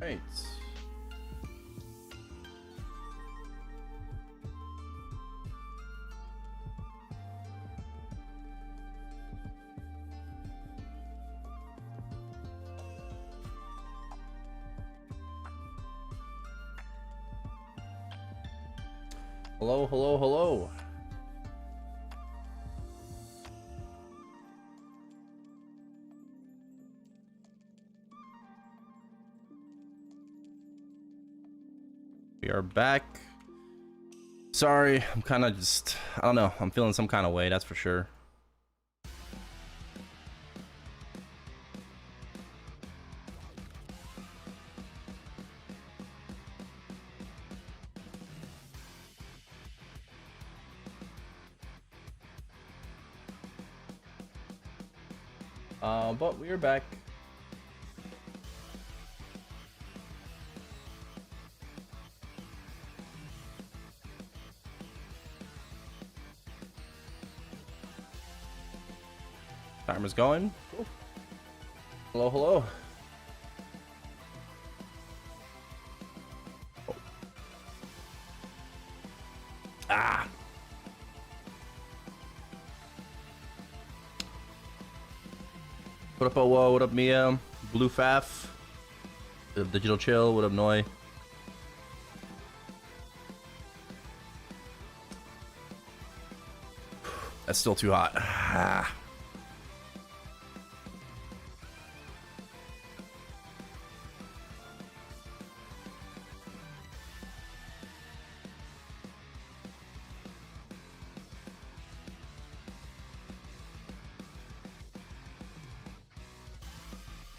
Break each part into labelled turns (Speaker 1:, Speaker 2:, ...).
Speaker 1: Right. Hello, hello, hello. We are back. Sorry, I'm kind of just, I don't know, I'm feeling some kind of way, that's for sure. But we are back. Timer's going. Cool. Hello, hello. Oh. Ah. What up, oh, what up, Mia? Blue Faf. What up, Digital Chill? What up, Noi? That's still too hot. Ah.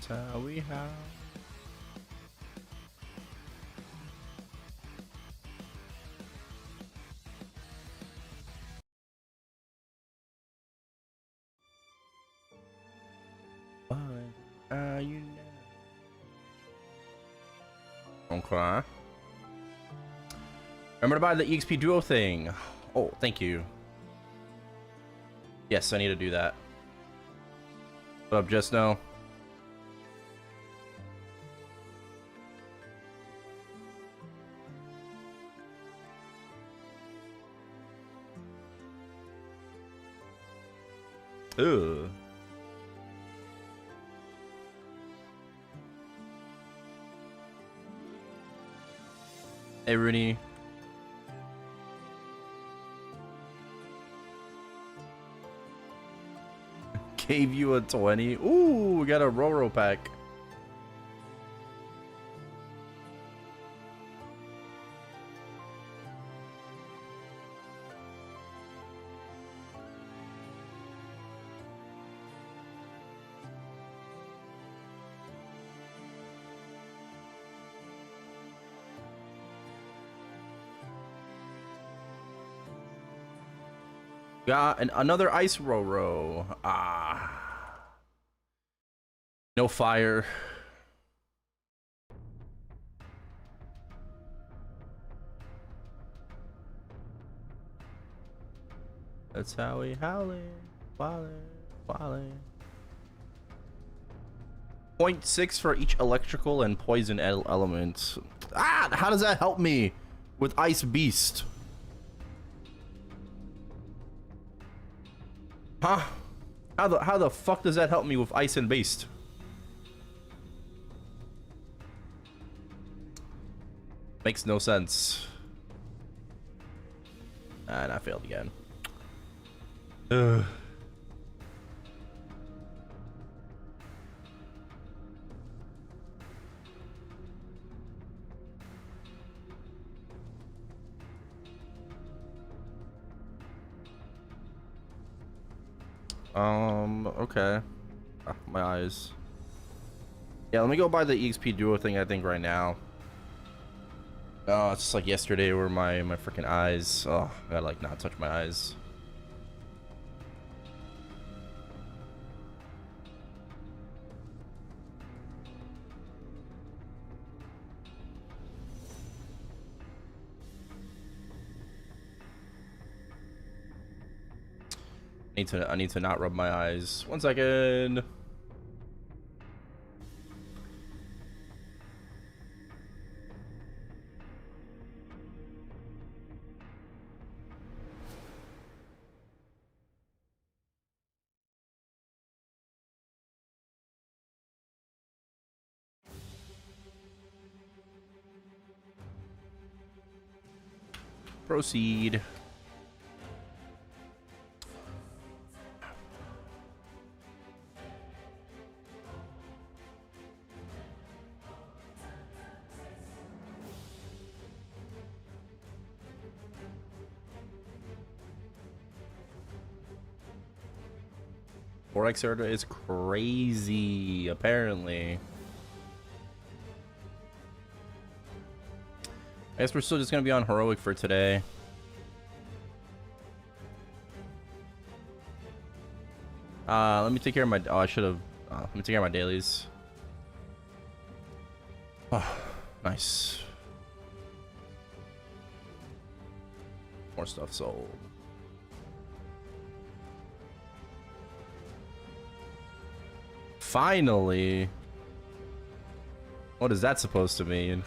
Speaker 1: That's how we have. You know. Okay. Remember to buy the EXP Duo thing. Oh, thank you. Yes, I need to do that. What up, just now? Ugh. Hey, Rooney. Gave you a 20. Ooh, we got a Roro pack. Got another ice Roro. Ah. No fire. That's how we howl it. Wally. 0.6 for each electrical and poison element. Ah, how does that help me with Ice Beast? Huh? How the fuck does that help me with Ice and Beast? Makes no sense. And I failed again. Ugh. Okay. Ah, my eyes. Yeah, let me go buy the EXP Duo thing, I think, right now. Oh, it's just like yesterday where my freaking eyes. Oh, I gotta, like, not touch my eyes. I need to not rub my eyes. 1 second. Proceed. Forex order is crazy, apparently. I guess we're still just gonna be on heroic for today. Let me take care of my. Oh, I should have. Let me take care of my dailies. Oh, nice. More stuff sold. Finally. What is that supposed to mean?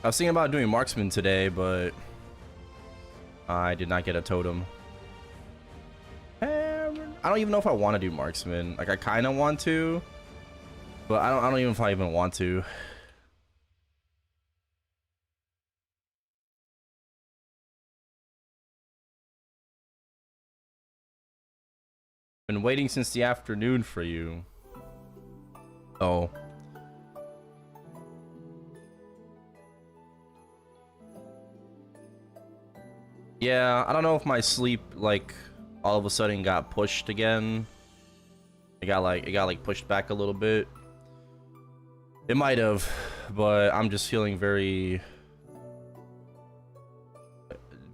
Speaker 1: I was thinking about doing marksman today, but I did not get a totem. I don't even know if I want to do marksman. Like, I kind of want to, but I don't even know if I even want to. Been waiting since the afternoon for you. Oh. Yeah, I don't know if my sleep, like, all of a sudden got pushed again. It got like pushed back a little bit. It might have, but I'm just feeling very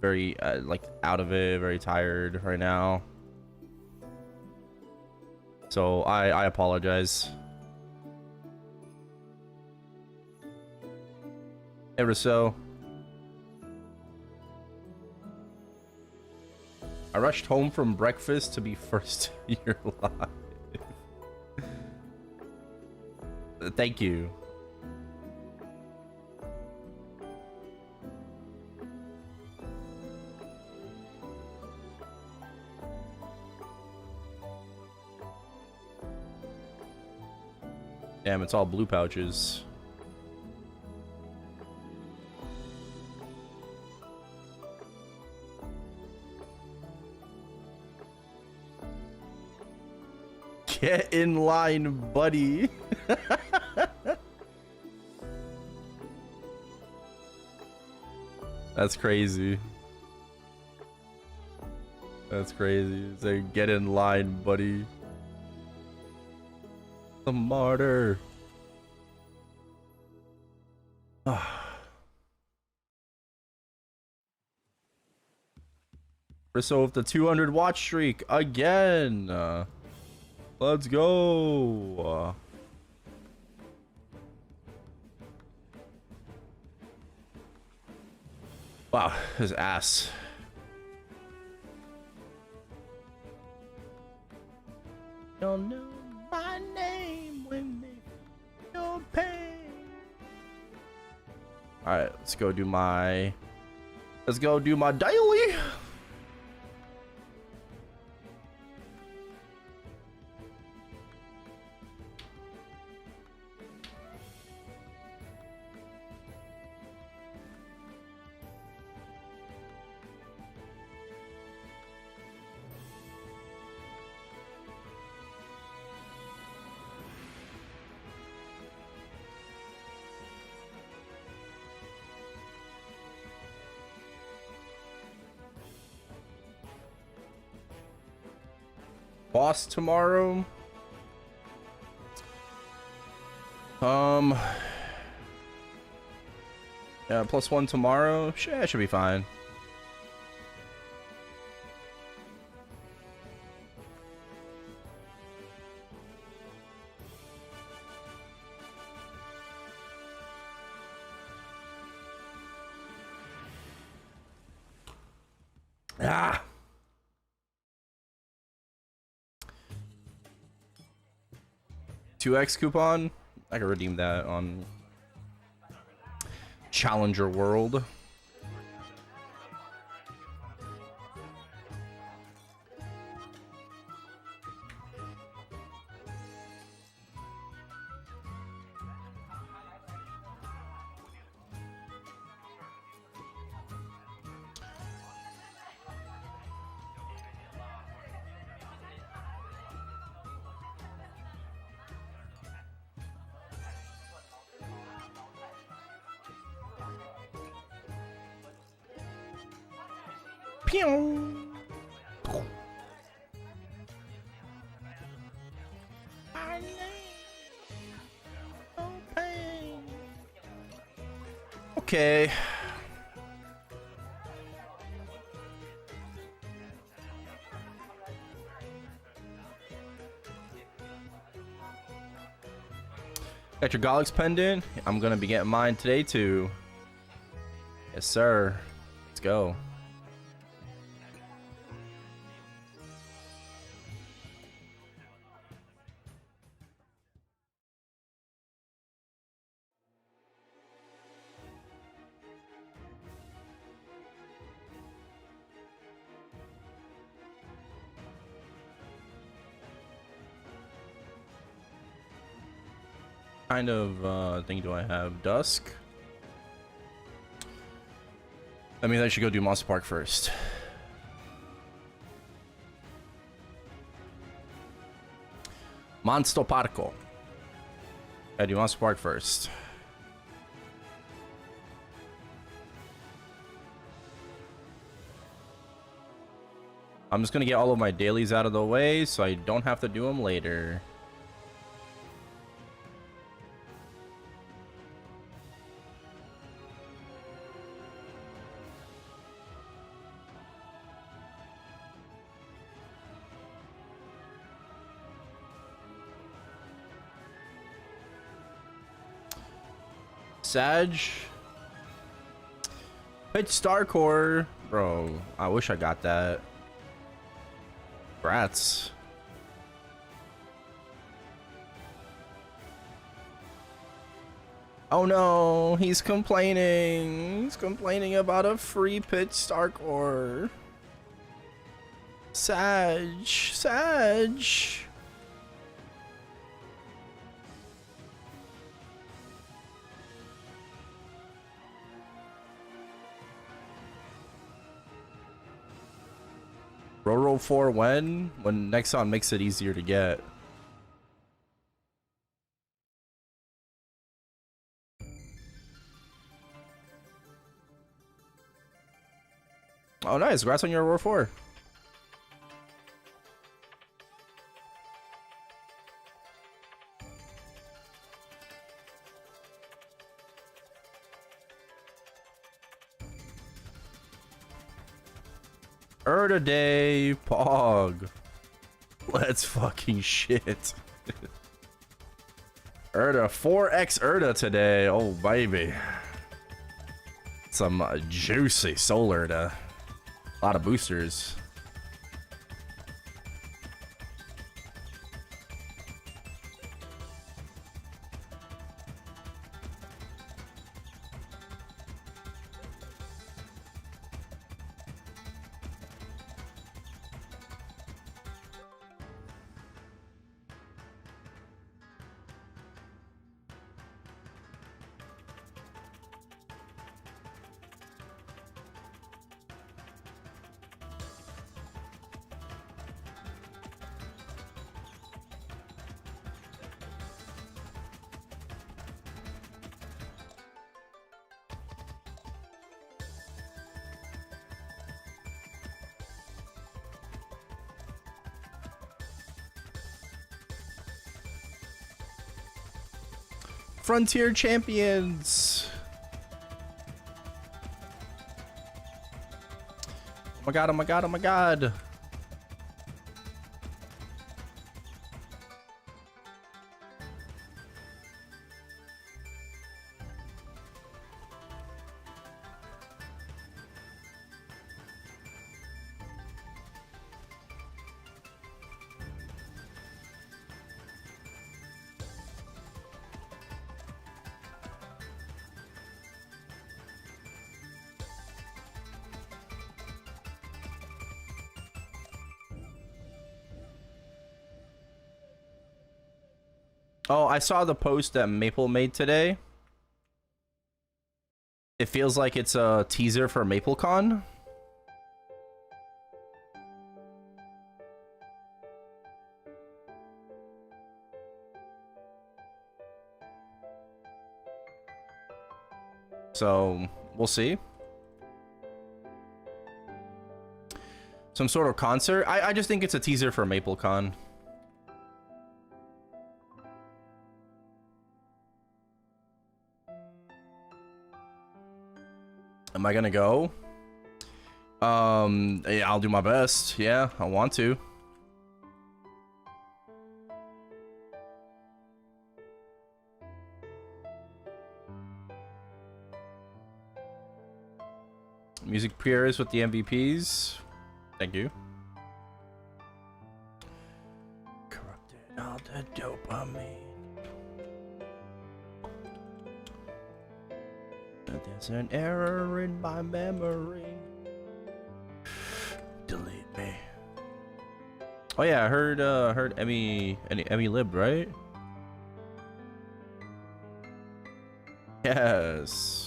Speaker 1: like out of it, very tired right now. So I apologize. Ever so. I rushed home from breakfast to be first in your life. Thank you. Damn, it's all blue pouches. Get in line, buddy. That's crazy. That's crazy. Say, get in line, buddy. The martyr. So with the 200 watch streak again. Let's go. Wow, his ass. Don't know my name when they feel pain. All right, let's go do my daily. Boss tomorrow. Yeah, +1 tomorrow. Yeah, should be fine. Ah. 2x coupon. I can redeem that on Challenger World. Pew. Okay. Got your Golix pendant. I'm gonna be getting mine today too. Yes, sir. Let's go. Kind of thing do I have? Dusk? I mean, I should go do Monster Park first. Monster Parco. I do Monster Park first. I'm just gonna get all of my dailies out of the way so I don't have to do them later. Sag. Pitch Star Core. Bro, I wish I got that. Brats. Oh no, he's complaining. He's complaining about a free pitch Star Core. Sag. Sag. Roll 4 when Nexon makes it easier to get. Oh nice, congrats on your Roar 4. Erda Day, Pog. Let's fucking shit. Erda, 4x Erda today. Oh, baby. Some juicy soul Erda. A lot of boosters. Frontier Champions. Oh my god, oh my god, oh my god. Oh, I saw the post that Maple made today. It feels like it's a teaser for MapleCon. So, we'll see. Some sort of concert? I just think it's a teaser for MapleCon. Am I gonna go? Yeah, I'll do my best. Yeah, I want to. Music peers with the MVPs. Thank you. Corrupted all the dopamine. There's an error in my memory. Delete me. Oh yeah, I heard Emmy lived, right? Yes.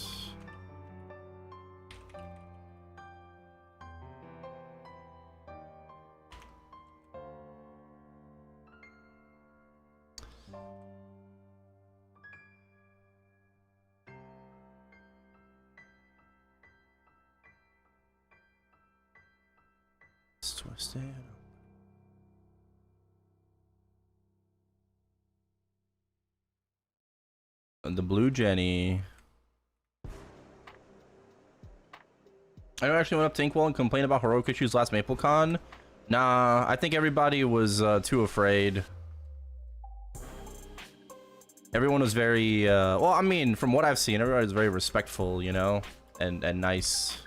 Speaker 1: Twisted. And the blue Jenny. I actually went up to Inkwell and complained about heroic issues last MapleCon. Nah, I think everybody was too afraid. Everyone was very well, I mean, from what I've seen, everybody was very respectful, you know, and nice.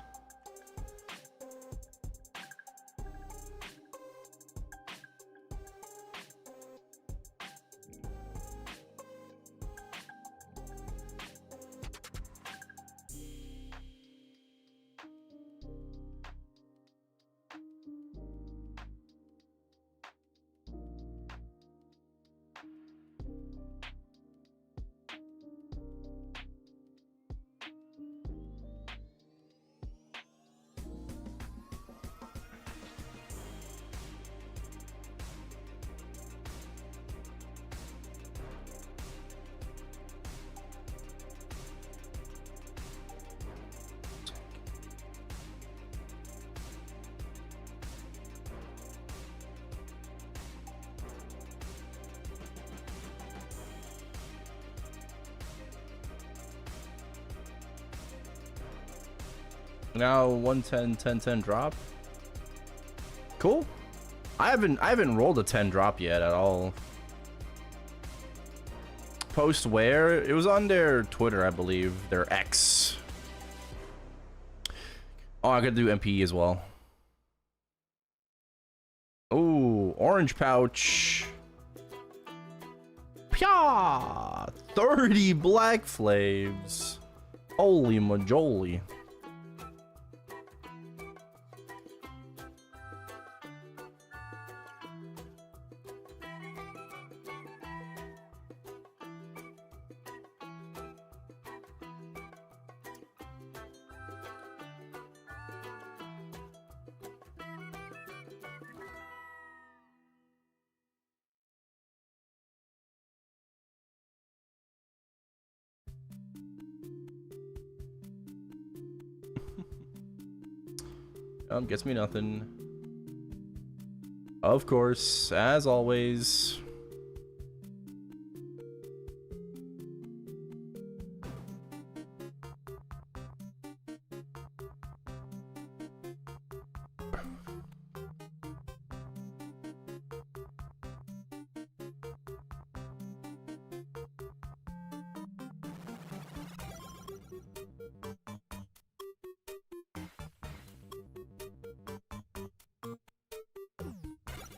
Speaker 1: Now 110 10 10 drop. Cool. I haven't rolled a 10 drop yet at all. Post where? It was on their Twitter, I believe. Their X. Oh, I gotta do MPE as well. Ooh, orange pouch. Pya! 30 black flames. Holy majoli. Gets me nothing. Of course, as always.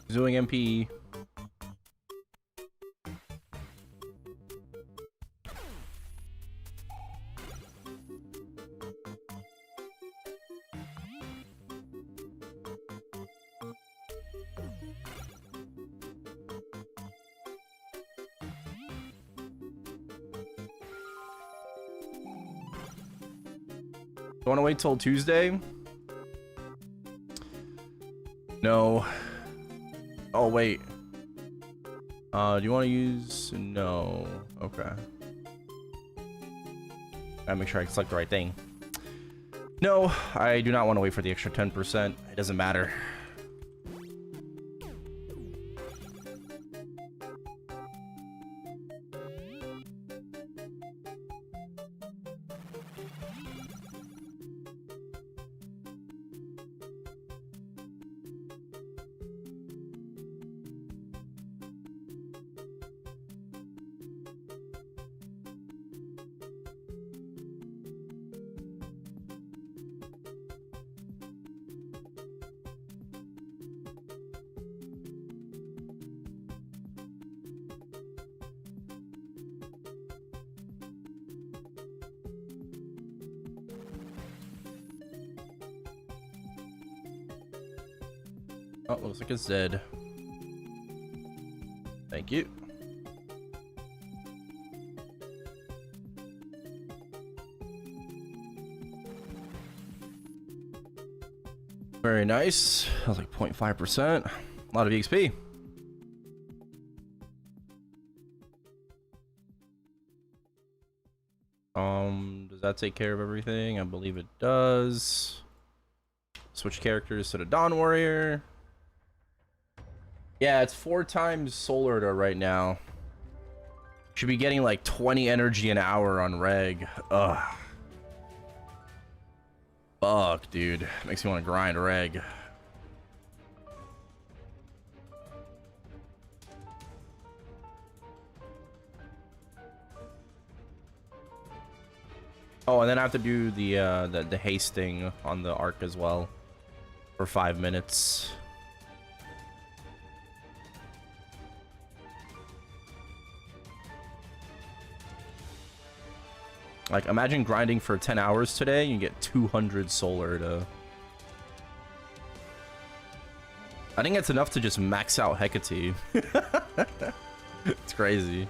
Speaker 1: Doing MPE. You want to wait till Tuesday? No. Oh, wait. Do you want to use... No. Okay. Gotta make sure I select the right thing. No, I do not want to wait for the extra 10%. It doesn't matter. Oh, looks like it's dead. Thank you. Very nice. That was like 0.5%. A lot of EXP. Does that take care of everything? I believe it does. Switch characters to the Dawn Warrior. Yeah, it's 4 times Solar right now. Should be getting like 20 energy an hour on reg. Ugh. Fuck, dude. Makes me want to grind reg. Oh, and then I have to do the hasting on the arc as well for 5 minutes. Like, imagine grinding for 10 hours today, you get 200 solar to... I think that's enough to just max out Hecate. It's crazy.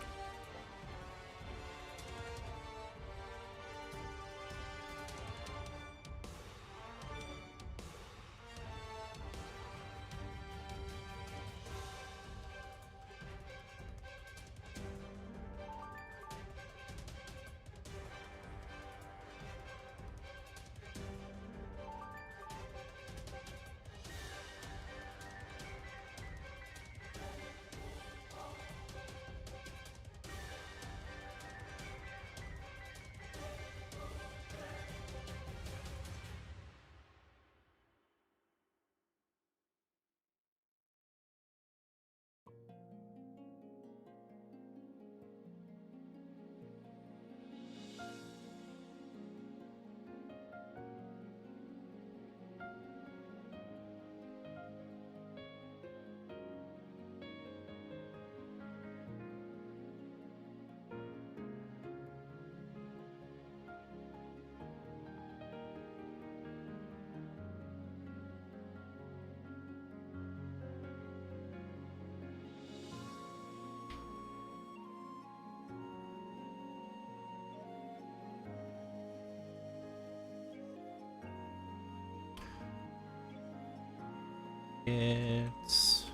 Speaker 1: It's...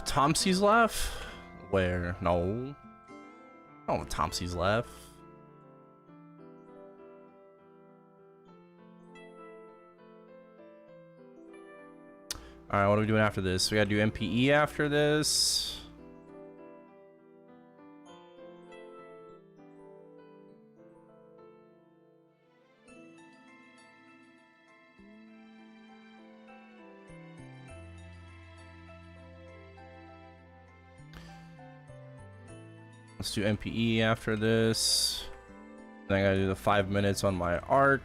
Speaker 1: Tomsey's laugh? Where? No. I don't know Tomsey's laugh. Alright, what are we doing after this? We gotta do MPE after this. Let's do MPE after this. Then I gotta do the 5 minutes on my arc.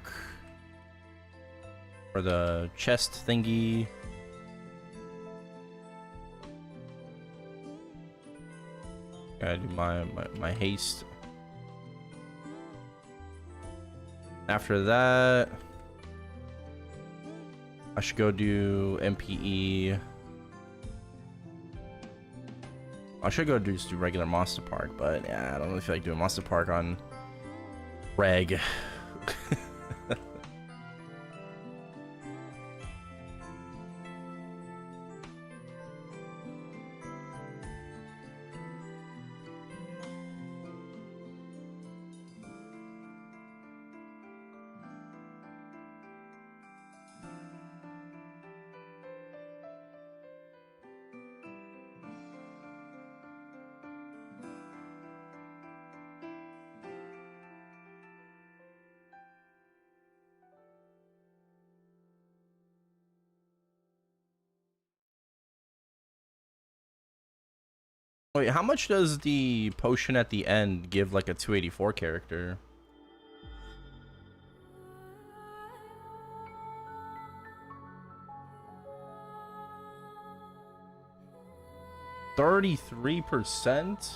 Speaker 1: For the chest thingy. Gotta do my haste. After that, I should go do MPE. I should go just do regular Monster Park, but yeah, I don't really feel like doing Monster Park on reg. Wait, how much does the potion at the end give like a 284 character? %33%?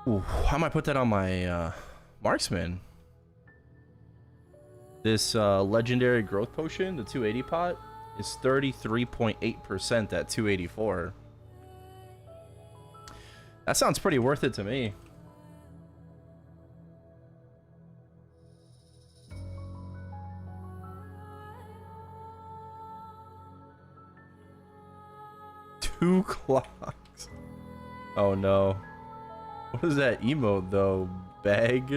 Speaker 1: Ooh, I might put that on my marksman. This legendary growth potion, the 280 pot, is 33.8% at 284. That sounds pretty worth it to me. Two clocks. Oh no. What is that emote though? Bag?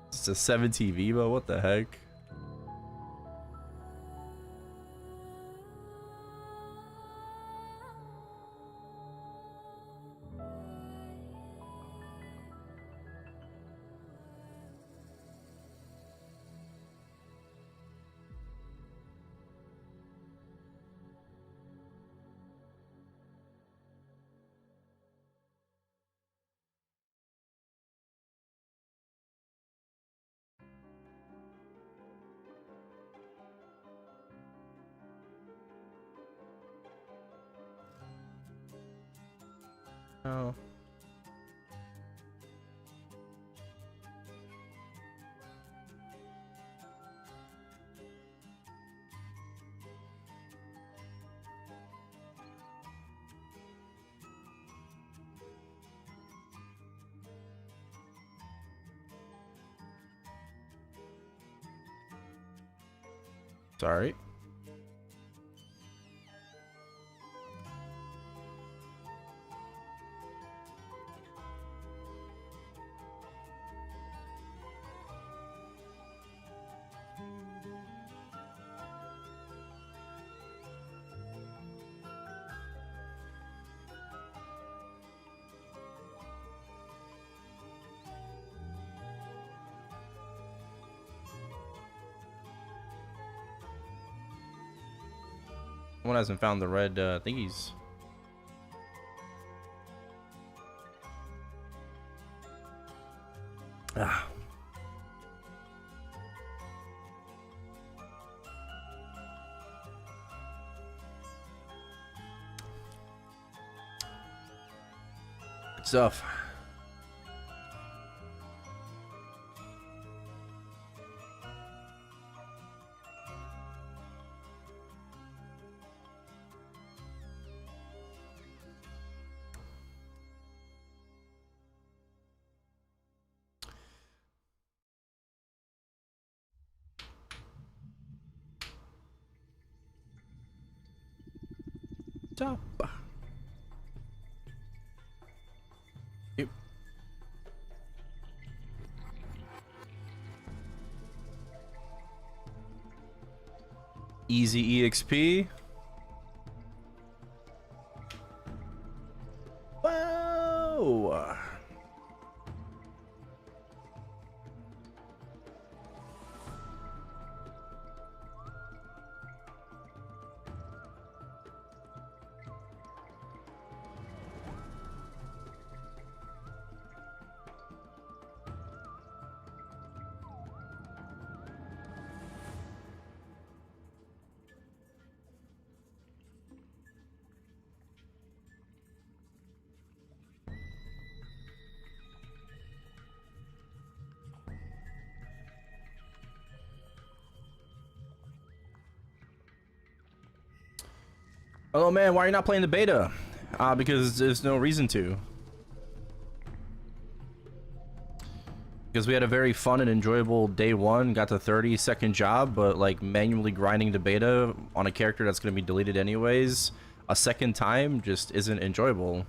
Speaker 1: It's a 7T Vivo? What the heck? Oh. Sorry. One hasn't found the red thingies. Ah. Good stuff. Stop. Yep. Easy EXP. Whoa. Oh man, why are you not playing the beta? Because there's no reason to. Because we had a very fun and enjoyable day one, got the 30-second job, but like manually grinding the beta on a character that's going to be deleted anyways a second time just isn't enjoyable.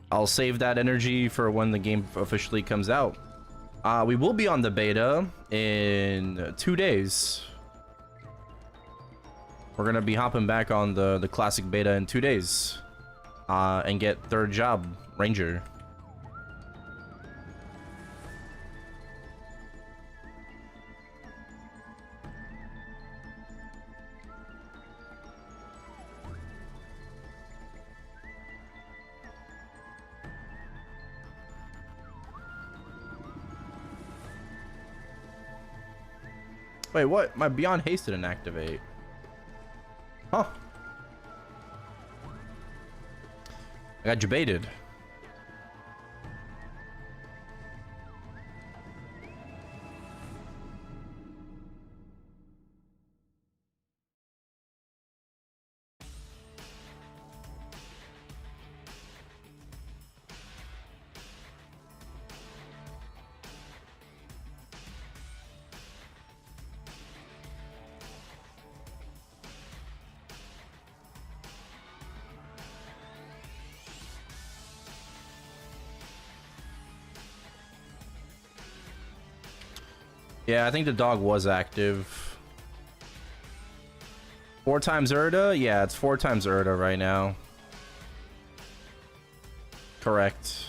Speaker 1: I'll save that energy for when the game officially comes out. We will be on the beta in 2 days. We're going to be hopping back on the classic beta in 2 days. And get third job, Ranger. Wait, what? My Beyond Haste didn't activate. Huh. I got debated. Yeah, I think the dog was active. 4 times Erda? Yeah, it's 4 times Erda right now. Correct.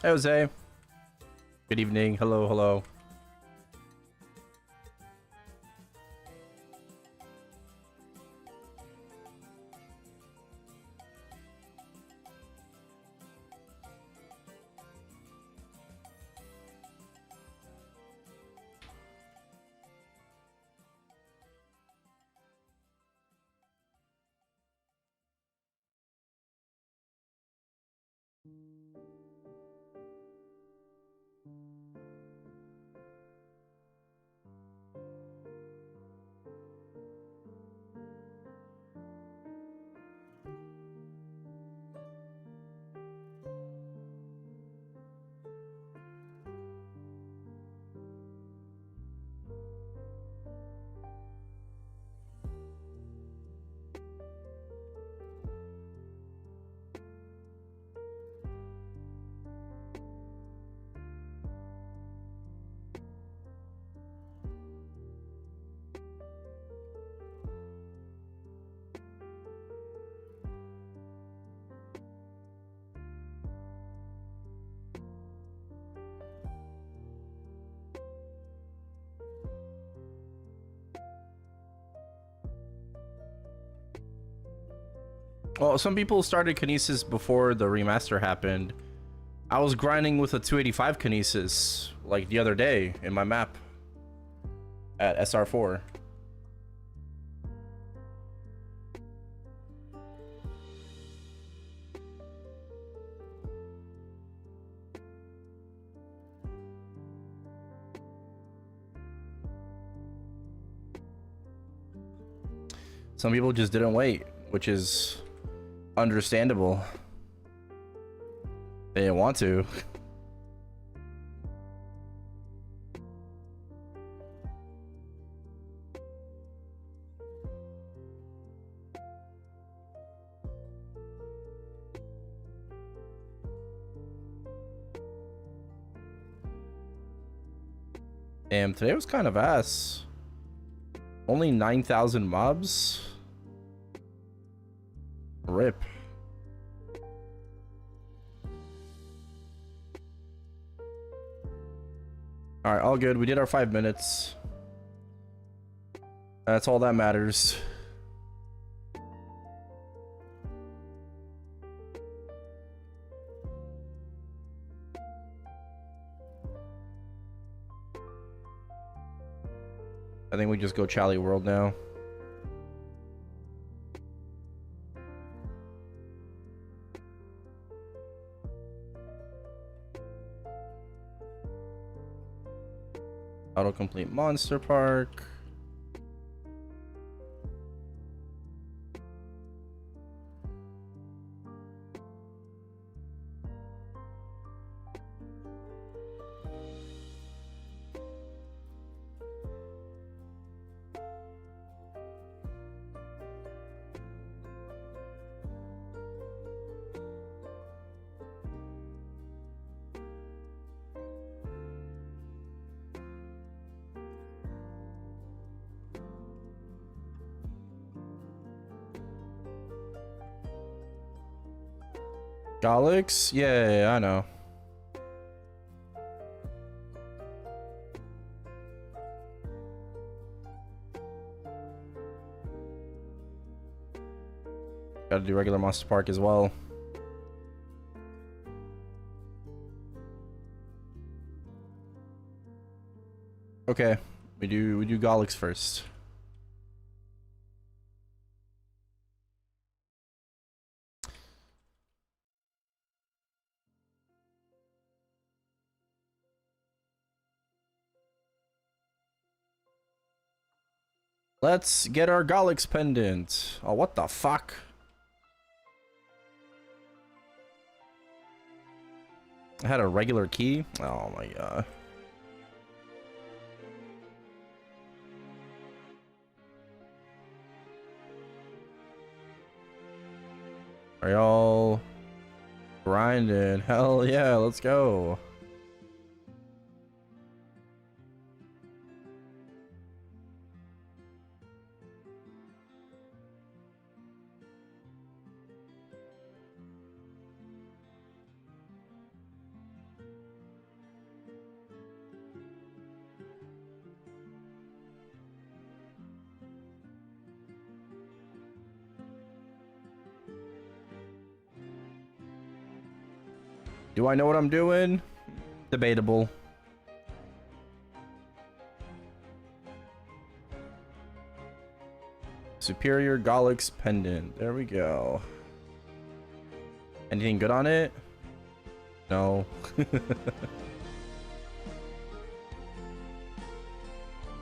Speaker 1: Hey, Jose. Good evening. Hello, hello. Well, some people started Kinesis before the remaster happened. I was grinding with a 285 Kinesis like the other day in my map at SR4. Some people just didn't wait, which is understandable. They didn't want to. Damn, today was kind of ass. Only 9,000 mobs? Rip. Alright, all good. We did our 5 minutes. That's all that matters. I think we just go Charlie World now. Autocomplete Monster Park. Galix? Yeah, I know. Gotta do regular Monster Park as well. Okay, we do Galix first. Let's get our Galix pendant. Oh, what the fuck? I had a regular key? Oh my god. Are y'all grinding? Hell yeah, let's go. Do I know what I'm doing? Debatable. Superior Galix pendant. There we go. Anything good on it? No.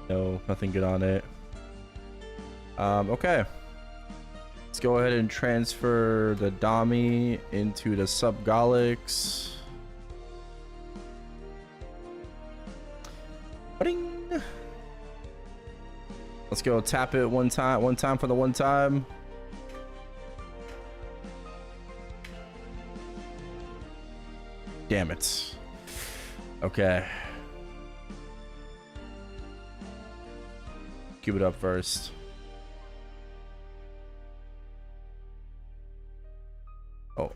Speaker 1: No, nothing good on it. Okay. Let's go ahead and transfer the Dami into the sub Galix. Ba-ding. Let's go tap it one time for the one time. Damn it. Okay. Cube it up first. Oh.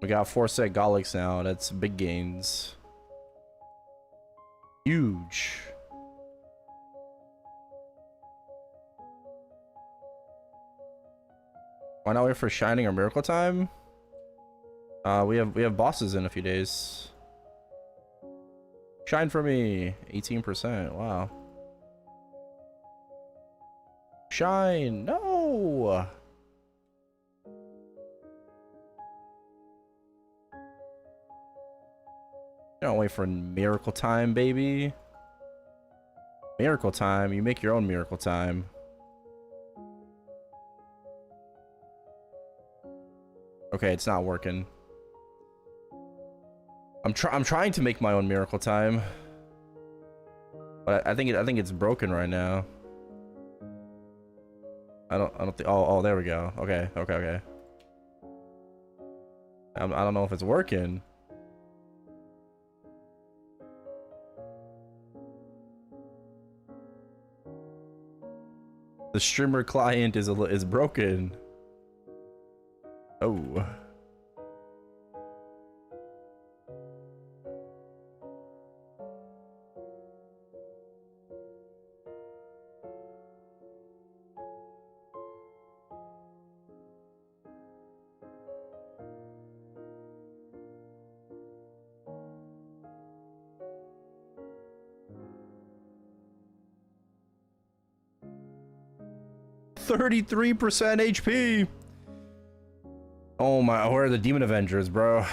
Speaker 1: We got 4 set Golics now. That's big gains. Huge. Why not wait for Shining or Miracle Time? We have bosses in a few days. Shine for me. 18%. Wow. Shine. No. Don't wait for Miracle Time, baby. Miracle Time. You make your own Miracle Time. Okay, it's not working. I'm trying to make my own Miracle Time, but I think it's broken right now. I don't think. Oh, there we go. Okay. I don't know if it's working. The streamer client is broken. Oh. $33% HP. Oh my, where are the Demon Avengers, bro?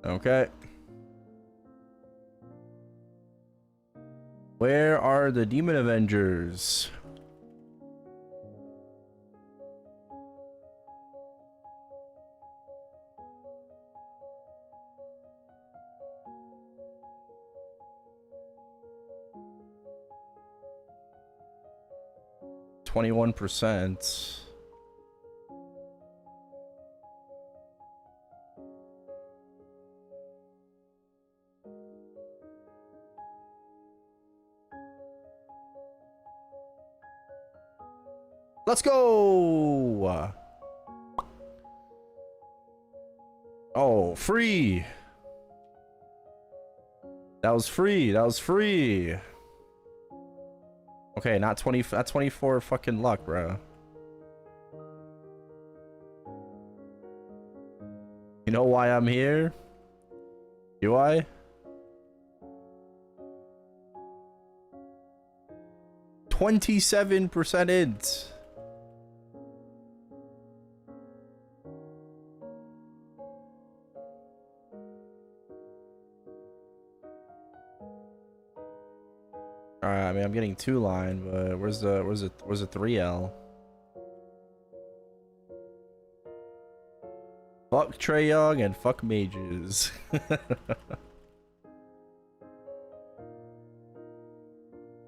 Speaker 1: Okay. Where are the Demon Avengers? %. Let's go. Oh, free. That was free. That was free. Okay, not 20. That's 24 fucking luck, bro. You know why I'm here? Do I? %27 int. Alright, I mean I'm getting 2 line, but where's the 3L? Fuck Trae Young and fuck mages.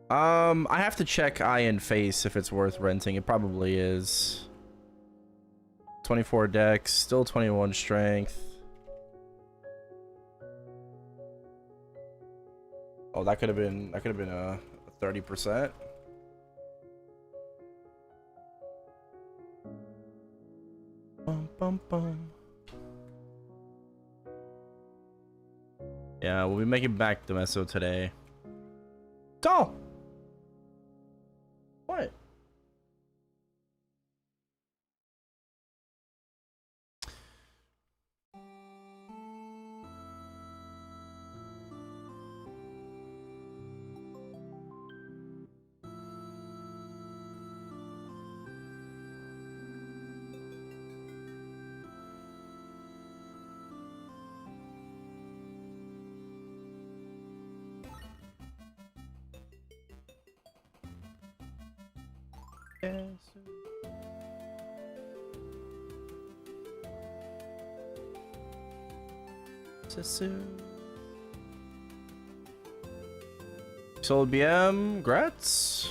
Speaker 1: I have to check Eye and Face if it's worth renting. It probably is. 24 dex, still 21 strength. Oh, that could have been a 30%. Bum bum bum. Yeah, we'll be making back the Meso today. Oh! What? Sold BM, grats.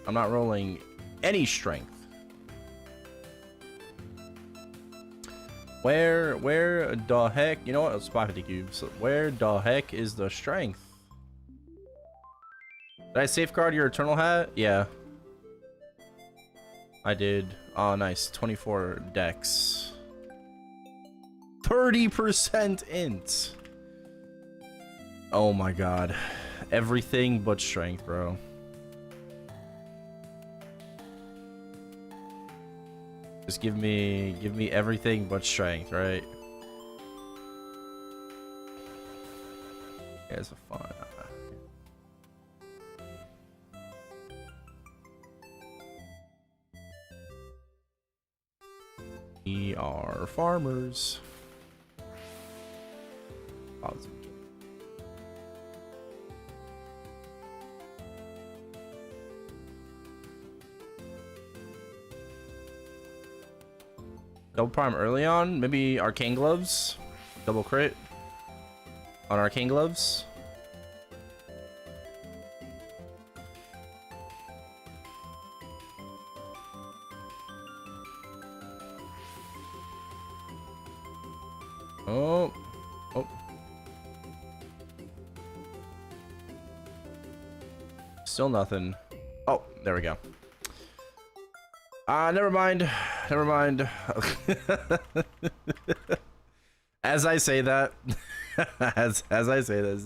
Speaker 1: I'm not rolling any strength. Where the heck? You know what? It's 550 cubes. Where the heck is the strength? Did I safeguard your eternal hat? Yeah. I did. Oh, nice. 24 dex. 30% int. Oh my god. Everything but strength, bro. Just give me everything but strength, right? Yeah, it's a fun. We are farmers. Double prime early on, maybe arcane gloves, double crit on arcane gloves. Oh. Still nothing. Oh, there we go. Never mind. As I say that, as I say this,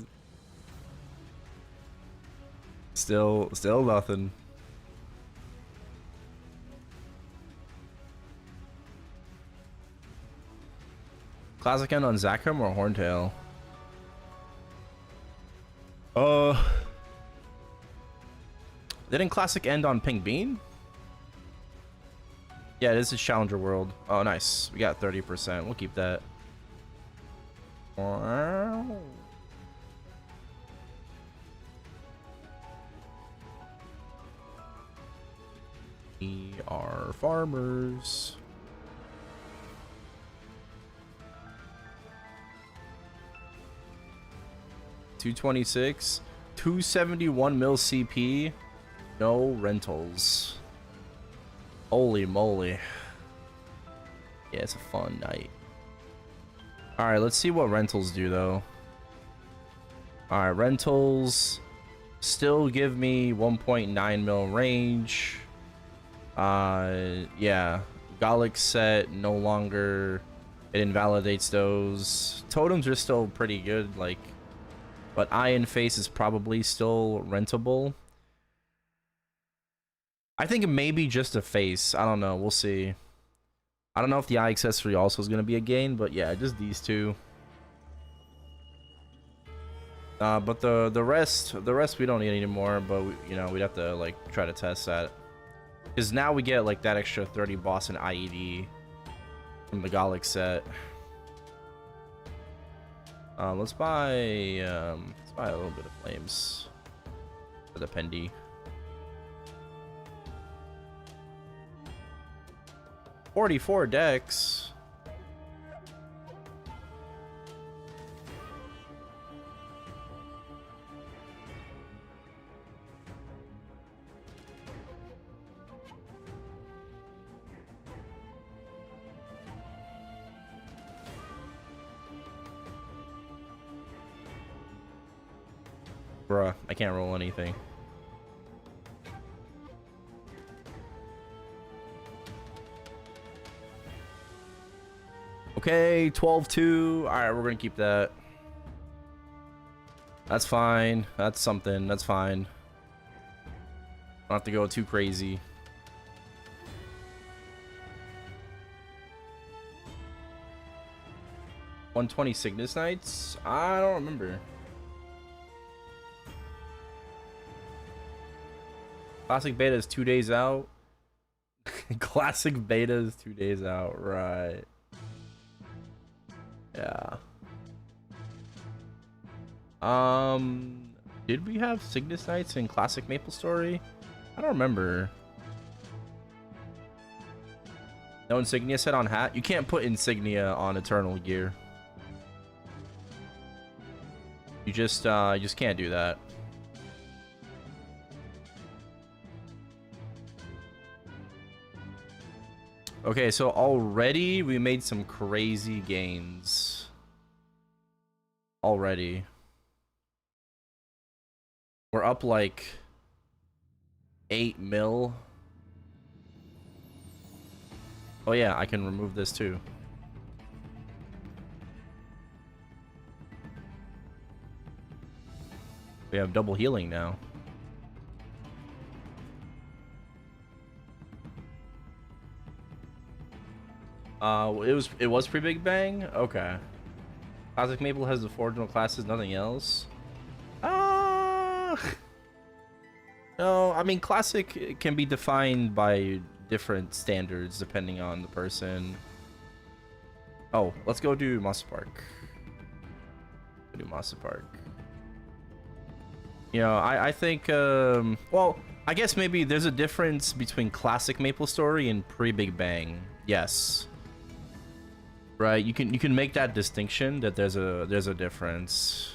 Speaker 1: still nothing. Classic end on Zakhem or Horntail? Didn't Classic end on Pink Bean? Yeah, this is Challenger World. Oh, nice. We got 30%. We'll keep that. Wow. We are farmers. $226, 271 mil CP, no rentals. Holy moly. Yeah, it's a fun night. Alright, let's see what rentals do though. Alright, rentals still give me 1.9 mil range. Yeah. Gallic set no longer, it invalidates those. Totems are still pretty good, like, but Iron Face is probably still rentable. I think maybe just a face. I don't know. We'll see. I don't know if the eye accessory also is going to be a gain, but yeah, just these two. But the rest we don't need anymore, but we, you know, we'd have to like try to test that. Because now we get like that extra 30 boss and IED from the Gallic set. Let's buy a little bit of flames for the Pendy. 44 decks. Bruh, I can't roll anything. Okay, 12-2. Alright, we're gonna keep that. That's fine. That's something. That's fine. Don't have to go too crazy. $120 Cygnus Knights? I don't remember. Classic beta is 2 days out. Classic beta is 2 days out, right? Yeah. Did we have Cygnus Knights in Classic Maplestory? I don't remember. No insignia set on hat? You can't put insignia on Eternal gear. You just can't do that. Okay, so already we made some crazy gains. Already. We're up like 8 mil. Oh yeah, I can remove this too. We have double healing now. It was pre-Big Bang? Okay. Classic Maple has the 4 original classes, nothing else. No, I mean classic can be defined by different standards depending on the person. Oh, let's go do Monster Park. Go do Monster Park. You know, I think well, I guess maybe there's a difference between classic Maplestory and pre-Big Bang. Yes. Right, you can make that distinction that there's a difference.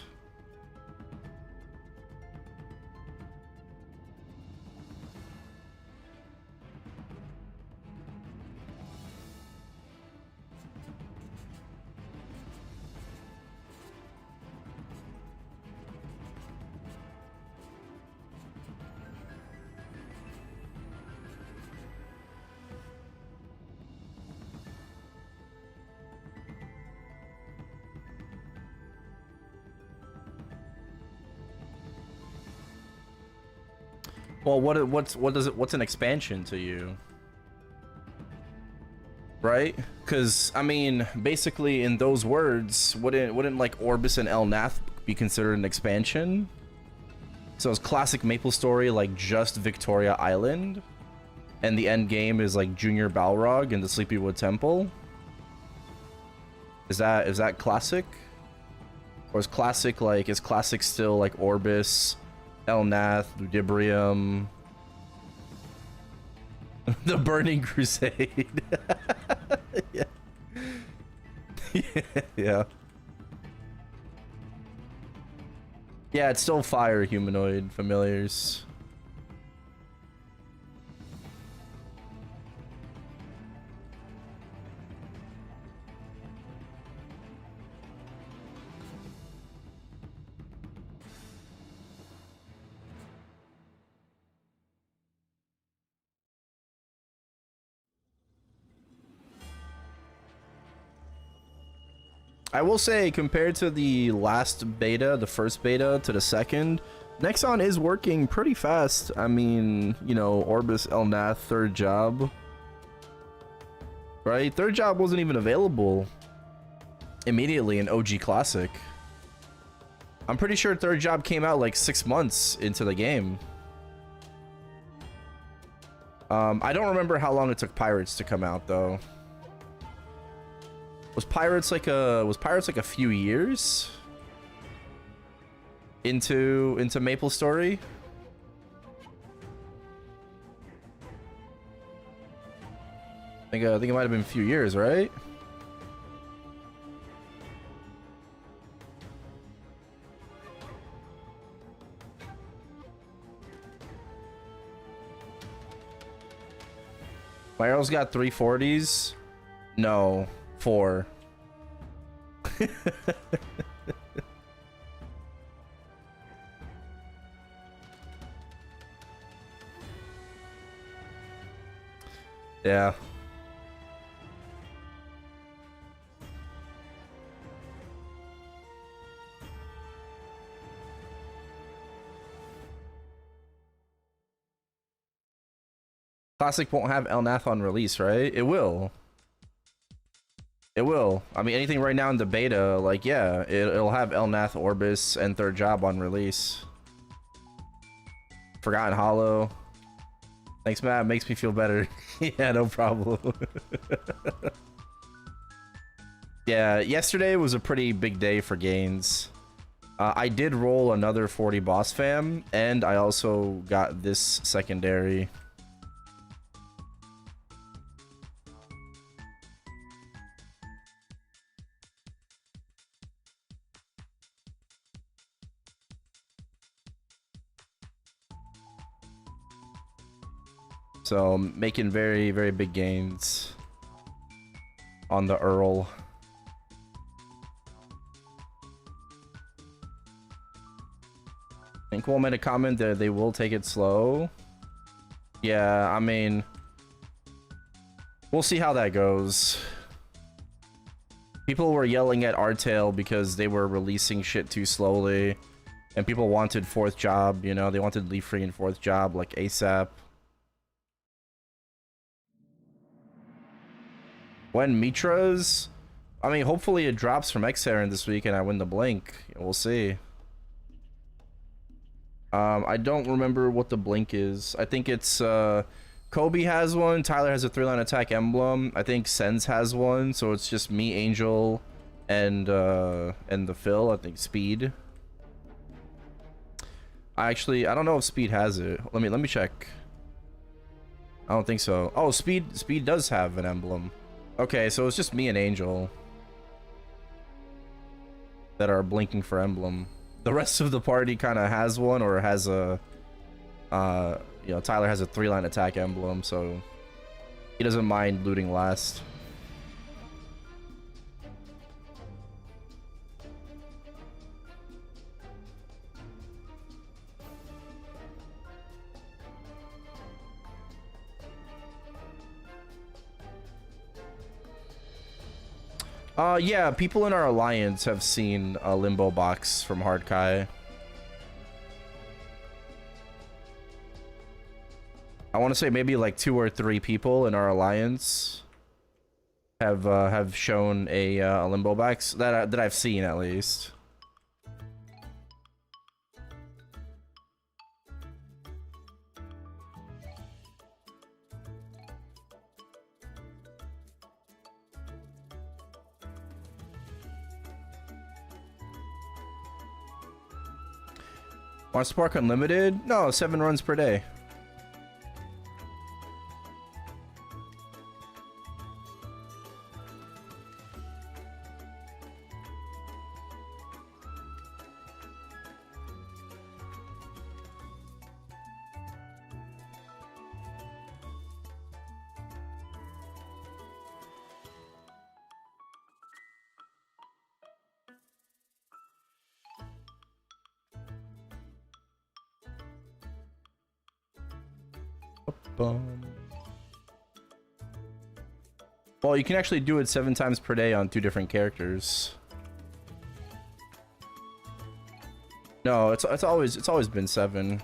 Speaker 1: Well, what's an expansion to you? Right? Because I mean, basically, in those words, wouldn't like Orbis and Elnath be considered an expansion? So is classic Maplestory like just Victoria Island, and the end game is like Junior Balrog and the Sleepywood Temple? Is that classic? Or is classic still like Orbis, Elnath, Ludibrium, the Burning Crusade? Yeah. Yeah. Yeah, it's still fire humanoid familiars. I will say, compared to the last beta, the first beta to the second, Nexon is working pretty fast. I mean, you know, Orbis Elnath, third job. Right? Third job wasn't even available immediately in OG Classic. I'm pretty sure third job came out like 6 months into the game. I don't remember how long it took Pirates to come out though. Was Pirates like a few years into Maplestory? I think it might have been a few years, right? My arrow's got 340s. No, 4. Yeah. Classic won't have Elnath on release, right? It will. It will. I mean, anything right now in the beta, like, yeah, it'll have Elnath, Orbis, and third job on release. Forgotten Hollow. Thanks, Matt. Makes me feel better. Yeah, no problem. Yeah, yesterday was a pretty big day for gains. I did roll another 40 boss fam, and I also got this secondary. So making very, very big gains. on the Erel. Inkwell made a comment that they will take it slow. Yeah, I mean, we'll see how that goes. People were yelling at Artail because they were releasing shit too slowly. And people wanted fourth job, you know, they wanted Leaf Free and fourth job like ASAP. When Mitra's, I mean, hopefully it drops from X-Heron this week and I win the Blink. We'll see. I don't remember what the Blink is. I think it's, Kobe has one, Tyler has a 3-line attack emblem. I think Sens has one, so it's just me, Angel, and the Phil, I think Speed. I don't know if Speed has it. Let me check. I don't think so. Oh, Speed does have an emblem. Okay, so it's just me and Angel that are blinking for emblem. The rest of the party kind of has one, or has a, you know, Tyler has a 3-line attack emblem, so he doesn't mind looting last. Yeah, people in our alliance have seen a Limbo box from Hardkai. I want to say maybe like 2 or 3 people in our alliance have shown a Limbo box that I've seen at least. Want Spark Unlimited? No, 7 runs per day. Well, you can actually do it 7 times per day on 2 different characters. No, it's always been 7.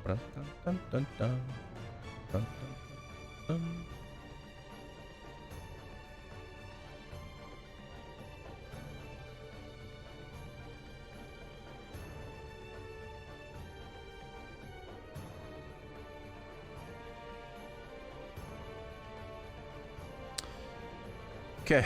Speaker 1: Dun, dun, dun, dun. Dun, dun, dun. Okay.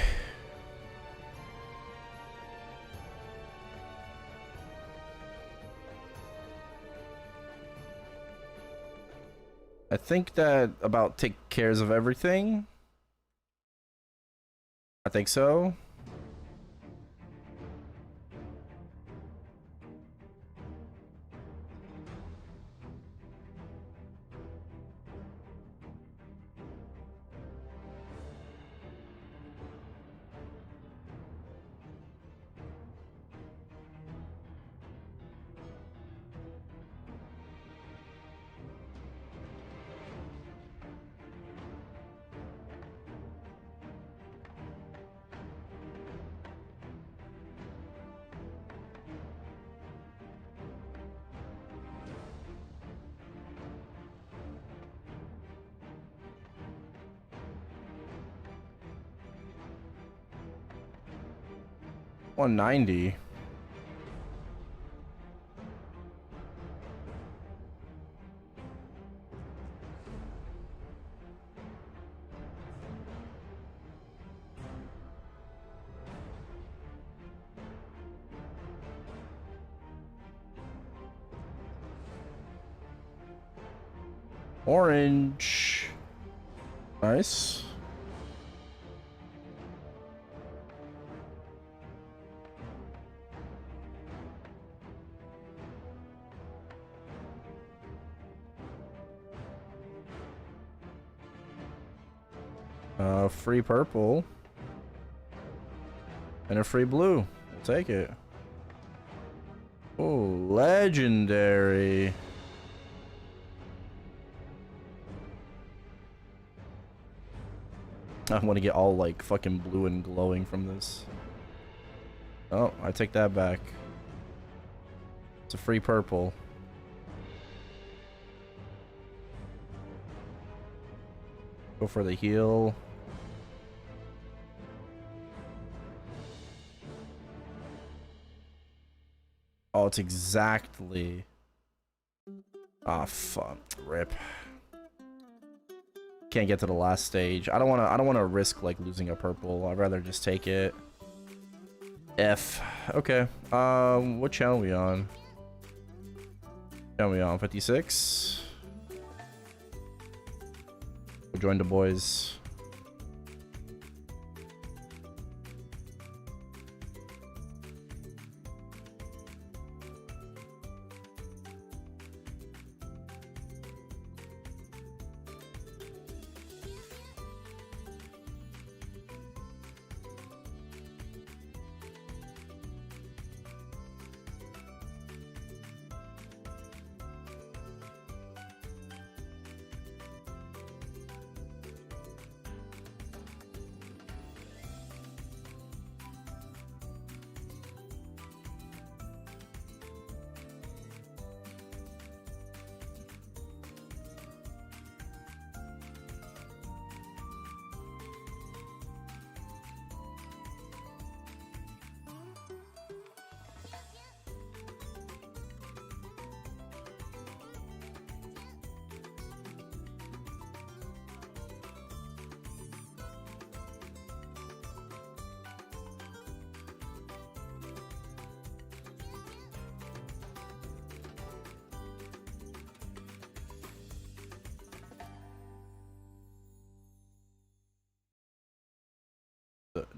Speaker 1: I think that about take cares of everything. I think so. 190. Orange. Nice. Free purple. And a free blue. We'll take it. Oh, legendary. I want to get all like fucking blue and glowing from this. Oh, I take that back. It's a free purple. Go for the heal. Oh, it's exactly. Ah, fuck. Rip. Can't get to the last stage. I don't wanna risk like losing a purple. I'd rather just take it. F. Okay. What channel we on? Channel we on 56. We'll join the boys.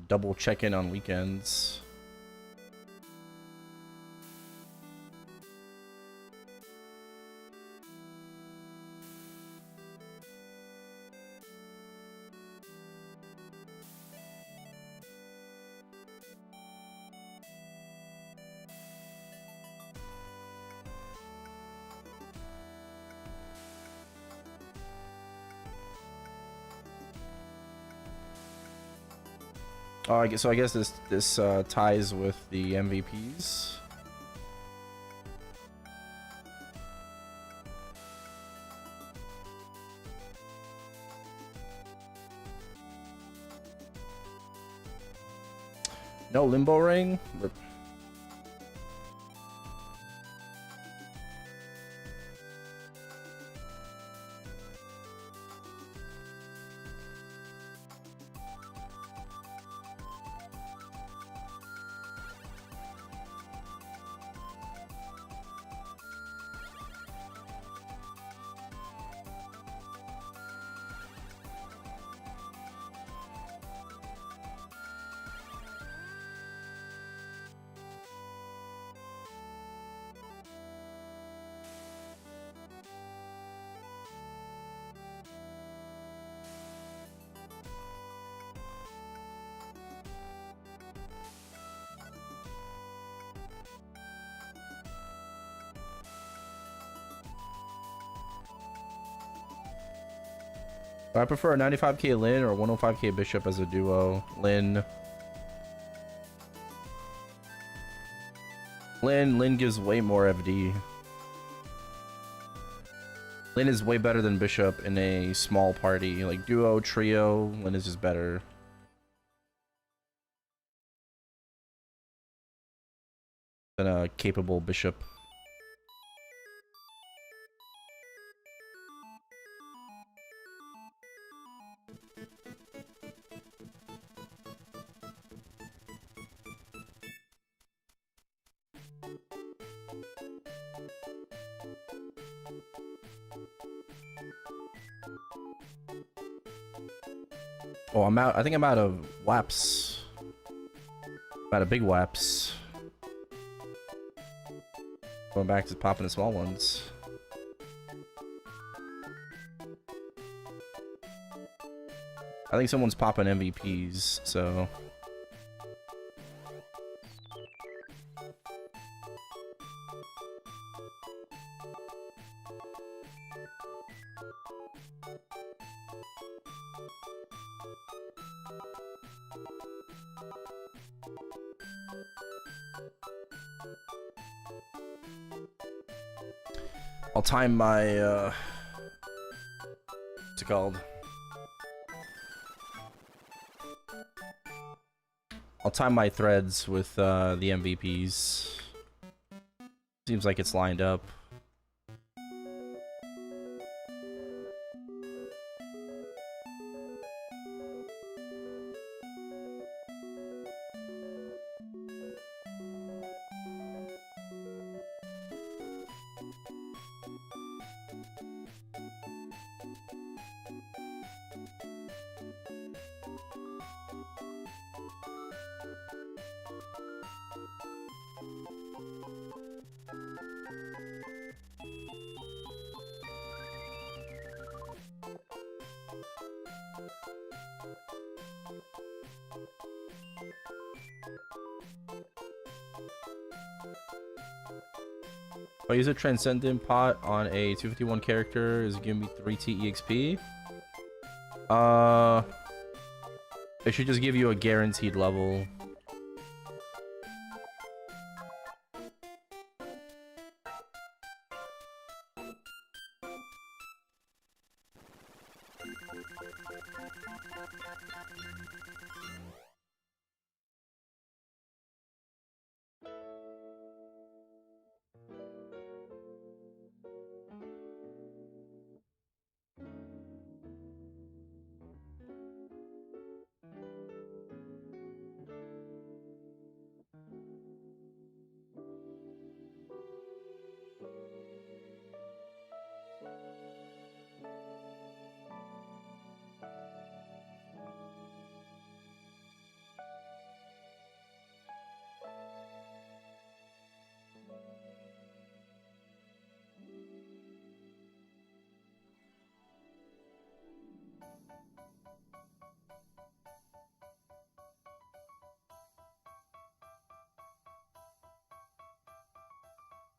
Speaker 1: Double check in on weekends. Oh, I guess this ties with the MVPs. No limbo ring. I prefer a 95k Lin or a 105k Bishop as a duo. Lin gives way more FD. Lin is way better than Bishop in a small party. Like duo, trio, Lin is just better. than a capable bishop. Oh, I'm out. I think I'm out of waps. I'm out of big waps. Going back to popping the small ones. I think someone's popping MVPs, so... I'll time my, what's it called? I'll time my threads with, the MVPs. Seems like it's lined up. If I use a Transcendent pot on a 251 character, is it giving me 3T EXP? It should just give you a guaranteed level.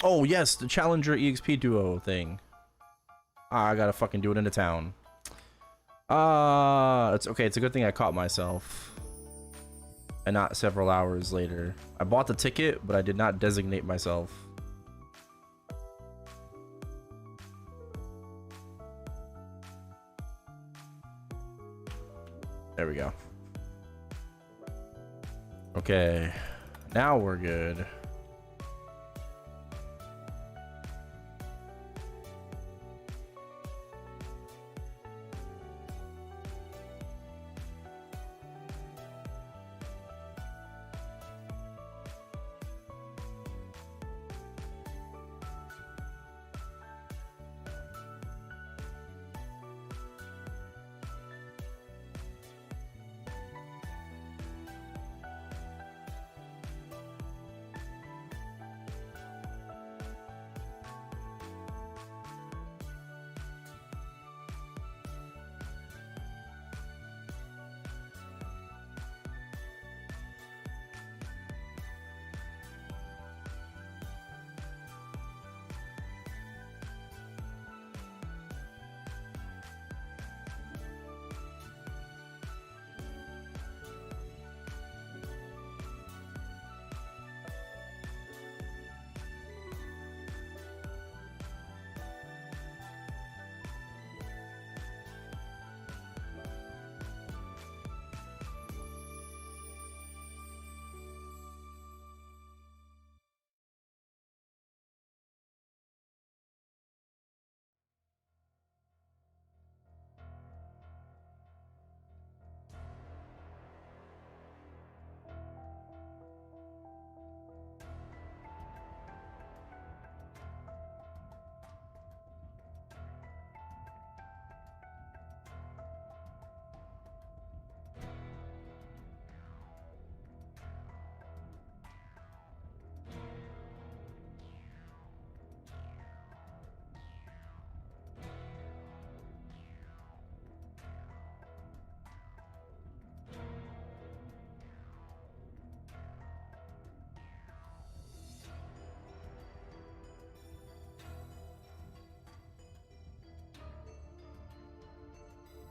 Speaker 1: Oh yes, the Challenger EXP duo thing. Ah, I gotta fucking do it in the town. It's okay, it's a good thing I caught myself. And not several hours later. I bought the ticket, but I did not designate myself. There we go. Okay, now we're good.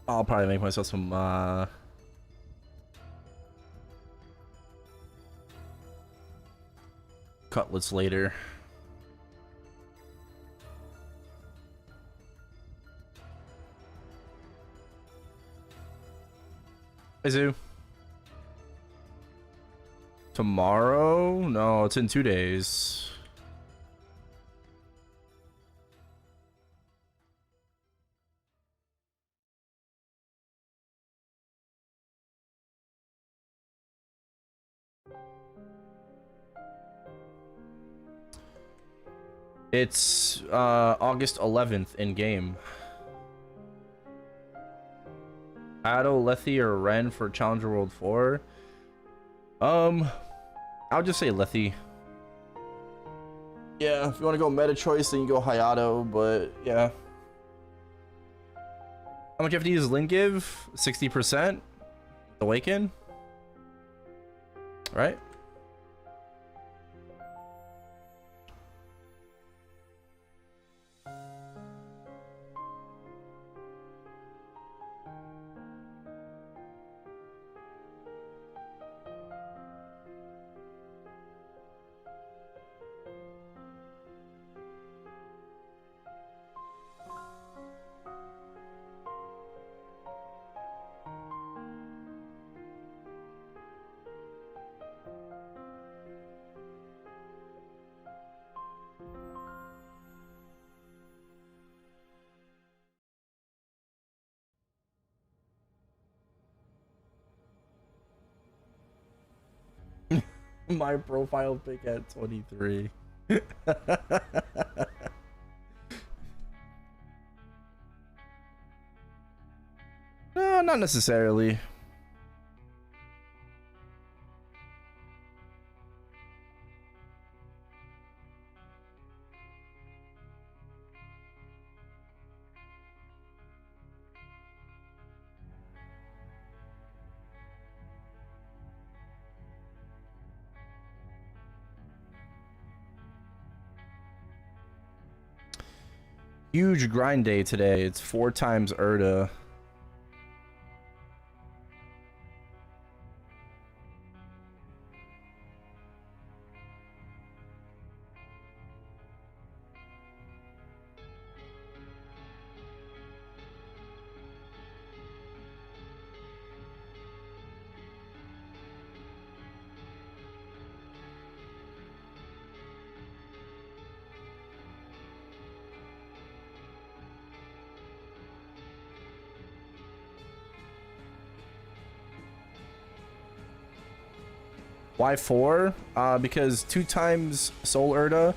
Speaker 1: I'll probably make myself some cutlets later. Hey, Zoo. Tomorrow? No, it's in 2 days. It's August 11th in game. Addo, Lethe, or Ren for Challenger World 4? I'll just say Lethe. Yeah, if you want to go meta choice, then you go Hayato, but yeah. How much FD does Lin give? 60%? Awaken? Right? My profile pic at 23. No, not necessarily. Huge grind day today. It's 4 times Erda. Why 4? Because 2 times Soul Erda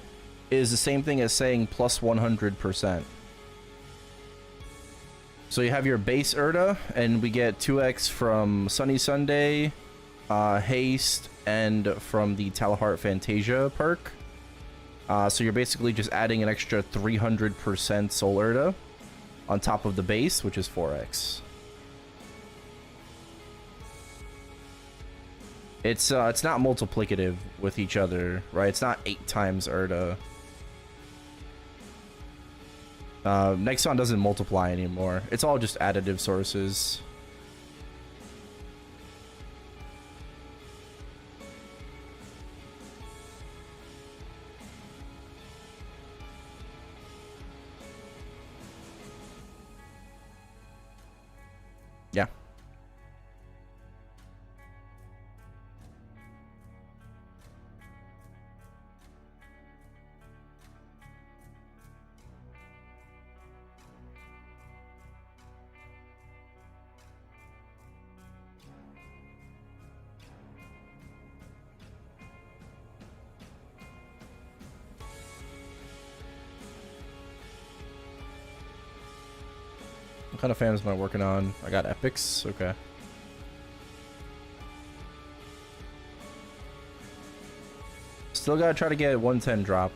Speaker 1: is the same thing as saying plus 100%. So you have your base Erda, and we get 2x from Sunny Sunday, Haste, and from the Talahart Fantasia perk. So you're basically just adding an extra 300% Soul Erda on top of the base, which is 4x. It's not multiplicative with each other, right? It's not 8 times Erda. Nexon doesn't multiply anymore. It's all just additive sources. Yeah. What kind of fans am I working on? I got epics? Okay. Still gotta try to get 110 drop.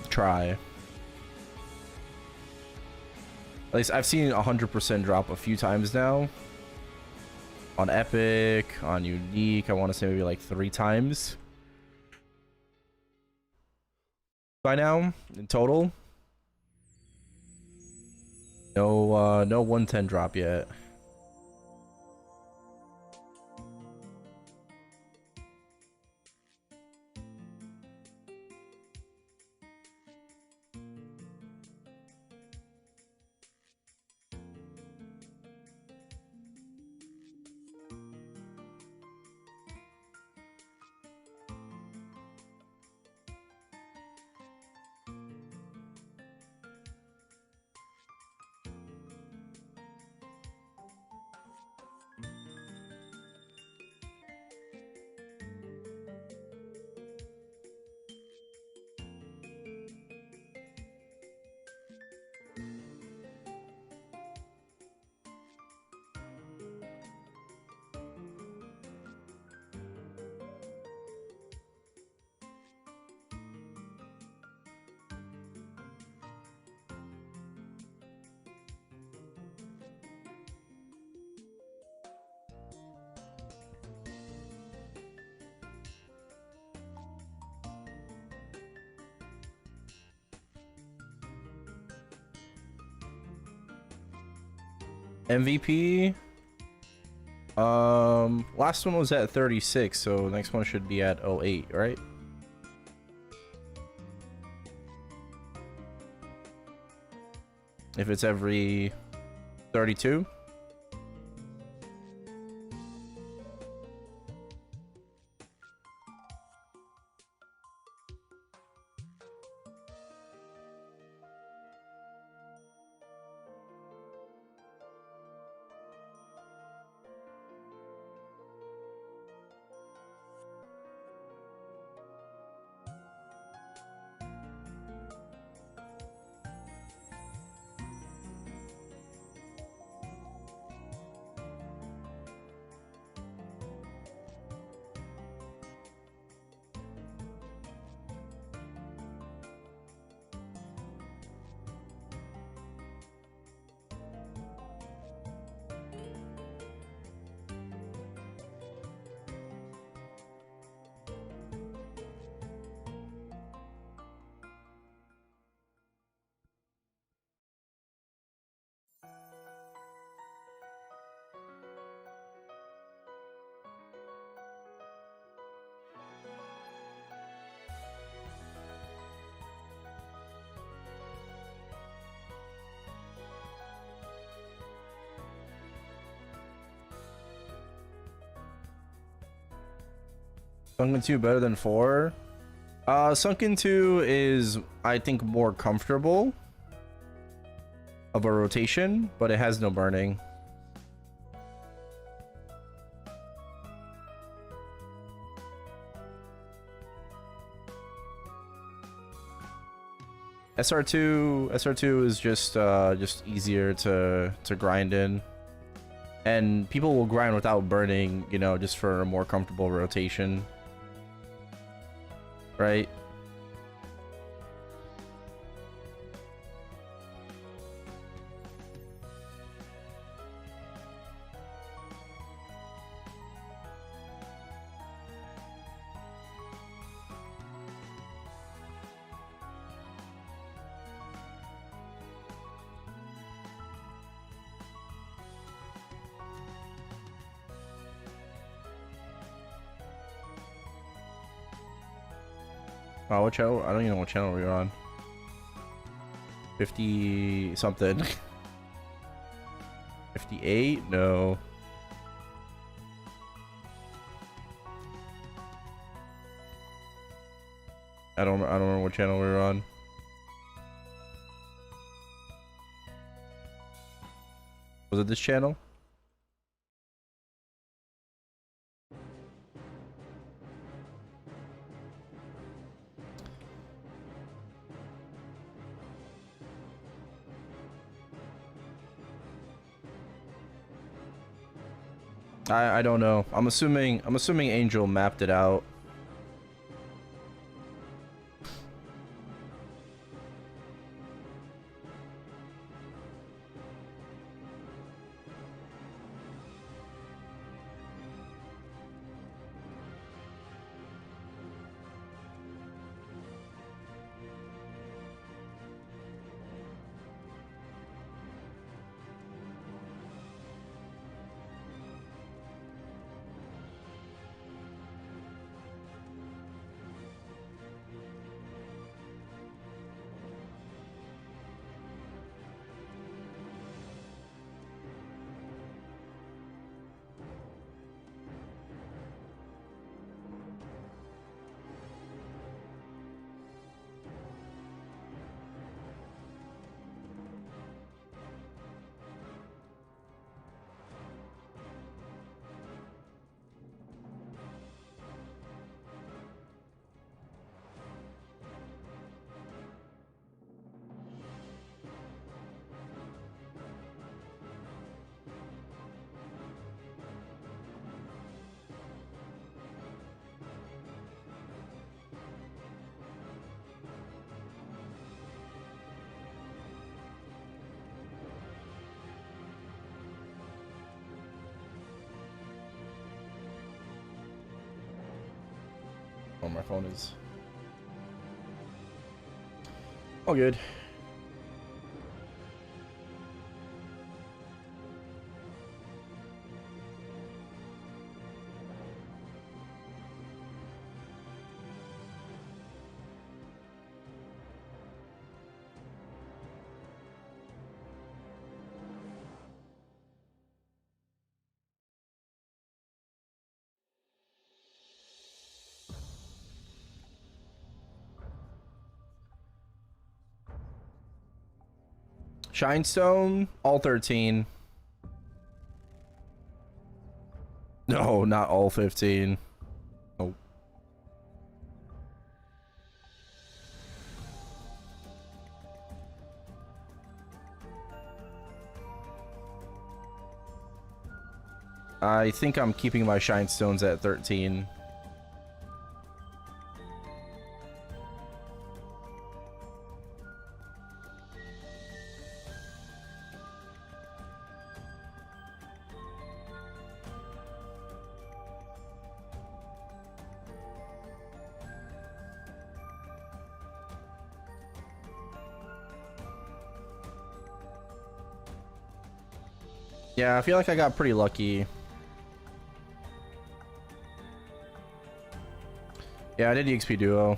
Speaker 1: Try. At least I've seen 100% drop a few times now. On epic, on unique, I want to say maybe like 3 times. By now, in total. No 110 drop yet. MVP. Last one was at 36, so next one should be at 08, right? If it's every 32. Sunken 2 better than 4? Sunken 2 is, I think, more comfortable of a rotation, but it has no burning. SR2 is just easier to grind in. And people will grind without burning, you know, just for a more comfortable rotation. Right? Oh, what channel? I don't even know what channel we're on. 50 something. 58? No. I don't know what channel we're on. Was it this channel? I don't know. I'm assuming Angel mapped it out. Oh, my phone is all good. Shinestone, all 13. No, not all 15. Nope. I think I'm keeping my Shinestones at 13. Yeah, I feel like I got pretty lucky. Yeah, I did EXP Duo.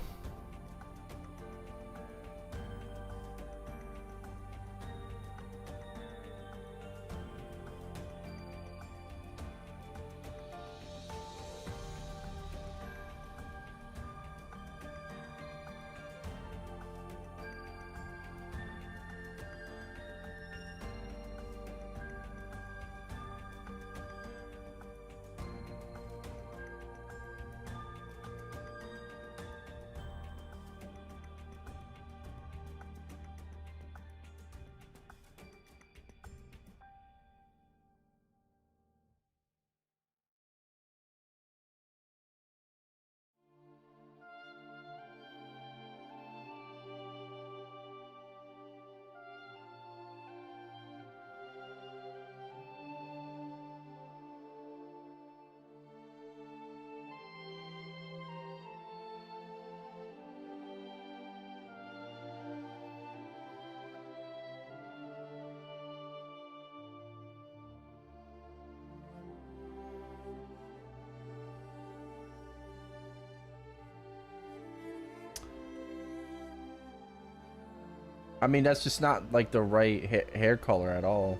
Speaker 1: I mean, that's just not like the right hair color at all,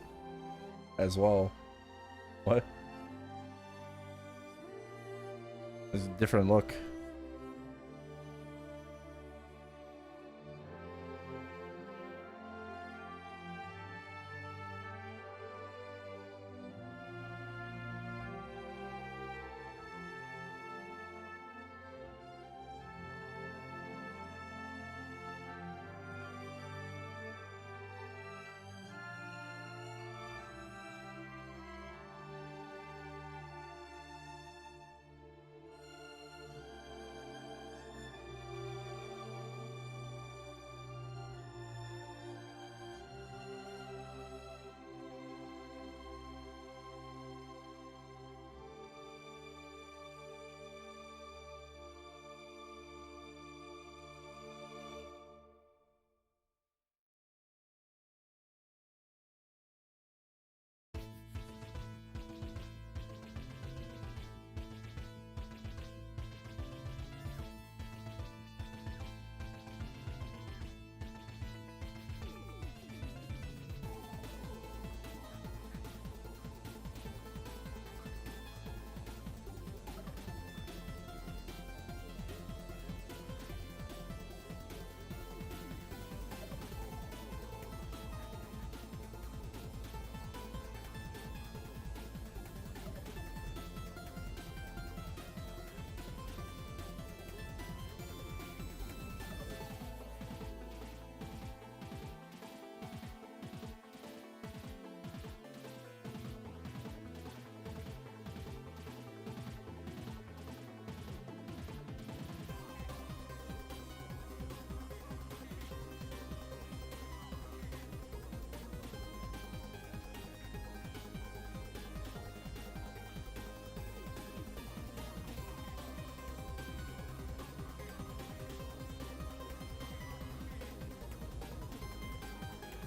Speaker 1: as well. What? It's a different look.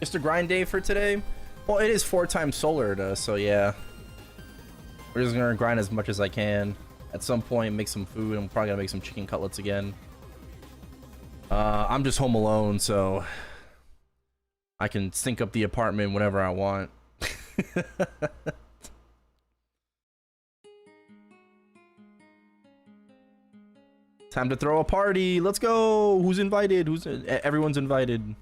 Speaker 1: Just a grind day for today. Well, it is 4 times solar, so yeah. We're just gonna grind as much as I can. At some point, make some food. I'm probably gonna make some chicken cutlets again. I'm just home alone, so I can sync up the apartment whenever I want. Time to throw a party. Let's go. Who's invited? Everyone's invited.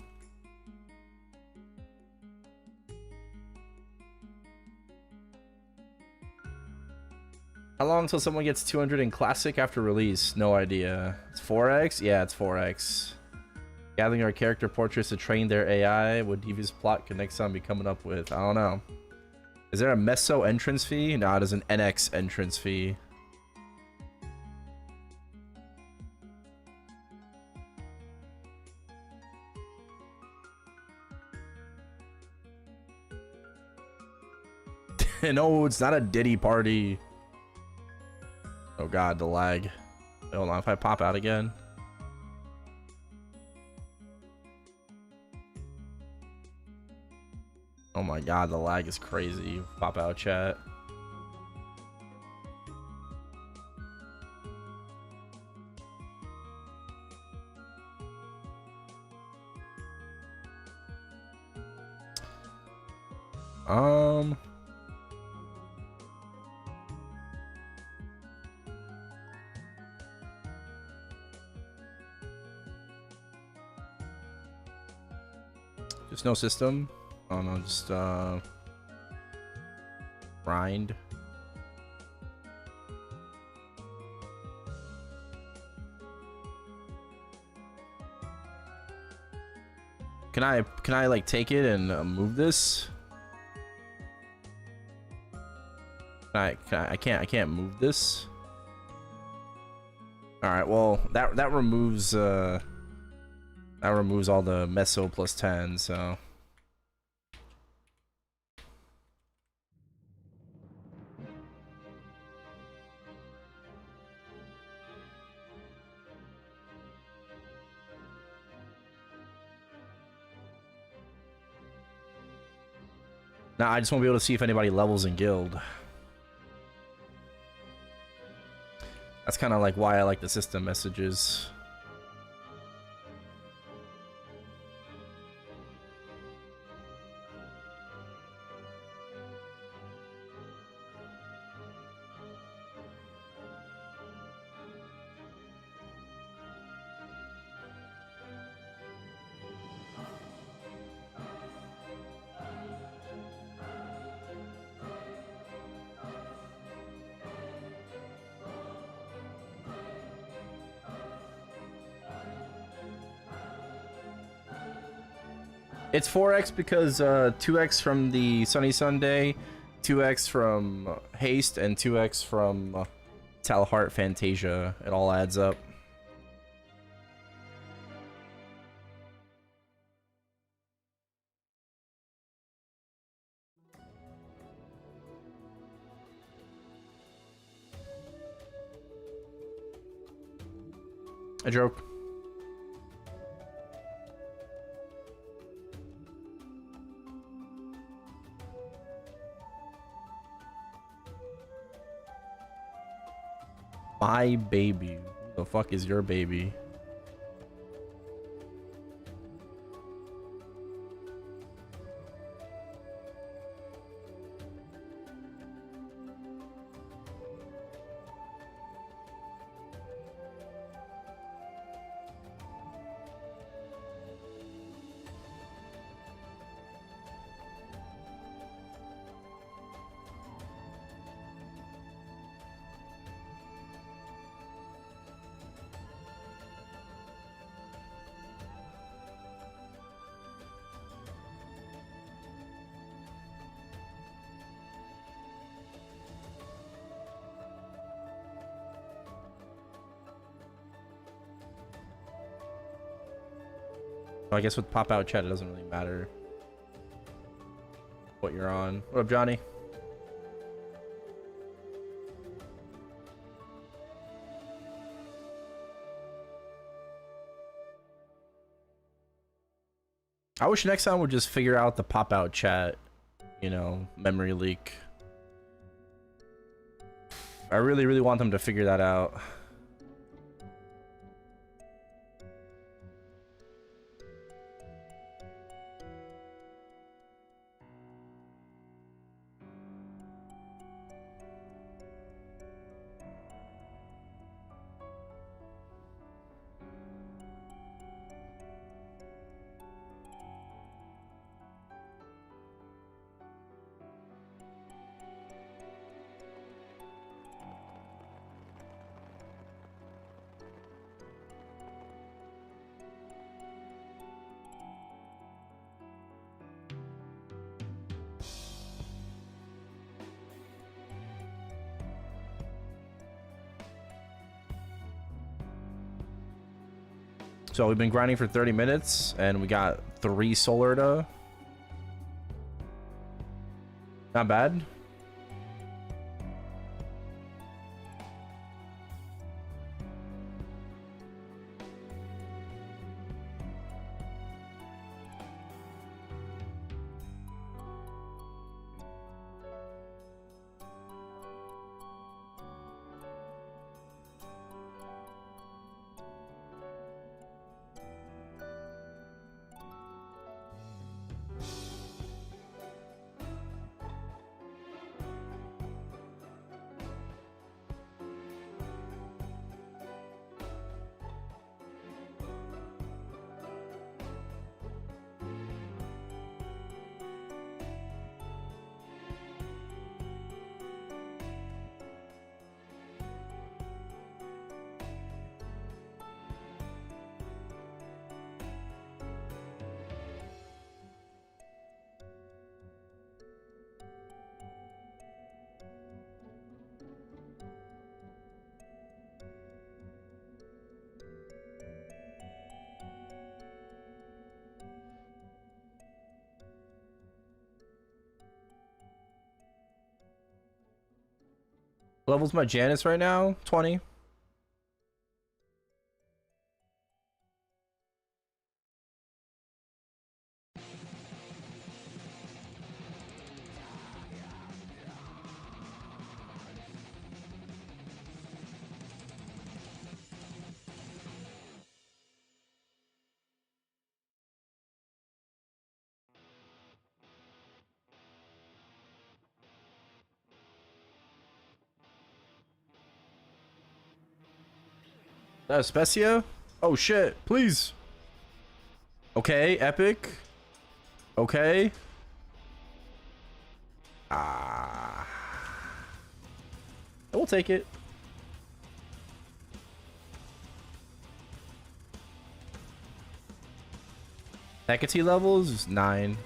Speaker 1: How long until someone gets 200 in classic after release? No idea. It's 4x? Yeah, it's 4x. Gathering our character portraits to train their AI. What devious plot could next time be coming up with? I don't know. Is there a Meso entrance fee? No, it is an NX entrance fee. No, it's not a Diddy party. Oh god, the lag. Hold on, if I pop out again. Oh my god, the lag is crazy. Pop out, chat. Just no system. Oh no, just grind. Can I like take it and move this? I can't move this. All right, well that removes all the Meso plus 10, so. Now I just won't be able to see if anybody levels in guild. That's kind of like why I like the system messages. It's 4x because 2x from the Sunny Sunday, 2x from Haste, and 2x from Talheart Fantasia. It all adds up. A joke. My baby. Who the fuck is your baby? I guess with pop out chat, it doesn't really matter what you're on. What up, Johnny? I wish next time we'd just figure out the pop out chat, you know, memory leak. I really, really want them to figure that out. So we've been grinding for 30 minutes and we got 3 solar to. Not bad. Levels my Janice right now? 20. Specia? Oh shit, please. Okay, epic. Okay. Ah. We'll take it. Hecate levels 9.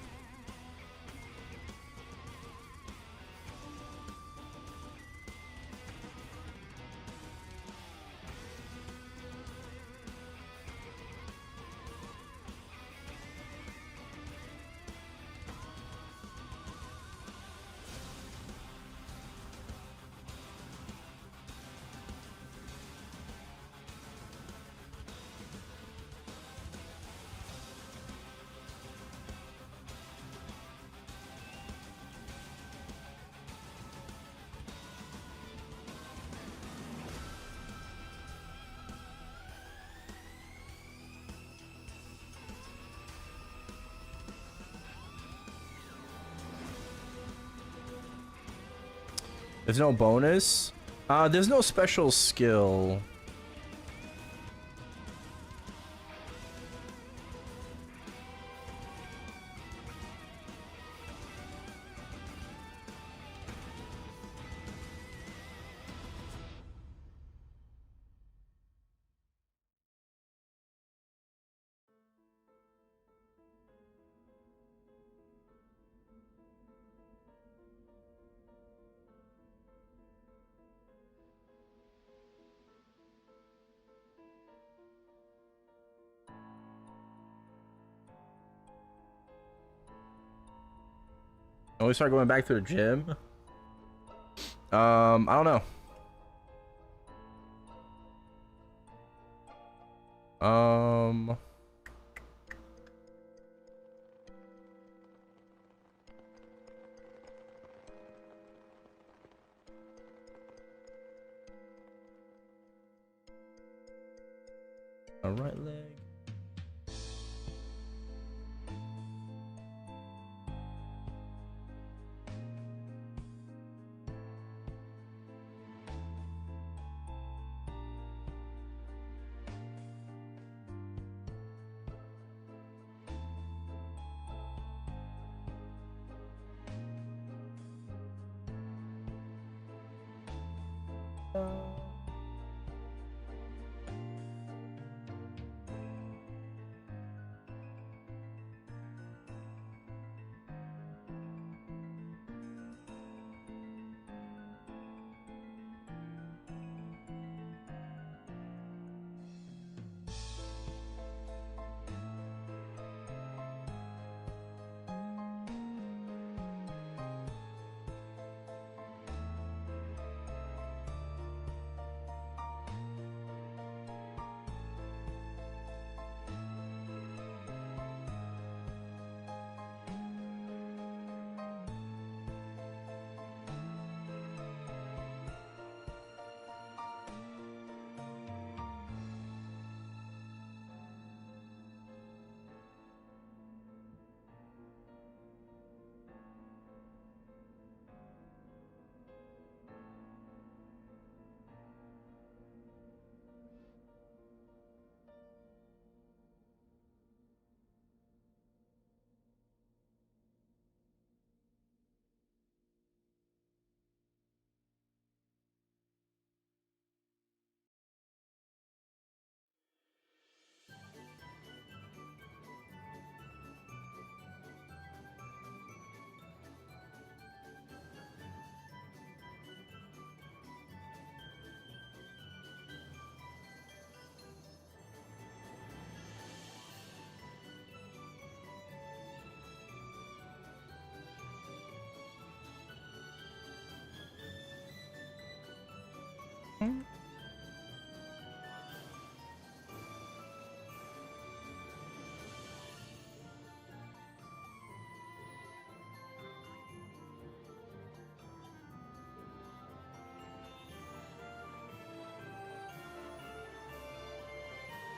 Speaker 1: There's no bonus. There's no special skill. When we start going back to the gym, I don't know. My right leg.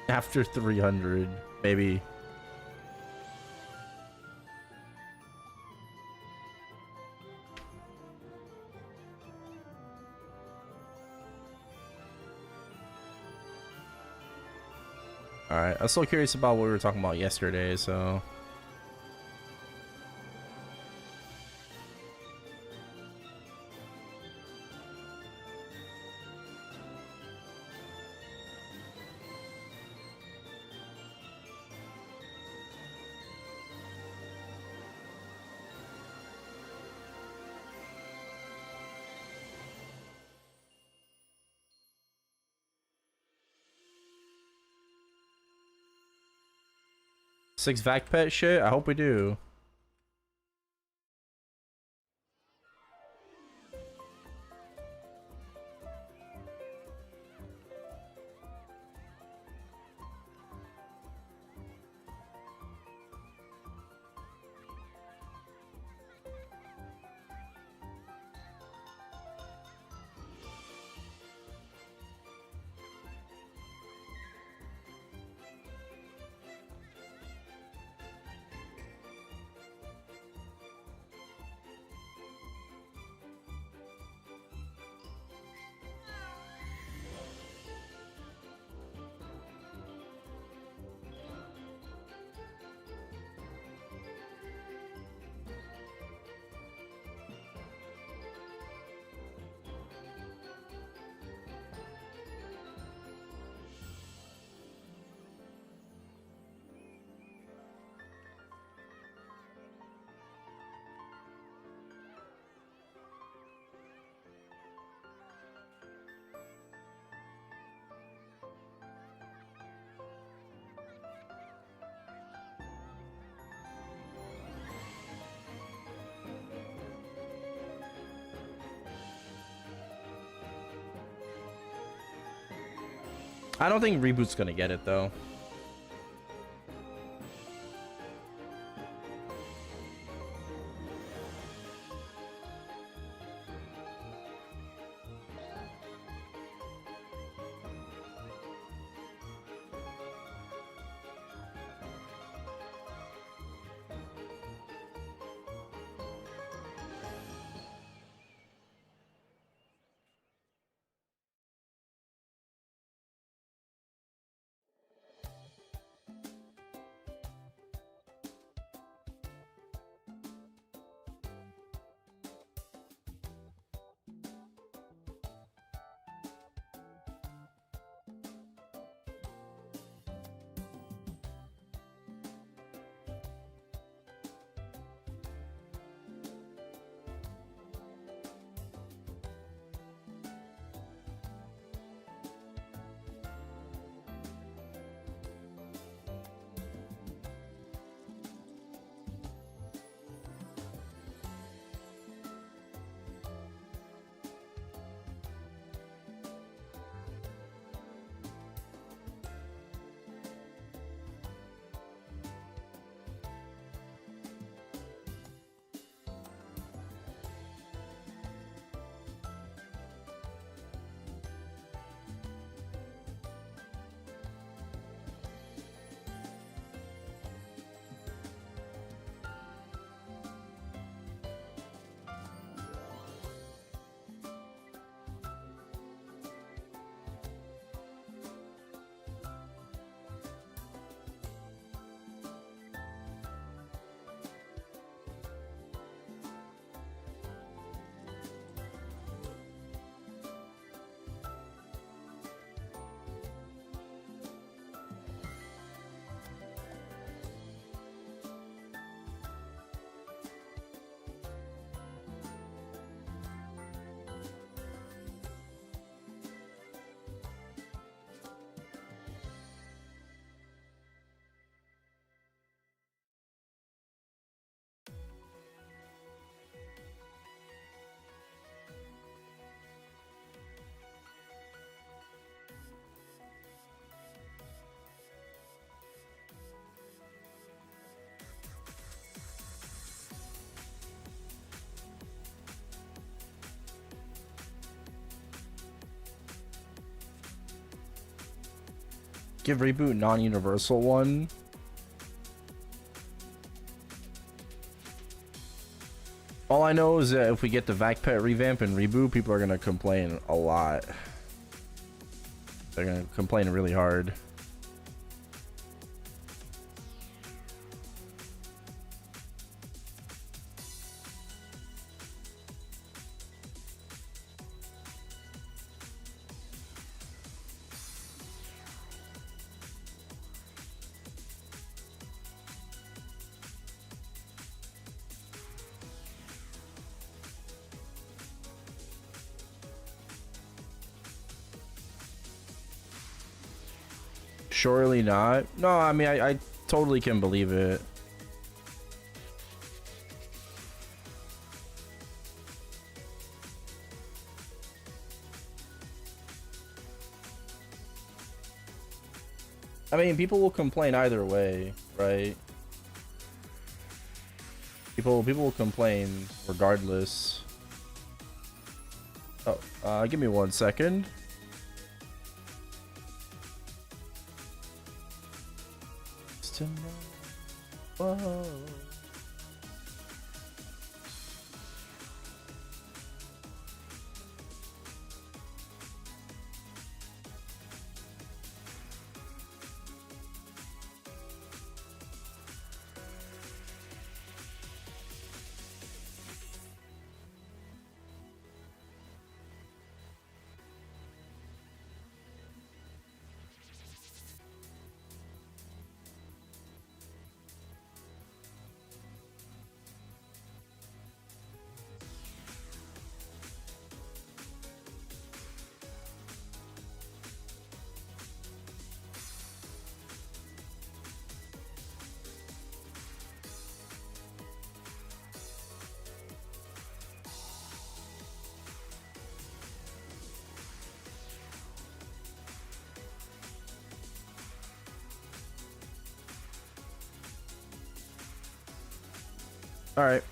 Speaker 1: After 300, maybe. Alright, I'm still curious about what we were talking about yesterday, so... Six vac pet shit? I hope we do. I don't think Reboot's gonna get it, though. Give reboot non-universal one. All I know is that if we get the Vac Pet revamp and reboot, people are gonna complain a lot. They're gonna complain really hard. Surely not. No, I mean, I totally can believe it. I mean, people will complain either way, right? People will complain regardless. Oh, give me 1 second. Whoa. All right.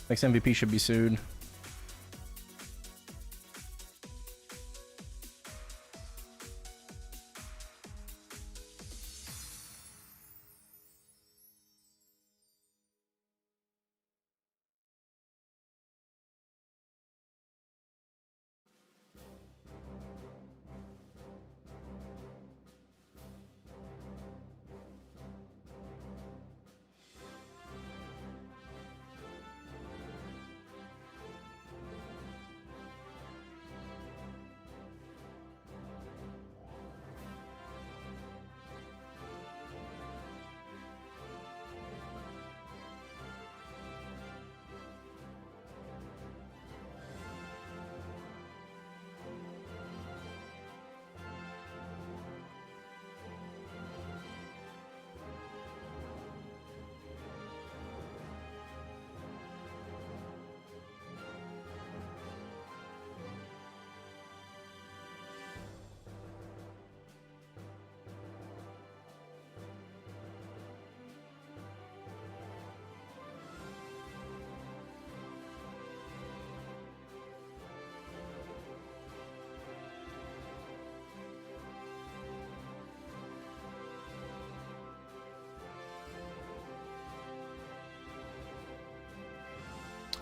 Speaker 1: Next MVP should be soon.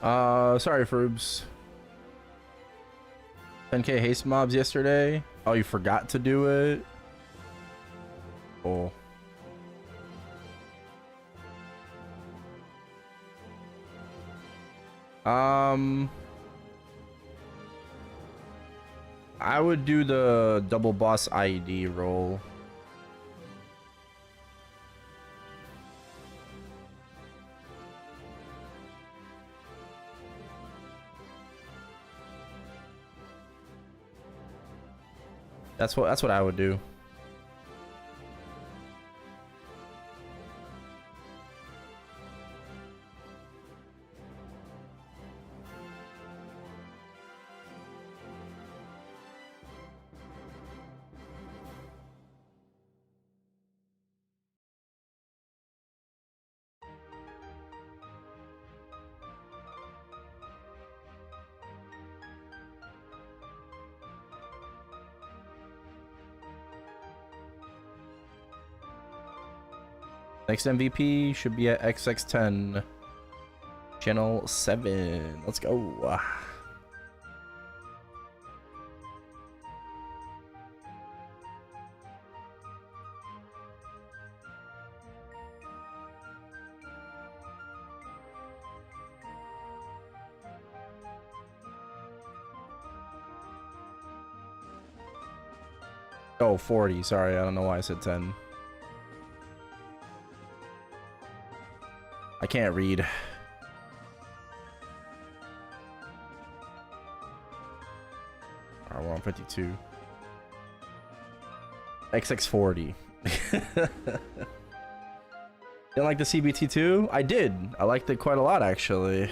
Speaker 1: Sorry, Frubes. 10k haste mobs yesterday. Oh, you forgot to do it? Oh. I would do the double boss IED roll. That's what I would do. Next MVP should be at XX10. Channel 7. Let's go. Oh, 40. Sorry, I don't know why I said 10. I can't read. Alright, we're on 52. XX40. Didn't like the CBT2? I did. I liked it quite a lot, actually.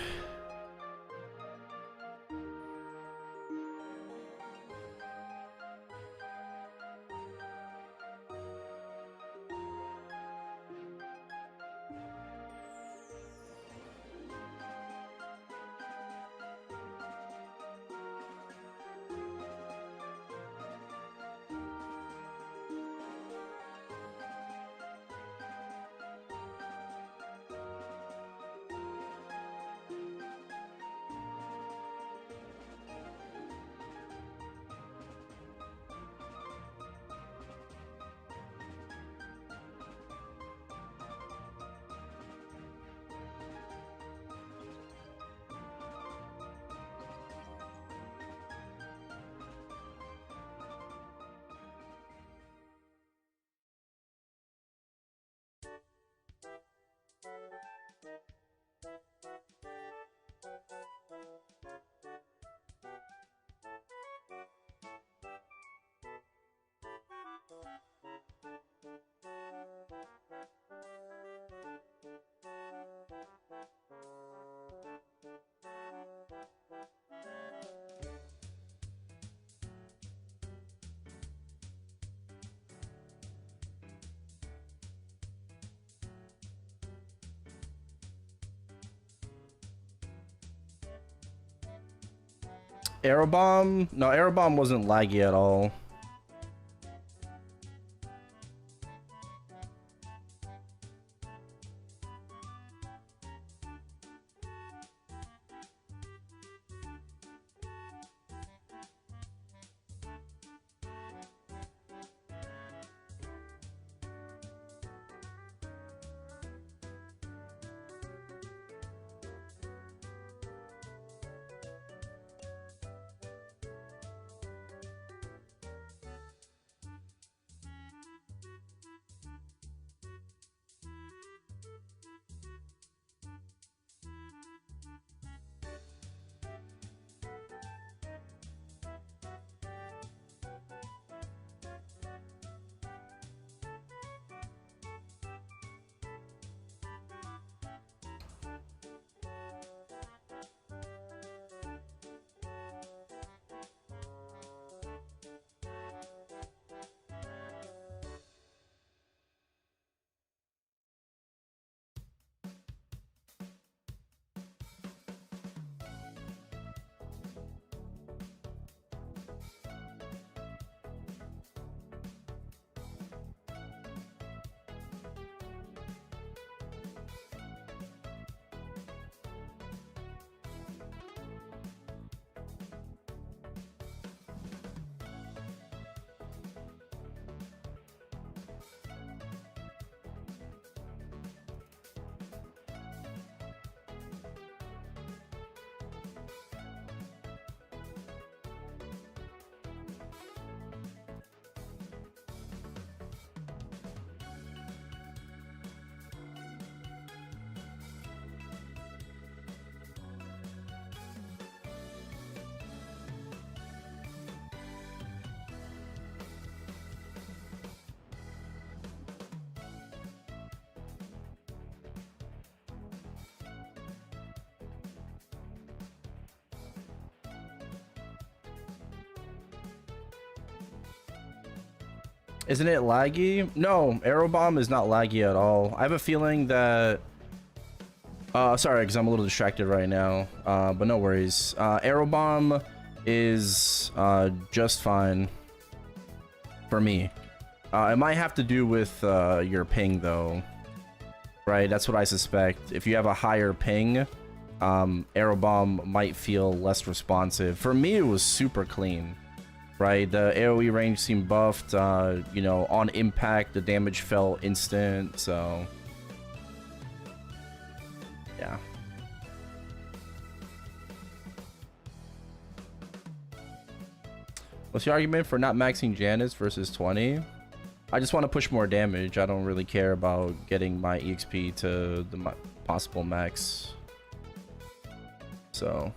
Speaker 1: Erel bomb? No, Erel bomb wasn't laggy at all. Isn't it laggy? No, Erel bomb is not laggy at all. I have a feeling that... sorry, because I'm a little distracted right now. But no worries. Erel bomb is just fine for me. It might have to do with your ping, though. right? That's what I suspect. If you have a higher ping, Arrow Bomb might feel less responsive. For me, it was super clean, right? The AoE range seemed buffed. You know, on impact, the damage felt instant. So, yeah. What's the argument for not maxing Janus versus 20? I just want to push more damage. I don't really care about getting my EXP to the possible max. So...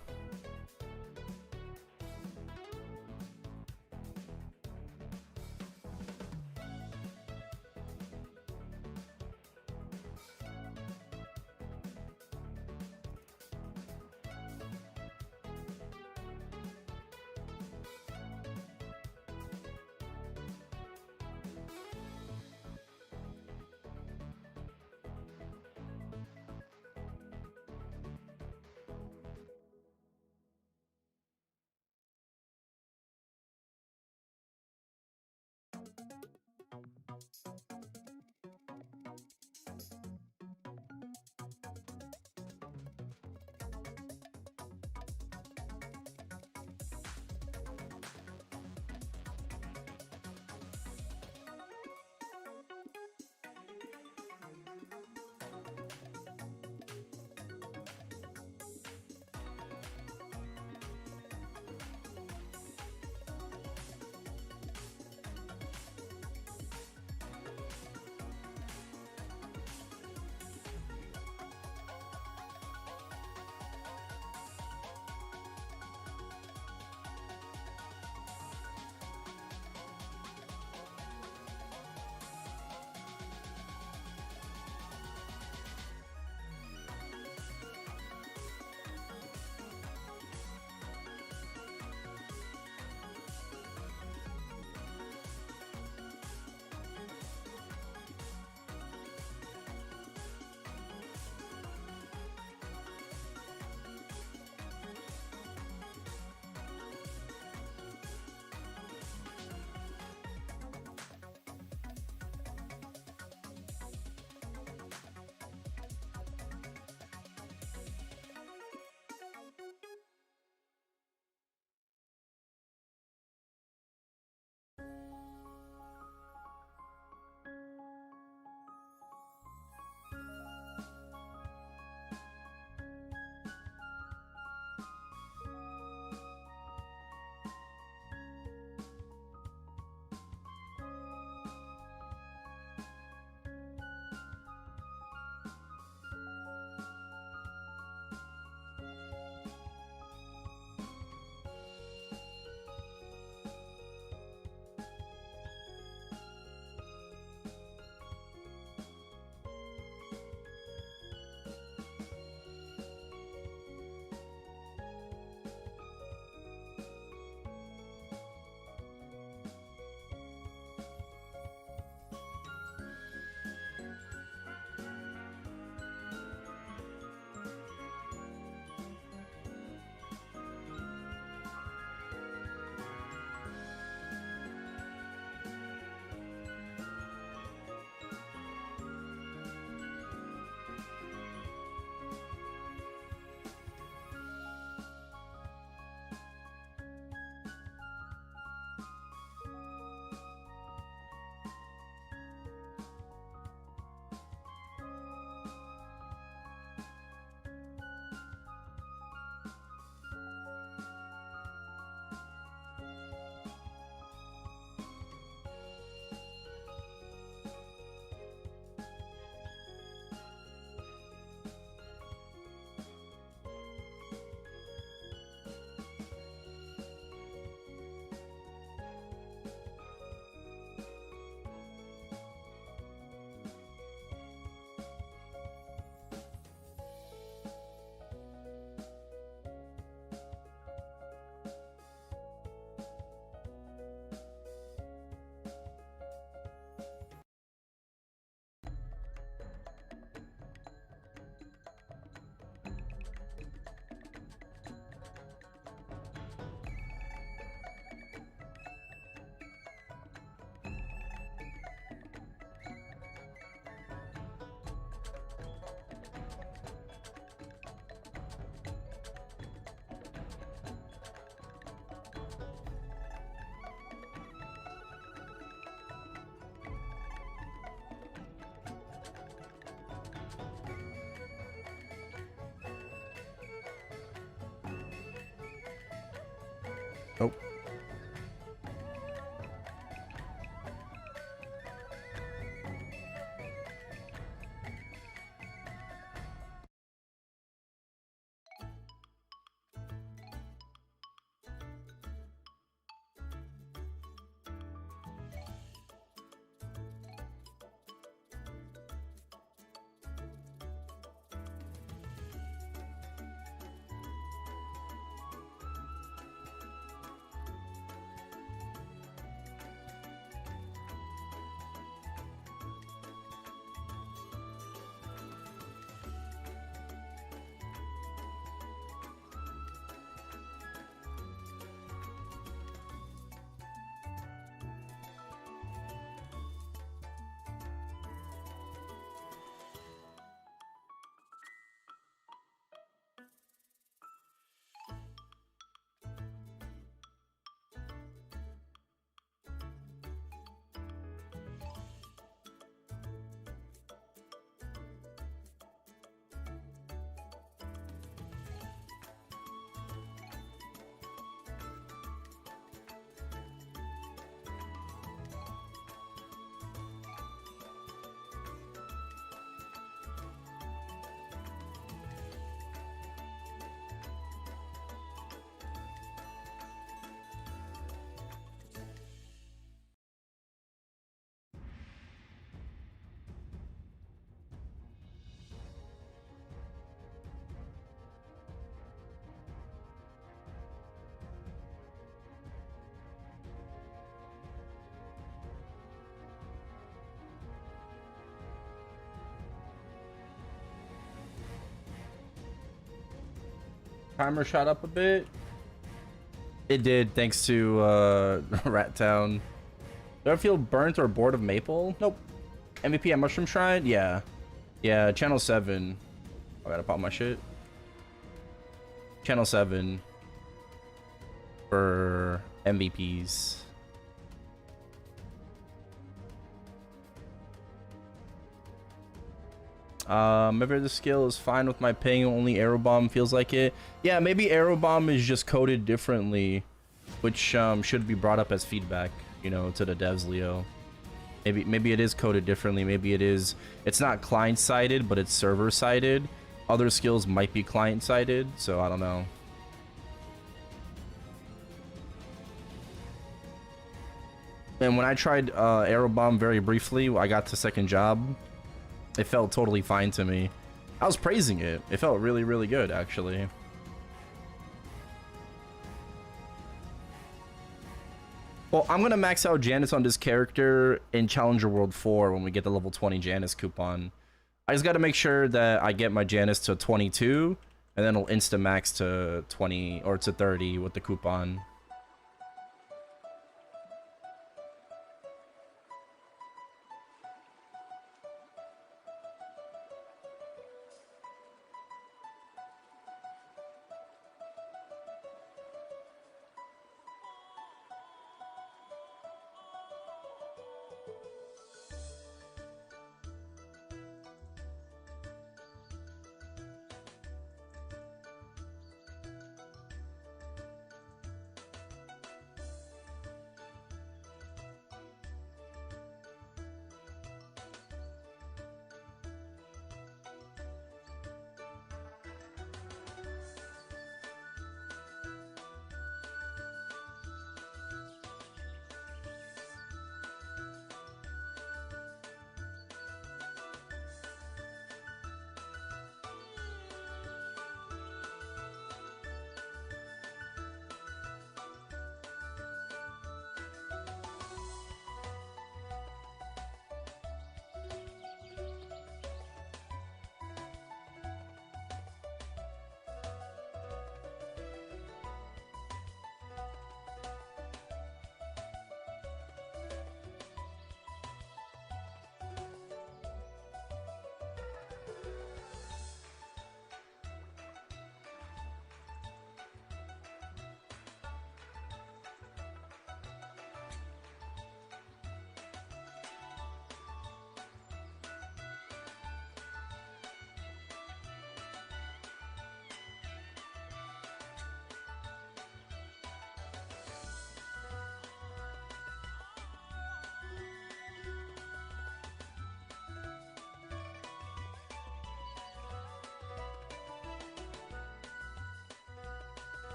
Speaker 1: Oh. Timer shot up a bit. It did, thanks to Rat Town. Do I feel burnt or bored of Maple? Nope. MVP at Mushroom Shrine? Yeah. Yeah, Channel 7. I gotta pop my shit. Channel 7 for MVPs. Maybe the skill is fine with my ping, only Arrow Bomb feels like it. Yeah, maybe Arrow Bomb is just coded differently, which should be brought up as feedback, you know, to the devs, Leo. Maybe it is coded differently. Maybe it's not client-sided, but it's server-sided. Other skills might be client-sided, so I don't know. And when I tried Arrow Bomb very briefly, I got to second job. It felt totally fine to me. I was praising it. It felt really, really good, actually. Well, I'm gonna max out Janice on this character in Challenger World 4 when we get the level 20 Janice coupon. I just gotta make sure that I get my Janice to 22, and then it'll insta-max to 20 or to 30 with the coupon.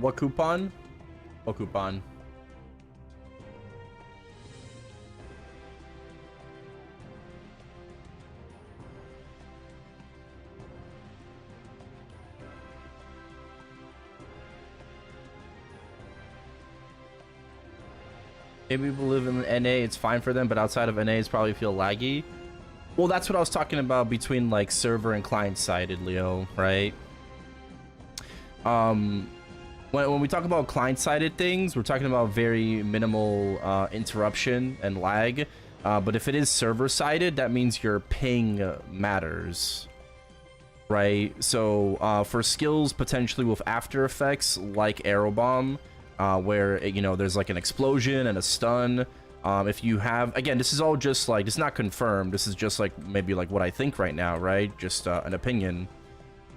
Speaker 1: What coupon? What coupon? Maybe people live in NA, it's fine for them, but outside of NA, it's probably feel laggy. Well, that's what I was talking about between like server and client-sided, Leo, right? When we talk about client-sided things, we're talking about very minimal interruption and lag. But if it is server-sided, that means your ping matters, right? So for skills potentially with after effects like Arrow Bomb, where you know there's like an explosion and a stun. If you have, again, this is all just like, it's not confirmed. This is just like maybe like what I think right now, right? Just an opinion.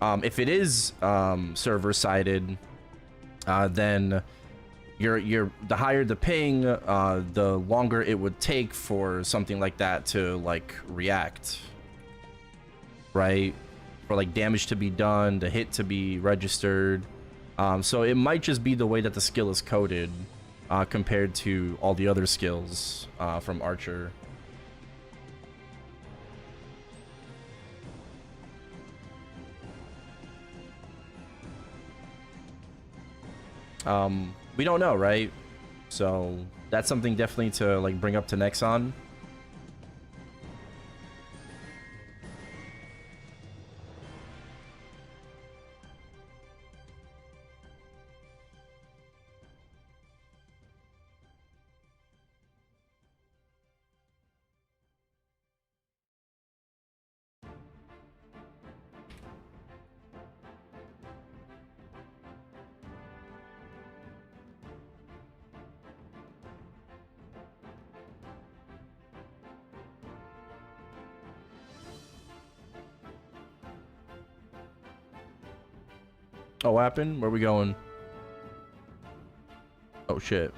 Speaker 1: If it is server-sided, then the higher the ping, the longer it would take for something like that to like react, right? For like damage to be done, the hit to be registered. So it might just be the way that the skill is coded compared to all the other skills from Archer. We don't know, right? So that's something definitely to like bring up to Nexon. Oh, what happened? Where are we going? Oh, shit.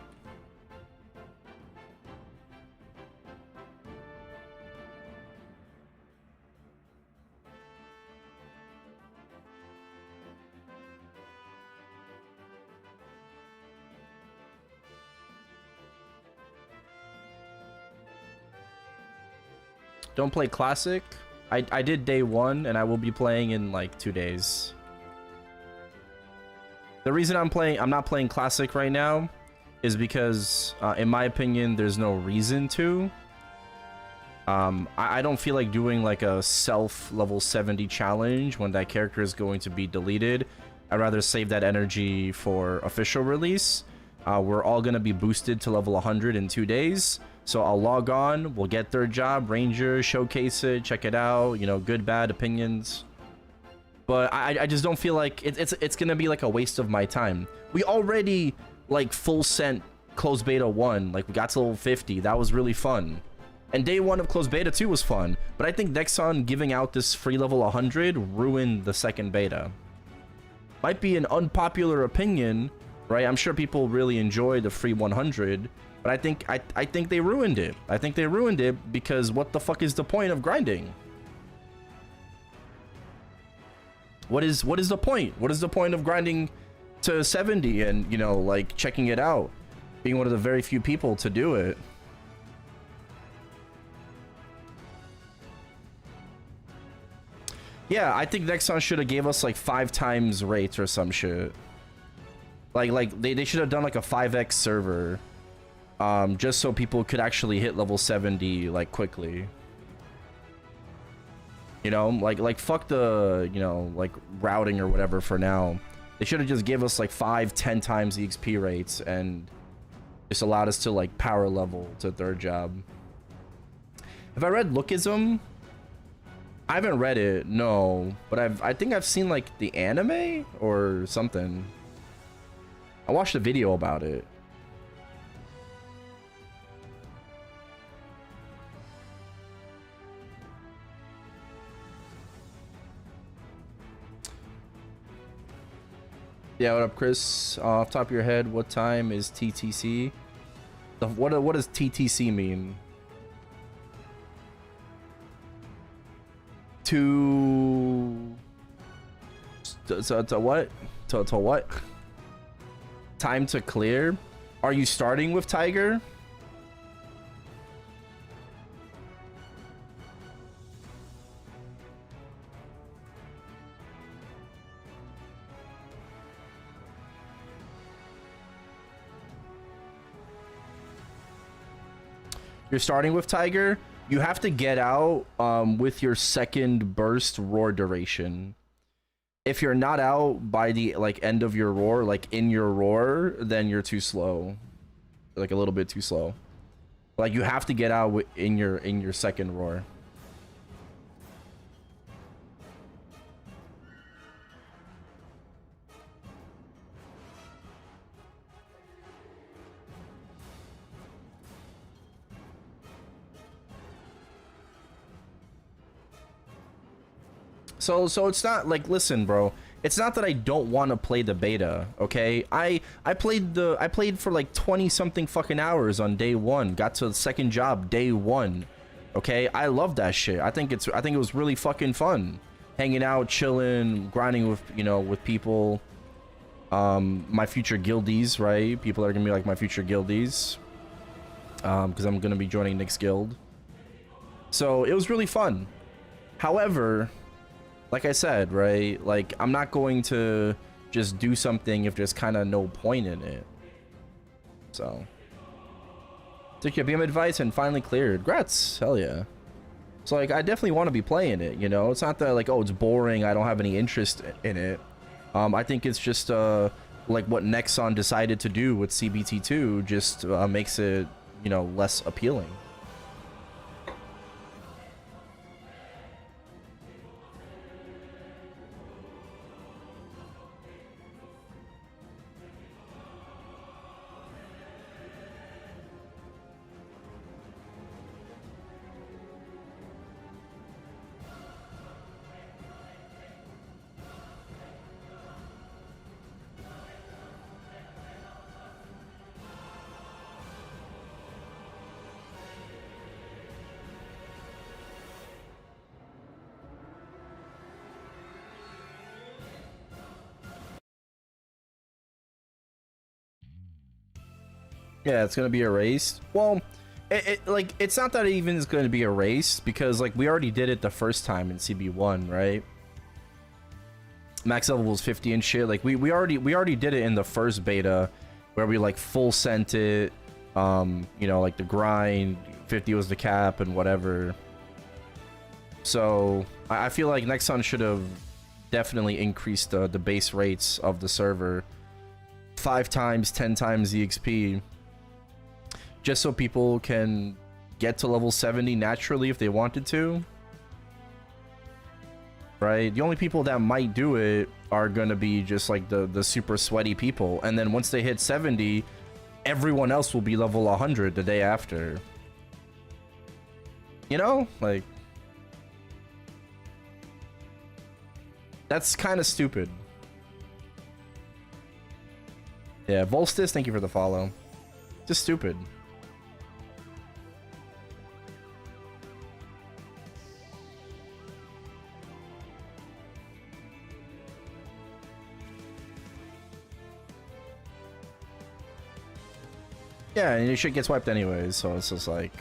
Speaker 1: Don't play Classic? I did day 1, and I will be playing in like 2 days. The reason I'm not playing Classic right now is because, in my opinion, there's no reason to. I don't feel like doing like a self level 70 challenge when that character is going to be deleted. I'd rather save that energy for official release. We're all going to be boosted to level 100 in 2 days. So I'll log on, we'll get third job, Ranger, showcase it, check it out, you know, good, bad opinions. But I just don't feel like it's gonna be like a waste of my time. We already like full sent closed beta 1, like we got to level 50. That was really fun. And day 1 of closed beta 2 was fun. But I think Nexon giving out this free level 100 ruined the second beta. Might be an unpopular opinion, right? I'm sure people really enjoy the free 100, but I think they ruined it. I think they ruined it because what the fuck is the point of grinding? What is the point? What is the point of grinding to 70 and, you know, like checking it out? Being one of the very few people to do it. Yeah, I think Nexon should have gave us like 5 times rates or some shit. Like they should have done like a 5x server. Just so people could actually hit level 70 like quickly. You know, like fuck the, you know, like routing or whatever for now. They should have just give us like 5-10 times the XP rates and just allowed us to like power level to third job. Have I read Lookism? I haven't read it, no, but I think I've seen like the anime or something. I watched a video about it. Yeah, what up, Chris? Off top of your head, what time is TTC? What does TTC mean? To what? To what? time to clear. Are you starting with Tiger? You're starting with Tiger. You have to get out with your second burst roar duration. If you're not out by the like end of your roar, like in your roar, then you're too slow, like a little bit too slow. Like you have to get out in your second roar. So it's not like, listen, bro. It's not that I don't want to play the beta, okay? I played for like 20 something fucking hours on day 1. Got to the second job day 1. Okay? I love that shit. I think it was really fucking fun. Hanging out, chilling, grinding with, you know, with people. My future guildies, right? People are going to be like my future guildies. Cuz I'm going to be joining Nick's guild. So, it was really fun. However, like I said, right, like I'm not going to just do something if there's kind of no point in it. So took your BM advice and finally cleared. Grats, hell yeah. So like I definitely want to be playing it, you know. It's not that like, oh, it's boring, I don't have any interest in it. I think it's just like what Nexon decided to do with CBT2 just makes it, you know, less appealing. Yeah, it's gonna be erased. Well, like it's not that it even is going to be erased because like we already did it the first time in CB1, right? Max level was 50 and shit. Like we already did it in the first beta where we like full sent it. You know, like the grind, 50 was the cap and whatever. So I feel like Nexon should have definitely increased the base rates of the server 5 times, 10 times the XP. Just so people can get to level 70 naturally if they wanted to. Right? The only people that might do it are going to be just like the super sweaty people. And then once they hit 70, everyone else will be level 100 the day after. You know? Like, that's kind of stupid. Yeah, Volstis, thank you for the follow. Just stupid. Yeah, and your shit gets wiped anyways, so it's just like...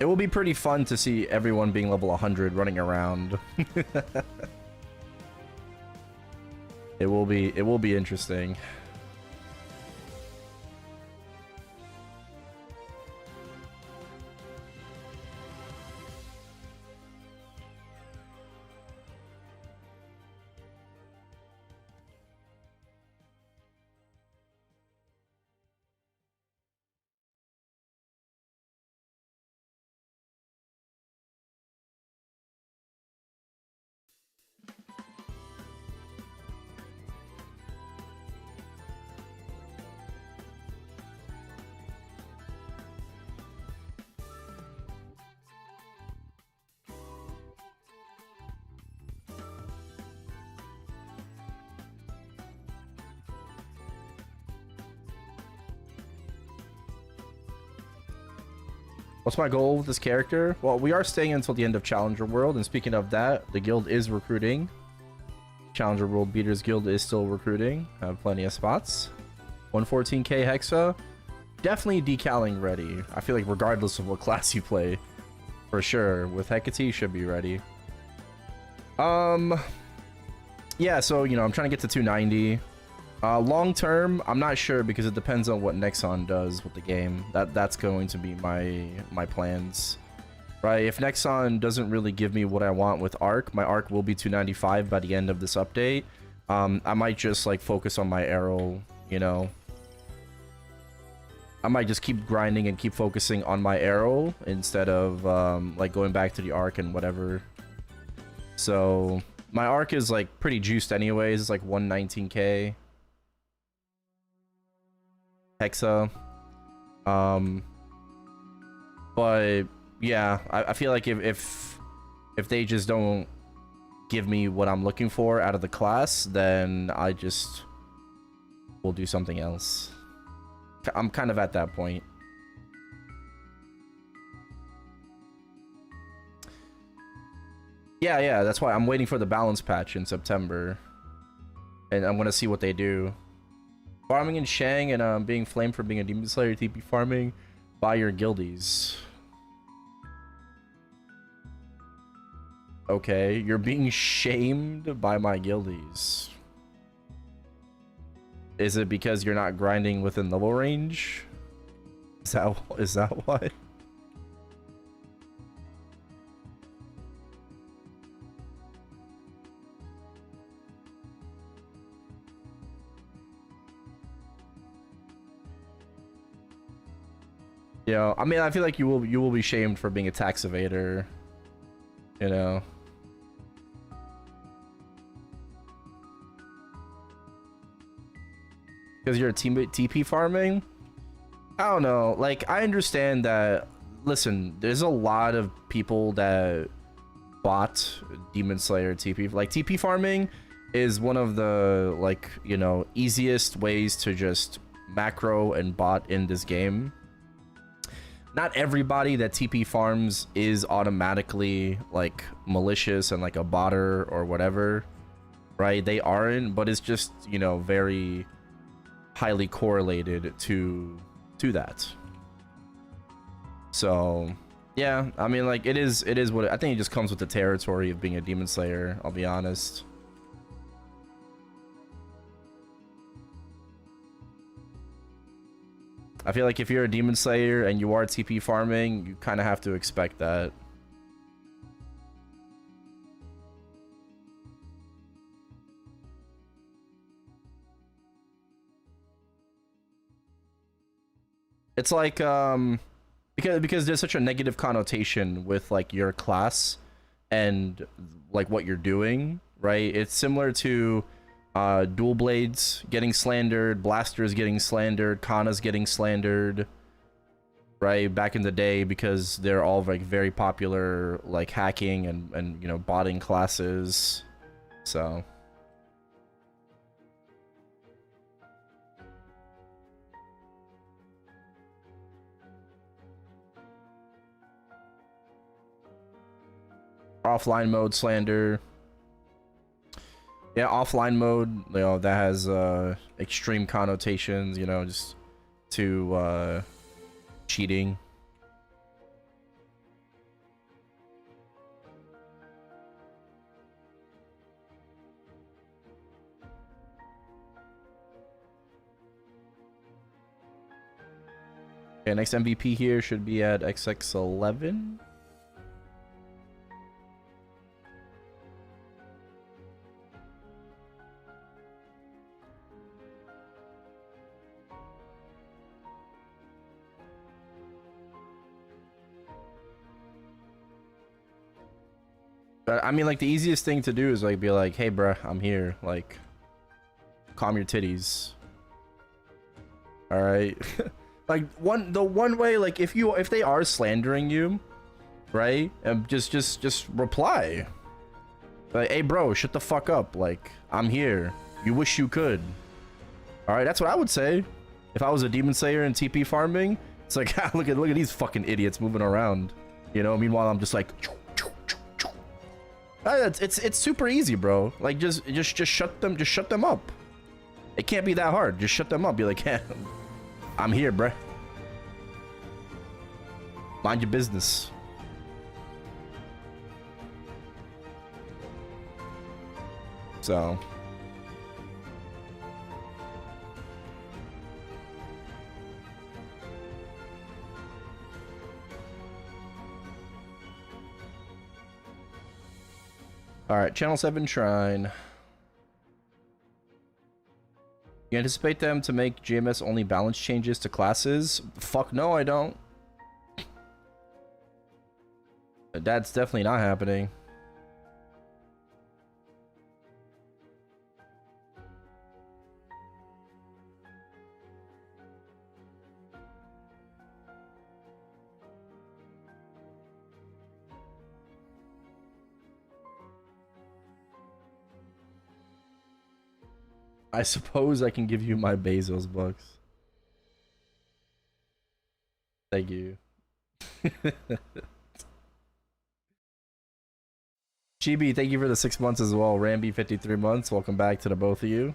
Speaker 1: It will be pretty fun to see everyone being level 100 running around. It will be interesting. What's my goal with this character? Well, we are staying until the end of Challenger World, and speaking of that, the guild is recruiting. Challenger World Beaters Guild is still recruiting. I have plenty of spots. 114k Hexa. Definitely decaling ready. I feel like regardless of what class you play, for sure. With Hecate, should be ready. Yeah, so, you know, I'm trying to get to 290. Long term, I'm not sure because it depends on what Nexon does with the game. That's going to be my plans. Right, if Nexon doesn't really give me what I want with Arc, my Arc will be 295 by the end of this update. I might just like focus on my Erel, you know. I might just keep grinding and keep focusing on my Erel instead of like going back to the Arc and whatever. So my Arc is like pretty juiced anyways. It's like 119k Hexa. But yeah, I feel like if they just don't give me what I'm looking for out of the class, then I just will do something else. I'm kind of at that point. Yeah, that's why I'm waiting for the balance patch in September. And I'm gonna see what they do. Farming in Shang and being flamed for being a Demon Slayer TP farming by your guildies. Okay, you're being shamed by my guildies. Is it because you're not grinding within level range? Is that why? Yeah, I mean, I feel like you will be shamed for being a tax evader, you know. Because you're a TP farming? I don't know. Like, I understand that. Listen, there's a lot of people that bought Demon Slayer TP. Like, TP farming is one of the, like, you know, easiest ways to just macro and bot in this game. Not everybody that TP farms is automatically, like, malicious and, like, a botter or whatever. Right? They aren't, but it's just, you know, very highly correlated to that. So yeah, I mean, like, it is what I think it just comes with the territory of being a Demon Slayer, I'll be honest. I feel like if you're a Demon Slayer and you are TP farming, you kind of have to expect that. It's like because there's such a negative connotation with like your class and like what you're doing, right? It's similar to dual blades getting slandered, blasters getting slandered, kanas getting slandered, right? Back in the day, because they're all like very popular, like hacking and you know, botting classes. So offline mode slander. Yeah, offline mode, you know, that has extreme connotations, you know, just to cheating. Okay, next MVP here should be at XX11. But I mean, like, the easiest thing to do is like be like, hey bruh, I'm here, like, calm your titties. All right. Like, the one way, like, if they are slandering you, right, just reply like, hey bro, shut the fuck up, like, I'm here, you wish you could. All right, that's what I would say if I was a Demon Slayer and TP farming. It's like, look at these fucking idiots moving around, you know. Meanwhile, I'm just like, it's super easy, bro. Like just shut them up. It can't be that hard. Just shut them up. Be like, yeah, I'm here, bruh. Mind your business. So. All right, Channel 7 Shrine. You anticipate them to make GMS only balance changes to classes? Fuck no, I don't. That's definitely not happening. I suppose I can give you my Bezos bucks. Thank you. GB, thank you for the 6 months as well. Ramby, 53 months. Welcome back to the both of you.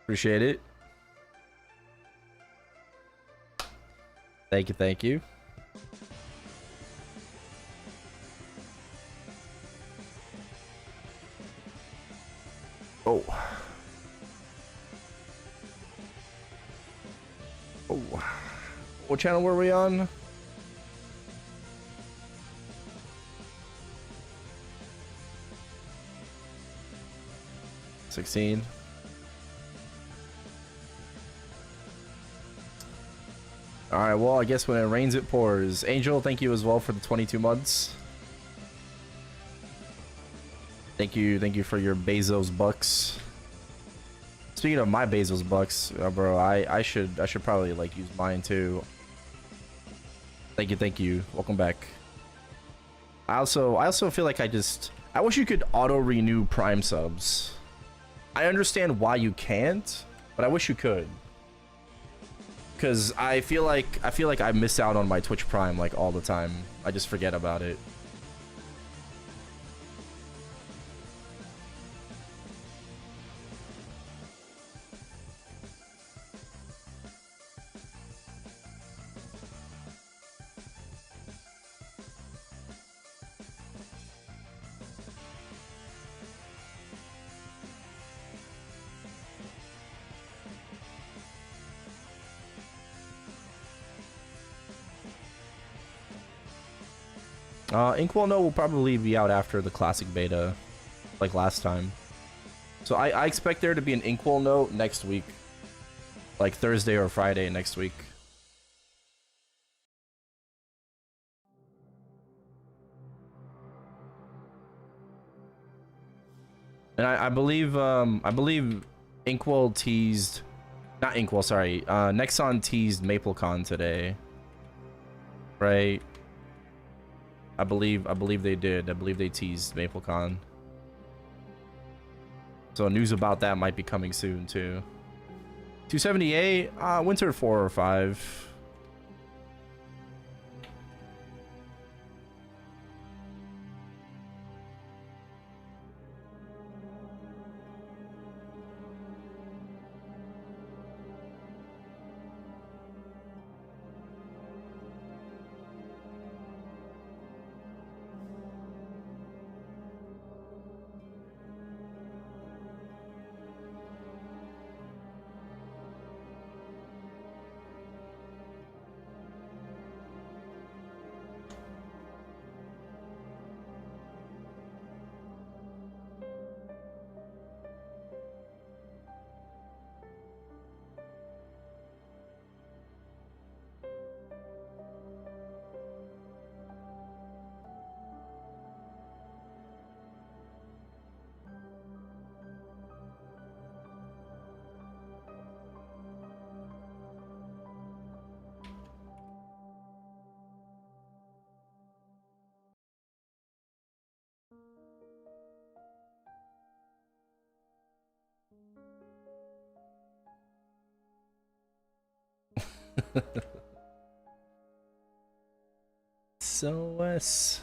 Speaker 1: Appreciate it. Thank you, thank you. Oh. Oh. What channel were we on? $16. Alright, well, I guess when it rains, it pours. Angel, thank you as well for the 22 months. Thank you for your Bezos bucks. Speaking of my Bezos bucks, bro, I should probably like use mine too. Thank you. Welcome back. I also feel like I wish you could auto renew Prime subs. I understand why you can't, but I wish you could. Cause I feel like I miss out on my Twitch Prime like all the time. I just forget about it. Inkwell No will probably be out after the classic beta, like last time. So I expect there to be an Inkwell No next week, like Thursday or Friday next week. And I believe Inkwell teased, not Inkwell, sorry, Nexon teased MapleCon today, right? I believe they did. I believe they teased MapleCon. So news about that might be coming soon too. 278, winter 4 or 5. SOS.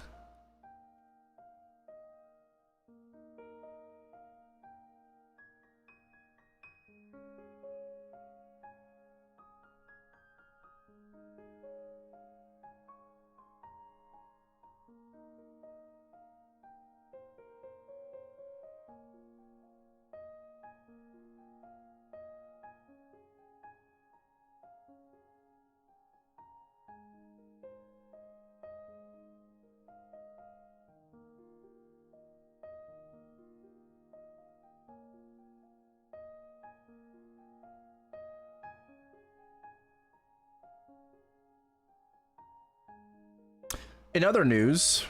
Speaker 1: In other news,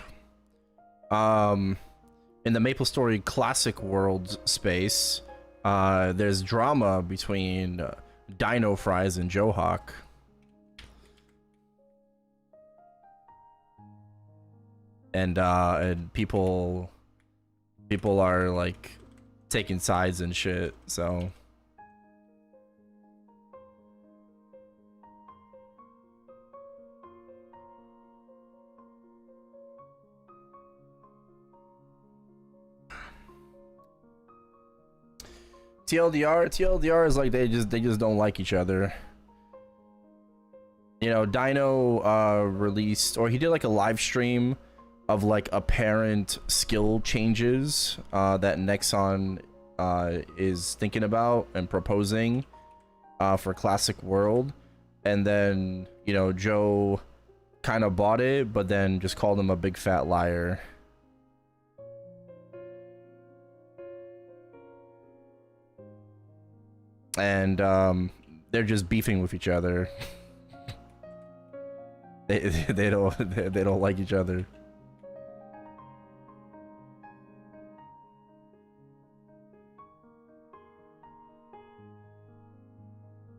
Speaker 1: in the Maplestory Classic World space, there's drama between Dino Fries and Johawk. And people are like taking sides and shit, so TLDR is like they just don't like each other. You know, Dino released, or he did like a live stream of like apparent skill changes that Nexon is thinking about and proposing for Classic World, and then, you know, Joe kind of bought it, but then just called him a big fat liar. And they're just beefing with each other. they don't like each other.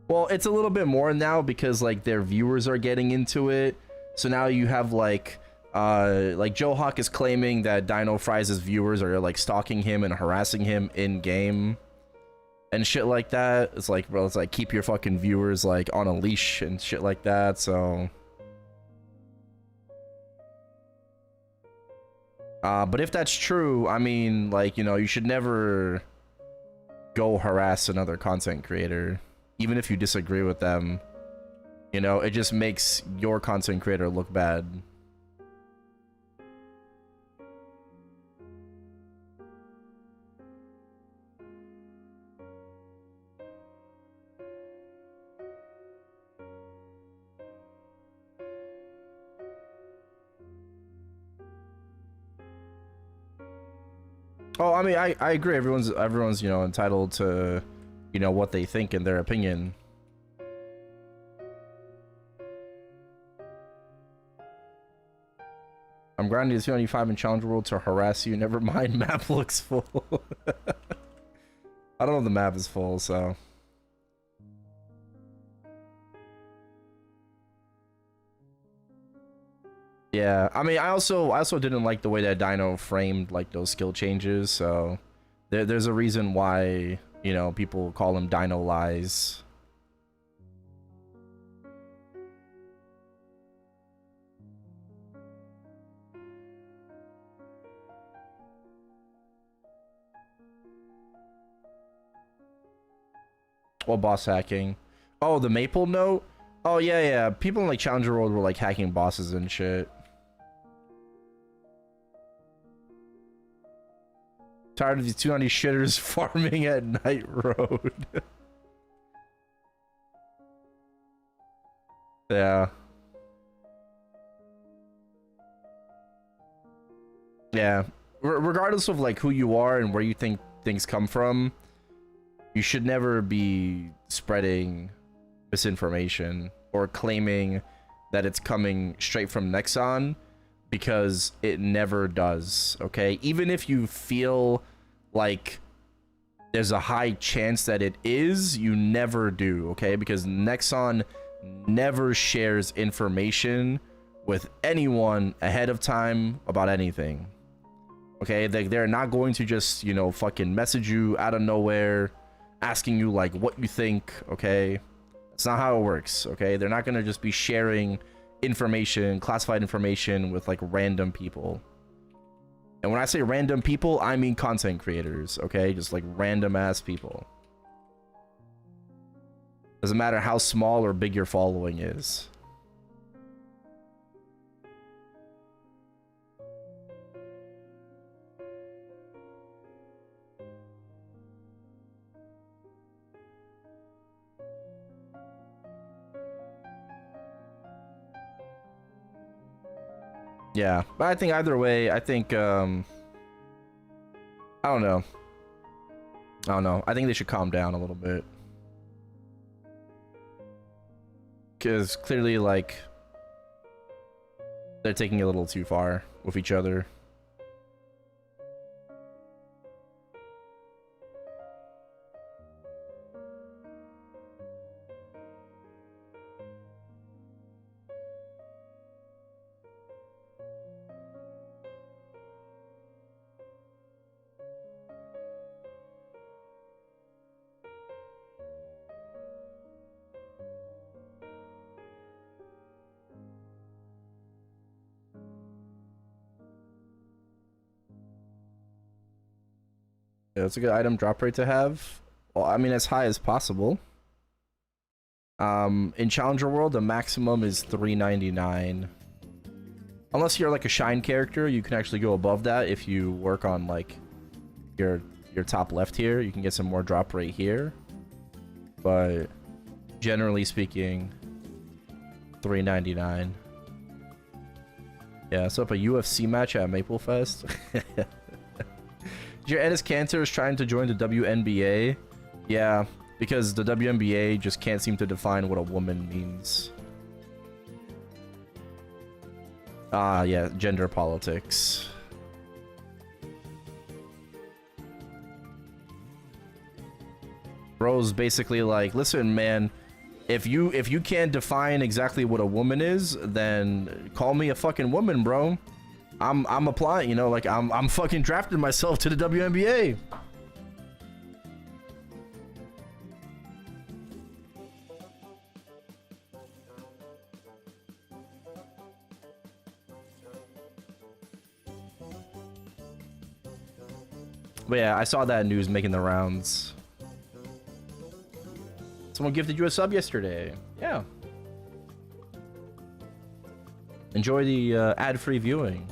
Speaker 1: Well, it's a little bit more now because like their viewers are getting into it. So now you have like Johawk is claiming that Dino Fries' viewers are like stalking him and harassing him in game and shit like that. It's like, bro, it's like keep your fucking viewers like on a leash and shit like that. So but if that's true, I mean, like, you know, you should never go harass another content creator, even if you disagree with them. You know, it just makes your content creator look bad. Oh, I mean, I agree. Everyone's you know, entitled to, you know, what they think in their opinion. I'm grinding to 295 in Challenge World to harass you. Never mind, map looks full. I don't know if the map is full, so. Yeah, I mean, I also didn't like the way that Dino framed like those skill changes, so there's a reason why, you know, people call him Dino Lies. Well, boss hacking. Oh, the Maple note? Oh, yeah. People in like Challenger World were like hacking bosses and shit. Tired of these 290 shitters farming at Night Road. Yeah. Yeah. Regardless of like who you are and where you think things come from, you should never be spreading misinformation or claiming that it's coming straight from Nexon, because it never does, okay? Even if you feel like there's a high chance that it is, you never do, okay? Because Nexon never shares information with anyone ahead of time about anything, okay? They're not going to just, you know, fucking message you out of nowhere asking you like what you think, okay? It's not how it works, okay? They're not gonna just be sharing information, classified information with like random people. And when I say random people, I mean content creators, okay? Just like random ass people. Doesn't matter how small or big your following is. Yeah, but I think either way, I think, I don't know. I don't know. I think they should calm down a little bit. Because clearly, like, they're taking it a little too far with each other. Yeah, it's a good item drop rate to have. Well, I mean, as high as possible. In Challenger World, the maximum is $3.99. Unless you're like a Shine character, you can actually go above that if you work on like your top left here. You can get some more drop rate here. But generally speaking, $3.99. Yeah, so up a UFC match at Maple Fest. Your Ennis Cantor is trying to join the WNBA. Yeah, because the WNBA just can't seem to define what a woman means. Yeah, gender politics. Bro's basically like, listen, man, if you can't define exactly what a woman is, then call me a fucking woman, bro. I'm applying, you know, like I'm fucking drafting myself to the WNBA. But yeah, I saw that news making the rounds. Someone gifted you a sub yesterday. Yeah. Enjoy the ad-free viewing.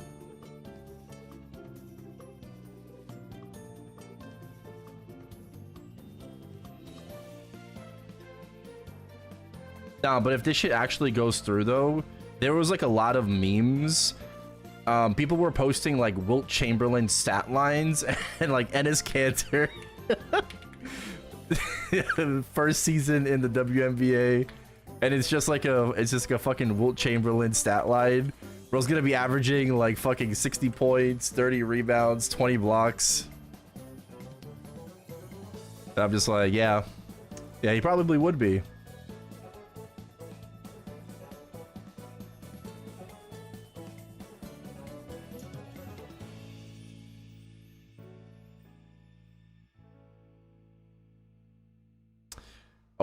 Speaker 1: Nah, but if this shit actually goes through though, there was like a lot of memes. People were posting like Wilt Chamberlain stat lines and like Ennis Cantor. First season in the WNBA, and it's just like a fucking Wilt Chamberlain stat line. Bro's gonna be averaging like fucking 60 points, 30 rebounds, 20 blocks. And I'm just like, yeah, he probably would be.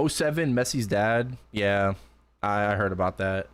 Speaker 1: '07 Messi's dad. Yeah, I heard about that.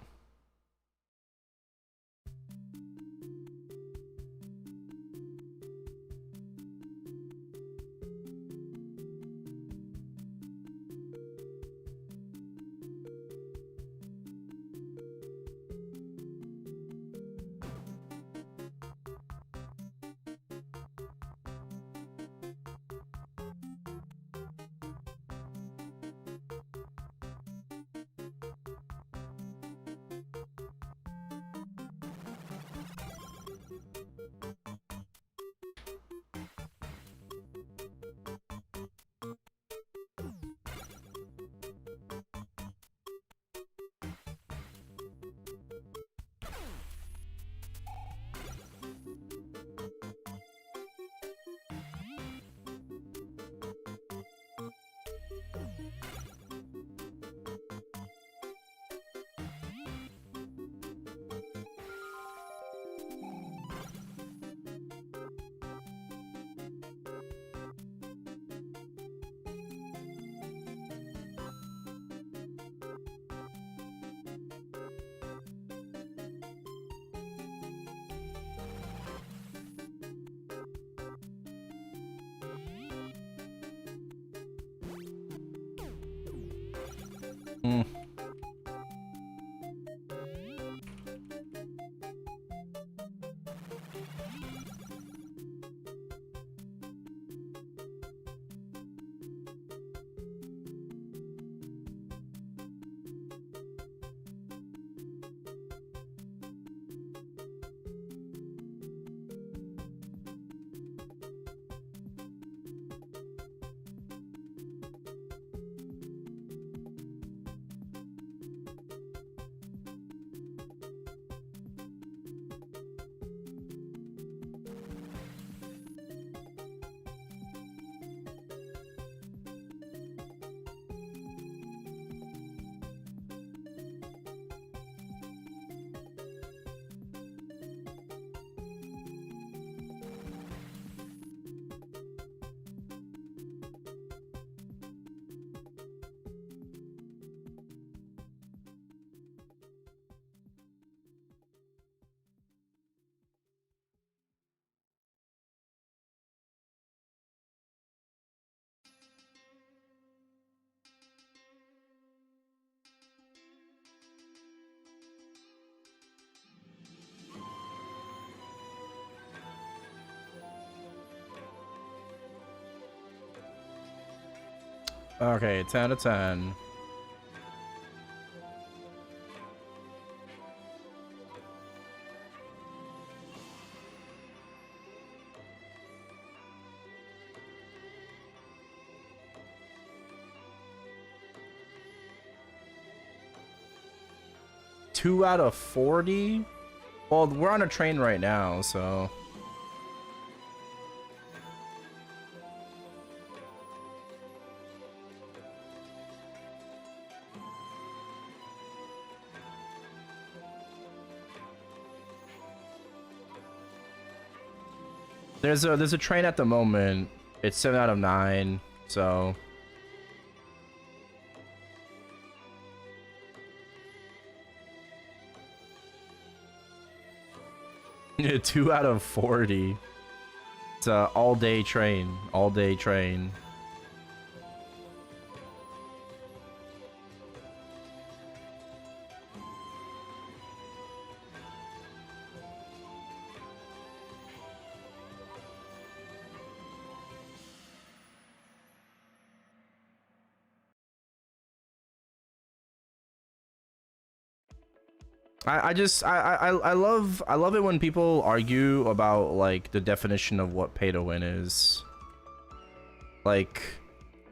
Speaker 1: Okay, 10 out of 10. Two out of 40? Well, we're on a train right now, so... There's a train at the moment. It's 7 out of 9, so... Yeah, 2 out of 40. It's a all-day train. All-day train. I love it when people argue about like the definition of what pay to win is. Like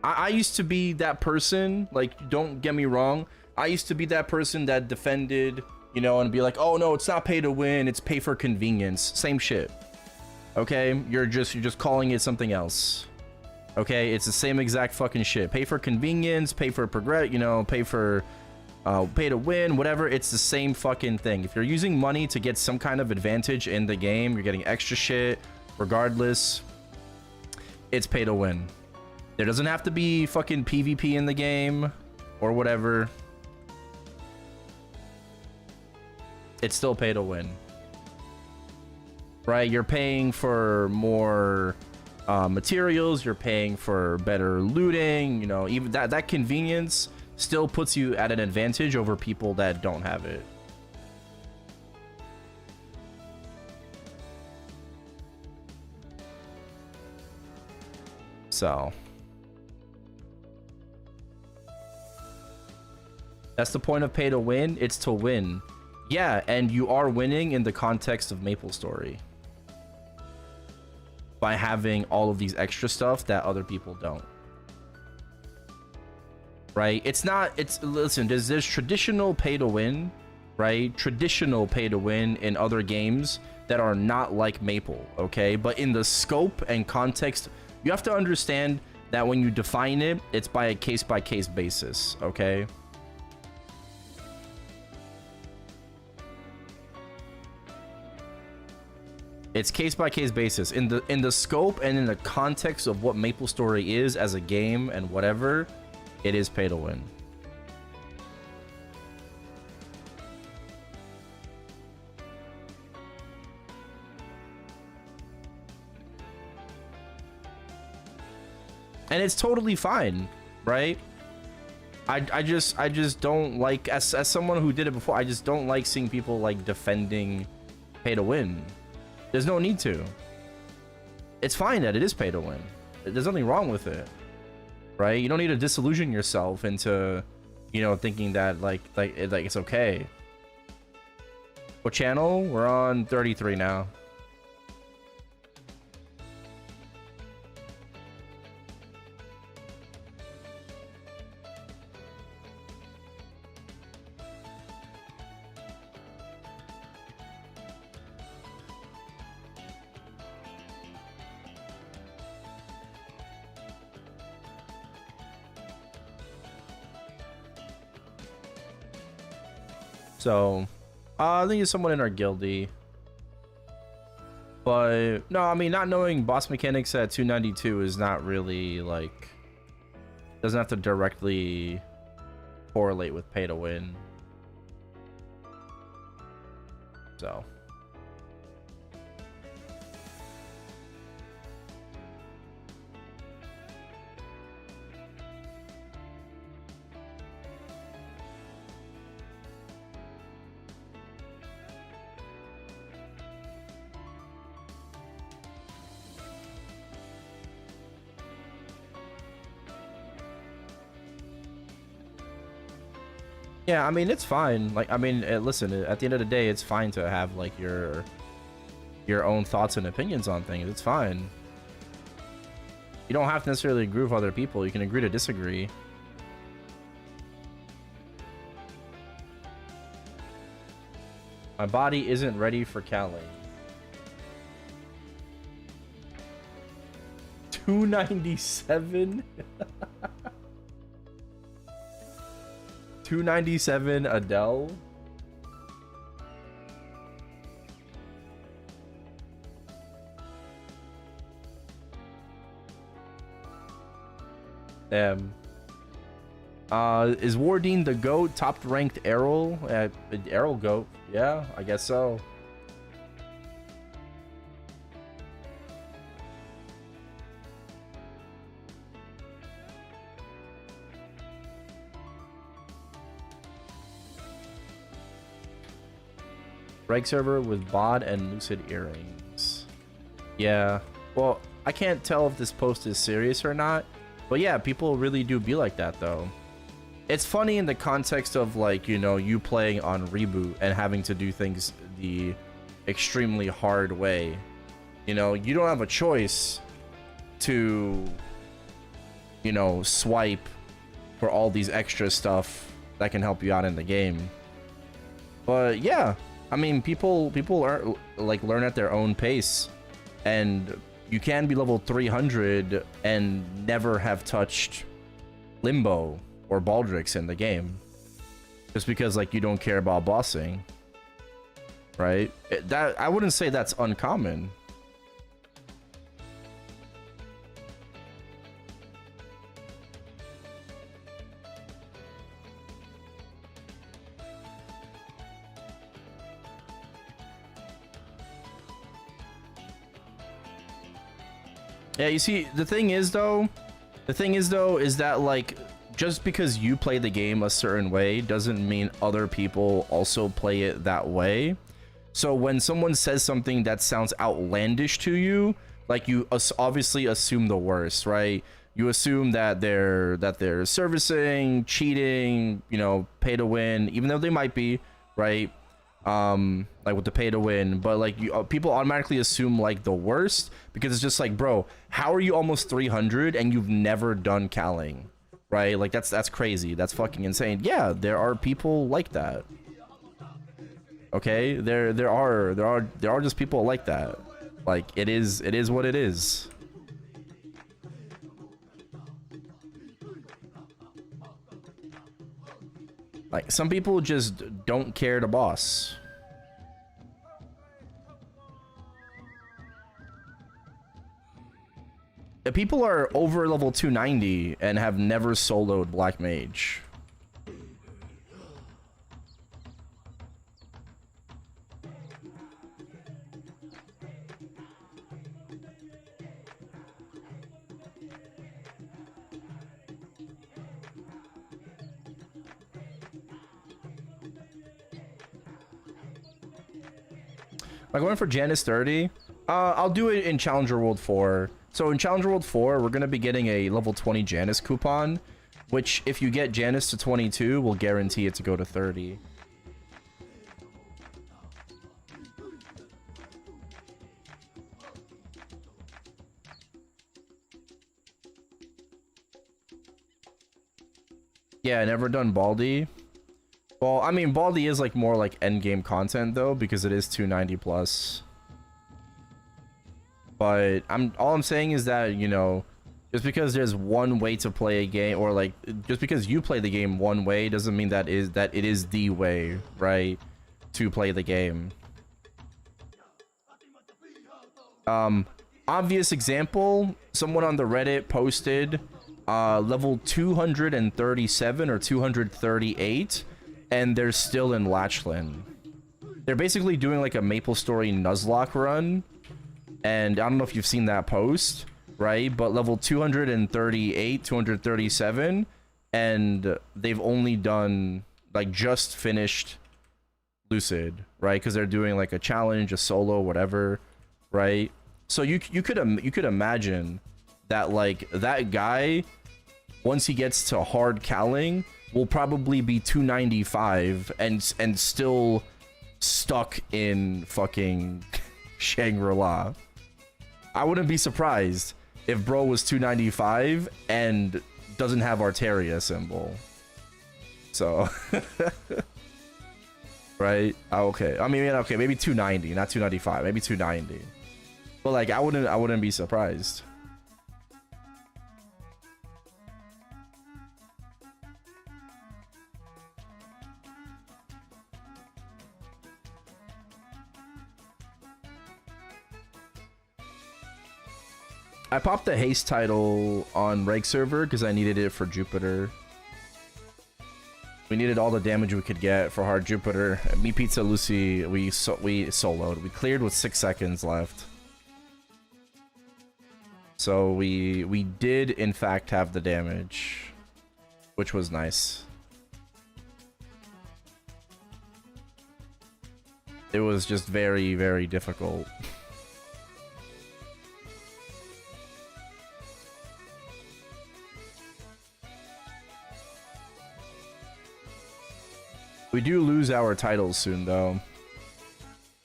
Speaker 1: I used to be that person, like don't get me wrong, I used to be that person that defended, you know, and be like, oh no, it's not pay to win, it's pay for convenience. Same shit. Okay, you're just calling it something else. Okay, it's the same exact fucking shit. Pay for convenience, pay for progress, you know, pay for pay to win, whatever. It's the same fucking thing. If you're using money to get some kind of advantage in the game, you're getting extra shit regardless, it's pay to win. There doesn't have to be fucking PvP in the game or whatever. It's still pay to win, right? You're paying for more materials, you're paying for better looting, you know, even that convenience still puts you at an advantage over people that don't have it. So that's the point of pay to win. It's to win. Yeah, and you are winning in the context of Maplestory by having all of these extra stuff that other people don't. Right? It's not, it's, listen, there's traditional pay to win, right? Traditional pay to win in other games that are not like Maple, okay? But in the scope and context, you have to understand that when you define it, it's by a case-by-case basis, okay? It's case-by-case basis. In the scope and in the context of what Maplestory is as a game and whatever, it is pay to win. And it's totally fine, right? I just don't like, as someone who did it before, I just don't like seeing people like defending pay to win. There's no need to. It's fine that it is pay to win. There's nothing wrong with it. Right? You don't need to disillusion yourself into, you know, thinking that like it's okay. What channel? We're on 33 now. So, I think it's someone in our guildy. But, no, I mean, not knowing boss mechanics at 292 is not really, like... Doesn't have to directly correlate with pay to win. So... Yeah, I mean, it's fine. Like, I mean, listen, at the end of the day, it's fine to have like your own thoughts and opinions on things. It's fine. You don't have to necessarily agree with other people. You can agree to disagree. My body isn't ready for Cali. 297? 297 Adele? Is Wardine the GOAT? Top ranked Erel? Erel GOAT. Yeah, I guess so. Reg server with bod and lucid earrings. Yeah. Well, I can't tell if this post is serious or not. But yeah, people really do be like that though. It's funny in the context of like, you know, you playing on reboot and having to do things the extremely hard way. You know, you don't have a choice to, you know, swipe for all these extra stuff that can help you out in the game. But yeah, I mean, people are like learn at their own pace, and you can be level 300 and never have touched Limbo or Baldrix in the game, just because like you don't care about bossing, right? That I wouldn't say that's uncommon. Yeah, you see, the thing is though is that like, just because you play the game a certain way doesn't mean other people also play it that way. So when someone says something that sounds outlandish to you, like you obviously assume the worst, right? You assume that they're servicing, cheating, you know, pay to win, even though they might be, right? Like with the pay to win, but like people automatically assume like the worst, because it's just like, bro, how are you almost 300 and you've never done calling, right? Like that's crazy. That's fucking insane. Yeah, there are people like that. Okay, there are just people like that. Like it is what it is. Like some people just don't care to boss. If people are over level 290 and have never soloed Black Mage. Am I going for Janus 30? I'll do it in Challenger World 4. So in Challenger World 4, we're going to be getting a level 20 Janus coupon, which if you get Janus to 22, will guarantee it to go to 30. Yeah, never done Baldi. Well, I mean, Baldi is like more like endgame content though, because it is 290 plus. But all I'm saying is that, you know, just because there's one way to play a game, or like just because you play the game one way doesn't mean that it is the way, right, to play the game. Obvious example, someone on the Reddit posted level 237 or 238, and they're still in Lachlan. They're basically doing like a Maplestory Nuzlocke run. And I don't know if you've seen that post, right? But level 238, 237, and they've only done, like, just finished Lucid, right? Because they're doing like a challenge, a solo, whatever, right? So you could imagine that like that guy, once he gets to hard calling, will probably be 295 and still stuck in fucking Shangri-La. I wouldn't be surprised if bro was 295 and doesn't have Arteria symbol. So right? Okay. I mean, okay, maybe 290, not 295, maybe 290. But like I wouldn't be surprised. I popped the haste title on reg server because I needed it for Jupiter. We needed all the damage we could get for hard Jupiter. Me, Pizza, Lucy, we soloed. We cleared with 6 seconds left. So we did in fact have the damage, which was nice. It was just very, very difficult. We do lose our titles soon, though.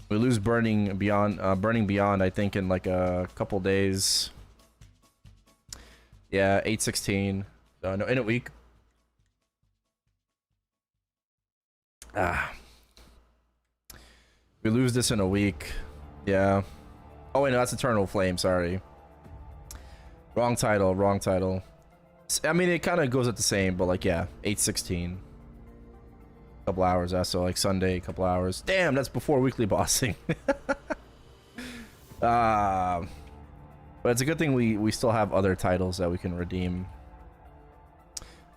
Speaker 1: We lose Burning Beyond, I think, in like a couple days. Yeah, 8/16. No, in a week. We lose this in a week. Yeah. Oh wait, no, that's Eternal Flame. Sorry. Wrong title. Wrong title. I mean, it kind of goes at the same, but like, yeah, 8/16. Couple hours, so like Sunday, couple hours. Damn, that's before weekly bossing. But it's a good thing we still have other titles that we can redeem.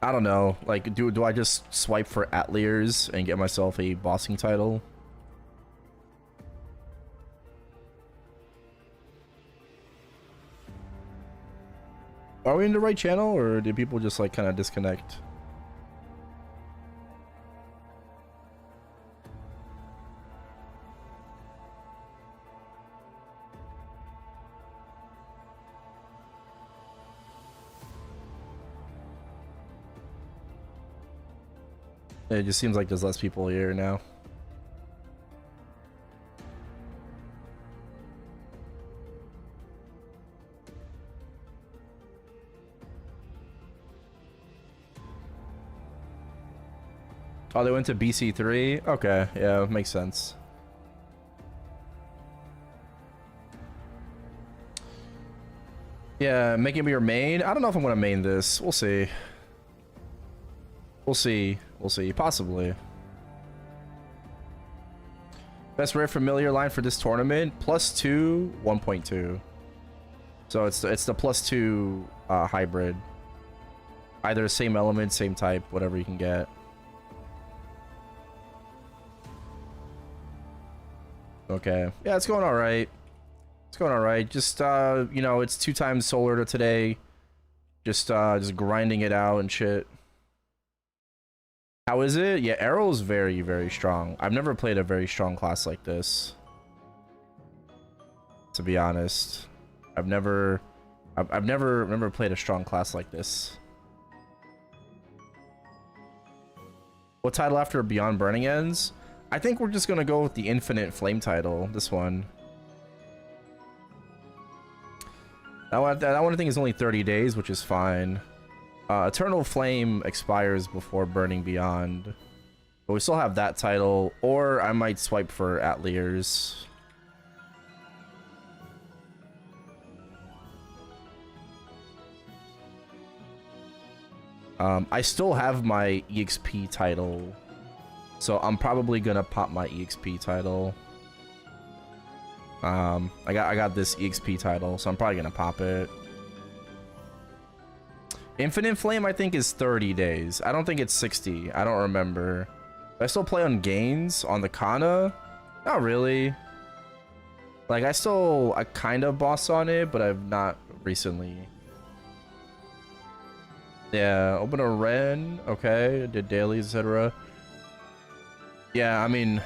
Speaker 1: I don't know, like do I just swipe for Atliers and get myself a bossing title? Are we in the right channel, or did people just like kind of disconnect? It just seems like there's less people here now. Oh, they went to BC3? Okay, yeah, makes sense. Yeah, making me your main? I don't know if I'm gonna main this. We'll see. We'll see. We'll see. Possibly. Best rare familiar line for this tournament: +2, 1.2. So it's the +2 hybrid. Either same element, same type, whatever you can get. Okay. Yeah, it's going all right. It's going all right. Just you know, it's 2 times solar today. Just grinding it out and shit. How is it? Yeah, Erel is very, very strong. I've never played a very strong class like this, to be honest. I've never played a strong class like this. What title after Beyond Burning ends? I think we're just gonna go with the Infinite Flame title. This one. That one I think is only 30 days, which is fine. Eternal Flame expires before Burning Beyond, but we still have that title. Or I might swipe for Atliers. I still have my EXP title, so I'm probably gonna pop my EXP title. I got this EXP title, so I'm probably gonna pop it. Infinite Flame, I think, is 30 days. I don't think it's 60. I don't remember. Do I still play on gains on the Kana? Not really. Like, I kind of boss on it, but I've not recently. Yeah, open a Ren. Okay, did dailies, etc. Yeah, I mean,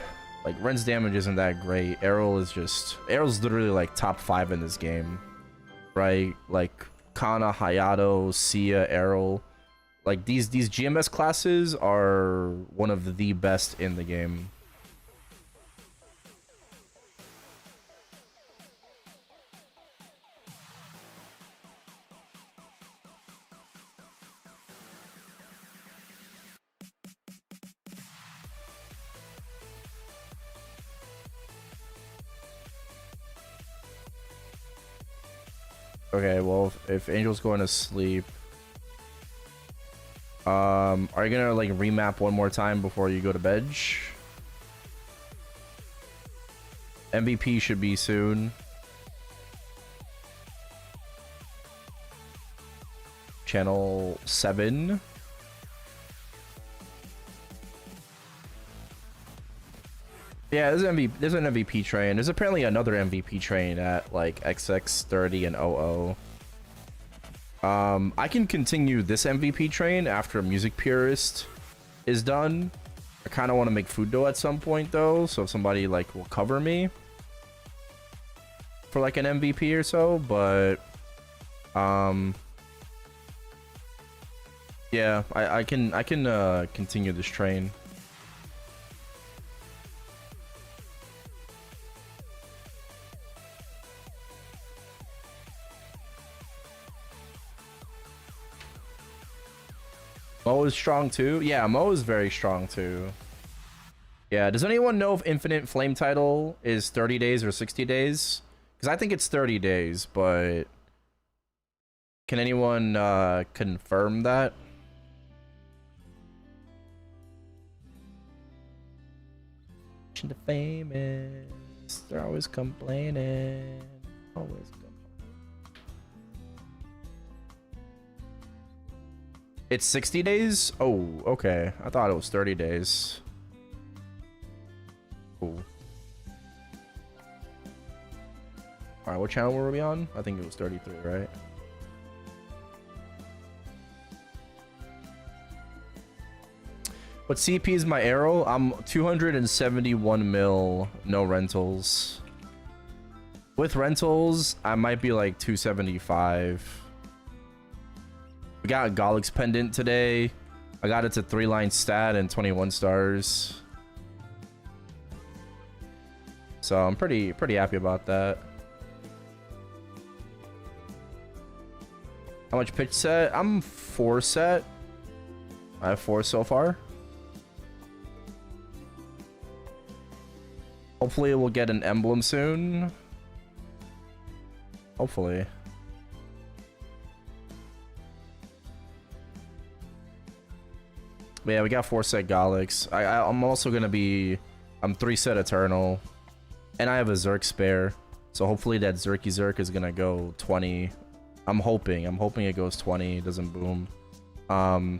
Speaker 1: like, Ren's damage isn't that great. Erel's literally like top 5 in this game, right? Like Kana, Hayato, Sia, Erel. Like these GMS classes are one of the best in the game. Okay, well, if Angel's going to sleep, are you gonna like remap one more time before you go to bed? MVP should be soon. Channel 7. Yeah, there's an MVP train. There's apparently another MVP train at like XX30 and 00. I can continue this MVP train after Music Purist is done. I kind of want to make food dough at some point though, so if somebody like will cover me for like an MVP or so, but yeah, I can continue this train. Mo is strong too. Yeah, Mo is very strong too. Yeah, does anyone know if Infinite Flame title is 30 days or 60 days? Because I think it's 30 days, but can anyone confirm that? The famous, they're always complaining. Always complaining. It's 60 days? Oh, okay. I thought it was 30 days. Cool. Alright, what channel were we on? I think it was 33, right? What CP is my Erel? I'm 271 mil, no rentals. With rentals, I might be like 275. We got Golik's pendant today. I got it to 3-line stat and 21 stars. So I'm pretty happy about that. How much pitch set? I'm 4 set. I have 4 so far. Hopefully we'll get an emblem soon. Hopefully. But yeah, we got 4 set Golics. I'm also gonna be... I'm 3 set Eternal. And I have a Zerk spare. So hopefully that Zerky Zerk is gonna go 20. I'm hoping it goes 20, it doesn't boom.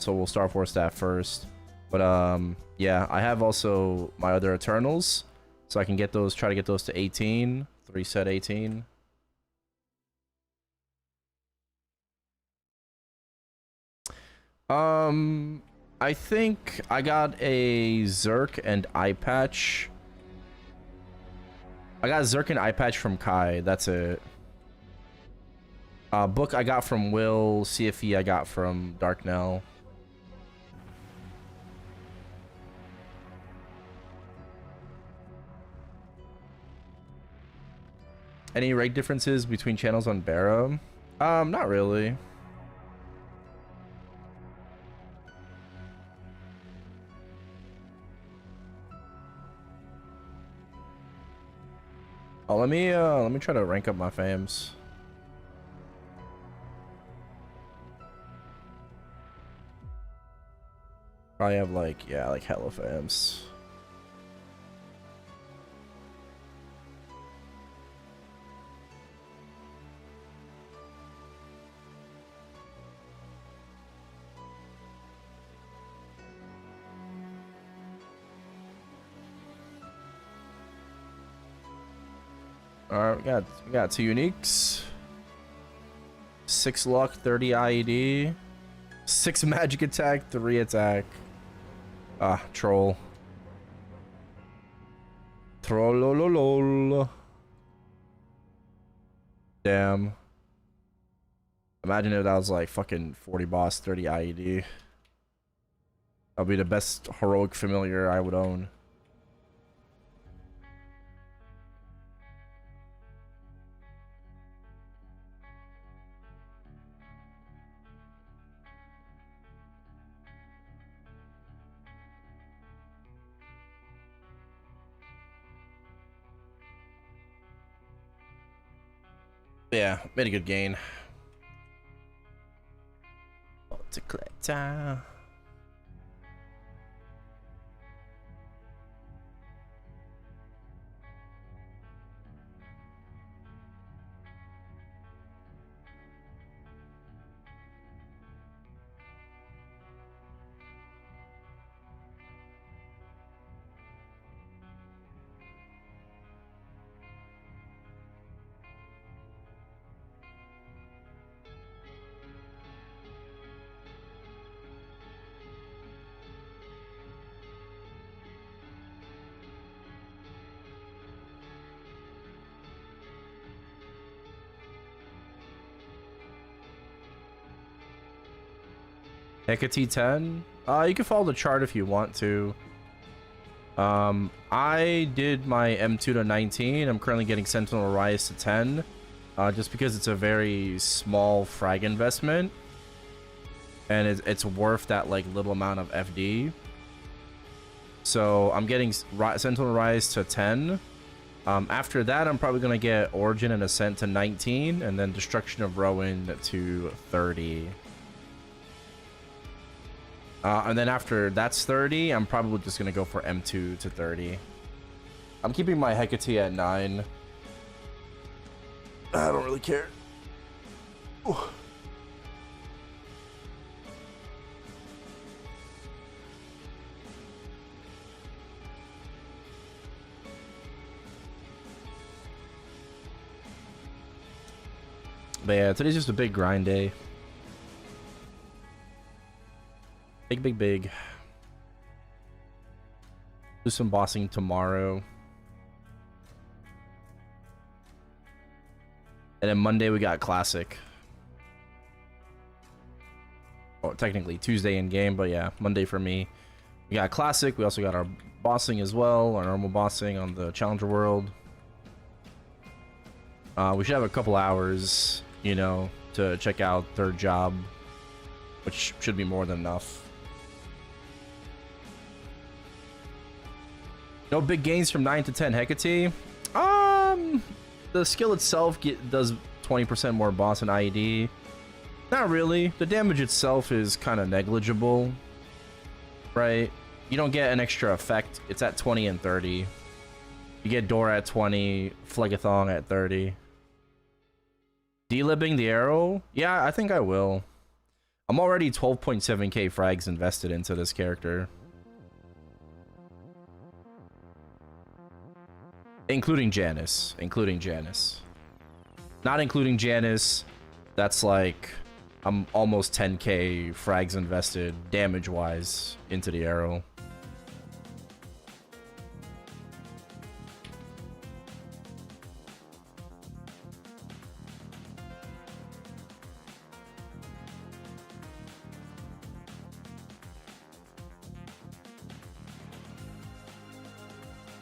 Speaker 1: So we'll Star Force that first. But yeah, I have also my other Eternals. So I can get those, try to get those to 18. 3 set 18. I think I got a Zerk and eye patch. I got Zerk and eye patch from Kai. That's it. Book I got from Will. CFE I got from Darknell. Any rate differences between channels on Barra? Not really. Oh, let me try to rank up my fams. Probably have like, yeah, like hella fams. Alright, we got 2 uniques. 6 luck, 30 IED. 6 magic attack, 3 attack. Ah, troll. Trollololol. Damn. Imagine if that was like fucking 40 boss, 30 IED. That'll be the best heroic familiar I would own. Yeah, made a good gain. Hecate 10. You can follow the chart if you want to. I did my M2 to 19. I'm currently getting Sentinel Rise to 10. Just because it's a very small frag investment. And it's worth that like little amount of FD. So I'm getting Sentinel Rise to 10. After that, I'm probably going to get Origin and Ascent to 19. And then Destruction of Rowan to 30. And then after that's 30, I'm probably just going to go for M2 to 30. I'm keeping my Hecate at 9. I don't really care. Ooh. But yeah, today's just a big grind day. Big. Do some bossing tomorrow. And then Monday we got Classic. Well, technically Tuesday in game, but yeah, Monday for me. We got Classic. We also got our bossing as well, our normal bossing on the Challenger World. We should have a couple hours, you know, to check out Third Job, which should be more than enough. No big gains from 9 to 10 Hecate. The skill itself does 20% more boss and IED. Not really. The damage itself is kind of negligible, right? You don't get an extra effect. It's at 20 and 30. You get Dora at 20, Phlegathon at 30. Delibbing the Erel? Yeah, I think I will. I'm already 12.7k frags invested into this character. Including Janice. Not including Janice, that's like... I'm almost 10k frags invested, damage-wise, into the Erel.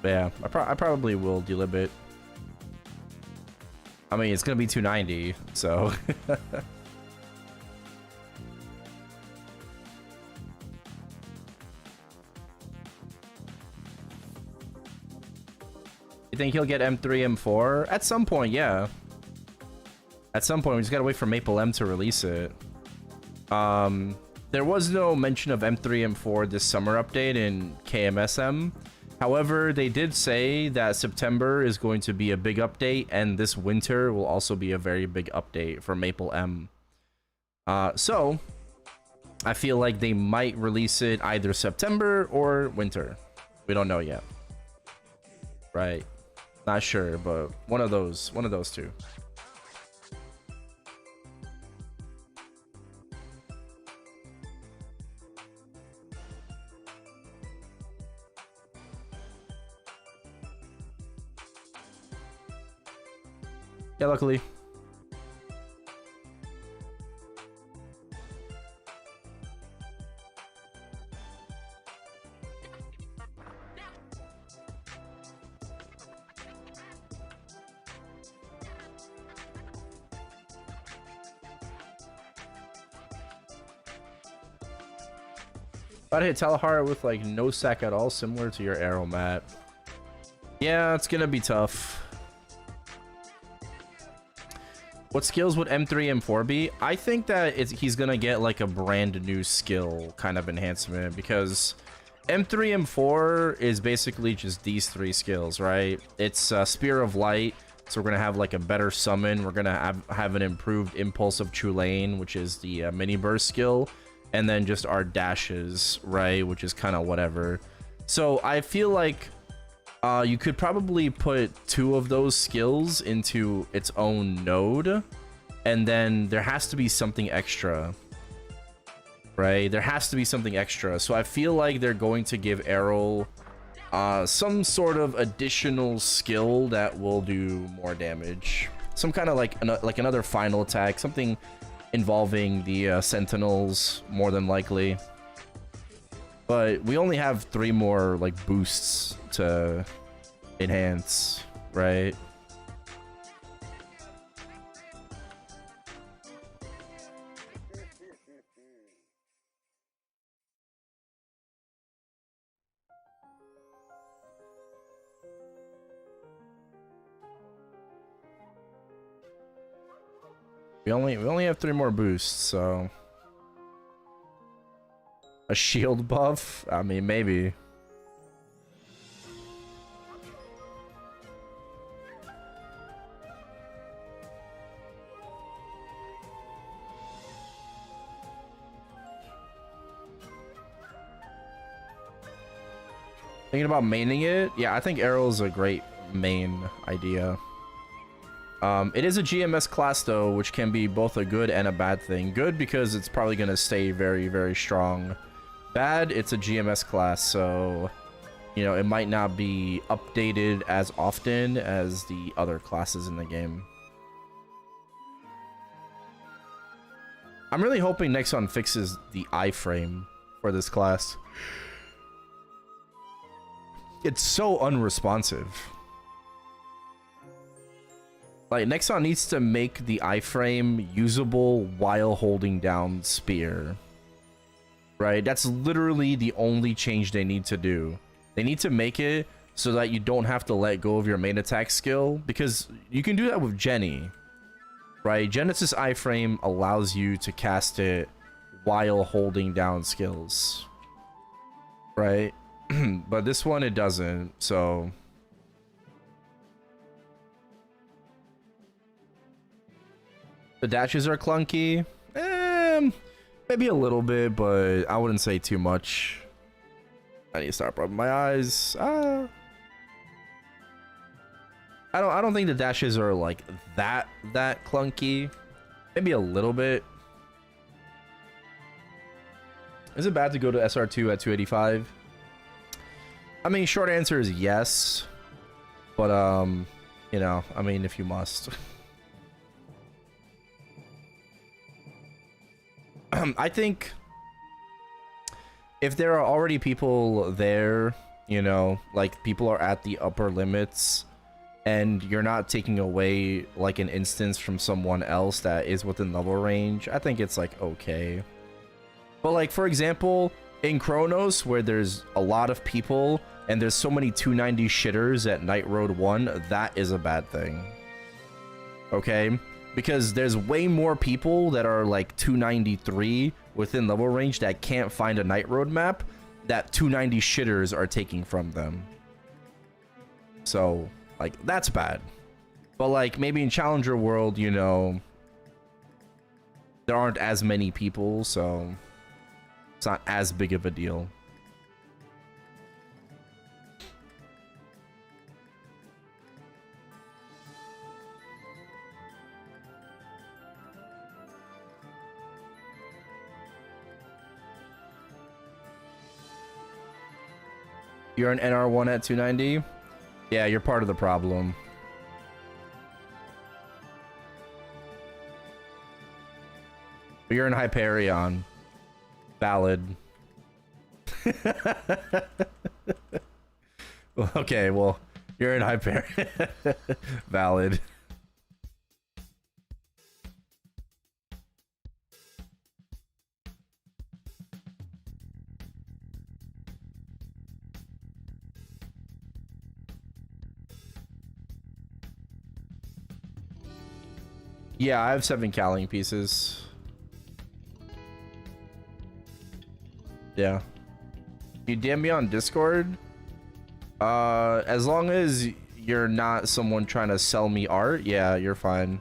Speaker 1: But yeah, I probably will delib it. I mean, it's gonna be 290, so... You think he'll get M3, M4? At some point, yeah. At some point, we just gotta wait for Maple M to release it. There was no mention of M3, M4 this summer update in KMSM. However, they did say that September is going to be a big update, and this winter will also be a very big update for Maple M. So, I feel like they might release it either September or winter. We don't know yet. Right. Not sure, but one of those two. Yeah, luckily. If I'd hit Telehart with like no sack at all, similar to your Erel map. Yeah, it's gonna be tough. What skills would M3, M4 be? I think that he's gonna get like a brand new skill kind of enhancement, because M3, M4 is basically just these three skills, right? It's Spear of Light, so we're gonna have like a better summon. We're gonna have an improved Impulse of True Lane, which is the mini burst skill, and then just our dashes, right? Which is kind of whatever. So I feel like you could probably put 2 of those skills into its own node, and then there has to be something extra, right? There has to be something extra. So I feel like they're going to give Erel some sort of additional skill that will do more damage. Some kind of like another final attack, something involving the Sentinels, more than likely. But we only have 3 more like boosts to enhance, right? We only have 3 more boosts, so a shield buff? I mean, maybe. Thinking about maining it? Yeah, I think Erel is a great main idea. It is a GMS class though, which can be both a good and a bad thing. Good because it's probably going to stay very, very strong. Bad, it's a GMS class, so you know, it might not be updated as often as the other classes in the game. I'm really hoping Nexon fixes the iframe for this class. It's so unresponsive. Like, Nexon needs to make the iframe usable while holding down spear. Right? That's literally the only change they need to do. They need to make it so that you don't have to let go of your main attack skill, because you can do that with Jenny. Right? Genesis iframe allows you to cast it while holding down skills. Right? But this one, it doesn't, so... The dashes are clunky. Maybe a little bit, but I wouldn't say too much. I need to start rubbing my eyes. I don't think the dashes are like that clunky. Maybe a little bit. Is it bad to go to SR2 at 285? I mean, short answer is yes. But you know, I mean, if you must. I think if there are already people there, you know, like people are at the upper limits, and you're not taking away like an instance from someone else that is within level range, I think it's like okay. But like, for example, in Chronos, where there's a lot of people and there's so many 290 shitters at Night Road 1, that is a bad thing. Okay? Because there's way more people that are like 293 within level range that can't find a Night Road map that 290 shitters are taking from them. So, like, that's bad. But like, maybe in Challenger World, you know, there aren't as many people, so it's not as big of a deal. You're an NR1 at 290? Yeah, you're part of the problem. But you're in Hyperion. Valid. Okay, well, you're in Hyperion. Valid. Yeah, I have 7 cowling pieces. Yeah. You DM me on Discord? As long as you're not someone trying to sell me art, yeah, you're fine.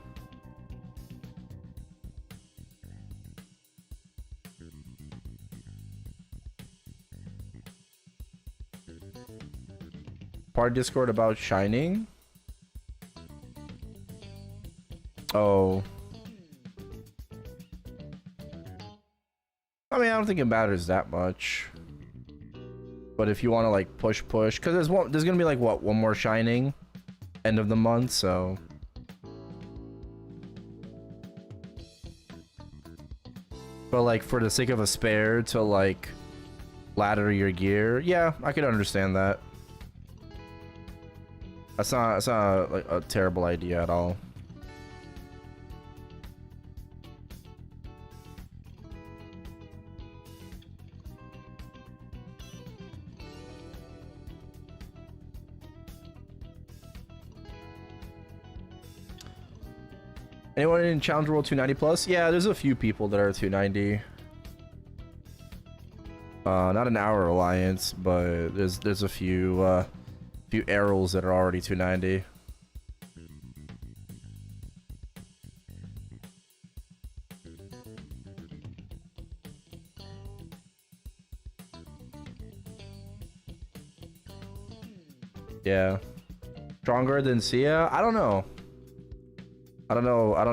Speaker 1: Part Discord about Shining? Oh. I mean, I don't think it matters that much. But if you want to like push, because there's gonna be like what, one more Shining, end of the month, so. But like for the sake of a spare to like ladder your gear, yeah, I could understand that. That's not like a terrible idea at all. Anyone in Challenge World 290 plus? Yeah, there's a few people that are 290. Not an Hour Alliance, but there's a few Erels that are already 290. Yeah. Stronger than Sia? I don't know. I don't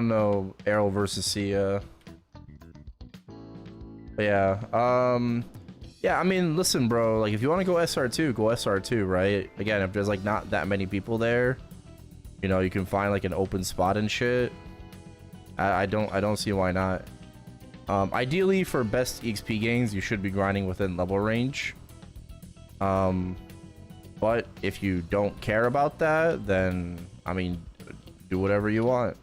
Speaker 1: know Erel versus Sia. But yeah. Yeah, I mean, listen, bro, like if you want to go SR2, go SR2, right? Again, if there's like not that many people there, you know, you can find like an open spot and shit. I don't see why not. Ideally for best EXP gains, you should be grinding within level range. But if you don't care about that, then I mean, do whatever you want.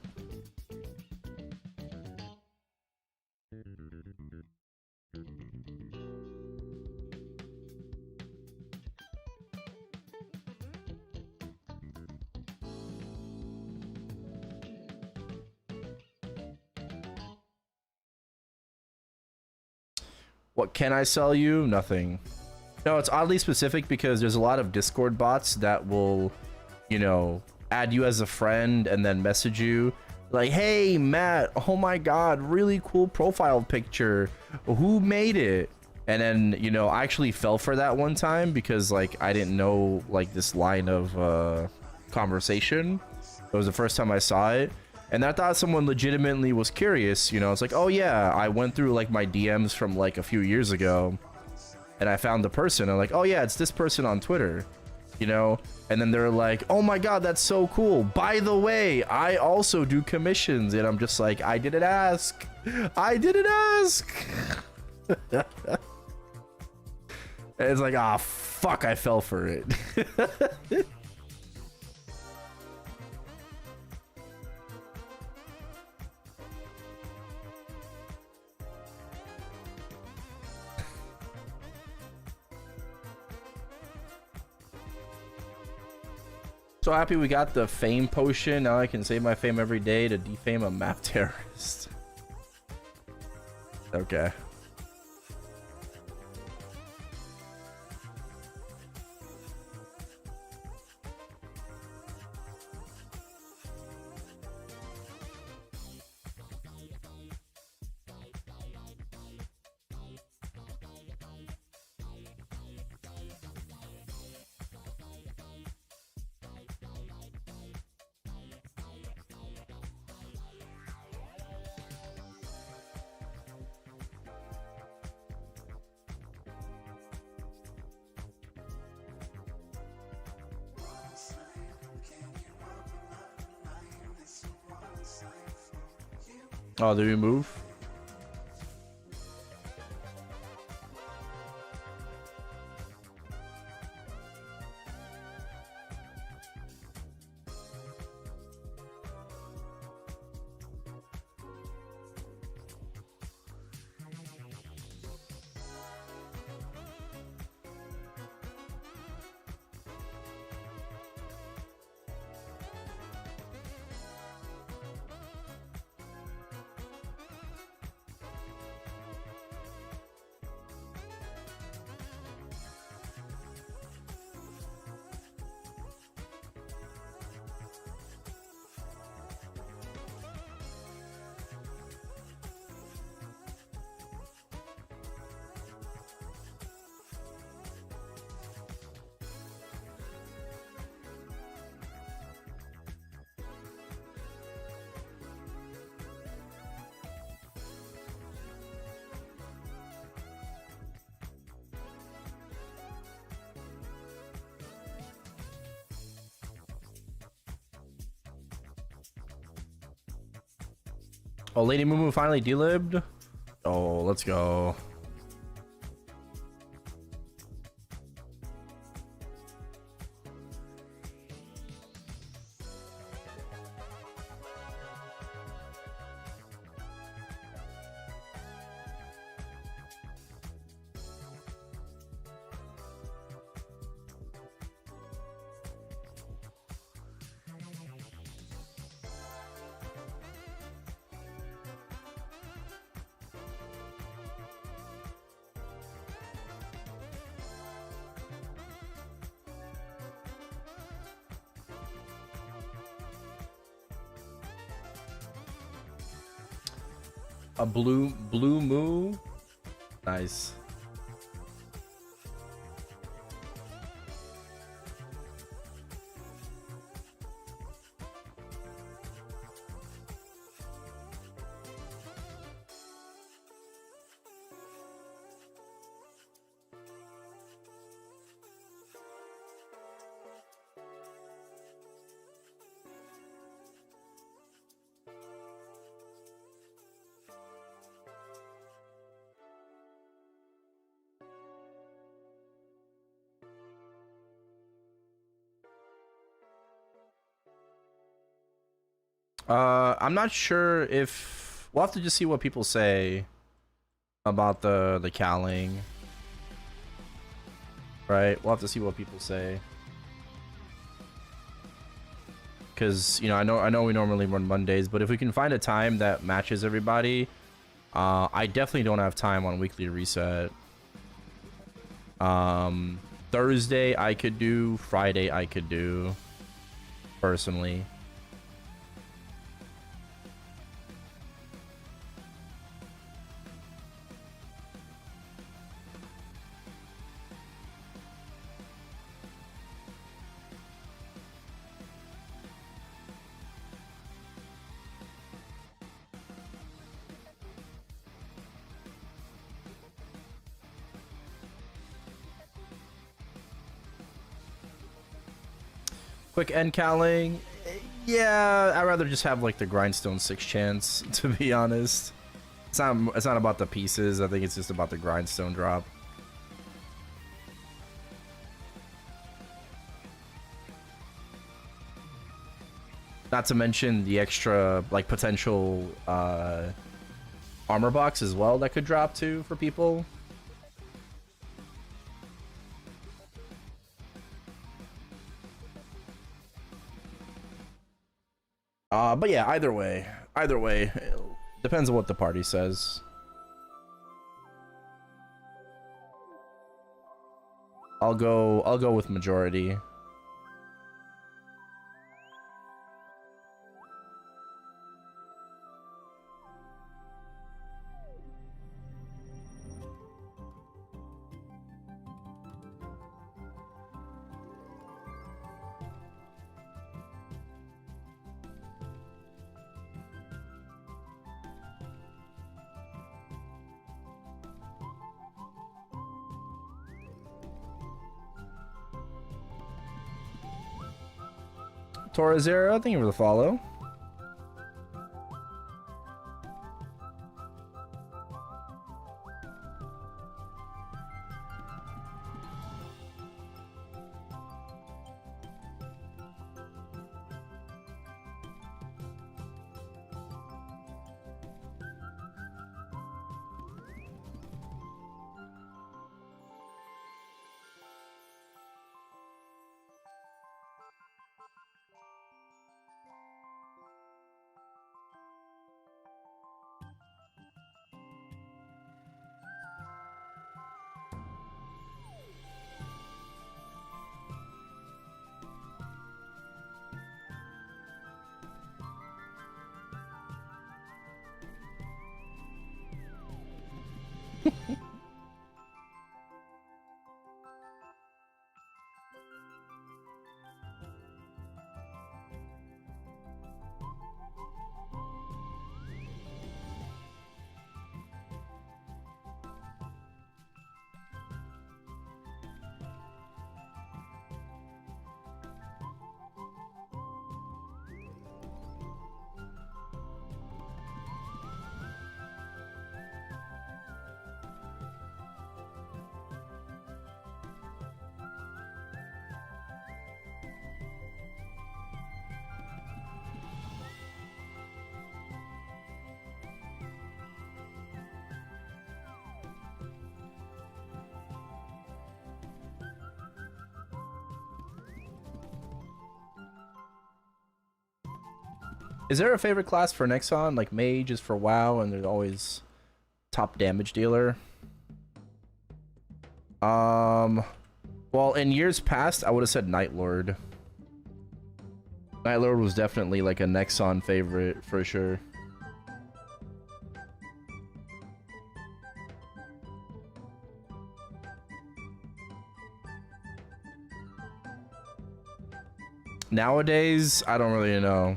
Speaker 1: What can I sell you? Nothing. No, it's oddly specific because there's a lot of Discord bots that will, you know, add you as a friend and then message you like, hey, Matt, oh my God, really cool profile picture. Who made it? And then, you know, I actually fell for that one time because like I didn't know like this line of conversation. It was the first time I saw it. And I thought someone legitimately was curious, you know, it's like, oh yeah, I went through like my DMs from like a few years ago and I found the person. I'm like, oh yeah, it's this person on Twitter, you know? And then they're like, oh my God, that's so cool. By the way, I also do commissions. And I'm just like, I didn't ask. I didn't ask. And it's like, ah, fuck, I fell for it. So happy we got the fame potion. Now I can save my fame every day to defame a map terrorist. Okay. Oh, did we move? Oh, Lady Mumu finally delibbed. Oh, let's go. A blue moo. Nice. I'm not sure if we'll have to just see what people say about the cowling. Right, we'll have to see what people say. Because I know we normally run Mondays, but if we can find a time that matches everybody, I definitely don't have time on weekly reset. Thursday I could do, Friday I could do, personally. Quick end cowling. Yeah, I'd rather just have like the grindstone 6 chance, to be honest. It's not about the pieces. I think it's just about the grindstone drop. Not to mention the extra like potential armor box as well that could drop too for people. But yeah, either way, depends on what the party says. I'll go with majority. Torazera, thank you for the follow. Is there a favorite class for Nexon? Like Mage is for WoW, and there's always top damage dealer. Well, in years past, I would have said Night Lord. Night Lord was definitely like a Nexon favorite for sure. Nowadays, I don't really know.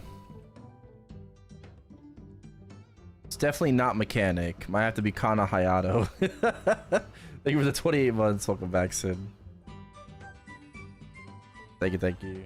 Speaker 1: It's definitely not mechanic. Might have to be Kana Hayato. Thank you for the 28 months. Welcome back, Sid. Thank you, thank you.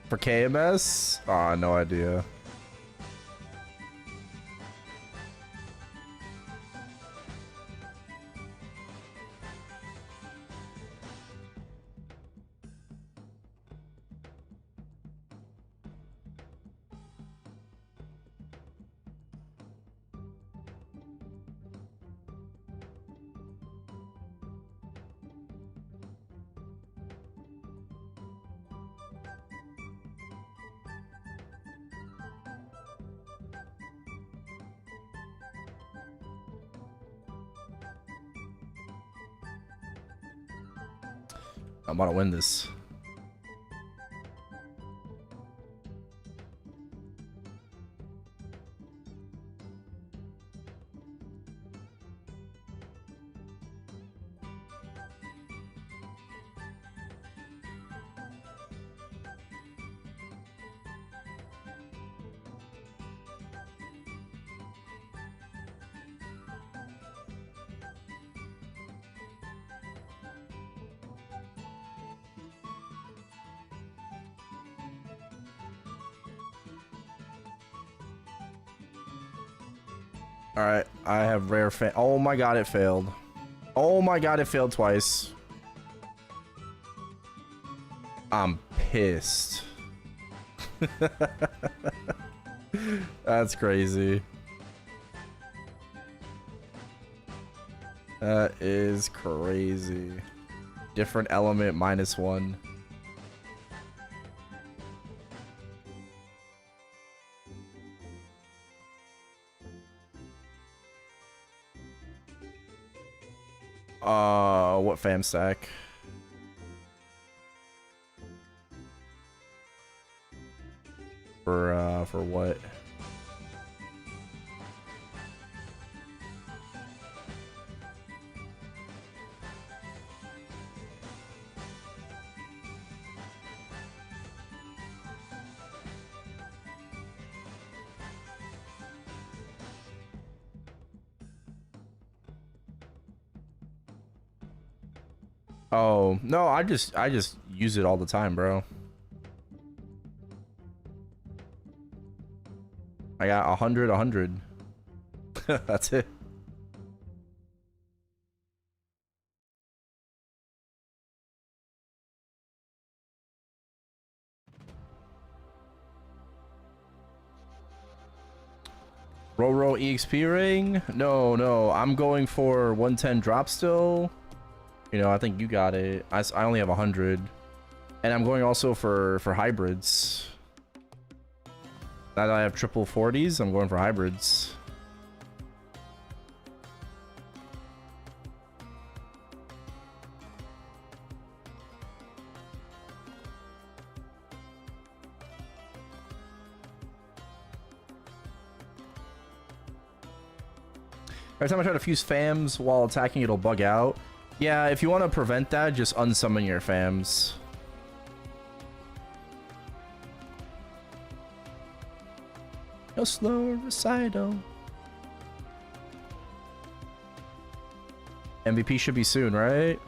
Speaker 1: For KMS? Ah, no idea. I'm about to win this. Alright, I have rare oh my god, it failed. Oh my god, it failed twice. I'm pissed. That's crazy. That is crazy. Different element -1. What fam stack? For what? Oh, no, I just use it all the time, bro. I got 100. That's it. Roro EXP ring? No, I'm going for 110 drop still. You know, I think you got it. I only have 100. And I'm going also for hybrids. Now that I have triple 40s, I'm going for hybrids. Every time I try to fuse fams while attacking, it'll bug out. Yeah, if you want to prevent that, just unsummon your fams. No slow recital. MVP should be soon, right?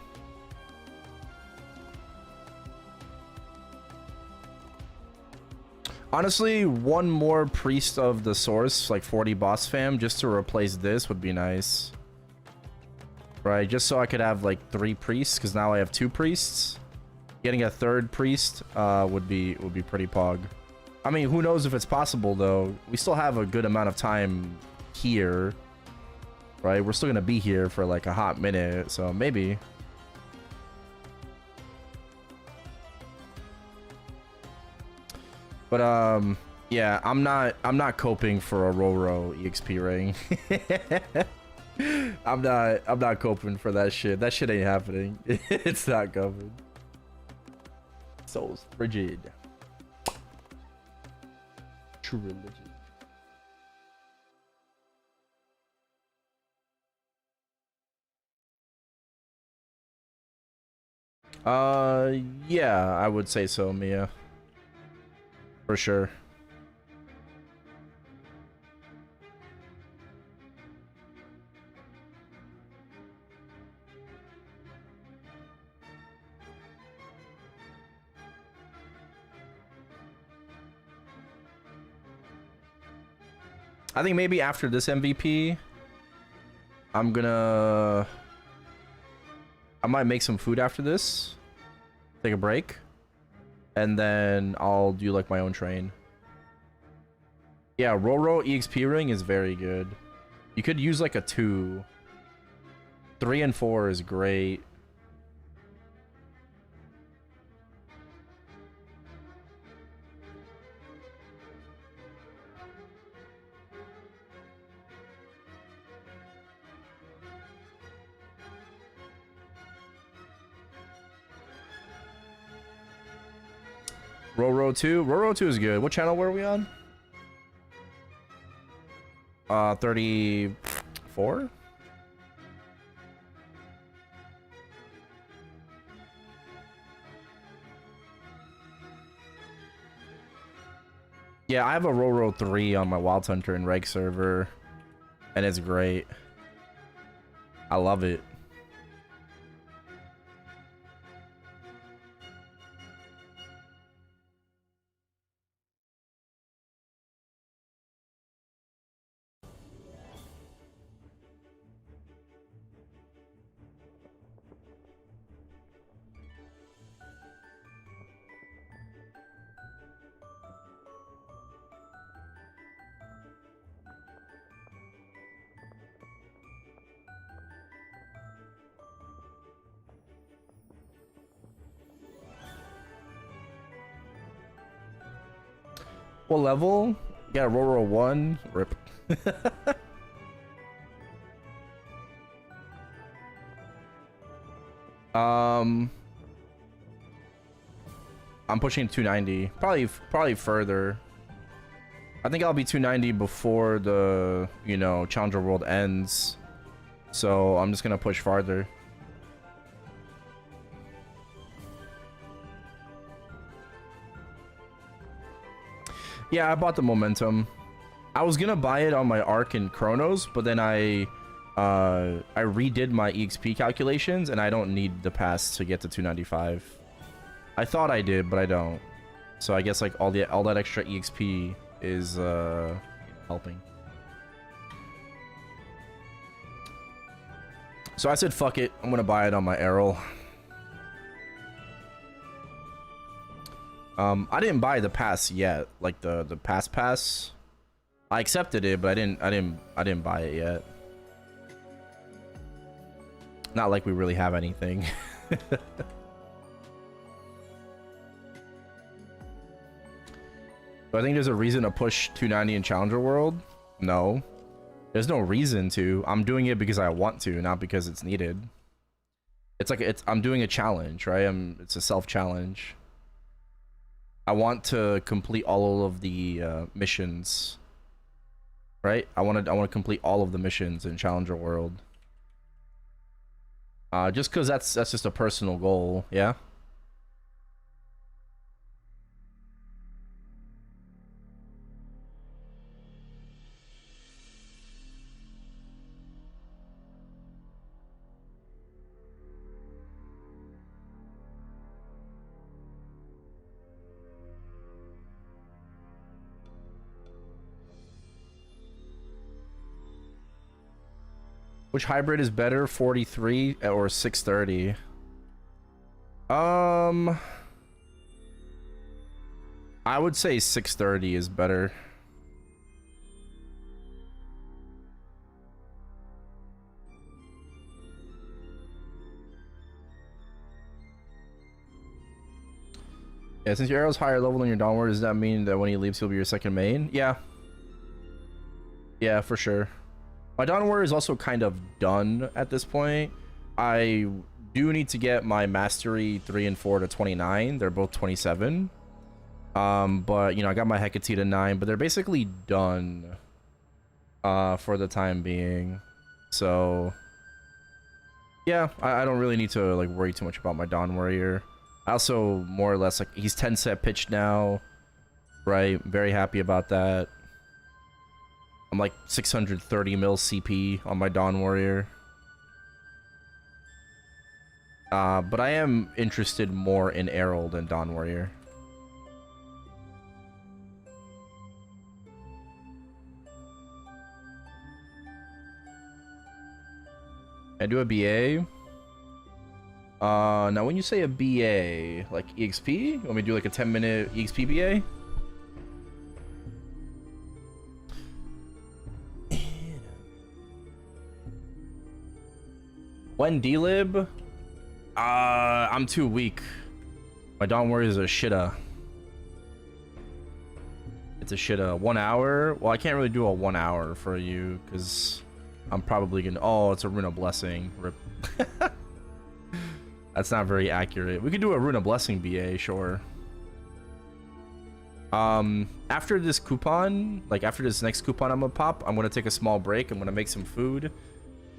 Speaker 1: Honestly, one more Priest of the Source, like 40 boss fam, just to replace this would be nice. Right, just so I could have like 3 priests, because now I have 2 priests. Getting a 3rd priest would be pretty pog. I mean, who knows if it's possible though. We still have a good amount of time here. Right, we're still gonna be here for like a hot minute, so maybe. But yeah, I'm not coping for a Roro EXP ring. I'm not coping for that shit. That shit ain't happening. It's not coming. Soul's frigid. True religion. Yeah, I would say so, Mia. For sure. I think maybe after this MVP, I might make some food after this, take a break, and then I'll do like my own train. Yeah, Roro EXP ring is very good. You could use like a 2. 3 and 4 is great. Roro 2? Roro 2 is good. What channel were we on? 34? Yeah, I have a Roro 3 on my Wild Hunter and Reg server, and it's great. I love it. What level? Yeah, Roro 1. Rip. I'm pushing 290. Probably further. I think I'll be 290 before the, you know, Challenger World ends. So I'm just gonna push farther. Yeah, I bought the momentum. I was gonna buy it on my Arc and Chronos, but then I redid my EXP calculations, and I don't need the pass to get to 295. I thought I did, but I don't. So I guess like all that extra EXP is helping. So I said, fuck it, I'm gonna buy it on my Erel. I didn't buy the pass yet, like the pass. I accepted it, but I didn't buy it yet. Not like we really have anything. Do I think there's a reason to push 290 in Challenger World? No. There's no reason to. I'm doing it because I want to, not because it's needed. It's like I'm doing a challenge, right? It's a self-challenge. I want to complete all of the missions. right? I want to complete all of the missions in Challenger World. Just because that's just a personal goal, yeah. Which hybrid is better, 43 or 630? I would say 630 is better. Yeah, since your arrow's higher level than your downward, does that mean that when he leaves, he'll be your second main? Yeah. Yeah, for sure. My downward is also kind of done at this point. I do need to get my mastery 3 and 4 to 29. They're both 27. But you know, I got my Hecate to 9, but they're basically done for the time being. So yeah, I don't really need to like worry too much about my Dawn Warrior. I also more or less like he's 10 set pitched now, right? Very happy about that. I'm like 630 mil CP on my Dawn Warrior. But I am interested more in Erel than Dawn Warrior. I do a BA. Now when you say a BA, like EXP, you want me to do like a 10-minute EXP BA? When D-Lib? I'm too weak. My Dawn Warrior is a shitta. It's a shitta. 1 hour? Well, I can't really do a 1 hour for you, because I'm probably gonna... Oh, it's a Runa Blessing. Rip. That's not very accurate. We could do a Runa Blessing BA, sure. After this coupon, like after this next coupon I'm gonna pop, I'm gonna take a small break. I'm gonna make some food.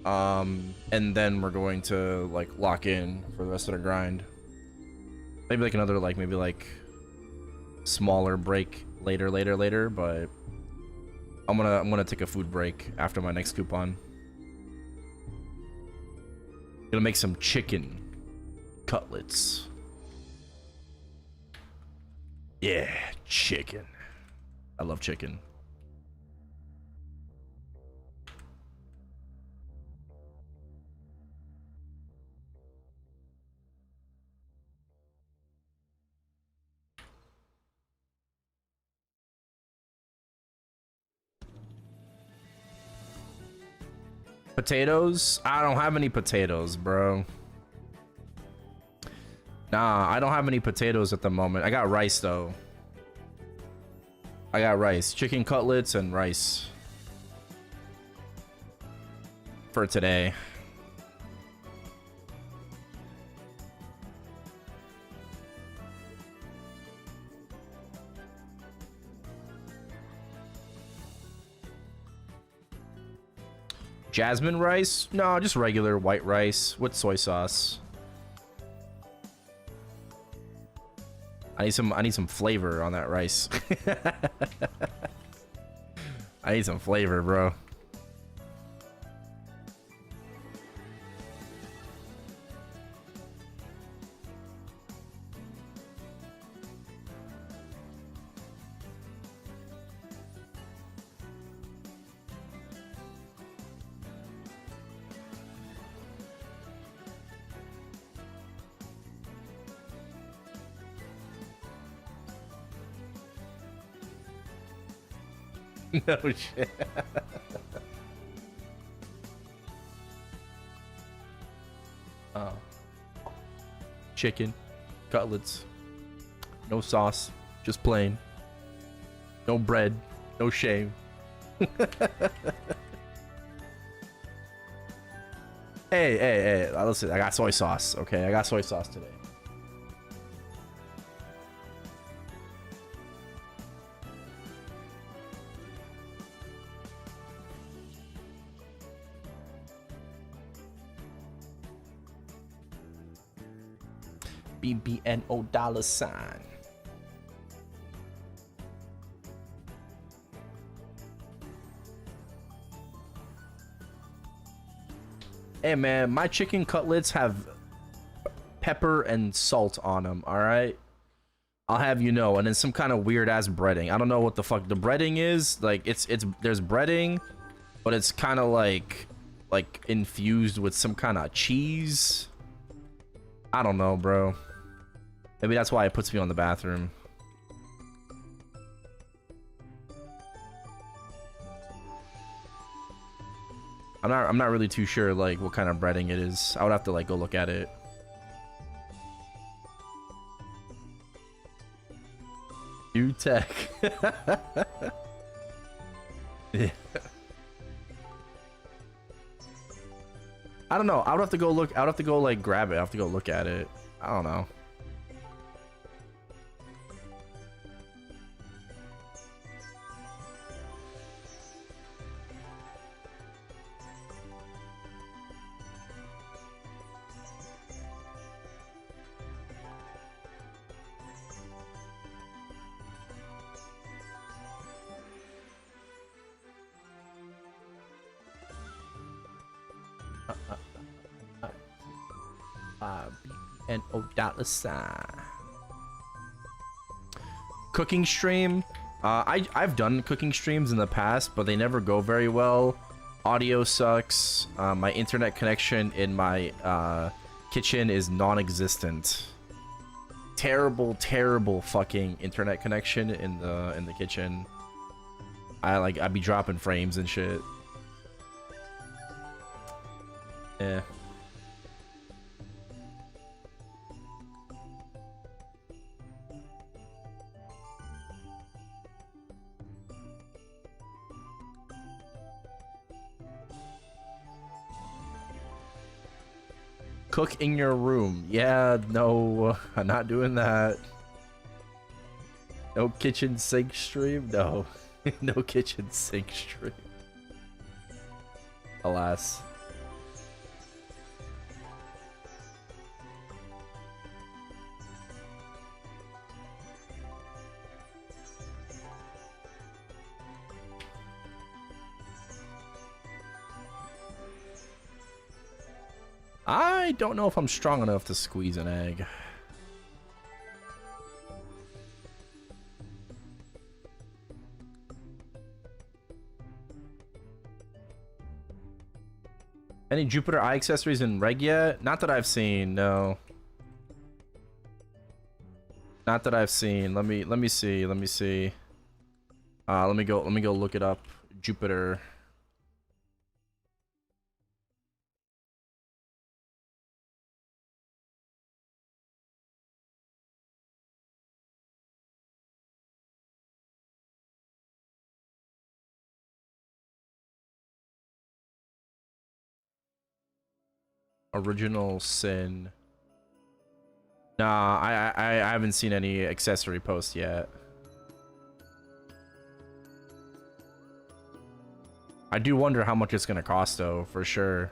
Speaker 1: And then we're going to like lock in for the rest of the grind. Maybe like another like maybe like smaller break later, but I'm gonna take a food break after my next coupon. Gonna make some chicken cutlets. Yeah, chicken. I love chicken. Potatoes? I don't have any potatoes, bro. Nah, I don't have any potatoes at the moment. I got rice, though. I got rice. Chicken cutlets and rice. For today. Jasmine rice? No, just regular white rice with soy sauce. I need some flavor on that rice. I need some flavor, bro. No shit. Oh. Chicken, cutlets, no sauce, just plain. No bread, no shame. Hey, listen, I got soy sauce, okay? I got soy sauce today. BBNO dollar sign. Hey man, my chicken cutlets have pepper and salt on them, alright? I'll have you know, and then some kind of weird ass breading. I don't know what the fuck the breading is. Like it's there's breading, but it's kind of like infused with some kind of cheese. I don't know, bro. Maybe that's why it puts me on the bathroom. I'm not really too sure like what kind of breading it is. I would have to like go look at it. New tech. Yeah. I don't know. I would have to go look. I would have to go like grab it. I have to go look at it. I don't know. BBNO dollar sign. Cooking stream. I've done cooking streams in the past, but they never go very well. Audio sucks. My internet connection in my kitchen is non-existent. Terrible fucking internet connection in the kitchen. I'd be dropping frames and shit. Yeah. Cook in your room. Yeah, no, I'm not doing that. No kitchen sink stream? No. No kitchen sink stream. Alas. I don't know if I'm strong enough to squeeze an egg. Any Jupiter eye accessories in reg yet? Not that I've seen, no. Not that I've seen. Let me see. Let me see. Let me go look it up. Jupiter. Original Sin. Nah, I haven't seen any accessory posts yet. I do wonder how much it's gonna cost though, for sure.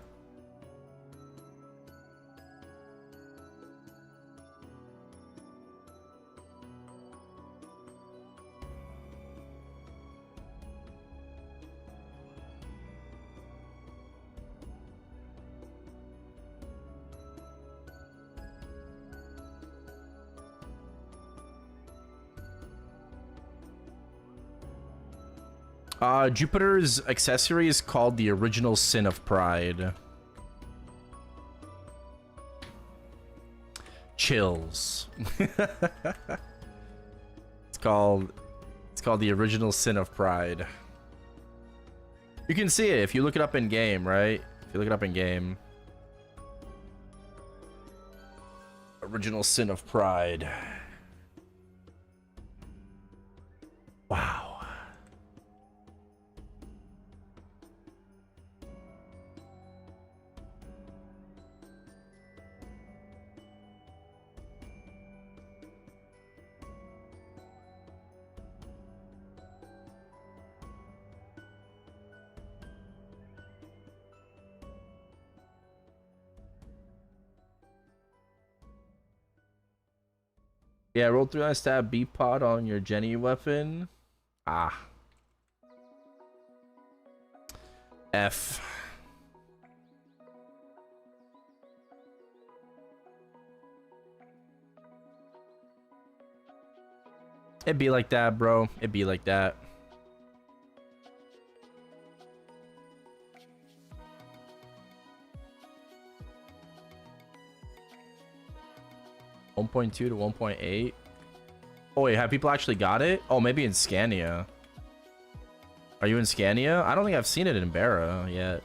Speaker 1: Jupiter's accessory is called the Original Sin of Pride. Chills. It's called the Original Sin of Pride. You can see it if you look it up in game, right? If you look it up in game. Original Sin of Pride. Wow. Yeah, roll through and stab B pod on your Jenny weapon. Ah. F. It'd be like that, bro. It'd be like that. .2 to 1.8. Oh wait, have people actually got it? Oh, maybe in Scania. Are you in Scania? I don't think I've seen it in Barra yet.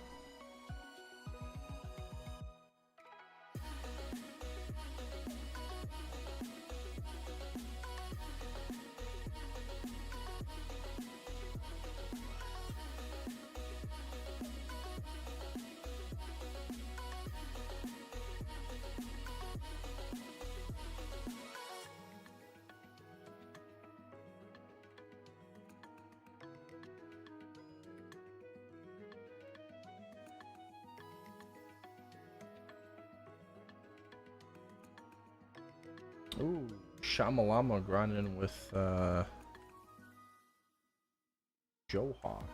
Speaker 1: Ooh, Shamalama grinding with Joe Hawk.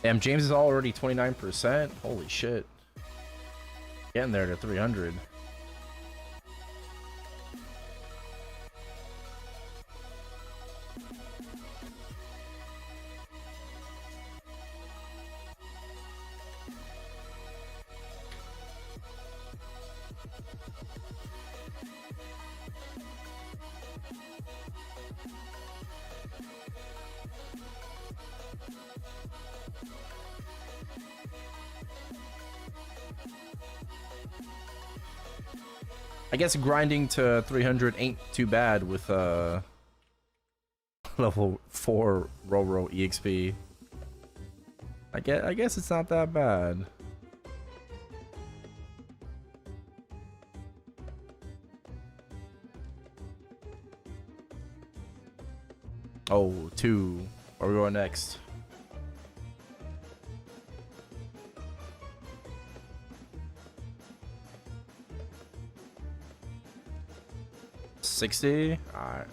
Speaker 1: Damn, James is already 29%. Holy shit. Getting there to 300. I guess grinding to 300 ain't too bad with level 4 Roro EXP. I guess it's not that bad. Oh, 2. Where we going next? $60? Alright.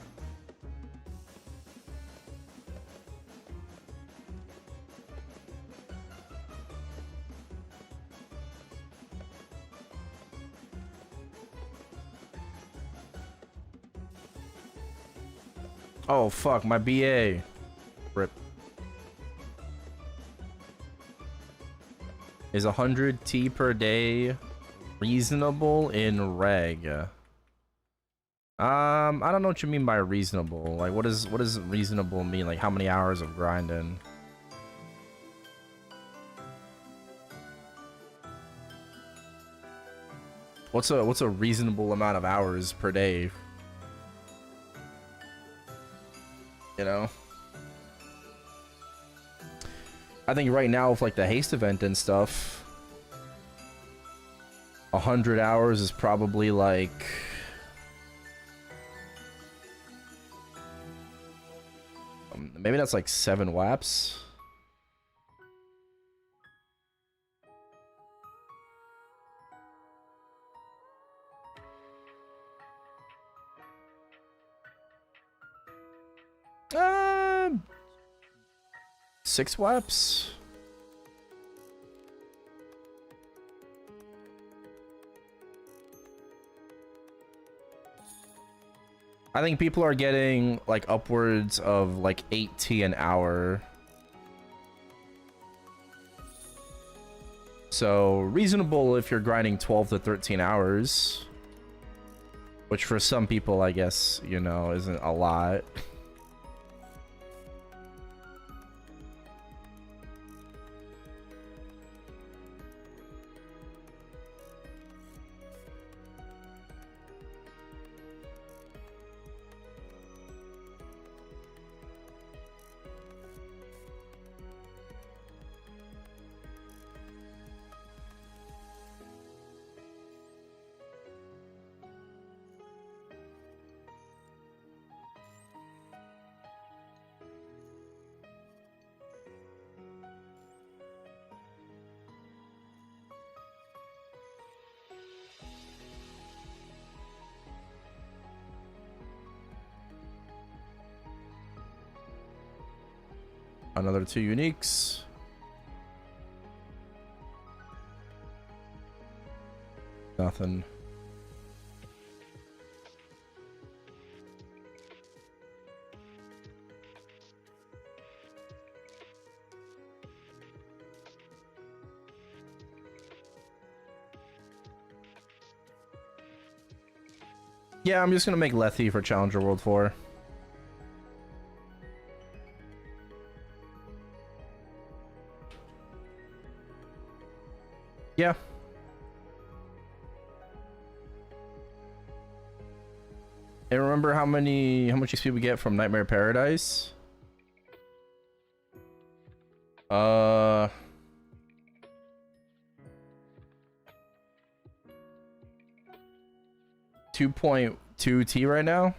Speaker 1: Oh fuck, my BA. Rip. Is 100 T per day reasonable in reg? I don't know what you mean by reasonable. Like, what does reasonable mean? Like, how many hours of grinding? What's a reasonable amount of hours per day? You know? I think right now with like the haste event and stuff, 100 hours is probably like maybe that's like 7 WAPs. Uh, 6 WAPs. I think people are getting like upwards of like 8T an hour. So reasonable if you're grinding 12 to 13 hours. Which for some people, I guess, you know, isn't a lot. Another 2 uniques. Nothing. Yeah, I'm just gonna make Lethe for Challenger World 4. Yeah. And remember how much XP we get from Nightmare Paradise? 2.2 T right now.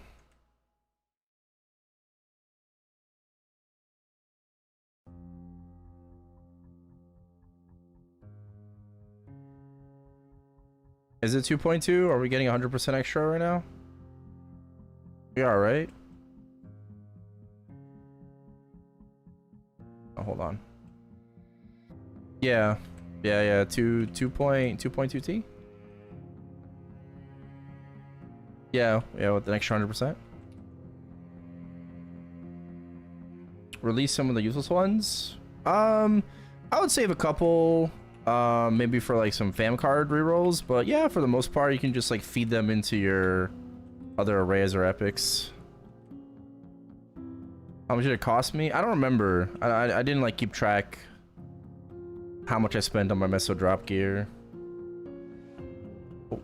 Speaker 1: Is it 2.2? Are we getting 100% extra right now? We are, right? Oh, hold on. Yeah. Yeah. 2.2 T? Yeah, with the extra 100%. Release some of the useless ones. I would save a couple, maybe for like some fam card rerolls, but yeah, for the most part, you can just like feed them into your other arrays or epics. How much did it cost me? I don't remember. I didn't like keep track how much I spent on my Meso drop gear. Oh.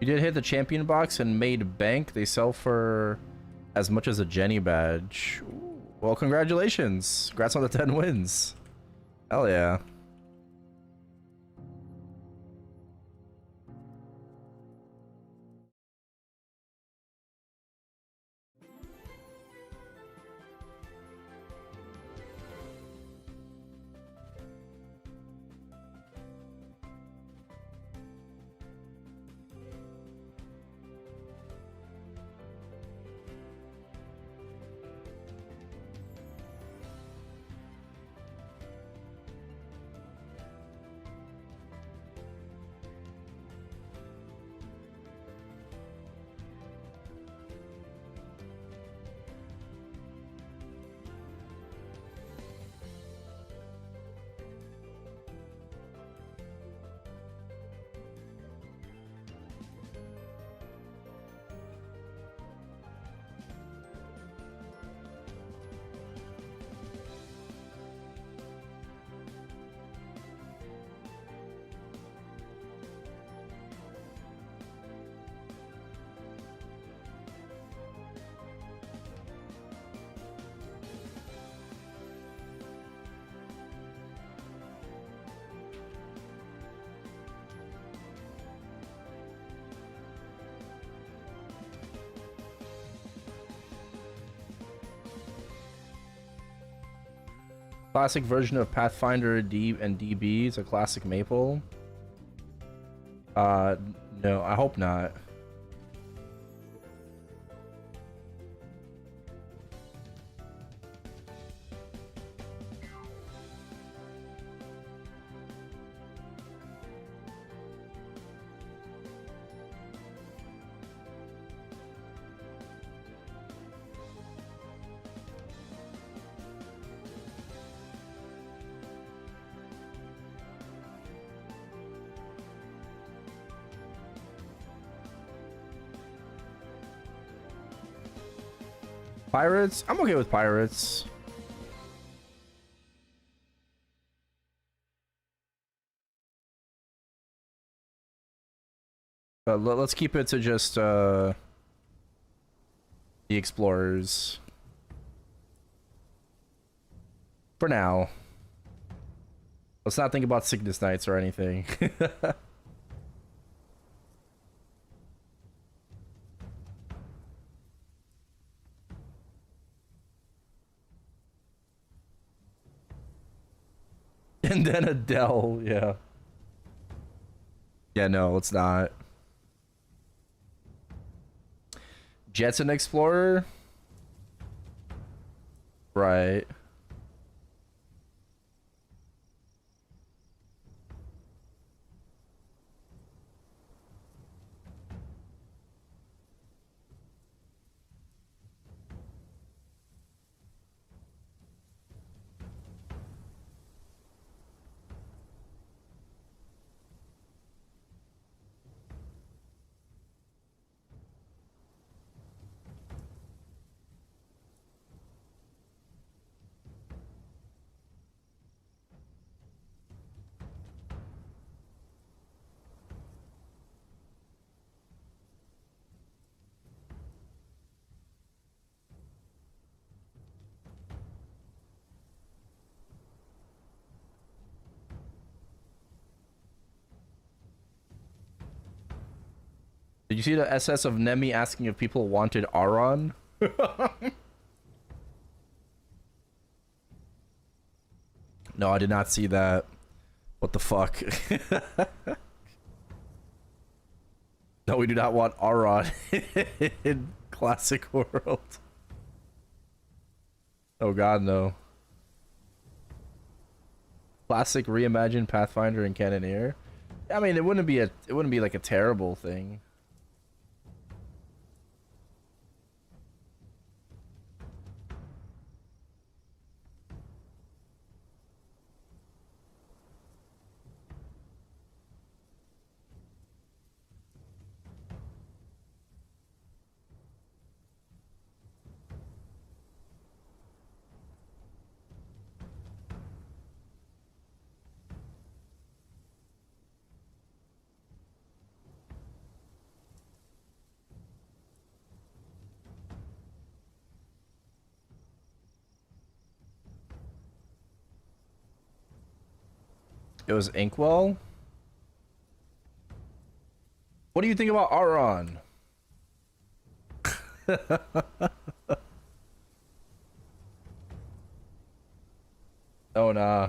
Speaker 1: You did hit the champion box and made bank. They sell for as much as a Jenny badge. Ooh, well, congratulations. Congrats on the 10 wins. Hell yeah. Classic version of Pathfinder D and DB. It's a classic Maple. No, I hope not. Pirates? I'm okay with pirates. Let's keep it to just the explorers. For now. Let's not think about sickness nights or anything. And then Adele, yeah. Yeah, no, it's not. Jetson Explorer? Right. Did you see the SS of Nemi asking if people wanted Aron? No, I did not see that. What the fuck? No, we do not want Aron in Classic World. Oh god, no. Classic reimagined Pathfinder and Cannoneer. I mean, it wouldn't be like a terrible thing. It was Inkwell. What do you think about Aron? Oh nah.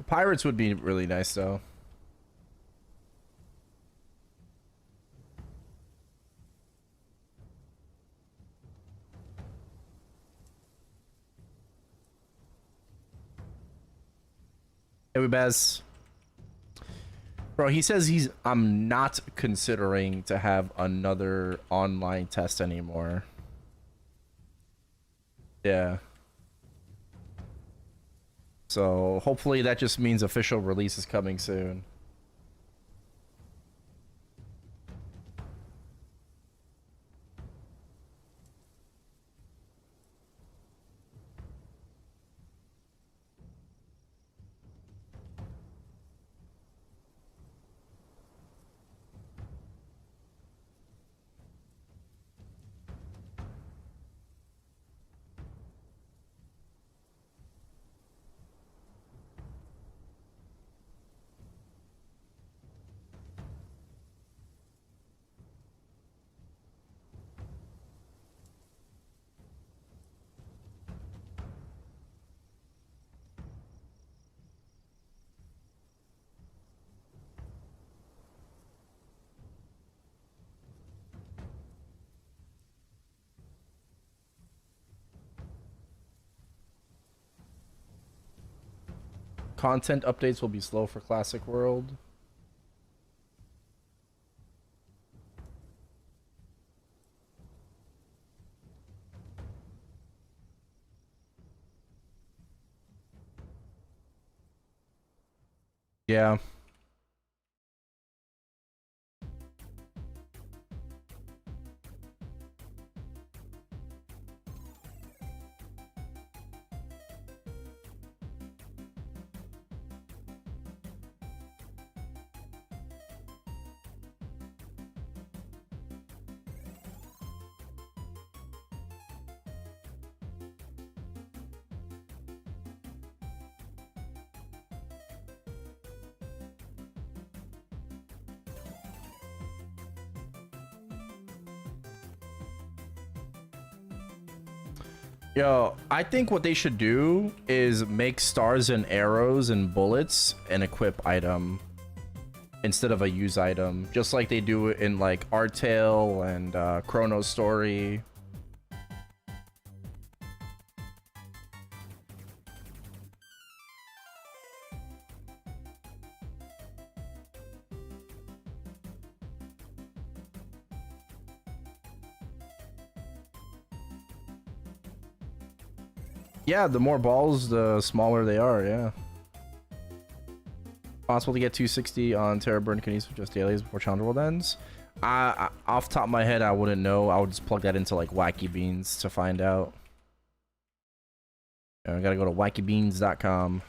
Speaker 1: Pirates would be really nice though. Hey, Bez. Bro, he says I'm not considering to have another online test anymore. Yeah. So hopefully that just means official release is coming soon. Content updates will be slow for Classic World. Yeah. Yo, I think what they should do is make stars and arrows and bullets an equip item instead of a use item, just like they do in like Artale and Chrono Story. Yeah, the more balls, the smaller they are, yeah. Possible to get 260 on Terra Burn Kinesis with just dailies before Challenger World ends? Off top of my head, I wouldn't know. I would just plug that into like Wacky Beans to find out. I gotta go to wackybeans.com.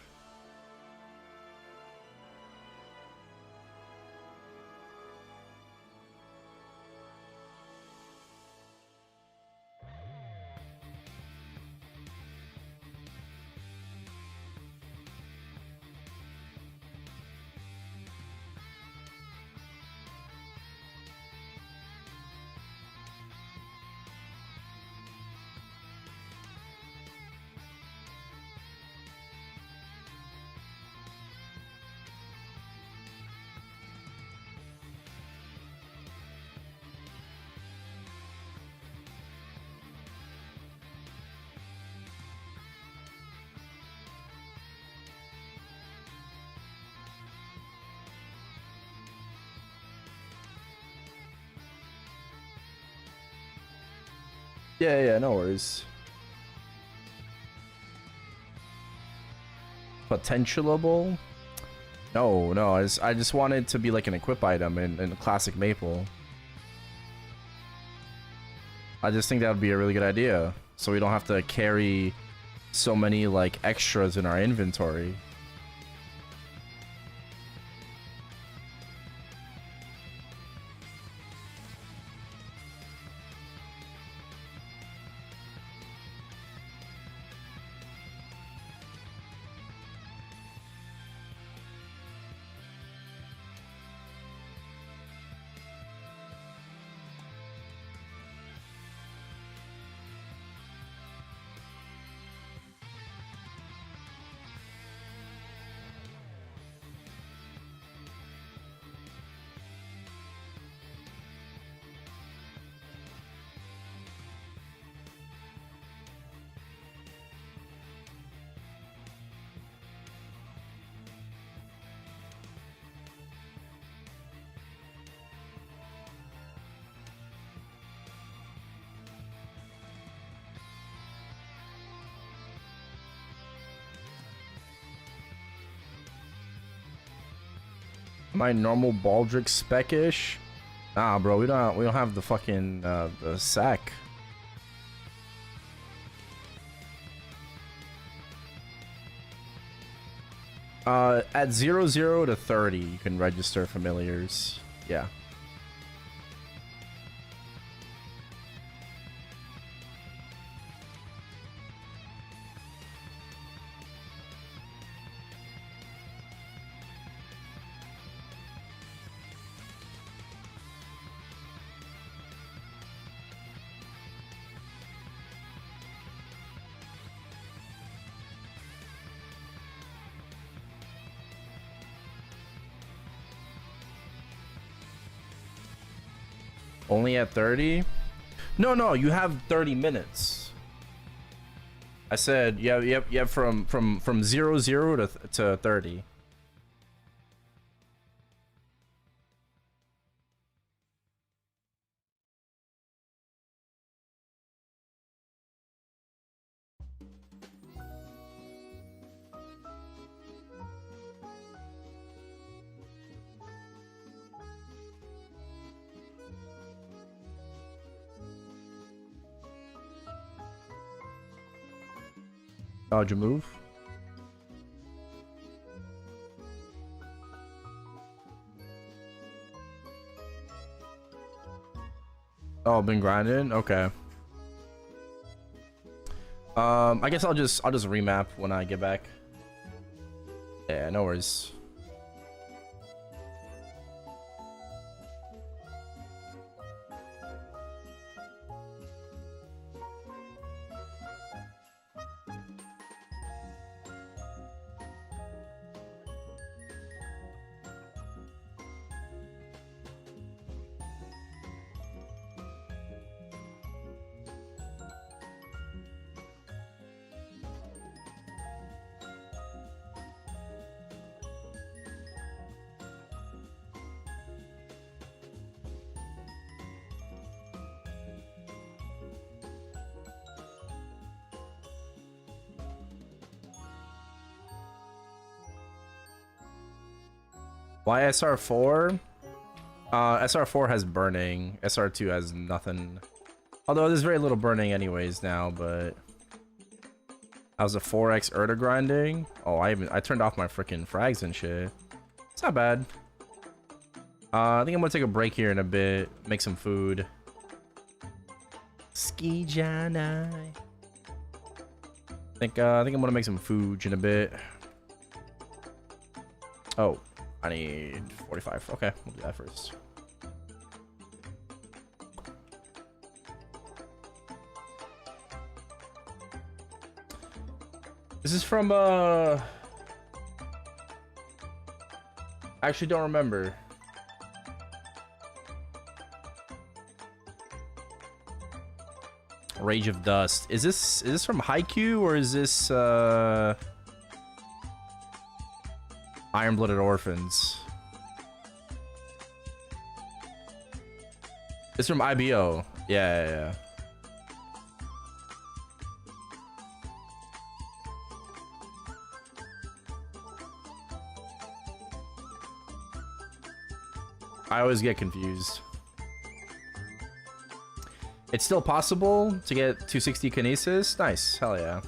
Speaker 1: Yeah, no worries. Potentialable? No, I just want it to be like an equip item in classic Maple. I just think that would be a really good idea, so we don't have to carry so many like extras in our inventory. My normal Baldric spec-ish? Nah, bro, we don't have the fucking the sack. At 0 to 30, you can register familiars. Yeah. Only at 30? No, you have 30 minutes. I said you have from 0 to 30. Oh, did you move? Oh, been grinding? Okay. I guess I'll just remap when I get back. Yeah, no worries. Why SR4? SR4 has burning. SR2 has nothing. Although there's very little burning anyways now, but... I was a 4x Erta grinding. Oh, I turned off my freaking frags and shit. It's not bad. I think I'm gonna take a break here in a bit. Make some food. Ski Janai. I think I'm gonna make some food in a bit. Oh, I need 45. Okay, we'll do that first. This is from I actually don't remember. Rage of Dust. Is this from Haikyuu or is this Iron-Blooded Orphans? It's from IBO. Yeah. I always get confused. It's still possible to get 260 kinesis. Nice. Hell yeah.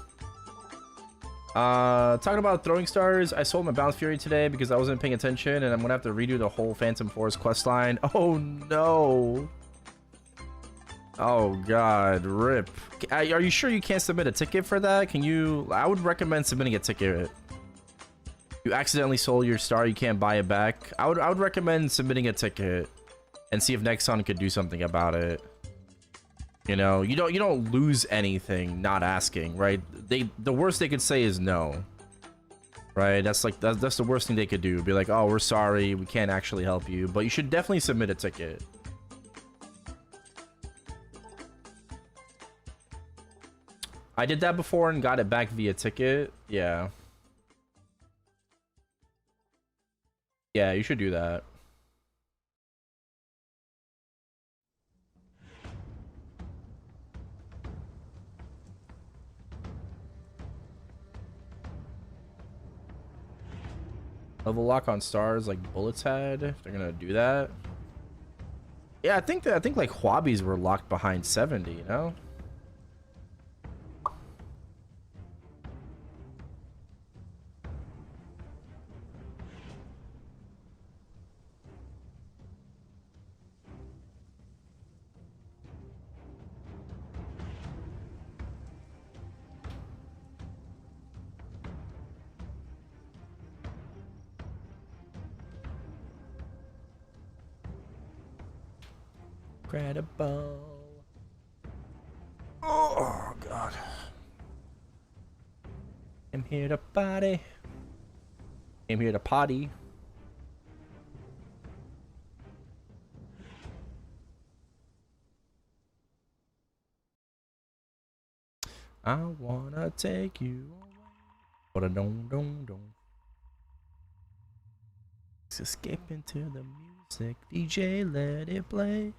Speaker 1: Talking about throwing stars, I sold my Bounce Fury today because I wasn't paying attention, and I'm gonna have to redo the whole Phantom Forest questline. Oh no. Oh god, rip. Are you sure you can't submit a ticket for that? Can you? I would recommend submitting a ticket. You accidentally sold your star, you can't buy it back. I would recommend submitting a ticket and see if Nexon could do something about it. You know, you don't lose anything not asking, right? The worst they could say is no. Right? That's the worst thing they could do. Be like, "Oh, we're sorry, we can't actually help you." But you should definitely submit a ticket. I did that before and got it back via ticket. Yeah. Yeah, you should do that. Level lock on stars like Bullets had, if they're gonna do that. Yeah, I think like Huabi's were locked behind 70, you know? Incredible. Oh god. I'm here to party. I'm here to potty. I wanna take you away. But I don't. Let's escape into the music. DJ, let it play.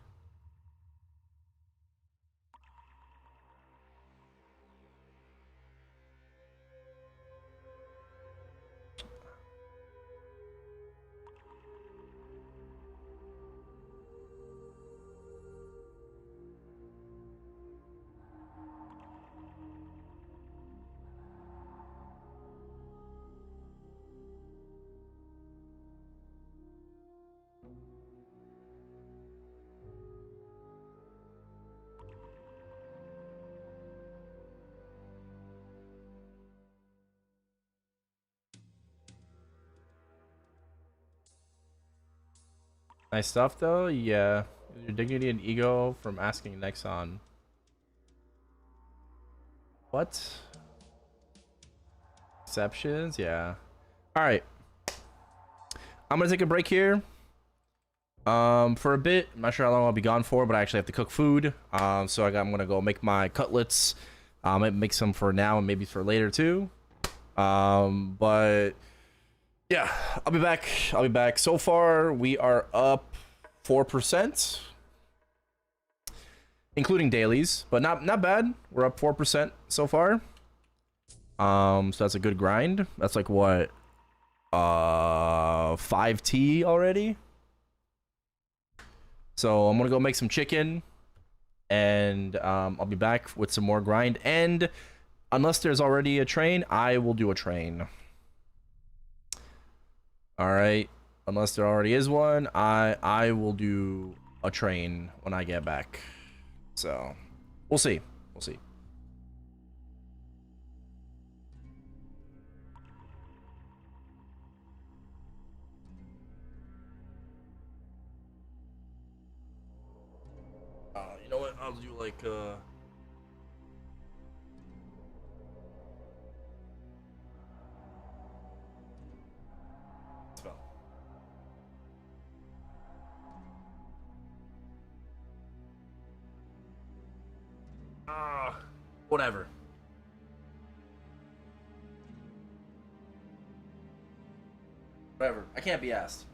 Speaker 1: Nice stuff though. Yeah. Your dignity and ego from asking Nexon. What? Exceptions? Yeah. All right. I'm gonna take a break here. For a bit. I'm not sure how long I'll be gone for, but I actually have to cook food. So I'm gonna go make my cutlets. Might make some for now and maybe for later too. But yeah, I'll be back. I'll be back. So far, we are up 4%, including dailies, but not bad. We're up 4% so far. So that's a good grind. That's like what, 5T already. So I'm gonna go make some chicken, and I'll be back with some more grind. And unless there's already a train, I will do a train. All right. Unless there already is one, I will do a train when I get back. So we'll see. We'll see. You know what? I'll do like spell. Whatever. Whatever. I can't be asked.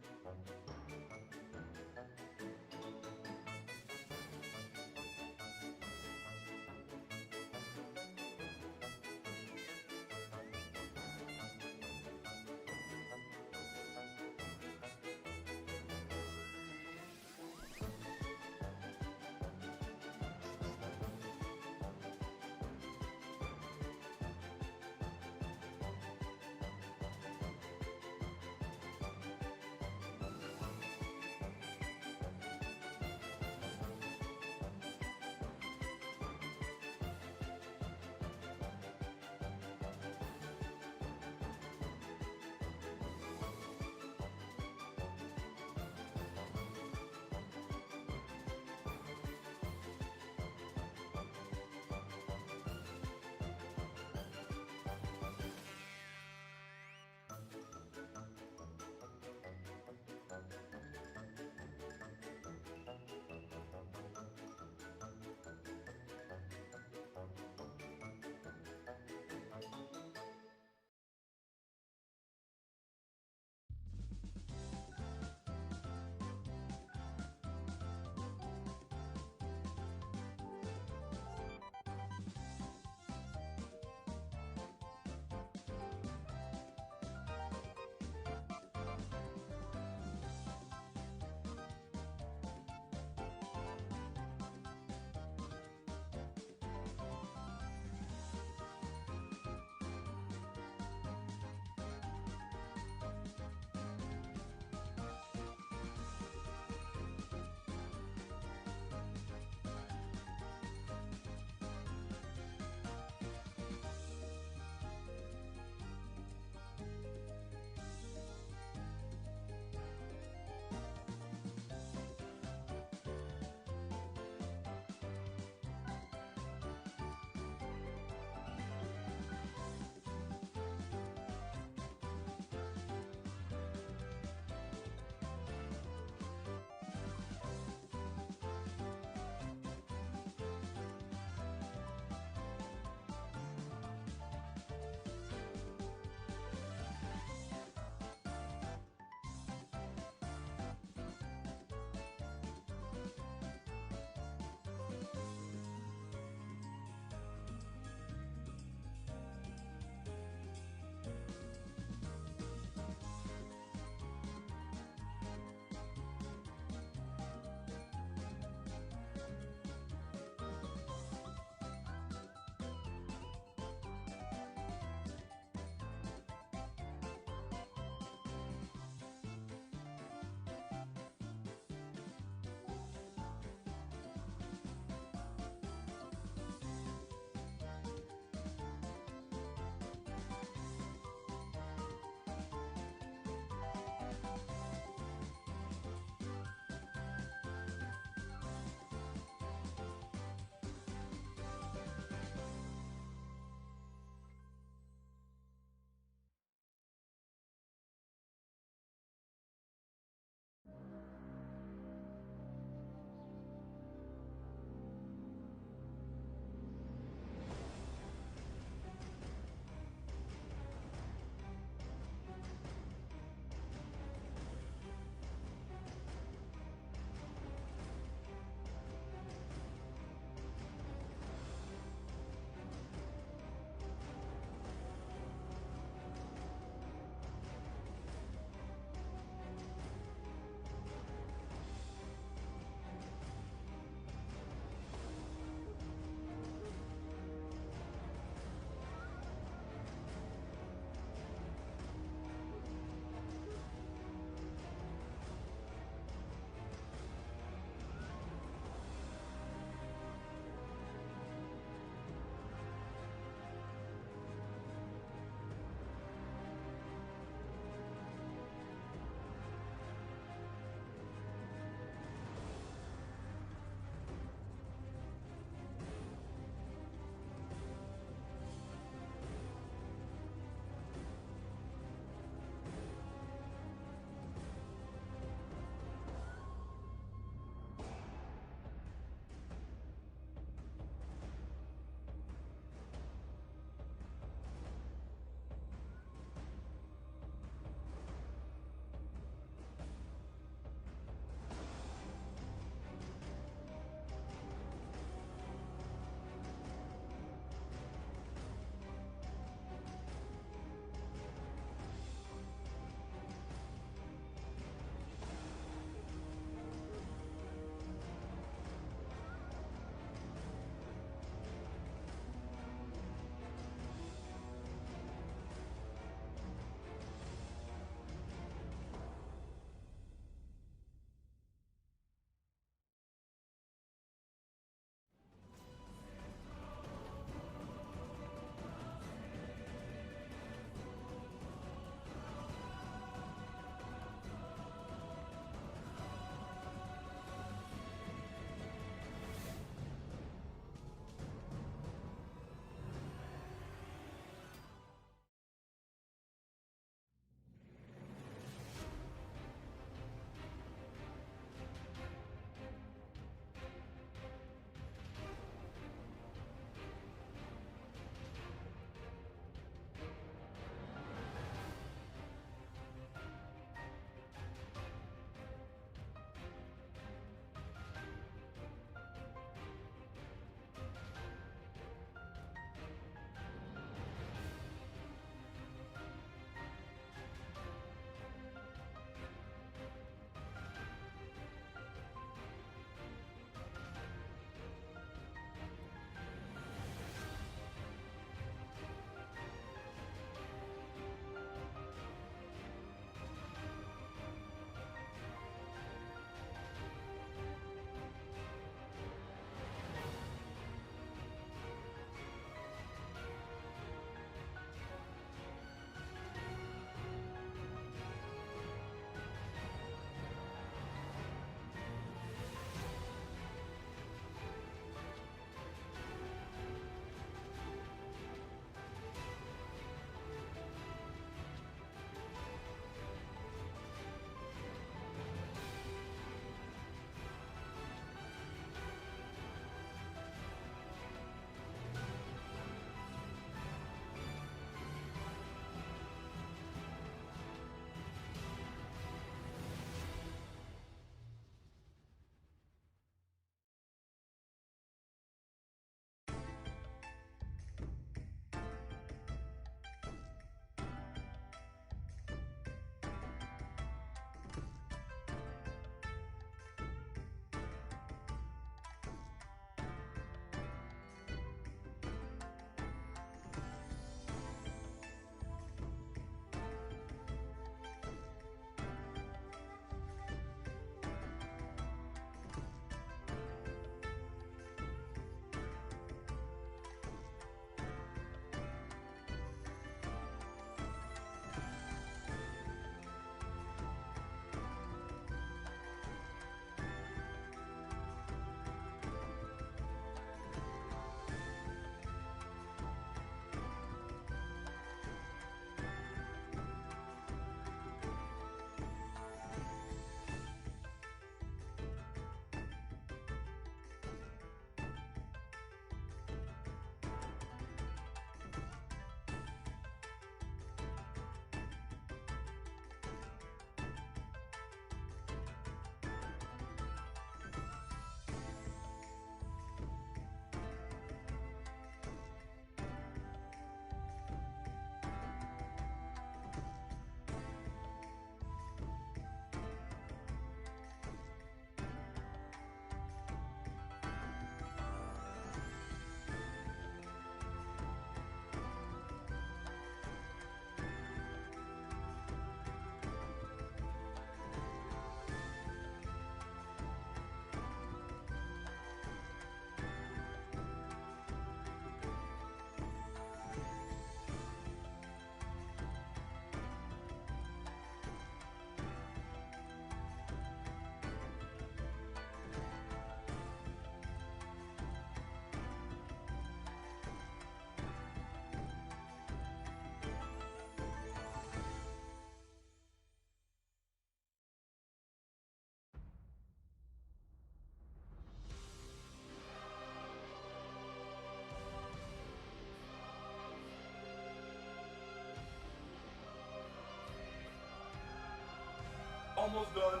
Speaker 1: almost done.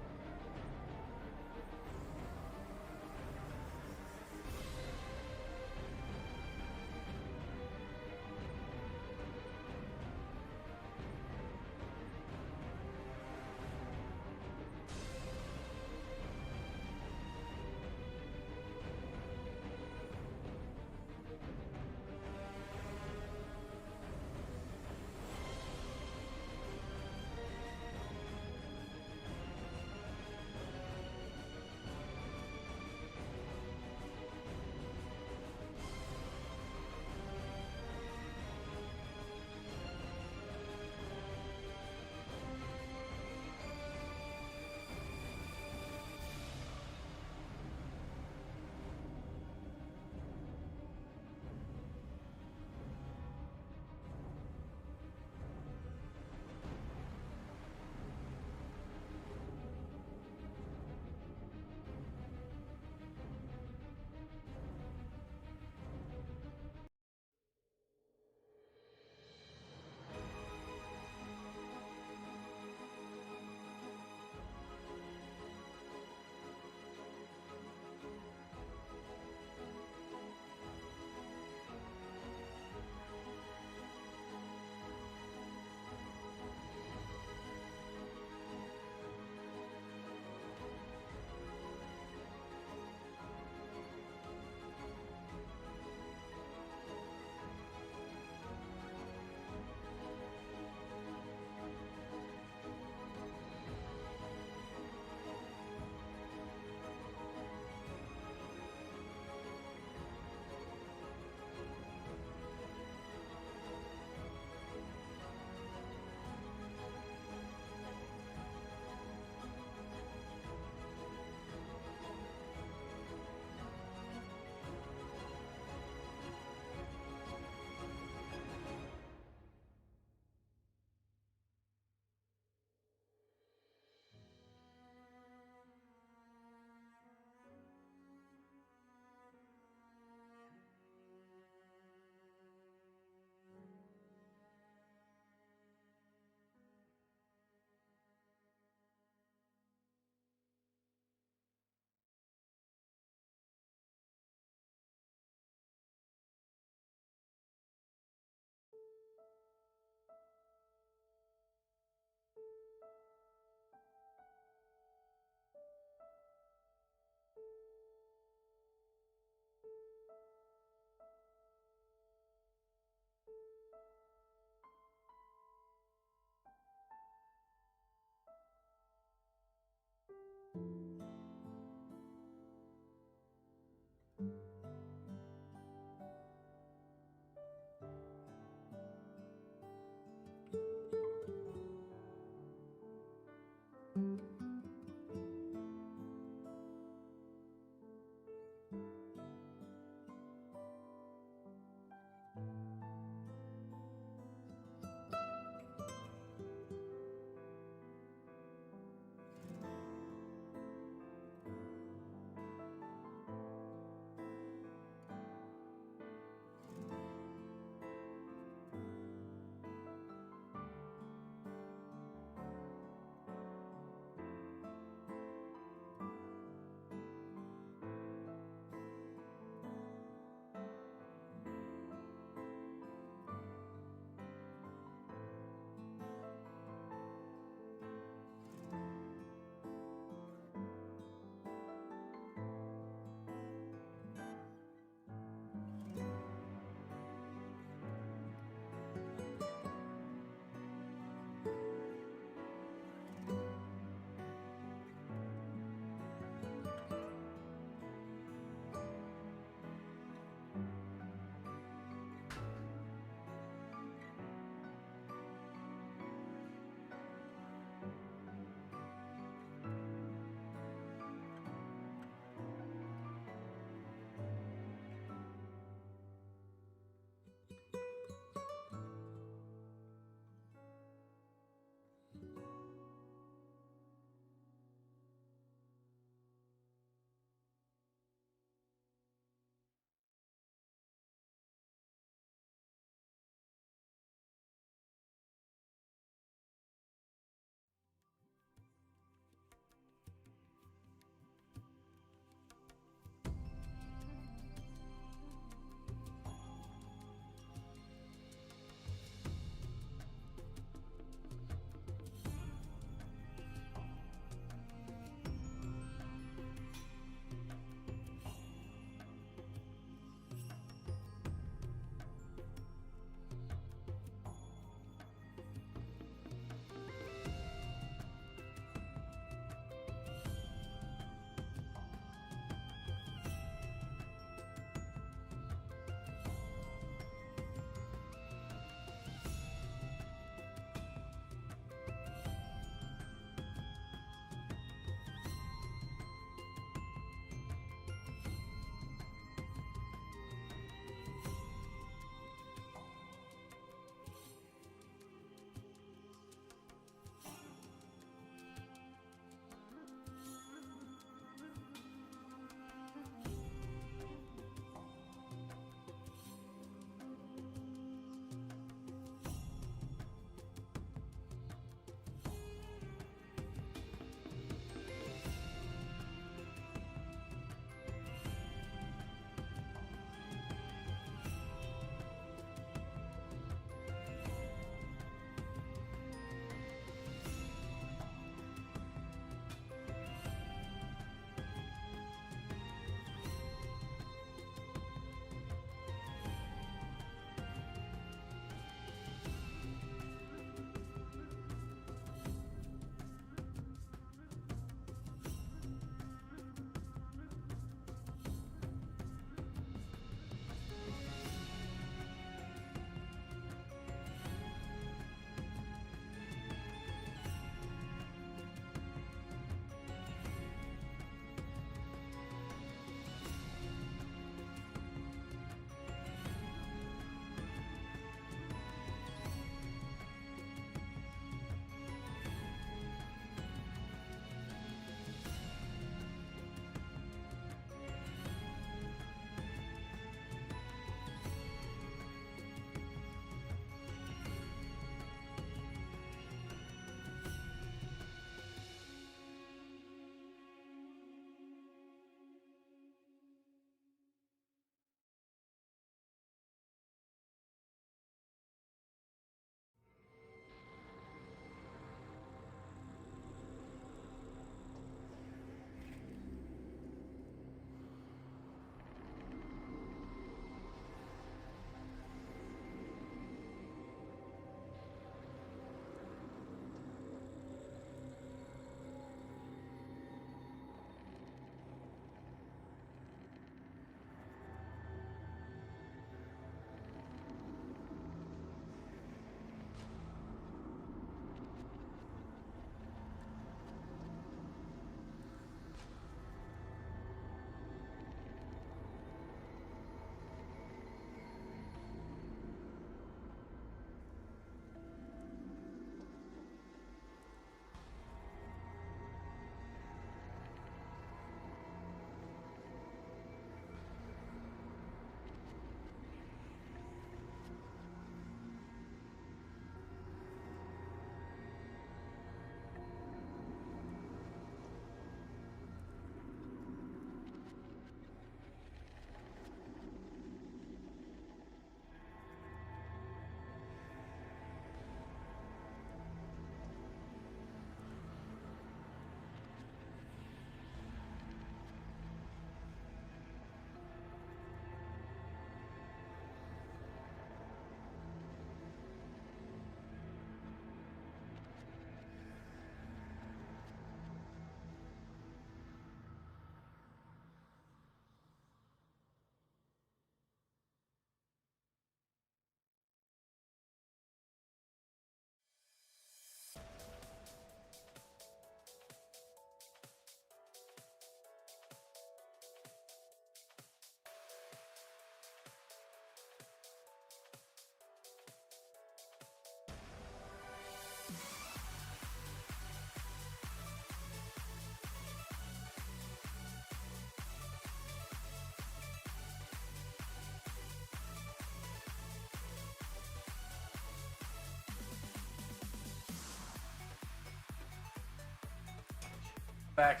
Speaker 1: back.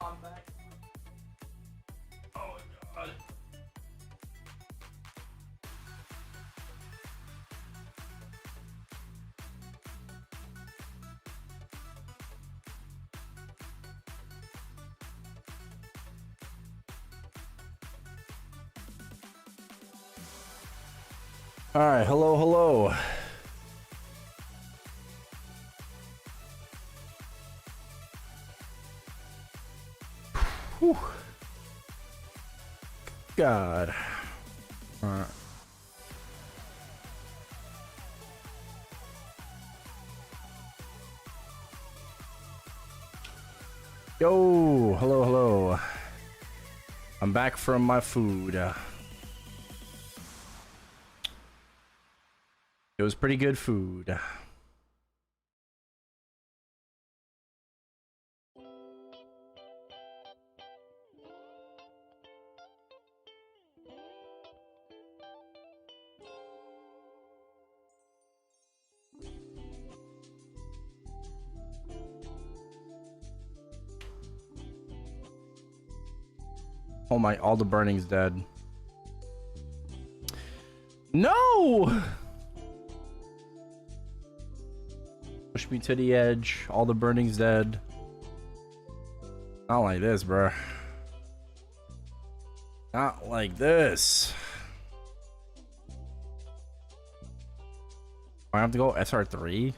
Speaker 1: I'm back. Oh my god. All right, hello, hello. Whew. God. All right. Yo, hello, hello. I'm back from my food. It was pretty good food. Oh my, all the burning's dead. No! Push me to the edge. All the burning's dead. Not like this, bro. Not like this. I have to go SR3?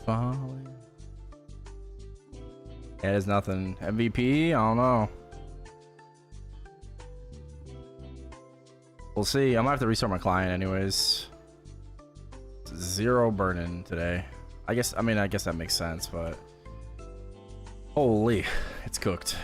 Speaker 1: Falling. Yeah, there's nothing. MVP? I don't know. We'll see. I'm gonna have to restart my client anyways. Zero burning today. I guess that makes sense, but holy, it's cooked.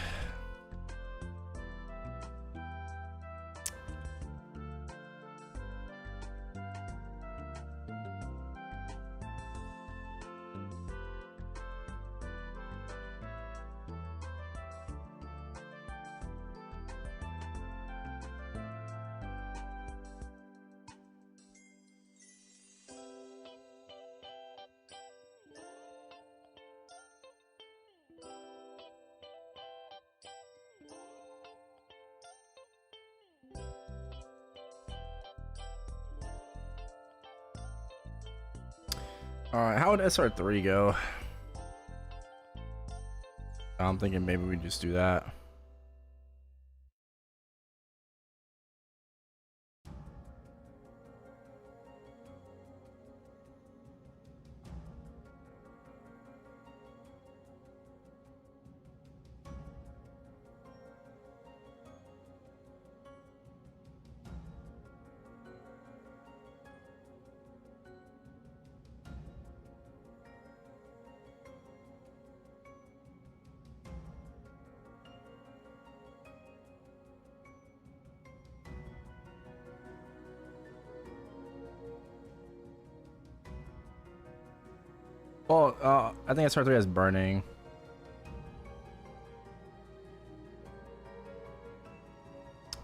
Speaker 1: Alright, how would SR3 go? I'm thinking maybe we just do that. Well, I think SR3 has burning.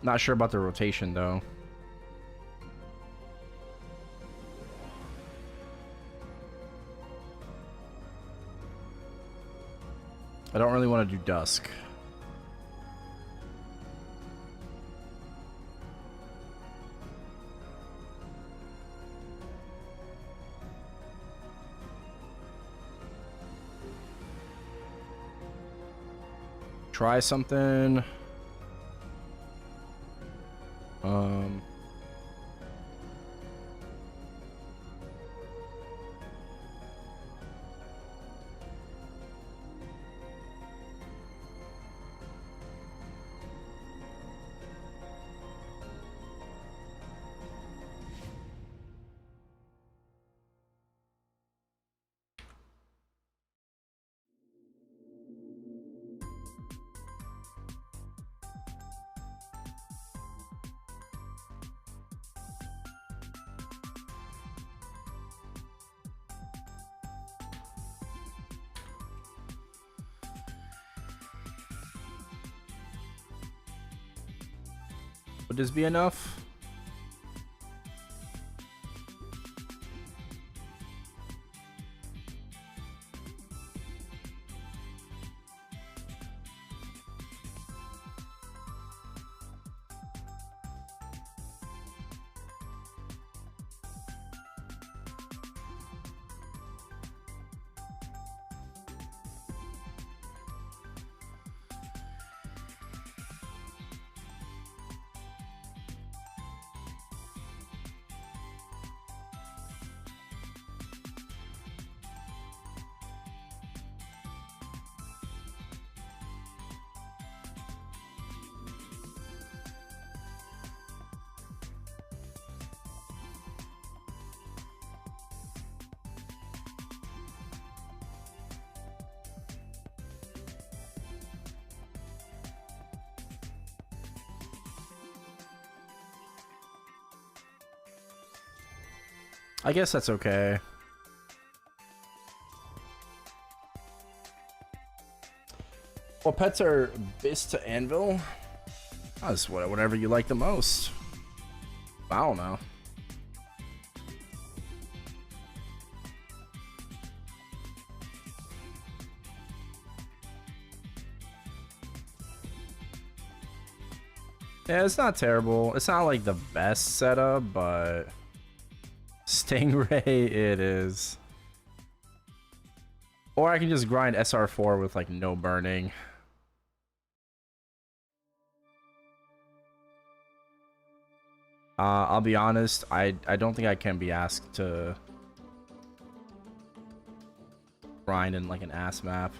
Speaker 1: Not sure about the rotation though. I don't really want to do dusk. Try something. Would this be enough? I guess that's okay. Well, pets are bis to anvil. That's whatever you like the most. I don't know. Yeah, it's not terrible. It's not like the best setup, but Stingray it is. Or I can just grind SR4 with like no burning. I'll be honest, I don't think I can be asked to grind in like an ass map.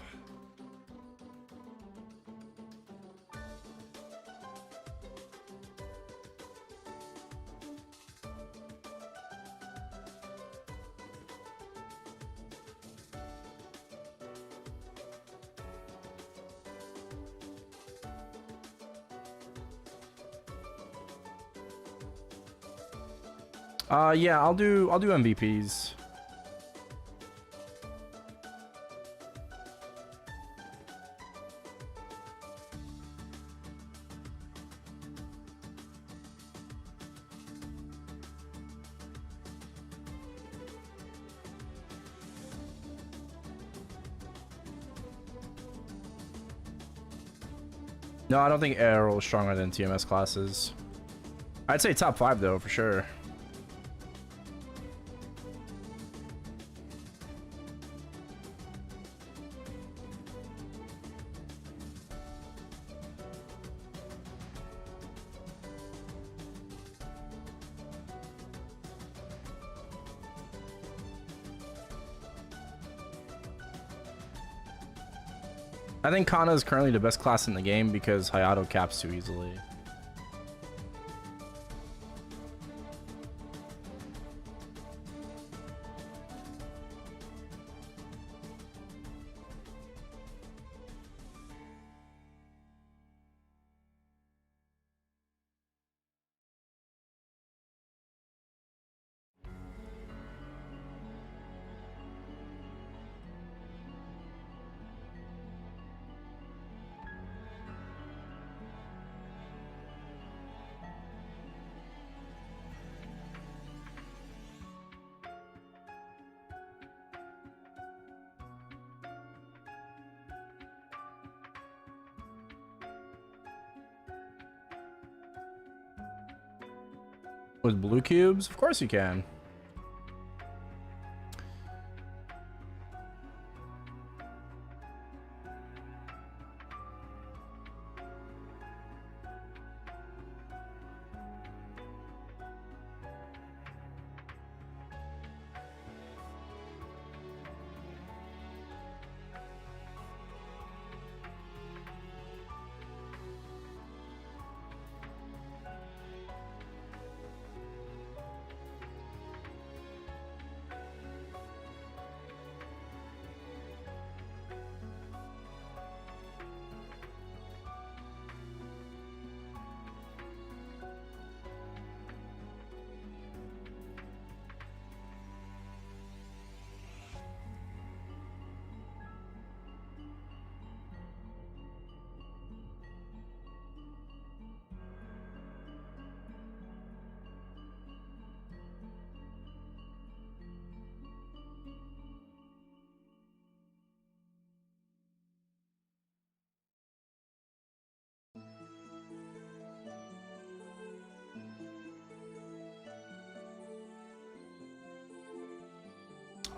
Speaker 1: Yeah, I'll do MVPs. No, I don't think Erel is stronger than TMS classes. I'd say top 5 though, for sure. I think Kana is currently the best class in the game because Hayato caps too easily. With blue cubes? Of course you can.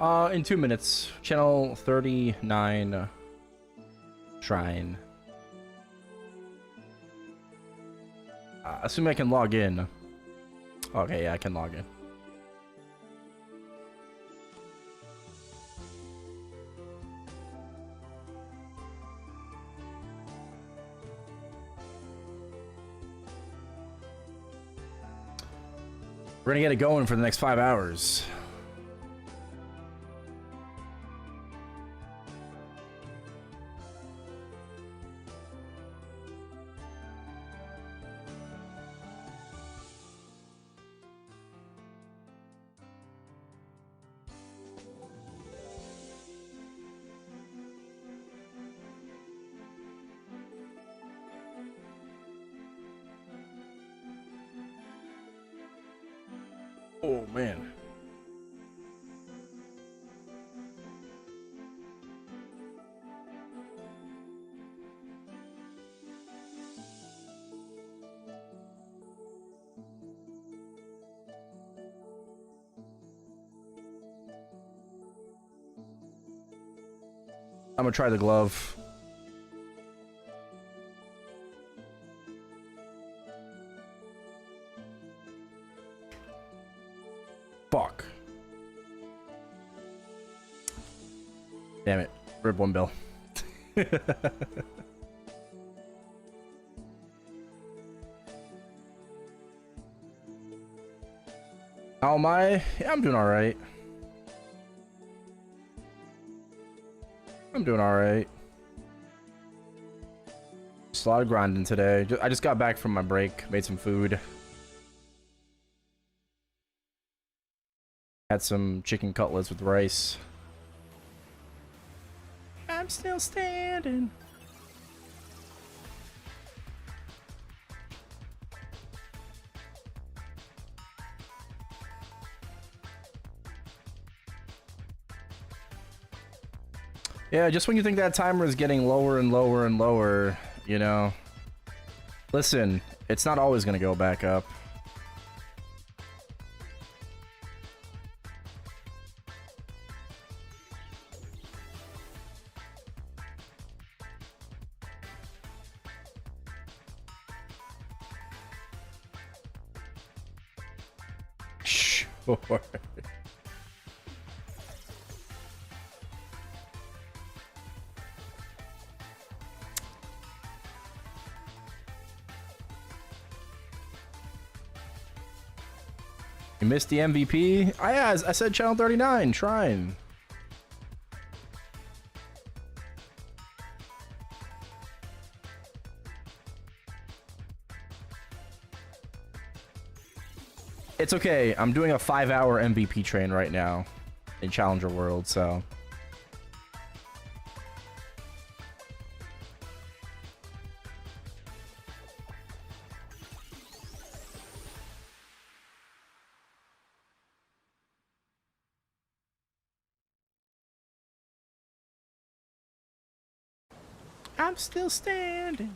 Speaker 1: In 2 minutes. Channel 39 Shrine. Assuming I can log in. Okay, yeah, I can log in. We're gonna get it going for the next 5 hours. Oh, man. I'm gonna try the glove. Fuck. Damn it. Rip one bill. How am I? Yeah, I'm doing alright. I'm doing alright. Just a lot of grinding today. I just got back from my break, made some food. Had some chicken cutlets with rice. I'm still standing. Yeah, just when you think that timer is getting lower and lower and lower, you know. Listen, it's not always gonna go back up. Sure. You missed the MVP? I said channel 39, Shrine. It's okay. I'm doing a 5-hour MVP train right now in Challenger World, so. I'm still standing.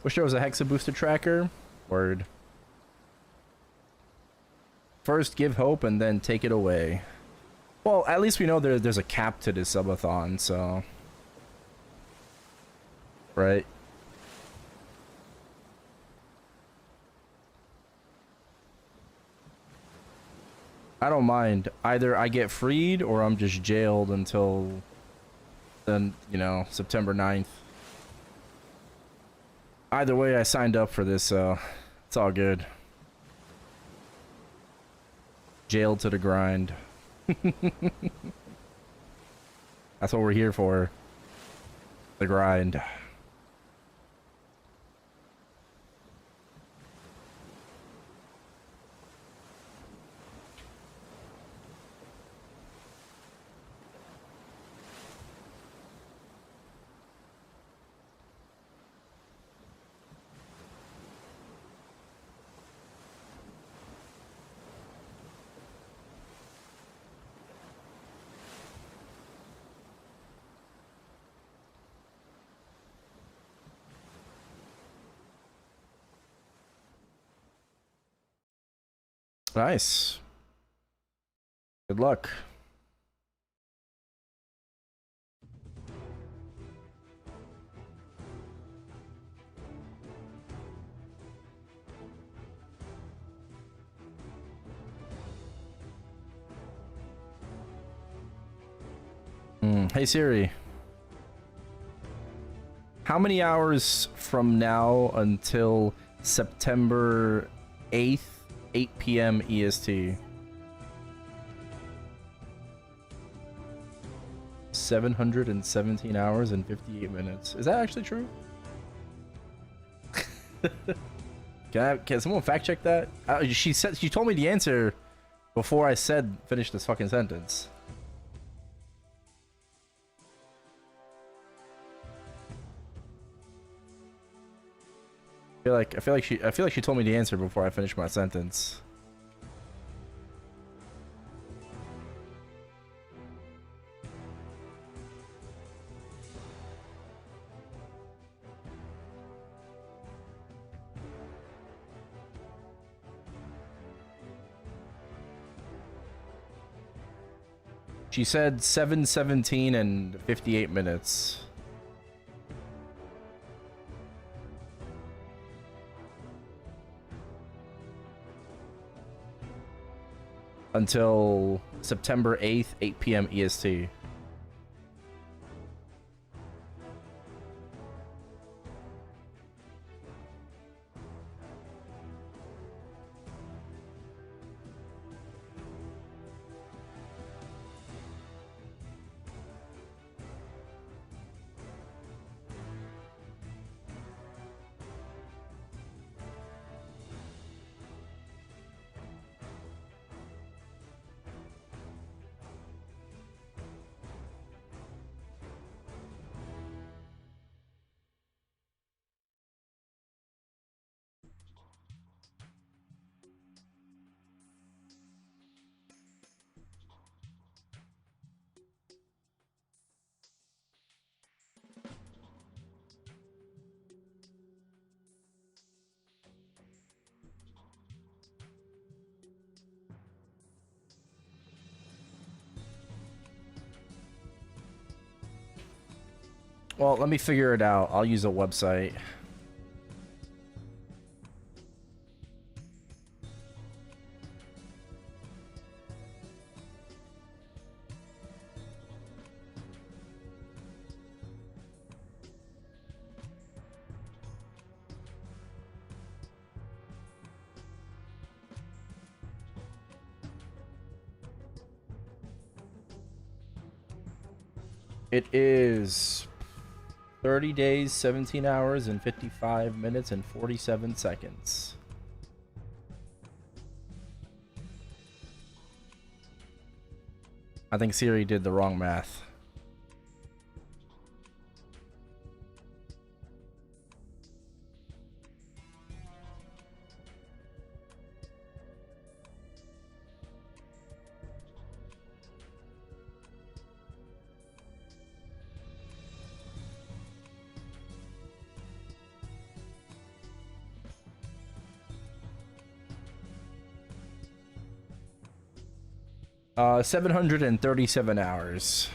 Speaker 1: Wish there was a Hexa boosted tracker. Word. First give hope and then take it away. Well, at least we know there's a cap to this subathon, so. Right? I don't mind. Either I get freed or I'm just jailed until then, you know, September 9th. Either way, I signed up for this, so it's all good. Jailed to the grind. That's what we're here for. The grind. Nice. Good luck. Hey Siri. How many hours from now until September 8th, 8 p.m. EST? 717 hours and 58 minutes. Is that actually true? Can someone fact check that? She told me the answer before I said finish this fucking sentence. I feel like she told me the answer before I finished my sentence. She said 7:17 and 58 minutes. Until September 8th, 8 p.m. EST. Well, let me figure it out. I'll use a website. It is 30 days, 17 hours, and 55 minutes, and 47 seconds. I think Siri did the wrong math. Uh, 737 hours.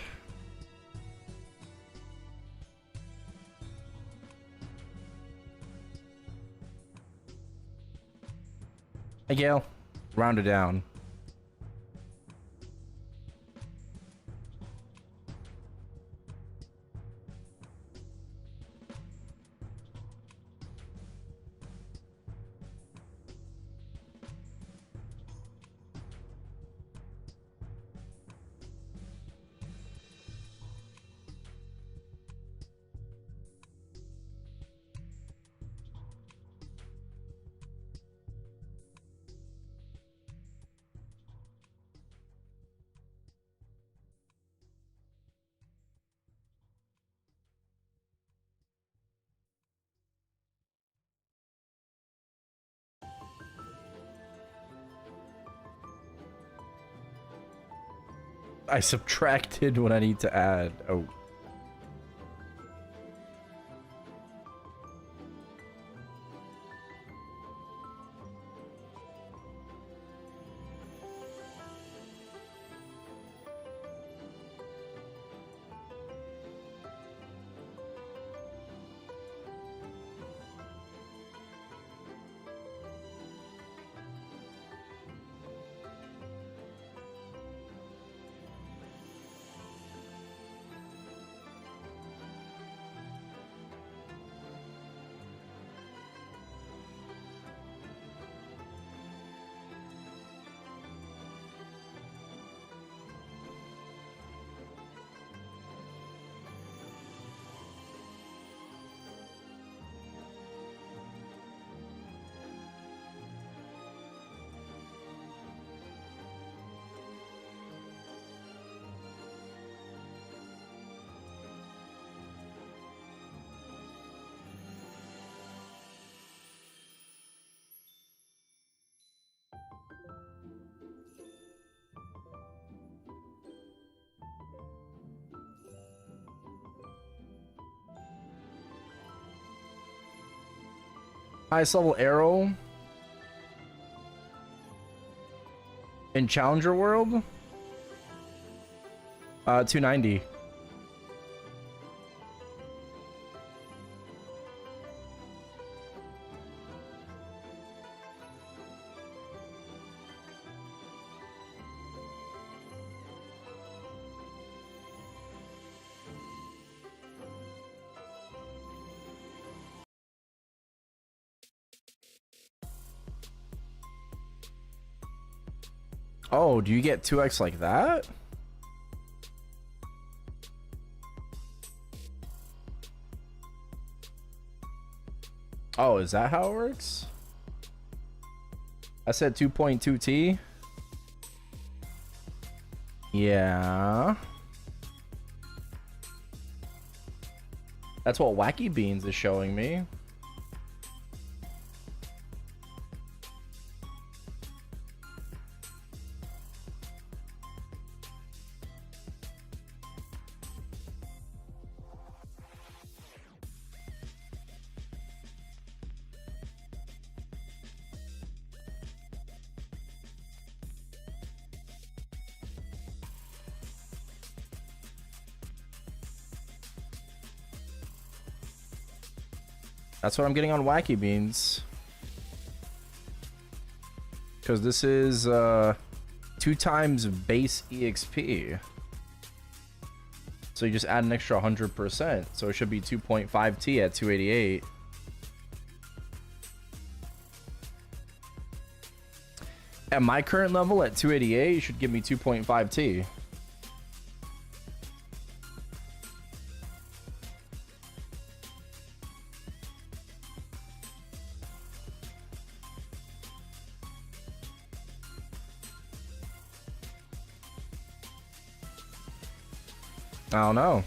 Speaker 1: Hey, Gail. Round it down. I subtracted what I need to add. Oh. Highest level Erel in Challenger World? 290. Oh, do you get 2x like that? Oh, is that how it works? I said 2.2T. Yeah. That's what Wacky Beans is showing me. That's what I'm getting on Wacky Beans. Because this is 2 times base EXP. So you just add an extra 100%. So it should be 2.5T at 288. At my current level at 288, you should give me 2.5T. I don't know.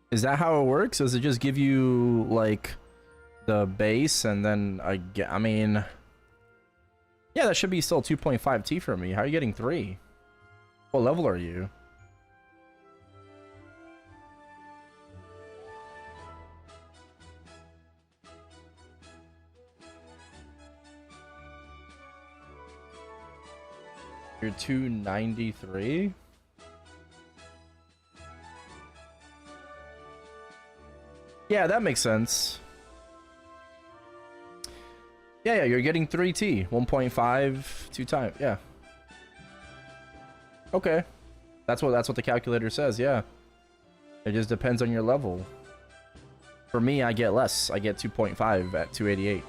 Speaker 1: Is that how it works? Does it just give you like the base and then I mean, yeah, that should be still 2.5T for me. How are you getting 3? What level are you? You're 293? Yeah, that makes sense. Yeah, you're getting 3T. 1.5, 2 times. Yeah. Okay. That's what the calculator says, yeah. It just depends on your level. For me, I get less. I get 2.5 at 288.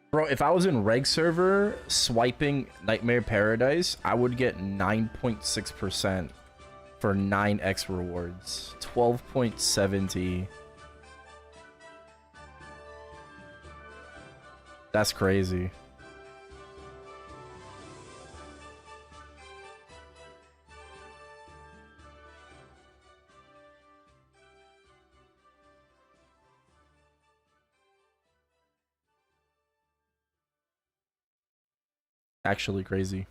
Speaker 1: Bro, if I was in reg server swiping Nightmare Paradise, I would get 9.6% for 9x rewards. 12.70. That's crazy. Actually crazy.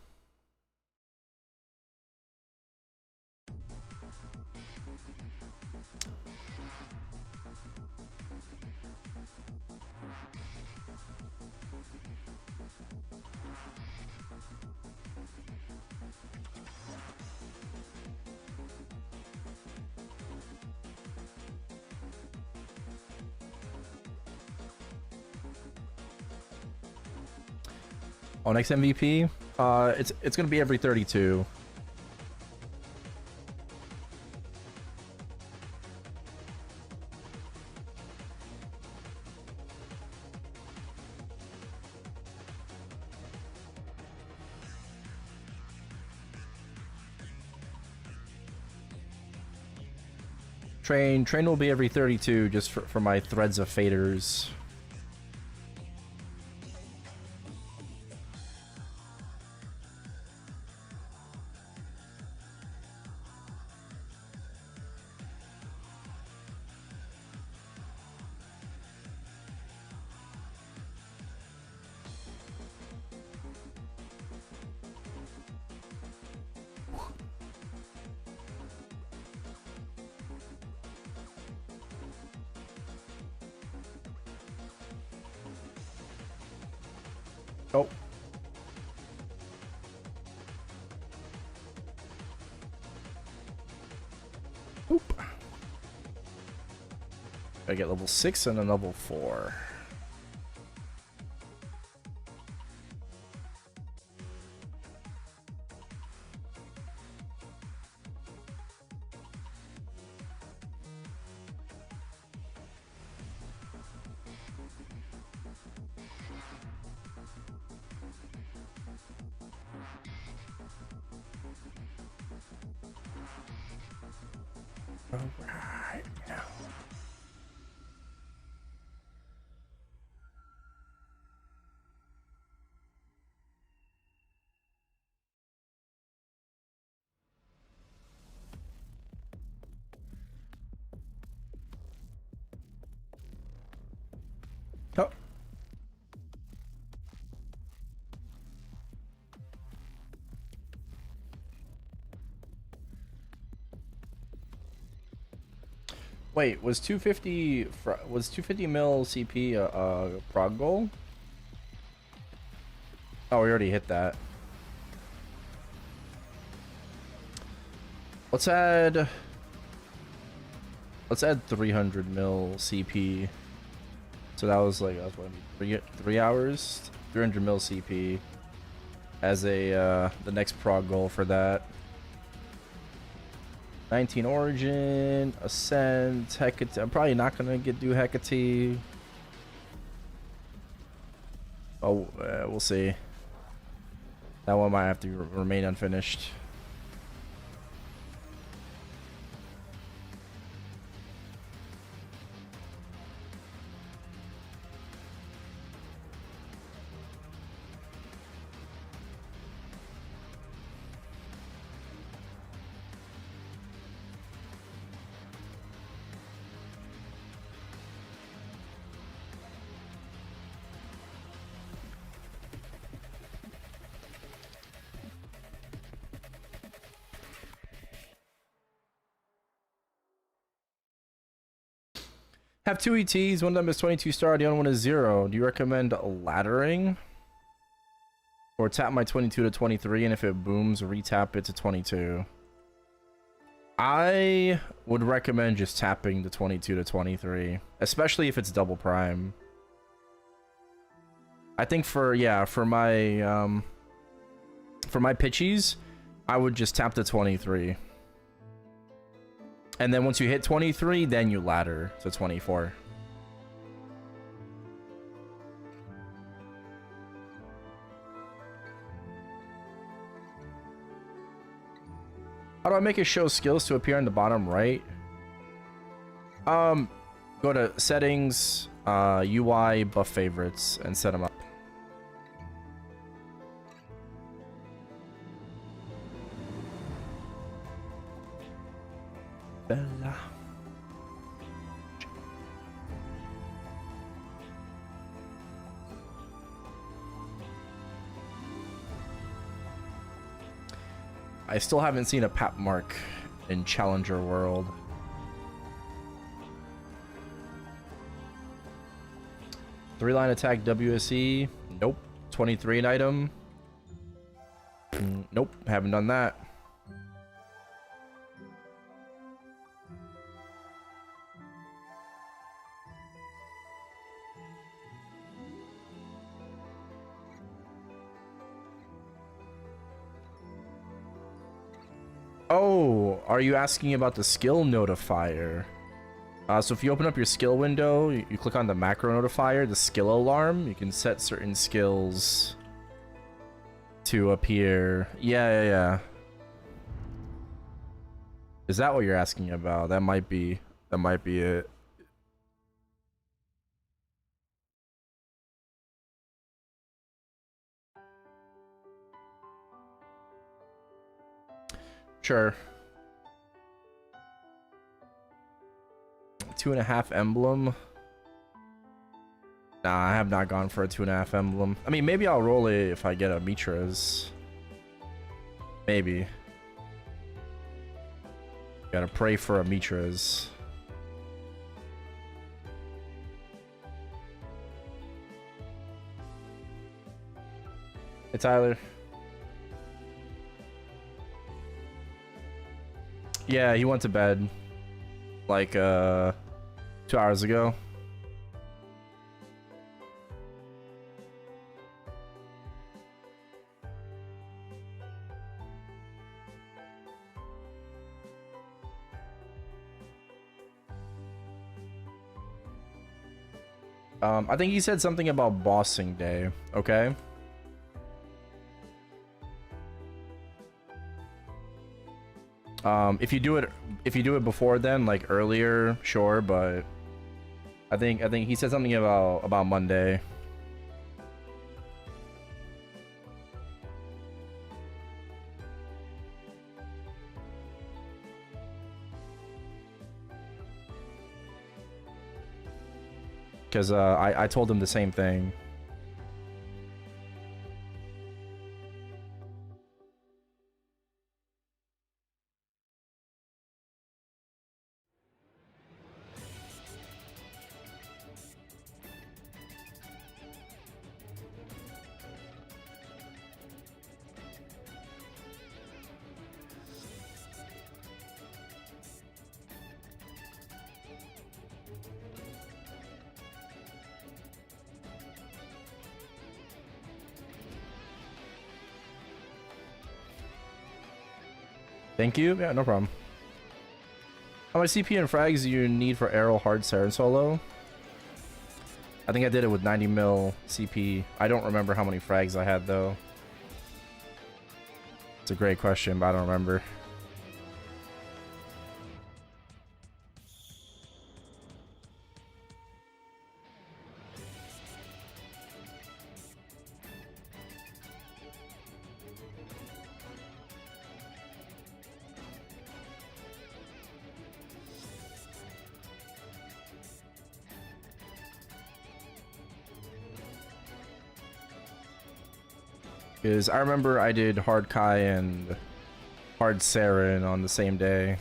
Speaker 1: Oh, next MVP? It's gonna be every 32. Train will be every 32 just for my threads of faders. Oh. Oop. I get level 6 and a level 4. Alright, now. Oh. Wait, was 250 mil CP a prog goal? Oh, we already hit that. Let's add 300 mil CP. So that was like, what, 3 hours, 300 mil CP as a the next prog goal for that. 19 Origin, Ascent, Hecate. I'm probably not gonna do Hecate. Oh, we'll see. That one might have to remain unfinished. Have 2 ETs, one of them is 22 star, the other one is 0. Do you recommend laddering? Or tap my 22 to 23, and if it booms, retap it to 22? I would recommend just tapping the 22 to 23, especially if it's double prime. I think for my pitchies, I would just tap the 23. And then once you hit 23, then you ladder to 24. How do I make it show skills to appear in the bottom right? Go to settings, UI, buff favorites, and set them up. Bella. I still haven't seen a pap mark in Challenger World. Three-line attack WSE. Nope. 23 an item. Nope. Haven't done that. Oh, are you asking about the skill notifier? So if you open up your skill window, you click on the macro notifier, the skill alarm, you can set certain skills to appear. Yeah. Is that what you're asking about? That might be it. Sure. 2.5 emblem. Nah, I have not gone for a 2.5 emblem. I mean, maybe I'll roll it if I get a Mitra's. Maybe. Gotta pray for a Mitra's. Hey, Tyler. Yeah, he went to bed like 2 hours ago. I think he said something about bossing day, okay? If you do it before then, like earlier, sure, but I think he said something about Monday. Because I told him the same thing. Thank you. Yeah, no problem. How much CP and frags do you need for Erel hard Siren solo? I think I did it with 90 mil CP. I don't remember how many frags I had though. It's a great question, but I don't remember. Because I remember I did hard Kai and hard Saren on the same day.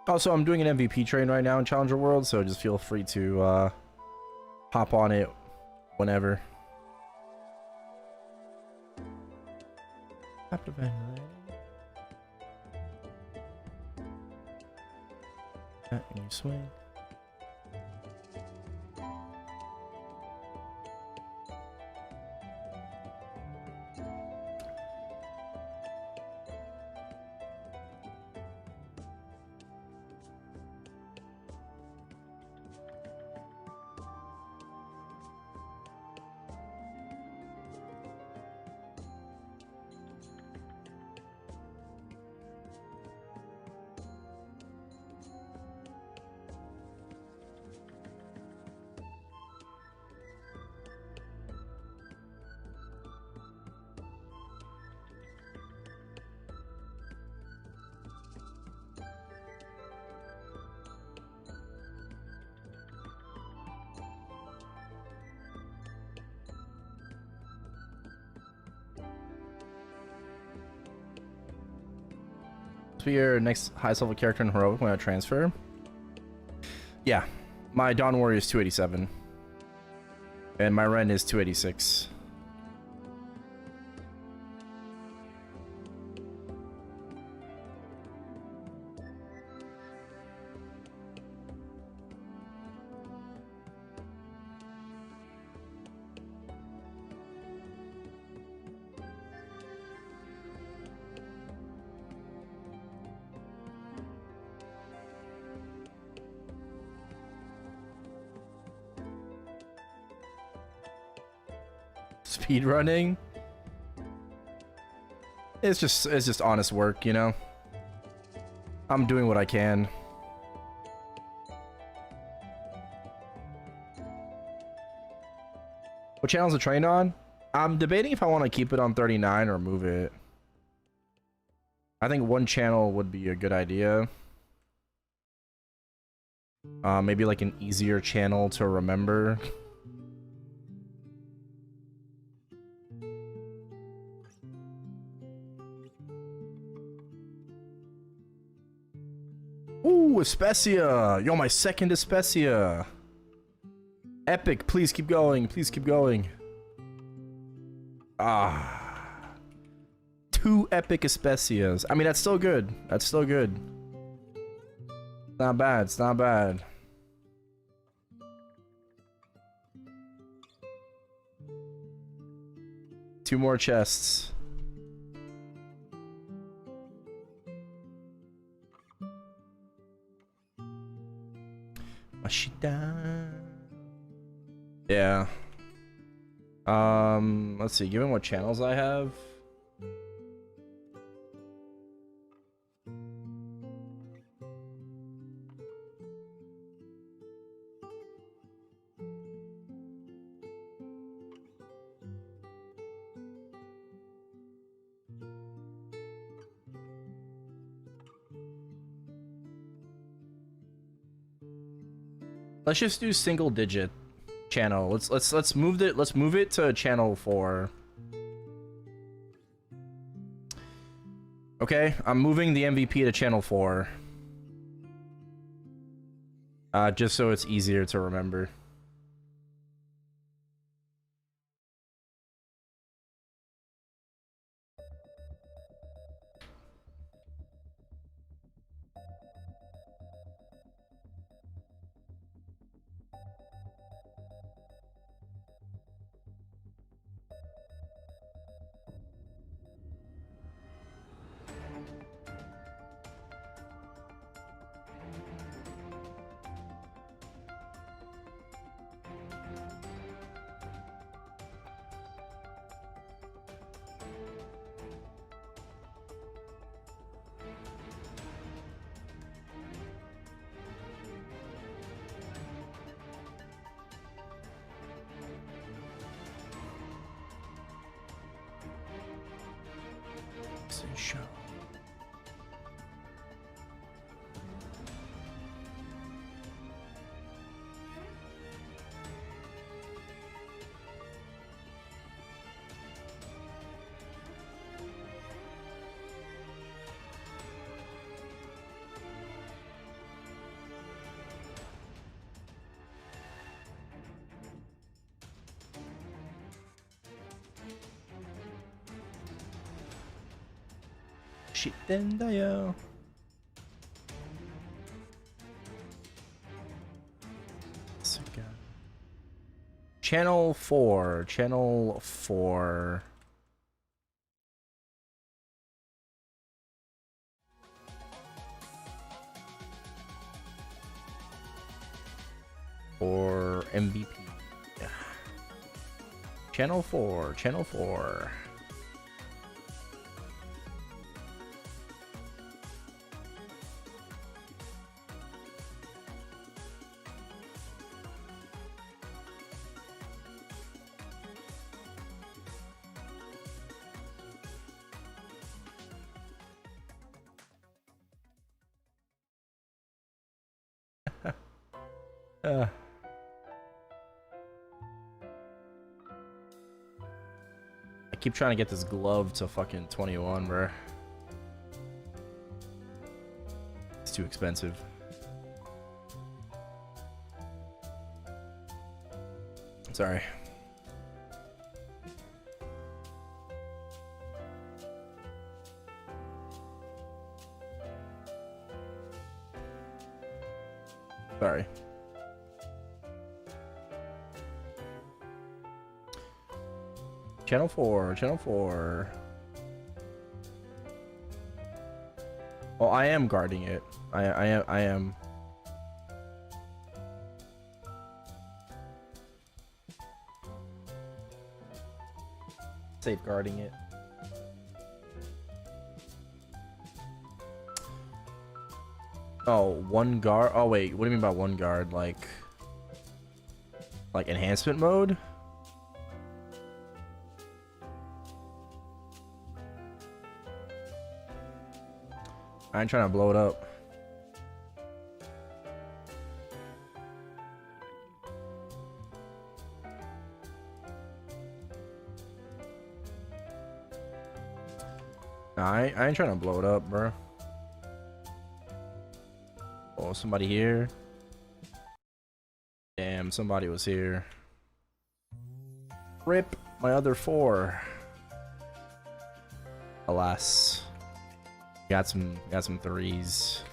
Speaker 1: Also, I'm doing an MVP train right now in Challenger World, so just feel free to hop on it whenever. That and you swing. Be your next highest level character in heroic when I transfer. Yeah, my Dawn Warrior is 287 and my Ren is 286. Speed running. It's just honest work, you know. I'm doing what I can. What channel's it trained on? I'm debating if I want to keep it on 39 or move it. I think one channel would be a good idea. Maybe like an easier channel to remember. Ooh, Especia! Yo, my second Especia! Epic, please keep going, please keep going. Ah. 2 epic Especias. I mean, that's still good. That's still good. Not bad, it's not bad. Two more chests. Yeah. Let's see, given what channels I have. Let's just do single digit channel. Let's move it to channel 4. Okay, I'm moving the MVP to channel 4. Just so it's easier to remember. Show. Shit then yo. Channel 4. Channel 4. Or MVP. Channel 4. Channel 4. I keep trying to get this glove to fucking 21, bro. It's too expensive. Sorry. Sorry. Channel 4, Channel 4. Oh, I am guarding it. I am. Safeguarding it. Oh, one guard? Oh, wait. What do you mean by one guard? Like enhancement mode? I ain't trying to blow it up. Nah, I ain't trying to blow it up, bro. Oh, somebody here. Damn, somebody was here. Rip my other 4. Alas. Got some 3s.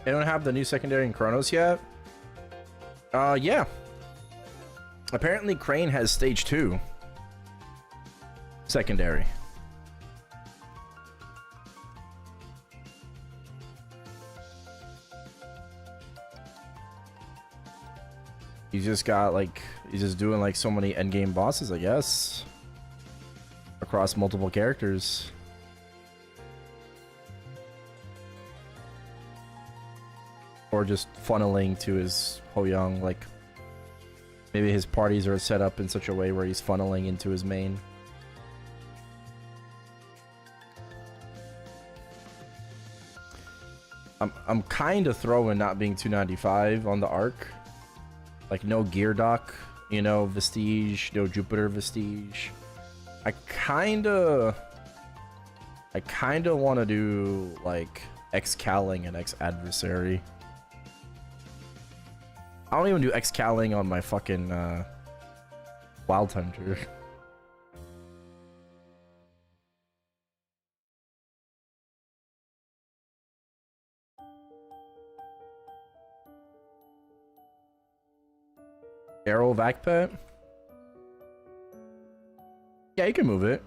Speaker 1: They don't have the new secondary in Chronos yet? Yeah. Apparently Crane has stage 2. Secondary. He's just got like, he's just doing like so many endgame bosses, I guess. Across multiple characters. Or just funneling to his Ho-Young, like maybe his parties are set up in such a way where he's funneling into his main. I'm kind of throwing not being 295 on the arc, like no gear dock, you know, Vestige, no Jupiter Vestige. I kind of want to do like X-Calling and X-Adversary. I don't even do X-Calling on my fucking Wild Hunter. Erel Vac Pet? Yeah, you can move it.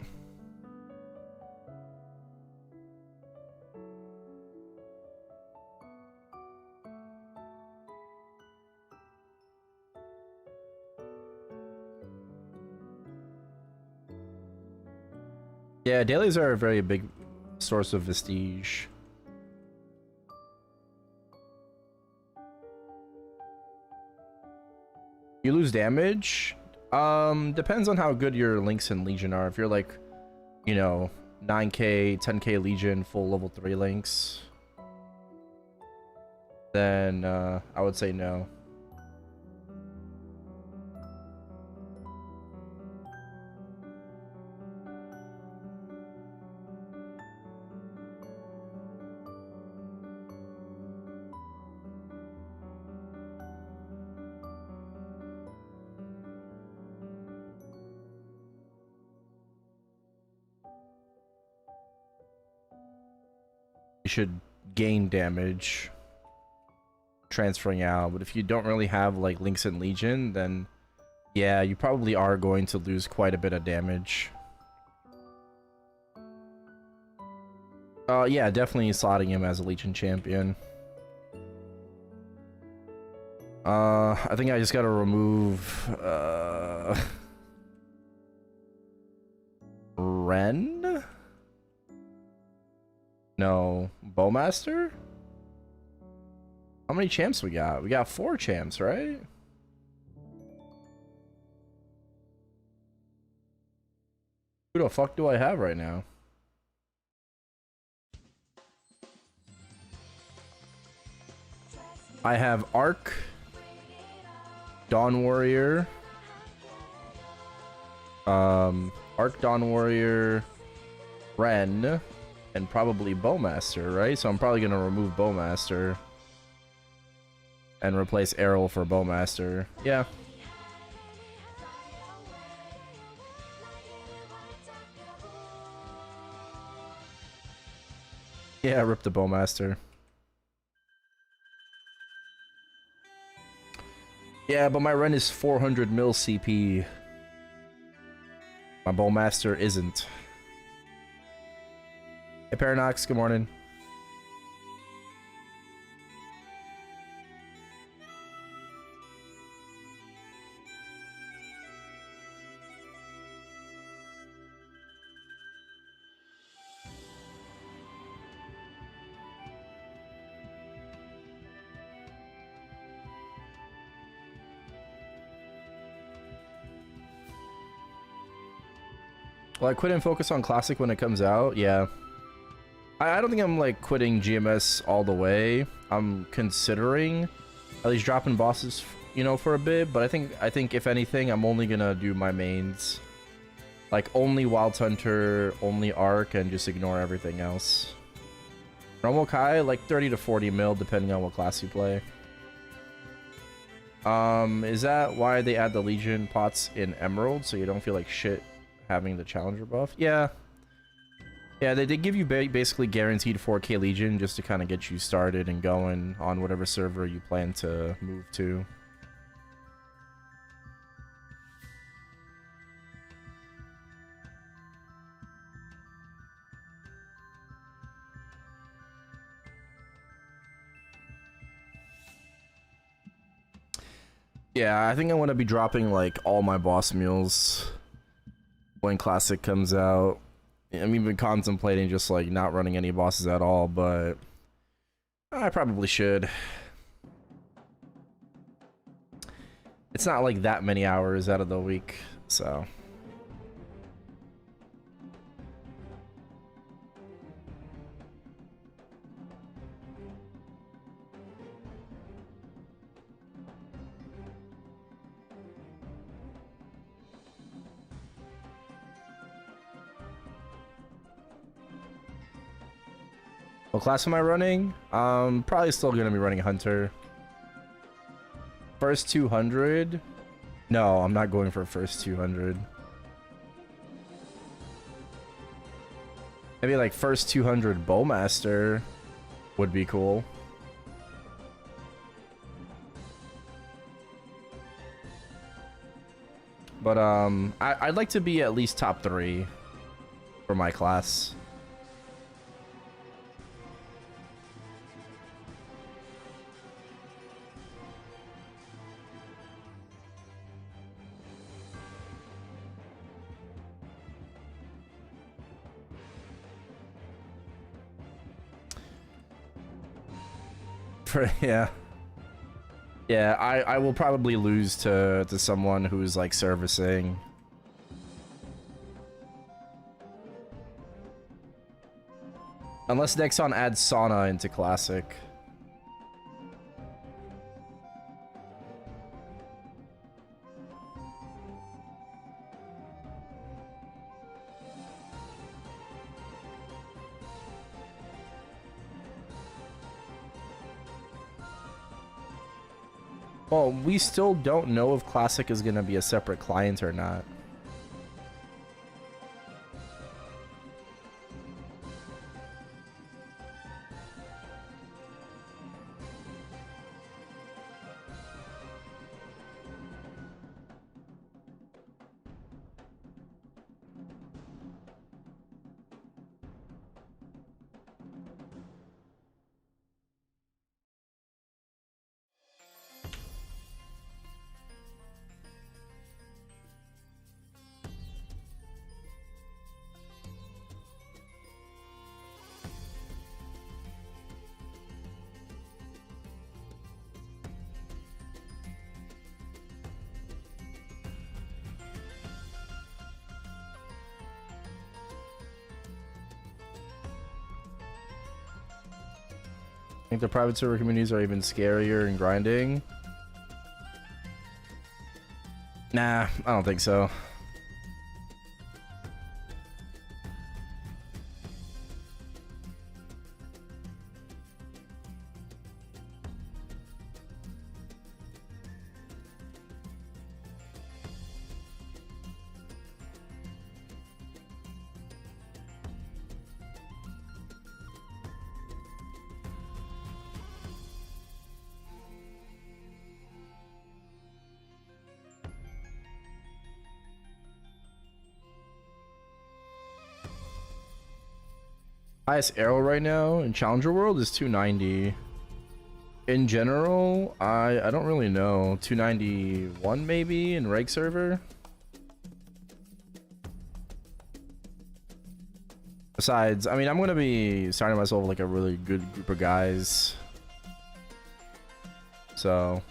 Speaker 1: Yeah, dailies are a very big source of Vestige. You lose damage? Depends on how good your links in Legion are. If you're like, you know, 9k, 10k Legion, full level 3 links, then I would say no. You should gain damage transferring out, but if you don't really have like links in Legion, then yeah, you probably are going to lose quite a bit of damage. Yeah, definitely slotting him as a Legion champion. I think I just gotta remove Ren? No, Bowmaster? How many champs we got? We got 4 champs, right? Who the fuck do I have right now? I have Arc, Dawn Warrior, Arc, Dawn Warrior, Ren, and probably Bowmaster, right? So I'm probably gonna remove Bowmaster and replace Erel for Bowmaster. Yeah. Yeah, rip the Bowmaster. Yeah, but my Ren is 400 mil CP. My Bowmaster isn't. Hey Paranox, good morning. Well, I quit and focus on Classic when it comes out. Yeah. I don't think I'm like quitting GMS all the way. I'm considering at least dropping bosses, you know, for a bit. But I think if anything, I'm only gonna do my mains, like only Wild Hunter, only Arc, and just ignore everything else. Normal Kai, like 30 to 40 mil, depending on what class you play. Is that why they add the Legion pots in Emerald, so you don't feel like shit having the Challenger buff? Yeah. Yeah, they did give you basically guaranteed 4k Legion just to kind of get you started and going on whatever server you plan to move to. Yeah, I think I want to be dropping like all my boss mules when Classic comes out. I'm even contemplating just like not running any bosses at all, but I probably should. It's not like that many hours out of the week, so. What class am I running? Probably still gonna be running Hunter. First 200? No, I'm not going for first 200. Maybe like first 200 Bowmaster would be cool. But I'd like to be at least top 3 for my class. Yeah. Yeah, I will probably lose to someone who's like servicing. Unless Nexon adds sauna into classic. Well, we still don't know if Classic is going to be a separate client or not. I think the private server communities are even scarier in grinding. Nah, I don't think so. Highest Erel right now in Challenger World is 290. In general, I don't really know. 291 maybe in reg server. Besides, I mean, I'm gonna be starting myself with like a really good group of guys. So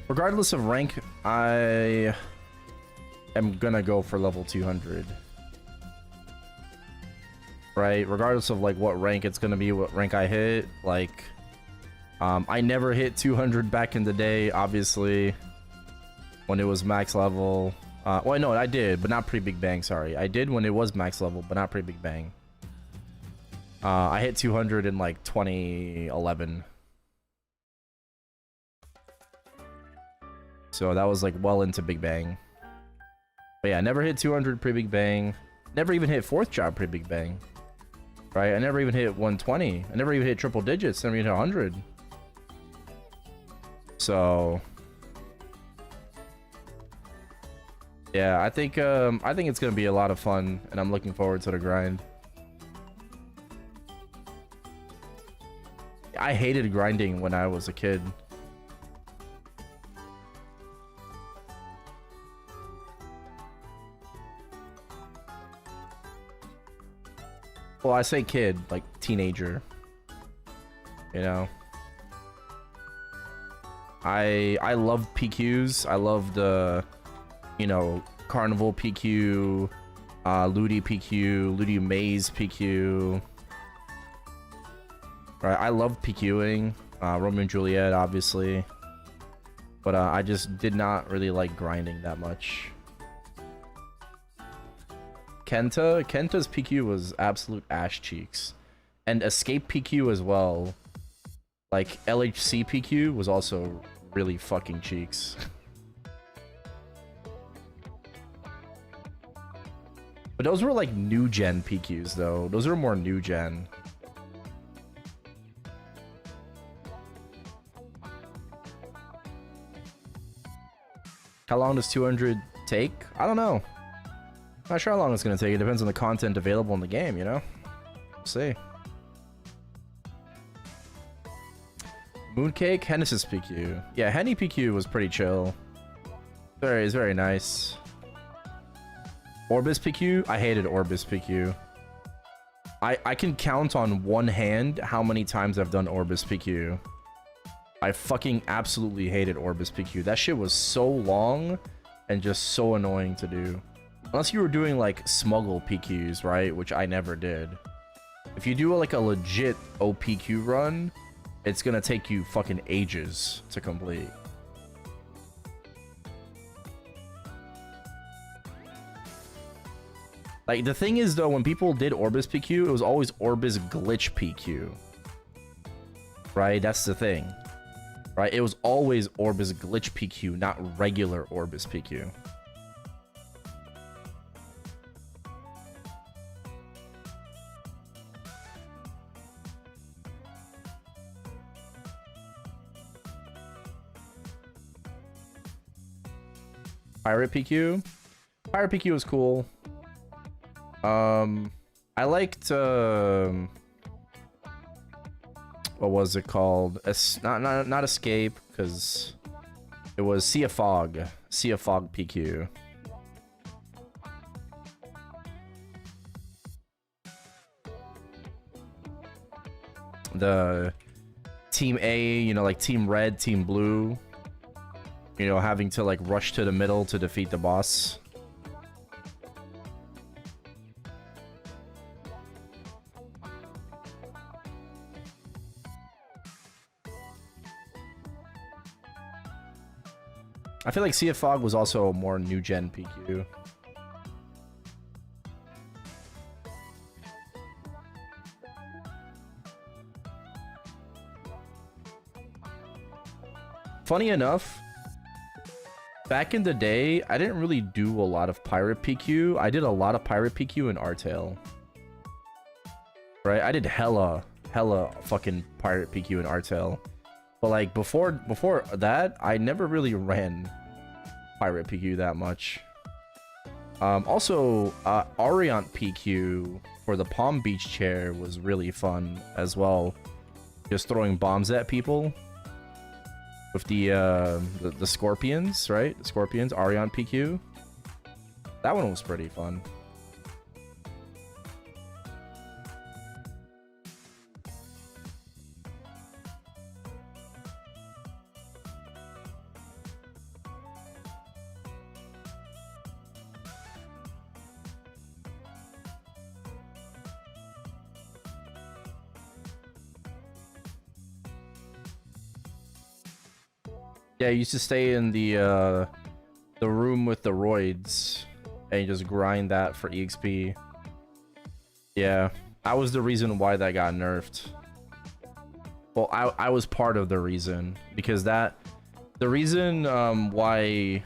Speaker 1: regardless of rank, I am gonna go for level 200. Right? Regardless of like what rank it's gonna be, what rank I hit. Like, I never hit 200 back in the day, obviously, when it was max level. Well, no, I did, but not pre-Big Bang, sorry. I did when it was max level, but not pre-Big Bang. I hit 200 in like 2011. So that was like well into Big Bang. But yeah, I never hit 200 pre-Big Bang. Never even hit 4th job pre-Big Bang. Right? I never even hit 120. I never even hit triple digits. Never even hit 100. So yeah, I think it's gonna be a lot of fun, and I'm looking forward to the grind. I hated grinding when I was a kid. Well, I say kid, like teenager. You know? I love PQs. I love the, you know, Carnival PQ, Ludi PQ, Ludi Maze PQ. Right, I love PQing. Romeo and Juliet, obviously. But I just did not really like grinding that much. Kenta's PQ was absolute ass cheeks. And Escape PQ as well. Like, LHC PQ was also really fucking cheeks. But those were like new gen PQs though. Those are more new gen. How long does 200 take? I don't know. Not sure how long it's gonna take. It depends on the content available in the game, you know? We'll see. Mooncake, Hennessy's PQ. Yeah, Henny PQ was pretty chill. It's very nice. Orbis PQ? I hated Orbis PQ. I can count on one hand how many times I've done Orbis PQ. I fucking absolutely hated Orbis PQ. That shit was so long and just so annoying to do. Unless you were doing like smuggle PQs, right? Which I never did. If you do like a legit OPQ run, it's gonna take you fucking ages to complete. Like, the thing is, though, when people did Orbis PQ, it was always Orbis Glitch PQ. Right? That's the thing. Right? It was always Orbis Glitch PQ, not regular Orbis PQ. Pirate PQ? Pirate PQ was cool. I liked, what was it called? Not Escape, because it was Sea of Fog PQ. The Team A, you know, like Team Red, Team Blue, you know, having to like rush to the middle to defeat the boss. I feel like Sea of Fog was also a more new gen PQ. Funny enough, back in the day, I didn't really do a lot of pirate PQ. I did a lot of pirate PQ in Artale. Right? I did hella fucking pirate PQ in Artale. But like before that, I never really ran pirate PQ that much. Also, Ariant PQ for the Palm Beach chair was really fun as well. Just throwing bombs at people with the scorpions, right? The scorpions, Ariant PQ. That one was pretty fun. Yeah, I used to stay in the room with the roids and just grind that for EXP. Yeah, I was the reason why that got nerfed. Well, I was part of the reason, because the reason why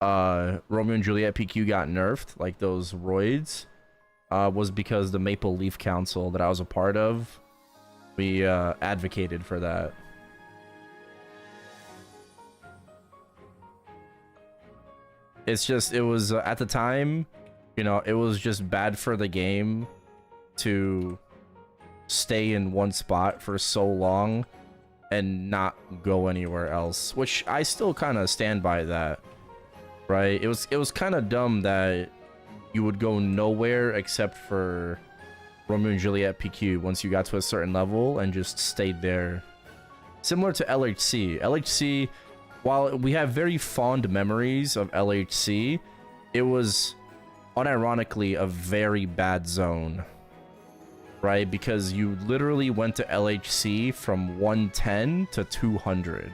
Speaker 1: Romeo and Juliet PQ got nerfed, like those roids, was because the Maple Leaf Council that I was a part of, we advocated for that. It's just, it was at the time, you know, it was just bad for the game to stay in one spot for so long and not go anywhere else, which I still kind of stand by that, right? It was kind of dumb that you would go nowhere except for Romeo and Juliet PQ once you got to a certain level and just stayed there. Similar to LHC. LHC, while we have very fond memories of LHC, it was unironically a very bad zone, right? Because you literally went to LHC from 110 to 200.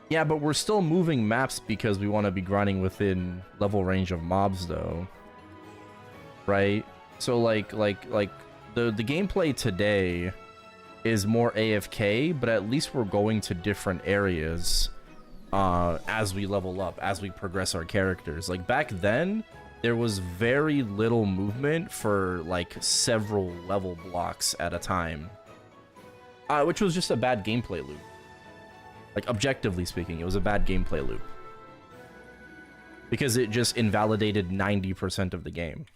Speaker 1: Yeah, but we're still moving maps because we want to be grinding within level range of mobs, though, right? So like the gameplay today is more AFK, but at least we're going to different areas as we level up, as we progress our characters. Like back then, there was very little movement for like several level blocks at a time, which was just a bad gameplay loop. Like objectively speaking, it was a bad gameplay loop because it just invalidated 90% of the game.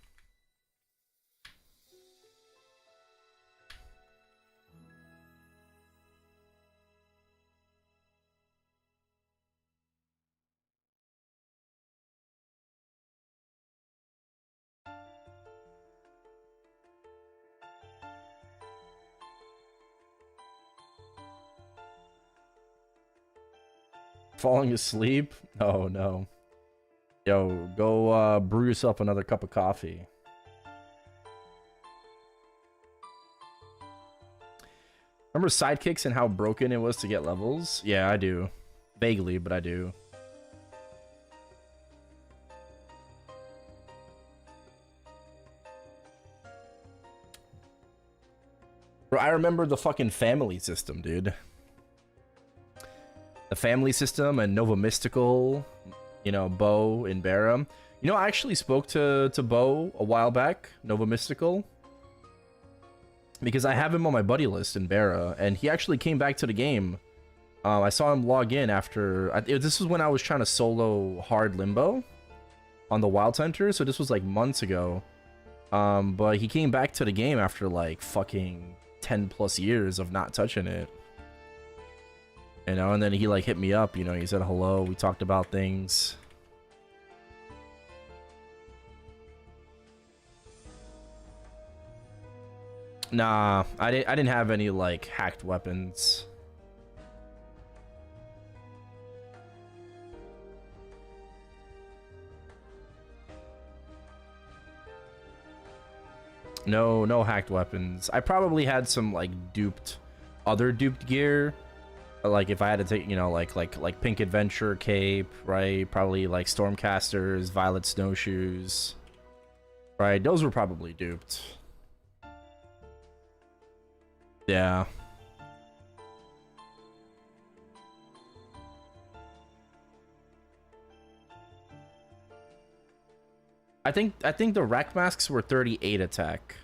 Speaker 1: falling asleep? Oh no. Yo, go brew yourself another cup of coffee. Remember sidekicks and how broken it was to get levels? Yeah, I do. Vaguely, but I do. Bro, I remember the fucking family system, dude. The family system and Nova Mystical, you know, Bo and Barham. You know, I actually spoke to Bo a while back, Nova Mystical, because I have him on my buddy list in Barra, and he actually came back to the game. I saw him log in after... this was when I was trying to solo hard Limbo on the Wild Center, so this was like months ago. But he came back to the game after like fucking 10 plus years of not touching it. You know, and then he like hit me up, you know, he said hello, we talked about things. Nah, I didn't have any like hacked weapons. No hacked weapons. I probably had some like other duped gear. Like if I had to take, you know, like Pink Adventure cape, right? Probably like Stormcasters, Violet Snowshoes. Right, those were probably duped. Yeah. I think the Rack Masks were 38 attack.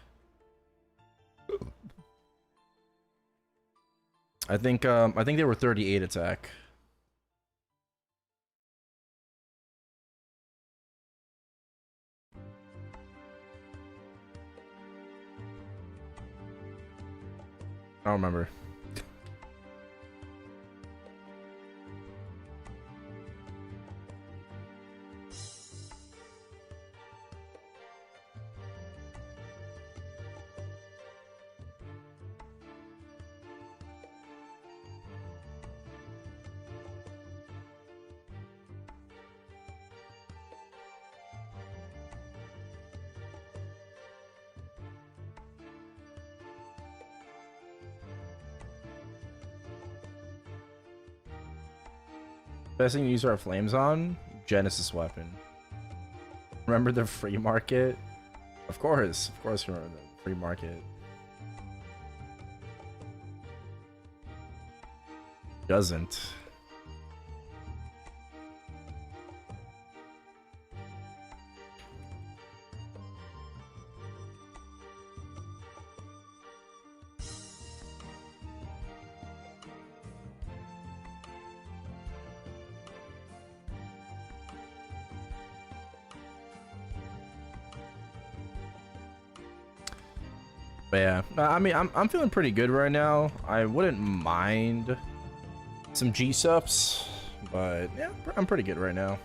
Speaker 1: I think they were 38 attack. I don't remember. Best thing to use our flames on? Genesis weapon. Remember the free market? Of course remember the free market. Doesn't. But yeah, I mean, I'm feeling pretty good right now. I wouldn't mind some G-subs, but yeah, I'm pretty good right now.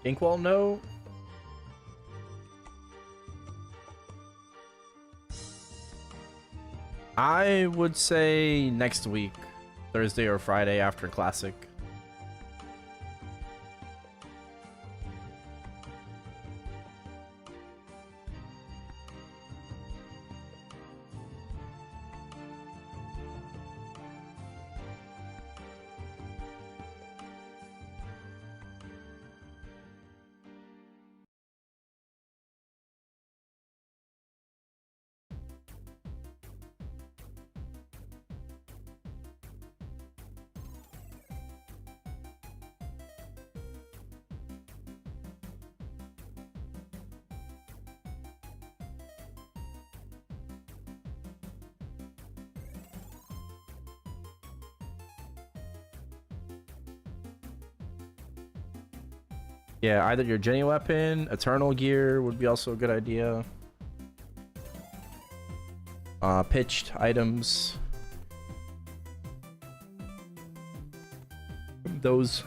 Speaker 1: Inkwall, no. I would say next week, Thursday or Friday after Classic. Yeah, either your Jenny weapon, Eternal gear would be also a good idea. Pitched items. Those.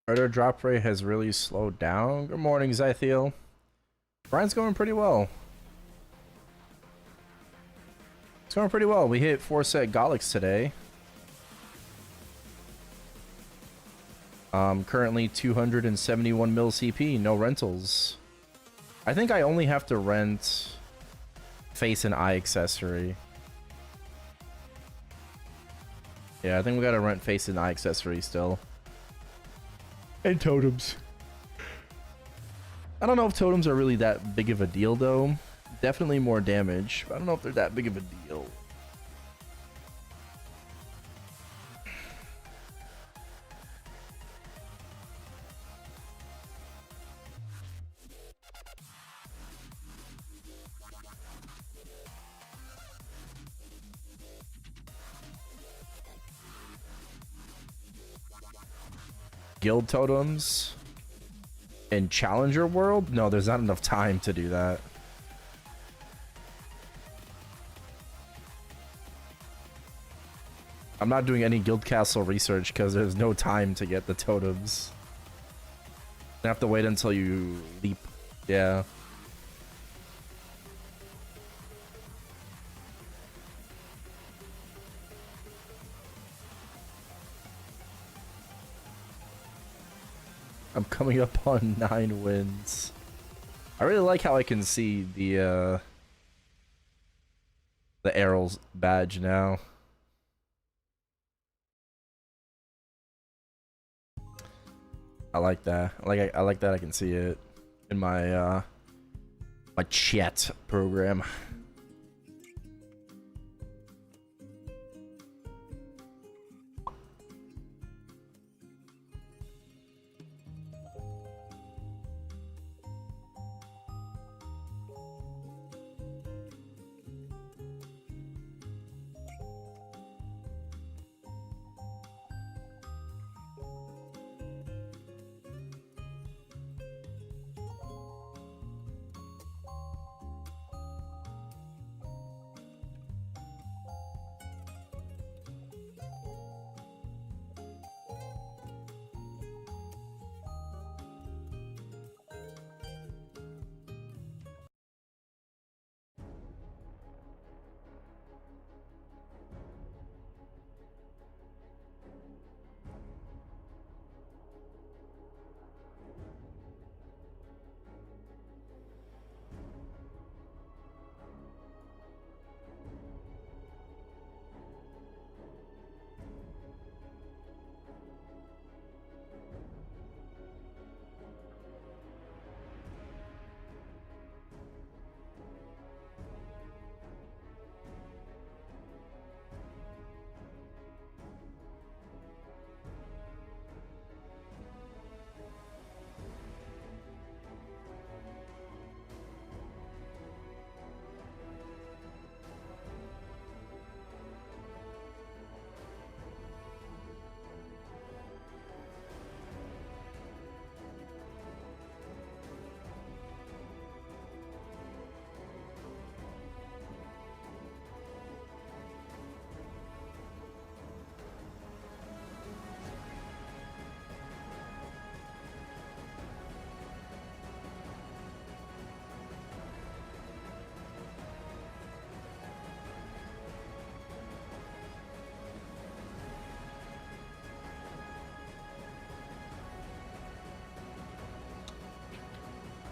Speaker 1: Murder drop rate has really slowed down. Good morning, Zythiel. Brian's going pretty well. It's going pretty well. We hit 4 set Golics today. Currently 271 mil CP, no rentals. I think I only have to rent face and eye accessory. Yeah, I think we gotta rent face and eye accessory still. And totems. I don't know if totems are really that big of a deal though. Definitely more damage, but I don't know if they're that big of a deal. Guild totems in Challenger World? No, there's not enough time to do that. I'm not doing any guild castle research because there's no time to get the totems. I have to wait until you leap. Yeah. I'm coming up on 9 wins. I really like how I can see the Erel's badge now. I like that. I like that I can see it in my my chat program.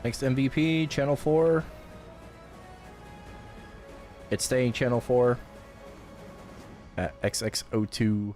Speaker 1: Next MVP, Channel 4. It's staying Channel 4 at XX02.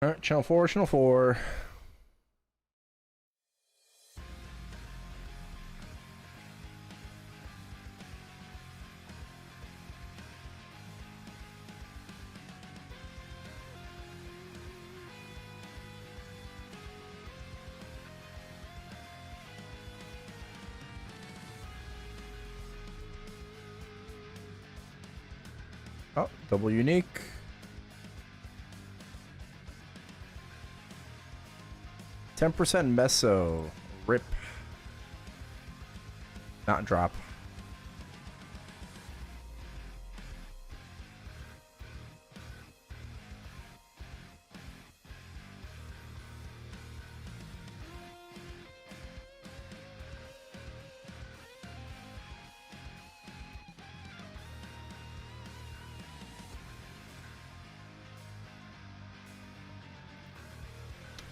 Speaker 1: Alright, Channel 4, Channel 4. Oh, double unique. %, Meso. Rip. Not drop.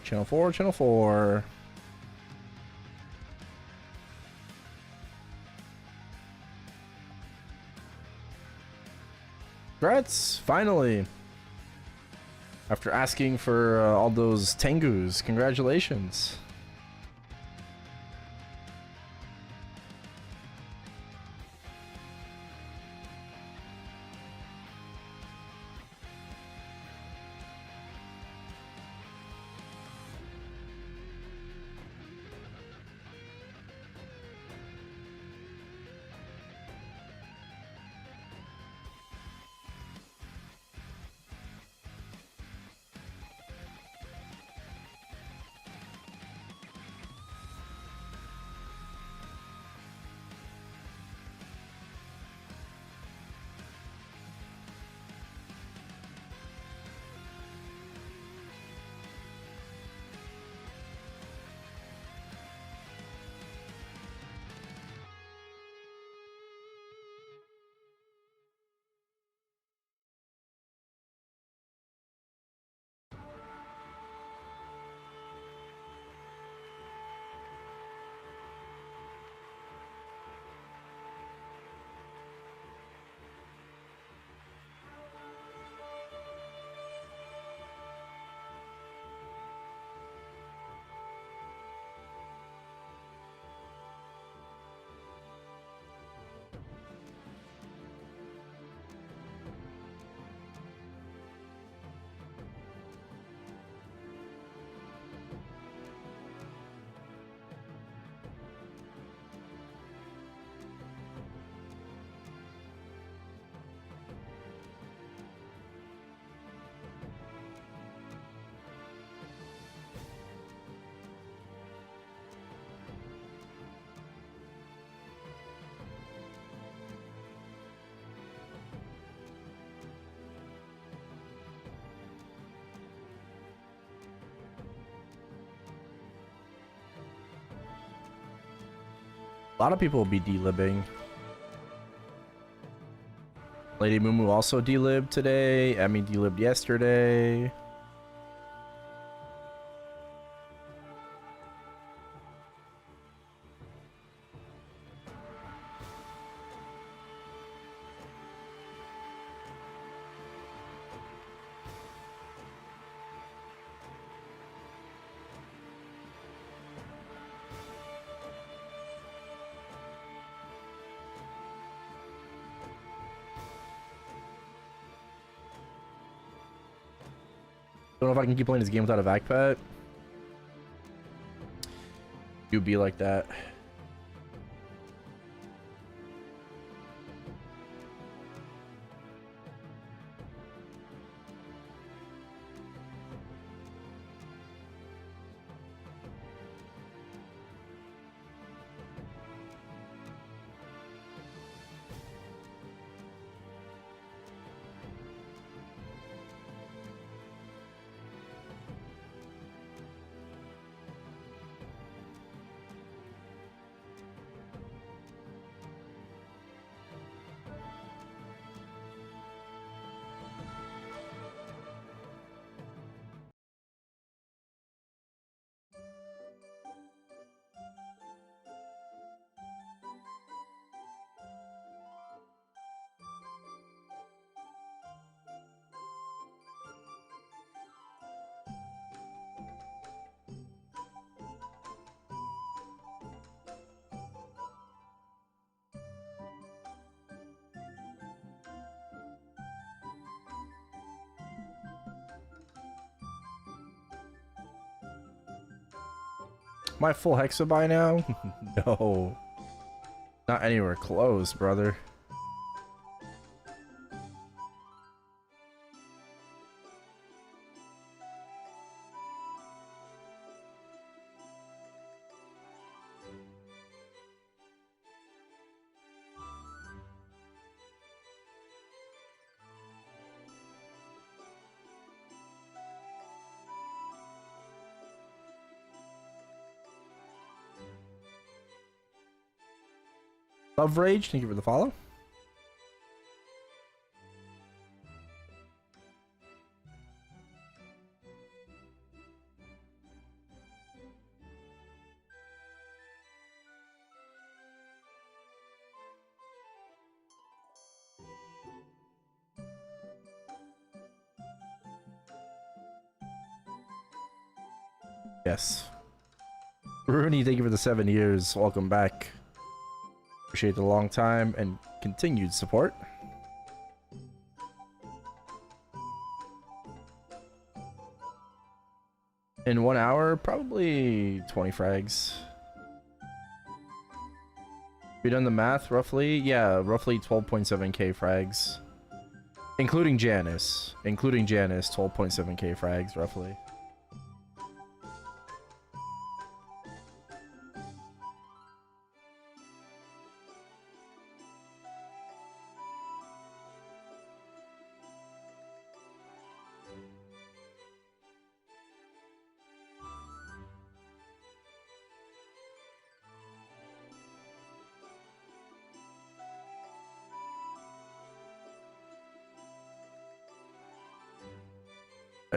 Speaker 1: Channel 4, Channel 4. Congrats, finally. After asking for all those Tengus, congratulations. A lot of people will be delibbing. Lady Mumu also delibbed today. Emmy delibbed yesterday. Don't know if I can keep playing this game without a vac pet. You be like that. Am I full hexa by now? No. Not anywhere close, brother. Love Rage, thank you for the follow. Yes. Rooney, thank you for the 7 years. Welcome back. Appreciate the long time and continued support. In 1 hour, probably 20 frags. We done the math roughly? Yeah, roughly 12.7k frags. Including Janice. Including Janice, 12.7k frags roughly.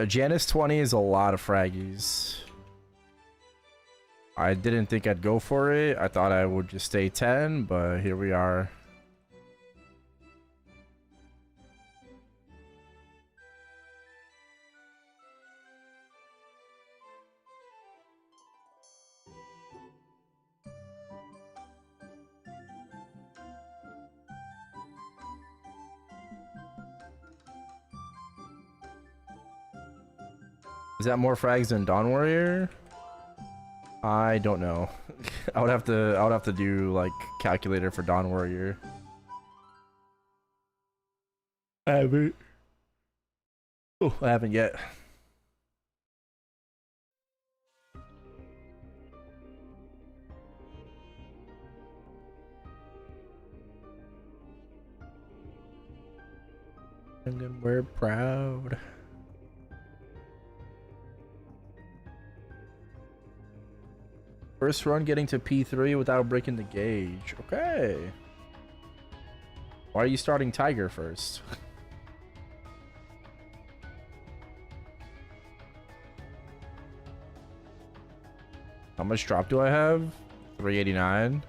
Speaker 1: Janice 20 is a lot of fraggies. I didn't think I'd go for it. I thought I would just stay 10, but here we are. Is that more frags than Dawn Warrior? I don't know. I would have to do like calculator for Dawn Warrior. I haven't. Oh, I haven't yet. And then we're proud. First run getting to P3 without breaking the gauge. Okay. Why are you starting Tiger first? How much drop do I have? 389.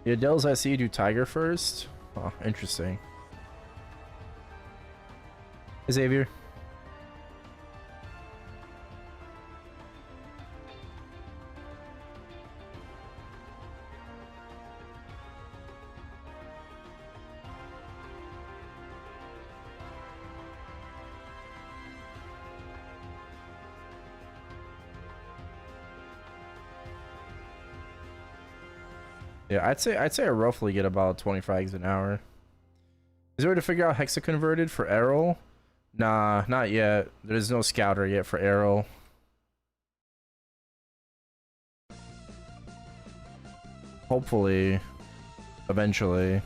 Speaker 1: Yeah, Dells, I see you do Tiger first. Oh, interesting. Hey, Xavier. Yeah, I'd say I roughly get about 25 eggs an hour. Is there a way to figure out hexa converted for Erel? Nah, not yet. There's no scouter yet for Erel. Hopefully, eventually.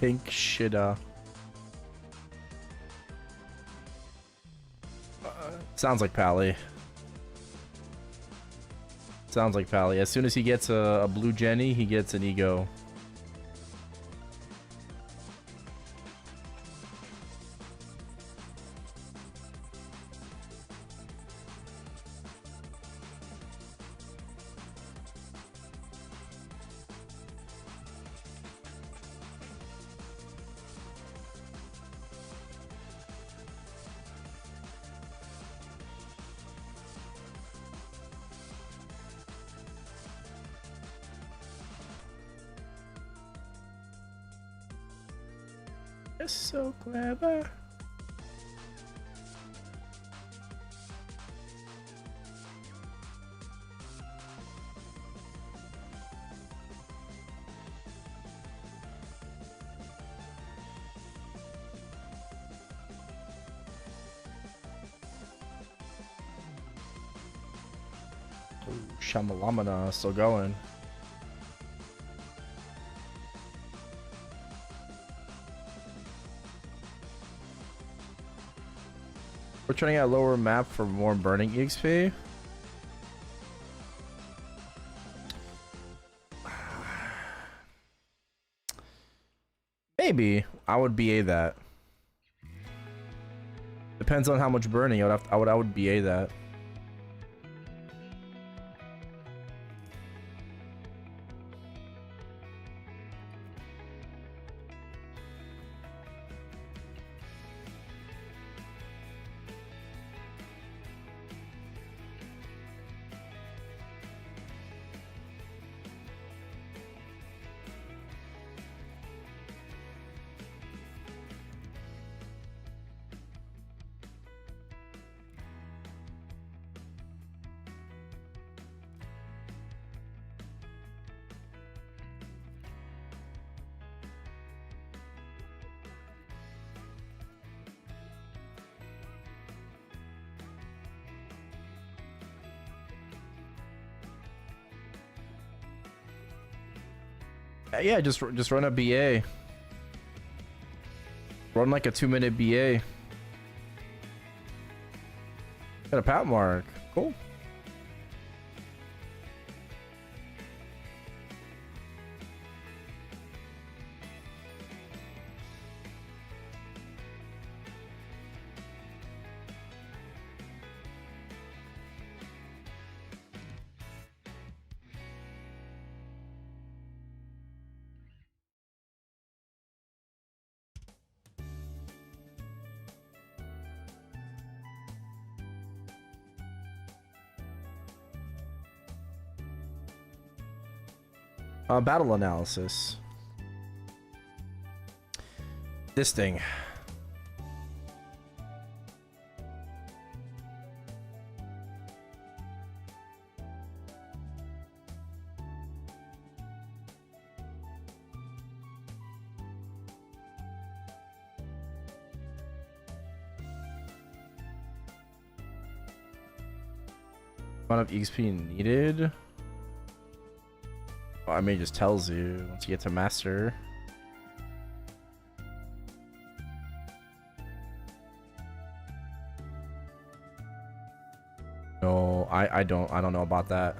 Speaker 1: Pink shitta. Sounds like Pally. Sounds like Pally. As soon as he gets a blue Jenny, he gets an ego. You're so clever. Oh, Shamalamana still going. We're trying out lower map for more burning EXP. Maybe I would BA that. Depends on how much burning I would BA that. Yeah, just run a BA. Run like a 2-minute BA. Got a pat mark. Cool. Battle analysis. This thing. Amount of XP needed. Oh, I mean, it just tells you once you get to master. No, I don't know about that.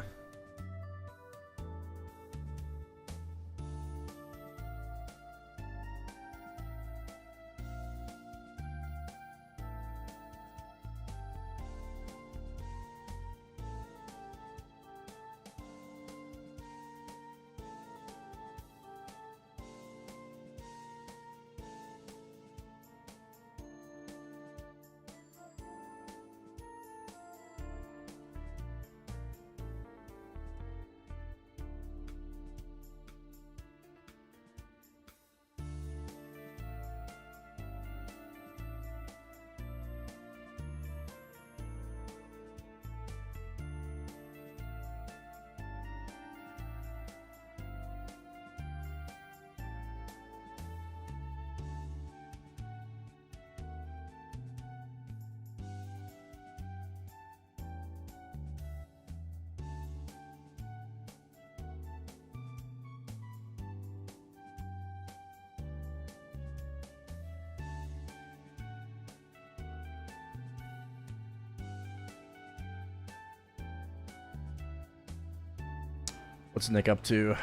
Speaker 1: What's Nick up to?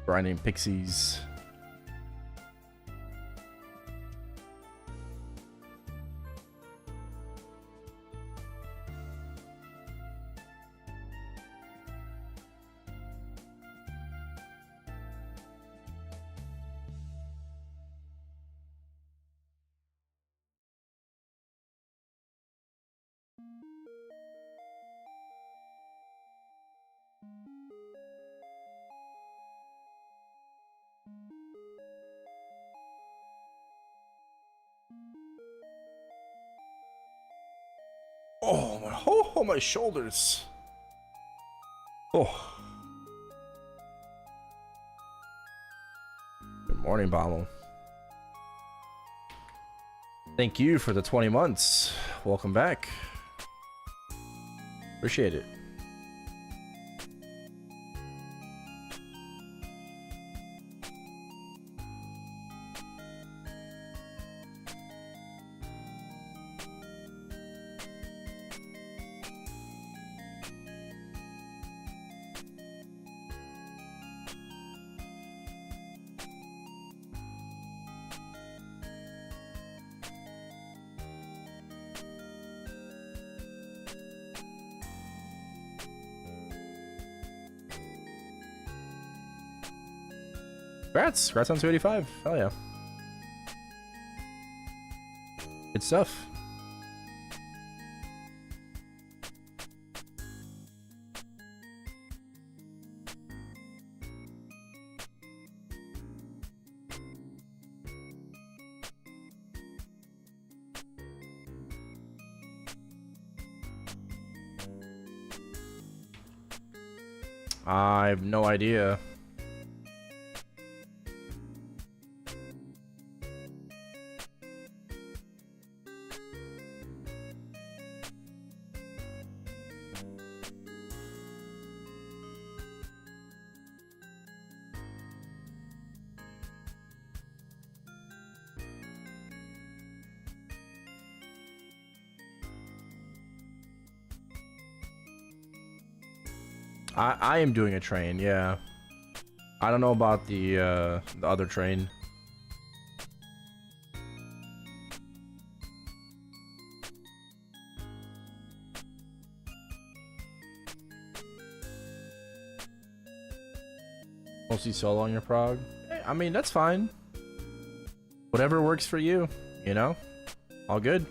Speaker 1: Grinding pixies. Oh, my shoulders. Oh. Good morning, Balo. Thank you for the 20 months. Welcome back. Appreciate it. Congrats on 285. Hell yeah. Good stuff. I have no idea. I am doing a train, yeah. I don't know about the other train. Mostly solo on your prog. Hey, I mean, that's fine. Whatever works for you, you know? All good.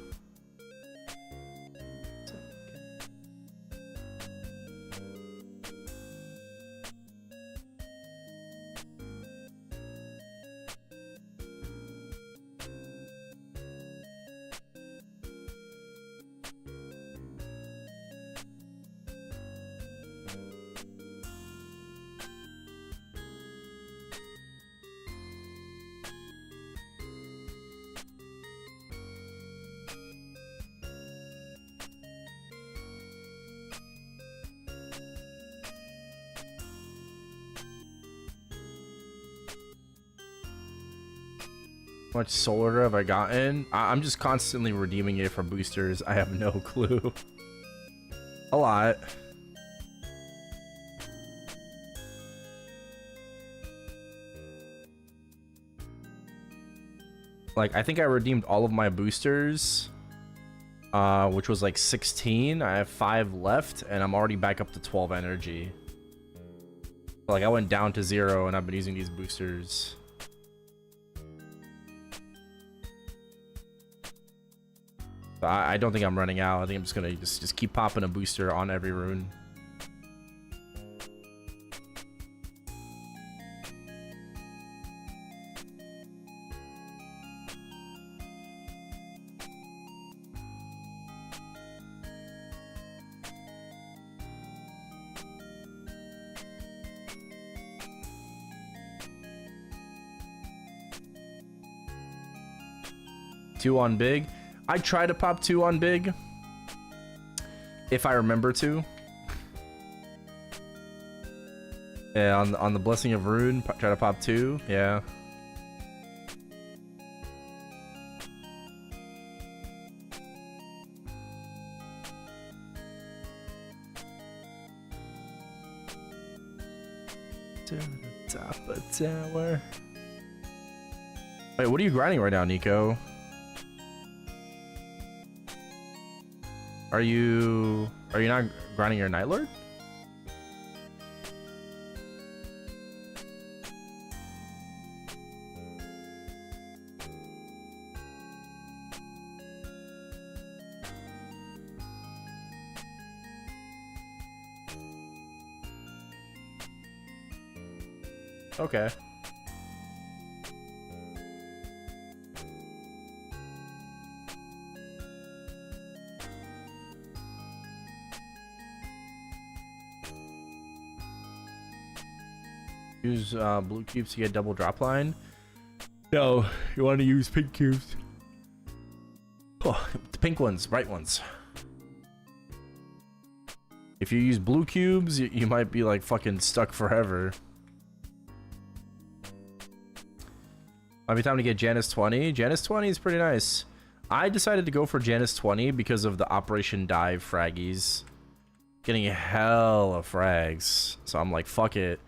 Speaker 1: much solar have I gotten? I'm just constantly redeeming it from boosters. I have no clue. A lot. Like, I think I redeemed all of my boosters, which was like 16. I have 5 left, and I'm already back up to 12 energy. Like, I went down to 0, and I've been using these boosters. I don't think I'm running out. I think I'm just gonna just keep popping a booster on every rune. Two on big. I try to pop 2 on big if I remember to. Yeah, on the Blessing of Rune, try to pop 2. Yeah. To the top of tower. Wait, what are you grinding right now, Nico? Are you not grinding your Night Lord? Okay. Use blue cubes to get double drop line. No, you want to use pink cubes. Oh, the pink ones, bright ones. If you use blue cubes, you might be like fucking stuck forever. Might be time to get Janus 20. Janus 20 is pretty nice. I decided to go for Janus 20 because of the Operation Dive fraggies. Getting hell of frags. So I'm like, fuck it.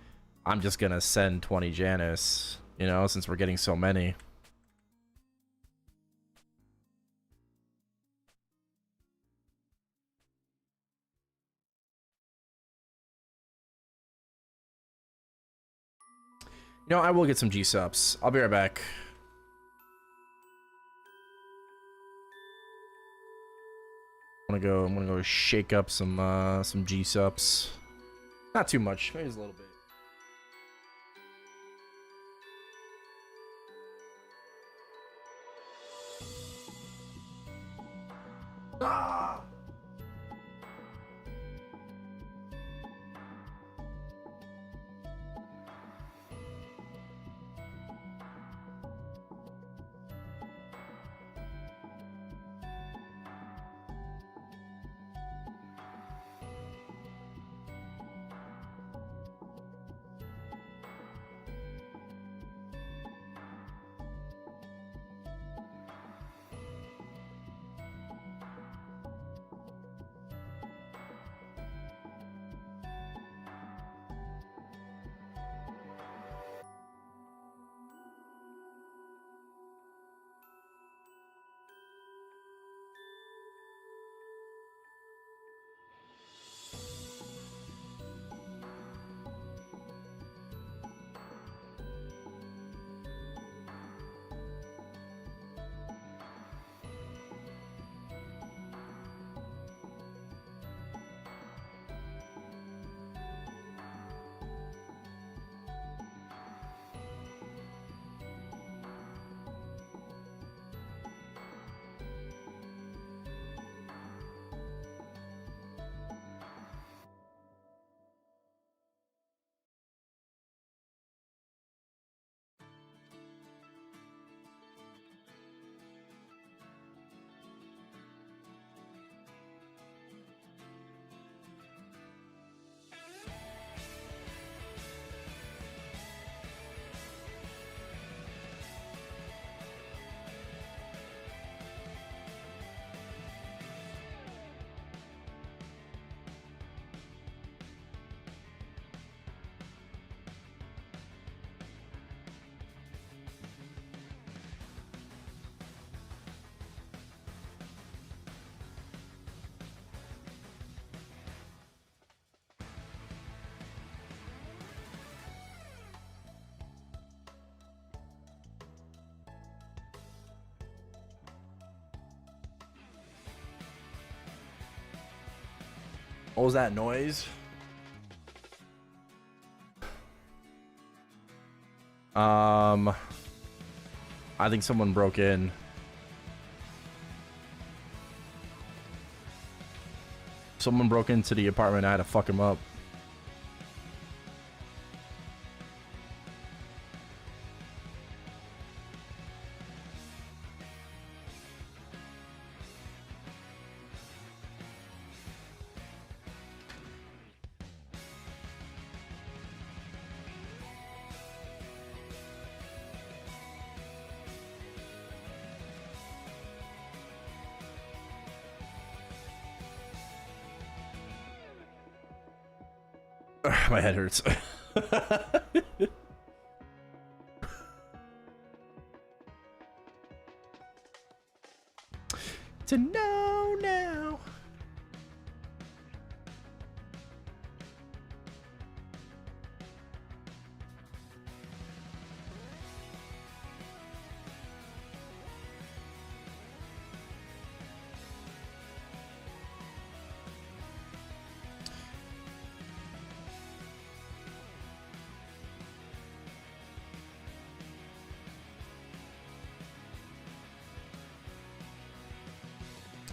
Speaker 1: I'm just gonna send 20 Janus, you know, since we're getting so many. You know, I will get some G-subs. I'll be right back. I'm gonna go shake up some G-subs. Not too much, maybe just a little bit. Ah! What was that noise? I think someone broke in. Someone broke into the apartment. I had to fuck him up. My head hurts. To know now.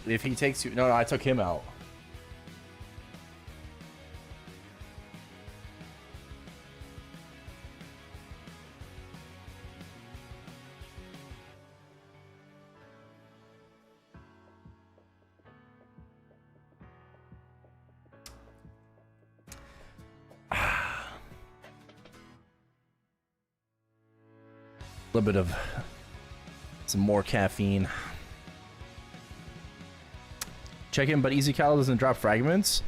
Speaker 1: If he takes you, no, I took him out. A little bit of some more caffeine. Check in, but Easy Callo doesn't drop fragments.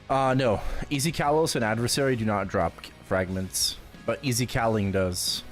Speaker 1: No, Easy Kalos and Adversary do not drop fragments, but Easy Calling does.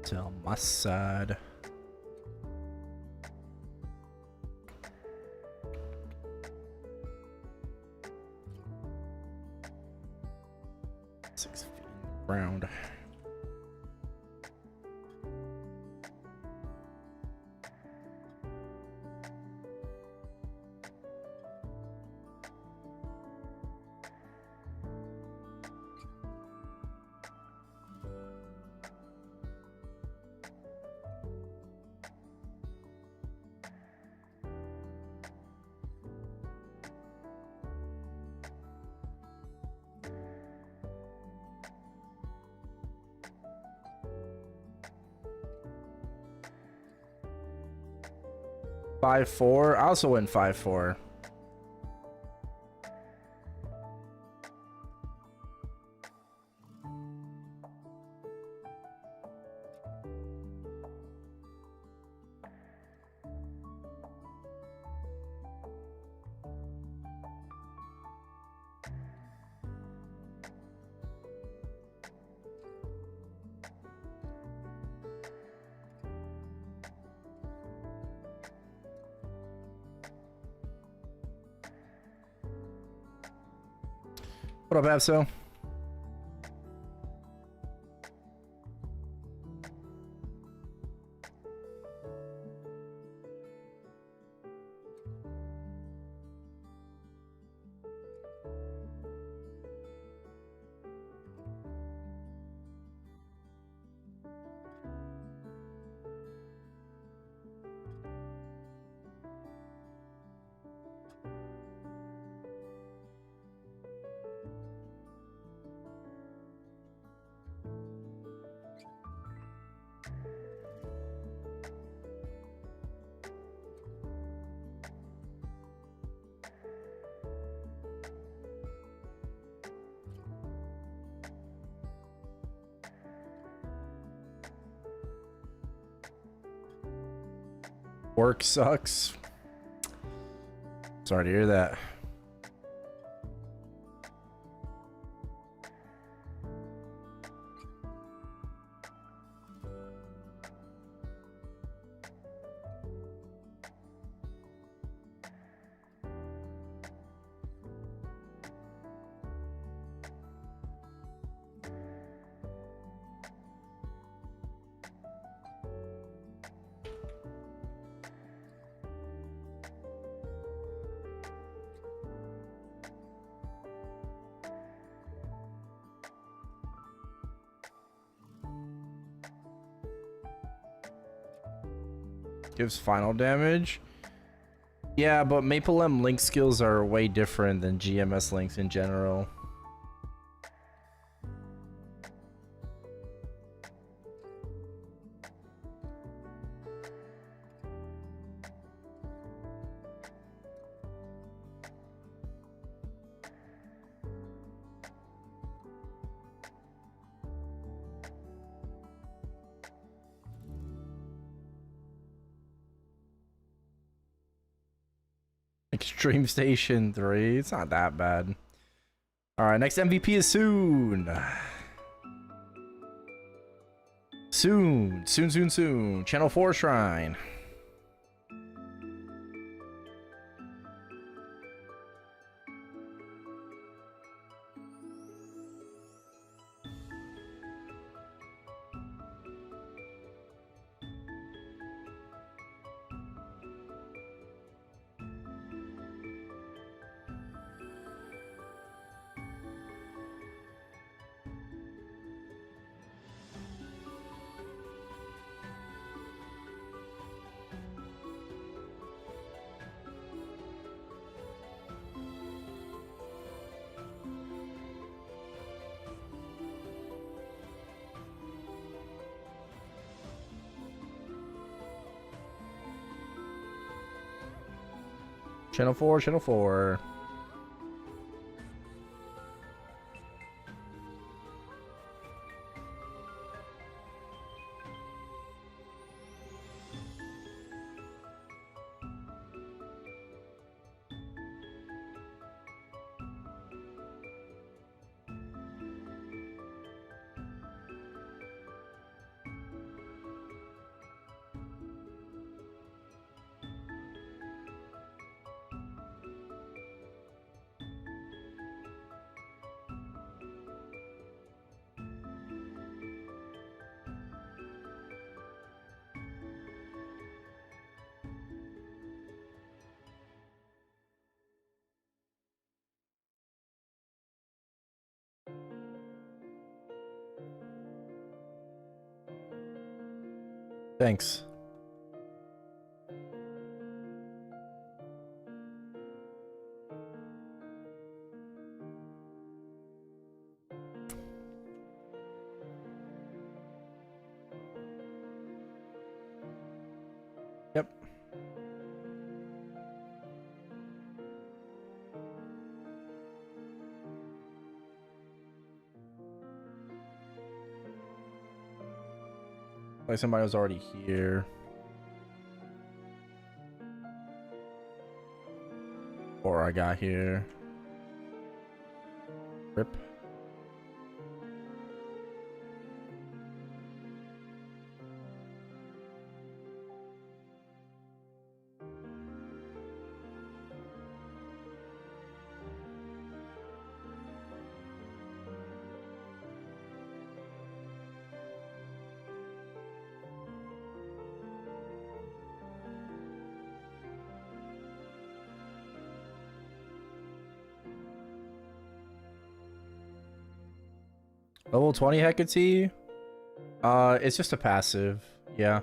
Speaker 1: Tell my side. Six feet round. Five, 4. I also went 5-4. What up, Abso? Work sucks. Sorry to hear that. Gives final damage. Yeah, but Maple M link skills are way different than GMS links in general. Extreme Station 3. It's not that bad. Alright, next MVP is soon. Soon. Channel 4 Shrine. Channel 4. Thanks. Yep. Like somebody was already here. Or I got here. Rip. Level 20 Hecate? It's just a passive. Yeah.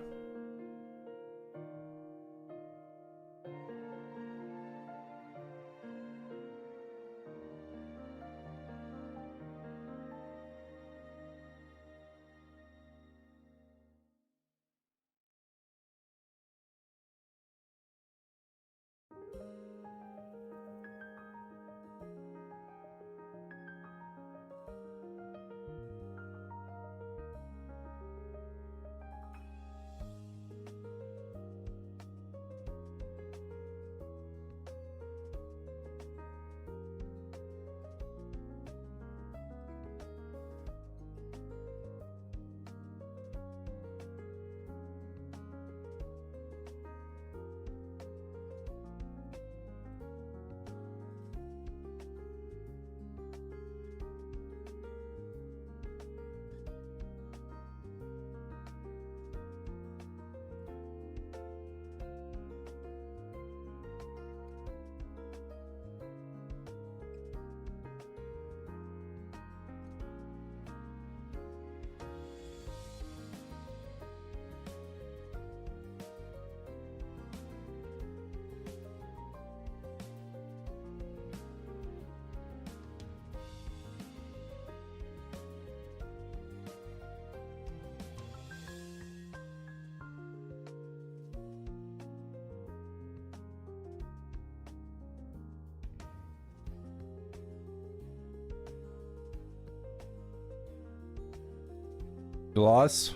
Speaker 1: Gloss.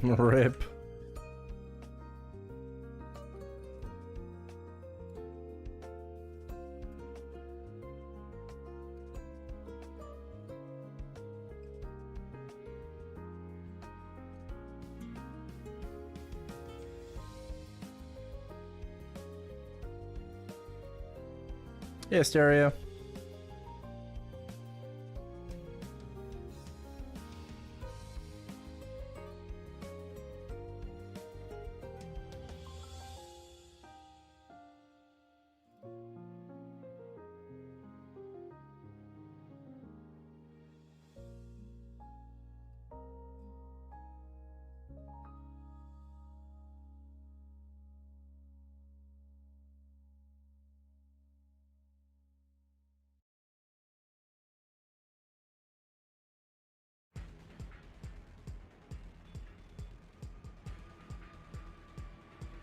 Speaker 1: Rip. Yeah, stereo.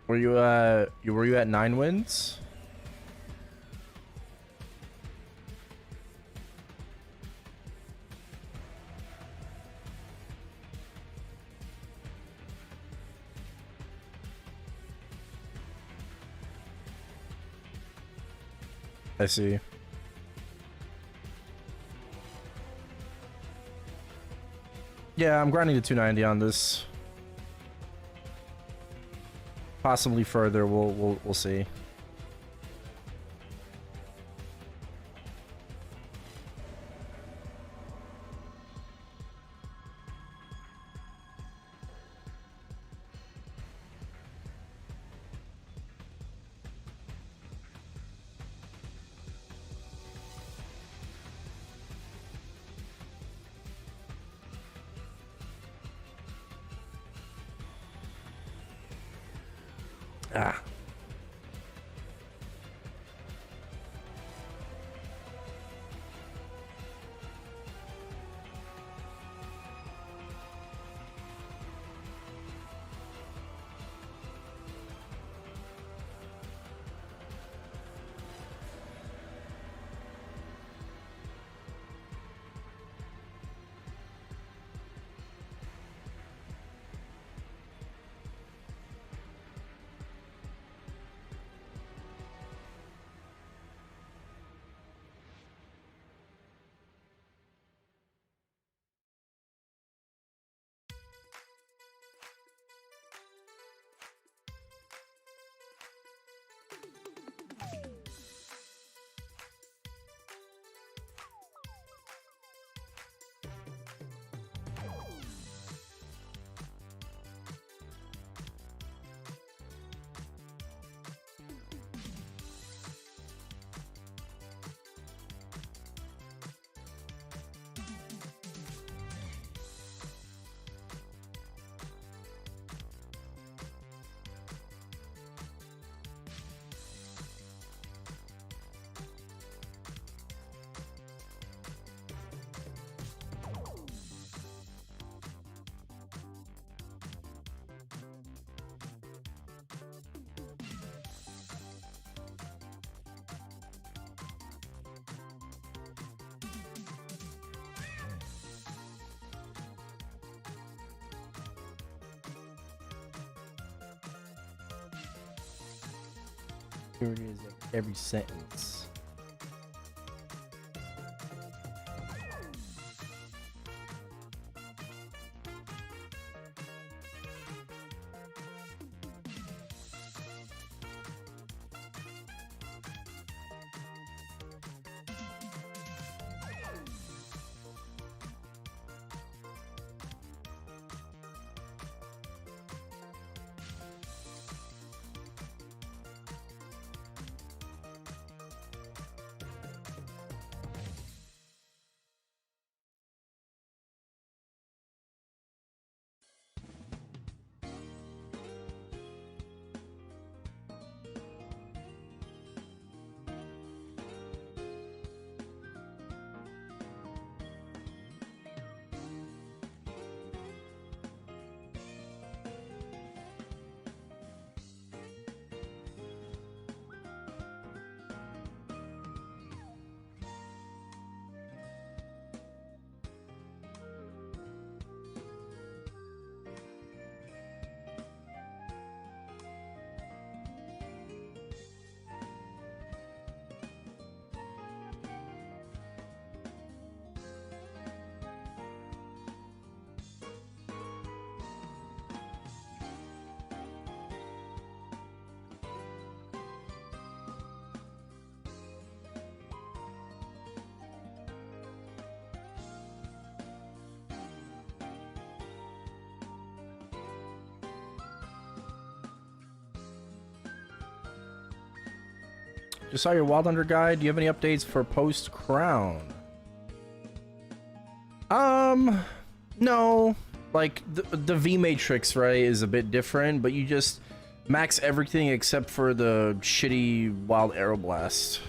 Speaker 1: Were you at 9 wins? I see. Yeah, I'm grinding to 290 on this. Possibly further. We'll see. Ah. Here it is, every sentence. Just saw your Wild Hunter guide. Do you have any updates for post Crown? No. Like the V Matrix, right, is a bit different, but you just max everything except for the shitty Wild Aeroblast.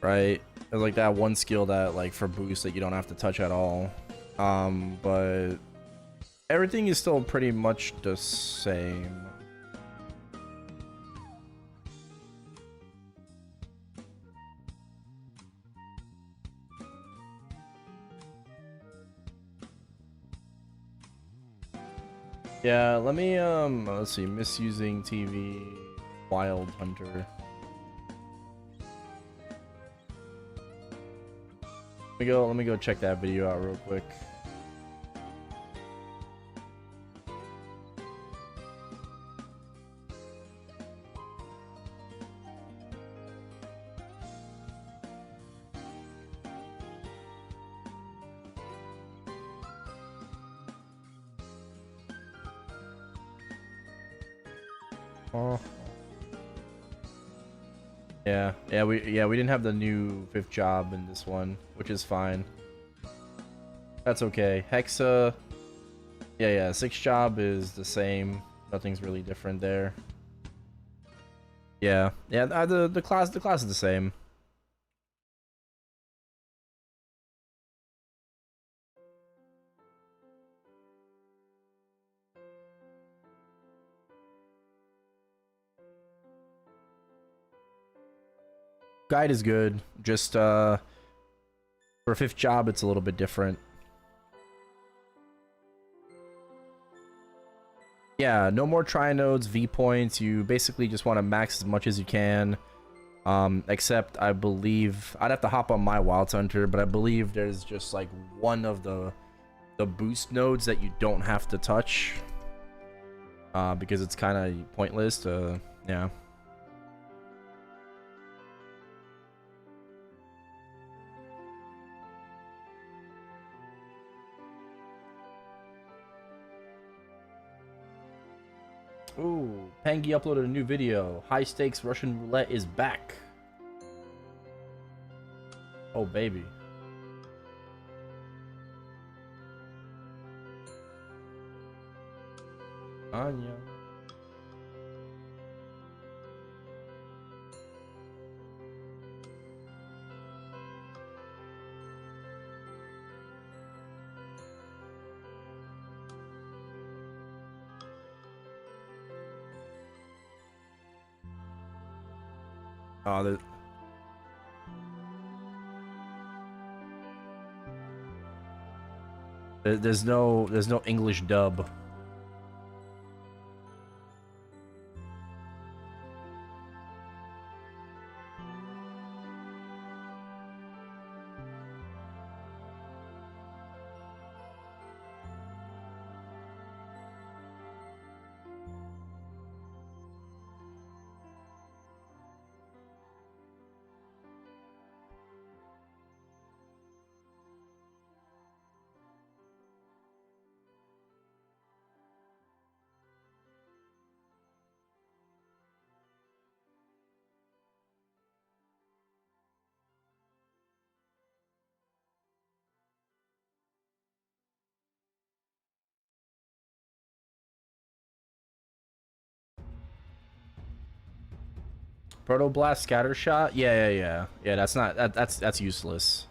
Speaker 1: Right? There's like that one skill that like for boost that you don't have to touch at all. But everything is still pretty much the same. Yeah, let me let's see, Misusing TV, Wild Hunter. Let me go check that video out real quick. Oh. Yeah, we didn't have the new 5th job in this one, which is fine. That's okay. Hexa, yeah, 6th job is the same. Nothing's really different there. Yeah, the class is the same. Guide is good. Just for 5th job, it's a little bit different. Yeah, no more tri-nodes, V points. You basically just want to max as much as you can. Except I believe I'd have to hop on my Wild Hunter, but I believe there's just like one of the boost nodes that you don't have to touch. Because it's kind of pointless. Yeah. Ooh, Pangy uploaded a new video. High stakes Russian roulette is back. Oh, baby. Anya. Oh, there's no English dub. Protoblast Scattershot? Yeah. That's not that's useless.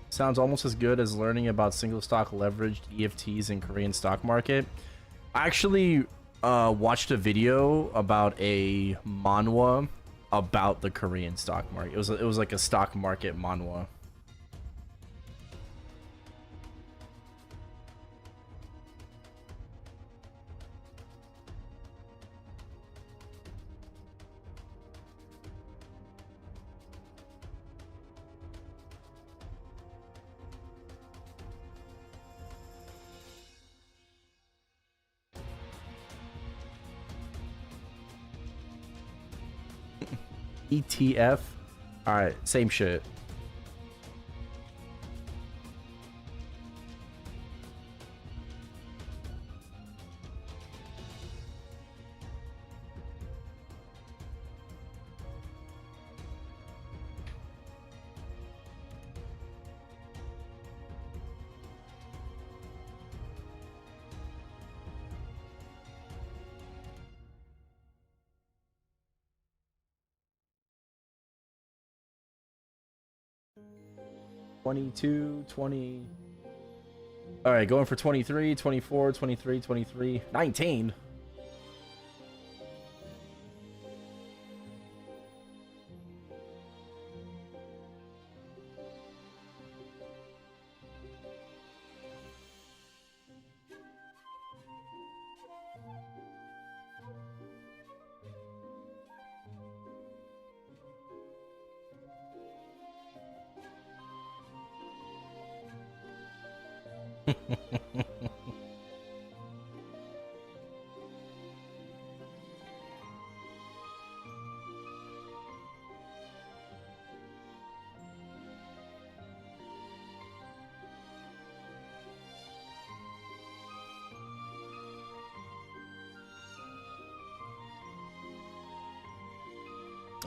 Speaker 1: Sounds almost as good as learning about single stock leveraged EFTs in Korean stock market. I actually watched a video about a manhwa about the Korean stock market. It was like a stock market manhwa. ETF. All right, same shit. $22, $20. All right, going for 23, 24, 23, 23, 19.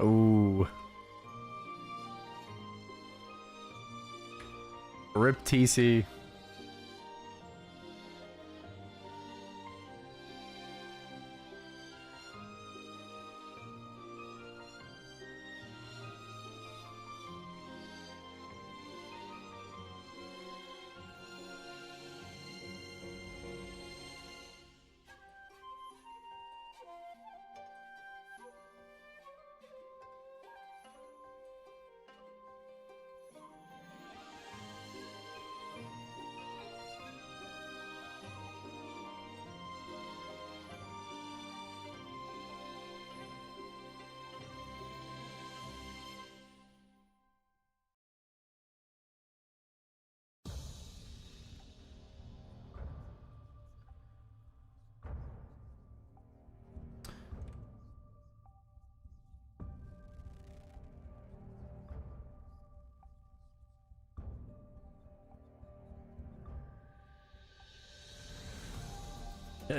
Speaker 1: Ooh. Rip TC.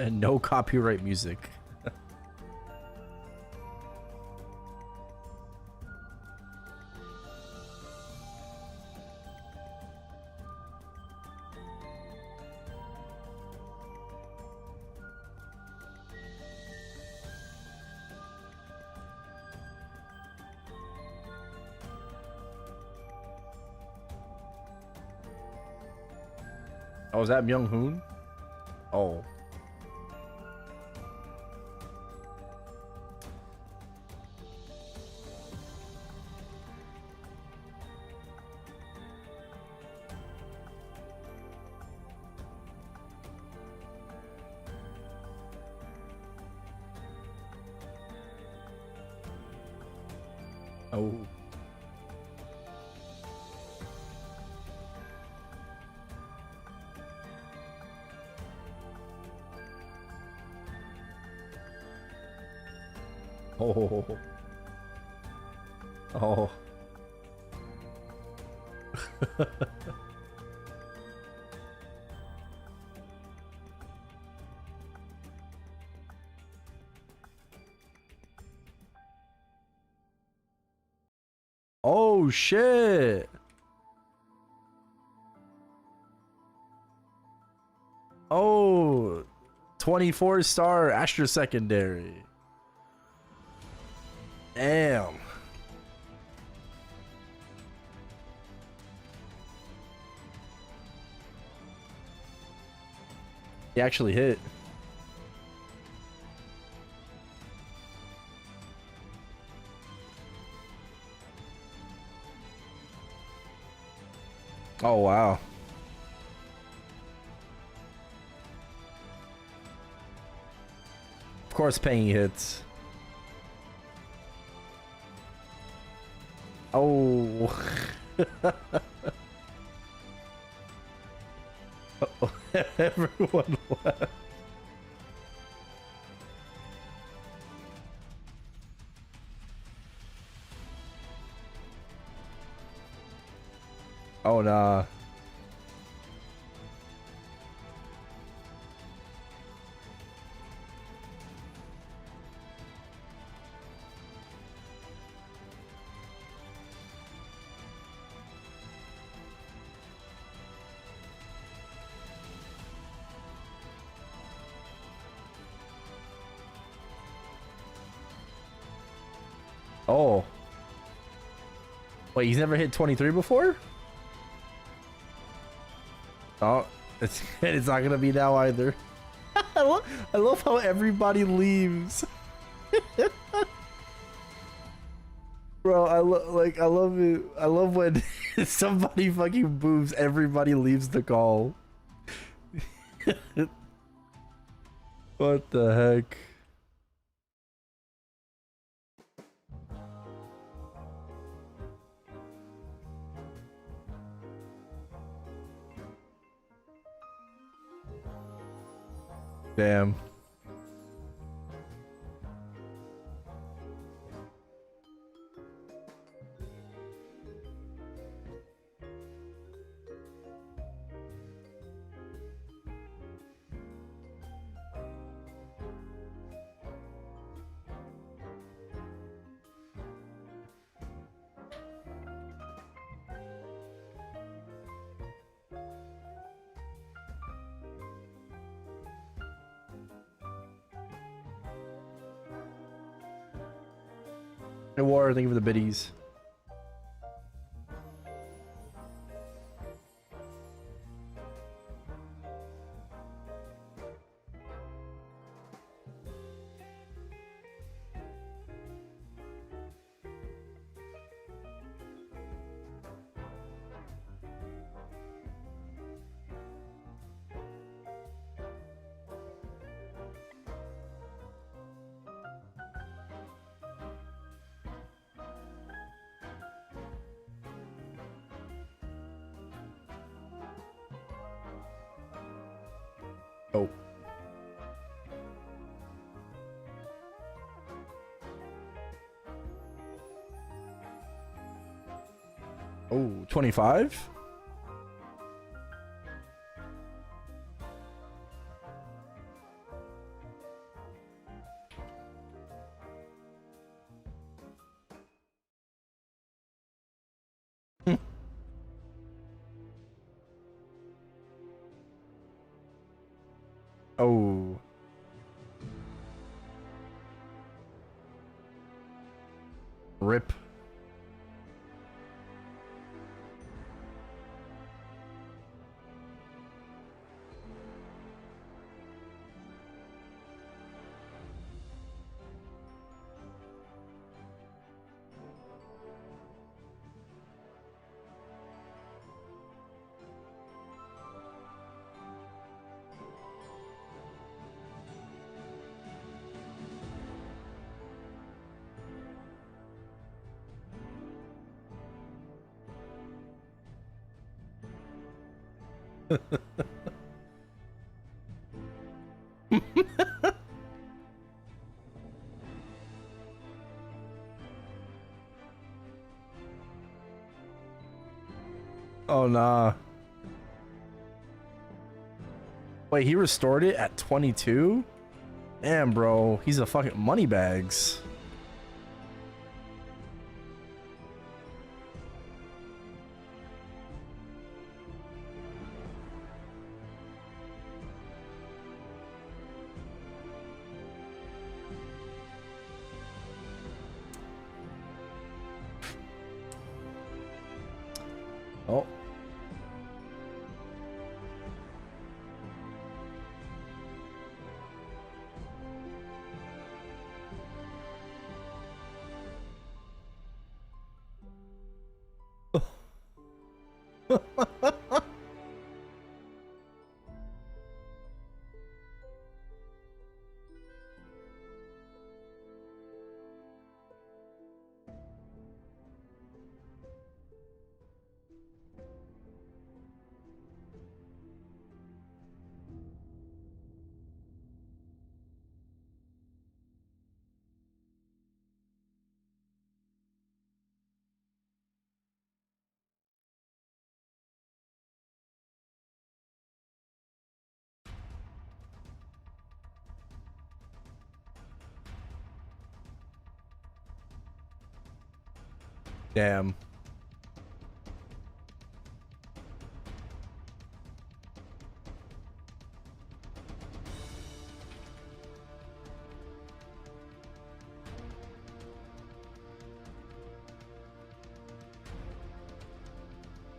Speaker 1: No copyright music. Oh, is that Myung Hoon? Oh. Oh. Oh. Oh. Oh shit. Oh, 24-star Astra secondary. Damn. He actually hit. Oh wow. Of course paying hits. Oh. Oh, everyone left. Oh, nah. Oh. Wait, he's never hit 23 before? Oh, it's not gonna be now either. I love how everybody leaves. Bro, I love it. I love when somebody fucking moves, everybody leaves the call. What the heck? Damn. No war, thank you for the biddies. Oh. Oh, 25? Oh. Rip. Oh, nah. Wait, he restored it at 22? Damn, bro. He's a fucking moneybags. Oh. Damn.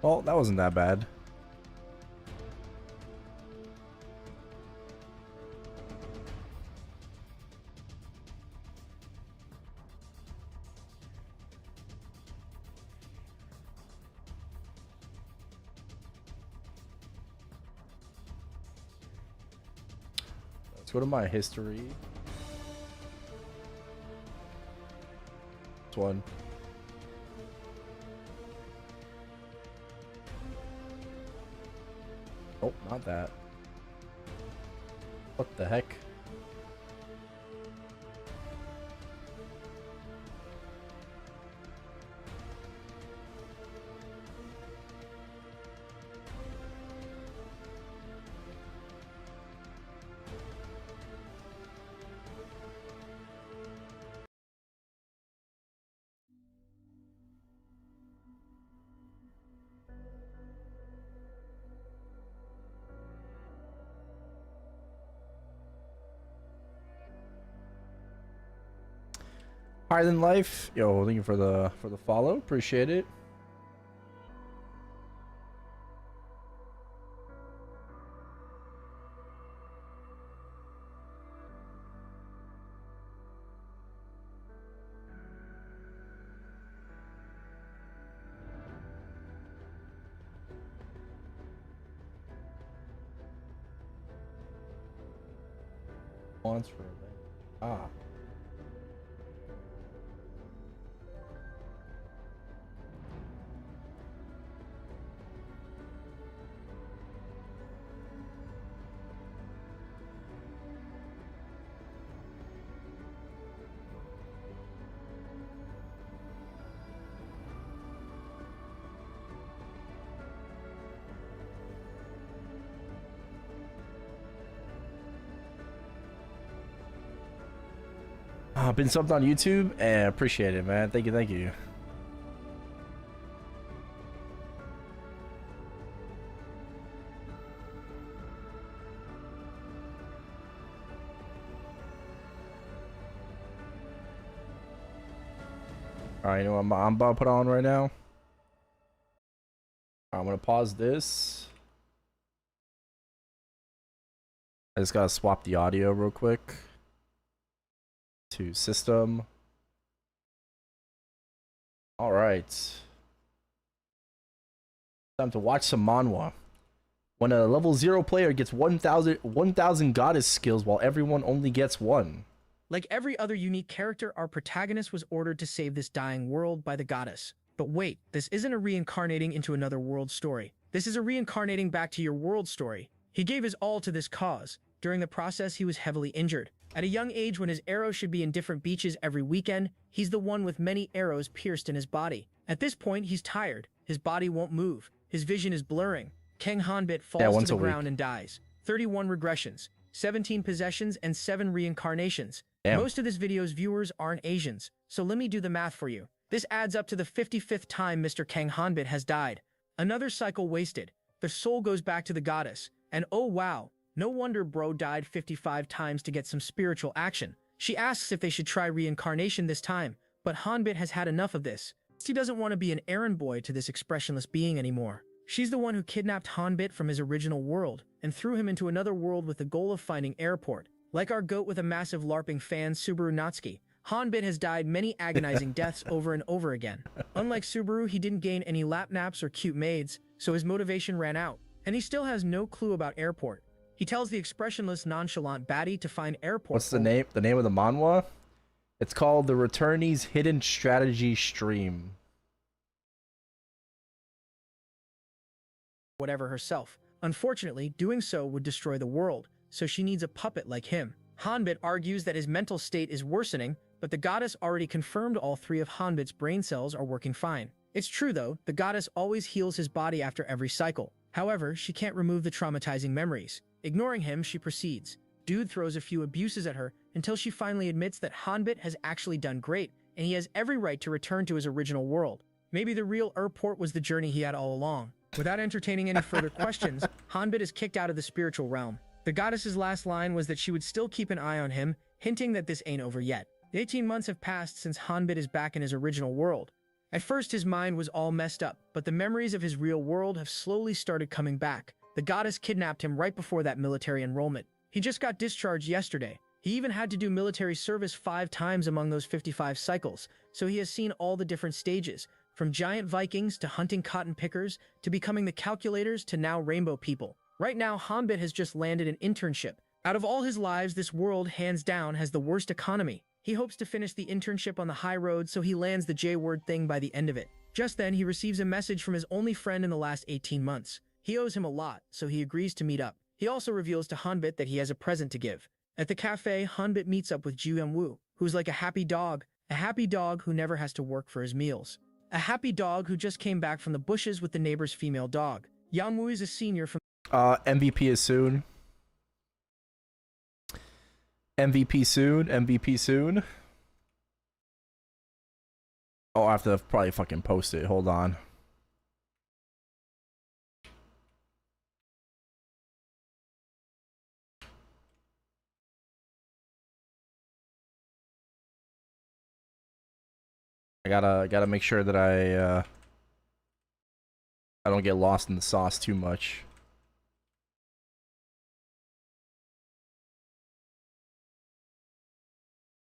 Speaker 1: Well, that wasn't that bad. Let's go to my history. This one. Oh, not that. What the heck? Higher than life. Yo, thank you for the follow. Appreciate it. Once for ah. Been subbed on YouTube and appreciate it, man. Thank you, thank you. All right, you know what I'm about to put on right now? I'm gonna pause this. I just gotta swap the audio real quick. To system. All right. Time to watch some manhwa. When a level 0 player gets 1,000 goddess skills while everyone only gets 1.
Speaker 2: Like every other unique character, our protagonist was ordered to save this dying world by the goddess. But wait, this isn't a reincarnating into another world story. This is a reincarnating back to your world story. He gave his all to this cause. During the process, he was heavily injured. At a young age, when his arrows should be in different beaches every weekend, he's the one with many arrows pierced in his body. At this point, he's tired. His body won't move. His vision is blurring. King Hanbit falls to the ground and dies. 31 regressions, 17 possessions, and 7 reincarnations.
Speaker 1: Damn.
Speaker 2: Most of this video's viewers aren't Asians, so let me do the math for you. This adds up to the 55th time Mr. Kang Hanbit has died. Another cycle wasted. The soul goes back to the goddess. And oh wow, no wonder bro died 55 times to get some spiritual action. She asks if they should try reincarnation this time, but Hanbit has had enough of this. She doesn't want to be an errand boy to this expressionless being anymore. She's the one who kidnapped Hanbit from his original world and threw him into another world with the goal of finding airport. Like our goat with a massive LARPing fan, Subaru Natsuki, Hanbit has died many agonizing deaths over and over again. Unlike Subaru, he didn't gain any lap naps or cute maids, so his motivation ran out, and he still has no clue about airport. He tells the expressionless, nonchalant baddie to find airport.
Speaker 1: What's the name? The name of the manhwa? It's called The Returnee's Hidden Strategy Stream.
Speaker 2: Whatever herself. Unfortunately, doing so would destroy the world, so she needs a puppet like him. Hanbit argues that his mental state is worsening, but the goddess already confirmed all 3 of Hanbit's brain cells are working fine. It's true though, the goddess always heals his body after every cycle. However, she can't remove the traumatizing memories. Ignoring him, she proceeds. Dude throws a few abuses at her until she finally admits that Hanbit has actually done great, and he has every right to return to his original world. Maybe the real Erport was the journey he had all along. Without entertaining any further questions, Hanbit is kicked out of the spiritual realm. The goddess's last line was that she would still keep an eye on him, hinting that this ain't over yet. The 18 months have passed since Hanbit is back in his original world. At first his mind was all messed up, but the memories of his real world have slowly started coming back. The goddess kidnapped him right before that military enrollment. He just got discharged yesterday. He even had to do military service 5 times among those 55 cycles, so he has seen all the different stages, from giant Vikings to hunting cotton pickers, to becoming the calculators to now rainbow people. Right now, Hanbit has just landed an internship. Out of all his lives, this world, hands down, has the worst economy. He hopes to finish the internship on the high road, so he lands the J-word thing by the end of it. Just then, he receives a message from his only friend in the last 18 months. He owes him a lot, so he agrees to meet up. He also reveals to Hanbit that he has a present to give. At the cafe, Hanbit meets up with Ju Yunwu, who's like a happy dog who never has to work for his meals. A happy dog who just came back from the bushes with the neighbor's female dog. Yunwu is a senior from
Speaker 1: MVP is soon. MVP soon. MVP soon. Oh, I have to probably fucking post it. Hold on. I gotta make sure that I don't get lost in the sauce too much.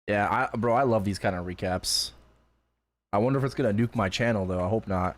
Speaker 1: Yeah, bro, I love these kind of recaps. I wonder if it's gonna nuke my channel though. I hope not.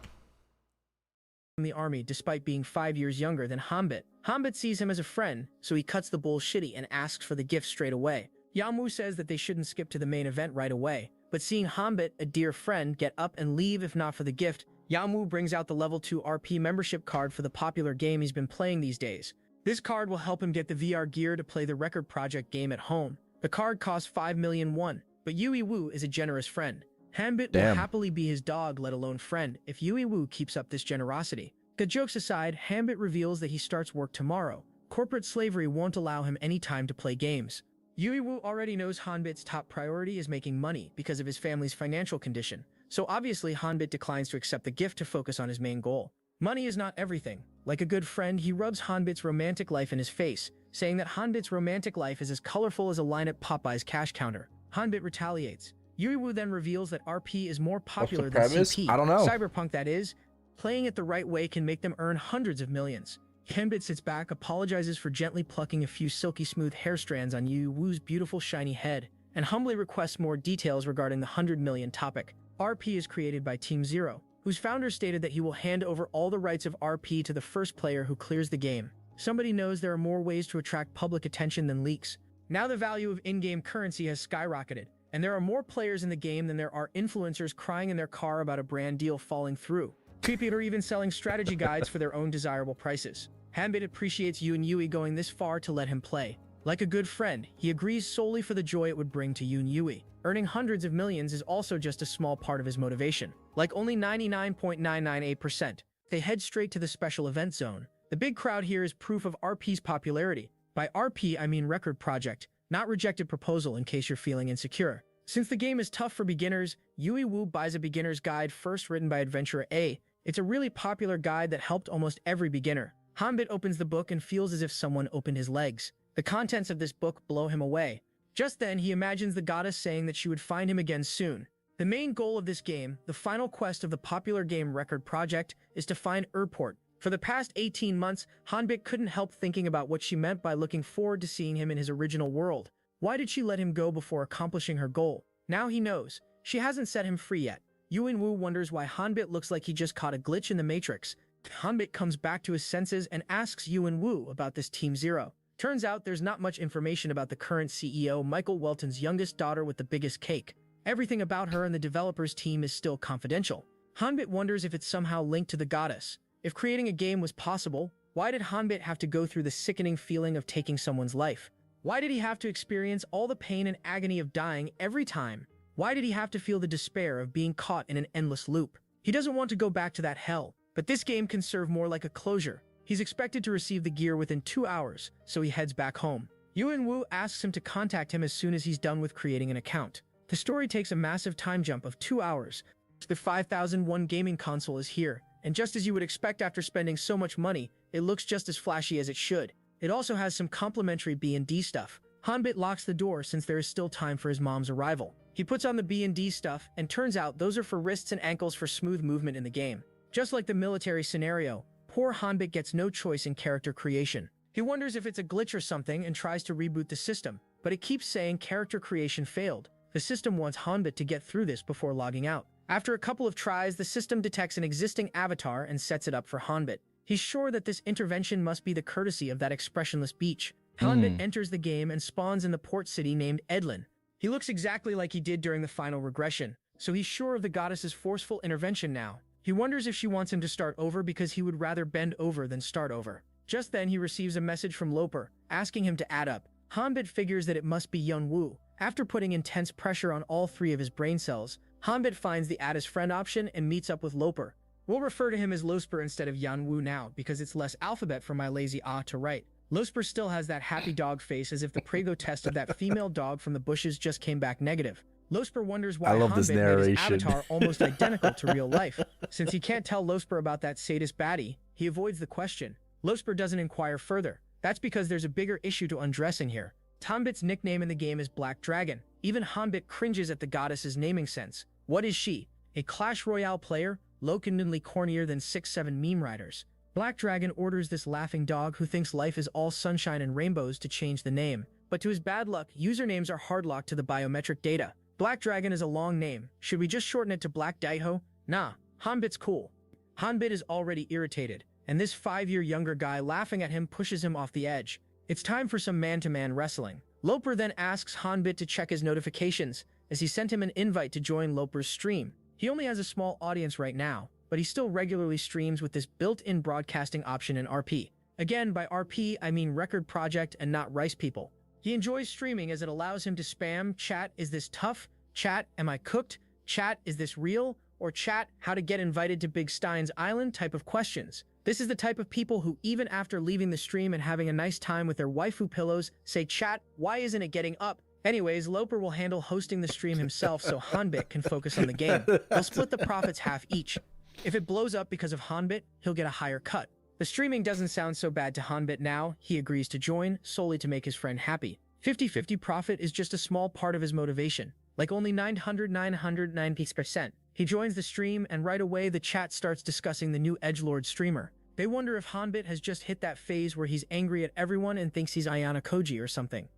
Speaker 2: The army, despite being 5 years younger than Hanbit. Hanbit sees him as a friend, so he cuts the bullshitty and asks for the gift straight away. Yunwu says that they shouldn't skip to the main event right away, but seeing Hanbit, a dear friend, get up and leave if not for the gift, Yunwu brings out the level 2 RP membership card for the popular game he's been playing these days. This card will help him get the VR gear to play the Record Project game at home. The card costs 5 million won, but Yui Wu is a generous friend. Hanbit will happily be his dog, let alone friend, if Yui Wu keeps up this generosity. The jokes aside, Hanbit reveals that he starts work tomorrow. Corporate slavery won't allow him any time to play games. Yui Wu already knows Hanbit's top priority is making money because of his family's financial condition, so obviously Hanbit declines to accept the gift to focus on his main goal. Money is not everything. Like a good friend, he rubs Hanbit's romantic life in his face, saying that Hanbit's romantic life is as colorful as a line at Popeye's cash counter. Hanbit retaliates. Yui Wu then reveals that RP is more popular than CP.
Speaker 1: I don't know.
Speaker 2: Cyberpunk, that is. Playing it the right way can make them earn hundreds of millions. Hanbit sits back, apologizes for gently plucking a few silky smooth hair strands on Yui Wu's beautiful shiny head, and humbly requests more details regarding the 100 million topic. RP is created by Team Zero, whose founder stated that he will hand over all the rights of RP to the first player who clears the game. Somebody knows there are more ways to attract public attention than leaks. Now the value of in-game currency has skyrocketed, and there are more players in the game than there are influencers crying in their car about a brand deal falling through. People are even selling strategy guides for their own desirable prices. Hanbit appreciates Yoon Yui going this far to let him play. Like a good friend, he agrees solely for the joy it would bring to Yoon Yui. Earning hundreds of millions is also just a small part of his motivation. Like only 99.998%. They head straight to the special event zone. The big crowd here is proof of RP's popularity. By RP, I mean Record Project, not Rejected Proposal in case you're feeling insecure. Since the game is tough for beginners, Yui Wu buys a beginner's guide first written by Adventurer A. It's a really popular guide that helped almost every beginner. Hanbit opens the book and feels as if someone opened his legs. The contents of this book blow him away. Just then, he imagines the goddess saying that she would find him again soon. The main goal of this game, the final quest of the popular game Record Project, is to find Erport. For the past 18 months, Hanbit couldn't help thinking about what she meant by looking forward to seeing him in his original world. Why did she let him go before accomplishing her goal? Now he knows. She hasn't set him free yet. Yuen Wu wonders why Hanbit looks like he just caught a glitch in the Matrix. Hanbit comes back to his senses and asks Yuen Wu about this Team Zero. Turns out there's not much information about the current CEO, Michael Welton's youngest daughter with the biggest cake. Everything about her and the developers team is still confidential. Hanbit wonders if it's somehow linked to the goddess. If creating a game was possible, why did Hanbit have to go through the sickening feeling of taking someone's life? Why did he have to experience all the pain and agony of dying every time? Why did he have to feel the despair of being caught in an endless loop? He doesn't want to go back to that hell, but this game can serve more like a closure. He's expected to receive the gear within 2 hours, so he heads back home. Yuen Wu asks him to contact him as soon as he's done with creating an account. The story takes a massive time jump of 2 hours. The 5001 gaming console is here, and just as you would expect after spending so much money, it looks just as flashy as it should. It also has some complimentary B&D stuff. Hanbit locks the door since there is still time for his mom's arrival. He puts on the B&D stuff, and turns out those are for wrists and ankles for smooth movement in the game. Just like the military scenario, poor Hanbit gets no choice in character creation. He wonders if it's a glitch or something and tries to reboot the system, but it keeps saying character creation failed. The system wants Hanbit to get through this before logging out. After a couple of tries, the system detects an existing avatar and sets it up for Hanbit. He's sure that this intervention must be the courtesy of that expressionless beach. Hanbit enters the game and spawns in the port city named Edlin. He looks exactly like he did during the final regression, so he's sure of the goddess's forceful intervention now. He wonders if she wants him to start over because he would rather bend over than start over. Just then he receives a message from Loper, asking him to add up. Hanbit figures that it must be Yunwu. After putting intense pressure on all three of his brain cells, Hanbit finds the add as friend option and meets up with Loper. We'll refer to him as Losper instead of Yanwu now, because it's less alphabet for my lazy to write. Losper still has that happy dog face as if the Prego test of that female dog from the bushes just came back negative. Losper wonders why Hanbit made his avatar almost identical to real life. Since he can't tell Losper about that sadist baddie, he avoids the question. Losper doesn't inquire further. That's because there's a bigger issue to undressing here. Hanbit's nickname in the game is Black Dragon. Even Hanbit cringes at the goddess's naming sense. What is she? A Clash Royale player? Low-condenly cornier than 6-7 meme writers. Black Dragon orders this laughing dog who thinks life is all sunshine and rainbows to change the name. But to his bad luck, usernames are hardlocked to the biometric data. Black Dragon is a long name. Should we just shorten it to Black Daiho? Nah, Hanbit's cool. Hanbit is already irritated, and this 5-year younger guy laughing at him pushes him off the edge. It's time for some man-to-man wrestling. Loper then asks Hanbit to check his notifications, as he sent him an invite to join Loper's stream. He only has a small audience right now, but he still regularly streams with this built-in broadcasting option in RP. Again, by RP, I mean record project and not rice people. He enjoys streaming as it allows him to spam, chat, is this tough? Chat, am I cooked? Chat, is this real? Or chat, how to get invited to Big Stein's Island type of questions. This is the type of people who, even after leaving the stream and having a nice time with their waifu pillows, say, chat, why isn't it getting up? Anyways, Loper will handle hosting the stream himself so Hanbit can focus on the game. They'll split the profits half each. If it blows up because of Hanbit, he'll get a higher cut. The streaming doesn't sound so bad to Hanbit now. He agrees to join, solely to make his friend happy. 50-50 profit is just a small part of his motivation, like only 990%. He joins the stream, and right away the chat starts discussing the new edgelord streamer. They wonder if Hanbit has just hit that phase where he's angry at everyone and thinks he's Ayana Koji or something.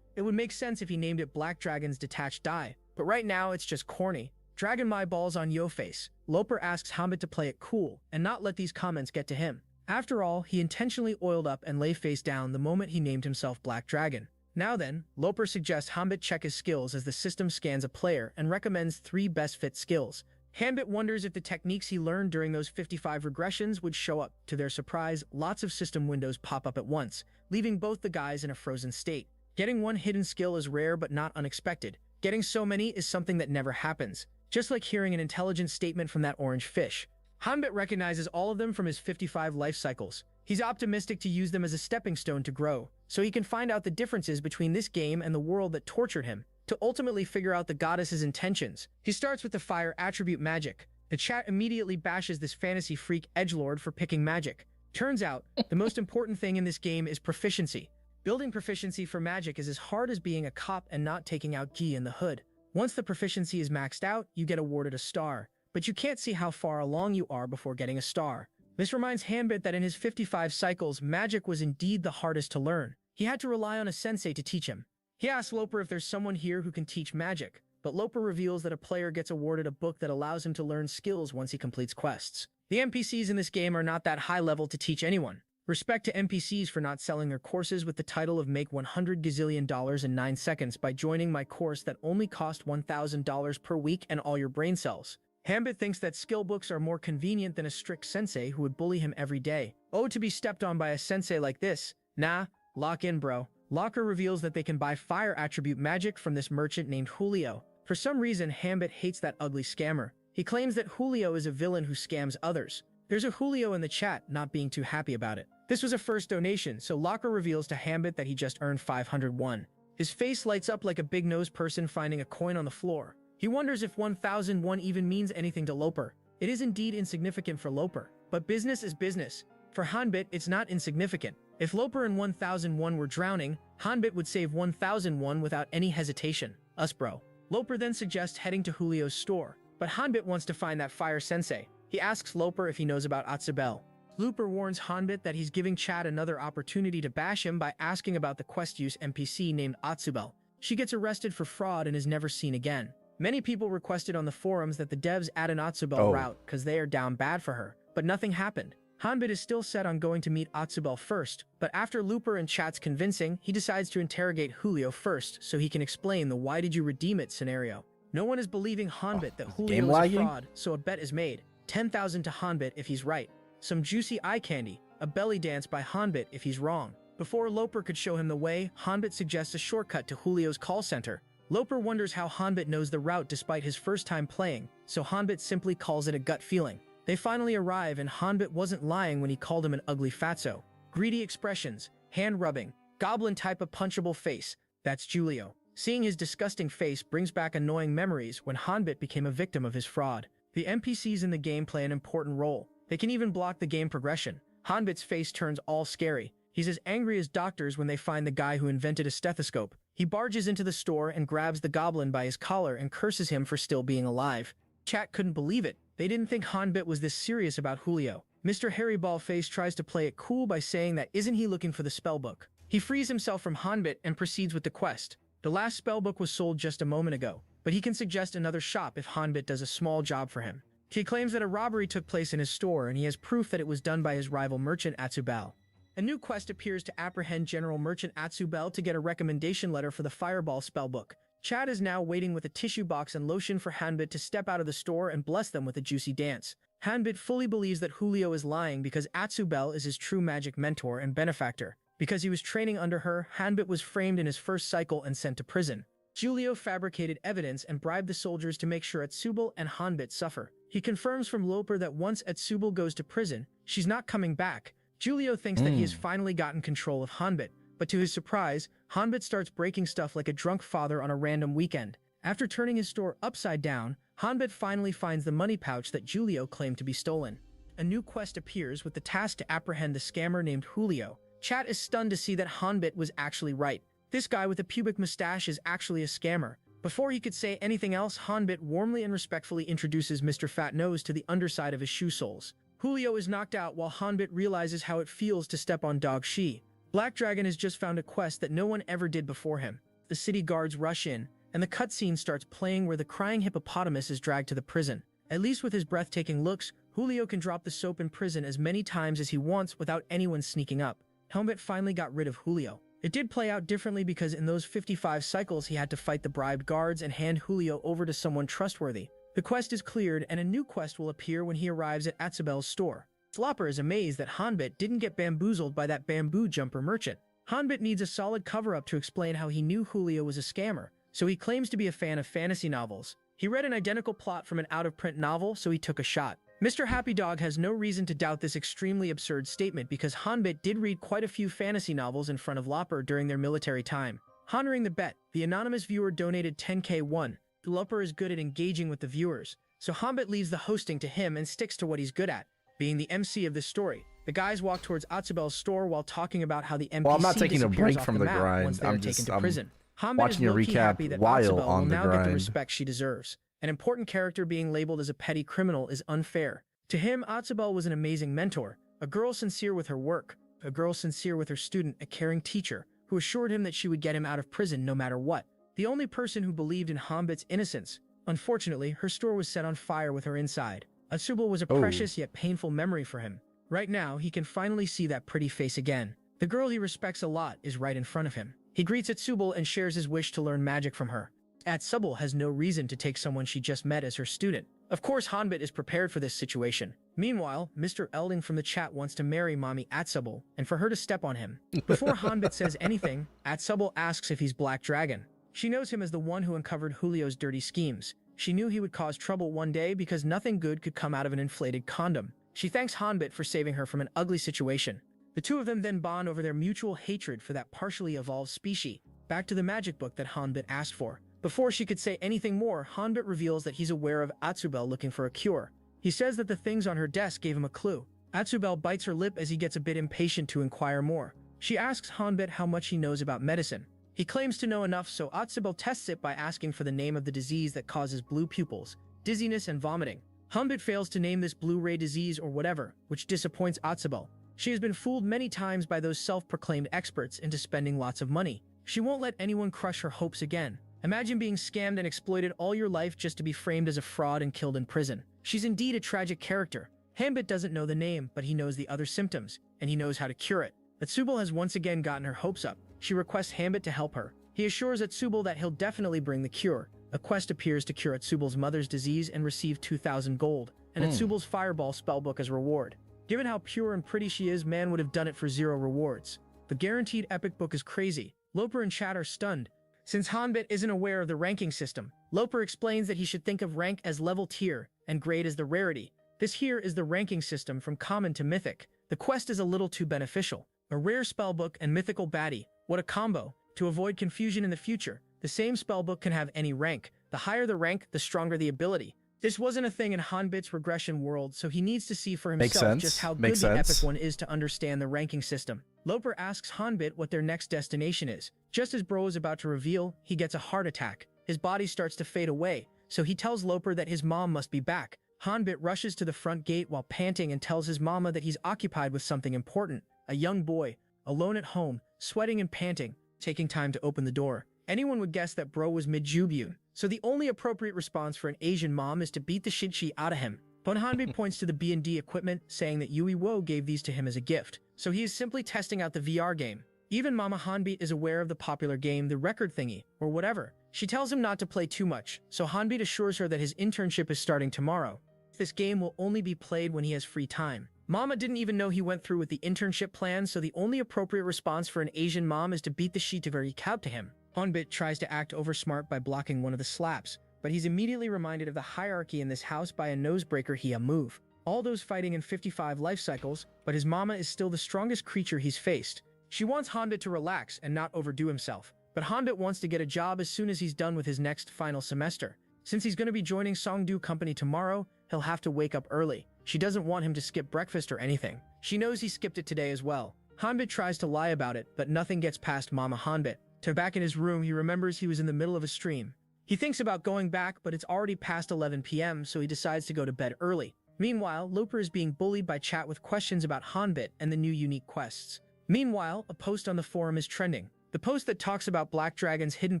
Speaker 2: It would make sense if he named it Black Dragon's Detached Die, but right now it's just corny. Dragon my balls on yo face. Loper asks Hanbit to play it cool and not let these comments get to him. After all, he intentionally oiled up and lay face down the moment he named himself Black Dragon. Now then, Loper suggests Hanbit check his skills as the system scans a player and recommends 3 best fit skills. Hanbit wonders if the techniques he learned during those 55 regressions would show up. To their surprise, lots of system windows pop up at once, leaving both the guys in a frozen state. Getting one hidden skill is rare but not unexpected. Getting so many is something that never happens. Just like hearing an intelligent statement from that orange fish. Hanbit recognizes all of them from his 55 life cycles. He's optimistic to use them as a stepping stone to grow, so he can find out the differences between this game and the world that tortured him, to ultimately figure out the goddess's intentions. He starts with the fire attribute magic. The chat immediately bashes this fantasy freak edgelord for picking magic. Turns out, the most important thing in this game is proficiency. Building proficiency for magic is as hard as being a cop and not taking out G in the hood. Once the proficiency is maxed out, you get awarded a star, but you can't see how far along you are before getting a star. This reminds Hanbit that in his 55 cycles, magic was indeed the hardest to learn. He had to rely on a sensei to teach him. He asks Loper if there's someone here who can teach magic, but Loper reveals that a player gets awarded a book that allows him to learn skills once he completes quests. The NPCs in this game are not that high level to teach anyone. Respect to NPCs for not selling their courses with the title of Make $100 gazillion in 9 seconds by joining my course that only cost $1,000 per week and all your brain cells. Hanbit thinks that skill books are more convenient than a strict sensei who would bully him every day. Oh, to be stepped on by a sensei like this. Nah, lock in, bro. Locker reveals that they can buy fire attribute magic from this merchant named Julio. For some reason, Hanbit hates that ugly scammer. He claims that Julio is a villain who scams others. There's a Julio in the chat not being too happy about it. This was a first donation, so Locker reveals to Hanbit that he just earned 501. His face lights up like a big-nosed person finding a coin on the floor. He wonders if 1001 even means anything to Loper. It is indeed insignificant for Loper, but business is business. For Hanbit, it's not insignificant. If Loper and 1001 were drowning, Hanbit would save 1001 without any hesitation. Us bro. Loper then suggests heading to Julio's store, but Hanbit wants to find that fire sensei. He asks Loper if he knows about Atsubel. Loper warns Hanbit that he's giving Chad another opportunity to bash him by asking about the quest use NPC named Atsubel. She gets arrested for fraud and is never seen again. Many people requested on the forums that the devs add an Atsubel route because they are down bad for her, but nothing happened. Hanbit is still set on going to meet Atsubel first, but after Looper and Chat's convincing, he decides to interrogate Julio first so he can explain the "why did you redeem it" scenario. No one is believing Hanbit that Julio is a fraud, so a bet is made. 10,000 to Hanbit if he's right. Some juicy eye candy, a belly dance by Hanbit if he's wrong. Before Loper could show him the way, Hanbit suggests a shortcut to Julio's call center. Loper wonders how Hanbit knows the route despite his first time playing, so Hanbit simply calls it a gut feeling. They finally arrive and Hanbit wasn't lying when he called him an ugly fatso. Greedy expressions, hand rubbing, goblin type of punchable face. That's Julio. Seeing his disgusting face brings back annoying memories when Hanbit became a victim of his fraud. The NPCs in the game play an important role. They can even block the game progression. Hanbit's face turns all scary. He's as angry as doctors when they find the guy who invented a stethoscope. He barges into the store and grabs the goblin by his collar and curses him for still being alive. Chat couldn't believe it. They didn't think Hanbit was this serious about Julio. Mr. Hairy Ballface tries to play it cool by saying that isn't he looking for the spellbook. He frees himself from Hanbit and proceeds with the quest. The last spellbook was sold just a moment ago, but he can suggest another shop if Hanbit does a small job for him. He claims that a robbery took place in his store and he has proof that it was done by his rival merchant Atsubel. A new quest appears to apprehend General Merchant Atsubel to get a recommendation letter for the Fireball spellbook. Chad is now waiting with a tissue box and lotion for Hanbit to step out of the store and bless them with a juicy dance. Hanbit fully believes that Julio is lying because Atsubel is his true magic mentor and benefactor. Because he was training under her, Hanbit was framed in his first cycle and sent to prison. Julio fabricated evidence and bribed the soldiers to make sure Atsubel and Hanbit suffer. He confirms from Loper that once Atsubel goes to prison, she's not coming back. Julio thinks that he has finally gotten control of Hanbit, but to his surprise, Hanbit starts breaking stuff like a drunk father on a random weekend. After turning his store upside down, Hanbit finally finds the money pouch that Julio claimed to be stolen. A new quest appears with the task to apprehend the scammer named Julio. Chat is stunned to see that Hanbit was actually right. This guy with a pubic mustache is actually a scammer. Before he could say anything else, Hanbit warmly and respectfully introduces Mr. Fat Nose to the underside of his shoe soles. Julio is knocked out while Hanbit realizes how it feels to step on dog shit. Black Dragon has just found a quest that no one ever did before him. The city guards rush in, and the cutscene starts playing where the crying hippopotamus is dragged to the prison. At least with his breathtaking looks, Julio can drop the soap in prison as many times as he wants without anyone sneaking up. Hanbit finally got rid of Julio. It did play out differently because in those 55 cycles he had to fight the bribed guards and hand Julio over to someone trustworthy. The quest is cleared and a new quest will appear when he arrives at Atsubel's store. Flopper is amazed that Hanbit didn't get bamboozled by that bamboo jumper merchant. Hanbit needs a solid cover-up to explain how he knew Julio was a scammer, so he claims to be a fan of fantasy novels. He read an identical plot from an out-of-print novel, so he took a shot. Mr. Happy Dog has no reason to doubt this extremely absurd statement because Hanbit did read quite a few fantasy novels in front of Loper during their military time. Honoring the bet, the anonymous viewer donated 10k1. Loper is good at engaging with the viewers, so Hanbit leaves the hosting to him and sticks to what he's good at, being the MC of this story. The guys walk towards Atsubel's store while talking about how the NPC
Speaker 1: Well, I'm not taking a break from the grind.
Speaker 2: I'm just Hanbit
Speaker 1: watching
Speaker 2: is
Speaker 1: a
Speaker 2: low-key
Speaker 1: recap
Speaker 2: happy that
Speaker 1: while
Speaker 2: Atsubel will
Speaker 1: on the
Speaker 2: now get the
Speaker 1: grind.
Speaker 2: respect she deserves. An important character being labeled as a petty criminal is unfair. To him, Atsubel was an amazing mentor, a girl sincere with her work, a girl sincere with her student, a caring teacher who assured him that she would get him out of prison no matter what. The only person who believed in Hanbit's innocence. Unfortunately, her store was set on fire with her inside. Atsubel was a precious yet painful memory for him. Right now, he can finally see that pretty face again. The girl he respects a lot is right in front of him. He greets Atsubel and shares his wish to learn magic from her. Atsubel has no reason to take someone she just met as her student. Of course, Hanbit is prepared for this situation. Meanwhile, Mr. Elding from the chat wants to marry Mommy Atsubel and for her to step on him. Before Hanbit says anything, Atsubel asks if he's Black Dragon. She knows him as the one who uncovered Julio's dirty schemes. She knew he would cause trouble one day because nothing good could come out of an inflated condom. She thanks Hanbit for saving her from an ugly situation. The two of them then bond over their mutual hatred for that partially evolved species. Back to the magic book that Hanbit asked for. Before she could say anything more, Hanbit reveals that he's aware of Atsubel looking for a cure. He says that the things on her desk gave him a clue. Atsubel bites her lip as he gets a bit impatient to inquire more. She asks Hanbit how much he knows about medicine. He claims to know enough, so Atsubel tests it by asking for the name of the disease that causes blue pupils, dizziness, and vomiting. Hanbit fails to name this blue ray disease or whatever, which disappoints Atsubel. She has been fooled many times by those self-proclaimed experts into spending lots of money. She won't let anyone crush her hopes again. Imagine being scammed and exploited all your life just to be framed as a fraud and killed in prison. She's indeed a tragic character. Hanbit doesn't know the name, but he knows the other symptoms, and he knows how to cure it. Atsubel has once again gotten her hopes up. She requests Hanbit to help her. He assures Atsubel that he'll definitely bring the cure. A quest appears to cure Atsubel's mother's disease and receive 2,000 gold, and Atsubel's fireball spellbook as reward. Given how pure and pretty she is, man would have done it for 0 rewards. The guaranteed epic book is crazy. Loper and Chad are stunned. Since Hanbit isn't aware of the ranking system, Loper explains that he should think of rank as level tier and grade as the rarity. This here is the ranking system from common to mythic. The quest is a little too beneficial. A rare spellbook and mythical baddie. What a combo. To avoid confusion in the future, the same spellbook can have any rank. The higher the rank, the stronger the ability. This wasn't a thing in Hanbit's regression world, so he needs to see for himself just how good the epic one is to understand the ranking system. Loper asks Hanbit what their next destination is. Just as Bro is about to reveal, he gets a heart attack. His body starts to fade away, so he tells Loper that his mom must be back. Hanbit rushes to the front gate while panting and tells his mama that he's occupied with something important. A young boy, alone at home, sweating and panting, taking time to open the door. Anyone would guess that Bro was mid-Jubiun, so the only appropriate response for an Asian mom is to beat the shit out of him. But Hanbit points to the B&D equipment, saying that Yui Wo gave these to him as a gift, so he is simply testing out the VR game. Even Mama Hanbit is aware of the popular game, the record thingy, or whatever. She tells him not to play too much, so Hanbit assures her that his internship is starting tomorrow. This game will only be played when he has free time. Mama didn't even know he went through with the internship plan, so the only appropriate response for an Asian mom is to beat the shit out to him. Hanbit tries to act oversmart by blocking one of the slaps, but he's immediately reminded of the hierarchy in this house by a nosebreaker he move. All those fighting in 55 life cycles, but his mama is still the strongest creature he's faced. She wants Hanbit to relax and not overdo himself, but Hanbit wants to get a job as soon as he's done with his next final semester. Since he's going to be joining Songdo Company tomorrow, he'll have to wake up early. She doesn't want him to skip breakfast or anything. She knows he skipped it today as well. Hanbit tries to lie about it, but nothing gets past Mama Hanbit. Back in his room, he remembers he was in the middle of a stream. He thinks about going back, but it's already past 11 p.m., so he decides to go to bed early. Meanwhile, Loper is being bullied by chat with questions about Hanbit and the new unique quests. Meanwhile, a post on the forum is trending. The post that talks about Black Dragon's hidden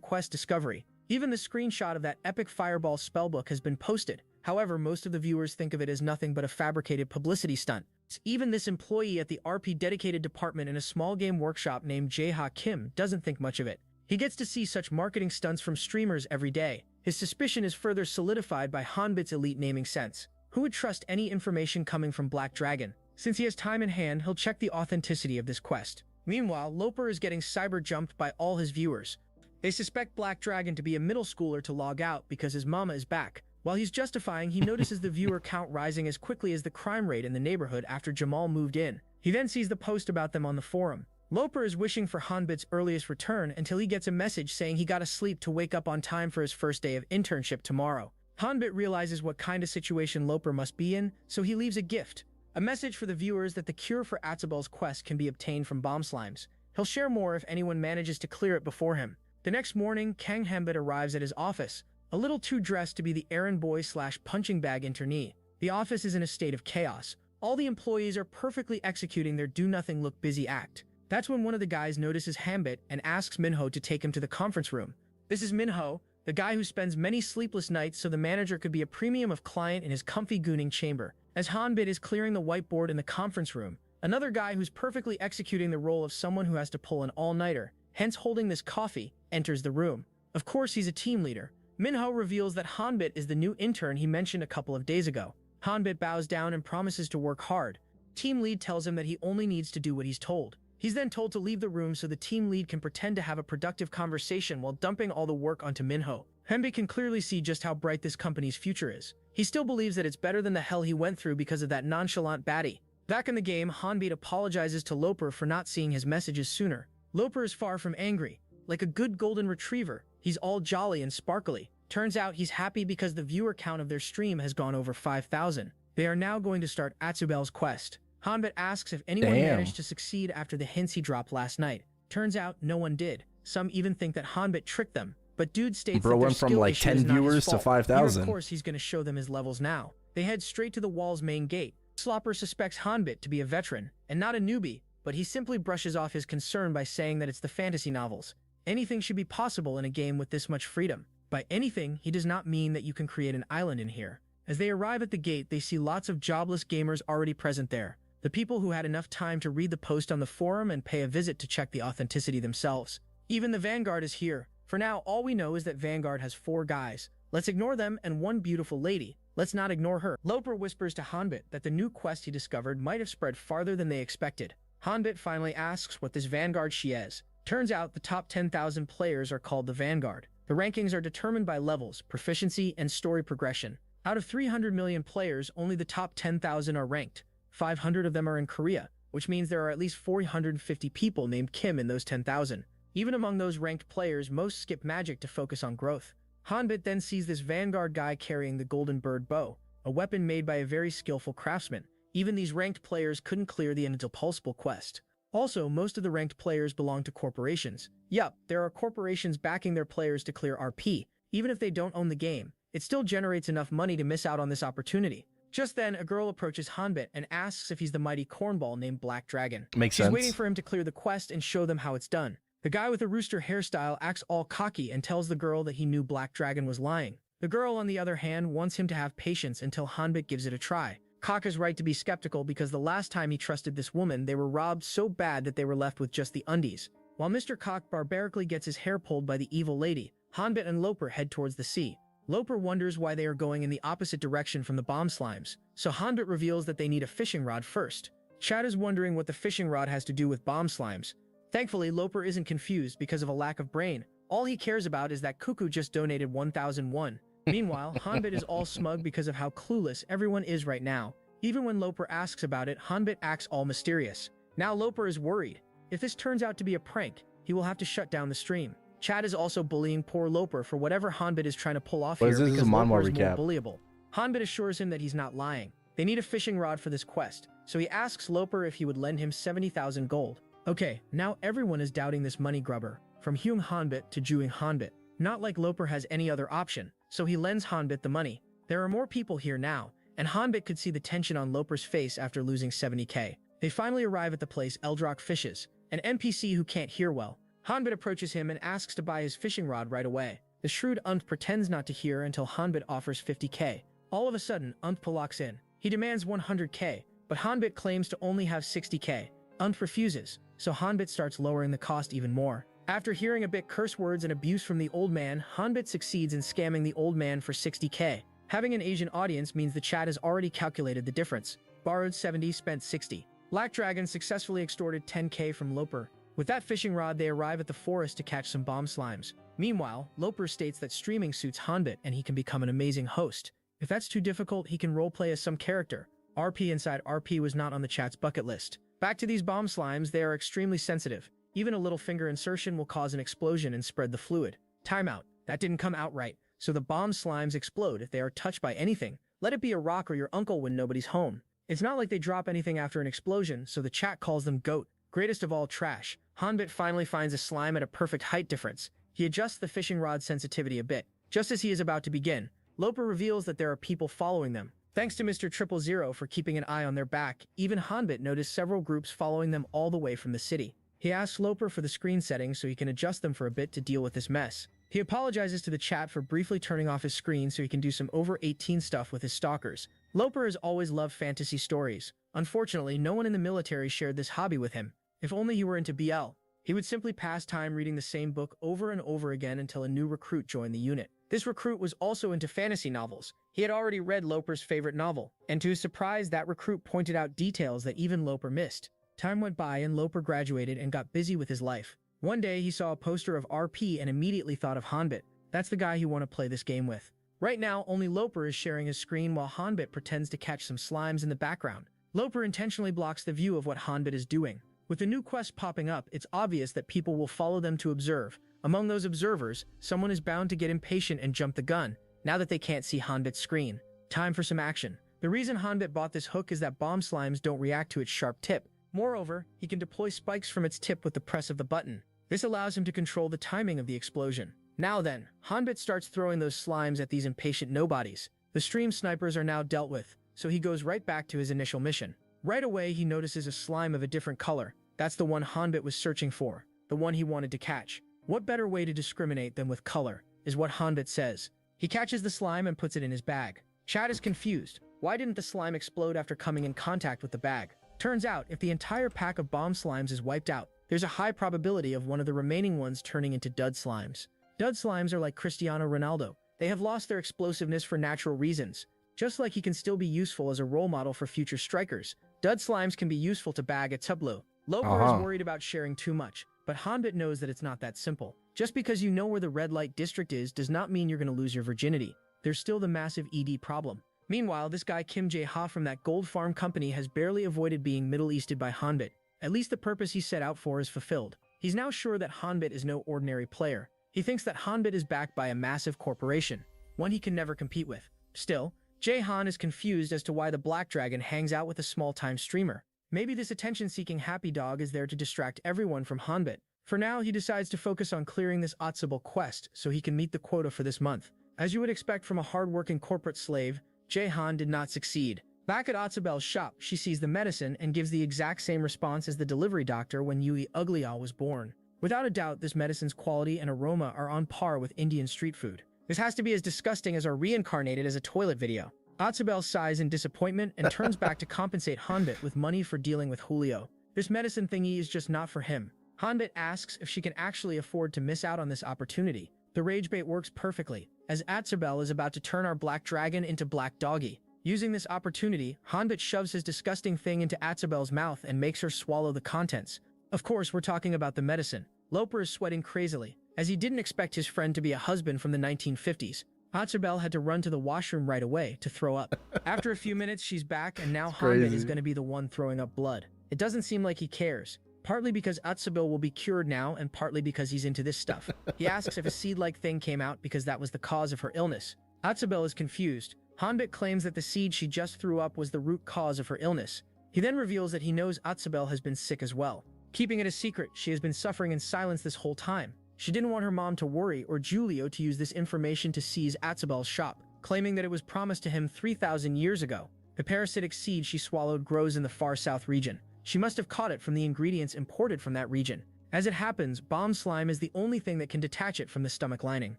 Speaker 2: quest discovery. Even the screenshot of that epic fireball spellbook has been posted. However, most of the viewers think of it as nothing but a fabricated publicity stunt. Even this employee at the RP dedicated department in a small game workshop named Jae-ha Kim doesn't think much of it. He gets to see such marketing stunts from streamers every day. His suspicion is further solidified by Hanbit's elite naming sense. Who would trust any information coming from Black Dragon? Since he has time in hand, he'll check the authenticity of this quest. Meanwhile, Loper is getting cyber-jumped by all his viewers. They suspect Black Dragon to be a middle schooler to log out because his mama is back. While he's justifying, he notices the viewer count rising as quickly as the crime rate in the neighborhood after Jamal moved in. He then sees the post about them on the forum. Loper is wishing for Hanbit's earliest return until he gets a message saying he gotta sleep to wake up on time for his first day of internship tomorrow. Hanbit realizes what kind of situation Loper must be in, so he leaves a gift. A message for the viewers that the cure for Atsubel's quest can be obtained from bomb slimes. He'll share more if anyone manages to clear it before him. The next morning, Kang Hanbit arrives at his office, a little too dressed to be the errand boy / punching bag internee. The office is in a state of chaos. All the employees are perfectly executing their do-nothing look busy act. That's when one of the guys notices Hanbit and asks Minho to take him to the conference room. This is Minho, the guy who spends many sleepless nights so the manager could be a premium of client in his comfy gooning chamber. As Hanbit is clearing the whiteboard in the conference room, another guy who's perfectly executing the role of someone who has to pull an all-nighter, hence holding this coffee, enters the room. Of course, he's a team leader. Minho reveals that Hanbit is the new intern he mentioned a couple of days ago. Hanbit bows down and promises to work hard. Team lead tells him that he only needs to do what he's told. He's then told to leave the room so the team lead can pretend to have a productive conversation while dumping all the work onto Minho. Hanbit can clearly see just how bright this company's future is. He still believes that it's better than the hell he went through because of that nonchalant baddie. Back in the game, Hanbit apologizes to Loper for not seeing his messages sooner. Loper is far from angry. Like a good golden retriever, He's all jolly and sparkly. Turns out he's happy because the viewer count of their stream has gone over 5,000. They are now going to start Atsubel's quest. Hanbit asks if anyone managed to succeed after the hints he dropped last night. Turns out no one did. Some even think that Hanbit tricked them, but dude states that their
Speaker 1: went from
Speaker 2: skill
Speaker 1: like
Speaker 2: issue
Speaker 1: 10
Speaker 2: is not his
Speaker 1: viewers to
Speaker 2: fault.
Speaker 1: 5,000.
Speaker 2: Of course, he's going to show them his levels now. They head straight to the wall's main gate. Slopper suspects Hanbit to be a veteran and not a newbie, but he simply brushes off his concern by saying that it's the fantasy novels. Anything should be possible in a game with this much freedom. By anything, he does not mean that you can create an island in here. As they arrive at the gate, they see lots of jobless gamers already present there. The people who had enough time to read the post on the forum and pay a visit to check the authenticity themselves. Even the Vanguard is here. For now, all we know is that Vanguard has 4 guys. Let's ignore them and one beautiful lady. Let's not ignore her. Loper whispers to Hanbit that the new quest he discovered might have spread farther than they expected. Hanbit finally asks what this Vanguard she is. Turns out the top 10,000 players are called the Vanguard. The rankings are determined by levels, proficiency, and story progression. Out of 300 million players, only the top 10,000 are ranked. 500 of them are in Korea, which means there are at least 450 people named Kim in those 10,000. Even among those ranked players, most skip magic to focus on growth. Hanbit then sees this Vanguard guy carrying the Golden Bird bow, a weapon made by a very skillful craftsman. Even these ranked players couldn't clear the Impulsible quest. Also, most of the ranked players belong to corporations. Yup, there are corporations backing their players to clear RP. Even if they don't own the game, it still generates enough money to miss out on this opportunity. Just then, a girl approaches Hanbit and asks if he's the mighty cornball named Black Dragon.
Speaker 1: Makes sense.
Speaker 2: She's waiting for him to clear the quest and show them how it's done. The guy with the rooster hairstyle acts all cocky and tells the girl that he knew Black Dragon was lying. The girl, on the other hand, wants him to have patience until Hanbit gives it a try. Cock is right to be skeptical because the last time he trusted this woman, they were robbed so bad that they were left with just the undies. While Mr. Cock barbarically gets his hair pulled by the evil lady, Hanbit and Loper head towards the sea. Loper wonders why they are going in the opposite direction from the bomb slimes, so Hanbit reveals that they need a fishing rod first. Chad is wondering what the fishing rod has to do with bomb slimes. Thankfully, Loper isn't confused because of a lack of brain. All he cares about is that Cuckoo just donated 1,001. Meanwhile, Hanbit is all smug because of how clueless everyone is right now. Even when Loper asks about it, Hanbit acts all mysterious. Now Loper is worried. If this turns out to be a prank, he will have to shut down the stream. Chad is also bullying poor Loper for whatever Hanbit is trying to pull off here because Loper is more bullyable. Hanbit assures him that he's not lying. They need a fishing rod for this quest, so he asks Loper if he would lend him 70,000 gold. Okay, now everyone is doubting this money grubber, from Hyung Hanbit to Juing Hanbit. Not like Loper has any other option, so he lends Hanbit the money. There are more people here now, and Hanbit could see the tension on Loper's face after losing 70k. They finally arrive at the place Eldrock fishes, an NPC who can't hear well. Hanbit approaches him and asks to buy his fishing rod right away. The shrewd Unt pretends not to hear until Hanbit offers 50k. All of a sudden, Unt locks in. He demands 100k, but Hanbit claims to only have 60k. Unt refuses, so Hanbit starts lowering the cost even more. After hearing a bit curse words and abuse from the old man, Hanbit succeeds in scamming the old man for 60k. Having an Asian audience means the chat has already calculated the difference. Borrowed 70, spent 60. Black Dragon successfully extorted 10k from Loper. With that fishing rod, they arrive at the forest to catch some bomb slimes. Meanwhile, Loper states that streaming suits Hanbit and he can become an amazing host. If that's too difficult, he can roleplay as some character. RP inside RP was not on the chat's bucket list. Back to these bomb slimes, they are extremely sensitive. Even a little finger insertion will cause an explosion and spread the fluid. Timeout. That didn't come out right. So the bomb slimes explode if they are touched by anything. Let it be a rock or your uncle when nobody's home. It's not like they drop anything after an explosion, so the chat calls them GOAT. Greatest of all trash. Hanbit finally finds a slime at a perfect height difference. He adjusts the fishing rod sensitivity a bit. Just as he is about to begin, Loper reveals that there are people following them. Thanks to Mr. 000 for keeping an eye on their back, even Hanbit noticed several groups following them all the way from the city. He asks Loper for the screen settings so he can adjust them for a bit to deal with this mess. He apologizes to the chat for briefly turning off his screen so he can do some over 18 stuff with his stalkers. Loper has always loved fantasy stories. Unfortunately, no one in the military shared this hobby with him. If only he were into BL, he would simply pass time reading the same book over and over again until a new recruit joined the unit. This recruit was also into fantasy novels. He had already read Loper's favorite novel, and to his surprise, that recruit pointed out details that even Loper missed. Time went by and Loper graduated and got busy with his life. One day, he saw a poster of RP and immediately thought of Hanbit. That's the guy he want to play this game with. Right now, only Loper is sharing his screen while Hanbit pretends to catch some slimes in the background. Loper intentionally blocks the view of what Hanbit is doing. With the new quest popping up, it's obvious that people will follow them to observe. Among those observers, someone is bound to get impatient and jump the gun, now that they can't see Hanbit's screen. Time for some action. The reason Hanbit bought this hook is that bomb slimes don't react to its sharp tip. Moreover, he can deploy spikes from its tip with the press of the button. This allows him to control the timing of the explosion. Now then, Hanbit starts throwing those slimes at these impatient nobodies. The stream snipers are now dealt with, so he goes right back to his initial mission. Right away, he notices a slime of a different color. That's the one Hanbit was searching for, the one he wanted to catch. What better way to discriminate than with color, is what Hanbit says. He catches the slime and puts it in his bag. Chad is confused. Why didn't the slime explode after coming in contact with the bag? Turns out, if the entire pack of bomb slimes is wiped out, there's a high probability of one of the remaining ones turning into dud slimes. Dud slimes are like Cristiano Ronaldo. They have lost their explosiveness for natural reasons. Just like he can still be useful as a role model for future strikers, dud slimes can be useful to bag a tableau. Loper is worried about sharing too much, but Hanbit knows that it's not that simple. Just because you know where the red light district is does not mean you're going to lose your virginity. There's still the massive ED problem. Meanwhile, this guy Kim Jae-ha from that gold farm company has barely avoided being Middle Easted by Hanbit. At least the purpose he set out for is fulfilled. He's now sure that Hanbit is no ordinary player. He thinks that Hanbit is backed by a massive corporation, one he can never compete with. Still, Jae-han is confused as to why the Black Dragon hangs out with a small-time streamer. Maybe this attention-seeking happy dog is there to distract everyone from Hanbit. For now, he decides to focus on clearing this Otsubel quest so he can meet the quota for this month. As you would expect from a hard-working corporate slave, Jae-han did not succeed. Back at Otsubel's shop, she sees the medicine and gives the exact same response as the delivery doctor when Yui Uglial was born. Without a doubt, this medicine's quality and aroma are on par with Indian street food. This has to be as disgusting as our reincarnated as a toilet video. Otsubel sighs in disappointment and turns back to compensate Hanbit with money for dealing with Julio. This medicine thingy is just not for him. Hanbit asks if she can actually afford to miss out on this opportunity. The rage bait works perfectly, as Otsubel is about to turn our Black Dragon into Black Doggy. Using this opportunity, Hanbit shoves his disgusting thing into Otsubel's mouth and makes her swallow the contents. Of course, we're talking about the medicine. Loper is sweating crazily, as he didn't expect his friend to be a husband from the 1950s. Otsubel had to run to the washroom right away to throw up. After a few minutes, she's back, and now Hanbit is going to be the one throwing up blood. It doesn't seem like he cares. Partly because Otsubel will be cured now, and partly because he's into this stuff. He asks if a seed-like thing came out because that was the cause of her illness. Otsubel is confused. Hanbit claims that the seed she just threw up was the root cause of her illness. He then reveals that he knows Otsubel has been sick as well. Keeping it a secret, she has been suffering in silence this whole time. She didn't want her mom to worry or Julio to use this information to seize Otsubel's shop, claiming that it was promised to him 3,000 years ago. The parasitic seed she swallowed grows in the far south region. She must have caught it from the ingredients imported from that region. As it happens, bomb slime is the only thing that can detach it from the stomach lining.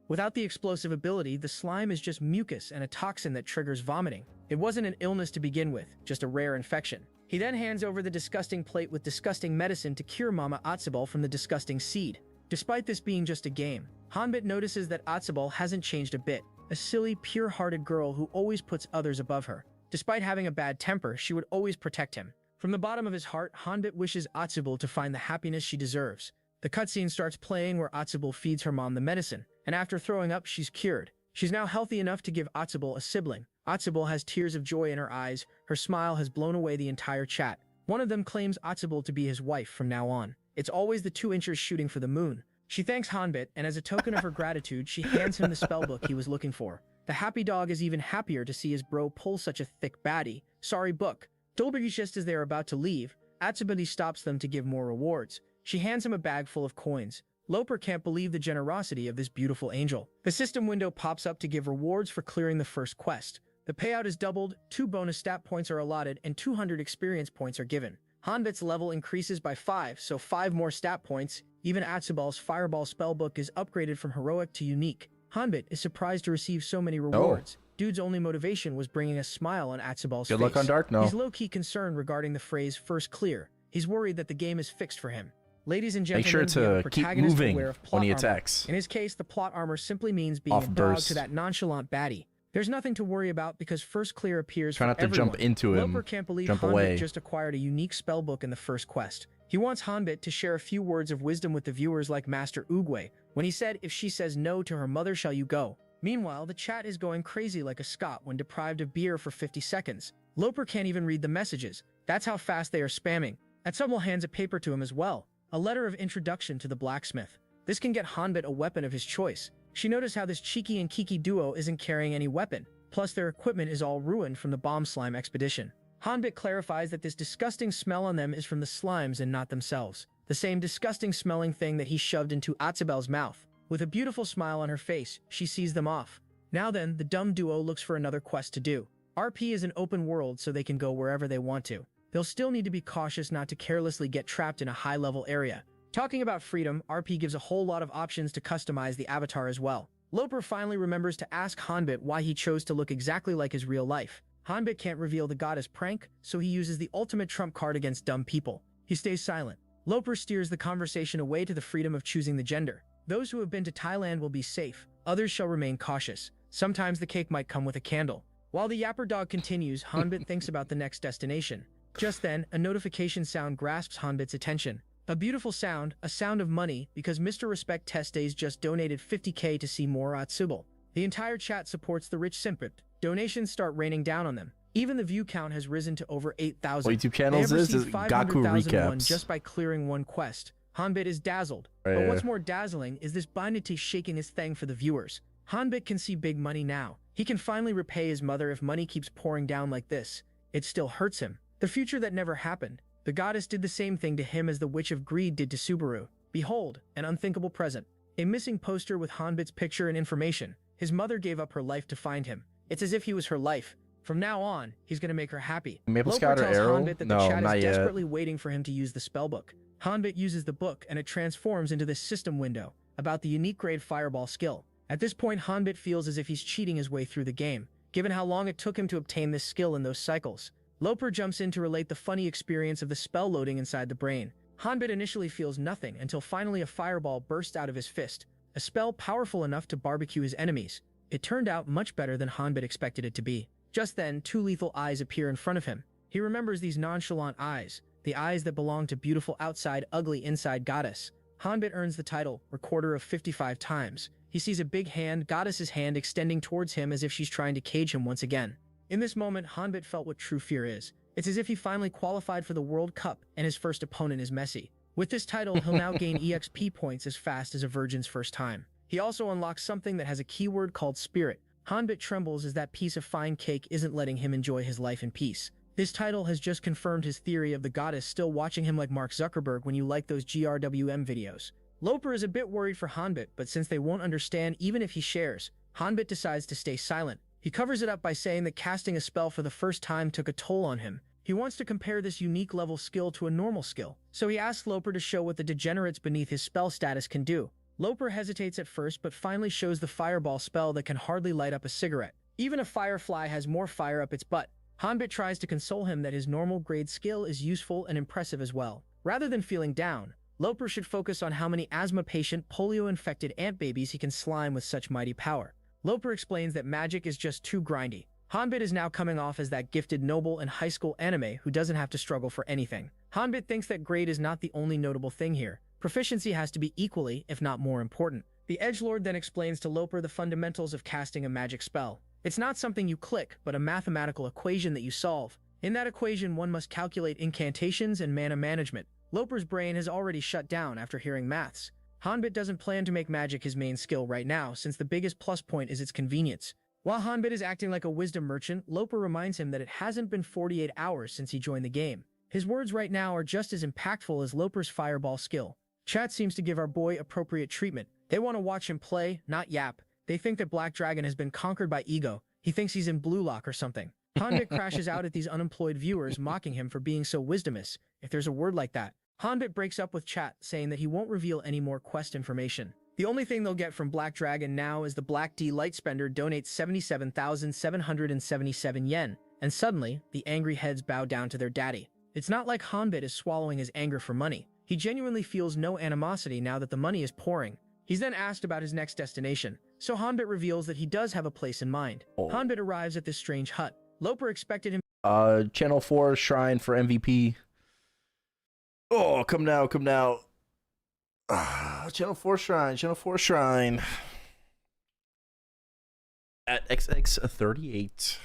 Speaker 2: Without the explosive ability, the slime is just mucus and a toxin that triggers vomiting. It wasn't an illness to begin with, just a rare infection. He then hands over the disgusting plate with disgusting medicine to cure Mama Otsubel from the disgusting seed. Despite this being just a game, Hanbit notices that Otsubel hasn't changed a bit. A silly, pure-hearted girl who always puts others above her. Despite having a bad temper, she would always protect him. From the bottom of his heart, Hanbit wishes Otsubel to find the happiness she deserves. The cutscene starts playing where Otsubel feeds her mom the medicine, and after throwing up, she's cured. She's now healthy enough to give Otsubel a sibling. Otsubel has tears of joy in her eyes. Her smile has blown away the entire chat. One of them claims Otsubel to be his wife from now on. It's always the 2 inchers shooting for the moon. She thanks Hanbit, and as a token of her gratitude, she hands him the spellbook he was looking for. The happy dog is even happier to see his bro pull such a thick baddie. Sorry, book. Dolberg, just as they are about to leave, Otsubel stops them to give more rewards. She hands him a bag full of coins. Loper can't believe the generosity of this beautiful angel. The system window pops up to give rewards for clearing the first quest. The payout is doubled, 2 bonus stat points are allotted, and 200 experience points are given. Hanbit's level increases by 5, so 5 more stat points. Even Otsubel's Fireball spellbook is upgraded from heroic to unique. Hanbit is surprised to receive so many rewards. Dude's only motivation was bringing a smile on Otsubel's face.
Speaker 1: Good luck on Dark, no.
Speaker 2: He's low-key concerned regarding the phrase first clear. He's worried that the game is fixed for him. Ladies and gentlemen,
Speaker 1: make sure to keep moving when he attacks.
Speaker 2: In his case, the plot armor simply means being a dog to that nonchalant baddie. There's nothing to worry about because first clear appears
Speaker 1: Try not to jump into him.
Speaker 2: Loper can't believe
Speaker 1: jump
Speaker 2: Hanbit
Speaker 1: away.
Speaker 2: just acquired a unique spellbook in the first quest. He wants Hanbit to share a few words of wisdom with the viewers like Master Oogway, when he said, if she says no to her mother shall you go. Meanwhile, the chat is going crazy like a Scot when deprived of beer for 50 seconds. Loper can't even read the messages. That's how fast they are spamming. Otsubel hands a paper to him as well. A letter of introduction to the blacksmith. This can get Hanbit a weapon of his choice. She noticed how this cheeky and Kiki duo isn't carrying any weapon, plus their equipment is all ruined from the bomb slime expedition. Hanbit clarifies that this disgusting smell on them is from the slimes and not themselves. The same disgusting smelling thing that he shoved into Atsabel's mouth. With a beautiful smile on her face, she sees them off. Now then, the dumb duo looks for another quest to do. RP is an open world so they can go wherever they want to. They'll still need to be cautious not to carelessly get trapped in a high-level area. Talking about freedom, RP gives a whole lot of options to customize the avatar as well. Loper finally remembers to ask Hanbit why he chose to look exactly like his real life. Hanbit can't reveal the goddess prank, so he uses the ultimate trump card against dumb people. He stays silent. Loper steers the conversation away to the freedom of choosing the gender. Those who have been to Thailand will be safe. Others shall remain cautious. Sometimes the cake might come with a candle. While the yapper dog continues, Hanbit thinks about the next destination. Just then, a notification sound grasps Hanbit's attention. A beautiful sound, a sound of money, because Mr. Respect Testes just donated 50k to see more Atsubal. The entire chat supports the rich simpet. Donations start raining down on them. Even the view count has risen to over 8,000.
Speaker 1: What YouTube channels is Gaku recaps.
Speaker 2: Just by clearing one quest. Hanbit is dazzled. But what's more dazzling is this Binati shaking his thing for the viewers. Hanbit can see big money now. He can finally repay his mother if money keeps pouring down like this. It still hurts him. The future that never happened. The goddess did the same thing to him as the Witch of Greed did to Subaru. Behold, an unthinkable present. A missing poster with Hanbit's picture and information. His mother gave up her life to find him. It's as if he was her life. From now on, he's gonna make her happy.
Speaker 1: Maple
Speaker 2: Loper
Speaker 1: Scout or
Speaker 2: tells
Speaker 1: Erel?
Speaker 2: Hanbit that
Speaker 1: No,
Speaker 2: the chat
Speaker 1: not
Speaker 2: is
Speaker 1: yet.
Speaker 2: desperately waiting for him to use the spellbook. Hanbit uses the book and it transforms into this system window about the unique grade fireball skill. At this point, Hanbit feels as if he's cheating his way through the game, given how long it took him to obtain this skill in those cycles. Loper jumps in to relate the funny experience of the spell loading inside the brain. Hanbit initially feels nothing until finally a fireball bursts out of his fist, a spell powerful enough to barbecue his enemies. It turned out much better than Hanbit expected it to be. Just then, two lethal eyes appear in front of him. He remembers these nonchalant eyes, the eyes that belong to beautiful outside, ugly inside goddess. Hanbit earns the title, Recorder of 55 times. He sees a big hand, goddess's hand, extending towards him as if she's trying to cage him once again. In this moment, Hanbit felt what true fear is. It's as if he finally qualified for the World Cup and his first opponent is Messi. With this title, he'll now gain EXP points as fast as a virgin's first time. He also unlocks something that has a keyword called Spirit. Hanbit trembles as that piece of fine cake isn't letting him enjoy his life in peace. This title has just confirmed his theory of the goddess still watching him like Mark Zuckerberg when you like those GRWM videos. Loper is a bit worried for Hanbit, but since they won't understand even if he shares, Hanbit decides to stay silent. He covers it up by saying that casting a spell for the first time took a toll on him. He wants to compare this unique level skill to a normal skill, so he asks Loper to show what the degenerates beneath his spell status can do. Loper hesitates at first but finally shows the fireball spell that can hardly light up a cigarette. Even a firefly has more fire up its butt. Hanbit tries to console him that his normal grade skill is useful and impressive as well. Rather than feeling down, Loper should focus on how many asthma patient, polio-infected ant babies he can slime with such mighty power. Loper explains that magic is just too grindy. Hanbit is now coming off as that gifted noble in high school anime who doesn't have to struggle for anything. Hanbit thinks that grade is not the only notable thing here. Proficiency has to be equally, if not more important. The edgelord then explains to Loper the fundamentals of casting a magic spell. It's not something you click, but a mathematical equation that you solve. In that equation, one must calculate incantations and mana management. Loper's brain has already shut down after hearing maths. Hanbit doesn't plan to make magic his main skill right now, since the biggest plus point is its convenience. While Hanbit is acting like a wisdom merchant, Loper reminds him that it hasn't been 48 hours since he joined the game. His words right now are just as impactful as Loper's fireball skill. Chat seems to give our boy appropriate treatment. They want to watch him play, not yap. They think that Black Dragon has been conquered by ego. He thinks he's in Blue Lock or something. Hanbit crashes out at these unemployed viewers, mocking him for being so wisdomous, if there's a word like that. Hanbit breaks up with chat, saying that he won't reveal any more quest information. The only thing they'll get from Black Dragon now is the Black D Lightspender donates 77,777 yen, and suddenly, the angry heads bow down to their daddy. It's not like Hanbit is swallowing his anger for money. He genuinely feels no animosity now that the money is pouring. He's then asked about his next destination, so Hanbit reveals that he does have a place in mind. Hanbit arrives at this strange hut. Loper expected him.
Speaker 1: Channel 4 shrine for MVP. Oh, come now, come now. Channel 4 shrine, Channel 4 shrine. At XX38.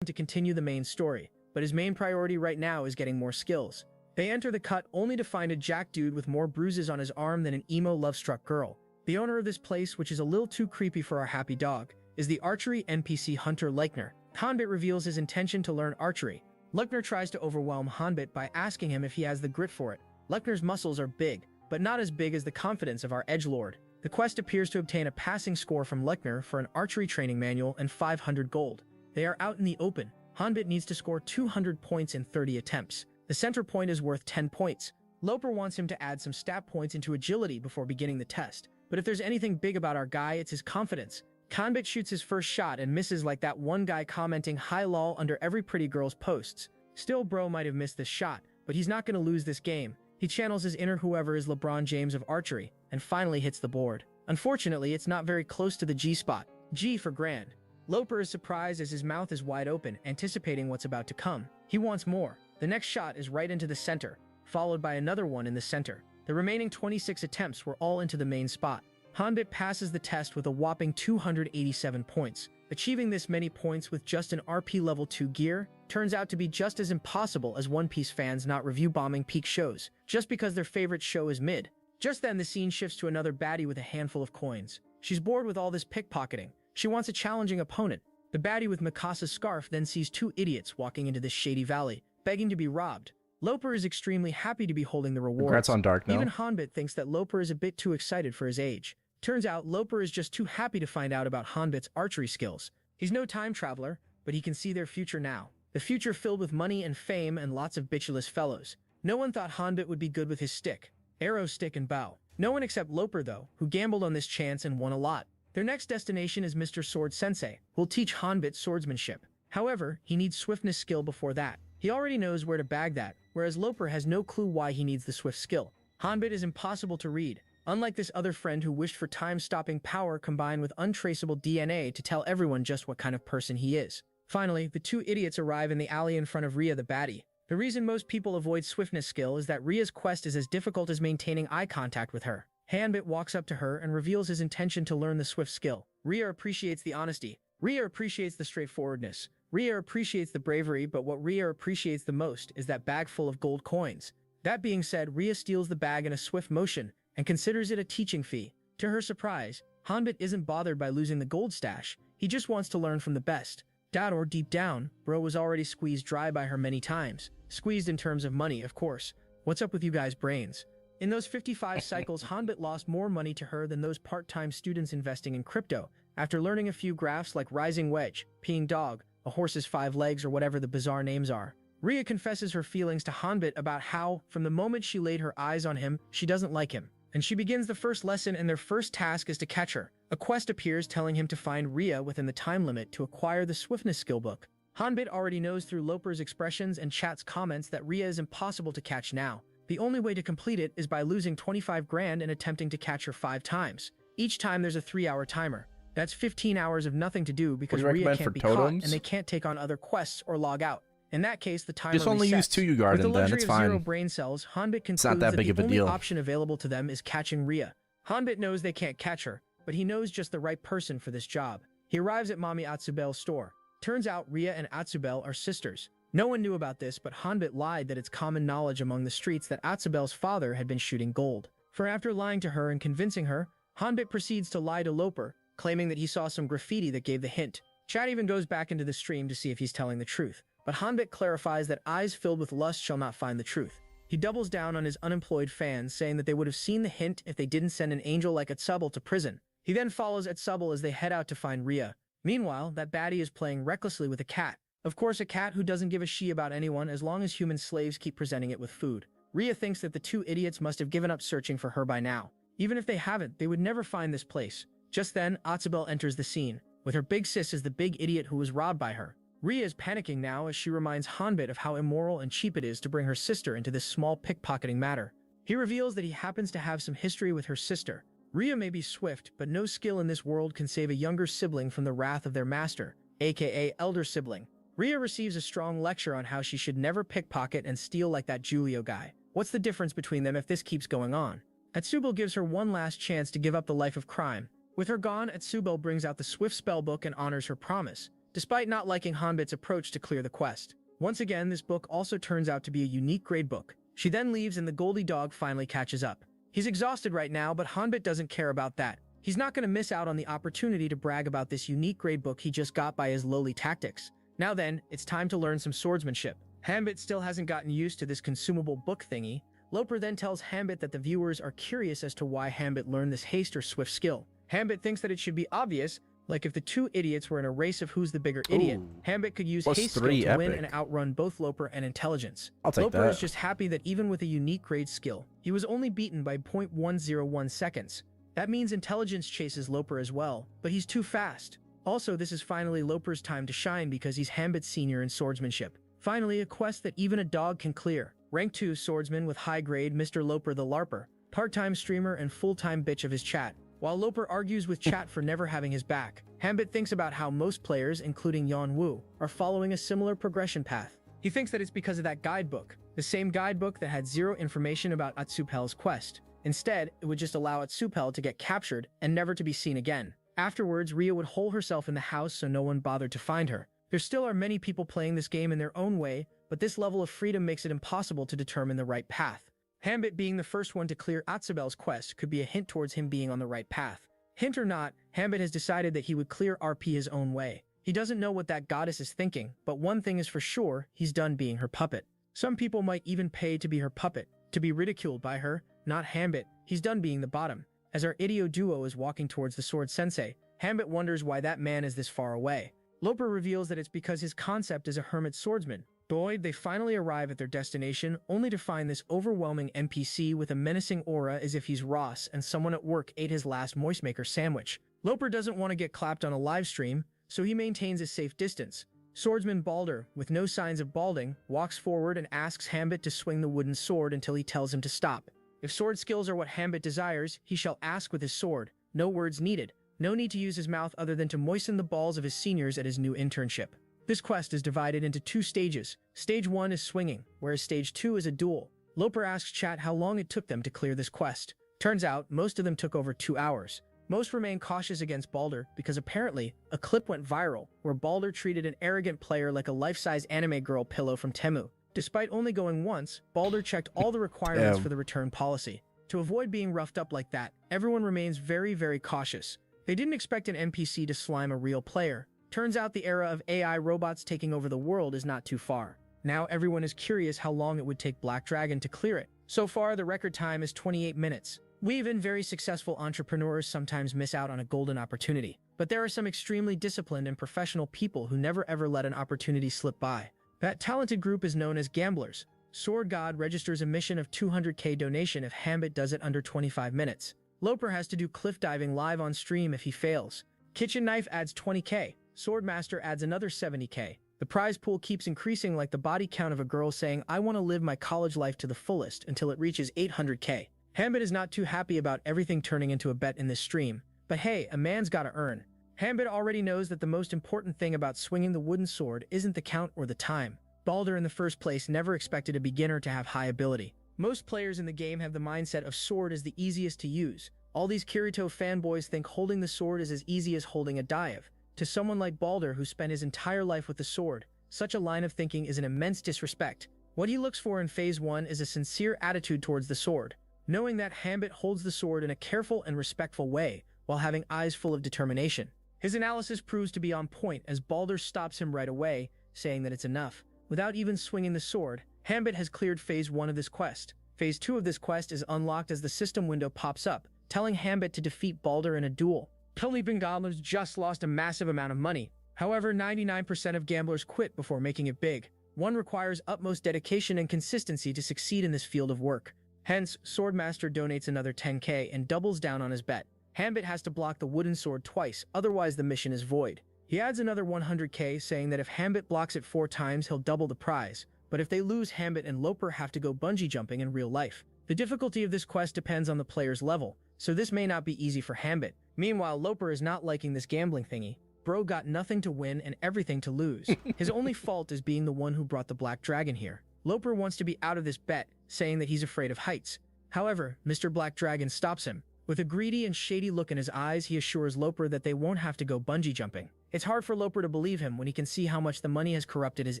Speaker 2: To continue the main story, but his main priority right now is getting more skills. They enter the cut only to find a jack dude with more bruises on his arm than an emo love-struck girl. The owner of this place, which is a little too creepy for our happy dog, is the archery NPC Hunter Leichner. Hanbit reveals his intention to learn archery. Leichner tries to overwhelm Hanbit by asking him if he has the grit for it. Leichner's muscles are big, but not as big as the confidence of our edgelord. The quest appears to obtain a passing score from Leichner for an archery training manual and 500 gold. They are out in the open. Hanbit needs to score 200 points in 30 attempts. The center point is worth 10 points. Loper wants him to add some stat points into agility before beginning the test. But if there's anything big about our guy, it's his confidence. Hanbit shoots his first shot and misses like that one guy commenting "hi lol" under every pretty girl's posts. Still, bro might have missed this shot, but he's not going to lose this game. He channels his inner whoever is LeBron James of archery, and finally hits the board. Unfortunately, it's not very close to the G spot. G for grand. Loper is surprised as his mouth is wide open, anticipating what's about to come. He wants more. The next shot is right into the center, followed by another one in the center. The remaining 26 attempts were all into the main spot. Hanbit passes the test with a whopping 287 points. Achieving this many points with just an RP level 2 gear turns out to be just as impossible as One Piece fans not review bombing peak shows, just because their favorite show is mid. Just then, the scene shifts to another baddie with a handful of coins. She's bored with all this pickpocketing. She wants a challenging opponent. The baddie with Mikasa's scarf then sees two idiots walking into this shady valley, begging to be robbed. Loper is extremely happy to be holding the rewards.
Speaker 1: Congrats on Dark now.
Speaker 2: Even Hanbit thinks that Loper is a bit too excited for his age. Turns out Loper is just too happy to find out about Hanbit's archery skills. He's no time traveler, but he can see their future now. The future filled with money and fame and lots of bitchless fellows. No one thought Hanbit would be good with his stick. Arrow, stick, and bow. No one except Loper, though, who gambled on this chance and won a lot. Their next destination is Mr. Sword Sensei, who will teach Hanbit swordsmanship. However, he needs swiftness skill before that. He already knows where to bag that, whereas Loper has no clue why he needs the swift skill. Hanbit is impossible to read, unlike this other friend who wished for time-stopping power combined with untraceable DNA to tell everyone just what kind of person he is. Finally, the two idiots arrive in the alley in front of Ria the baddie. The reason most people avoid swiftness skill is that Ria's quest is as difficult as maintaining eye contact with her. Hanbit walks up to her and reveals his intention to learn the swift skill. Ria appreciates the honesty. Ria appreciates the straightforwardness. Ria appreciates the bravery, but what Ria appreciates the most is that bag full of gold coins. That being said, Ria steals the bag in a swift motion and considers it a teaching fee. To her surprise, Hanbit isn't bothered by losing the gold stash. He just wants to learn from the best. Or deep down, bro was already squeezed dry by her many times. Squeezed in terms of money, of course. What's up with you guys' brains? In those 55 cycles, Hanbit lost more money to her than those part-time students investing in crypto, after learning a few graphs like rising wedge, peeing dog, a horse's 5 legs, or whatever the bizarre names are. Ria confesses her feelings to Hanbit about how, from the moment she laid her eyes on him, she doesn't like him. And she begins the first lesson, and their first task is to catch her. A quest appears telling him to find Ria within the time limit to acquire the swiftness skill book. Hanbit already knows through Loper's expressions and chat's comments that Ria is impossible to catch now. The only way to complete it is by losing 25 grand and attempting to catch her 5 times. Each time there's a 3-hour timer. That's 15 hours of nothing to do because Ria can't be caught and they can't take on other quests or log out. In that case, the timer
Speaker 1: just only
Speaker 2: resets.
Speaker 1: use 2 you garden, then it's fine.
Speaker 2: With the luxury of 0 brain cells, Hanbit concludes
Speaker 1: that big of a
Speaker 2: the only
Speaker 1: deal.
Speaker 2: option available to them is catching Ria. Hanbit knows they can't catch her, but he knows just the right person for this job. He arrives at Mami Atsubel's store. Turns out Ria and Atsubel are sisters. No one knew about this, but Hanbit lied that it's common knowledge among the streets that Atsubel's father had been shooting gold. For after lying to her and convincing her, Hanbit proceeds to lie to Loper, claiming that he saw some graffiti that gave the hint. Chad even goes back into the stream to see if he's telling the truth. But Hanbit clarifies that eyes filled with lust shall not find the truth. He doubles down on his unemployed fans, saying that they would have seen the hint if they didn't send an angel like Atsubel to prison. He then follows Atsubel as they head out to find Ria. Meanwhile, that baddie is playing recklessly with a cat. Of course, a cat who doesn't give a shit about anyone as long as human slaves keep presenting it with food. Ria thinks that the two idiots must have given up searching for her by now. Even if they haven't, they would never find this place. Just then, Atsubel enters the scene, with her big sis as the big idiot who was robbed by her. Ria is panicking now as she reminds Hanbit of how immoral and cheap it is to bring her sister into this small pickpocketing matter. He reveals that he happens to have some history with her sister. Ria may be swift, but no skill in this world can save a younger sibling from the wrath of their master, aka elder sibling. Ria receives a strong lecture on how she should never pickpocket and steal like that Julio guy. What's the difference between them if this keeps going on? Atsubel gives her one last chance to give up the life of crime. With her gone, Atsubel brings out the Swift spellbook and honors her promise, despite not liking Hanbit's approach to clear the quest. Once again, this book also turns out to be a unique gradebook. She then leaves and the Goldie dog finally catches up. He's exhausted right now, but Hanbit doesn't care about that. He's not going to miss out on the opportunity to brag about this unique gradebook he just got by his lowly tactics. Now then, it's time to learn some swordsmanship. Hanbit still hasn't gotten used to this consumable book thingy. Loper then tells Hanbit that the viewers are curious as to why Hanbit learned this haste or swift skill. Hanbit thinks that it should be obvious, like if the two idiots were in a race of who's the bigger idiot.
Speaker 1: Ooh.
Speaker 2: Hanbit could use
Speaker 1: Plus
Speaker 2: haste skill
Speaker 1: 3
Speaker 2: to win
Speaker 1: epic.
Speaker 2: and outrun both Loper and intelligence.
Speaker 1: I'll take
Speaker 2: Loper
Speaker 1: that.
Speaker 2: is just happy that even with a unique grade skill, he was only beaten by 0.101 seconds. That means intelligence chases Loper as well, but he's too fast. Also, this is finally Loper's time to shine because he's Hanbit's senior in swordsmanship. Finally, a quest that even a dog can clear. Rank 2 swordsman with high grade Mr. Loper the LARPer, part-time streamer and full-time bitch of his chat. While Loper argues with chat for never having his back, Hanbit thinks about how most players, including Yan Wu, are following a similar progression path. He thinks that it's because of that guidebook, the same guidebook that had zero information about Atsupel's quest. Instead, it would just allow Atsupel to get captured and never to be seen again. Afterwards, Ria would hole herself in the house so no one bothered to find her. There still are many people playing this game in their own way, but this level of freedom makes it impossible to determine the right path. Hanbit being the first one to clear Atsubel's quest could be a hint towards him being on the right path. Hint or not, Hanbit has decided that he would clear RP his own way. He doesn't know what that goddess is thinking, but one thing is for sure, he's done being her puppet. Some people might even pay to be her puppet, to be ridiculed by her, not Hanbit. He's done being the bottom. As our Idio duo is walking towards the sword sensei, Hanbit wonders why that man is this far away. Loper reveals that it's because his concept is a hermit swordsman. Boy, they finally arrive at their destination, only to find this overwhelming NPC with a menacing aura as if he's Ross and someone at work ate his last Moistmaker sandwich. Loper doesn't want to get clapped on a live stream, so he maintains a safe distance. Swordsman Balder, with no signs of balding, walks forward and asks Hanbit to swing the wooden sword until he tells him to stop. If sword skills are what Hanbit desires, he shall ask with his sword. No words needed. No need to use his mouth other than to moisten the balls of his seniors at his new internship. This quest is divided into 2 stages. Stage 1 is swinging, whereas Stage 2 is a duel. Loper asks chat how long it took them to clear this quest. Turns out, most of them took over 2 hours. Most remain cautious against Balder because apparently, a clip went viral where Balder treated an arrogant player like a life-size anime girl pillow from Temu. Despite only going once, Balder checked all the requirements for the return policy. To avoid being roughed up like that, everyone remains very, very cautious. They didn't expect an NPC to slime a real player. Turns out the era of AI robots taking over the world is not too far. Now everyone is curious how long it would take Black Dragon to clear it. So far, the record time is 28 minutes. We even very successful entrepreneurs sometimes miss out on a golden opportunity. But there are some extremely disciplined and professional people who never ever let an opportunity slip by. That talented group is known as gamblers. Sword God registers a mission of 200k donation if Hanbit does it under 25 minutes. Loper has to do cliff diving live on stream if he fails. Kitchen Knife adds 20k. Swordmaster adds another 70k. The prize pool keeps increasing like the body count of a girl saying, "I want to live my college life to the fullest," until it reaches 800k. Hanbit is not too happy about everything turning into a bet in this stream. But hey, a man's gotta earn. Hanbit already knows that the most important thing about swinging the wooden sword isn't the count or the time. Balder in the first place never expected a beginner to have high ability. Most players in the game have the mindset of sword is the easiest to use. All these Kirito fanboys think holding the sword is as easy as holding a dive. To someone like Balder who spent his entire life with the sword, such a line of thinking is an immense disrespect. What he looks for in Phase 1 is a sincere attitude towards the sword, knowing that Hanbit holds the sword in a careful and respectful way while having eyes full of determination. His analysis proves to be on point as Balder stops him right away, saying that it's enough. Without even swinging the sword, Hanbit has cleared Phase 1 of this quest. Phase 2 of this quest is unlocked as the system window pops up, telling Hanbit to defeat Balder in a duel. Sleeping Gobblers just lost a massive amount of money. However, 99% of gamblers quit before making it big. One requires utmost dedication and consistency to succeed in this field of work. Hence, Swordmaster donates another 10k and doubles down on his bet. Hanbit has to block the wooden sword twice, otherwise the mission is void. He adds another 100k, saying that if Hanbit blocks it 4 times, he'll double the prize. But if they lose, Hanbit and Loper have to go bungee jumping in real life. The difficulty of this quest depends on the player's level, so this may not be easy for Hanbit. Meanwhile, Loper is not liking this gambling thingy. Bro got nothing to win and everything to lose. His only fault is being the one who brought the Black Dragon here. Loper wants to be out of this bet, saying that he's afraid of heights. However, Mr. Black Dragon stops him. With a greedy and shady look in his eyes, he assures Loper that they won't have to go bungee jumping. It's hard for Loper to believe him when he can see how much the money has corrupted his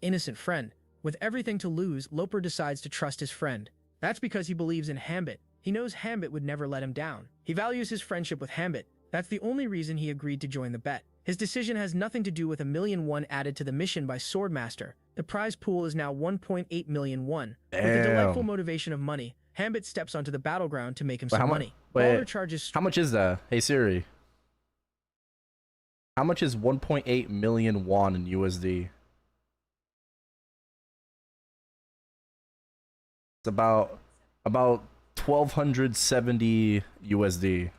Speaker 2: innocent friend. With everything to lose, Loper decides to trust his friend. That's because he believes in Hambit. He knows Hambit would never let him down. He values his friendship with Hambit. That's the only reason he agreed to join the bet. His decision has nothing to do with $1,000,000 added to the mission by Swordmaster. The prize pool is now 1.8 million won. With the delightful motivation of money, Hambit steps onto the battleground to make him some money. Balder charges.
Speaker 1: How much is that? Hey Siri. How much is 1.8 million won in USD? It's about 1,270 USD.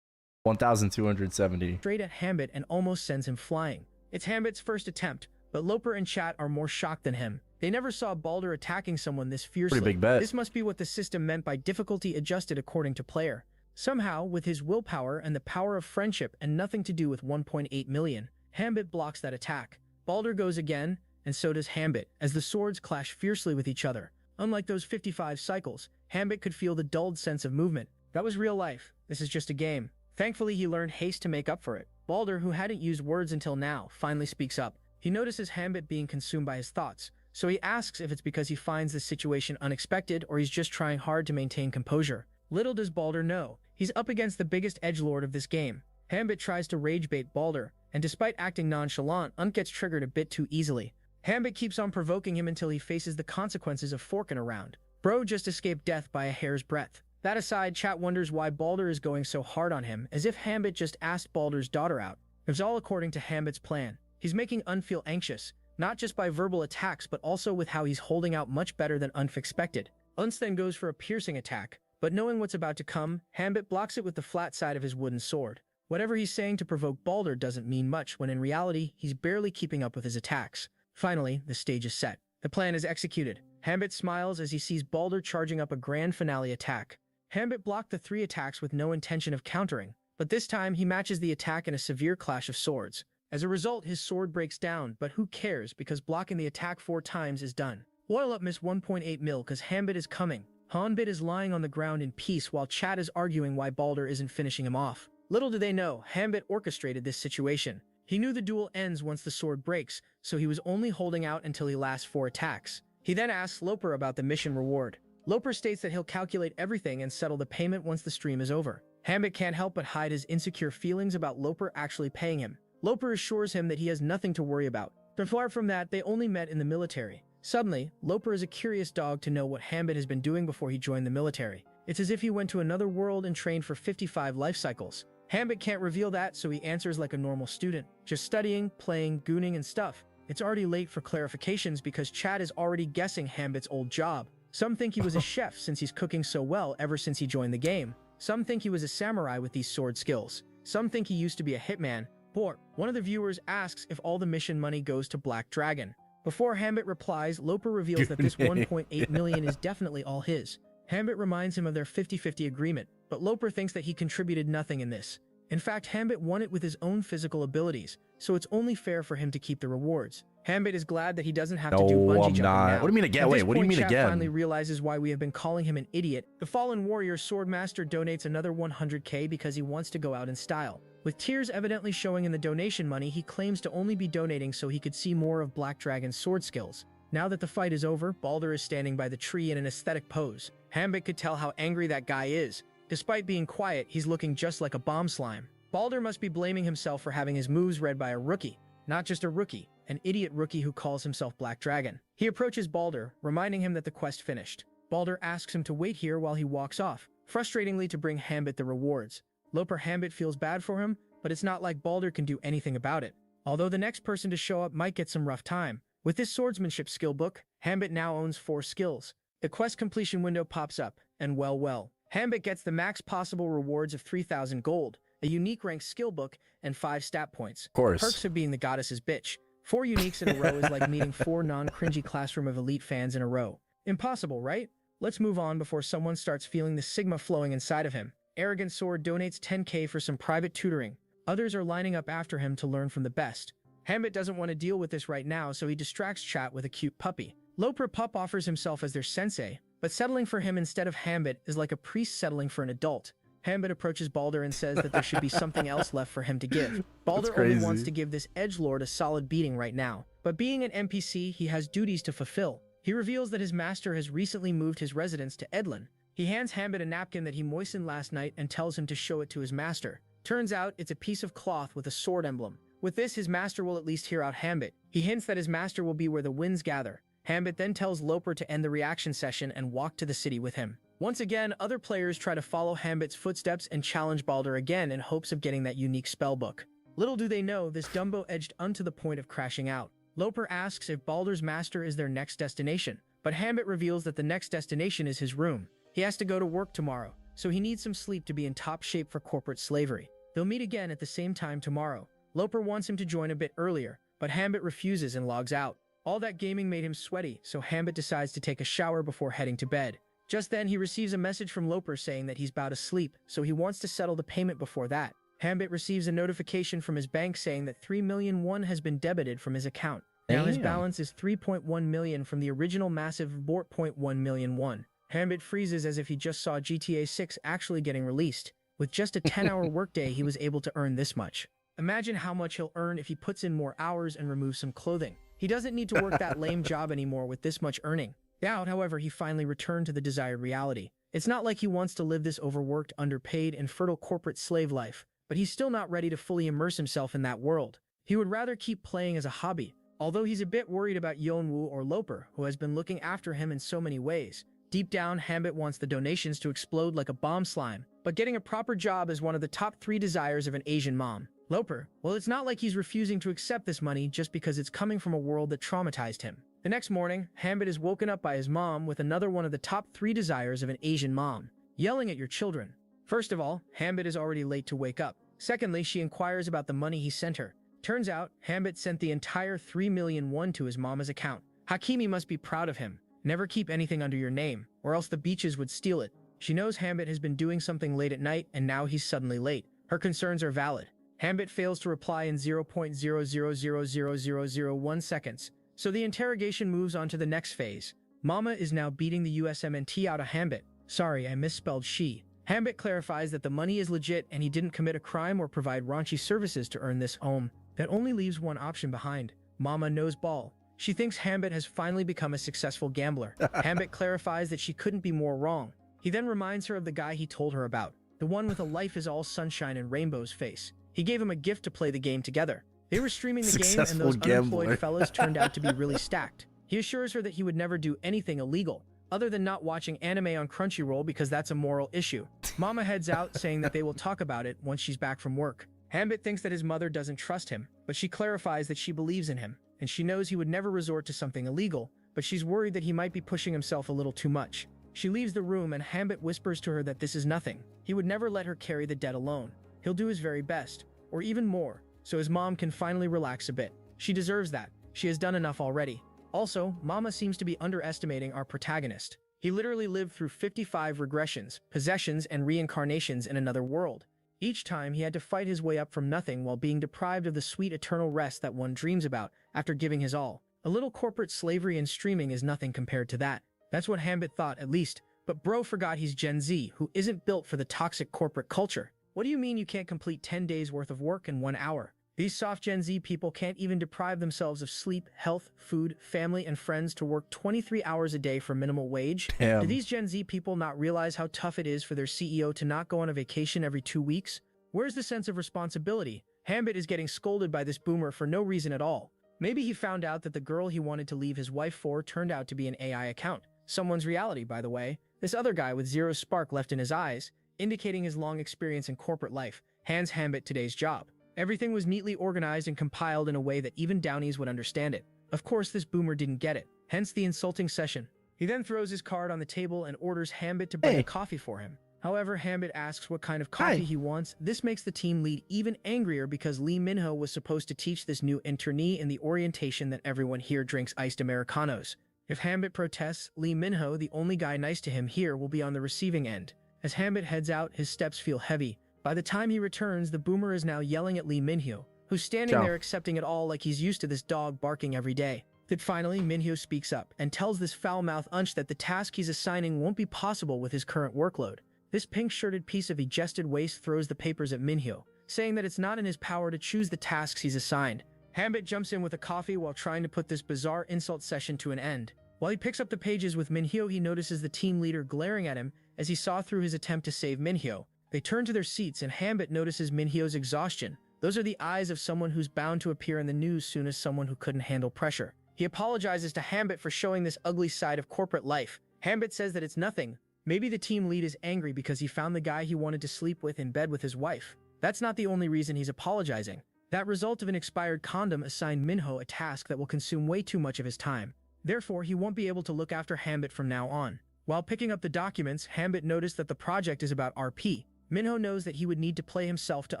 Speaker 1: 1,270.
Speaker 2: Straight at Hambit and almost sends him flying. It's Hambit's first attempt, but Loper and chat are more shocked than him. They never saw Balder attacking someone this fiercely.
Speaker 1: Pretty big bet.
Speaker 2: This must be what the system meant by difficulty adjusted according to player. Somehow, with his willpower and the power of friendship and nothing to do with 1.8 million, Hambit blocks that attack. Balder goes again, and so does Hambit, as the swords clash fiercely with each other. Unlike those 55 cycles, Hambit could feel the dulled sense of movement. That was real life. This is just a game. Thankfully, he learned haste to make up for it. Balder, who hadn't used words until now, finally speaks up. He notices Hambit being consumed by his thoughts, so he asks if it's because he finds this situation unexpected or he's just trying hard to maintain composure. Little does Balder know, he's up against the biggest edgelord of this game. Hambit tries to rage bait Balder, and despite acting nonchalant, gets triggered a bit too easily. Hambit keeps on provoking him until he faces the consequences of forking around. Bro just escaped death by a hair's breadth. That aside, chat wonders why Balder is going so hard on him, as if Hambit just asked Balder's daughter out. It's all according to Hambit's plan. He's making feel anxious, not just by verbal attacks but also with how he's holding out much better than expected. Then goes for a piercing attack, but knowing what's about to come, Hambit blocks it with the flat side of his wooden sword. Whatever he's saying to provoke Balder doesn't mean much when in reality, he's barely keeping up with his attacks. Finally, the stage is set. The plan is executed. Hambit smiles as he sees Balder charging up a grand finale attack. Hambit blocked the 3 attacks with no intention of countering, but this time he matches the attack in a severe clash of swords. As a result, his sword breaks down, but who cares because blocking the attack 4 times is done. Oil up miss 1.8 mil cause Hambit is coming. Hambit is lying on the ground in peace while chat is arguing why Balder isn't finishing him off. Little do they know, Hambit orchestrated this situation. He knew the duel ends once the sword breaks, so he was only holding out until he lasts 4 attacks. He then asks Loper about the mission reward. Loper states that he'll calculate everything and settle the payment once the stream is over. Hambit can't help but hide his insecure feelings about Loper actually paying him. Loper assures him that he has nothing to worry about. But far from that, they only met in the military. Suddenly, Loper is a curious dog to know what Hambit has been doing before he joined the military. It's as if he went to another world and trained for 55 life cycles. Hambit can't reveal that, so he answers like a normal student. Just studying, playing, gooning, and stuff. It's already late for clarifications because chat is already guessing Hambit's old job. Some think he was a chef since he's cooking so well ever since he joined the game. Some think he was a samurai with these sword skills. Some think he used to be a hitman. Or, one of the viewers asks if all the mission money goes to Black Dragon. Before Hambit replies, Loper reveals that this 1.8 million is definitely all his. Hambit reminds him of their 50-50 agreement, but Loper thinks that he contributed nothing in this. In fact, Hambit won it with his own physical abilities, so it's only fair for him to keep the rewards. Hambit is glad that he doesn't have to do bungee jumping now.
Speaker 1: What do you mean again? Wait, what do you mean again?
Speaker 2: Finally realizes why we have been calling him an idiot. The fallen warrior Swordmaster donates another 100k because he wants to go out in style. With tears evidently showing in the donation money, he claims to only be donating so he could see more of Black Dragon's sword skills. Now that the fight is over, Balder is standing by the tree in an aesthetic pose. Hambit could tell how angry that guy is. Despite being quiet, he's looking just like a bomb slime. Balder must be blaming himself for having his moves read by a rookie. Not just a rookie, an idiot rookie who calls himself Black Dragon. He approaches Balder, reminding him that the quest finished. Balder asks him to wait here while he walks off, frustratingly to bring Hambit the rewards. Loper Hambit feels bad for him, but it's not like Balder can do anything about it. Although the next person to show up might get some rough time. With this swordsmanship skill book, Hambit now owns 4 skills. The quest completion window pops up, and well, Hambit gets the max possible rewards of 3,000 gold, a unique rank skill book, and 5 stat points.
Speaker 1: Of course.
Speaker 2: Perks of being the goddess's bitch. 4 uniques in a row is like meeting 4 non-cringy classroom of elite fans in a row. Impossible, right? Let's move on before someone starts feeling the sigma flowing inside of him. Arrogant Sword donates 10k for some private tutoring. Others are lining up after him to learn from the best. Hambit doesn't want to deal with this right now, so he distracts chat with a cute puppy. Loper Pup offers himself as their sensei, but settling for him instead of Hambit is like a priest settling for an adult. Hambit approaches Balder and says that there should be something else left for him to give. Balder only wants to give this edgelord a solid beating right now, but being an NPC, he has duties to fulfill. He reveals that his master has recently moved his residence to Edlin. He hands Hambit a napkin that he moistened last night and tells him to show it to his master. Turns out it's a piece of cloth with a sword emblem. With this, his master will at least hear out Hambit. He hints that his master will be where the winds gather. Hambit then tells Loper to end the reaction session and walk to the city with him. Once again, other players try to follow Hambit's footsteps and challenge Baldur again in hopes of getting that unique spellbook. Little do they know, this Dumbo edged unto the point of crashing out. Loper asks if Baldur's master is their next destination, but Hambit reveals that the next destination is his room. He has to go to work tomorrow, so he needs some sleep to be in top shape for corporate slavery. They'll meet again at the same time tomorrow. Loper wants him to join a bit earlier, but Hambit refuses and logs out. All that gaming made him sweaty, so Hambit decides to take a shower before heading to bed. Just then, he receives a message from Loper saying that he's about to sleep, so he wants to settle the payment before that. Hambit receives a notification from his bank saying that 3 million won has been debited from his account. Now his balance is 3.1 million from the original massive 4.1 million won. Hambit freezes as if he just saw GTA 6 actually getting released. With just a 10-hour workday, he was able to earn this much. Imagine how much he'll earn if he puts in more hours and removes some clothing. He doesn't need to work that lame job anymore with this much earning. Doubt, however, he finally returned to the desired reality. It's not like he wants to live this overworked, underpaid, and fertile corporate slave life, but he's still not ready to fully immerse himself in that world. He would rather keep playing as a hobby, although he's a bit worried about Yeonwoo or Loper, who has been looking after him in so many ways. Deep down, Hambit wants the donations to explode like a bomb slime, but getting a proper job is one of the top 3 desires of an Asian mom. Loper, well, it's not like he's refusing to accept this money just because it's coming from a world that traumatized him. The next morning, Hambit is woken up by his mom with another one of the top 3 desires of an Asian mom: yelling at your children. First of all, Hambit is already late to wake up. Secondly, she inquires about the money he sent her. Turns out, Hambit sent the entire 3 million won to his mama's account. Hakimi must be proud of him. Never keep anything under your name, or else the beaches would steal it. She knows Hambit has been doing something late at night, and now he's suddenly late. Her concerns are valid. Hambit fails to reply in 0.0000001 seconds, so the interrogation moves on to the next phase. Mama is now beating the USMNT out of Hambit. Sorry, I misspelled she. Hambit clarifies that the money is legit and he didn't commit a crime or provide raunchy services to earn this home. That only leaves one option behind. Mama knows ball. She thinks Hambit has finally become a successful gambler. Hambit clarifies that she couldn't be more wrong. He then reminds her of the guy he told her about, the one with a life is all sunshine and rainbows face. He gave him a gift to play the game together. They were streaming the game and those unemployed fellas turned out to be really stacked. He assures her that he would never do anything illegal, other than not watching anime on Crunchyroll because that's a moral issue. Mama heads out saying that they will talk about it once she's back from work. Hambit thinks that his mother doesn't trust him, but she clarifies that she believes in him, and she knows he would never resort to something illegal, but she's worried that he might be pushing himself a little too much. She leaves the room and Hambit whispers to her that this is nothing. He would never let her carry the debt alone. He'll do his very best, or even more, so his mom can finally relax a bit. She deserves that. She has done enough already. Also, Mama seems to be underestimating our protagonist. He literally lived through 55 regressions, possessions, and reincarnations in another world. Each time he had to fight his way up from nothing while being deprived of the sweet eternal rest that one dreams about after giving his all. A little corporate slavery and streaming is nothing compared to that. That's what Hambit thought, at least. But bro forgot he's Gen Z, who isn't built for the toxic corporate culture. What do you mean you can't complete 10 days worth of work in 1 hour? These soft Gen Z people can't even deprive themselves of sleep, health, food, family, and friends to work 23 hours a day for minimal wage?
Speaker 1: Damn.
Speaker 2: Do these Gen Z people not realize how tough it is for their CEO to not go on a vacation every 2 weeks? Where's the sense of responsibility? Hambit is getting scolded by this boomer for no reason at all. Maybe he found out that the girl he wanted to leave his wife for turned out to be an AI account. Someone's reality, by the way. This other guy with zero spark left in his eyes, indicating his long experience in corporate life, hands Hambit today's job. Everything was neatly organized and compiled in a way that even Downies would understand it. Of course, this boomer didn't get it, hence the insulting session. He then throws his card on the table and orders Hambit to bring a coffee for him. However, Hambit asks what kind of coffee he wants. This makes the team lead even angrier because Lee Minho was supposed to teach this new internee in the orientation that everyone here drinks iced Americanos. If Hambit protests, Lee Minho, the only guy nice to him here, will be on the receiving end. As Hambit heads out, his steps feel heavy. By the time he returns, the boomer is now yelling at Lee Minho, who's standing there accepting it all like he's used to this dog barking every day. Then finally, Minho speaks up and tells this foul-mouthed unch that the task he's assigning won't be possible with his current workload. This pink-shirted piece of egested waste throws the papers at Minho, saying that it's not in his power to choose the tasks he's assigned. Hambit jumps in with a coffee while trying to put this bizarre insult session to an end. While he picks up the pages with Minhyo, he notices the team leader glaring at him as he saw through his attempt to save Minhyo. They turn to their seats and Hambit notices Minhyo's exhaustion. Those are the eyes of someone who's bound to appear in the news soon as someone who couldn't handle pressure. He apologizes to Hambit for showing this ugly side of corporate life. Hambit says that it's nothing. Maybe the team lead is angry because he found the guy he wanted to sleep with in bed with his wife. That's not the only reason he's apologizing. That result of an expired condom assigned Minho a task that will consume way too much of his time. Therefore, he won't be able to look after Hambit from now on. While picking up the documents, Hambit noticed that the project is about RP. Minho knows that he would need to play himself to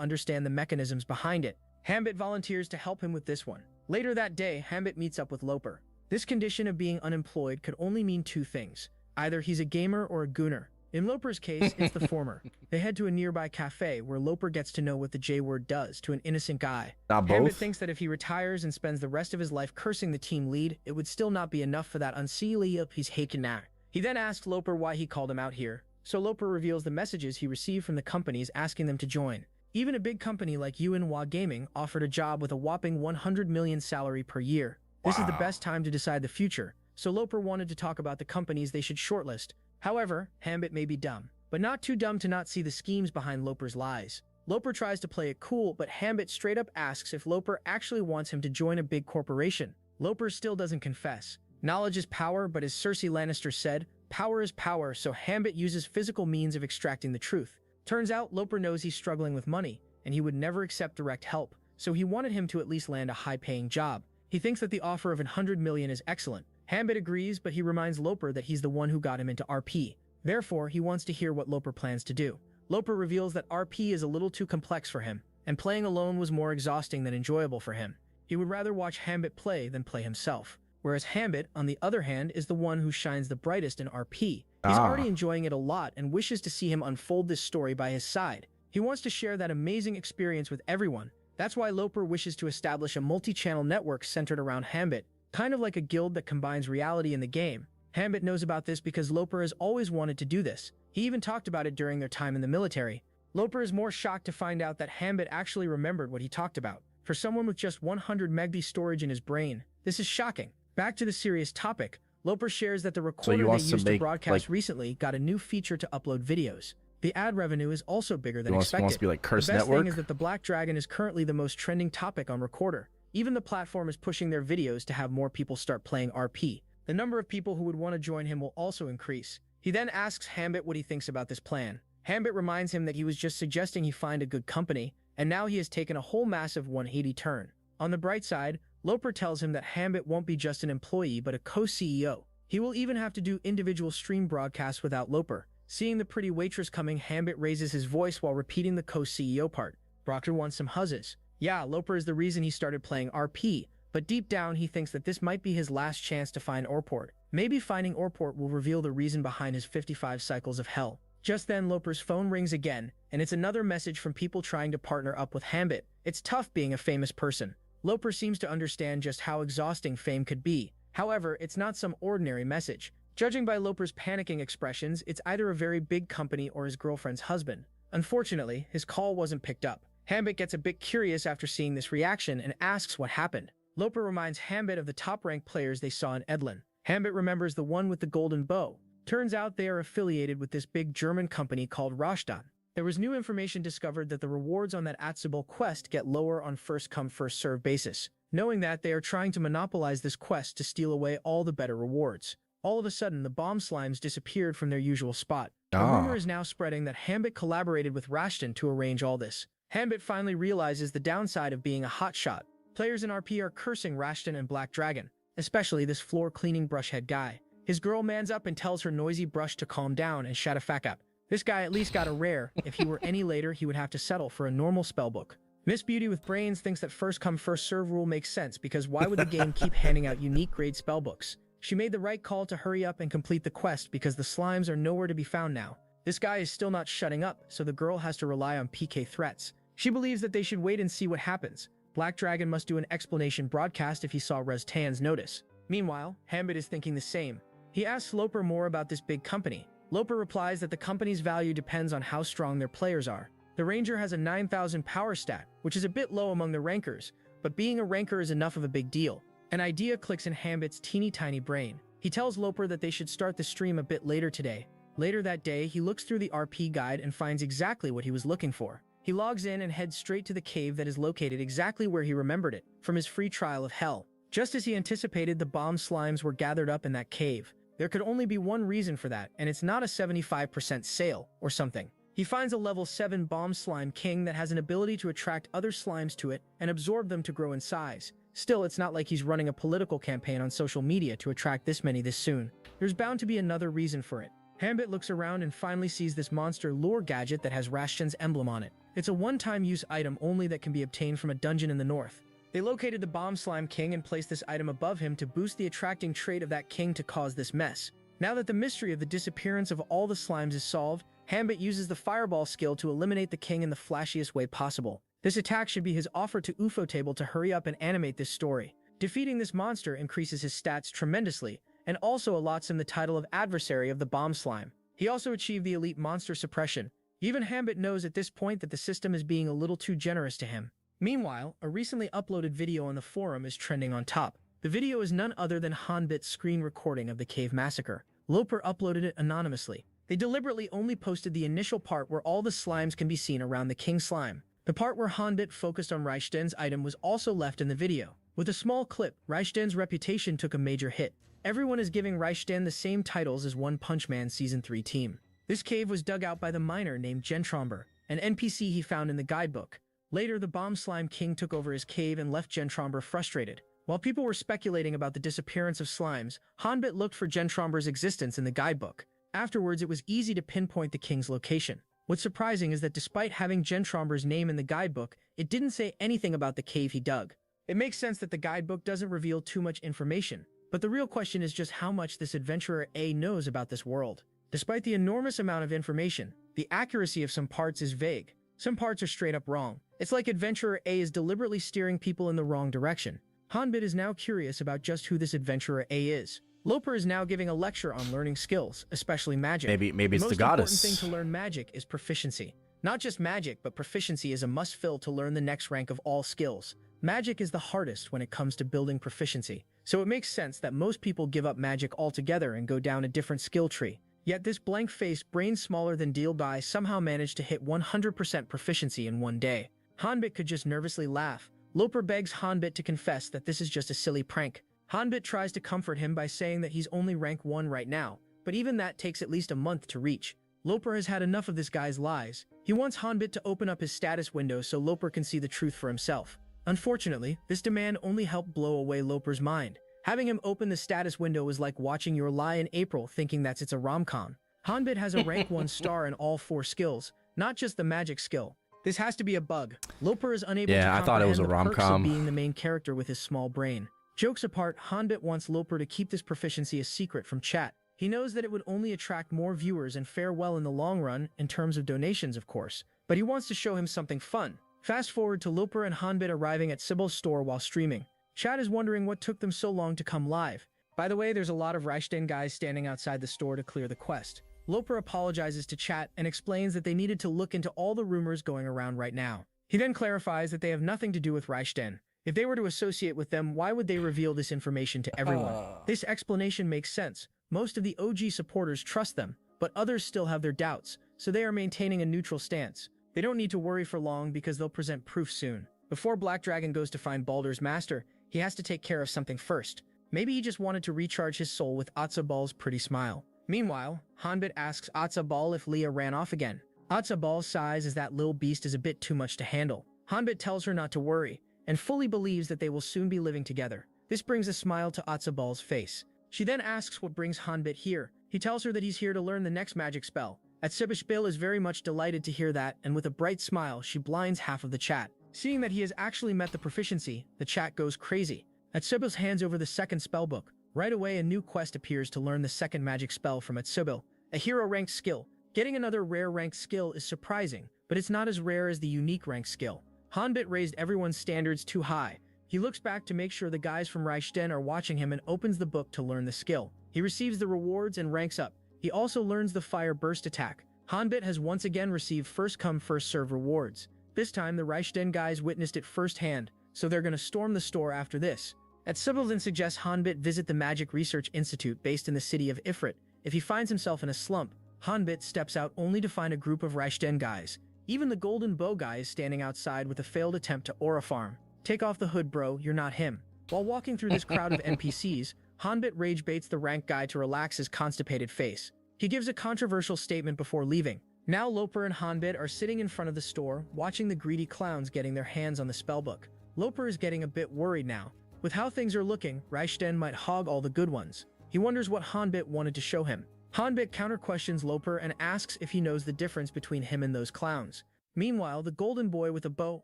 Speaker 2: understand the mechanisms behind it. Hambit volunteers to help him with this one. Later that day, Hambit meets up with Loper. This condition of being unemployed could only mean two things. Either he's a gamer or a gooner. In Loper's case, it's the former. They head to a nearby cafe where Loper gets to know what the J-word does to an innocent guy. Hambit thinks that if he retires and spends the rest of his life cursing the team lead, it would still not be enough for that unseelie of his hakenar. He then asks Loper why he called him out here. So Loper reveals the messages he received from the companies asking them to join. Even a big company like Yuanhua Gaming offered a job with a whopping 100 million salary per year. This is the best time to decide the future, so Loper wanted to talk about the companies they should shortlist. However, Hambit may be dumb, but not too dumb to not see the schemes behind Loper's lies. Loper tries to play it cool, but Hambit straight up asks if Loper actually wants him to join a big corporation. Loper still doesn't confess. Knowledge is power, but as Cersei Lannister said, power is power, so Hambit uses physical means of extracting the truth. Turns out Loper knows he's struggling with money, and he would never accept direct help, so he wanted him to at least land a high-paying job. He thinks that the offer of 100 million is excellent. Hambit agrees, but he reminds Loper that he's the one who got him into RP. Therefore, he wants to hear what Loper plans to do. Loper reveals that RP is a little too complex for him, and playing alone was more exhausting than enjoyable for him. He would rather watch Hambit play than play himself. Whereas Hambit, on the other hand, is the one who shines the brightest in RP. He's already enjoying it a lot and wishes to see him unfold this story by his side. He wants to share that amazing experience with everyone. That's why Loper wishes to establish a multi-channel network centered around Hambit, kind of like a guild that combines reality in the game. Hambit knows about this because Loper has always wanted to do this. He even talked about it during their time in the military. Loper is more shocked to find out that Hambit actually remembered what he talked about. For someone with just 100 MB storage in his brain, this is shocking. Back to the serious topic, Loper shares that the recorder they used to broadcast recently got a new feature to upload videos. The ad revenue is also bigger than expected.
Speaker 1: Wants to be like Curse
Speaker 2: the best
Speaker 1: Network?
Speaker 2: thing is that the Black Dragon is currently the most trending topic on Recorder. Even the platform is pushing their videos to have more people start playing RP. The number of people who would want to join him will also increase. He then asks Hambit what he thinks about this plan. Hambit reminds him that he was just suggesting he find a good company, and now he has taken a whole massive 180 turn. On the bright side, Loper tells him that Hambit won't be just an employee but a co-CEO. He will even have to do individual stream broadcasts without Loper. Seeing the pretty waitress coming, Hambit raises his voice while repeating the co-CEO part. Proctor wants some huzzes. Yeah, Loper is the reason he started playing RP, but deep down he thinks that this might be his last chance to find Orport. Maybe finding Orport will reveal the reason behind his 55 cycles of hell. Just then, Loper's phone rings again, and it's another message from people trying to partner up with Hambit. It's tough being a famous person. Loper seems to understand just how exhausting fame could be. However, it's not some ordinary message. Judging by Loper's panicking expressions, it's either a very big company or his girlfriend's husband. Unfortunately, his call wasn't picked up. Hambit gets a bit curious after seeing this reaction and asks what happened. Loper reminds Hambit of the top-ranked players they saw in Edlin. Hambit remembers the one with the golden bow. Turns out they are affiliated with this big German company called Rashdan. There was new information discovered that the rewards on that Atsubal quest get lower on first-come, first-served basis. Knowing that, they are trying to monopolize this quest to steal away all the better rewards. All of a sudden, the bomb slimes disappeared from their usual spot. A rumor is now spreading that Hambit collaborated with Rashdan to arrange all this. Hambit finally realizes the downside of being a hotshot. Players in RP are cursing Rashdan and Black Dragon, especially this floor-cleaning brushhead guy. His girl mans up and tells her noisy brush to calm down and shut a fuck up. This guy at least got a rare. If he were any later, he would have to settle for a normal spellbook. Miss Beauty with brains thinks that first-come, first-serve rule makes sense because why would the game keep handing out unique grade spellbooks? She made the right call to hurry up and complete the quest because the slimes are nowhere to be found now. This guy is still not shutting up, so the girl has to rely on PK threats. She believes that they should wait and see what happens. Black Dragon must do an explanation broadcast if he saw Reztan's notice. Meanwhile, Hambit is thinking the same. He asks Loper more about this big company. Loper replies that the company's value depends on how strong their players are. The Ranger has a 9,000 power stat, which is a bit low among the rankers, but being a ranker is enough of a big deal. An idea clicks in Hambit's teeny tiny brain. He tells Loper that they should start the stream a bit later today. Later that day, he looks through the RP guide and finds exactly what he was looking for. He logs in and heads straight to the cave that is located exactly where he remembered it, from his free trial of hell. Just as he anticipated, the bomb slimes were gathered up in that cave. There could only be one reason for that, and it's not a 75% sale or something. He finds a level 7 bomb slime king that has an ability to attract other slimes to it and absorb them to grow in size. Still, it's not like he's running a political campaign on social media to attract this many this soon. There's bound to be another reason for it. Hambit looks around and finally sees this monster lure gadget that has Rashton's emblem on it. It's a one-time use item only that can be obtained from a dungeon in the north. They located the Bomb Slime King and placed this item above him to boost the attracting trait of that king to cause this mess. Now that the mystery of the disappearance of all the slimes is solved, Hambit uses the Fireball skill to eliminate the king in the flashiest way possible. This attack should be his offer to Ufotable to hurry up and animate this story. Defeating this monster increases his stats tremendously, and also allots him the title of Adversary of the Bomb Slime. He also achieved the Elite Monster Suppression. Even Hambit knows at this point that the system is being a little too generous to him. Meanwhile, a recently uploaded video on the forum is trending on top. The video is none other than Hanbit's screen recording of the cave massacre. Loper uploaded it anonymously. They deliberately only posted the initial part where all the slimes can be seen around the king slime. The part where Hanbit focused on Reichsten's item was also left in the video. With a small clip, Reichsten's reputation took a major hit. Everyone is giving Reichsten the same titles as One Punch Man Season 3 team. This cave was dug out by the miner named Gentromber, an NPC he found in the guidebook. Later, the Bomb Slime King took over his cave and left Gentromber frustrated. While people were speculating about the disappearance of slimes, Hanbit looked for Gentromber's existence in the guidebook. Afterwards, it was easy to pinpoint the king's location. What's surprising is that despite having Gentromber's name in the guidebook, it didn't say anything about the cave he dug. It makes sense that the guidebook doesn't reveal too much information, but the real question is just how much this adventurer A knows about this world. Despite the enormous amount of information, the accuracy of some parts is vague. Some parts are straight up wrong. It's like Adventurer A is deliberately steering people in the wrong direction. Hanbit is now curious about just who this Adventurer A is. Loper is now giving a lecture on learning skills, especially magic.
Speaker 1: Maybe it's the goddess.
Speaker 2: The most important thing to learn magic is proficiency. Not just magic, but proficiency is a must-fill to learn the next rank of all skills. Magic is the hardest when it comes to building proficiency, so it makes sense that most people give up magic altogether and go down a different skill tree. Yet this blank-faced, brain smaller than Deal guy somehow managed to hit 100% proficiency in one day. Hanbit could just nervously laugh. Loper begs Hanbit to confess that this is just a silly prank. Hanbit tries to comfort him by saying that he's only rank 1 right now, but even that takes at least a month to reach. Loper has had enough of this guy's lies. He wants Hanbit to open up his status window so Loper can see the truth for himself. Unfortunately, this demand only helped blow away Loper's mind. Having him open the status window was like watching your lie in April thinking that it's a rom-com. Hanbit has a rank 1 star in all 4 skills, not just the magic skill. This has to be a bug. Loper is unable to comprehend the perks of being the main character with his small brain. Jokes apart, Hanbit wants Loper to keep this proficiency a secret from chat. He knows that it would only attract more viewers and fare well in the long run, in terms of donations of course, but he wants to show him something fun. Fast forward to Loper and Hanbit arriving at Sybil's store while streaming. Chat is wondering what took them so long to come live. By the way, there's a lot of Reichsten guys standing outside the store to clear the quest. Loper apologizes to chat and explains that they needed to look into all the rumors going around right now. He then clarifies that they have nothing to do with Reichsten. If they were to associate with them, why would they reveal this information to everyone? This explanation makes sense. Most of the OG supporters trust them, but others still have their doubts, so they are maintaining a neutral stance. They don't need to worry for long because they'll present proof soon. Before Black Dragon goes to find Baldur's master, he has to take care of something first. Maybe he just wanted to recharge his soul with Atzabal's pretty smile. Meanwhile, Hanbit asks Atzabal if Leah ran off again. Atzabal sighs as that little beast is a bit too much to handle. Hanbit tells her not to worry, and fully believes that they will soon be living together. This brings a smile to Atzabal's face. She then asks what brings Hanbit here. He tells her that he's here to learn the next magic spell. Atzibishbil is very much delighted to hear that, and with a bright smile, she blinds half of the chat. Seeing that he has actually met the proficiency, the chat goes crazy. Atzibil hands over the second spellbook. Right away, a new quest appears to learn the second magic spell from Atzibil, a hero-ranked skill. Getting another rare-ranked skill is surprising, but it's not as rare as the unique ranked skill. Hanbit raised everyone's standards too high. He looks back to make sure the guys from Reichsten are watching him and opens the book to learn the skill. He receives the rewards and ranks up. He also learns the fire burst attack. Hanbit has once again received first come first serve rewards. This time the Reichsten guys witnessed it firsthand, so they're gonna storm the store after this. Sybil then suggests Hanbit visit the Magic Research Institute based in the city of Ifrit. If he finds himself in a slump, Hanbit steps out only to find a group of Raishden guys. Even the Golden Bow guy is standing outside with a failed attempt to aura farm. Take off the hood, bro, you're not him. While walking through this crowd of NPCs, Hanbit rage baits the rank guy to relax his constipated face. He gives a controversial statement before leaving. Now Loper and Hanbit are sitting in front of the store, watching the greedy clowns getting their hands on the spellbook. Loper is getting a bit worried now. With how things are looking, Raishden might hog all the good ones. He wonders what Hanbit wanted to show him. Hanbit counter-questions Loper and asks if he knows the difference between him and those clowns. Meanwhile, the golden boy with a bow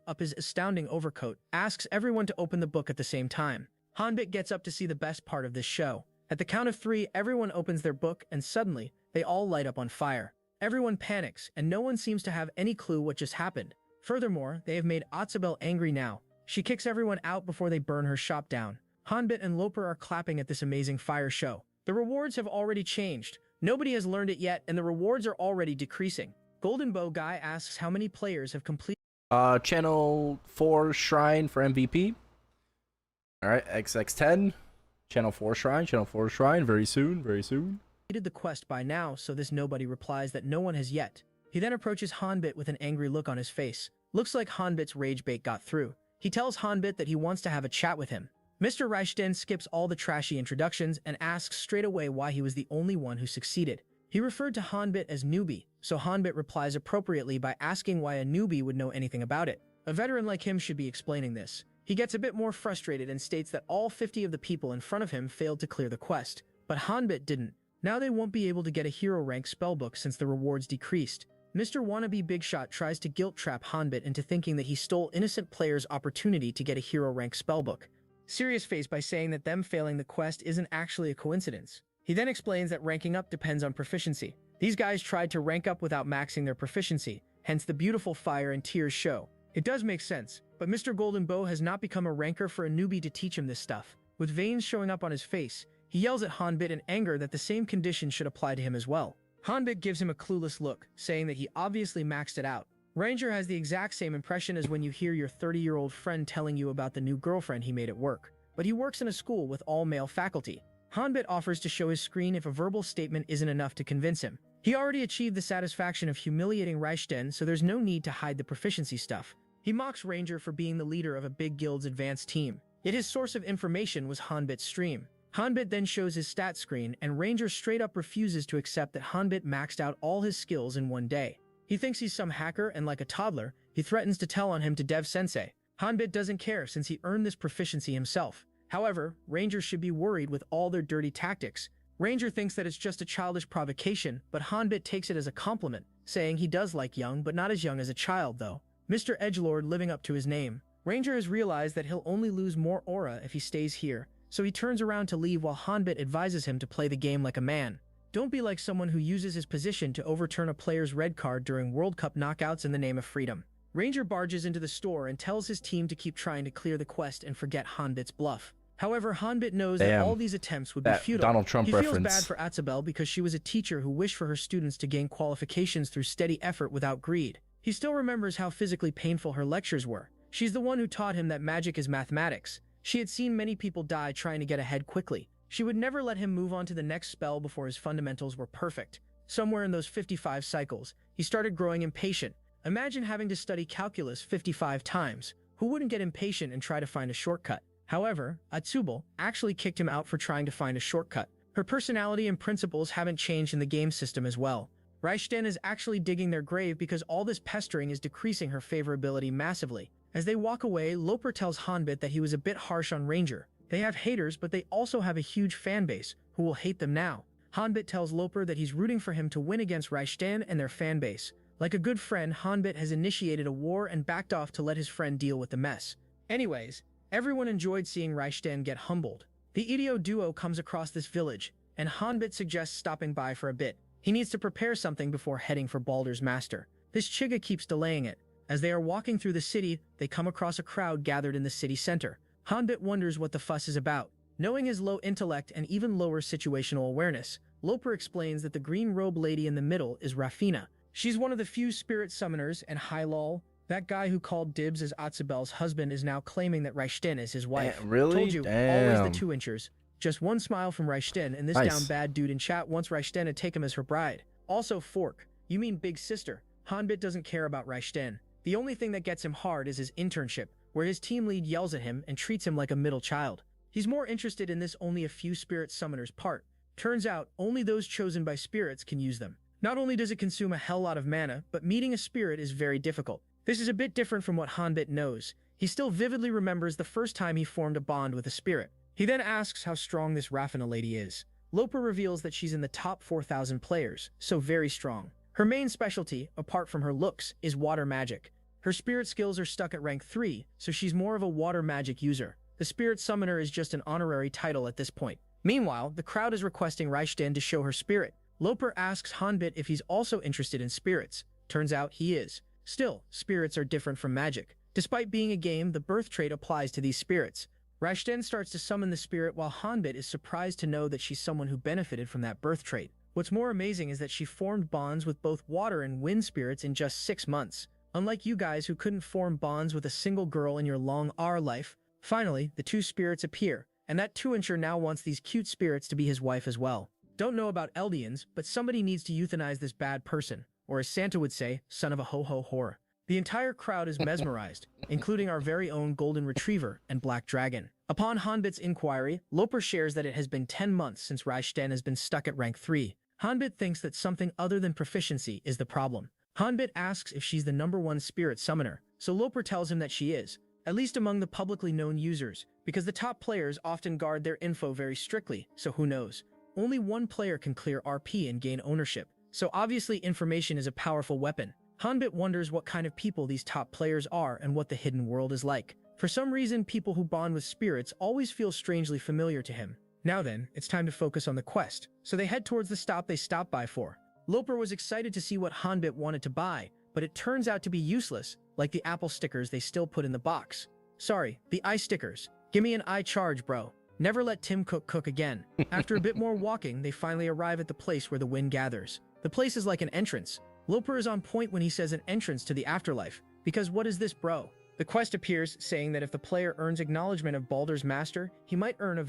Speaker 2: up his astounding overcoat asks everyone to open the book at the same time. Hanbit gets up to see the best part of this show. At the count of 3, everyone opens their book and suddenly, they all light up on fire. Everyone panics and no one seems to have any clue what just happened. Furthermore, they have made Atsabel angry now. She kicks everyone out before they burn her shop down. Hanbit and Loper are clapping at this amazing fire show. The rewards have already changed. Nobody has learned it yet and the rewards are already decreasing. Golden Bow guy asks how many players have completed
Speaker 1: Channel 4 Shrine for MVP. Alright, XX10. Channel 4 Shrine, very soon, very soon.
Speaker 2: the quest by now, so this nobody replies that no one has yet. He then approaches Hanbit with an angry look on his face. Looks like Hanbit's rage bait got through. He tells Hanbit that he wants to have a chat with him. Mr. Raishden skips all the trashy introductions and asks straight away why he was the only one who succeeded. He referred to Hanbit as newbie, so Hanbit replies appropriately by asking why a newbie would know anything about it. A veteran like him should be explaining this. He gets a bit more frustrated and states that all 50 of the people in front of him failed to clear the quest, but Hanbit didn't. Now they won't be able to get a hero rank spellbook since the rewards decreased. Mr. Wannabe Big Shot tries to guilt-trap Hanbit into thinking that he stole innocent players' opportunity to get a hero rank spellbook. Serious face by saying that them failing the quest isn't actually a coincidence. He then explains that ranking up depends on proficiency. These guys tried to rank up without maxing their proficiency, hence the beautiful fire and tears show. It does make sense, but Mr. Golden Bow has not become a ranker for a newbie to teach him this stuff. With veins showing up on his face, he yells at Hanbit in anger that the same conditions should apply to him as well. Hanbit gives him a clueless look, saying that he obviously maxed it out. Ranger has the exact same impression as when you hear your 30-year-old friend telling you about the new girlfriend he made at work. But he works in a school with all-male faculty. Hanbit offers to show his screen if a verbal statement isn't enough to convince him. He already achieved the satisfaction of humiliating Raishden, so there's no need to hide the proficiency stuff. He mocks Ranger for being the leader of a big guild's advanced team, yet his source of information was Hanbit's stream. Hanbit then shows his stat screen, and Ranger straight up refuses to accept that Hanbit maxed out all his skills in one day. He thinks he's some hacker, and like a toddler, he threatens to tell on him to Dev Sensei. Hanbit doesn't care since he earned this proficiency himself. However, Ranger should be worried with all their dirty tactics. Ranger thinks that it's just a childish provocation, but Hanbit takes it as a compliment, saying he does like young, but not as young as a child though. Mr. Edgelord living up to his name. Ranger has realized that he'll only lose more aura if he stays here, so he turns around to leave while Hanbit advises him to play the game like a man. Don't be like someone who uses his position to overturn a player's red card during World Cup knockouts in the name of freedom. Ranger barges into the store and tells his team to keep trying to clear the quest and forget Hanbit's bluff. However, Hanbit knows that all these attempts would be futile.
Speaker 1: Donald Trump
Speaker 2: he
Speaker 1: reference.
Speaker 2: feels bad for Atsabel because she was a teacher who wished for her students to gain qualifications through steady effort without greed. He still remembers how physically painful her lectures were. She's the one who taught him that magic is mathematics. She had seen many people die trying to get ahead quickly. She would never let him move on to the next spell before his fundamentals were perfect. Somewhere in those 55 cycles, he started growing impatient. Imagine having to study calculus 55 times. Who wouldn't get impatient and try to find a shortcut? However, Atsubal actually kicked him out for trying to find a shortcut. Her personality and principles haven't changed in the game system as well. Raishden is actually digging their grave because all this pestering is decreasing her favorability massively. As they walk away, Loper tells Hanbit that he was a bit harsh on Ranger. They have haters, but they also have a huge fanbase, who will hate them now. Hanbit tells Loper that he's rooting for him to win against Raishden and their fanbase. Like a good friend, Hanbit has initiated a war and backed off to let his friend deal with the mess. Anyways, everyone enjoyed seeing Raishden get humbled. The Idio duo comes across this village, and Hanbit suggests stopping by for a bit. He needs to prepare something before heading for Baldur's Master. This Chiga keeps delaying it. As they are walking through the city, they come across a crowd gathered in the city center. Hanbit wonders what the fuss is about. Knowing his low intellect and even lower situational awareness, Loper explains that the green robe lady in the middle is Rafina. She's one of the few spirit summoners, and Hylal, That guy who called dibs as Atzabel's husband is now claiming that Reichsten is his wife.
Speaker 1: Really?
Speaker 2: Told you,
Speaker 1: Damn.
Speaker 2: always the 2-inchers. Just one smile from Reichsten, and this
Speaker 1: Nice.
Speaker 2: down bad dude in chat wants Reichsten to take him as her bride. Also, Fork, you mean big sister. Hanbit doesn't care about Reichsten. The only thing that gets him hard is his internship, where his team lead yells at him and treats him like a middle child. He's more interested in this only a few spirit summoners part. Turns out, only those chosen by spirits can use them. Not only does it consume a hell lot of mana, but meeting a spirit is very difficult. This is a bit different from what Hanbit knows. He still vividly remembers the first time he formed a bond with a spirit. He then asks how strong this Raffina lady is. Loper reveals that she's in the top 4,000 players, so very strong. Her main specialty, apart from her looks, is water magic. Her spirit skills are stuck at rank 3, so she's more of a water magic user. The spirit summoner is just an honorary title at this point. Meanwhile, the crowd is requesting Reichsten to show her spirit. Loper asks Hanbit if he's also interested in spirits. Turns out he is. Still, spirits are different from magic. Despite being a game, the birth trait applies to these spirits. Reichsten starts to summon the spirit while Hanbit is surprised to know that she's someone who benefited from that birth trait. What's more amazing is that she formed bonds with both water and wind spirits in just 6 months. Unlike you guys who couldn't form bonds with a single girl in your long life. Finally, the 2 spirits appear, and that 2-incher now wants these cute spirits to be his wife as well. Don't know about Eldians, but somebody needs to euthanize this bad person, or as Santa would say, son of a ho-ho whore. The entire crowd is mesmerized, including our very own Golden Retriever and Black Dragon. Upon Hanbit's inquiry, Loper shares that it has been 10 months since Reichsten has been stuck at rank 3. Hanbit thinks that something other than proficiency is the problem. Hanbit asks if she's the #1 spirit summoner, so Loper tells him that she is, at least among the publicly known users, because the top players often guard their info very strictly, so who knows. Only one player can clear RP and gain ownership, so obviously information is a powerful weapon. Hanbit wonders what kind of people these top players are and what the hidden world is like. For some reason, people who bond with spirits always feel strangely familiar to him. Now then, it's time to focus on the quest, so they head towards the stop they stopped by for. Loper was excited to see what Hanbit wanted to buy, but it turns out to be useless, like the Apple stickers they still put in the box. Sorry, the eye stickers. Give me an eye charge, bro. Never let Tim cook again. After a bit more walking, they finally arrive at the place where the wind gathers. The place is like an entrance. Loper is on point when he says an entrance to the afterlife, because what is this, bro? The quest appears, saying that if the player earns acknowledgement of Baldur's master, he might earn a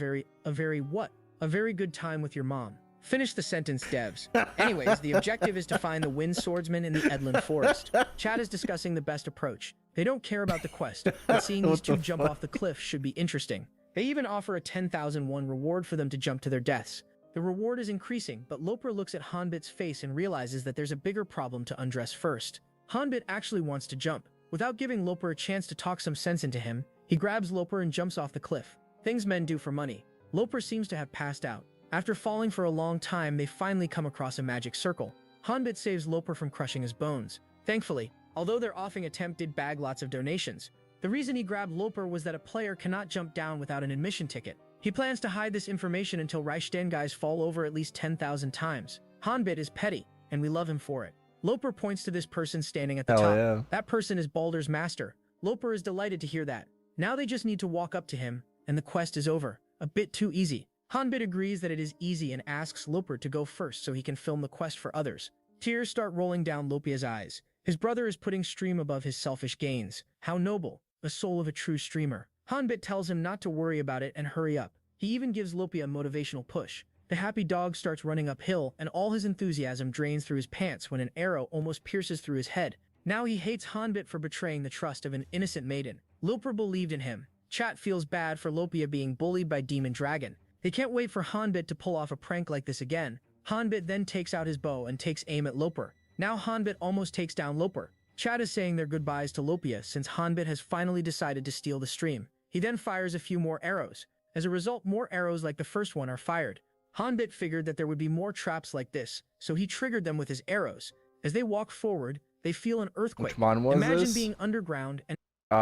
Speaker 2: very good time with your mom. Finish the sentence, devs. Anyways, the objective is to find the wind swordsman in the Edland Forest. Chat is discussing the best approach. They don't care about the quest, but seeing these 2 jump off the cliff should be interesting. They even offer a 10,001 reward for them to jump to their deaths. The reward is increasing, but Loper looks at Hanbit's face and realizes that there's a bigger problem to undress first. Hanbit actually wants to jump. Without giving Loper a chance to talk some sense into him, he grabs Loper and jumps off the cliff. Things men do for money. Loper seems to have passed out. After falling for a long time, they finally come across a magic circle. Hanbit saves Loper from crushing his bones. Thankfully, although their offing attempt did bag lots of donations, the reason he grabbed Loper was that a player cannot jump down without an admission ticket. He plans to hide this information until Reichsten guys fall over at least 10,000 times. Hanbit is petty, and we love him for it. Loper points to this person standing at the top.
Speaker 1: Yeah.
Speaker 2: That person is Baldur's master. Loper is delighted to hear that. Now they just need to walk up to him, and the quest is over. A bit too easy. Hanbit agrees that it is easy and asks Loper to go first so he can film the quest for others. Tears start rolling down Lopia's eyes. His brother is putting stream above his selfish gains. How noble, the soul of a true streamer. Hanbit tells him not to worry about it and hurry up. He even gives Lopia a motivational push. The happy dog starts running uphill, and all his enthusiasm drains through his pants when an arrow almost pierces through his head. Now he hates Hanbit for betraying the trust of an innocent maiden. Loper believed in him. Chat feels bad for Lopia being bullied by Demon Dragon. They can't wait for Hanbit to pull off a prank like this again. Hanbit then takes out his bow and takes aim at Loper. Now Hanbit almost takes down Loper. Chat is saying their goodbyes to Lopia since Hanbit has finally decided to steal the stream. He then fires a few more arrows. As a result, more arrows like the first one are fired. Hanbit figured that there would be more traps like this, so he triggered them with his arrows. As they walk forward, they feel an earthquake.
Speaker 1: Which one was
Speaker 2: Imagine
Speaker 1: this?
Speaker 2: being underground and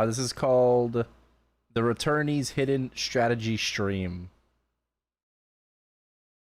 Speaker 1: This is called the Returnee's Hidden Strategy Stream.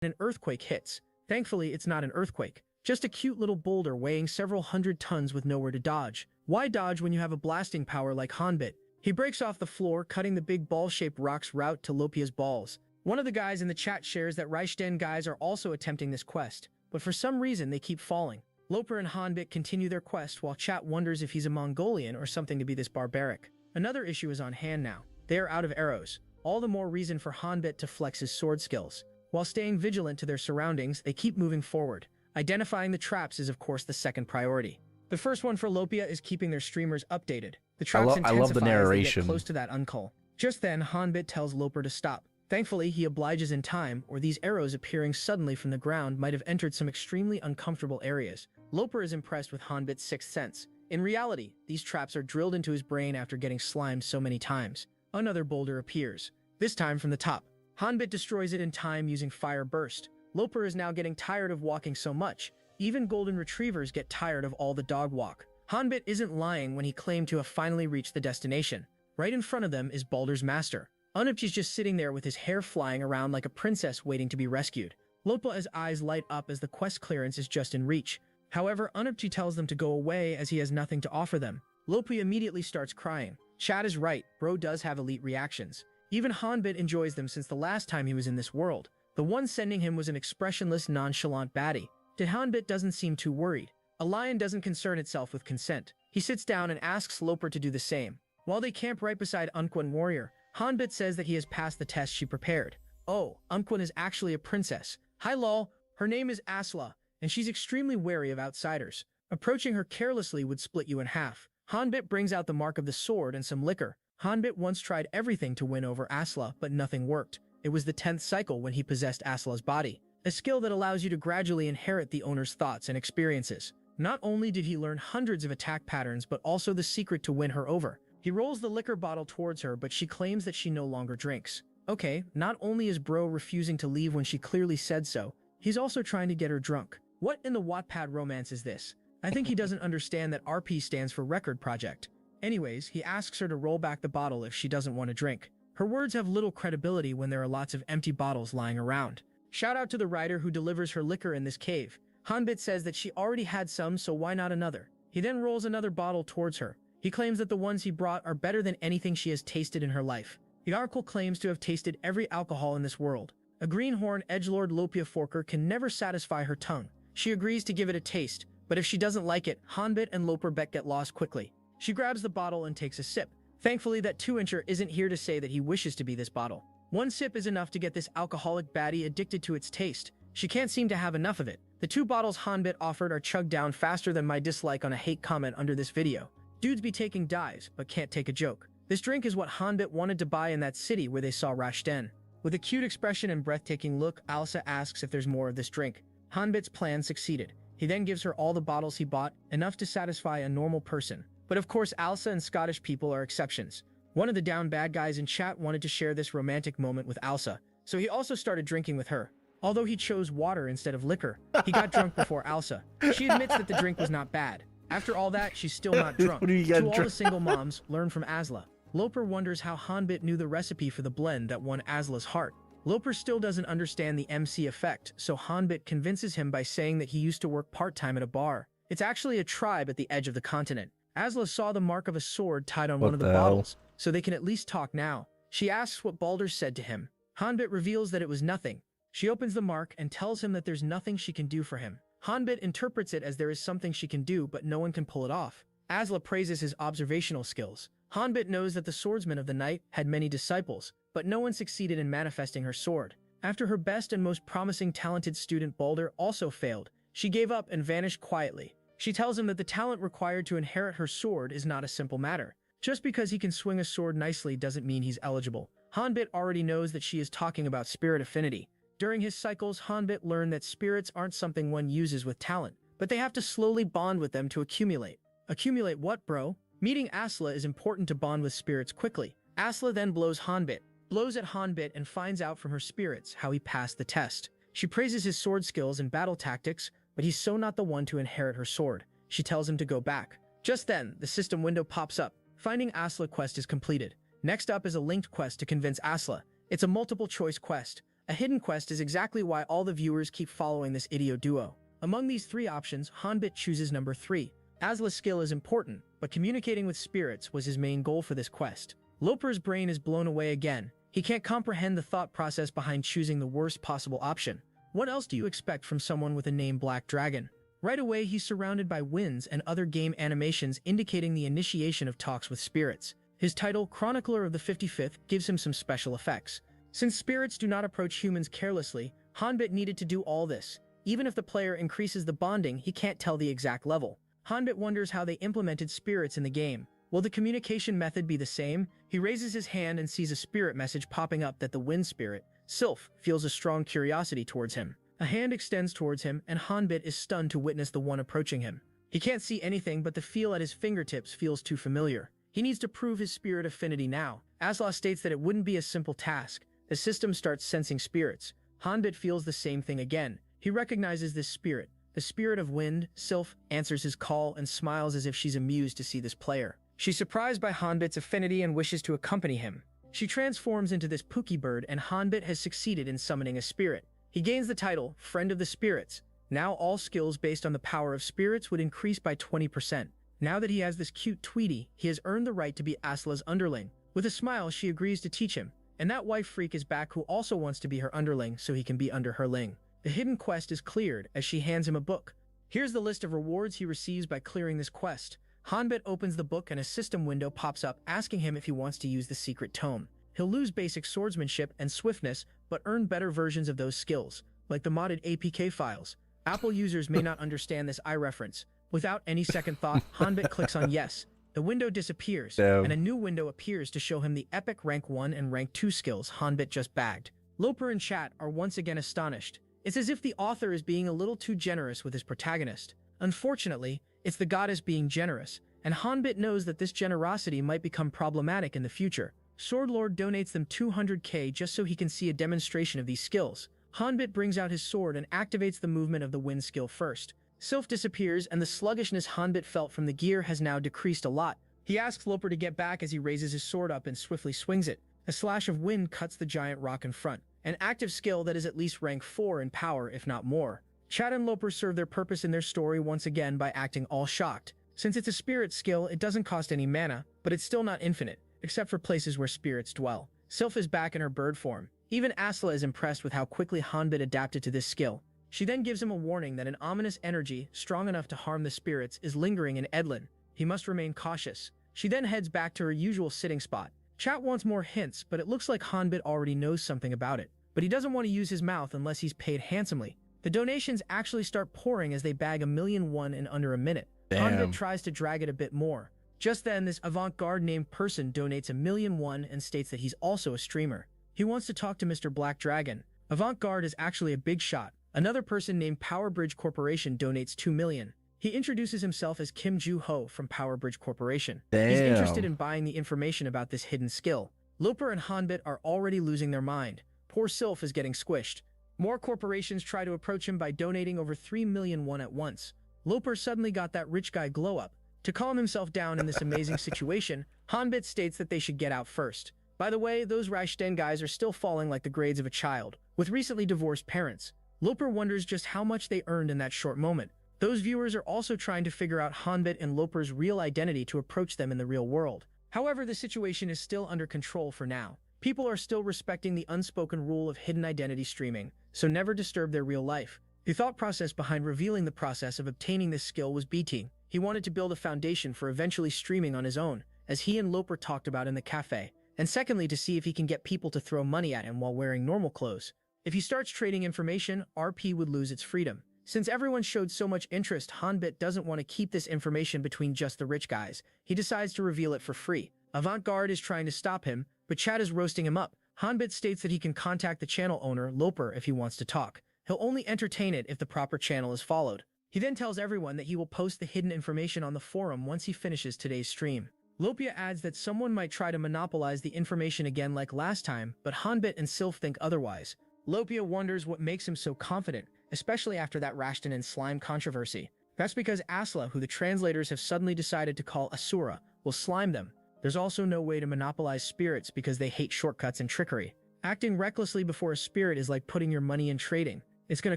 Speaker 2: an earthquake hits. Thankfully, it's not an earthquake. Just a cute little boulder weighing several hundred tons with nowhere to dodge. Why dodge when you have a blasting power like Hanbit? He breaks off the floor, cutting the big ball-shaped rock's route to Lopia's balls. One of the guys in the chat shares that Reichsten guys are also attempting this quest, but for some reason they keep falling. Loper and Hanbit continue their quest while chat wonders if he's a Mongolian or something to be this barbaric. Another issue is on hand now. They are out of arrows. All the more reason for Hanbit to flex his sword skills. While staying vigilant to their surroundings, they keep moving forward. Identifying the traps is of course the second priority. The first one for Lopia is keeping their streamers updated. The traps intensify
Speaker 1: I love the narration.
Speaker 2: as they get close to that uncle. Just then, Hanbit tells Loper to stop. Thankfully, he obliges in time, or these arrows appearing suddenly from the ground might have entered some extremely uncomfortable areas. Loper is impressed with Hanbit's sixth sense. In reality, these traps are drilled into his brain after getting slimed so many times. Another boulder appears, this time from the top. Hanbit destroys it in time using Fire Burst. Loper is now getting tired of walking so much. Even golden retrievers get tired of all the dog walk. Hanbit isn't lying when he claimed to have finally reached the destination. Right in front of them is Baldur's master. Unupchi's just sitting there with his hair flying around like a princess waiting to be rescued. Lopa's eyes light up as the quest clearance is just in reach. However, Unupchi tells them to go away as he has nothing to offer them. Lopa immediately starts crying. Chad is right, bro does have elite reactions. Even Hanbit enjoys them since the last time he was in this world. The one sending him was an expressionless, nonchalant baddie. Hanbit doesn't seem too worried. A lion doesn't concern itself with consent. He sits down and asks Loper to do the same. While they camp right beside Unquan Warrior, Hanbit says that he has passed the test she prepared. Oh, Unquan is actually a princess. Hi lol, her name is Asla, and she's extremely wary of outsiders. Approaching her carelessly would split you in half. Hanbit brings out the mark of the sword and some liquor. Hanbit once tried everything to win over Asla, but nothing worked. It was the 10th cycle when he possessed Asla's body. A skill that allows you to gradually inherit the owner's thoughts and experiences. Not only did he learn hundreds of attack patterns, but also the secret to win her over. He rolls the liquor bottle towards her, but she claims that she no longer drinks. Okay, not only is bro refusing to leave when she clearly said so, he's also trying to get her drunk. What in the Wattpad romance is this? I think he doesn't understand that RP stands for Record Project. Anyways, he asks her to roll back the bottle if she doesn't want to drink. Her words have little credibility when there are lots of empty bottles lying around. Shout out to the rider who delivers her liquor in this cave. Hanbit says that she already had some, so why not another? He then rolls another bottle towards her. He claims that the ones he brought are better than anything she has tasted in her life. The Oracle claims to have tasted every alcohol in this world. A greenhorn edgelord Lopia Forker can never satisfy her tongue. She agrees to give it a taste, but if she doesn't like it, Hanbit and Loper Bet get lost quickly. She grabs the bottle and takes a sip. Thankfully, that 2-incher isn't here to say that he wishes to be this bottle. One sip is enough to get this alcoholic baddie addicted to its taste. She can't seem to have enough of it. The 2 bottles Hanbit offered are chugged down faster than my dislike on a hate comment under this video. Dudes be taking dives, but can't take a joke. This drink is what Hanbit wanted to buy in that city where they saw Rashten. With a cute expression and breathtaking look, Alsa asks if there's more of this drink. Hanbit's plan succeeded. He then gives her all the bottles he bought, enough to satisfy a normal person. But of course, Alsa and Scottish people are exceptions. One of the down bad guys in chat wanted to share this romantic moment with Alsa, so he also started drinking with her. Although he chose water instead of liquor, he got drunk before Alsa. She admits that the drink was not bad. After all that, she's still not drunk. To all the single moms, learn from Asla. Loper wonders how Hanbit knew the recipe for the blend that won Asla's heart. Loper still doesn't understand the MC effect, so Hanbit convinces him by saying that he used to work part-time at a bar. It's actually a tribe at the edge of the continent. Asla saw the mark of a sword tied on one of the bottles, so they can at least talk now. She asks what Baldur said to him. Hanbit reveals that it was nothing. She opens the mark and tells him that there's nothing she can do for him. Hanbit interprets it as there is something she can do, but no one can pull it off. Asla praises his observational skills. Hanbit knows that the swordsman of the night had many disciples, but no one succeeded in manifesting her sword. After her best and most promising talented student Baldur also failed, she gave up and vanished quietly. She tells him that the talent required to inherit her sword is not a simple matter. Just because he can swing a sword nicely doesn't mean he's eligible. Hanbit already knows that she is talking about spirit affinity. During his cycles, Hanbit learned that spirits aren't something one uses with talent, but they have to slowly bond with them to accumulate. Accumulate what, bro? Meeting Asla is important to bond with spirits quickly. Asla then blows at Hanbit and finds out from her spirits how he passed the test. She praises his sword skills and battle tactics, but he's so not the one to inherit her sword. She tells him to go back. Just then, the system window pops up. Finding Asla quest is completed. Next up is a linked quest to convince Asla. It's a multiple choice quest. A hidden quest is exactly why all the viewers keep following this idiot duo. Among these 3 options, Hanbit chooses number 3. Asla's skill is important, but communicating with spirits was his main goal for this quest. Loper's brain is blown away again. He can't comprehend the thought process behind choosing the worst possible option. What else do you expect from someone with a name Black Dragon? Right away, he's surrounded by winds and other game animations indicating the initiation of talks with spirits. His title, Chronicler of the 55th, gives him some special effects. Since spirits do not approach humans carelessly, Hanbit needed to do all this. Even if the player increases the bonding, he can't tell the exact level. Hanbit wonders how they implemented spirits in the game. Will the communication method be the same? He raises his hand and sees a spirit message popping up that the wind spirit, Sylph, feels a strong curiosity towards him. A hand extends towards him, and Hanbit is stunned to witness the one approaching him. He can't see anything, but the feel at his fingertips feels too familiar. He needs to prove his spirit affinity now. Asla states that it wouldn't be a simple task. The system starts sensing spirits. Hanbit feels the same thing again. He recognizes this spirit. The spirit of wind, Sylph, answers his call and smiles as if she's amused to see this player. She's surprised by Hanbit's affinity and wishes to accompany him. She transforms into this Pookie bird, and Hanbit has succeeded in summoning a spirit. He gains the title, Friend of the Spirits. Now all skills based on the power of spirits would increase by 20%. Now that he has this cute Tweety, he has earned the right to be Asla's underling. With a smile, she agrees to teach him. And that wife freak is back who also wants to be her underling so he can be under her ling. The hidden quest is cleared as she hands him a book. Here's the list of rewards he receives by clearing this quest. Hanbit opens the book and a system window pops up asking him if he wants to use the secret tome. He'll lose basic swordsmanship and swiftness, but earn better versions of those skills, like the modded APK files. Apple users may not understand this reference. Without any second thought, Hanbit clicks on yes. The window disappears, and a new window appears to show him the epic rank 1 and rank 2 skills Hanbit just bagged. Loper and chat are once again astonished. It's as if the author is being a little too generous with his protagonist. Unfortunately, it's the goddess being generous, and Hanbit knows that this generosity might become problematic in the future. Swordlord donates them 200k just so he can see a demonstration of these skills. Hanbit brings out his sword and activates the movement of the wind skill first. Sylph disappears, and the sluggishness Hanbit felt from the gear has now decreased a lot. He asks Loper to get back as he raises his sword up and swiftly swings it. A slash of wind cuts the giant rock in front. An active skill that is at least rank 4 in power, if not more. Chad and Loper serve their purpose in their story once again by acting all shocked. Since it's a spirit skill, it doesn't cost any mana, but it's still not infinite, except for places where spirits dwell. Sylph is back in her bird form. Even Asla is impressed with how quickly Hanbit adapted to this skill. She then gives him a warning that an ominous energy, strong enough to harm the spirits, is lingering in Edlin. He must remain cautious. She then heads back to her usual sitting spot. Chat wants more hints, but it looks like Hanbit already knows something about it. But he doesn't want to use his mouth unless he's paid handsomely. The donations actually start pouring as they bag 1,000,001 in under a minute. Hanbit tries to drag it a bit more. Just then, this avant-garde named person donates 1,000,001 and states that he's also a streamer. He wants to talk to Mr. Black Dragon. Avant-garde is actually a big shot. Another person named Powerbridge Corporation donates 2 million. He introduces himself as Kim Ju-ho from Powerbridge Corporation. He's interested in buying the information about this hidden skill. Loper and Hanbit are already losing their mind. Poor Sylph is getting squished. More corporations try to approach him by donating over 3,000,001 at once. Loper suddenly got that rich guy glow up. To calm himself down in this amazing situation, Hanbit states that they should get out first. By the way, those Rashten guys are still falling like the grades of a child, with recently divorced parents. Loper wonders just how much they earned in that short moment. Those viewers are also trying to figure out Hanbit and Loper's real identity to approach them in the real world. However, the situation is still under control for now. People are still respecting the unspoken rule of hidden identity streaming, so never disturb their real life. The thought process behind revealing the process of obtaining this skill was BT. He wanted to build a foundation for eventually streaming on his own, as he and Loper talked about in the cafe, and secondly to see if he can get people to throw money at him while wearing normal clothes. If he starts trading information, RP would lose its freedom. Since everyone showed so much interest, Hanbit doesn't want to keep this information between just the rich guys. He decides to reveal it for free. Avant-garde is trying to stop him, but Chad is roasting him up. Hanbit states that he can contact the channel owner, Loper, if he wants to talk. He'll only entertain it if the proper channel is followed. He then tells everyone that he will post the hidden information on the forum once he finishes today's stream. Lopia adds that someone might try to monopolize the information again like last time, but Hanbit and Sylph think otherwise. Lopia wonders what makes him so confident, especially after that Rashten and slime controversy. That's because Asla, who the translators have suddenly decided to call Asura, will slime them. There's also no way to monopolize spirits because they hate shortcuts and trickery. Acting recklessly before a spirit is like putting your money in trading. It's going to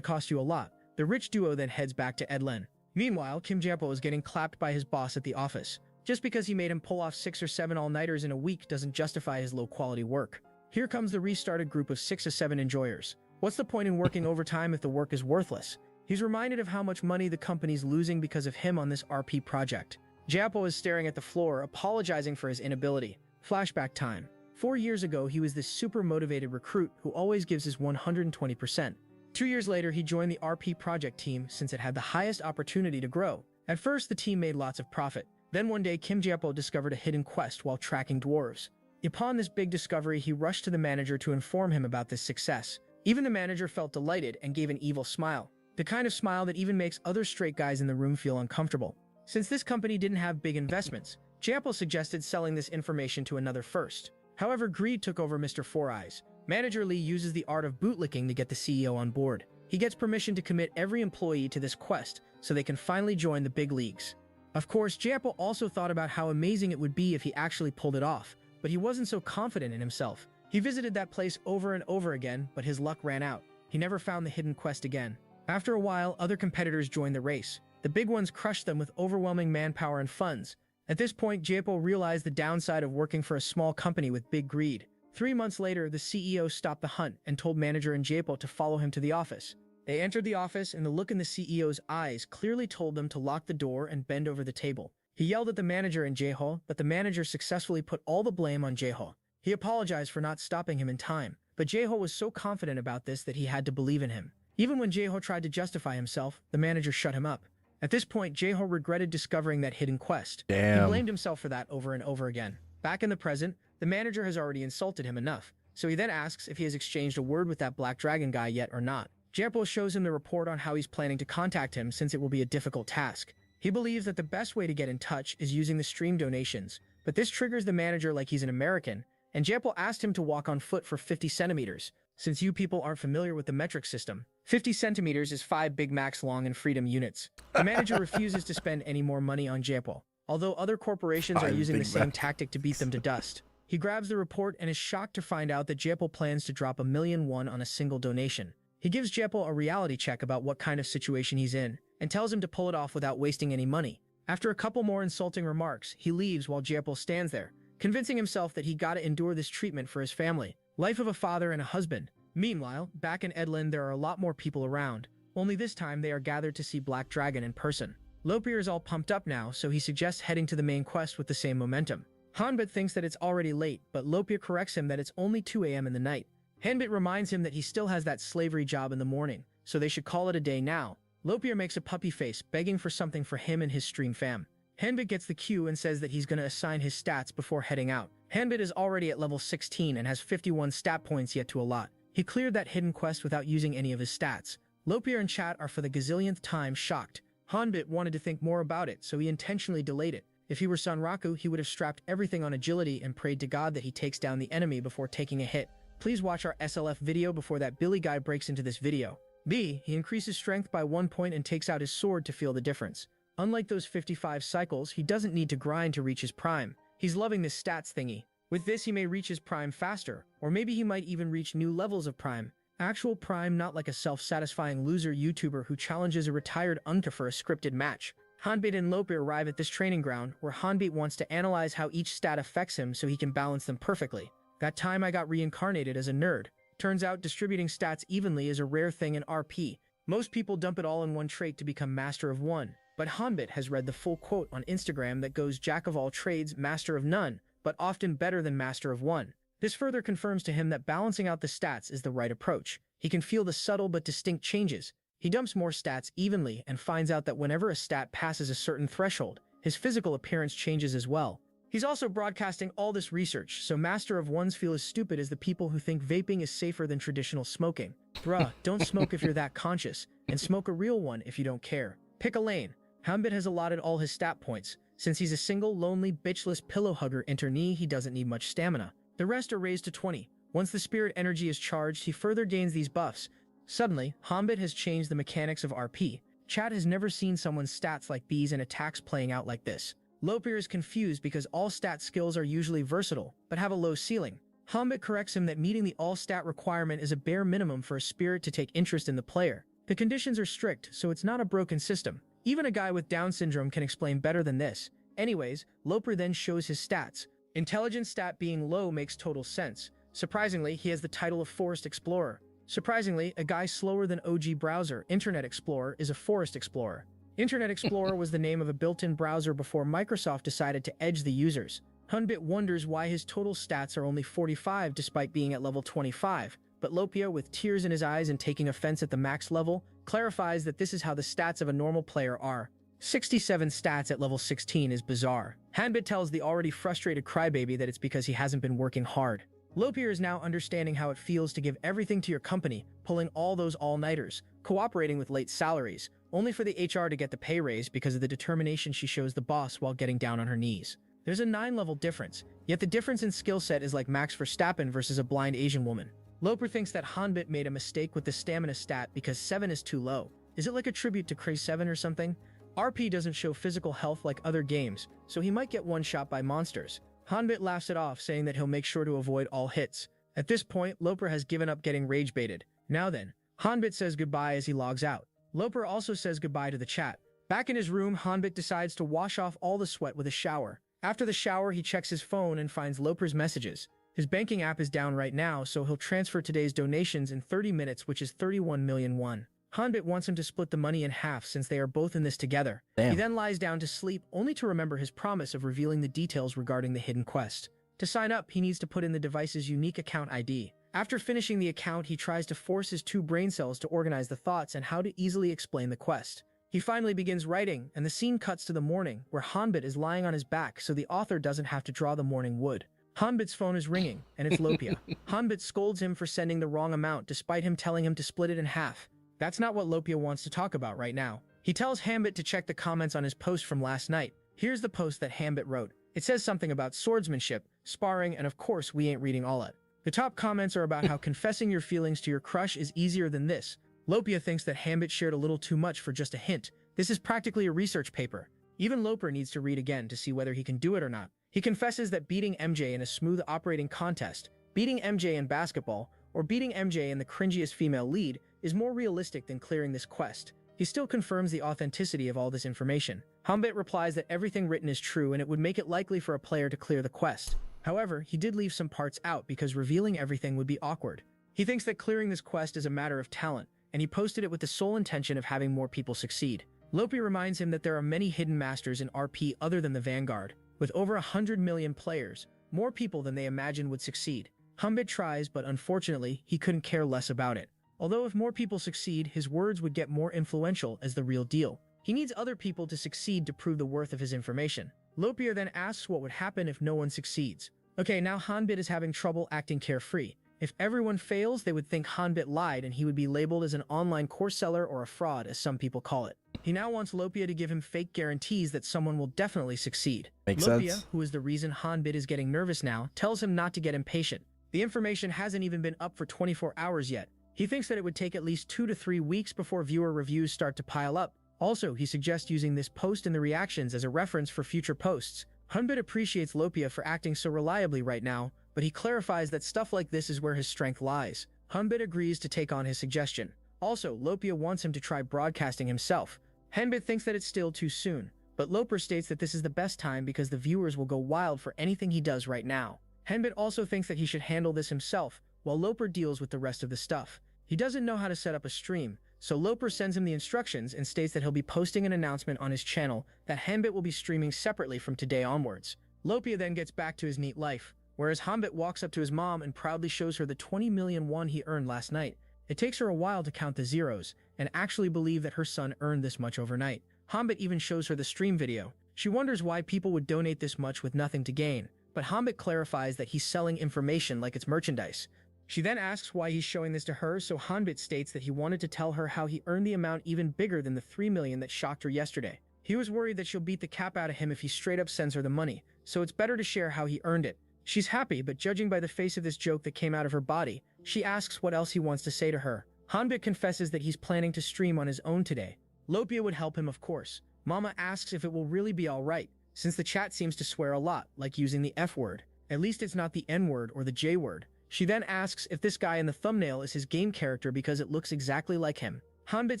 Speaker 2: cost you a lot. The rich duo then heads back to Edlen. Meanwhile, Kim Jampo is getting clapped by his boss at the office. Just because he made him pull off 6 or 7 all-nighters in a week doesn't justify his low-quality work. Here comes the restarted group of 6 or 7 enjoyers. What's the point in working overtime if the work is worthless? He's reminded of how much money the company's losing because of him on this RP project. Jappo is staring at the floor, apologizing for his inability. Flashback time. 4 years ago, he was this super motivated recruit who always gives his 120%. 2 years later, he joined the RP project team since it had the highest opportunity to grow. At first, the team made lots of profit. Then one day, Kim Jappo discovered a hidden quest while tracking dwarves. Upon this big discovery, he rushed to the manager to inform him about this success. Even the manager felt delighted and gave an evil smile. The kind of smile that even makes other straight guys in the room feel uncomfortable. Since this company didn't have big investments, Jappo suggested selling this information to another first. However, greed took over Mr. Four Eyes. Manager Lee uses the art of bootlicking to get the CEO on board. He gets permission to commit every employee to this quest so they can finally join the big leagues. Of course, Jappo also thought about how amazing it would be if he actually pulled it off, but he wasn't so confident in himself. He visited that place over and over again, but his luck ran out. He never found the hidden quest again. After a while, other competitors joined the race. The big ones crushed them with overwhelming manpower and funds. At this point, Jappo realized the downside of working for a small company with big greed. 3 months later, the CEO stopped the hunt and told manager and Jappo to follow him to the office. They entered the office, and the look in the CEO's eyes clearly told them to lock the door and bend over the table. He yelled at the manager and Jaeho, but the manager successfully put all the blame on Jaeho. He apologized for not stopping him in time, but Jaeho was so confident about this that he had to believe in him. Even when Jaeho tried to justify himself, the manager shut him up. At this point, Jaeho regretted discovering that hidden quest.
Speaker 1: Damn.
Speaker 2: He blamed himself for that over and over again. Back in the present, the manager has already insulted him enough, so he then asks if he has exchanged a word with that Black Dragon guy yet or not. Jappo shows him the report on how he's planning to contact him since it will be a difficult task. He believes that the best way to get in touch is using the stream donations, but this triggers the manager like he's an American, and Jappo asked him to walk on foot for 50 centimeters. Since you people aren't familiar with the metric system, 50 centimeters is 5 Big Macs long in freedom units. The manager refuses to spend any more money on Jappo, although other corporations are using the same tactic to beat them to dust. He grabs the report and is shocked to find out that Jappo plans to drop $1,000,000 on a single donation. He gives Jappo a reality check about what kind of situation he's in, and tells him to pull it off without wasting any money. After a couple more insulting remarks, he leaves while Jappo stands there, convincing himself that he gotta endure this treatment for his family. Life of a father and a husband. Meanwhile, back in Edlin there are a lot more people around, only this time they are gathered to see Black Dragon in person. Lopier is all pumped up now, so he suggests heading to the main quest with the same momentum. Hanbit thinks that it's already late, but Lopier corrects him that it's only 2 a.m. in the night. Hanbit reminds him that he still has that slavery job in the morning, so they should call it a day now. Lopier makes a puppy face, begging for something for him and his stream fam. Hanbit gets the cue and says that he's gonna assign his stats before heading out. Hanbit is already at level 16 and has 51 stat points yet to allot. He cleared that hidden quest without using any of his stats. Lopier and chat are for the gazillionth time shocked. Hanbit wanted to think more about it, so he intentionally delayed it. If he were Sanraku, he would have strapped everything on agility and prayed to God that he takes down the enemy before taking a hit. Please watch our SLF video before that Billy guy breaks into this video. B. He increases strength by 1 point and takes out his sword to feel the difference. Unlike those 55 cycles, he doesn't need to grind to reach his prime. He's loving this stats thingy. With this, he may reach his prime faster, or maybe he might even reach new levels of prime. Actual prime, not like a self-satisfying loser YouTuber who challenges a retired Unka for a scripted match. Hanbit and Lopier arrive at this training ground, where Hanbit wants to analyze how each stat affects him so he can balance them perfectly. That time I got reincarnated as a nerd. Turns out distributing stats evenly is a rare thing in RP. Most people dump it all in one trait to become master of one. But Hanbit has read the full quote on Instagram that goes jack of all trades, master of none, but often better than master of one. This further confirms to him that balancing out the stats is the right approach. He can feel the subtle but distinct changes. He dumps more stats evenly and finds out that whenever a stat passes a certain threshold, his physical appearance changes as well. He's also broadcasting all this research, so Master of Ones feel as stupid as the people who think vaping is safer than traditional smoking. Bruh, don't smoke if you're that conscious, and smoke a real one if you don't care. Pick a lane. Hanbit has allotted all his stat points. Since he's a single, lonely, bitchless pillow hugger internee, he doesn't need much stamina. The rest are raised to 20. Once the spirit energy is charged, he further gains these buffs. Suddenly, Hanbit has changed the mechanics of RP. Chat has never seen someone's stats like these and attacks playing out like this. Lopier is confused because all stat skills are usually versatile, but have a low ceiling. Hanbit corrects him that meeting the all-stat requirement is a bare minimum for a spirit to take interest in the player. The conditions are strict, so it's not a broken system. Even a guy with Down syndrome can explain better than this. Anyways, Lopier then shows his stats. Intelligence stat being low makes total sense. Surprisingly, he has the title of Forest Explorer. Surprisingly, a guy slower than OG browser, Internet Explorer, is a Forest Explorer. Internet Explorer was the name of a built-in browser before Microsoft decided to edge the users. Hunbit wonders why his total stats are only 45 despite being at level 25, but Lopia, with tears in his eyes and taking offense at the max level, clarifies that this is how the stats of a normal player are. 67 stats at level 16 is bizarre. Hanbit tells the already frustrated crybaby that it's because he hasn't been working hard. Lopia is now understanding how it feels to give everything to your company, pulling all those all-nighters, cooperating with late salaries, only for the HR to get the pay raise because of the determination she shows the boss while getting down on her knees. There's a 9-level difference, yet the difference in skill set is like Max Verstappen versus a blind Asian woman. Loper thinks that Hanbit made a mistake with the stamina stat because 7 is too low. Is it like a tribute to Craze 7 or something? RP doesn't show physical health like other games, so he might get one-shot by monsters. Hanbit laughs it off, saying that he'll make sure to avoid all hits. At this point, Loper has given up getting rage-baited. Now then, Hanbit says goodbye as he logs out. Loper also says goodbye to the chat. Back in his room, Hanbit decides to wash off all the sweat with a shower. After the shower, he checks his phone and finds Loper's messages. His banking app is down right now, so he'll transfer today's donations in 30 minutes, which is 31 million won. Hanbit wants him to split the money in half since they are both in this together.
Speaker 1: Damn.
Speaker 2: He then lies down to sleep, only to remember his promise of revealing the details regarding the hidden quest. To sign up, he needs to put in the device's unique account ID. After finishing the account, he tries to force his 2 brain cells to organize the thoughts and how to easily explain the quest. He finally begins writing, and the scene cuts to the morning, where Hanbit is lying on his back so the author doesn't have to draw the morning wood. Hanbit's phone is ringing, and it's Lopia. Hanbit scolds him for sending the wrong amount despite him telling him to split it in half. That's not what Lopia wants to talk about right now. He tells Hanbit to check the comments on his post from last night. Here's the post that Hanbit wrote. It says something about swordsmanship, sparring, and of course we ain't reading all it. The top comments are about how confessing your feelings to your crush is easier than this. Lopia thinks that Hanbit shared a little too much for just a hint. This is practically a research paper. Even Loper needs to read again to see whether he can do it or not. He confesses that beating MJ in a smooth operating contest, beating MJ in basketball, or beating MJ in the cringiest female lead is more realistic than clearing this quest. He still confirms the authenticity of all this information. Hanbit replies that everything written is true and it would make it likely for a player to clear the quest. However, he did leave some parts out because revealing everything would be awkward. He thinks that clearing this quest is a matter of talent, and he posted it with the sole intention of having more people succeed. Lopi reminds him that there are many hidden masters in RP other than the Vanguard. With over 100 million players, more people than they imagined would succeed. Hanbit tries, but unfortunately, he couldn't care less about it. Although if more people succeed, his words would get more influential as the real deal. He needs other people to succeed to prove the worth of his information. Lopia then asks what would happen if no one succeeds. Okay, now Hanbit is having trouble acting carefree. If everyone fails, they would think Hanbit lied and he would be labeled as an online course seller or a fraud, as some people call it. He now wants Lopia to give him fake guarantees that someone will definitely succeed.
Speaker 1: Makes
Speaker 2: Lopia,
Speaker 1: sense.
Speaker 2: who is the reason Hanbit is getting nervous now, tells him not to get impatient. The information hasn't even been up for 24 hours yet. He thinks that it would take at least 2 to 3 weeks before viewer reviews start to pile up. Also, he suggests using this post in the reactions as a reference for future posts. Hanbit appreciates Lopia for acting so reliably right now, but he clarifies that stuff like this is where his strength lies. Hanbit agrees to take on his suggestion. Also, Lopia wants him to try broadcasting himself. Hanbit thinks that it's still too soon, but Loper states that this is the best time because the viewers will go wild for anything he does right now. Hanbit also thinks that he should handle this himself, while Loper deals with the rest of the stuff. He doesn't know how to set up a stream, so Loper sends him the instructions and states that he'll be posting an announcement on his channel that Hanbit will be streaming separately from today onwards. Lopia then gets back to his neat life, whereas Hanbit walks up to his mom and proudly shows her the 20 million won he earned last night. It takes her a while to count the zeros and actually believe that her son earned this much overnight. Hanbit even shows her the stream video. She wonders why people would donate this much with nothing to gain, but Hanbit clarifies that he's selling information like it's merchandise. She then asks why he's showing this to her, so Hanbit states that he wanted to tell her how he earned the amount even bigger than the 3 million that shocked her yesterday. He was worried that she'll beat the cap out of him if he straight up sends her the money, so it's better to share how he earned it. She's happy, but judging by the face of this joke that came out of her body, she asks what else he wants to say to her. Hanbit confesses that he's planning to stream on his own today. Lopia would help him, of course. Mama asks if it will really be alright, since the chat seems to swear a lot, like using the F word. At least it's not the N word or the J word. She then asks if this guy in the thumbnail is his game character because it looks exactly like him. Hanbit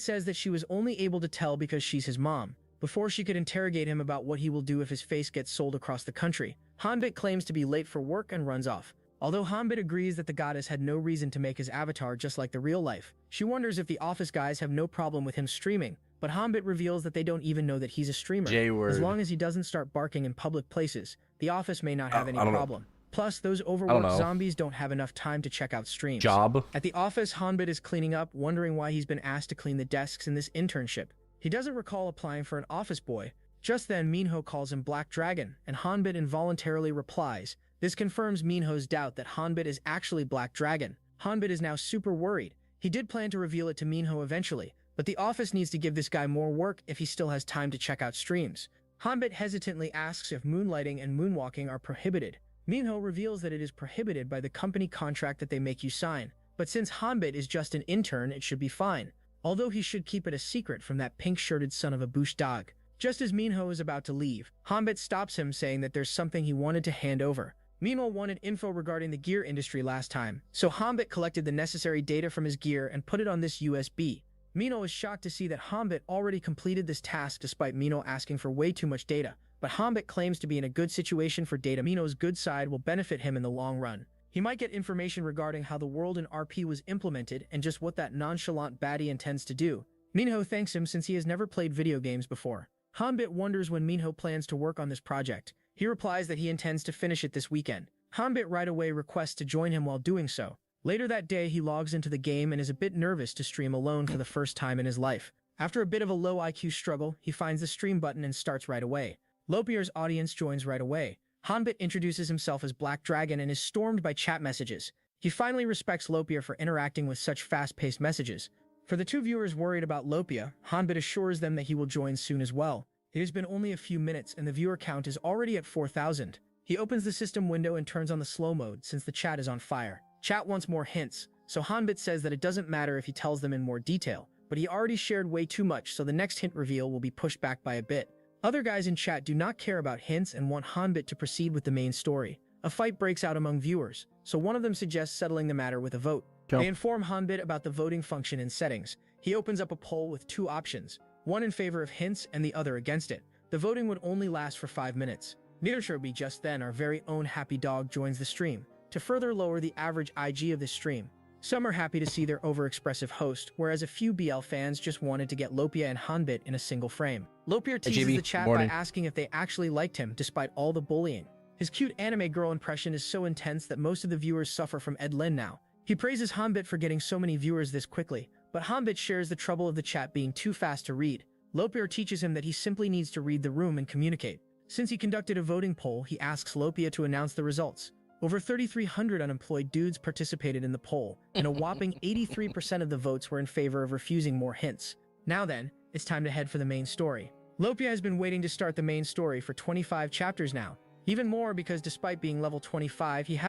Speaker 2: says that she was only able to tell because she's his mom, before she could interrogate him about what he will do if his face gets sold across the country. Hanbit claims to be late for work and runs off. Although Hanbit agrees that the goddess had no reason to make his avatar just like the real life, she wonders if the office guys have no problem with him streaming, but Hanbit reveals that they don't even know that he's a streamer.
Speaker 1: J-word.
Speaker 2: As long as he doesn't start barking in public places, the office may not have any problem. Plus, those overworked zombies don't have enough time to check out streams. At the office, Hanbit is cleaning up, wondering why he's been asked to clean the desks in this internship. He doesn't recall applying for an office boy. Just then, Minho calls him Black Dragon, and Hanbit involuntarily replies. This confirms Minho's doubt that Hanbit is actually Black Dragon. Hanbit is now super worried. He did plan to reveal it to Minho eventually, but the office needs to give this guy more work if he still has time to check out streams. Hanbit hesitantly asks if moonlighting and moonwalking are prohibited. Minho reveals that it is prohibited by the company contract that they make you sign, but since Hanbit is just an intern, it should be fine, although he should keep it a secret from that pink-shirted son of a Bush dog. Just as Minho is about to leave, Hanbit stops him saying that there's something he wanted to hand over. Minho wanted info regarding the gear industry last time, so Hanbit collected the necessary data from his gear and put it on this USB. Minho is shocked to see that Hanbit already completed this task despite Minho asking for way too much data, but Hanbit claims to be in a good situation for data. Minho's good side will benefit him in the long run. He might get information regarding how the world in RP was implemented and just what that nonchalant baddie intends to do. Minho thanks him since he has never played video games before. Hanbit wonders when Minho plans to work on this project. He replies that he intends to finish it this weekend. Hanbit right away requests to join him while doing so. Later that day, he logs into the game and is a bit nervous to stream alone for the first time in his life. After a bit of a low IQ struggle, he finds the stream button and starts right away. Lopier's audience joins right away. Hanbit introduces himself as Black Dragon and is stormed by chat messages. He finally respects Lopier for interacting with such fast-paced messages. For the two viewers worried about Lopier, Hanbit assures them that he will join soon as well. It has been only a few minutes and the viewer count is already at 4,000. He opens the system window and turns on the slow mode since the chat is on fire. Chat wants more hints, so Hanbit says that it doesn't matter if he tells them in more detail, but he already shared way too much, so the next hint reveal will be pushed back by a bit. Other guys in chat do not care about hints and want Hanbit to proceed with the main story. A fight breaks out among viewers, so one of them suggests settling the matter with a vote. They inform Hanbit about the voting function in settings. He opens up a poll with two options, one in favor of hints and the other against it. The voting would only last for 5 minutes. Neither should be just then our very own Happy Dog joins the stream. To further lower the average IG of this stream, some are happy to see their overexpressive host, whereas a few BL fans just wanted to get Lopier and Hanbit in a single frame. Lopier teases the chat by asking if they actually liked him despite all the bullying. His cute anime girl impression is so intense that most of the viewers suffer from Ed Lin now. He praises Hanbit for getting so many viewers this quickly, but Hanbit shares the trouble of the chat being too fast to read. Lopier teaches him that he simply needs to read the room and communicate. Since he conducted a voting poll, he asks Lopier to announce the results. Over 3,300 unemployed dudes participated in the poll, and a whopping 83% of the votes were in favor of refusing more hints. Now then, it's time to head for the main story. Lopier has been waiting to start the main story for 25 chapters now. Even more because despite being level 25, he has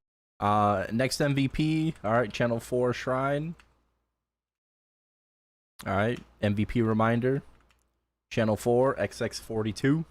Speaker 1: next MVP, alright, Channel 4 Shrine. Alright, MVP reminder. Channel 4, XX42.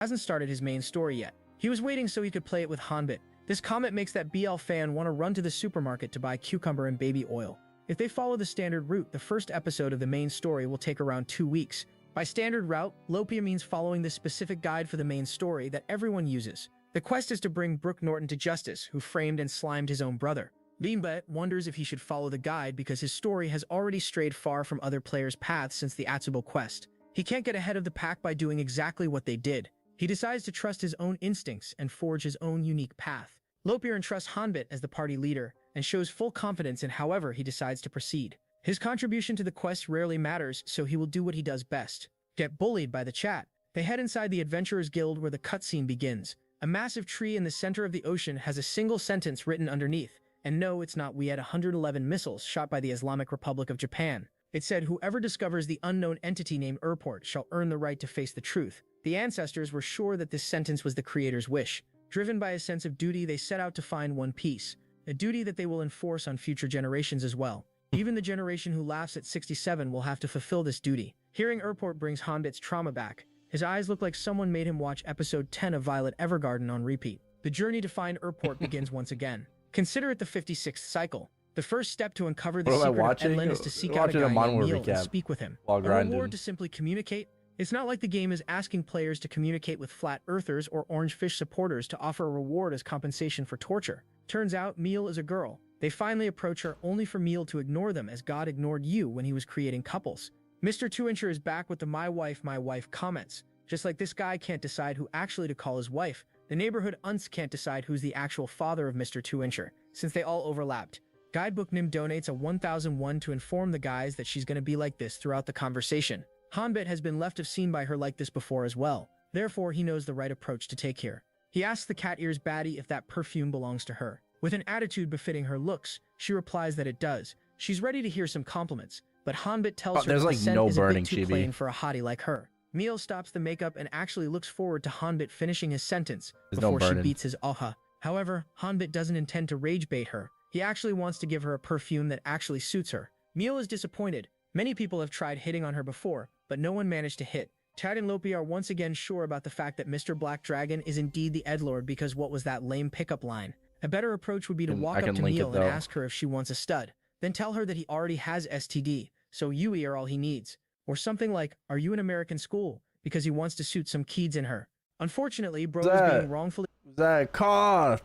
Speaker 2: Hasn't started his main story yet. He was waiting so he could play it with Hanbit. This comment makes that BL fan want to run to the supermarket to buy cucumber and baby oil. If they follow the standard route, the first episode of the main story will take around 2 weeks. By standard route, Lopier means following this specific guide for the main story that everyone uses. The quest is to bring Brooke Norton to justice, who framed and slimed his own brother. Beanbet wonders if he should follow the guide because his story has already strayed far from other players' paths since the Atsubo quest. He can't get ahead of the pack by doing exactly what they did. He decides to trust his own instincts and forge his own unique path. Lopier entrusts Hanbit as the party leader and shows full confidence in however he decides to proceed. His contribution to the quest rarely matters, so he will do what he does best. Get bullied by the chat. They head inside the Adventurers Guild where the cutscene begins. A massive tree in the center of the ocean has a single sentence written underneath. And no, it's not "we had 111 missiles shot by the Islamic Republic of Japan." It said, "Whoever discovers the unknown entity named Erport shall earn the right to face the truth." The ancestors were sure that this sentence was the creator's wish. Driven by a sense of duty, they set out to find One Piece, a duty that they will enforce on future generations as well. Even the generation who laughs at 67 will have to fulfill this duty. Hearing Erport brings Hanbit's trauma back. His eyes look like someone made him watch episode 10 of Violet Evergarden on repeat. The journey to find Erport begins once again. Consider it the 56th cycle. The first step to uncover the secret of Edlin is to seek out a guy named Neil and speak with him. A reward to simply communicate It's not like the game is asking players to communicate with flat earthers or orange fish supporters to offer a reward as compensation for torture. Turns out Miel is a girl. They finally approach her only for Miel to ignore them as God ignored you when he was creating couples. Mr. 2-incher is back with the my wife comments. Just like this guy can't decide who actually to call his wife, the neighborhood unts can't decide who's the actual father of Mr. 2-incher, since they all overlapped. Guidebook Nim donates a 1001 to inform the guys that she's gonna be like this throughout the conversation. Hanbit has been left of seen by her like this before as well, therefore he knows the right approach to take here. He asks the cat ears baddie if that perfume belongs to her. With an attitude befitting her looks, she replies that it does. She's ready to hear some compliments, but Hanbit tells her that the scent is a bit too plain for a hottie like her. Miel stops the makeup and actually looks forward to Hanbit finishing his sentence before she beats his aha. However, Hanbit doesn't intend to rage bait her. He actually wants to give her a perfume that actually suits her. Miel is disappointed. Many people have tried hitting on her before, but no one managed to hit. Chad and Lopi are once again sure about the fact that Mr. Black Dragon is indeed the Edlord because what was that lame pickup line? A better approach would be to walk up to Miel and ask her if she wants a stud. Then tell her that he already has STD, so you are all he needs. Or something like, are you in American school? Because he wants to suit some kids in her. Unfortunately, bro is being wrongfully...
Speaker 1: That cough!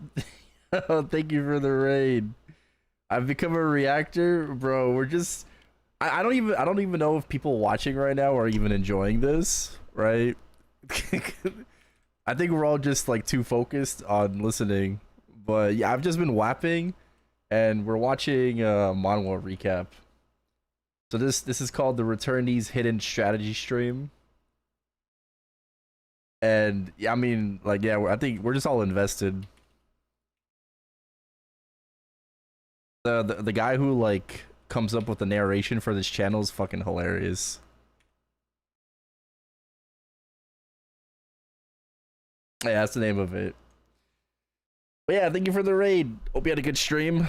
Speaker 1: Thank you for the raid. I've become a reactor, bro. We're just... I don't even know if people watching right now are even enjoying this, right? I think we're all just like too focused on listening. But yeah, I've just been wapping, and we're watching Manhwa recap. So this is called the Returnees Hidden Strategy Stream. And yeah, I mean, like, yeah, I think we're just all invested. The guy who like comes up with the narration for this channel is fucking hilarious. Yeah, that's the name of it. But yeah, thank you for the raid. Hope you had a good stream.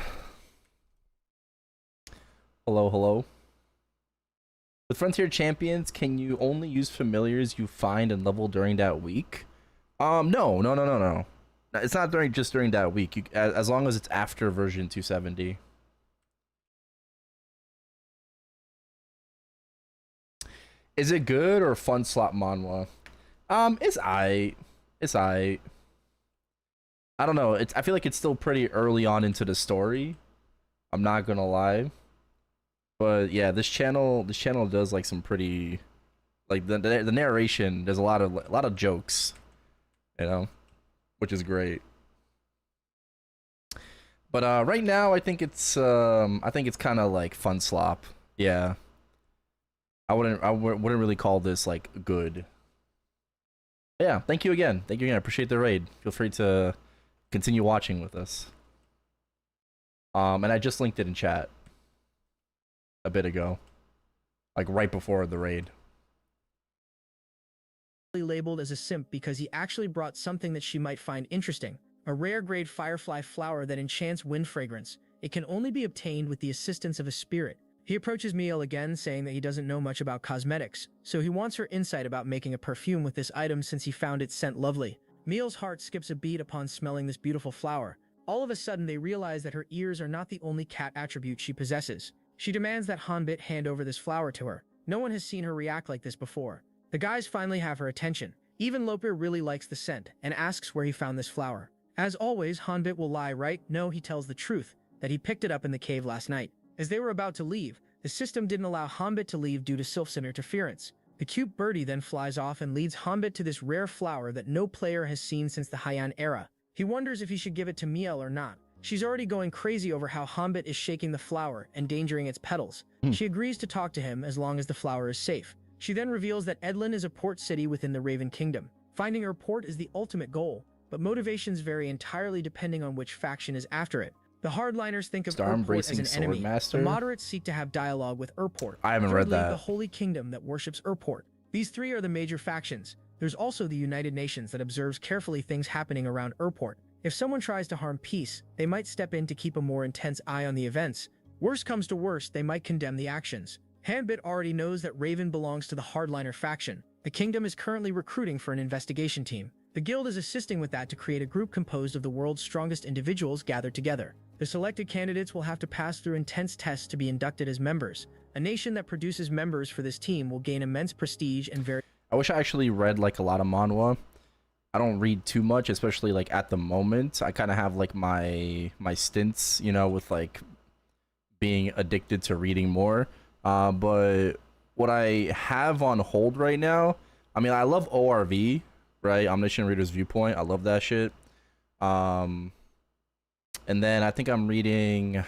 Speaker 1: Hello. With Frontier Champions, can you only use familiars you find and level during that week? No. It's not just during that week. As long as it's after version 270. Is it good or fun slot manhwa? It's aight. I don't know. I feel like it's still pretty early on into the story. I'm not gonna lie. But yeah, this channel does like some pretty, like the narration. There's a lot of jokes, you know, which is great. But right now, I think it's kind of like fun slop. Yeah, I wouldn't really call this like good. Yeah, thank you again. I appreciate the raid. Feel free to continue watching with us. And I just linked it in chat a bit ago, like right before the raid.
Speaker 2: Labeled as a simp because he actually brought something that she might find interesting. A rare grade firefly flower that enchants wind fragrance. It can only be obtained with the assistance of a spirit. He approaches Miel again, saying that he doesn't know much about cosmetics, so he wants her insight about making a perfume with this item since he found its scent lovely. Miel's heart skips a beat upon smelling this beautiful flower. All of a sudden, they realize that her ears are not the only cat attribute she possesses. She demands that Hanbit hand over this flower to her. No one has seen her react like this before. The guys finally have her attention. Even Loper really likes the scent and asks where he found this flower. As always, Hanbit will lie, right? No, he tells the truth, that he picked it up in the cave last night. As they were about to leave, the system didn't allow Hanbit to leave due to Sylphson interference. The cute birdie then flies off and leads Hanbit to this rare flower that no player has seen since the Heian era. He wonders if he should give it to Miel or not. She's already going crazy over how Hanbit is shaking the flower, endangering its petals. She agrees to talk to him as long as the flower is safe. She then reveals that Edlin is a port city within the Raven Kingdom. Finding her port is the ultimate goal, but motivations vary entirely depending on which faction is after it. The hardliners think of Urport as an enemy. The moderates seek to have dialogue with Urport.
Speaker 1: I haven't read that.
Speaker 2: The Holy Kingdom that worships Urport. These three are the major factions. There's also the United Nations that observes carefully things happening around Urport. If someone tries to harm peace, they might step in to keep a more intense eye on the events. Worst comes to worst, they might condemn the actions. Hanbit already knows that Raven belongs to the hardliner faction. The kingdom is currently recruiting for an investigation team. The guild is assisting with that to create a group composed of the world's strongest individuals gathered together. The selected candidates will have to pass through intense tests to be inducted as members. A nation that produces members for this team will gain immense prestige and very...
Speaker 1: I wish I actually read like a lot of manhwa. I don't read too much, especially like at the moment. I kind of have like my stints, you know, with like being addicted to reading more. But what I have on hold right now, I mean, I love ORV, right? Omniscient Reader's Viewpoint. I love that shit. Um, and then I think I'm reading.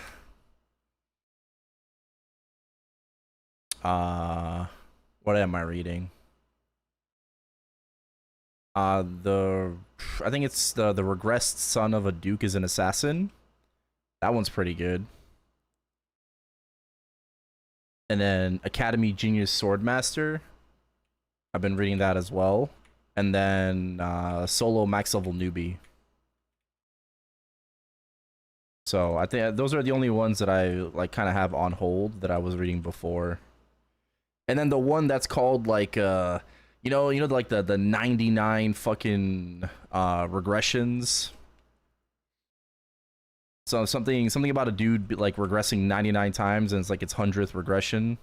Speaker 1: What am I reading? The I think it's the regressed son of a duke is an assassin. That one's pretty good. And then Academy Genius Swordmaster. I've been reading that as well. And then Solo Max Level Newbie. So I think those are the only ones that I like kind of have on hold that I was reading before. And then the one that's called like like the 99 fucking regressions. So something about a dude like regressing 99 times and it's like its 100th regression.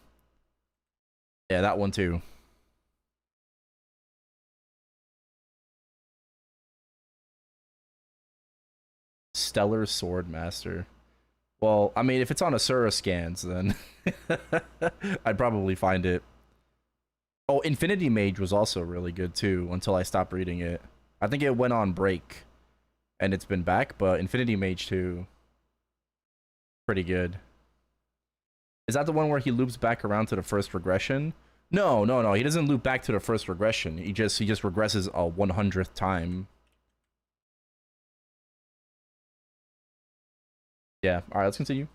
Speaker 1: Yeah, that one too. Stellar Swordmaster. Well, I mean, if it's on Asura scans, then I'd probably find it. Oh, Infinity Mage was also really good too until I stopped reading it. I think it went on break and it's been back, but Infinity Mage too. Pretty good. Is that the one where he loops back around to the first regression? No. He doesn't loop back to the first regression. He just regresses a 100th time. Yeah. All right, let's continue.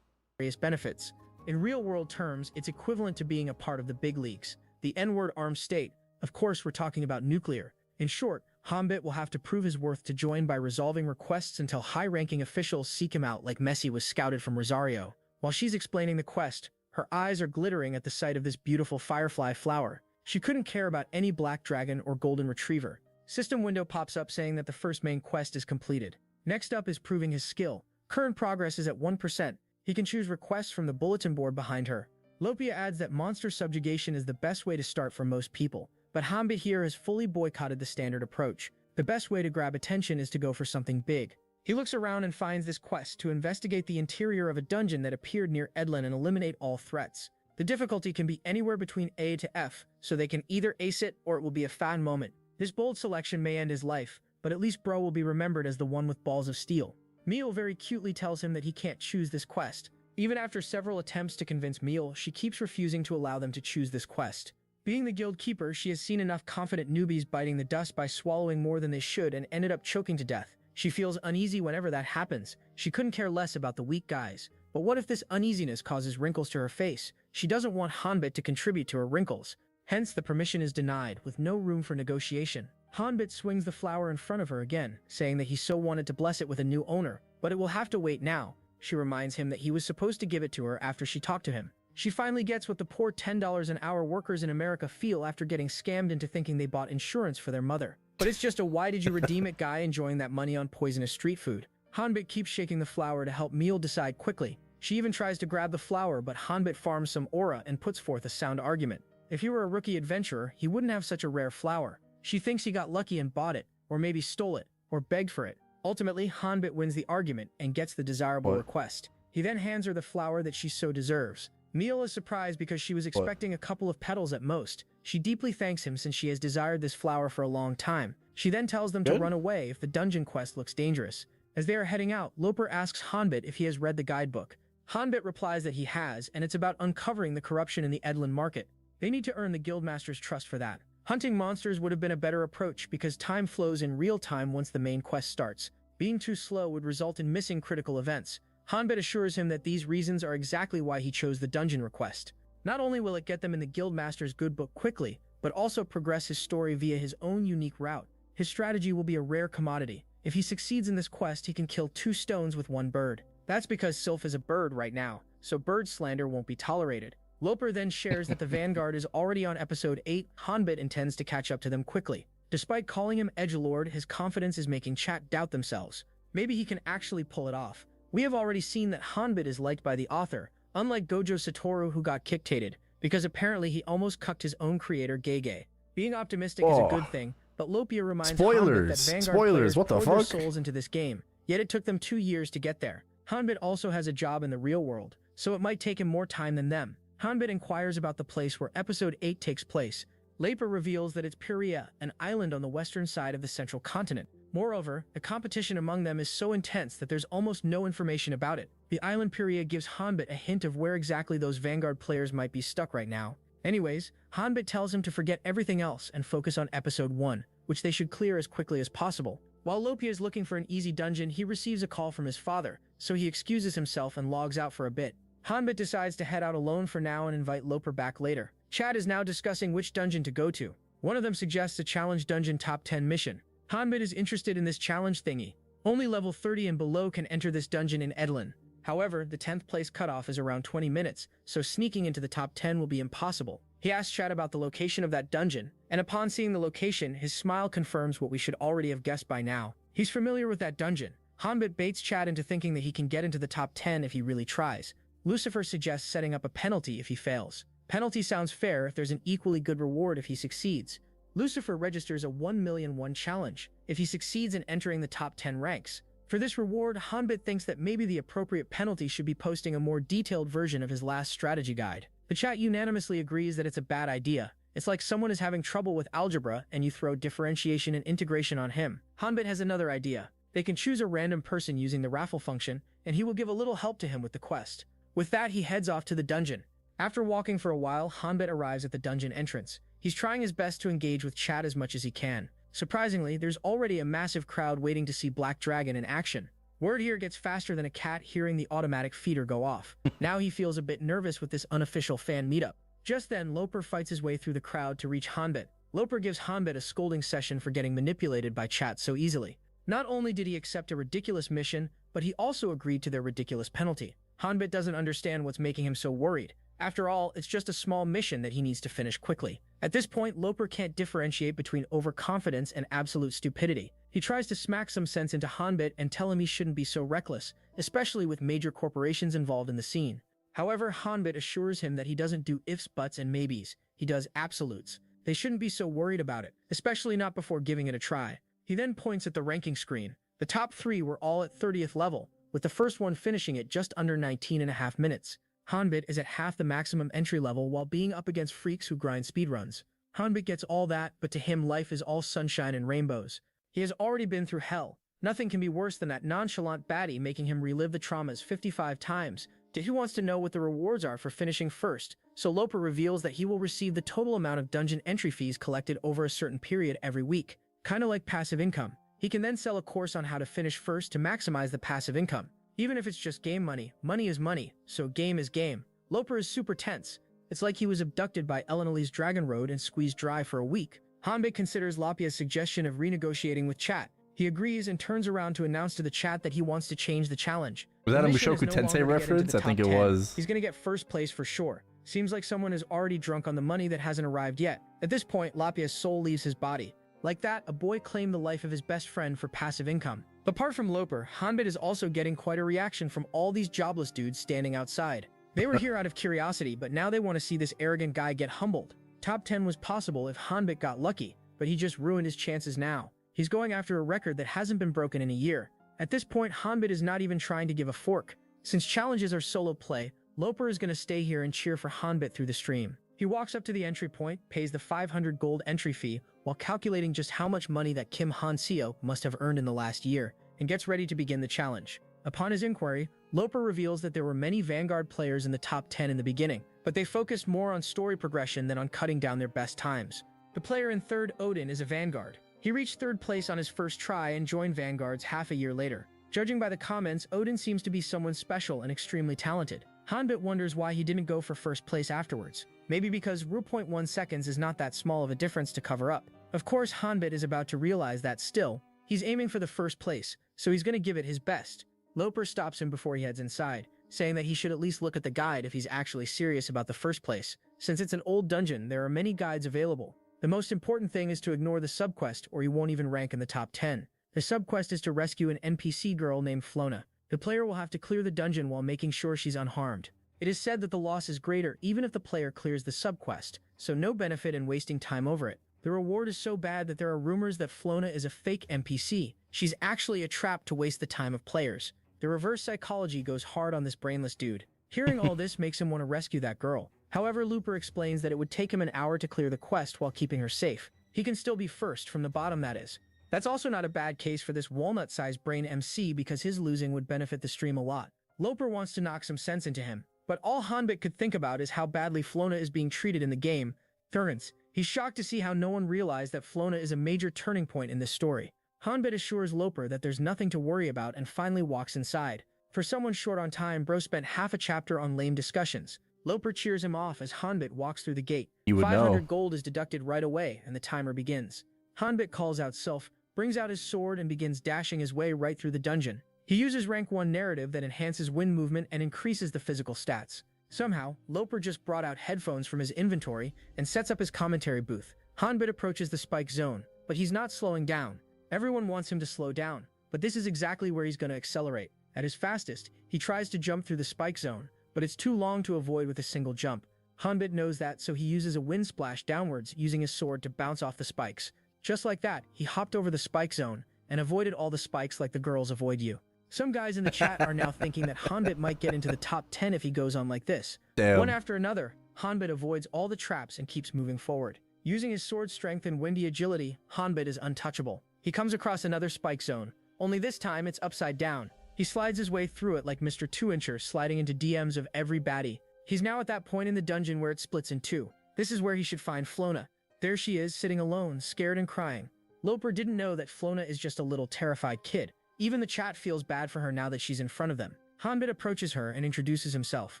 Speaker 2: Various benefits. In real-world terms, it's equivalent to being a part of the big leagues. The N-word armed state. Of course, we're talking about nuclear. In short, Hanbit will have to prove his worth to join by resolving requests until high-ranking officials seek him out like Messi was scouted from Rosario. While she's explaining the quest, her eyes are glittering at the sight of this beautiful firefly flower. She couldn't care about any black dragon or golden retriever. System window pops up saying that the first main quest is completed. Next up is proving his skill. Current progress is at 1%. He can choose requests from the bulletin board behind her. Lopia adds that monster subjugation is the best way to start for most people, but Hanbit here has fully boycotted the standard approach. The best way to grab attention is to go for something big. He looks around and finds this quest to investigate the interior of a dungeon that appeared near Edlin and eliminate all threats. The difficulty can be anywhere between A to F, so they can either ace it or it will be a fan moment. This bold selection may end his life, but at least Bro will be remembered as the one with balls of steel. Meal very cutely tells him that he can't choose this quest. Even after several attempts to convince Meal, she keeps refusing to allow them to choose this quest. Being the guild keeper, she has seen enough confident newbies biting the dust by swallowing more than they should and ended up choking to death. She feels uneasy whenever that happens. She couldn't care less about the weak guys. But what if this uneasiness causes wrinkles to her face? She doesn't want Hanbit to contribute to her wrinkles. Hence, the permission is denied, with no room for negotiation. Hanbit swings the flower in front of her again, saying that he so wanted to bless it with a new owner, but it will have to wait now. She reminds him that he was supposed to give it to her after she talked to him. She finally gets what the poor $10 an hour workers in America feel after getting scammed into thinking they bought insurance for their mother. But it's just a why did you redeem it guy enjoying that money on poisonous street food. Hanbit keeps shaking the flower to help Meal decide quickly. She even tries to grab the flower, but Hanbit farms some aura and puts forth a sound argument. If he were a rookie adventurer, he wouldn't have such a rare flower. She thinks he got lucky and bought it, or maybe stole it, or begged for it. Ultimately, Hanbit wins the argument and gets the desirable request. He then hands her the flower that she so deserves. Meal is surprised because she was expecting a couple of petals at most. She deeply thanks him since she has desired this flower for a long time. She then tells them to run away if the dungeon quest looks dangerous. As they are heading out, Loper asks Hanbit if he has read the guidebook. Hanbit replies that he has, and it's about uncovering the corruption in the Edlin market. They need to earn the guildmaster's trust for that. Hunting monsters would have been a better approach because time flows in real time once the main quest starts. Being too slow would result in missing critical events. Hanbit assures him that these reasons are exactly why he chose the dungeon request. Not only will it get them in the guildmaster's good book quickly, but also progress his story via his own unique route. His strategy will be a rare commodity. If he succeeds in this quest, he can kill 2 stones with 1 bird. That's because Sylph is a bird right now, so bird slander won't be tolerated. Loper then shares that the Vanguard is already on episode 8. Hanbit intends to catch up to them quickly. Despite calling him edgelord, his confidence is making chat doubt themselves. Maybe he can actually pull it off. We have already seen that Hanbit is liked by the author, unlike Gojo Satoru who got kicktated, because apparently he almost cucked his own creator Gege. Being optimistic is a good thing, but Lopia reminds Hanbit that Vanguard
Speaker 1: Spoilers,
Speaker 2: players
Speaker 1: what the
Speaker 2: poured their
Speaker 1: fuck?
Speaker 2: souls into this game, yet it took them 2 years to get there. Hanbit also has a job in the real world, so it might take him more time than them. Hanbit inquires about the place where Episode 8 takes place. Lepa reveals that it's Pyrea, an island on the western side of the central continent. Moreover, the competition among them is so intense that there's almost no information about it. The island Pyrea gives Hanbit a hint of where exactly those Vanguard players might be stuck right now. Anyways, Hanbit tells him to forget everything else and focus on Episode 1, which they should clear as quickly as possible. While Lopia is looking for an easy dungeon, he receives a call from his father, so he excuses himself and logs out for a bit. Hanbit decides to head out alone for now and invite Loper back later. Chad is now discussing which dungeon to go to. One of them suggests a challenge dungeon top 10 mission. Hanbit is interested in this challenge thingy. Only level 30 and below can enter this dungeon in Edlin. However, the 10th place cutoff is around 20 minutes, so sneaking into the top 10 will be impossible. He asks Chad about the location of that dungeon, and upon seeing the location, his smile confirms what we should already have guessed by now. He's familiar with that dungeon. Hanbit baits Chad into thinking that he can get into the top 10 if he really tries. Lucifer suggests setting up a penalty if he fails. Penalty sounds fair if there's an equally good reward if he succeeds. Lucifer registers a 1,000,001 challenge if he succeeds in entering the top 10 ranks. For this reward, Hanbit thinks that maybe the appropriate penalty should be posting a more detailed version of his last strategy guide. The chat unanimously agrees that it's a bad idea. It's like someone is having trouble with algebra and you throw differentiation and integration on him. Hanbit has another idea. They can choose a random person using the raffle function, and he will give a little help to him with the quest. With that, he heads off to the dungeon. After walking for a while, Hanbit arrives at the dungeon entrance. He's trying his best to engage with Chad as much as he can. Surprisingly, there's already a massive crowd waiting to see Black Dragon in action. Word here gets faster than a cat hearing the automatic feeder go off. Now he feels a bit nervous with this unofficial fan meetup. Just then, Loper fights his way through the crowd to reach Hanbit. Loper gives Hanbit a scolding session for getting manipulated by chat so easily. Not only did he accept a ridiculous mission, but he also agreed to their ridiculous penalty. Hanbit doesn't understand what's making him so worried. After all, it's just a small mission that he needs to finish quickly. At this point, Loper can't differentiate between overconfidence and absolute stupidity. He tries to smack some sense into Hanbit and tell him he shouldn't be so reckless, especially with major corporations involved in the scene. However, Hanbit assures him that he doesn't do ifs, buts, and maybes. He does absolutes. They shouldn't be so worried about it, especially not before giving it a try. He then points at the ranking screen. The top 3 were all at 30th level, with the first one finishing at just under 19.5 minutes. Hanbit is at half the maximum entry level while being up against freaks who grind speedruns. Hanbit gets all that, but to him life is all sunshine and rainbows. He has already been through hell. Nothing can be worse than that nonchalant baddie making him relive the traumas 55 times. He wants to know what the rewards are for finishing first, so Loper reveals that he will receive the total amount of dungeon entry fees collected over a certain period every week, kinda like passive income. He can then sell a course on how to finish first to maximize the passive income. Even if it's just game money, money is money, so game is game. Loper is super tense. It's like he was abducted by Elenali's Dragon Road and squeezed dry for a week. Hanbit considers Lopia's suggestion of renegotiating with chat. He agrees and turns around to announce to the chat that he wants to change the challenge.
Speaker 1: Was that a Mushoku Tensei reference? I think it was.
Speaker 2: He's gonna get first place for sure. Seems like someone is already drunk on the money that hasn't arrived yet. At this point, Lopia's soul leaves his body. Like that, a boy claimed the life of his best friend for passive income. Apart from Loper, Hanbit is also getting quite a reaction from all these jobless dudes standing outside. They were here out of curiosity, but now they want to see this arrogant guy get humbled. Top 10 was possible if Hanbit got lucky, but he just ruined his chances now. He's going after a record that hasn't been broken in a year. At this point, Hanbit is not even trying to give a fork. Since challenges are solo play, Loper is going to stay here and cheer for Hanbit through the stream. He walks up to the entry point, pays the 500 gold entry fee, while calculating just how much money that Kim Han-seo must have earned in the last year, and gets ready to begin the challenge. Upon his inquiry, Loper reveals that there were many Vanguard players in the top 10 in the beginning, but they focused more on story progression than on cutting down their best times. The player in third, Odin, is a Vanguard. He reached third place on his first try and joined Vanguards half a year later. Judging by the comments, Odin seems to be someone special and extremely talented. Hanbit wonders why he didn't go for first place afterwards. Maybe because 0.1 seconds is not that small of a difference to cover up. Of course, Hanbit is about to realize that still, he's aiming for the first place, so he's going to give it his best. Loper stops him before he heads inside, saying that he should at least look at the guide if he's actually serious about the first place. Since it's an old dungeon, there are many guides available. The most important thing is to ignore the subquest or you won't even rank in the top 10. The subquest is to rescue an NPC girl named Flona. The player will have to clear the dungeon while making sure she's unharmed. It is said that the loss is greater even if the player clears the subquest, so no benefit in wasting time over it. The reward is so bad that there are rumors that Flona is a fake NPC. She's actually a trap to waste the time of players. The reverse psychology goes hard on this brainless dude. Hearing all this makes him want to rescue that girl. However, Looper explains that it would take him an hour to clear the quest while keeping her safe. He can still be first from the bottom, that is. That's also not a bad case for this walnut-sized brain MC because his losing would benefit the stream a lot. Loper wants to knock some sense into him, but all Hanbit could think about is how badly Flona is being treated in the game. Thurgans. He's shocked to see how no one realized that Flona is a major turning point in this story. Hanbit assures Loper that there's nothing to worry about and finally walks inside. For someone short on time, bro spent half a chapter on lame discussions. Loper cheers him off as Hanbit walks through the gate.
Speaker 1: You would
Speaker 2: 500
Speaker 1: know.
Speaker 2: gold is deducted right away and the timer begins. Hanbit calls out Self, brings out his sword and begins dashing his way right through the dungeon. He uses rank 1 narrative that enhances wind movement and increases the physical stats. Somehow, Loper just brought out headphones from his inventory and sets up his commentary booth. Hanbit approaches the spike zone, but he's not slowing down. Everyone wants him to slow down, but this is exactly where he's going to accelerate. At his fastest, he tries to jump through the spike zone, but it's too long to avoid with a single jump. Hanbit knows that, so he uses a wind splash downwards using his sword to bounce off the spikes. Just like that, he hopped over the spike zone and avoided all the spikes like the girls avoid you. Some guys in the chat are now thinking that Hanbit might get into the top 10 if he goes on like this.
Speaker 1: Damn.
Speaker 2: One after another, Hanbit avoids all the traps and keeps moving forward. Using his sword strength and windy agility, Hanbit is untouchable. He comes across another spike zone, only this time it's upside down. He slides his way through it like Mr. 2-incher sliding into DMs of every baddie. He's now at that point in the dungeon where it splits in two. This is where he should find Flona. There she is, sitting alone, scared and crying. Loper didn't know that Flona is just a little terrified kid. Even the chat feels bad for her now that she's in front of them. Hanbit approaches her and introduces himself.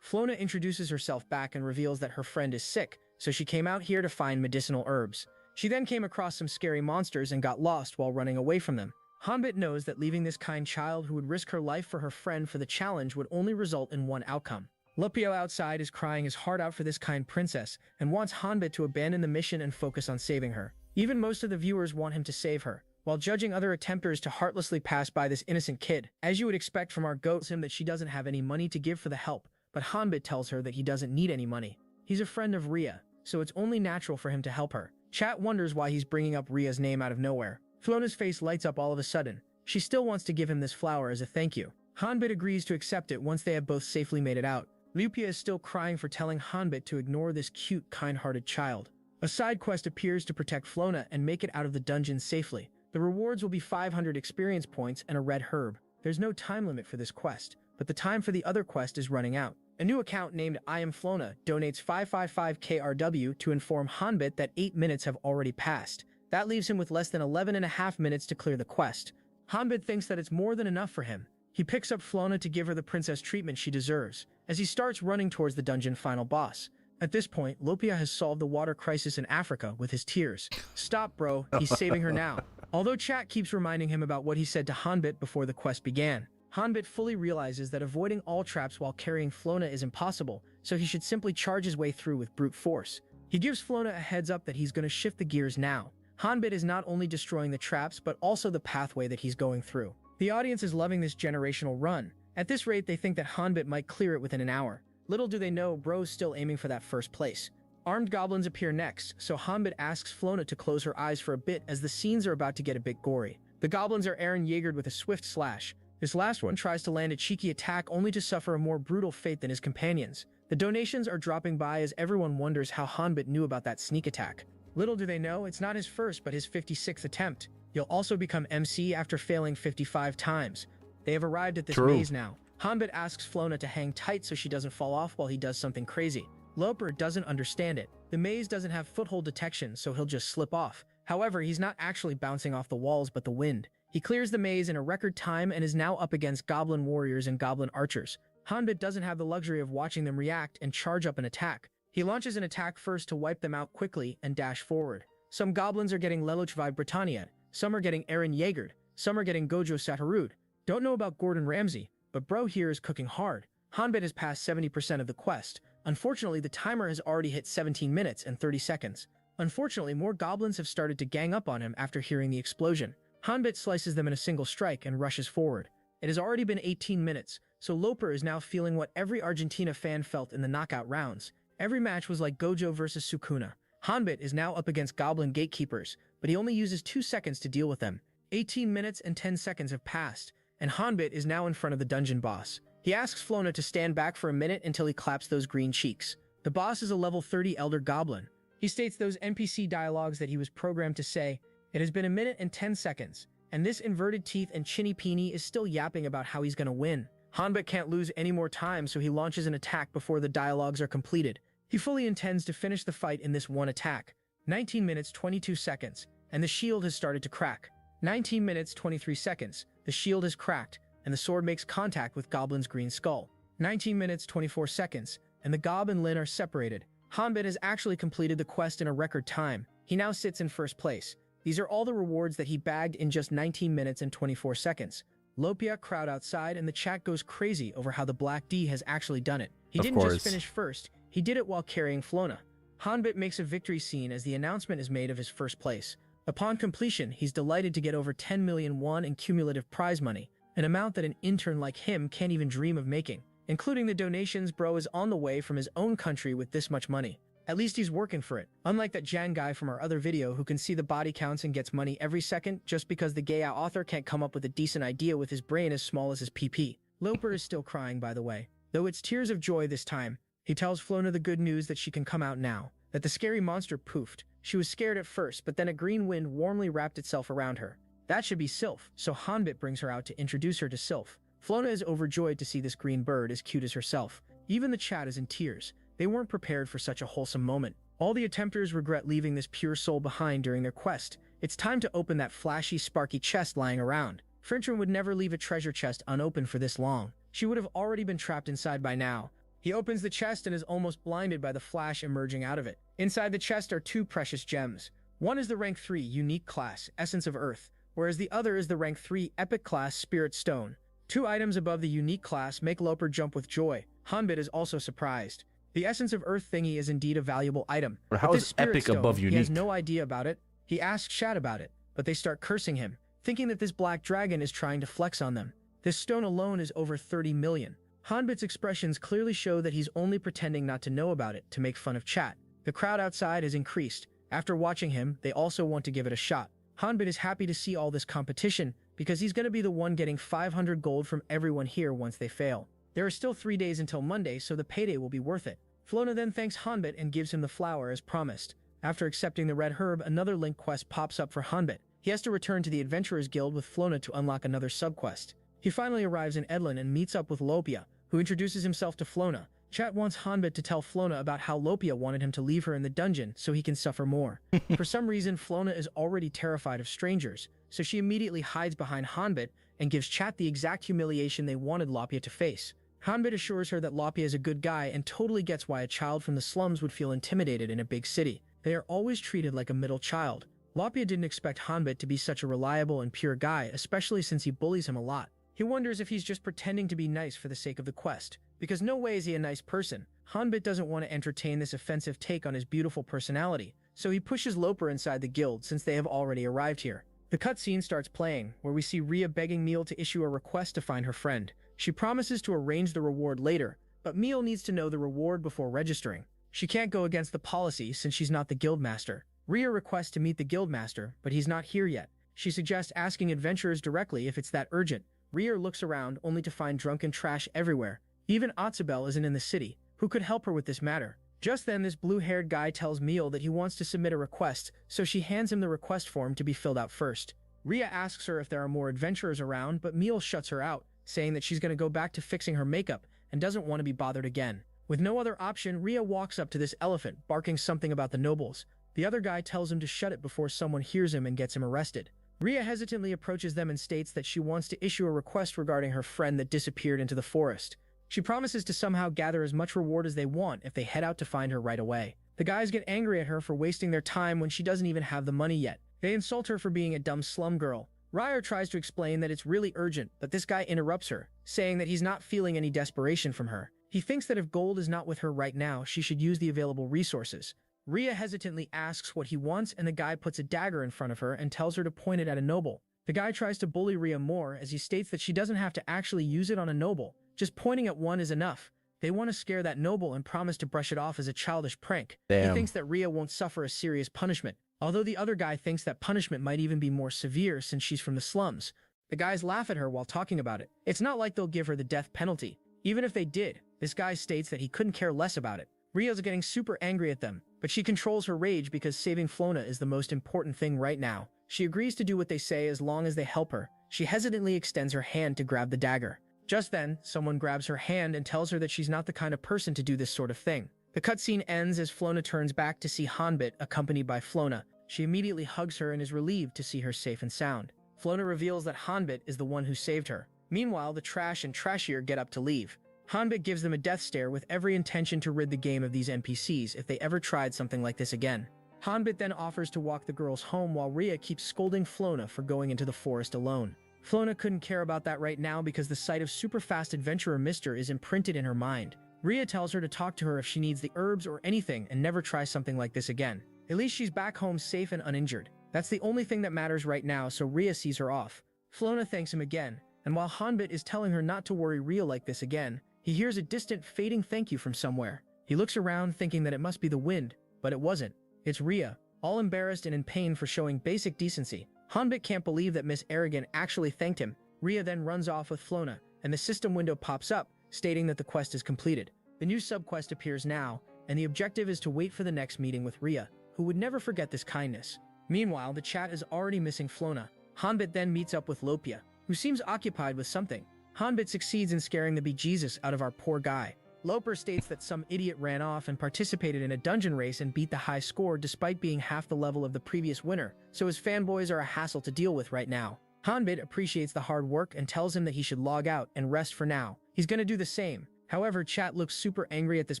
Speaker 2: Flona introduces herself back and reveals that her friend is sick, so she came out here to find medicinal herbs. She then came across some scary monsters and got lost while running away from them. Hanbit knows that leaving this kind child who would risk her life for her friend for the challenge would only result in one outcome. Lupio outside is crying his heart out for this kind princess and wants Hanbit to abandon the mission and focus on saving her. Even most of the viewers want him to save her, while judging other attempters to heartlessly pass by this innocent kid. As you would expect from our goat, him that she doesn't have any money to give for the help, but Hanbit tells her that he doesn't need any money. He's a friend of Rhea, so it's only natural for him to help her. Chat wonders why he's bringing up Rhea's name out of nowhere. Flona's face lights up all of a sudden. She still wants to give him this flower as a thank you. Hanbit agrees to accept it once they have both safely made it out. Lupia is still crying for telling Hanbit to ignore this cute, kind-hearted child. A side quest appears to protect Flona and make it out of the dungeon safely. The rewards will be 500 experience points and a red herb. There's no time limit for this quest, but the time for the other quest is running out. A new account named I Am Flona donates 555 KRW to inform Hanbit that 8 minutes have already passed. That leaves him with less than 11.5 minutes to clear the quest. Hanbit thinks that it's more than enough for him. He picks up Flona to give her the princess treatment she deserves, as he starts running towards the dungeon final boss. At this point, Lopia has solved the water crisis in Africa with his tears. Stop, bro. He's saving her now. Although chat keeps reminding him about what he said to Hanbit before the quest began. Hanbit fully realizes that avoiding all traps while carrying Flona is impossible, so he should simply charge his way through with brute force. He gives Flona a heads up that he's going to shift the gears now. Hanbit is not only destroying the traps, but also the pathway that he's going through. The audience is loving this generational run. At this rate, they think that Hanbit might clear it within an hour. Little do they know, bro's still aiming for that first place. Armed goblins appear next, so Hanbit asks Flona to close her eyes for a bit as the scenes are about to get a bit gory. The goblins are Eren Jaegered with a swift slash. This last one tries to land a cheeky attack only to suffer a more brutal fate than his companions. The donations are dropping by as everyone wonders how Hanbit knew about that sneak attack. Little do they know, it's not his first but his 56th attempt. He'll also become MC after failing 55 times. They have arrived at this maze now. Hanbit asks Flona to hang tight so she doesn't fall off while he does something crazy. Loper doesn't understand it. The maze doesn't have foothold detection, so he'll just slip off. However, he's not actually bouncing off the walls but the wind. He clears the maze in a record time and is now up against goblin warriors and goblin archers. Hanbit doesn't have the luxury of watching them react and charge up an attack. He launches an attack first to wipe them out quickly and dash forward. Some goblins are getting Lelouch Britannia, some are getting Eren Jaegered, some are getting Gojo Satarud. Don't know about Gordon Ramsay, but bro here is cooking hard. Hanbit has passed 70% of the quest. Unfortunately, the timer has already hit 17 minutes and 30 seconds. Unfortunately, more goblins have started to gang up on him after hearing the explosion. Hanbit slices them in a single strike and rushes forward. It has already been 18 minutes, so Loper is now feeling what every Argentina fan felt in the knockout rounds. Every match was like Gojo versus Sukuna. Hanbit is now up against goblin gatekeepers, but he only uses 2 seconds to deal with them. 18 minutes and 10 seconds have passed, and Hanbit is now in front of the dungeon boss. He asks Flona to stand back for a minute until he claps those green cheeks. The boss is a level 30 elder goblin. He states those NPC dialogues that he was programmed to say. It has been a minute and 10 seconds, and this inverted teeth and chinny peeny is still yapping about how he's gonna win. Hanbit can't lose any more time, so he launches an attack before the dialogues are completed. He fully intends to finish the fight in this one attack. 19 minutes 22 seconds, and the shield has started to crack. 19 minutes 23 seconds, the shield has cracked, and the sword makes contact with Goblin's green skull. 19 minutes 24 seconds, and the Gob and Lin are separated. Hanbit has actually completed the quest in a record time. He now sits in first place. These are all the rewards that he bagged in just 19 minutes and 24 seconds. Lopia crowd outside, and the chat goes crazy over how the Black D has actually done it. He didn't just finish first, he did it while carrying Flona. Hanbit makes a victory scene as the announcement is made of his first place. Upon completion, he's delighted to get over 10 million won in cumulative prize money, an amount that an intern like him can't even dream of making. Including the donations, bro is on the way from his own country with this much money. At least he's working for it. Unlike that Jan guy from our other video who can see the body counts and gets money every second just because the gay author can't come up with a decent idea with his brain as small as his PP. Loper is still crying, by the way, though it's tears of joy this time. He tells Flona the good news that she can come out now, that the scary monster poofed. She was scared at first, but then a green wind warmly wrapped itself around her. That should be Sylph, so Hanbit brings her out to introduce her to Sylph. Flona is overjoyed to see this green bird as cute as herself. Even the chat is in tears. They weren't prepared for such a wholesome moment. All the attempters regret leaving this pure soul behind during their quest. It's time to open that flashy, sparky chest lying around. Frinchrin would never leave a treasure chest unopened for this long. She would have already been trapped inside by now. He opens the chest and is almost blinded by the flash emerging out of it. Inside the chest are 2 precious gems. One is the rank 3 unique class, Essence of Earth, whereas the other is the rank 3 epic class, Spirit Stone. 2 items above the unique class make Loper jump with joy. Hanbit is also surprised. The Essence of Earth thingy is indeed a valuable item.
Speaker 1: But how is epic above unique?
Speaker 2: He has no idea about it. He asks Shat about it, but they start cursing him, thinking that this black dragon is trying to flex on them. This stone alone is over 30 million. Hanbit's expressions clearly show that he's only pretending not to know about it to make fun of chat. The crowd outside has increased. After watching him, they also want to give it a shot. Hanbit is happy to see all this competition because he's going to be the one getting 500 gold from everyone here once they fail. There are still 3 days until Monday, so the payday will be worth it. Flona then thanks Hanbit and gives him the flower as promised. After accepting the red herb, another link quest pops up for Hanbit. He has to return to the Adventurers Guild with Flona to unlock another subquest. He finally arrives in Edlin and meets up with Lopia, who introduces himself to Flona. Chat wants Hanbit to tell Flona about how Lopia wanted him to leave her in the dungeon so he can suffer more. For some reason, Flona is already terrified of strangers, so she immediately hides behind Hanbit and gives Chat the exact humiliation they wanted Lopia to face. Hanbit assures her that Lopia is a good guy and totally gets why a child from the slums would feel intimidated in a big city. They are always treated like a middle child. Lopia didn't expect Hanbit to be such a reliable and pure guy, especially since he bullies him a lot. He wonders if he's just pretending to be nice for the sake of the quest, because no way is he a nice person. Hanbit doesn't want to entertain this offensive take on his beautiful personality, so he pushes Loper inside the guild since they have already arrived here. The cutscene starts playing, where we see Rhea begging Miel to issue a request to find her friend. She promises to arrange the reward later, but Miel needs to know the reward before registering. She can't go against the policy since she's not the guildmaster. Rhea requests to meet the guildmaster, but he's not here yet. She suggests asking adventurers directly if it's that urgent. Rhea looks around only to find drunken trash everywhere. Even Otzabel isn't in the city. Who could help her with this matter? Just then, this blue-haired guy tells Miel that he wants to submit a request, so she hands him the request form to be filled out first. Rhea asks her if there are more adventurers around, but Miel shuts her out, saying that she's going to go back to fixing her makeup and doesn't want to be bothered again. With no other option, Rhea walks up to this elephant, barking something about the nobles. The other guy tells him to shut it before someone hears him and gets him arrested. Rhea hesitantly approaches them and states that she wants to issue a request regarding her friend that disappeared into the forest. She promises to somehow gather as much reward as they want if they head out to find her right away. The guys get angry at her for wasting their time when she doesn't even have the money yet. They insult her for being a dumb slum girl. Ryer tries to explain that it's really urgent, but this guy interrupts her, saying that he's not feeling any desperation from her. He thinks that if gold is not with her right now, she should use the available resources. Rhea hesitantly asks what he wants, and the guy puts a dagger in front of her and tells her to point it at a noble. The guy tries to bully Rhea more as he states that she doesn't have to actually use it on a noble. Just pointing at one is enough. They want to scare that noble and promise to brush it off as a childish prank.
Speaker 1: Damn.
Speaker 2: He thinks that Rhea won't suffer a serious punishment, although the other guy thinks that punishment might even be more severe since she's from the slums. The guys laugh at her while talking about it. It's not like they'll give her the death penalty. Even if they did, this guy states that he couldn't care less about it. Rhea's getting super angry at them, but she controls her rage because saving Flona is the most important thing right now. She agrees to do what they say as long as they help her. She hesitantly extends her hand to grab the dagger. Just then, someone grabs her hand and tells her that she's not the kind of person to do this sort of thing. The cutscene ends as Flona turns back to see Hanbit accompanied by Flona. She immediately hugs her and is relieved to see her safe and sound. Flona reveals that Hanbit is the one who saved her. Meanwhile, the trash and trashier get up to leave. Hanbit gives them a death stare with every intention to rid the game of these NPCs if they ever tried something like this again. Hanbit then offers to walk the girls home while Rhea keeps scolding Flona for going into the forest alone. Flona couldn't care about that right now because the sight of super-fast adventurer Mr. is imprinted in her mind. Rhea tells her to talk to her if she needs the herbs or anything and never try something like this again. At least she's back home safe and uninjured. That's the only thing that matters right now, so Rhea sees her off. Flona thanks him again, and while Hanbit is telling her not to worry Rhea like this again, he hears a distant fading thank you from somewhere. He looks around thinking that it must be the wind, but it wasn't. It's Rhea, all embarrassed and in pain for showing basic decency. Hanbit can't believe that Miss Arrogant actually thanked him. Rhea then runs off with Flona, and the system window pops up, stating that the quest is completed. The new subquest appears now, and the objective is to wait for the next meeting with Rhea, who would never forget this kindness. Meanwhile, the chat is already missing Flona. Hanbit then meets up with Lopia, who seems occupied with something. Hanbit succeeds in scaring the bejesus out of our poor guy. Loper states that some idiot ran off and participated in a dungeon race and beat the high score despite being half the level of the previous winner, so his fanboys are a hassle to deal with right now. Hanbit appreciates the hard work and tells him that he should log out and rest for now. He's gonna do the same. However, chat looks super angry at this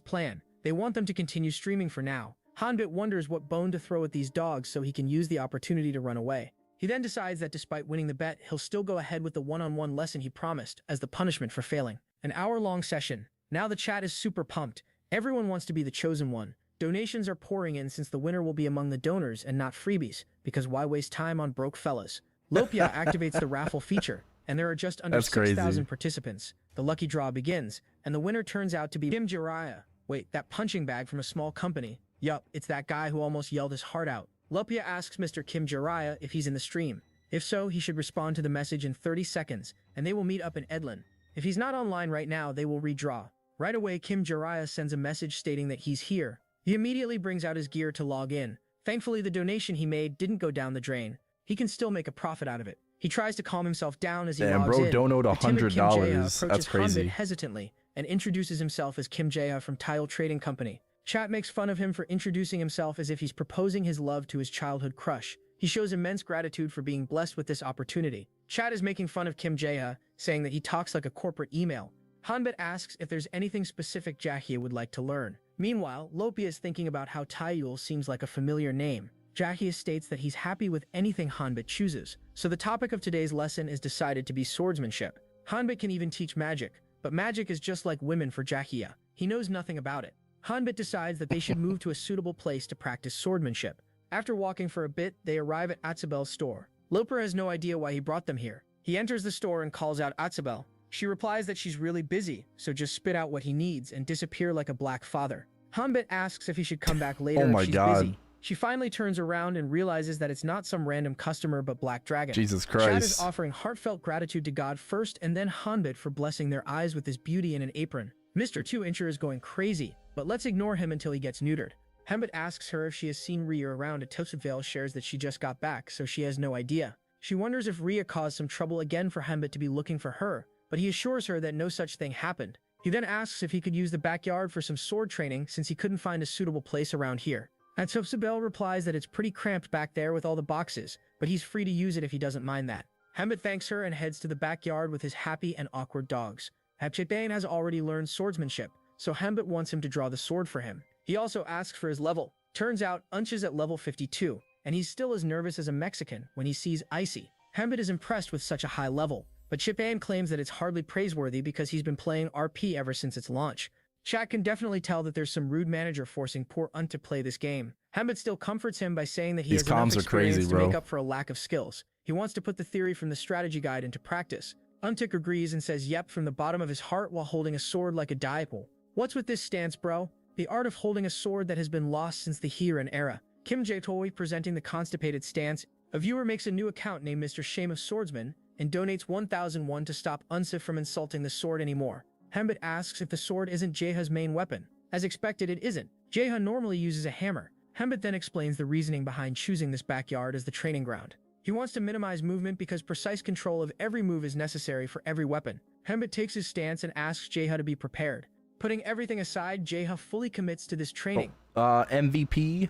Speaker 2: plan. They want them to continue streaming for now. Hanbit wonders what bone to throw at these dogs so he can use the opportunity to run away. He then decides that despite winning the bet, he'll still go ahead with the one-on-one lesson he promised as the punishment for failing. An hour-long session. Now the chat is super pumped. Everyone wants to be the chosen one. Donations are pouring in since the winner will be among the donors and not freebies, because why waste time on broke fellas? Lopia activates the raffle feature, and there are just under 6,000 participants. The lucky draw begins, and the winner turns out to be Kim Jiraiya. Wait, that punching bag from a small company. Yup, it's that guy who almost yelled his heart out. Lopia asks Mr. Kim Jiraiya if he's in the stream. If so, he should respond to the message in 30 seconds, and they will meet up in Edlin. If he's not online right now, they will redraw. Right away, Kim Jiraiya sends a message stating that he's here. He immediately brings out his gear to log in. Thankfully, the donation he made didn't go down the drain. He can still make a profit out of it. He tries to calm himself down as he logs in.
Speaker 1: Damn, bro, donoed $100. That's crazy.
Speaker 2: Hanbit hesitantly and introduces himself as Kim Jaya from Tile Trading Company. Chat makes fun of him for introducing himself as if he's proposing his love to his childhood crush. He shows immense gratitude for being blessed with this opportunity. Chat is making fun of Kim Jaya, saying that he talks like a corporate email. Hanbit asks if there's anything specific Jahia would like to learn. Meanwhile, Lopia is thinking about how Taiyul seems like a familiar name. Jahia states that he's happy with anything Hanbit chooses, so the topic of today's lesson is decided to be swordsmanship. Hanbit can even teach magic, but magic is just like women for Jahia. He knows nothing about it. Hanbit decides that they should move to a suitable place to practice swordsmanship. After walking for a bit, they arrive at Atsabel's store. Loper has no idea why he brought them here. He enters the store and calls out Atsabel. She replies that she's really busy, so just spit out what he needs and disappear like a black father. Hanbit asks if he should come back later if she's busy. She finally turns around and realizes that it's not some random customer but Black Dragon.
Speaker 1: Jesus Christ.
Speaker 2: Chad is offering heartfelt gratitude to God first and then Hanbit for blessing their eyes with his beauty in an apron. Mr. 2-Incher is going crazy, but let's ignore him until he gets neutered. Hanbit asks her if she has seen Rhea around and Tosavale shares that she just got back, so she has no idea. She wonders if Rhea caused some trouble again for Hanbit to be looking for her, but he assures her that no such thing happened. He then asks if he could use the backyard for some sword training since he couldn't find a suitable place around here. And Tosavale replies that it's pretty cramped back there with all the boxes, but he's free to use it if he doesn't mind that. Hanbit thanks her and heads to the backyard with his happy and awkward dogs. Hapchitbane has already learned swordsmanship, so Hanbit wants him to draw the sword for him. He also asks for his level. Turns out, Unch is at level 52, and he's still as nervous as a Mexican when he sees Icy. Hanbit is impressed with such a high level, but Chipane claims that it's hardly praiseworthy because he's been playing RP ever since its launch. Chat can definitely tell that there's some rude manager forcing poor Unt to play this game. Hanbit still comforts him by saying that he has enough experience to make up for a lack of skills. He wants to put the theory from the strategy guide into practice. Untik agrees and says yep from the bottom of his heart while holding a sword like a Diapol. What's with this stance, bro? The art of holding a sword that has been lost since the Heian era. Kim Jae-toy presenting the constipated stance. A viewer makes a new account named Mr. Shame of Swordsman and donates 1,001 to stop Unsif from insulting the sword anymore. Hembit asks if the sword isn't Jaeha's main weapon. As expected, it isn't. Jaeha normally uses a hammer. Hembit then explains the reasoning behind choosing this backyard as the training ground. He wants to minimize movement because precise control of every move is necessary for every weapon. Hembit takes his stance and asks Jaeha to be prepared. Putting everything aside, Jaeha fully commits to this training.
Speaker 1: MVP.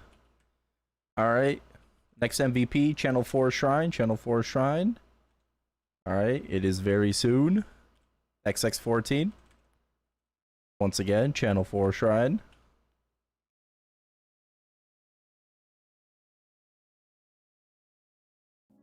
Speaker 1: Alright. Next MVP, Channel 4 Shrine. Channel 4 Shrine. Alright, it is very soon. XX14. Once again, Channel 4 Shrine.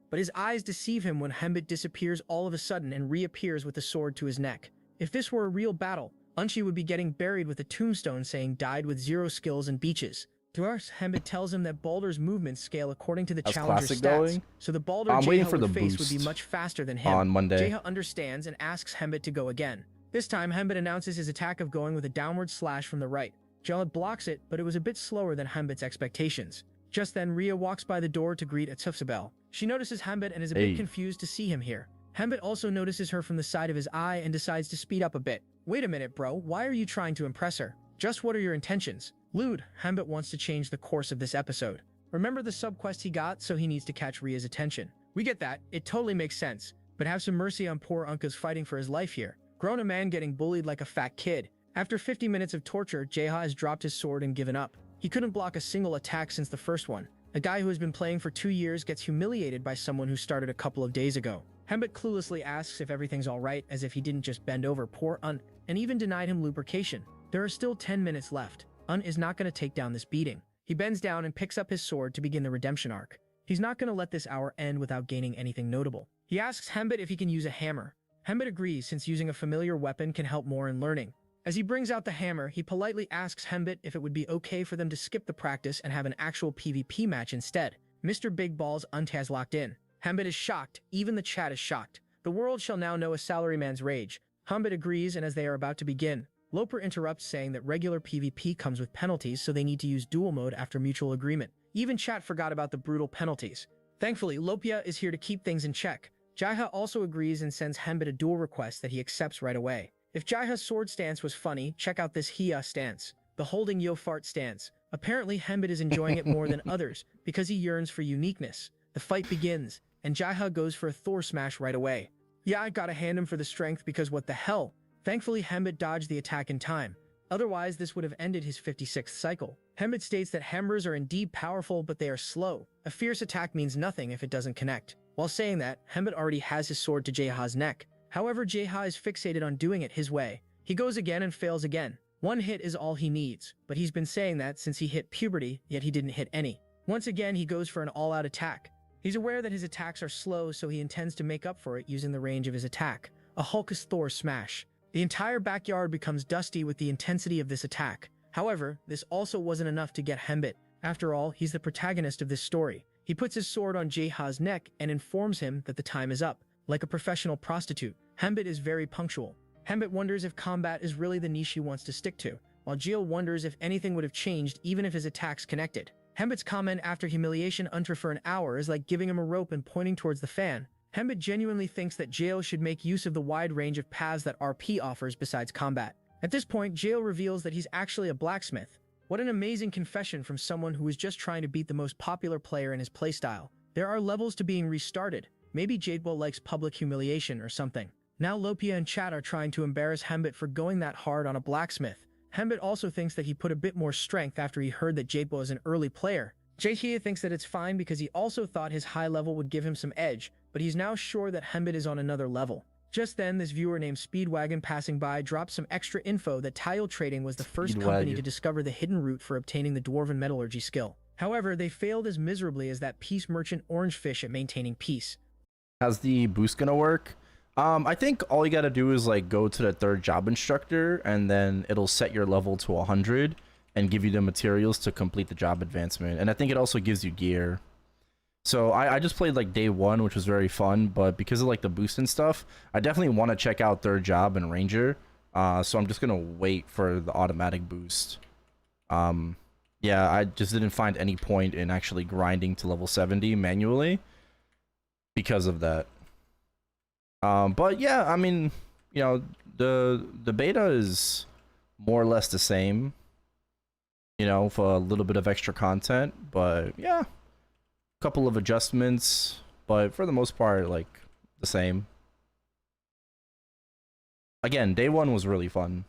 Speaker 2: But his eyes deceive him when Hembit disappears all of a sudden and reappears with the sword to his neck. If this were a real battle, Unchi would be getting buried with a tombstone saying died with 0 skills and beaches. To us, Hembit tells him that Balder's movements scale according to the challenger's stats, so the Balder Jaeha would face would be much faster than him.
Speaker 1: On Monday.
Speaker 2: Jaeha understands and asks Hembit to go again. This time, Hembit announces his attack of going with a downward slash from the right. Jaeha blocks it, but it was a bit slower than Hembit's expectations. Just then, Rhea walks by the door to greet Atsufsabel. She notices Hembit and is a bit confused to see him here. Hembit also notices her from the side of his eye and decides to speed up a bit. Wait a minute, bro, why are you trying to impress her? Just what are your intentions? Lude, Hembit wants to change the course of this episode. Remember the sub-quest he got, so he needs to catch Rhea's attention. We get that, it totally makes sense. But have some mercy on poor Unka's fighting for his life here. Grown a man getting bullied like a fat kid. After 50 minutes of torture, Jaeha has dropped his sword and given up. He couldn't block a single attack since the first one. A guy who has been playing for 2 years gets humiliated by someone who started a couple of days ago. Hembit cluelessly asks if everything's alright, as if he didn't just bend over poor Un, and even denied him lubrication. There are still 10 minutes left. Un is not going to take down this beating. He bends down and picks up his sword to begin the redemption arc. He's not going to let this hour end without gaining anything notable. He asks Hembit if he can use a hammer. Hembit agrees since using a familiar weapon can help more in learning. As he brings out the hammer, he politely asks Hembit if it would be okay for them to skip the practice and have an actual PvP match instead. Mr. Big Balls Unt has locked in. Hembit is shocked, even the chat is shocked. The world shall now know a salaryman's rage. Hembit agrees, and as they are about to begin, Loper interrupts saying that regular PvP comes with penalties, so they need to use duel mode after mutual agreement. Even chat forgot about the brutal penalties. Thankfully, Lopia is here to keep things in check. Jaeha also agrees and sends Hembit a duel request that he accepts right away. If Jaeha's sword stance was funny, check out this Hia stance, the holding yo fart stance. Apparently, Hembit is enjoying it more than others because he yearns for uniqueness. The fight begins, and Jaeha goes for a Thor smash right away. Yeah, I gotta hand him for the strength because what the hell? Thankfully, Hembit dodged the attack in time. Otherwise, this would have ended his 56th cycle. Hembit states that hammers are indeed powerful, but they are slow. A fierce attack means nothing if it doesn't connect. While saying that, Hembit already has his sword to Jaeha's neck. However, Jaeha is fixated on doing it his way. He goes again and fails again. One hit is all he needs, but he's been saying that since he hit puberty, yet he didn't hit any. Once again, he goes for an all-out attack. He's aware that his attacks are slow, so he intends to make up for it using the range of his attack. A Hulkus Thor smash. The entire backyard becomes dusty with the intensity of this attack. However, this also wasn't enough to get Hembit. After all, he's the protagonist of this story. He puts his sword on Jaeha's neck and informs him that the time is up. Like a professional prostitute, Hembit is very punctual. Hembit wonders if combat is really the niche he wants to stick to, while Jill wonders if anything would have changed even if his attacks connected. Hembit's comment after humiliation Unter for an hour is like giving him a rope and pointing towards the fan. Hembit genuinely thinks that Jail should make use of the wide range of paths that RP offers besides combat. At this point, Jail reveals that he's actually a blacksmith. What an amazing confession from someone who was just trying to beat the most popular player in his playstyle. There are levels to being restarted. Maybe Jadewell likes public humiliation or something. Now Lopia and Chat are trying to embarrass Hembit for going that hard on a blacksmith. Hembit also thinks that he put a bit more strength after he heard that Jadewell is an early player. Jaehye thinks that it's fine because he also thought his high level would give him some edge, but he's now sure that Hembit is on another level. Just then, this viewer named Speedwagon passing by dropped some extra info that Tile Trading was the first company to discover the hidden route for obtaining the Dwarven Metallurgy skill. However, they failed as miserably as that peace merchant Orangefish at maintaining peace.
Speaker 1: How's the boost gonna work? I think all you gotta do is like go to the third job instructor and then it'll set your level to 100 and give you the materials to complete the job advancement. And I think it also gives you gear. So I just played like day one, which was very fun, but because of like the boost and stuff, I definitely want to check out third job and ranger. So I'm just gonna wait for the automatic boost. Yeah, I just didn't find any point in actually grinding to level 70 manually because of that. But yeah, I mean, you know, the beta is more or less the same, you know, for a little bit of extra content, but yeah, a couple of adjustments, but for the most part, like, the same. Again, day one was really fun.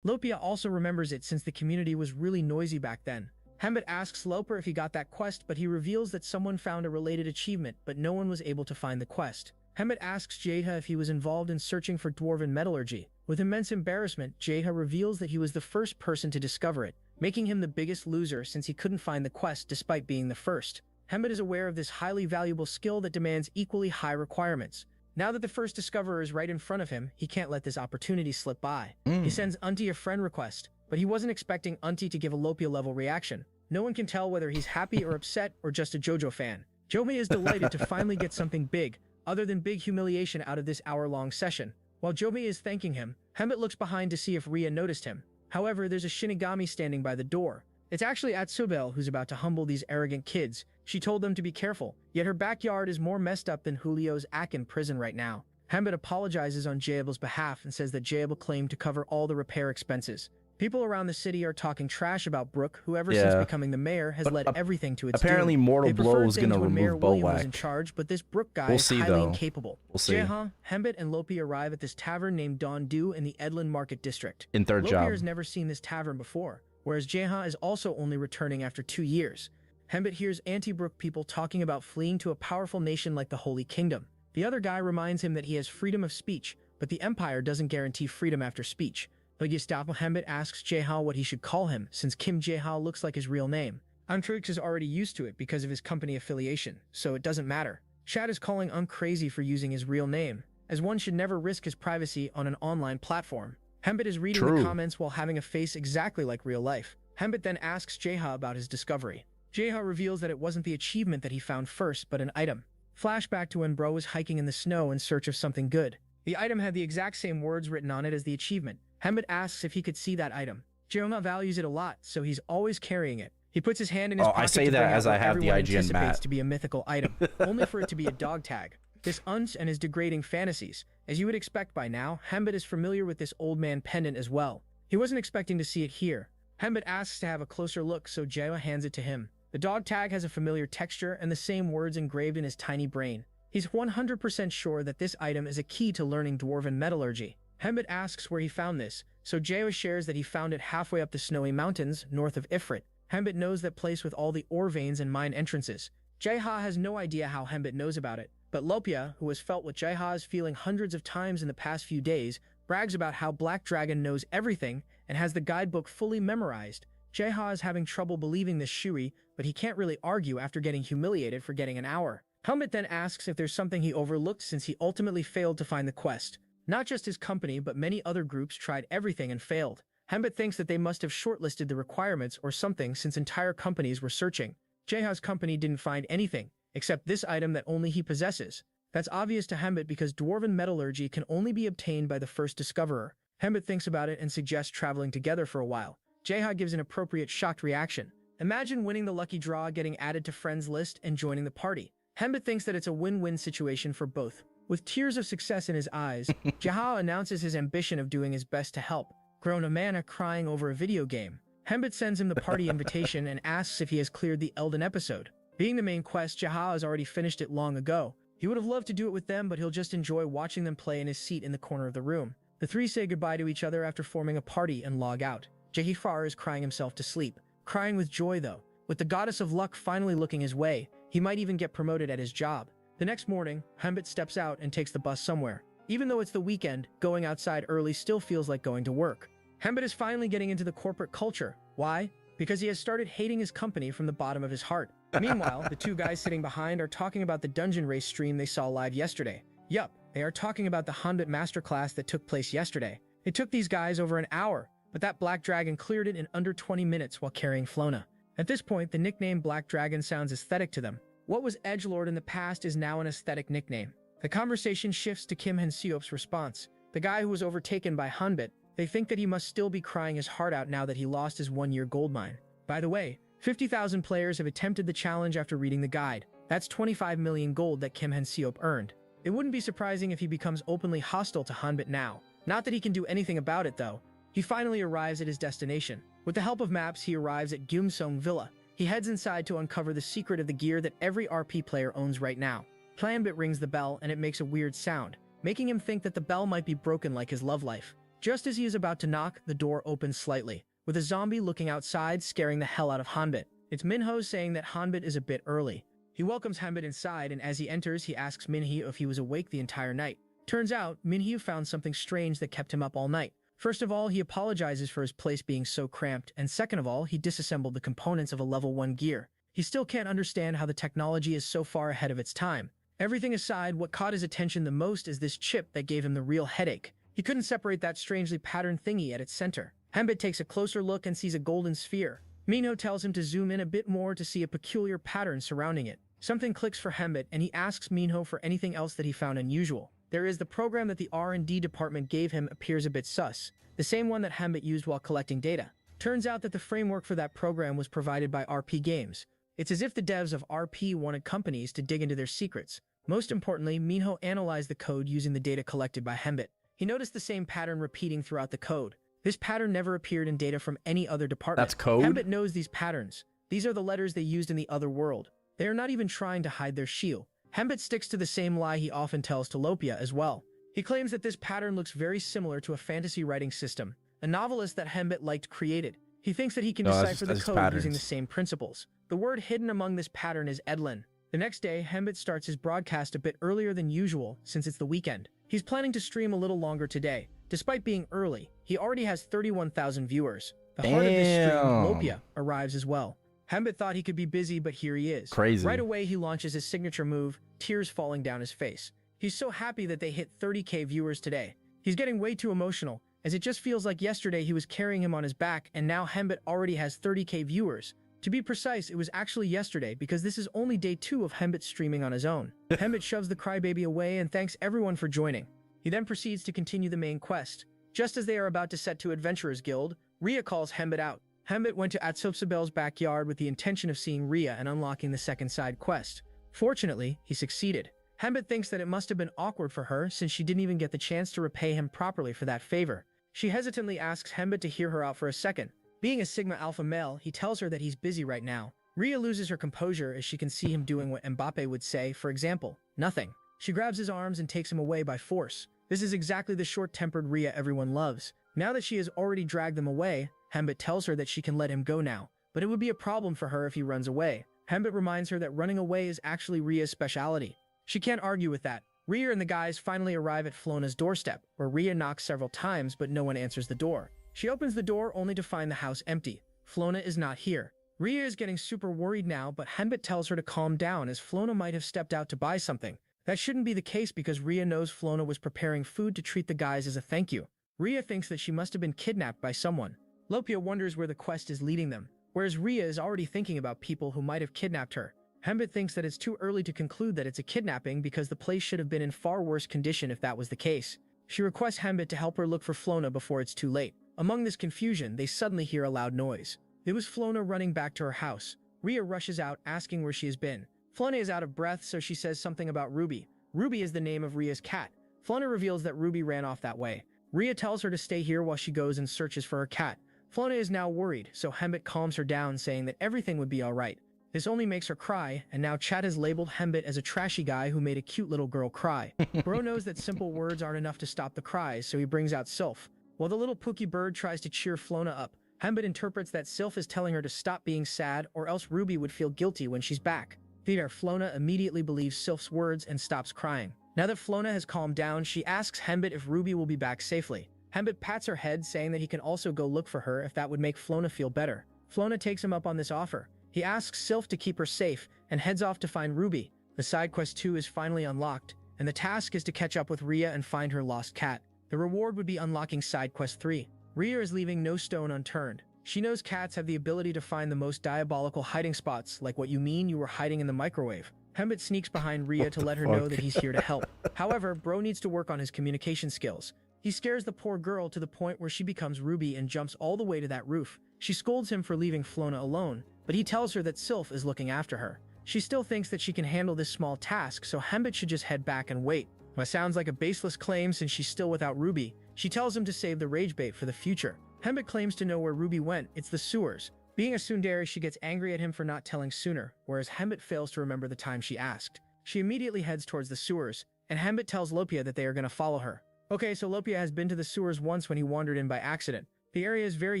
Speaker 2: Lopia also remembers it since the community was really noisy back then. Hembit asks Loper if he got that quest, but he reveals that someone found a related achievement, but no one was able to find the quest. Hembit asks Jeha if he was involved in searching for dwarven metallurgy. With immense embarrassment, Jeha reveals that he was the first person to discover it, making him the biggest loser since he couldn't find the quest despite being the first. Hembit is aware of this highly valuable skill that demands equally high requirements. Now that the first discoverer is right in front of him, he can't let this opportunity slip by. He sends Unti a friend request, but he wasn't expecting Unti to give a Lopia-level reaction. No one can tell whether he's happy or upset or just a JoJo fan. Jomi is delighted to finally get something big, other than big humiliation out of this hour-long session. While Jomi is thanking him, Hembit looks behind to see if Ria noticed him. However, there's a Shinigami standing by the door. It's actually Atsubel who's about to humble these arrogant kids. She told them to be careful, yet her backyard is more messed up than Julio's Akin prison right now. Hembit apologizes on Jayable's behalf and says that Jayable claimed to cover all the repair expenses. People around the city are talking trash about Brooke, who ever since becoming the mayor has led everything to its
Speaker 1: apparently
Speaker 2: doom.
Speaker 1: Mortal
Speaker 2: They
Speaker 1: Blow
Speaker 2: preferred
Speaker 1: is
Speaker 2: things
Speaker 1: gonna
Speaker 2: when Mayor
Speaker 1: remove
Speaker 2: William was
Speaker 1: Bowak.
Speaker 2: in charge, but this Brooke guy
Speaker 1: We'll
Speaker 2: is
Speaker 1: see,
Speaker 2: highly
Speaker 1: though.
Speaker 2: incapable.
Speaker 1: We'll see.
Speaker 2: Jeha, Hembit, and Lopi arrive at this tavern named Don Du in the Edlin Market District.
Speaker 1: In third job.
Speaker 2: Lopi has never seen this tavern before, whereas Jeha is also only returning after 2 years. Hembit hears anti-Brooke people talking about fleeing to a powerful nation like the Holy Kingdom. The other guy reminds him that he has freedom of speech, but the Empire doesn't guarantee freedom after speech. But Gestapo Hembit asks Jeha what he should call him, since Kim Jeha looks like his real name. Untrix is already used to it because of his company affiliation, so it doesn't matter. Chad is calling Unk crazy for using his real name, as one should never risk his privacy on an online platform. Hembit is reading the comments while having a face exactly like real life. Hembit then asks Jeha about his discovery. Jeha reveals that it wasn't the achievement that he found first, but an item. Flashback to when Bro was hiking in the snow in search of something good. The item had the exact same words written on it as the achievement. Hembit asks if he could see that item. Jeonga values it a lot, so he's always carrying it. He puts his hand in his pocket
Speaker 1: I say
Speaker 2: to
Speaker 1: that
Speaker 2: bring out
Speaker 1: as I
Speaker 2: what
Speaker 1: have the
Speaker 2: everyone
Speaker 1: IGN
Speaker 2: anticipates
Speaker 1: mat.
Speaker 2: to be a mythical item, only for it to be a dog tag. This Unts and his degrading fantasies. As you would expect by now, Hembit is familiar with this old man pendant as well. He wasn't expecting to see it here. Hembit asks to have a closer look, so Jeonga hands it to him. The dog tag has a familiar texture and the same words engraved in his tiny brain. He's 100% sure that this item is a key to learning dwarven metallurgy. Hembit asks where he found this, so Jewa shares that he found it halfway up the snowy mountains north of Ifrit. Hembit knows that place with all the ore veins and mine entrances. Jeha has no idea how Hembit knows about it, but Lopia, who has felt what Jeha is feeling hundreds of times in the past few days, brags about how Black Dragon knows everything and has the guidebook fully memorized. Jeha is having trouble believing this Shui, but he can't really argue after getting humiliated for getting an hour. Hembit then asks if there's something he overlooked since he ultimately failed to find the quest. Not just his company, but many other groups tried everything and failed. Hembit thinks that they must have shortlisted the requirements or something since entire companies were searching. Jeha's company didn't find anything, except this item that only he possesses. That's obvious to Hembit because dwarven metallurgy can only be obtained by the first discoverer. Hembit thinks about it and suggests traveling together for a while. Jeha gives an appropriate shocked reaction. Imagine winning the lucky draw, getting added to friends list, and joining the party. Hembit thinks that it's a win-win situation for both. With tears of success in his eyes, Jeha announces his ambition of doing his best to help. Grown Amana crying over a video game. Hembit sends him the party invitation and asks if he has cleared the Elden episode. Being the main quest, Jeha has already finished it long ago. He would have loved to do it with them, but he'll just enjoy watching them play in his seat in the corner of the room. The three say goodbye to each other after forming a party and log out. Jehifar is crying himself to sleep. Crying with joy though. With the goddess of luck finally looking his way, he might even get promoted at his job. The next morning, Hembit steps out and takes the bus somewhere. Even though it's the weekend, going outside early still feels like going to work. Hembit is finally getting into the corporate culture. Why? Because he has started hating his company from the bottom of his heart. Meanwhile, the two guys sitting behind are talking about the dungeon race stream they saw live yesterday. Yup, they are talking about the Hanbit masterclass that took place yesterday. It took these guys over an hour, but that Black Dragon cleared it in under 20 minutes while carrying Flona. At this point, the nickname Black Dragon sounds aesthetic to them. What was Edgelord in the past is now an aesthetic nickname. The conversation shifts to Kim Han-seop's response. The guy who was overtaken by Hanbit, they think that he must still be crying his heart out now that he lost his one-year gold mine. By the way, 50,000 players have attempted the challenge after reading the guide. That's 25 million gold that Kim Han-seop earned. It wouldn't be surprising if he becomes openly hostile to Hanbit now. Not that he can do anything about it though. He finally arrives at his destination. With the help of maps, he arrives at Gyeomsong Villa. He heads inside to uncover the secret of the gear that every RP player owns right now. Hanbit rings the bell and it makes a weird sound, making him think that the bell might be broken like his love life. Just as he is about to knock, the door opens slightly, with a zombie looking outside scaring the hell out of Hanbit. It's Minho saying that Hanbit is a bit early. He welcomes Hanbit inside, and as he enters, he asks Minhee if he was awake the entire night. Turns out, Minhee found something strange that kept him up all night. First of all, he apologizes for his place being so cramped, and second of all, he disassembled the components of a level 1 gear. He still can't understand how the technology is so far ahead of its time. Everything aside, what caught his attention the most is this chip that gave him the real headache. He couldn't separate that strangely patterned thingy at its center. Hanbit takes a closer look and sees a golden sphere. Minho tells him to zoom in a bit more to see a peculiar pattern surrounding it. Something clicks for Hanbit, and he asks Minho for anything else that he found unusual. There is the program that the R&D department gave him appears a bit sus, the same one that Hanbit used while collecting data. Turns out that the framework for that program was provided by RP Games. It's as if the devs of RP wanted companies to dig into their secrets. Most importantly, Minho analyzed the code using the data collected by Hanbit. He noticed the same pattern repeating throughout the code. This pattern never appeared in data from any other department.
Speaker 1: That's code?
Speaker 2: Hanbit knows these patterns. These are the letters they used in the other world. They are not even trying to hide their shield. Hanbit sticks to the same lie he often tells to Lopia as well. He claims that this pattern looks very similar to a fantasy writing system, a novelist that Hanbit liked created. He thinks that he can decipher the code using the same principles. The word hidden among this pattern is Edlin. The next day, Hanbit starts his broadcast a bit earlier than usual since it's the weekend. He's planning to stream a little longer today. Despite being early, he already has 31,000 viewers. The heart of this stream, Lopia, arrives as well. Hanbit thought he could be busy, but here he is.
Speaker 1: Crazy.
Speaker 2: Right away, he launches his signature move, tears falling down his face. He's so happy that they hit 30k viewers today. He's getting way too emotional, as it just feels like yesterday he was carrying him on his back, and now Hanbit already has 30k viewers. To be precise, it was actually yesterday, because this is only day 2 of Hanbit streaming on his own. Hanbit shoves the crybaby away and thanks everyone for joining. He then proceeds to continue the main quest. Just as they are about to set to Adventurers Guild, Rhea calls Hanbit out. Hanbit went to Atsopsabel's backyard with the intention of seeing Rhea and unlocking the second side quest. Fortunately, he succeeded. Hanbit thinks that it must have been awkward for her since she didn't even get the chance to repay him properly for that favor. She hesitantly asks Hanbit to hear her out for a second. Being a Sigma Alpha male, he tells her that he's busy right now. Rhea loses her composure as she can see him doing what Mbappe would say, for example, nothing. She grabs his arms and takes him away by force. This is exactly the short-tempered Rhea everyone loves. Now that she has already dragged them away, Hanbit tells her that she can let him go now, but it would be a problem for her if he runs away. Hanbit reminds her that running away is actually Rhea's speciality. She can't argue with that. Rhea and the guys finally arrive at Flona's doorstep, where Rhea knocks several times but no one answers the door. She opens the door only to find the house empty. Flona is not here. Rhea is getting super worried now, but Hanbit tells her to calm down as Flona might have stepped out to buy something. That shouldn't be the case because Rhea knows Flona was preparing food to treat the guys as a thank you. Rhea thinks that she must have been kidnapped by someone. Lopia wonders where the quest is leading them, whereas Rhea is already thinking about people who might have kidnapped her. Hanbit thinks that it's too early to conclude that it's a kidnapping because the place should have been in far worse condition if that was the case. She requests Hanbit to help her look for Flona before it's too late. Among this confusion, they suddenly hear a loud noise. It was Flona running back to her house. Rhea rushes out, asking where she has been. Flona is out of breath, so she says something about Ruby. Ruby is the name of Rhea's cat. Flona reveals that Ruby ran off that way. Rhea tells her to stay here while she goes and searches for her cat. Flona is now worried, so Hanbit calms her down, saying that everything would be alright. This only makes her cry, and now Chat has labeled Hanbit as a trashy guy who made a cute little girl cry. Bro knows that simple words aren't enough to stop the cries, so he brings out Sylph. While the little Pookie bird tries to cheer Flona up, Hanbit interprets that Sylph is telling her to stop being sad or else Ruby would feel guilty when she's back. There, Flona immediately believes Sylph's words and stops crying. Now that Flona has calmed down, she asks Hanbit if Ruby will be back safely. Hanbit pats her head, saying that he can also go look for her if that would make Flona feel better. Flona takes him up on this offer. He asks Sylph to keep her safe and heads off to find Ruby. The side quest 2 is finally unlocked, and the task is to catch up with Rhea and find her lost cat. The reward would be unlocking side quest 3. Rhea is leaving no stone unturned. She knows cats have the ability to find the most diabolical hiding spots, like what you mean you were hiding in the microwave. Hembit sneaks behind Rhea to let her know that he's here to help. However, bro needs to work on his communication skills. He scares the poor girl to the point where she becomes Ruby and jumps all the way to that roof. She scolds him for leaving Flona alone, but he tells her that Sylph is looking after her. She still thinks that she can handle this small task, so Hembit should just head back and wait. What sounds like a baseless claim since she's still without Ruby. She tells him to save the rage bait for the future. Hembit claims to know where Ruby went. It's the sewers. Being a tsundere, she gets angry at him for not telling sooner, whereas Hembit fails to remember the time she asked. She immediately heads towards the sewers, and Hembit tells Lopia that they are going to follow her. Okay, so Lopia has been to the sewers once when he wandered in by accident. The area is very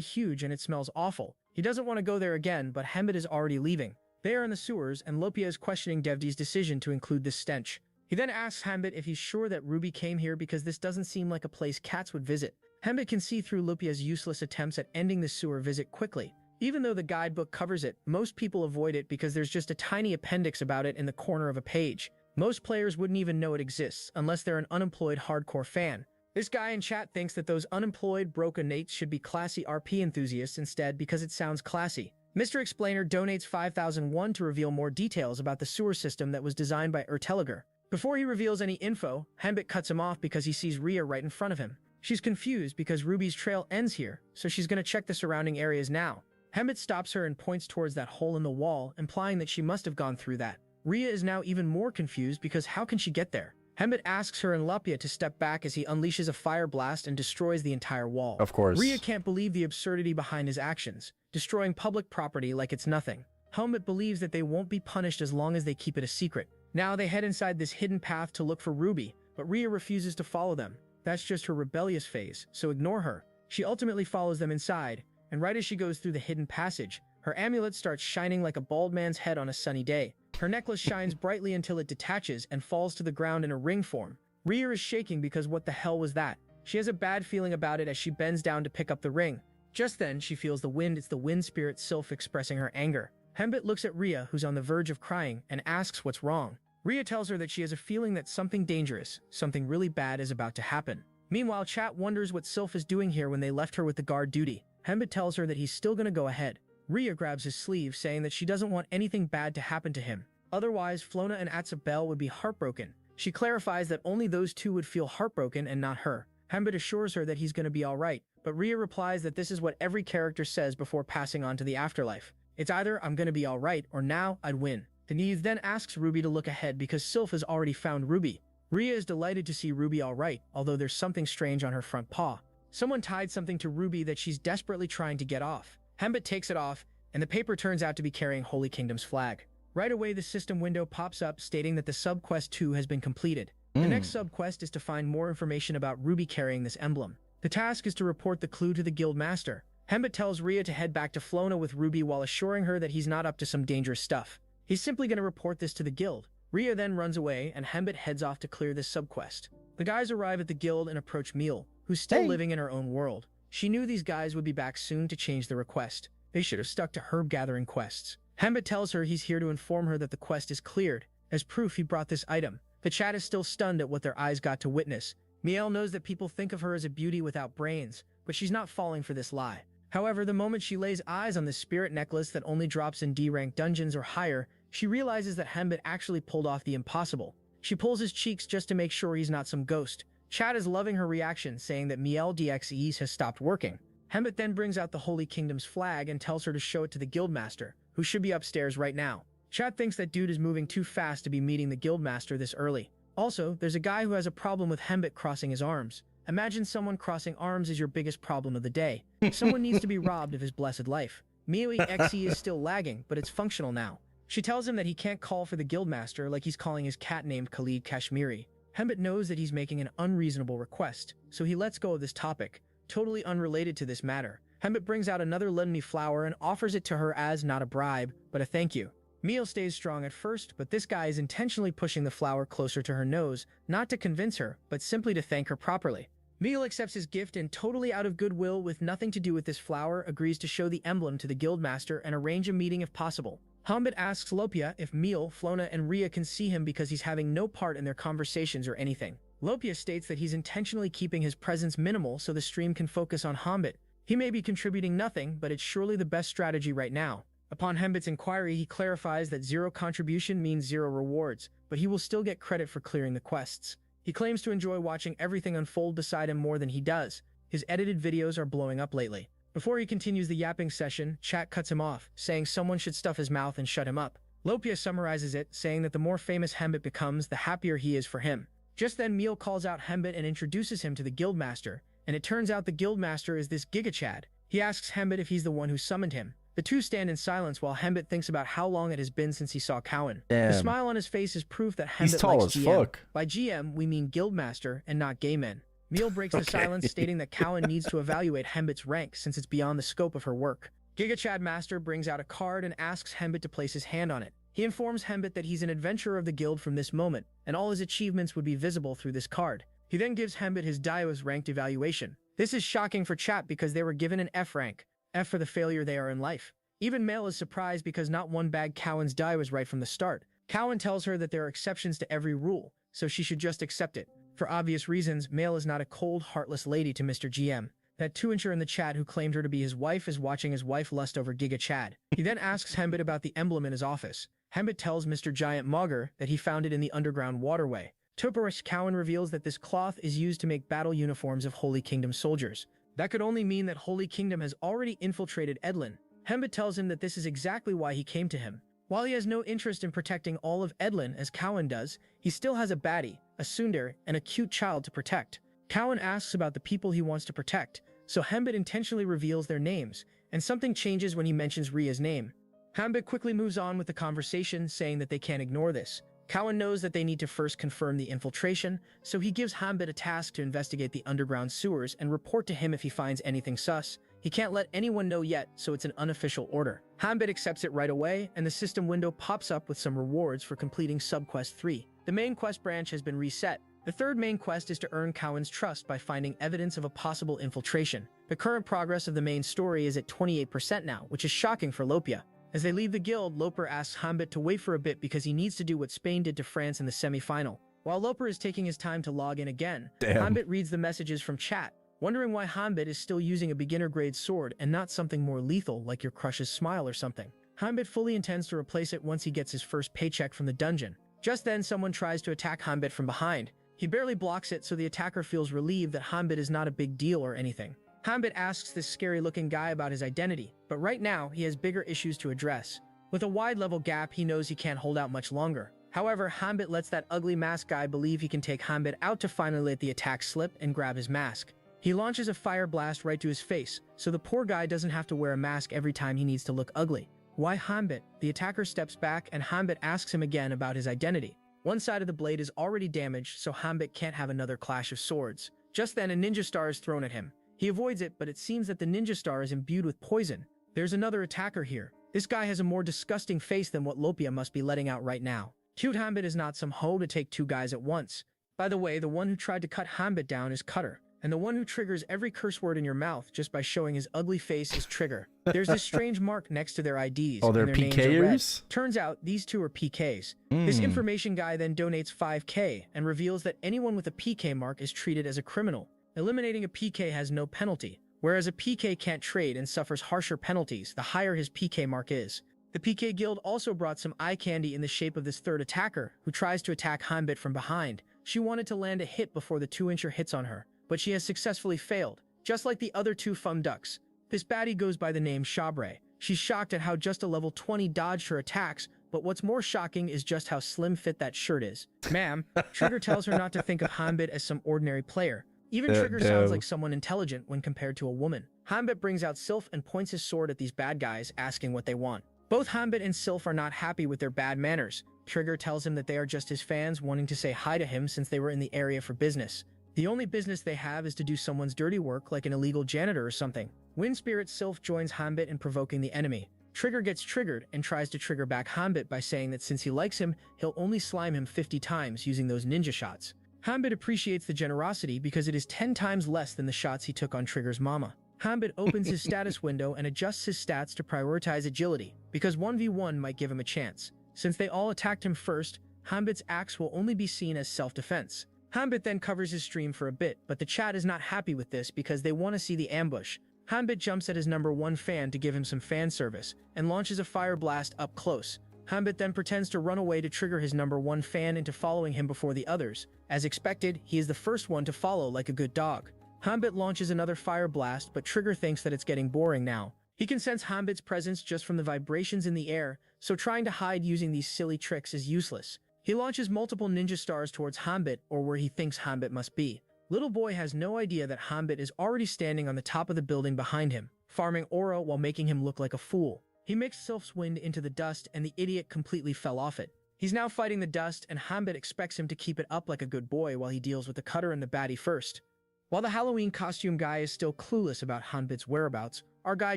Speaker 2: huge and it smells awful. He doesn't want to go there again, but Hembit is already leaving. They are in the sewers, and Lopia is questioning Devdi's decision to include this stench. He then asks Hembit if he's sure that Ruby came here because this doesn't seem like a place cats would visit. Hembit can see through Lopia's useless attempts at ending the sewer visit quickly. Even though the guidebook covers it, most people avoid it because there's just a tiny appendix about it in the corner of a page. Most players wouldn't even know it exists unless they're an unemployed hardcore fan. This guy in chat thinks that those unemployed broken nates should be classy RP enthusiasts instead because it sounds classy. Mr. Explainer donates 5,001 to reveal more details about the sewer system that was designed by Erteliger. Before he reveals any info, Hembit cuts him off because he sees Rhea right in front of him. She's confused because Ruby's trail ends here, so she's going to check the surrounding areas now. Hembit stops her and points towards that hole in the wall, implying that she must have gone through that. Rhea is now even more confused because how can she get there? Hembit asks her and Lopia to step back as he unleashes a fire blast and destroys the entire wall.
Speaker 1: Of course.
Speaker 2: Rhea can't believe the absurdity behind his actions, destroying public property like it's nothing. Hembit believes that they won't be punished as long as they keep it a secret. Now they head inside this hidden path to look for Ruby, but Rhea refuses to follow them. That's just her rebellious phase, so ignore her. She ultimately follows them inside, and right as she goes through the hidden passage, her amulet starts shining like a bald man's head on a sunny day. Her necklace shines brightly until it detaches and falls to the ground in a ring form. Rhea is shaking because what the hell was that? She has a bad feeling about it as she bends down to pick up the ring. Just then, she feels the wind. It's the wind spirit Sylph expressing her anger. Hembit looks at Rhea, who's on the verge of crying, and asks what's wrong. Rhea tells her that she has a feeling that something dangerous, something really bad is about to happen. Meanwhile, chat wonders what Sylph is doing here when they left her with the guard duty. Hembit tells her that he's still gonna go ahead. Rhea grabs his sleeve, saying that she doesn't want anything bad to happen to him. Otherwise, Flona and Atsabel would be heartbroken. She clarifies that only those two would feel heartbroken and not her. Hembit assures her that he's gonna be alright, but Rhea replies that this is what every character says before passing on to the afterlife. It's either I'm gonna be alright or now I'd win. Denise then asks Ruby to look ahead because Sylph has already found Ruby. Rhea is delighted to see Ruby alright, although there's something strange on her front paw. Someone tied something to Ruby that she's desperately trying to get off. Hembit takes it off, and the paper turns out to be carrying Holy Kingdom's flag. Right away, the system window pops up stating that the subquest 2 has been completed. The next subquest is to find more information about Ruby carrying this emblem. The task is to report the clue to the guild master. Hembit tells Rhea to head back to Flona with Ruby while assuring her that he's not up to some dangerous stuff. He's simply going to report this to the guild. Rhea then runs away, and Hembit heads off to clear this subquest. The guys arrive at the guild and approach Miel, who's still living in her own world. She knew these guys would be back soon to change the request. They should have stuck to herb-gathering quests. Hembit tells her he's here to inform her that the quest is cleared. As proof, he brought this item. The chat is still stunned at what their eyes got to witness. Miel knows that people think of her as a beauty without brains, but she's not falling for this lie. However, the moment she lays eyes on the spirit necklace that only drops in D-rank dungeons or higher, she realizes that Hembit actually pulled off the impossible. She pulls his cheeks just to make sure he's not some ghost. Chat is loving her reaction, saying that Miel DXEs has stopped working. Hembit then brings out the Holy Kingdom's flag and tells her to show it to the guildmaster, who should be upstairs right now. Chat thinks that dude is moving too fast to be meeting the guildmaster this early. Also, there's a guy who has a problem with Hembit crossing his arms. Imagine someone crossing arms is your biggest problem of the day. Someone needs to be robbed of his blessed life. Miel XE is still lagging, but it's functional now. She tells him that he can't call for the guildmaster like he's calling his cat named Khalid Kashmiri. Hembit knows that he's making an unreasonable request, so he lets go of this topic, totally unrelated to this matter. Hembit brings out another lemony flower and offers it to her as not a bribe, but a thank you. Miel stays strong at first, but this guy is intentionally pushing the flower closer to her nose, not to convince her, but simply to thank her properly. Miel accepts his gift and, totally out of goodwill with nothing to do with this flower, agrees to show the emblem to the guildmaster and arrange a meeting if possible. Hembit asks Lopia if Miel, Flona, and Rhea can see him because he's having no part in their conversations or anything. Lopia states that he's intentionally keeping his presence minimal so the stream can focus on Hembit. He may be contributing nothing, but it's surely the best strategy right now. Upon Hembit's inquiry, he clarifies that zero contribution means zero rewards, but he will still get credit for clearing the quests. He claims to enjoy watching everything unfold beside him more than he does. His edited videos are blowing up lately. Before he continues the yapping session, chat cuts him off, saying someone should stuff his mouth and shut him up. Lopia summarizes it, saying that the more famous Hembit becomes, the happier he is for him. Just then, Meal calls out Hembit and introduces him to the Guildmaster, and it turns out the Guildmaster is this Gigachad. He asks Hembit if he's the one who summoned him. The two stand in silence while Hembit thinks about how long it has been since he saw Cowan.
Speaker 1: Damn.
Speaker 2: The smile on his face is proof that
Speaker 1: He's
Speaker 2: Hembit
Speaker 1: tall
Speaker 2: likes
Speaker 1: as
Speaker 2: GM.
Speaker 1: fuck.
Speaker 2: By GM, we mean Guildmaster and not gay men. Meal breaks the silence, stating that Cowan needs to evaluate Hembit's rank since it's beyond the scope of her work. Gigachad Master brings out a card and asks Hembit to place his hand on it. He informs Hembit that he's an adventurer of the guild from this moment, and all his achievements would be visible through this card. He then gives Hembit his Daios ranked evaluation. This is shocking for chat because they were given an F rank. F for the failure they are in life. Even Mail is surprised because not one bagged Cowan's die was right from the start. Cowan tells her that there are exceptions to every rule, so she should just accept it. For obvious reasons, Mail is not a cold, heartless lady to Mr. GM. That 2-incher in the chat who claimed her to be his wife is watching his wife lust over Giga Chad. He then asks Hembit about the emblem in his office. Hembit tells Mr. Giant Mogger that he found it in the underground waterway. Toporish Cowan reveals that this cloth is used to make battle uniforms of Holy Kingdom soldiers. That could only mean that Holy Kingdom has already infiltrated Edlin. Hembit tells him that this is exactly why he came to him. While he has no interest in protecting all of Edlin as Cowan does, he still has a baddie, a tsundere, and a cute child to protect. Cowan asks about the people he wants to protect, so Hembit intentionally reveals their names, and something changes when he mentions Ria's name. Hembit quickly moves on with the conversation, saying that they can't ignore this. Cowan knows that they need to first confirm the infiltration, so he gives Hembit a task to investigate the underground sewers and report to him if he finds anything sus. He can't let anyone know yet, so it's an unofficial order. Hembit accepts it right away, and the system window pops up with some rewards for completing Subquest 3. The main quest branch has been reset. The third main quest is to earn Cowan's trust by finding evidence of a possible infiltration. The current progress of the main story is at 28% now, which is shocking for Lopia. As they leave the guild, Loper asks Hembit to wait for a bit because he needs to do what Spain did to France in the semi-final. While Loper is taking his time to log in again, Hembit reads the messages from chat, wondering why Hembit is still using a beginner-grade sword and not something more lethal like your crush's smile or something. Hembit fully intends to replace it once he gets his first paycheck from the dungeon. Just then, someone tries to attack Hembit from behind. He barely blocks it, so the attacker feels relieved that Hembit is not a big deal or anything. Hembit asks this scary-looking guy about his identity, but right now, he has bigger issues to address. With a wide level gap, he knows he can't hold out much longer. However, Hembit lets that ugly mask guy believe he can take Hembit out to finally let the attack slip and grab his mask. He launches a fire blast right to his face, so the poor guy doesn't have to wear a mask every time he needs to look ugly. Why Hembit? The attacker steps back and Hembit asks him again about his identity. One side of the blade is already damaged, so Hembit can't have another clash of swords. Just then, a ninja star is thrown at him. He avoids it, but it seems that the ninja star is imbued with poison. There's another attacker here. This guy has a more disgusting face than what Lopia must be letting out right now. Cute Hembit is not some hoe to take two guys at once. By the way, the one who tried to cut Hembit down is Cutter, and the one who triggers every curse word in your mouth just by showing his ugly face is Trigger. There's this strange mark next to their IDs.
Speaker 1: Oh, they're
Speaker 2: and their names are red.
Speaker 1: PKers?
Speaker 2: Turns out, these two are PKs. This information guy then donates 5k and reveals that anyone with a PK mark is treated as a criminal. Eliminating a PK has no penalty, whereas a PK can't trade and suffers harsher penalties the higher his PK mark is. The PK guild also brought some eye candy in the shape of this third attacker, who tries to attack Hembit from behind. She wanted to land a hit before the 2-incher hits on her, but she has successfully failed, just like the other two Fum Ducks. This baddie goes by the name Shabre. She's shocked at how just a level 20 dodged her attacks, but what's more shocking is just how slim fit that shirt is. Ma'am, Trigger tells her not to think of Hembit as some ordinary player. Even Trigger sounds like someone intelligent when compared to a woman. Hembit brings out Sylph and points his sword at these bad guys, asking what they want. Both Hembit and Sylph are not happy with their bad manners. Trigger tells him that they are just his fans wanting to say hi to him since they were in the area for business. The only business they have is to do someone's dirty work like an illegal janitor or something. Wind Spirit Sylph joins Hembit in provoking the enemy. Trigger gets triggered and tries to trigger back Hembit by saying that since he likes him, he'll only slime him 50 times using those ninja shots. Hembit appreciates the generosity because it is 10 times less than the shots he took on Trigger's mama. Hembit opens his status window and adjusts his stats to prioritize agility, because 1v1 might give him a chance. Since they all attacked him first, Hembit's axe will only be seen as self-defense. Hembit then covers his stream for a bit, but the chat is not happy with this because they want to see the ambush. Hanbit jumps at his number 1 fan to give him some fan service, and launches a fire blast up close. Hanbit then pretends to run away to trigger his number 1 fan into following him before the others. As expected, he is the first one to follow like a good dog. Hanbit launches another fire blast, but Trigger thinks that it's getting boring now. He can sense Hanbit's presence just from the vibrations in the air, so trying to hide using these silly tricks is useless. He launches multiple ninja stars towards Hanbit, or where he thinks Hanbit must be. Little boy has no idea that Hanbit is already standing on the top of the building behind him, farming aura while making him look like a fool. He mixed Sylph's wind into the dust and the idiot completely fell off it. He's now fighting the dust and Hanbit expects him to keep it up like a good boy while he deals with the cutter and the baddie first. While the Halloween costume guy is still clueless about Hanbit's whereabouts, our guy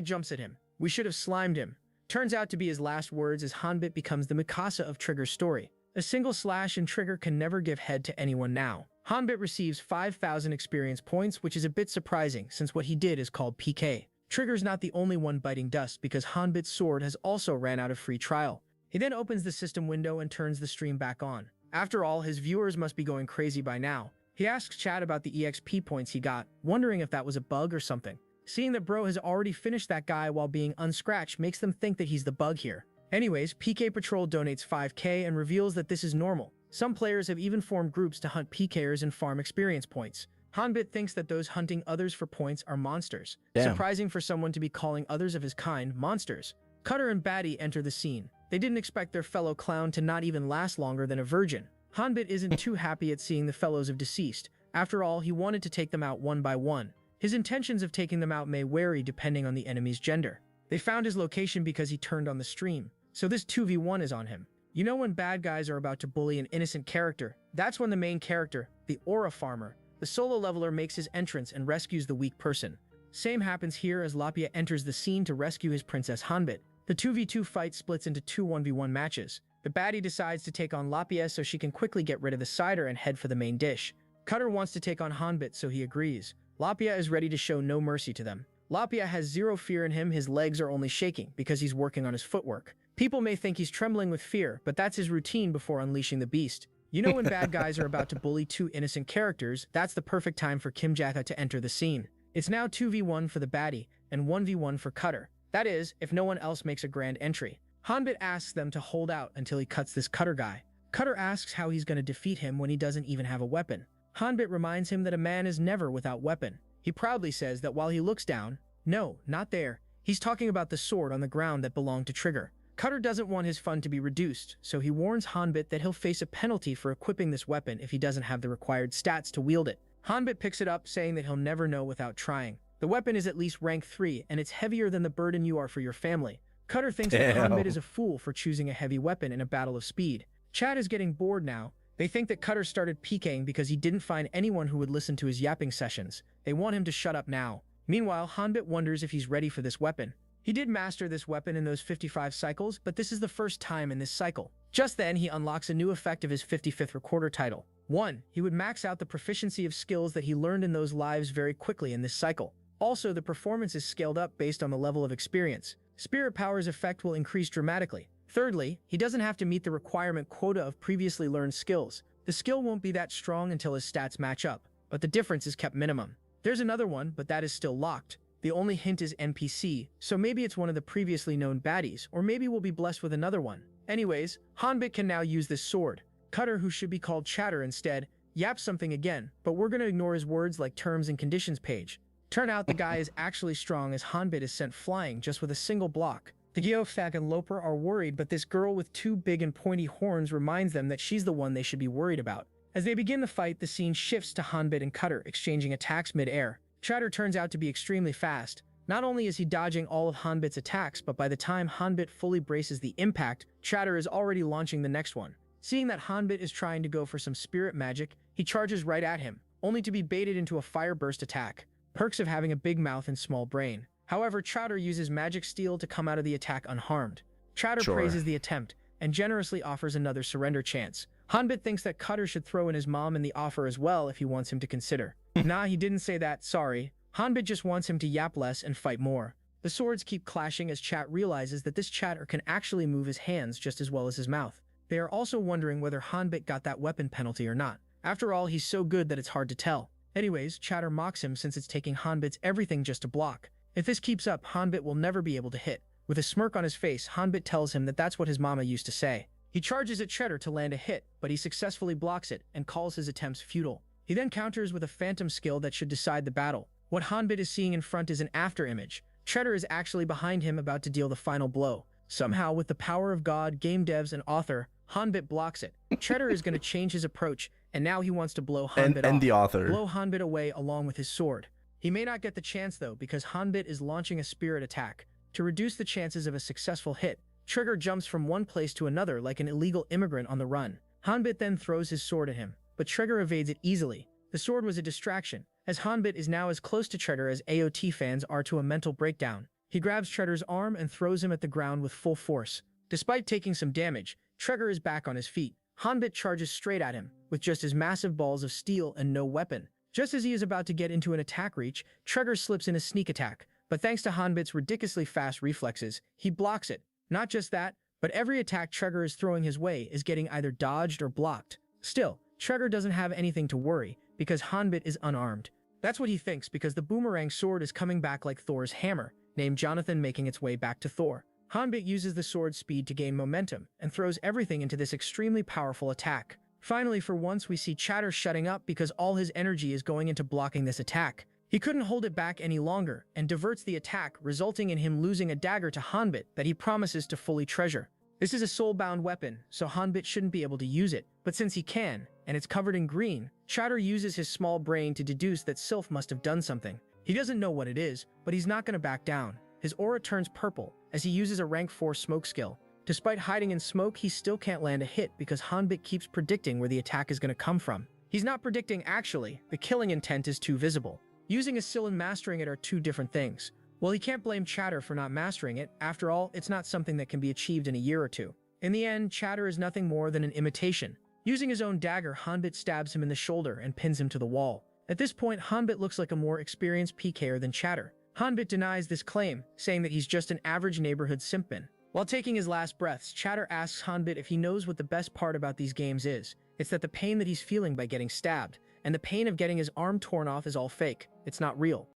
Speaker 2: jumps at him. We should have slimed him. Turns out to be his last words as Hanbit becomes the Mikasa of Trigger's story. A single slash and Trigger can never give head to anyone now. Hanbit receives 5,000 experience points, which is a bit surprising since what he did is called PK. Trigger's not the only one biting dust because Hanbit's sword has also ran out of free trial. He then opens the system window and turns the stream back on. After all, his viewers must be going crazy by now. He asks Chad about the EXP points he got, wondering if that was a bug or something. Seeing that bro has already finished that guy while being unscratched makes them think that he's the bug here. Anyways, PK Patrol donates 5k and reveals that this is normal. Some players have even formed groups to hunt PKers and farm experience points. Hanbit thinks that those hunting others for points are monsters.
Speaker 1: Damn.
Speaker 2: Surprising for someone to be calling others of his kind monsters. Cutter and Baddie enter the scene. They didn't expect their fellow clown to not even last longer than a virgin. Hanbit isn't too happy at seeing the fellows of deceased. After all, he wanted to take them out one by one. His intentions of taking them out may vary depending on the enemy's gender. They found his location because he turned on the stream, so this 2v1 is on him. You know when bad guys are about to bully an innocent character, that's when the main character, the aura farmer, the solo leveler makes his entrance and rescues the weak person. Same happens here as Lapia enters the scene to rescue his princess Hanbit. The 2v2 fight splits into two 1v1 matches. The baddie decides to take on Lapia so she can quickly get rid of the cider and head for the main dish. Cutter wants to take on Hanbit so he agrees. Lapia is ready to show no mercy to them. Lapia has zero fear in him, his legs are only shaking because he's working on his footwork. People may think he's trembling with fear, but that's his routine before unleashing the beast. You know when bad guys are about to bully two innocent characters, that's the perfect time for Kim Jaka to enter the scene. It's now 2v1 for the baddie, and 1v1 for Cutter. That is, if no one else makes a grand entry. Hanbit asks them to hold out until he cuts this Cutter guy. Cutter asks how he's going to defeat him when he doesn't even have a weapon. Hanbit reminds him that a man is never without weapon. He proudly says that while he looks down, no, not there, he's talking about the sword on the ground that belonged to Trigger. Cutter doesn't want his fun to be reduced, so he warns Hanbit that he'll face a penalty for equipping this weapon if he doesn't have the required stats to wield it. Hanbit picks it up, saying that he'll never know without trying. The weapon is at least rank 3, and it's heavier than the burden you are for your family. Cutter thinks that Hanbit is a fool for choosing a heavy weapon in a battle of speed. Chad is getting bored now. They think that Cutter started PKing because he didn't find anyone who would listen to his yapping sessions. They want him to shut up now. Meanwhile, Hanbit wonders if he's ready for this weapon. He did master this weapon in those 55 cycles, but this is the first time in this cycle. Just then, he unlocks a new effect of his 55th recorder title. 1. He would max out the proficiency of skills that he learned in those lives very quickly in this cycle. Also, the performance is scaled up based on the level of experience. Spirit Power's effect will increase dramatically. Thirdly, he doesn't have to meet the requirement quota of previously learned skills. The skill won't be that strong until his stats match up, but the difference is kept minimum. There's another one, but that is still locked. The only hint is NPC, so maybe it's one of the previously known baddies, or maybe we'll be blessed with another one. Anyways, Hanbit can now use this sword. Cutter, who should be called Chatter instead, yaps something again, but we're gonna ignore his words like terms and conditions page. Turn out the guy is actually strong as Hanbit is sent flying just with a single block. The Geofag and Loper are worried, but this girl with two big and pointy horns reminds them that she's the one they should be worried about. As they begin the fight, the scene shifts to Hanbit and Cutter exchanging attacks mid-air. Chatter turns out to be extremely fast. Not only is he dodging all of Hanbit's attacks, but by the time Hanbit fully braces the impact, Chatter is already launching the next one. Seeing that Hanbit is trying to go for some spirit magic, he charges right at him, only to be baited into a fire burst attack. Perks of having a big mouth and small brain. However, Chatter uses magic steel to come out of the attack unharmed. Chatter praises the attempt, and generously offers another surrender chance. Hanbit thinks that Cutter should throw in his mom in the offer as well if he wants him to consider. Nah, he didn't say that, sorry. Hanbit just wants him to yap less and fight more. The swords keep clashing as Chat realizes that this Chatter can actually move his hands just as well as his mouth. They are also wondering whether Hanbit got that weapon penalty or not. After all, he's so good that it's hard to tell. Anyways, Chatter mocks him since it's taking Hanbit's everything just to block. If this keeps up, Hanbit will never be able to hit. With a smirk on his face, Hanbit tells him that that's what his mama used to say. He charges at Cheddar to land a hit, but he successfully blocks it and calls his attempts futile. He then counters with a phantom skill that should decide the battle. What Hanbit is seeing in front is an after image. Cheddar is actually behind him, about to deal the final blow. Somehow, with the power of God, game devs, and author, Hanbit blocks it. Cheddar is going to change his approach, and now he wants to blow Hanbit off.
Speaker 1: And the author.
Speaker 2: Blow Hanbit away along with his sword. He may not get the chance though, because Hanbit is launching a spirit attack. To reduce the chances of a successful hit, Trigger jumps from one place to another like an illegal immigrant on the run. Hanbit then throws his sword at him, but Trigger evades it easily. The sword was a distraction, as Hanbit is now as close to Trigger as AOT fans are to a mental breakdown. He grabs Trigger's arm and throws him at the ground with full force. Despite taking some damage, Trigger is back on his feet. Hanbit charges straight at him, with just his massive balls of steel and no weapon. Just as he is about to get into an attack reach, Trigger slips in a sneak attack, but thanks to Hanbit's ridiculously fast reflexes, he blocks it. Not just that, but every attack Trigger is throwing his way is getting either dodged or blocked. Still, Trigger doesn't have anything to worry, because Hanbit is unarmed. That's what he thinks, because the boomerang sword is coming back like Thor's hammer, named Jonathan, making its way back to Thor. Hanbit uses the sword's speed to gain momentum, and throws everything into this extremely powerful attack. Finally, for once, we see Chatter shutting up because all his energy is going into blocking this attack. He couldn't hold it back any longer, and diverts the attack, resulting in him losing a dagger to Hanbit that he promises to fully treasure. This is a soul-bound weapon, so Hanbit shouldn't be able to use it, but since he can, and it's covered in green, Chatter uses his small brain to deduce that Sylph must have done something. He doesn't know what it is, but he's not going to back down. His aura turns purple, as he uses a rank 4 smoke skill. Despite hiding in smoke, he still can't land a hit because Hanbit keeps predicting where the attack is going to come from. He's not predicting actually, the killing intent is too visible. Using a skill and mastering it are two different things. Well, he can't blame Chatter for not mastering it. After all, it's not something that can be achieved in a year or two. In the end, Chatter is nothing more than an imitation. Using his own dagger, Hanbit stabs him in the shoulder and pins him to the wall. At this point, Hanbit looks like a more experienced PKer than Chatter. Hanbit denies this claim, saying that he's just an average neighborhood simpin. While taking his last breaths, Chatter asks Hanbit if he knows what the best part about these games is. It's that the pain that he's feeling by getting stabbed, and the pain of getting his arm torn off is all fake. It's not real.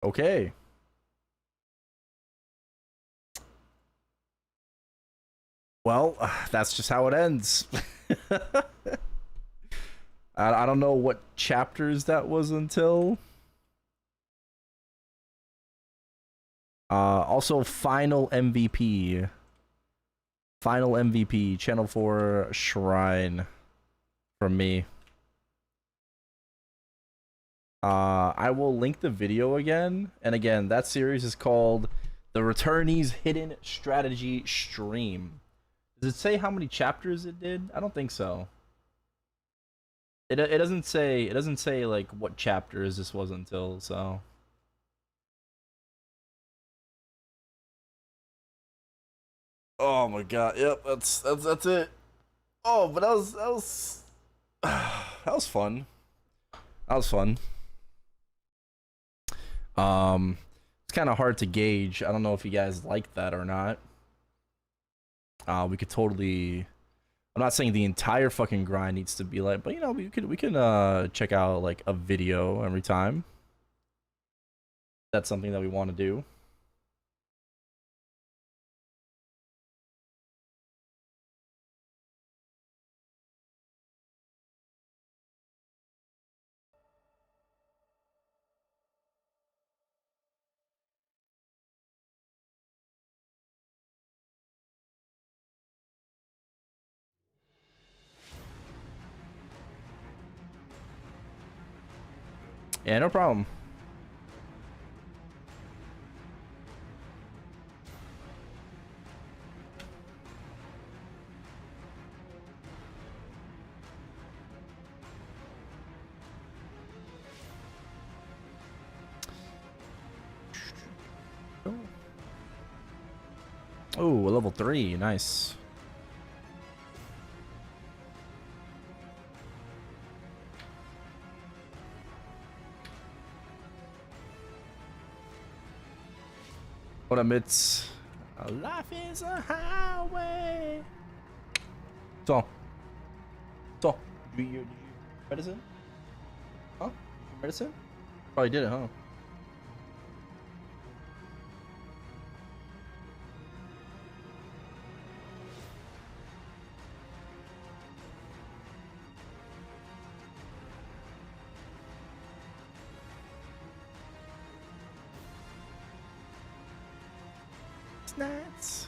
Speaker 1: Okay. Well, that's just how it ends. I don't know what chapters that was until. Also, Final MVP. Final MVP, Channel 4 Shrine from me. I will link the video again. And again, that series is called The Returnee's Hidden Strategy Stream. Does it say how many chapters it did? I don't think so. It doesn't say like what chapters this was until, so. Oh my god, yep, that's it. Oh, but that was that was fun. That was fun. It's kind of hard to gauge. I don't know if you guys like that or not. We could totally. I'm not saying the entire fucking grind needs to be like, but you know, we can check out like a video every time. That's something that we want to do. Yeah, no problem. Oh, level 3, nice. What amidst life is a highway. So, did you medicine? Huh? Medicine? Probably did it, huh? Snats.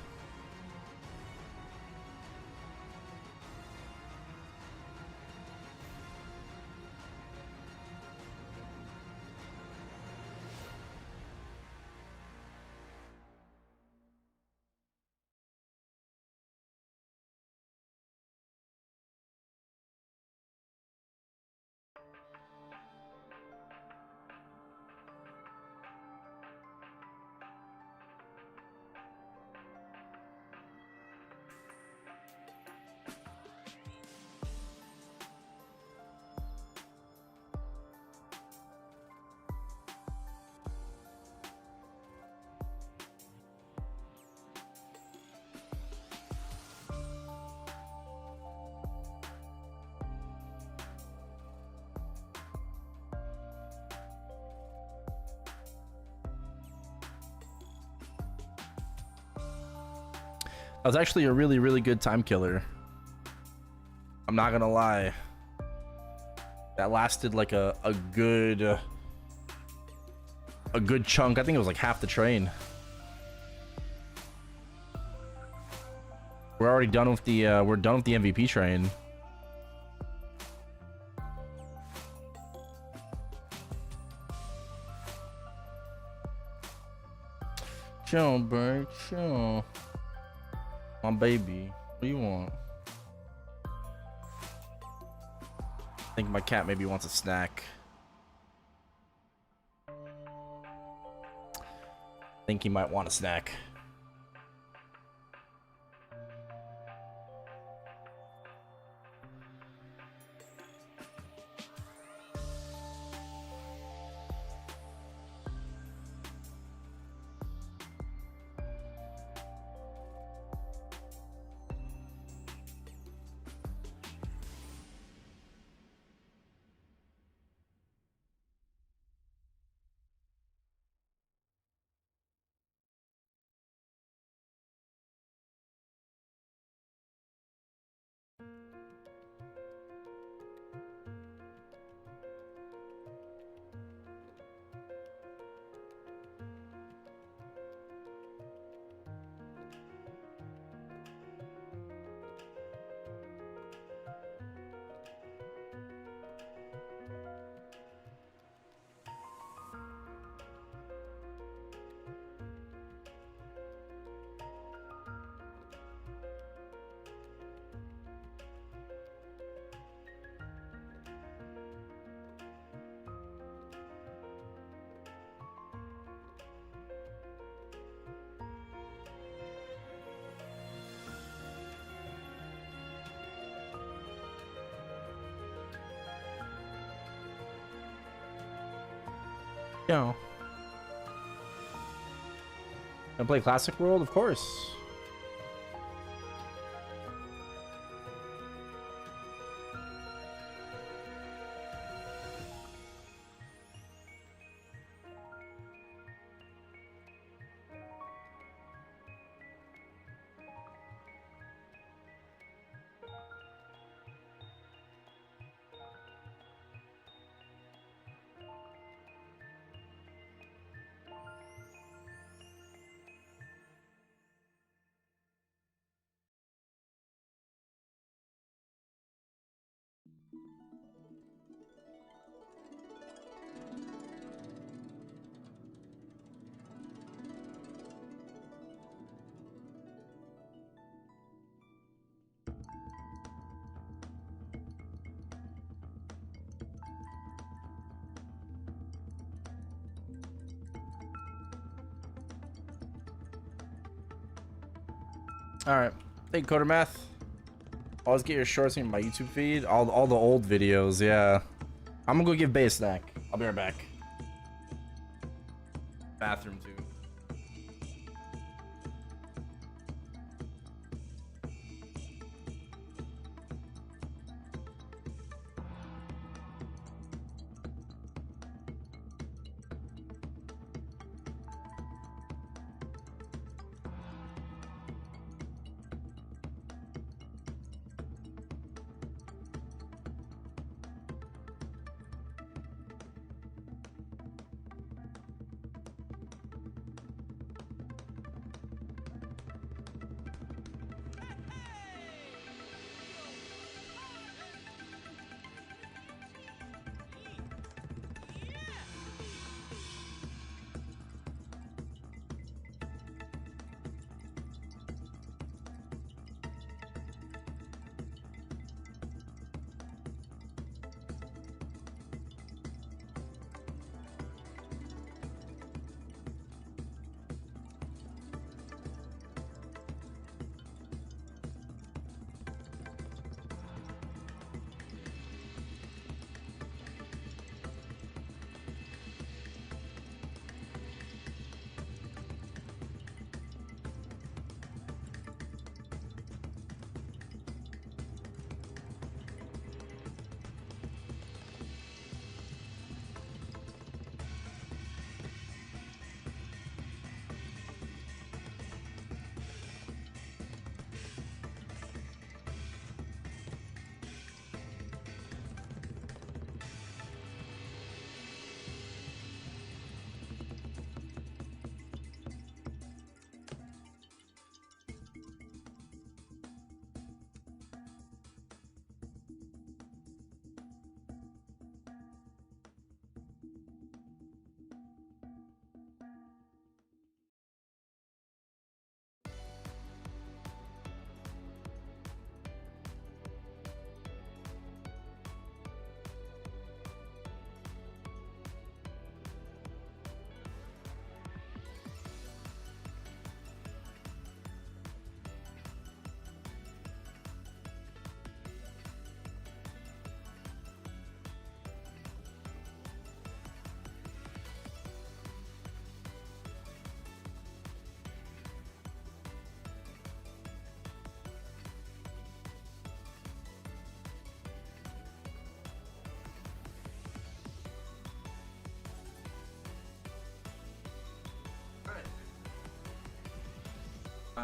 Speaker 1: That was actually a really, really good time killer. I'm not gonna lie. That lasted like a good chunk. I think it was like half the train. We're already done with the we're done with the MVP train. Chill, bro. Chill. My baby. What do you want? I think my cat maybe wants a snack. I think he might want a snack. Yo. Gonna play Classic World? Of course. All right. Hey, Coder Math. Always get your shorts in my YouTube feed. All the old videos. Yeah. I'm gonna go give Bay a snack. I'll be right back. Bathroom too.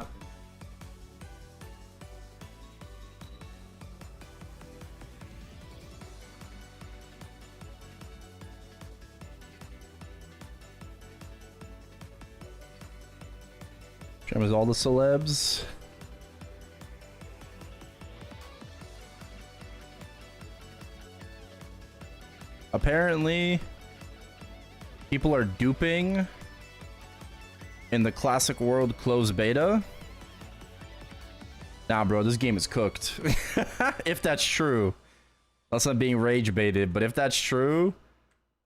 Speaker 1: happened. Same as all the celebs. Apparently, people are duping in the classic world closed beta. Nah, bro, this game is cooked. If that's true. Unless I'm being rage baited, but if that's true,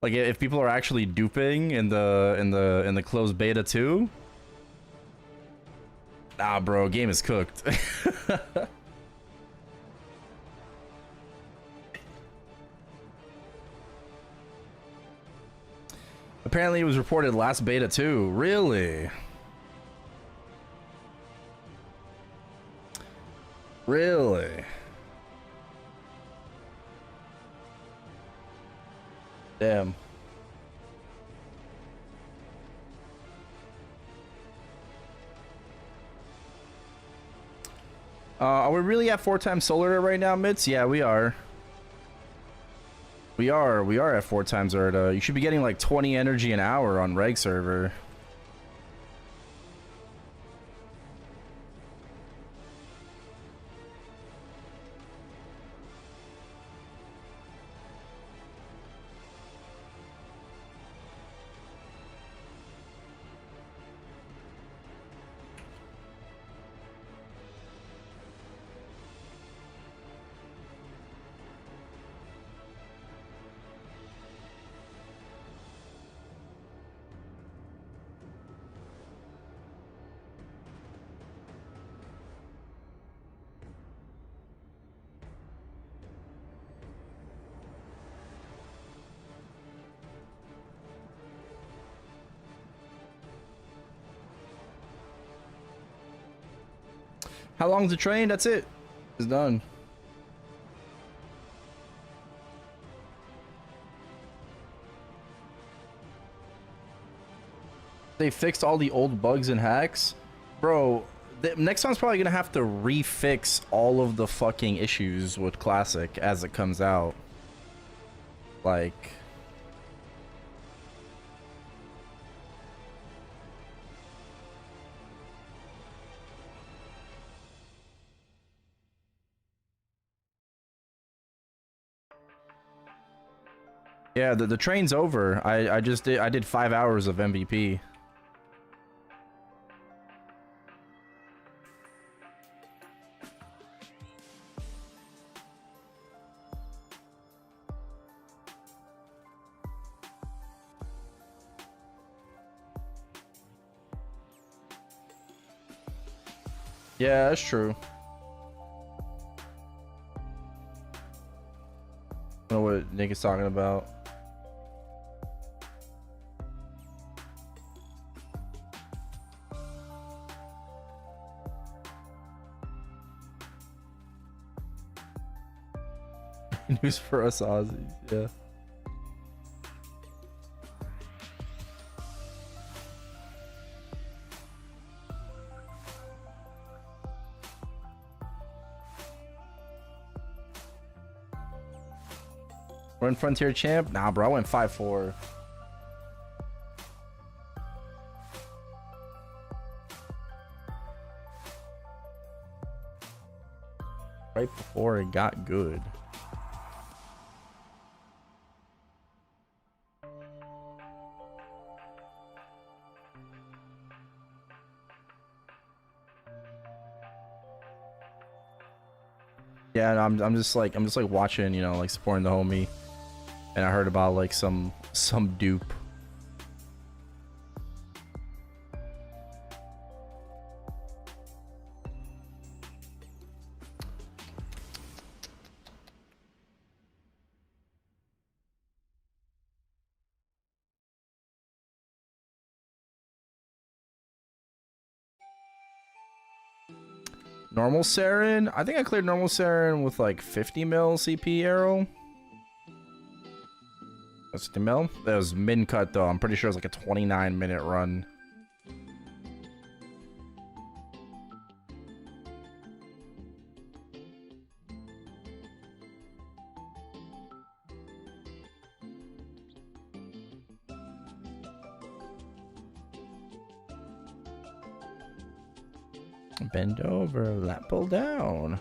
Speaker 1: like if people are actually duping in the closed beta too. Nah, bro, game is cooked. Apparently it was reported last beta too. Really? Really? Damn. Are we really at 4 times solar right now, Mitz? Yeah, we are. We are at 4 times Erta. You should be getting like 20 energy an hour on reg server. How long's the train? That's it. It's done. They fixed all the old bugs and hacks. Bro, the next one's probably gonna have to refix all of the fucking issues with Classic as it comes out. Like... Yeah, the train's over. I did 5 hours of MVP. Yeah, that's true. I don't know what Nick is talking about. News for us Aussies, yeah. Run Frontier Champ? Nah, bro, I went 5-4. Right before it got good. Yeah, I'm just like watching, you know, like supporting the homie, and I heard about like some dupe. Normal Saren? I think I cleared normal Saren with like 50 mil CP Erel. That's 50 mil? That was min cut though. I'm pretty sure it was like a 29-minute run. Bend over, lat pull down.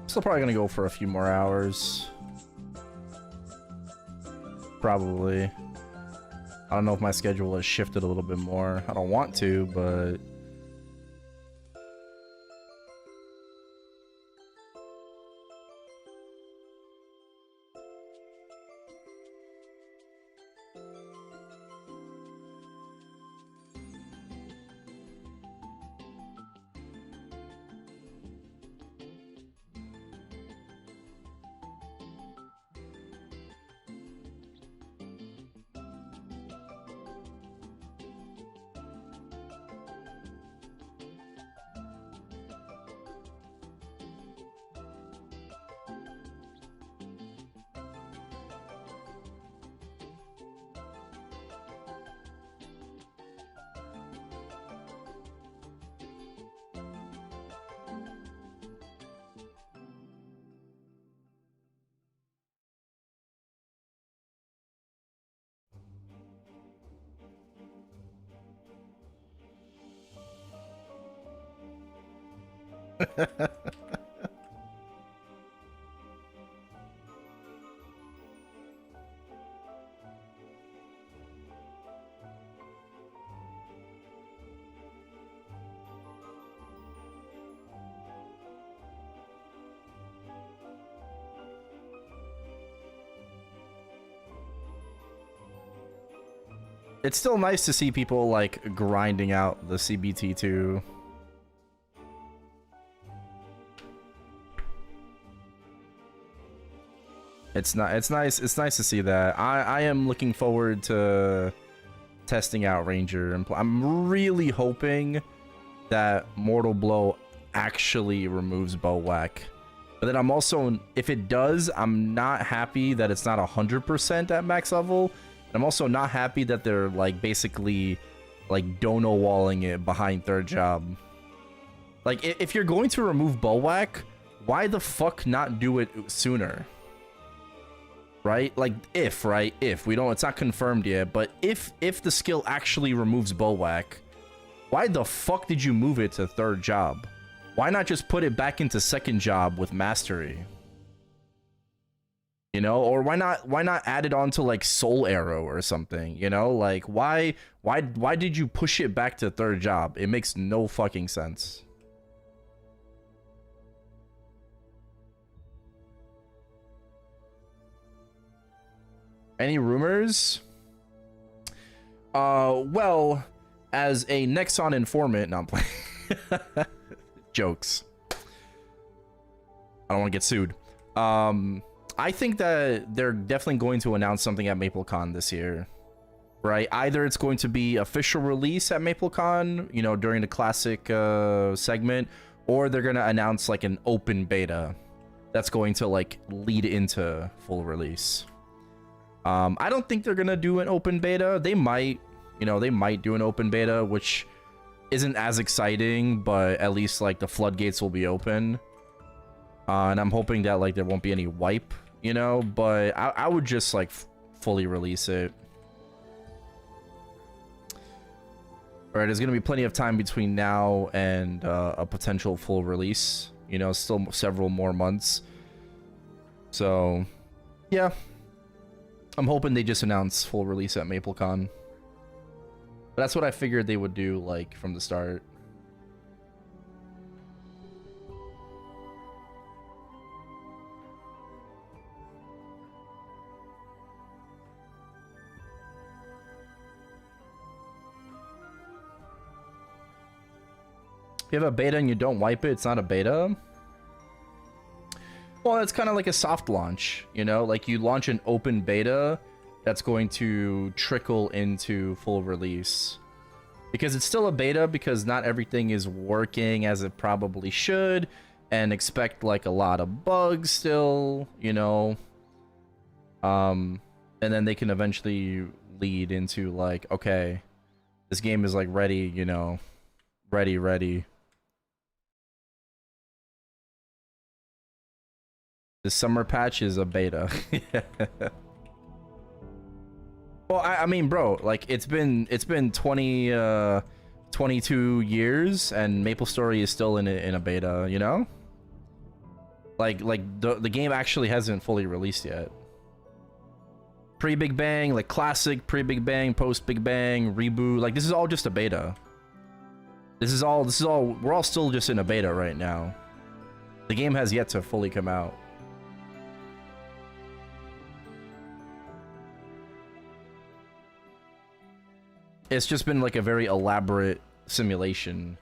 Speaker 1: Still probably gonna go for a few more hours. Probably. I don't know if my schedule has shifted a little bit more. I don't want to, but... It's still nice to see people like grinding out the CBT2. It's nice to see that. I am looking forward to testing out Ranger, and I'm really hoping that Mortal Blow actually removes bow whack. But then I'm also, if it does, I'm not happy that it's not 100% at max level. I'm also not happy that they're like basically like dono walling it behind third job. Like if you're going to remove bow whack, why the fuck not do it sooner? Right? Like if we don't, it's not confirmed yet, but if the skill actually removes bow whack, why the fuck did you move it to third job? Why not just put it back into second job with mastery? You know, or why not add it onto like Soul Arrow or something, you know? Like why did you push it back to third job? It makes no fucking sense. Any rumors? Well, as a Nexon informant, no, I'm playing. Jokes. I don't want to get sued. I think that they're definitely going to announce something at MapleCon this year, right? Either it's going to be official release at MapleCon, you know, during the classic segment, or they're going to announce like an open beta that's going to like lead into full release. I don't think they're going to do an open beta. They might, you know, they might do an open beta, which isn't as exciting, but at least like the floodgates will be open. And I'm hoping that like there won't be any wipe, you know, but I would just like fully release it. All right, there's gonna be plenty of time between now and a potential full release, you know, still several more months. So yeah, I'm hoping they just announce full release at MapleCon. But that's what I figured they would do like from the start. If you have a beta and you don't wipe it, it's not a beta. Well, it's kind of like a soft launch, you know? Like you launch an open beta that's going to trickle into full release. because it's still a beta, because not everything is working as it probably should, and expect like a lot of bugs still, you know. And then they can eventually lead into like, okay, this game is like ready, you know, ready. The summer patch is a beta. Well, I mean, bro, like it's been 22 years, and Maplestory is still in a beta, you know? Like the game actually hasn't fully released yet. Pre-Big Bang, like classic pre-Big Bang, post-Big Bang, reboot, like this is all just a beta. This is all we're all still just in a beta right now. The game has yet to fully come out. It's just been like a very elaborate simulation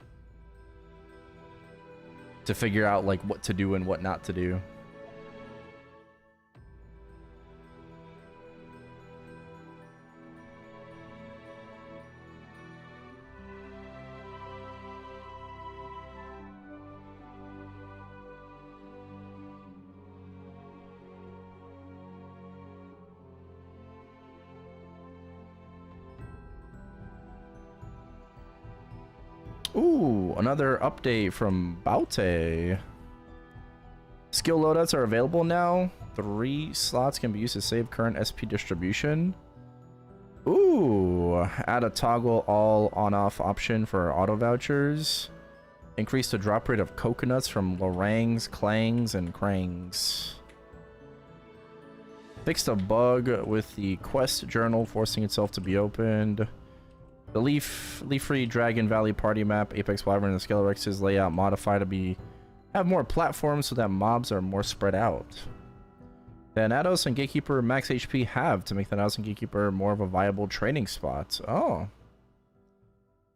Speaker 1: to figure out like what to do and what not to do. Ooh, another update from Baute. Skill loadouts are available now. 3 slots can be used to save current SP distribution. Ooh, add a toggle all on-off option for auto vouchers. Increase the drop rate of coconuts from Lorangs, Clangs, and Crangs. Fixed a bug with the quest journal forcing itself to be opened. The leaf-free Dragon Valley party map, Apex Wyvern, and Skelerex's layout modified to have more platforms so that mobs are more spread out. The Nados and Gatekeeper max HP have to make the Nados and Gatekeeper more of a viable training spot. Oh.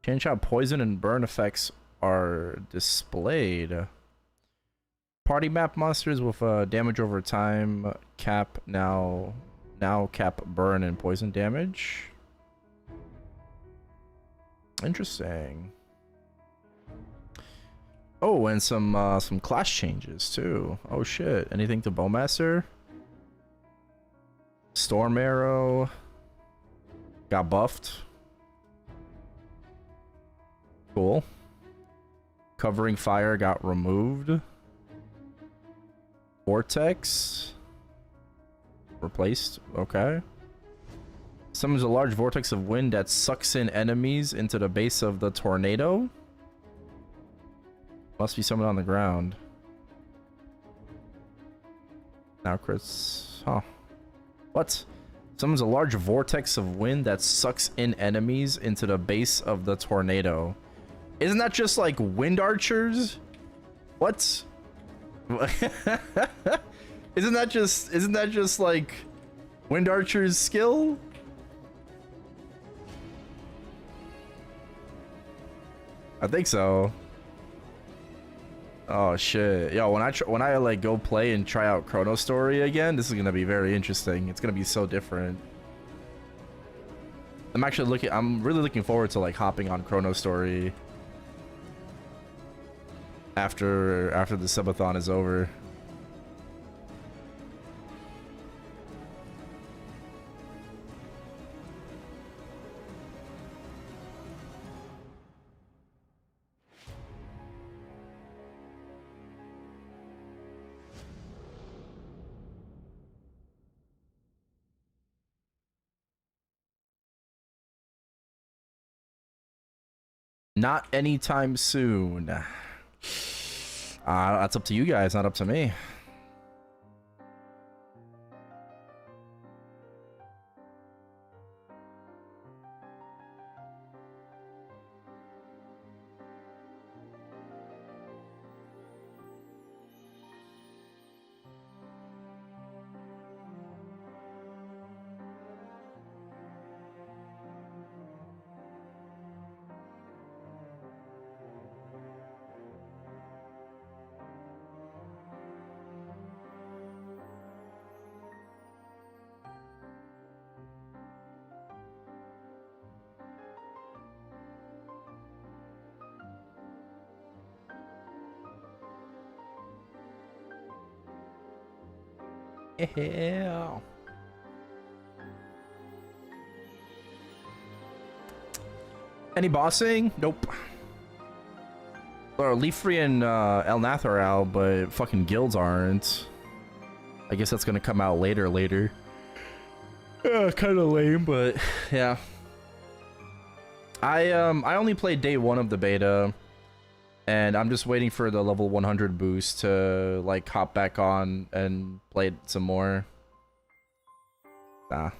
Speaker 1: Change how poison and burn effects are displayed. Party map monsters with damage over time cap now cap burn and poison damage. Interesting. Oh, and some class changes too. Oh shit! Anything to Bowmaster? Storm Arrow got buffed. Cool. Covering Fire got removed. Vortex replaced. Okay. Summons a large vortex of wind that sucks in enemies into the base of the tornado. Must be someone on the ground. Now crits. Huh. What? Summons a large vortex of wind that sucks in enemies into the base of the tornado. Isn't that just like wind archers? What? Isn't that just like wind archer's skill? I think so. Oh shit. Yo, when I like go play and try out Chronostory again, this is going to be very interesting. It's going to be so different. I'm really looking forward to like hopping on Chronostory after the subathon is over. Not anytime soon. That's up to you guys, not up to me. Yeah. Any bossing? Nope. Or Leafrey and El Nath are out, but fucking guilds aren't. I guess that's gonna come out later. Yeah, kind of lame, but yeah. I only played day 1 of the beta, and I'm just waiting for the level 100 boost to like hop back on and play it some more. Nah.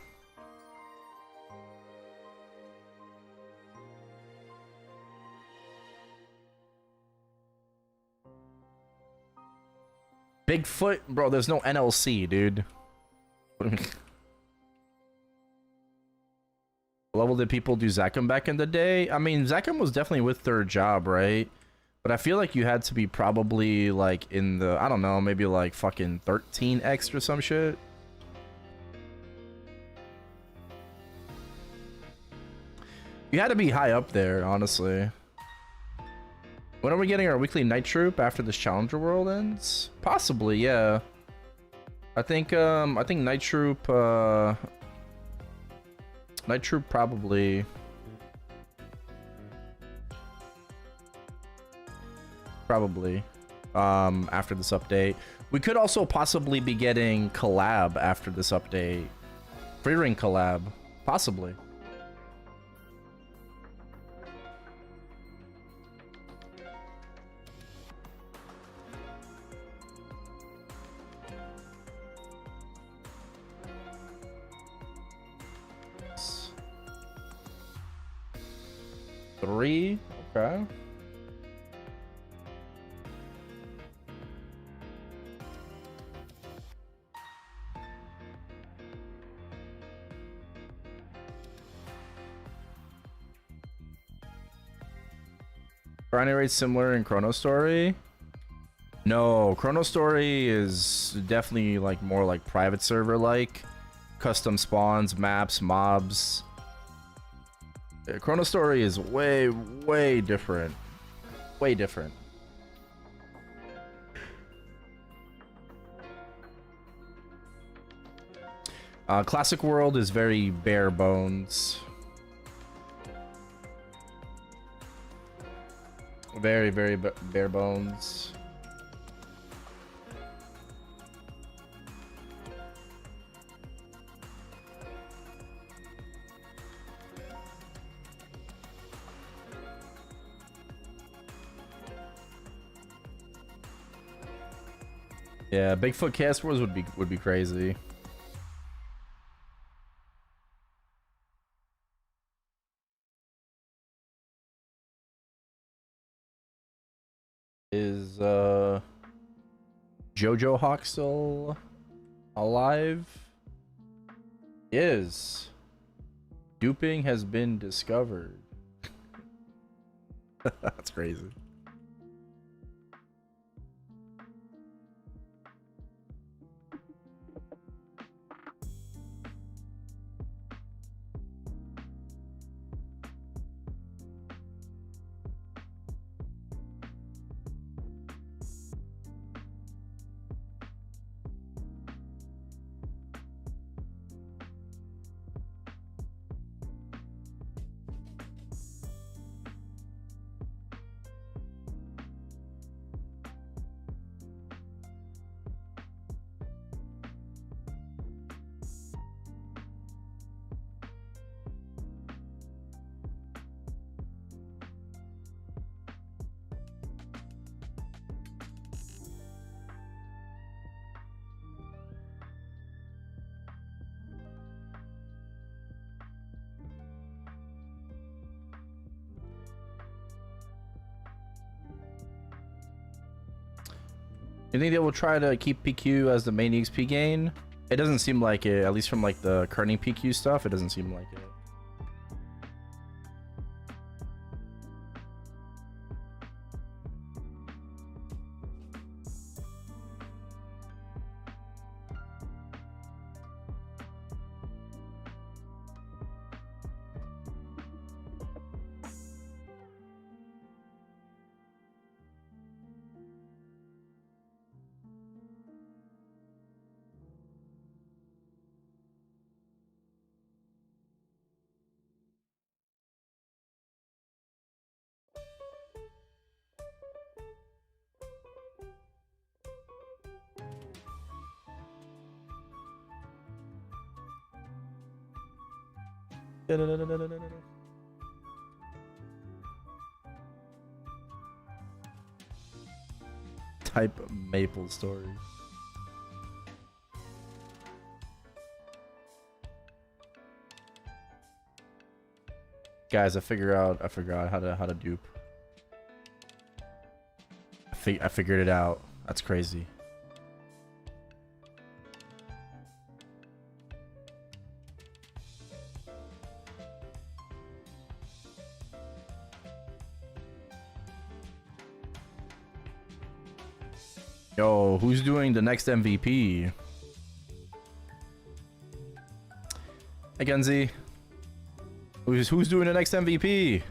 Speaker 1: Bigfoot, bro. There's no NLC, dude. What level did people do Zachem back in the day? I mean, Zachem was definitely with Third Job, right? But I feel like you had to be probably like in the, I don't know, maybe like fucking 13x or some shit. You had to be high up there, honestly. When are we getting our weekly Night Troop after this Challenger World ends? Possibly, yeah. I think Night Troop probably after this update. We could also possibly be getting collab after this update. Free ring collab, possibly. Three, okay. Grinding rate similar in Chrono Story? No, Chrono Story is definitely like more like private server like. Custom spawns, maps, mobs. Yeah, Chrono Story is way different. Way different. Classic World is very bare bones. Very bare bones. Yeah, Bigfoot Cast Wars would be crazy. Is Jojo Hawk still alive? Is duping has been discovered. That's crazy. You think they will try to keep PQ as the main EXP gain? It doesn't seem like it, at least from like the kerning PQ stuff, it doesn't seem like it. Type Maplestory. Guys, I figure out how to dupe. I figured it out. That's crazy. Yo, who's doing the next MVP? Hey, Genzi. Who's doing the next MVP?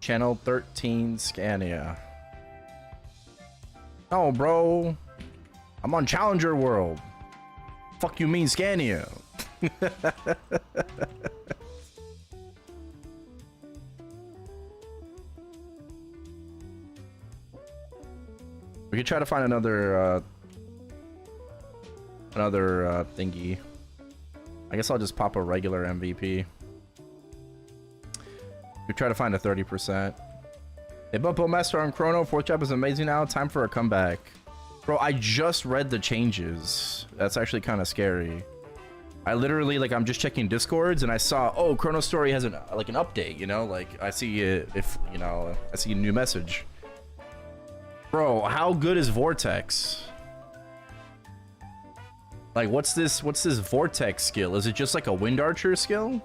Speaker 1: Channel 13 Scania. Oh, bro. I'm on Challenger World. Fuck you mean Scania? We could try to find another thingy. I guess I'll just pop a regular MVP. We try to find a 30%. Hey, but Master on Chrono, 4th job is amazing now. Time for a comeback. Bro, I just read the changes. That's actually kind of scary. I literally, like, I'm just checking Discords and I saw, oh, Chrono Story has an update, you know? Like, I see it, I see a new message. Bro, how good is Vortex? Like, what's this Vortex skill? Is it just like a Wind Archer skill?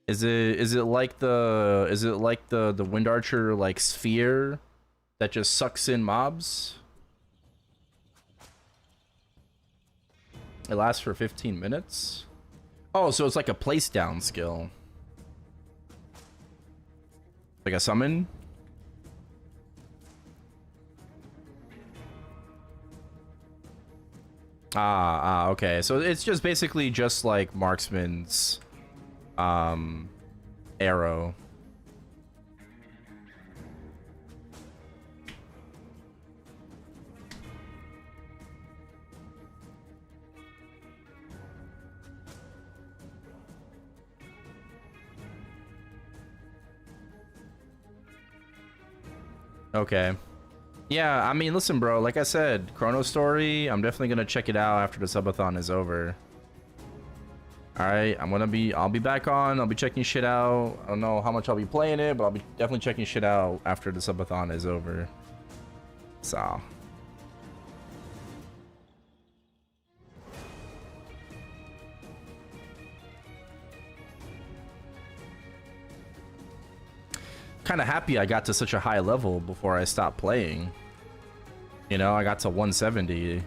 Speaker 1: Is it like the Wind Archer like sphere that just sucks in mobs? It lasts for 15 minutes. Oh, so it's like a place down skill. Like a summon? Okay. So it's just basically just like Marksman's arrow. Okay. Yeah, I mean, listen, bro, like I said, Chrono Story, I'm definitely gonna check it out after the subathon is over. Alright, I'll be back on, I'll be checking shit out. I don't know how much I'll be playing it, but I'll be definitely checking shit out after the subathon is over. So. Kind of happy I got to such a high level before I stopped playing. You know, I got to 170.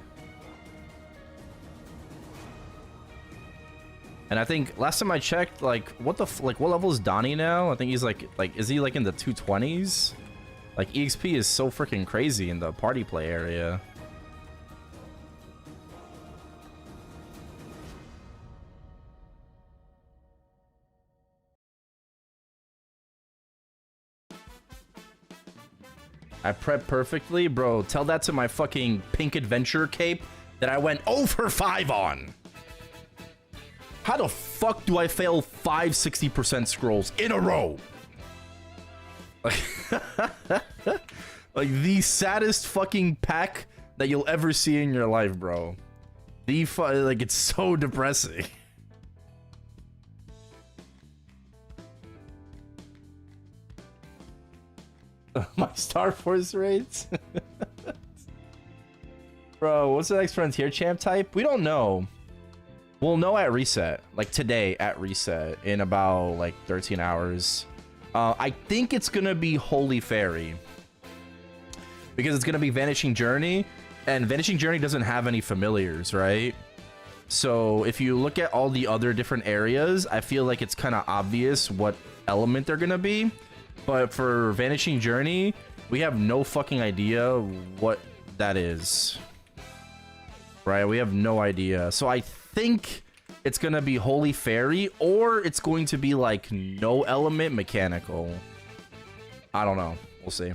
Speaker 1: And I think last time I checked, like, what level is Donnie now? I think he's like, is he like in the 220s? Like, EXP is so freaking crazy in the party play area. I prepped perfectly? Bro, tell that to my fucking pink adventure cape that I went 0 for 5 on. How the fuck do I fail 5 60% scrolls in a row? Like, like the saddest fucking pack that you'll ever see in your life, bro. Like, it's so depressing. My Star Force raids. Bro, what's the next Frontier champ type? We don't know. We'll know at reset. Like today at reset in about like 13 hours. I think it's gonna be Holy Fairy. Because it's gonna be Vanishing Journey. And Vanishing Journey doesn't have any familiars, right? So if you look at all the other different areas, I feel like it's kind of obvious what element they're gonna be. But for Vanishing Journey, we have no fucking idea what that is. Right? We have no idea. So I think it's gonna be Holy Fairy, or it's going to be like no element mechanical. I don't know. We'll see.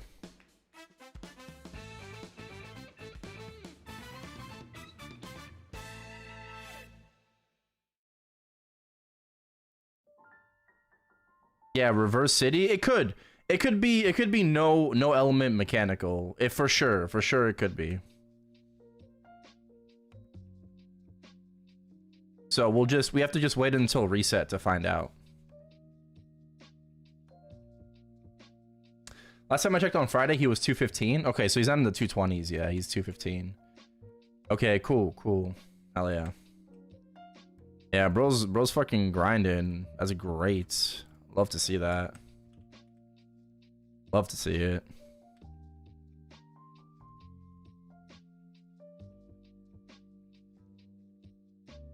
Speaker 1: Yeah, Reverse City. It could be no element mechanical. If for sure it could be. So we have to just wait until reset to find out. Last time I checked on Friday, he was 215. Okay, so he's not in the 220s. Yeah, he's 215. Okay, cool. Hell yeah. Yeah, bro's fucking grinding. That's great. Love to see that. Love to see it.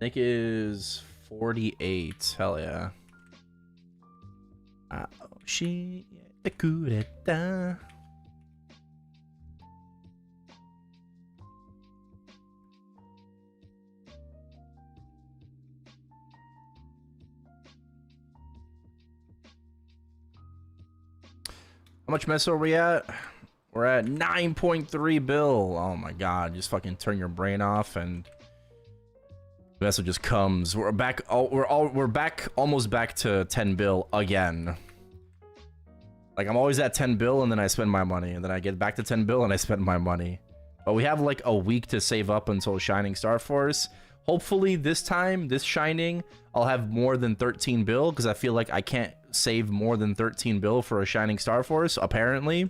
Speaker 1: Nick is 48. Hell yeah. Oh shit. How much mess are we at? We're at 9.3 bill. Oh my god, just fucking turn your brain off and the message just comes. We're back. We're back, almost back to 10 bill again. Like I'm always at 10 bill and then I spend my money, and then I get back to 10 bill and I spend my money. But we have like a week to save up until Shining Star Force. Hopefully this time, this Shining, I'll have more than 13 bill, because I feel like I can't save more than 13 bill for a Shining Star Force, apparently.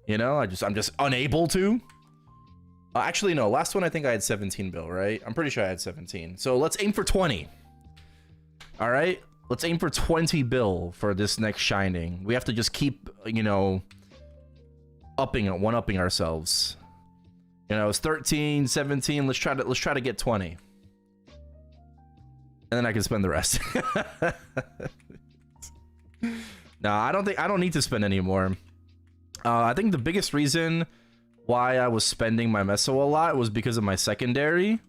Speaker 1: You know, I'm just unable to. Actually, no, last one I think I had 17 bill, right? I'm pretty sure I had 17. So let's aim for 20. All right, let's aim for 20 bill for this next Shining. We have to just keep, you know, one-upping ourselves. You know, it's 13, 17. Let's try to get 20. And then I can spend the rest. No, I don't need to spend anymore. I think the biggest reason why I was spending my meso a lot was because of my secondary.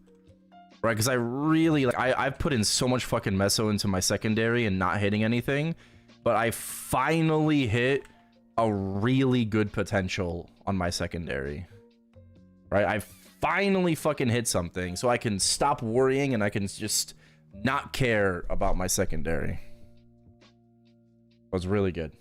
Speaker 1: Right, because I really like I've put in so much fucking meso into my secondary and not hitting anything, but I finally hit a really good potential on my secondary. Right, I finally fucking hit something, so I can stop worrying and I can just not care about my secondary. It was really good.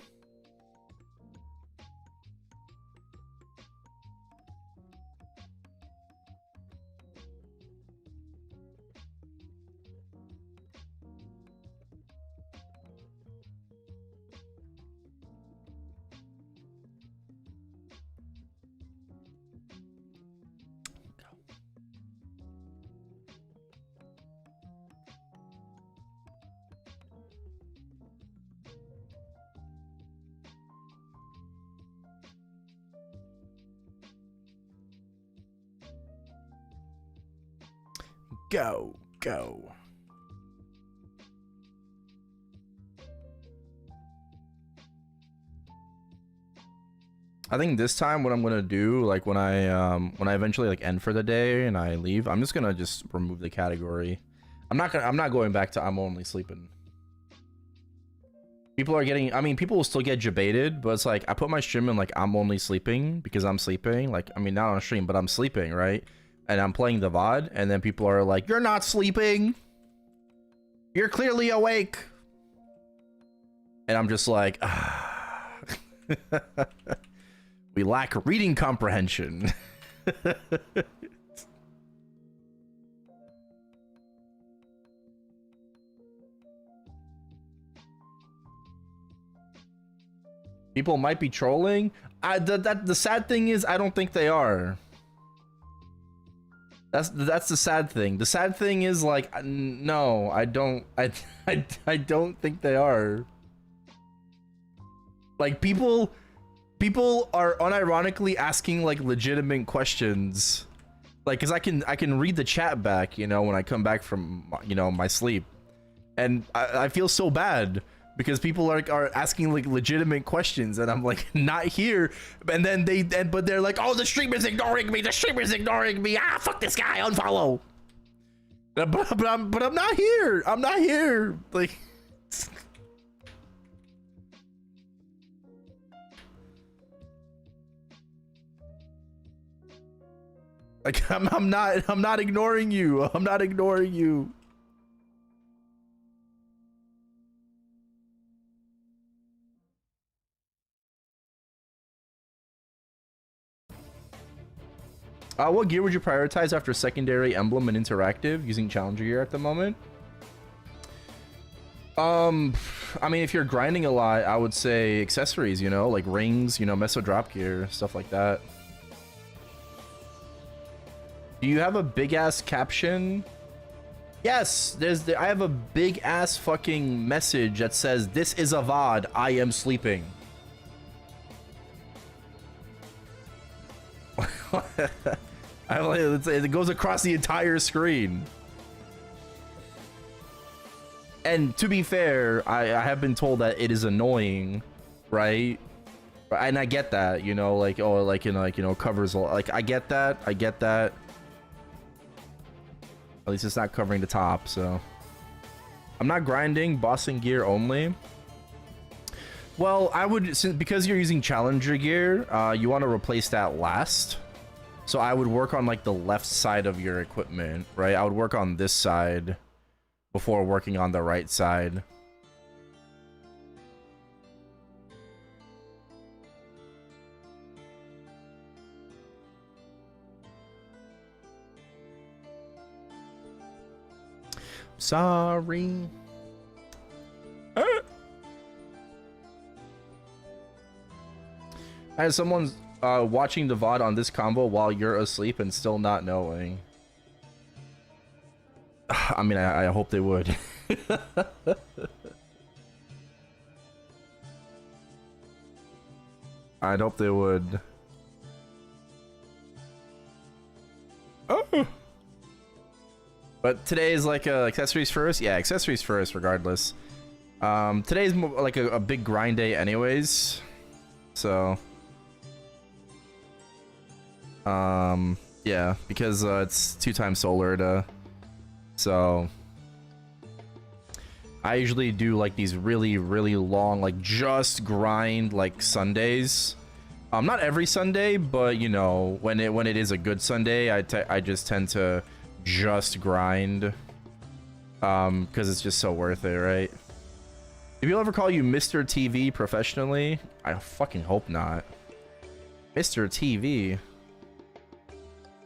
Speaker 1: Go. I think this time what I'm gonna do, like when I eventually like end for the day and I leave, I'm just gonna remove the category. I'm not going back to I'm only sleeping. People are getting, I mean, people will still get debated, but it's like I put my stream in like I'm only sleeping because I'm sleeping. Like, I mean, not on stream, but I'm sleeping, right? And I'm playing the VOD, and then people are like, "You're not sleeping. You're clearly awake." And I'm just like, ah. We lack reading comprehension. People might be trolling. The sad thing is, I don't think they are. That's the sad thing. The sad thing is, like, no, I don't think they are. Like, people are unironically asking like legitimate questions, like, because I can read the chat back, you know, when I come back from, you know, my sleep, and I feel so bad because people are asking like legitimate questions, and I'm like, not here, and then but they're like, oh, the streamer's ignoring me, ah, fuck this guy, unfollow. But I'm not here, like. Like, I'm not ignoring you. I'm not ignoring you. What gear would you prioritize after secondary, emblem, and interactive using challenger gear at the moment? I mean, if you're grinding a lot, I would say accessories, you know, like rings, you know, meso drop gear, stuff like that. Do you have a big ass caption? Yes, I have a big ass fucking message that says, "This is a VOD, I am sleeping." It goes across the entire screen. And to be fair, I have been told that it is annoying, right? And I get that, you know, like, oh, like, you know, like, you know, covers, like, I get that. At least it's not covering the top, so. I'm not grinding, bossing gear only. Well, I would, because you're using challenger gear, you want to replace that last. So I would work on like the left side of your equipment, right? I would work on this side before working on the right side. Sorry. As someone's watching the VOD on this combo while you're asleep and still not knowing. I mean, I hope they would. I'd hope they would. Oh. But today is like accessories first. Yeah, accessories first, regardless. Today's like a big grind day, anyways. So, yeah, because it's 2 times solar. So I usually do like these really long, like just grind like Sundays. Not every Sunday, but you know, when it is a good Sunday, I just tend to just grind, because it's just so worth it, right? Do people ever call you Mr. TV professionally? I fucking hope not. Mr. TV.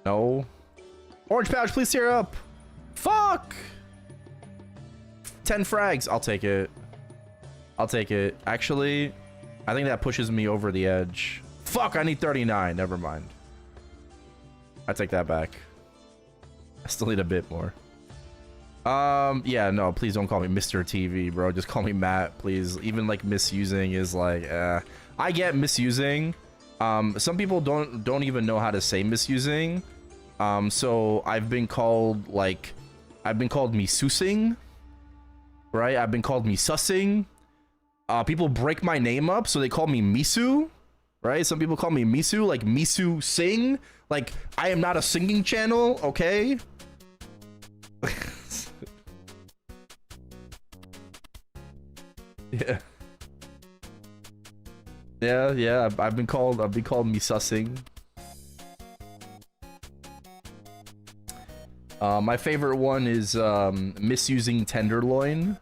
Speaker 1: No. Orange pouch, please tear up. Fuck. 10 frags. I'll take it. I'll take it. Actually, I think that pushes me over the edge. Fuck, I need 39. Never mind. I take that back. I still need a bit more. Yeah, no, please don't call me Mr. TV, bro. Just call me Matt, please. Even like misusing is like, I get misusing. Some people don't even know how to say misusing. So I've been called misusing, right? I've been called misussing. People break my name up, so they call me Misu, right? Some people call me Misu, like Misu Sing. Like, I am not a singing channel, okay? Yeah. I've been called misussing. My favorite one is misusing tenderloin.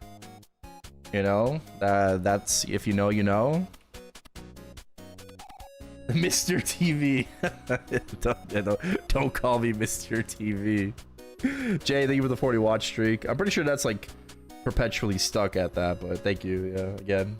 Speaker 1: You know, that's, if you know, you know. Mr. TV. Don't call me Mr. TV. Jay, thank you for the 40 watch streak. I'm pretty sure that's like perpetually stuck at that, but thank you, yeah, again.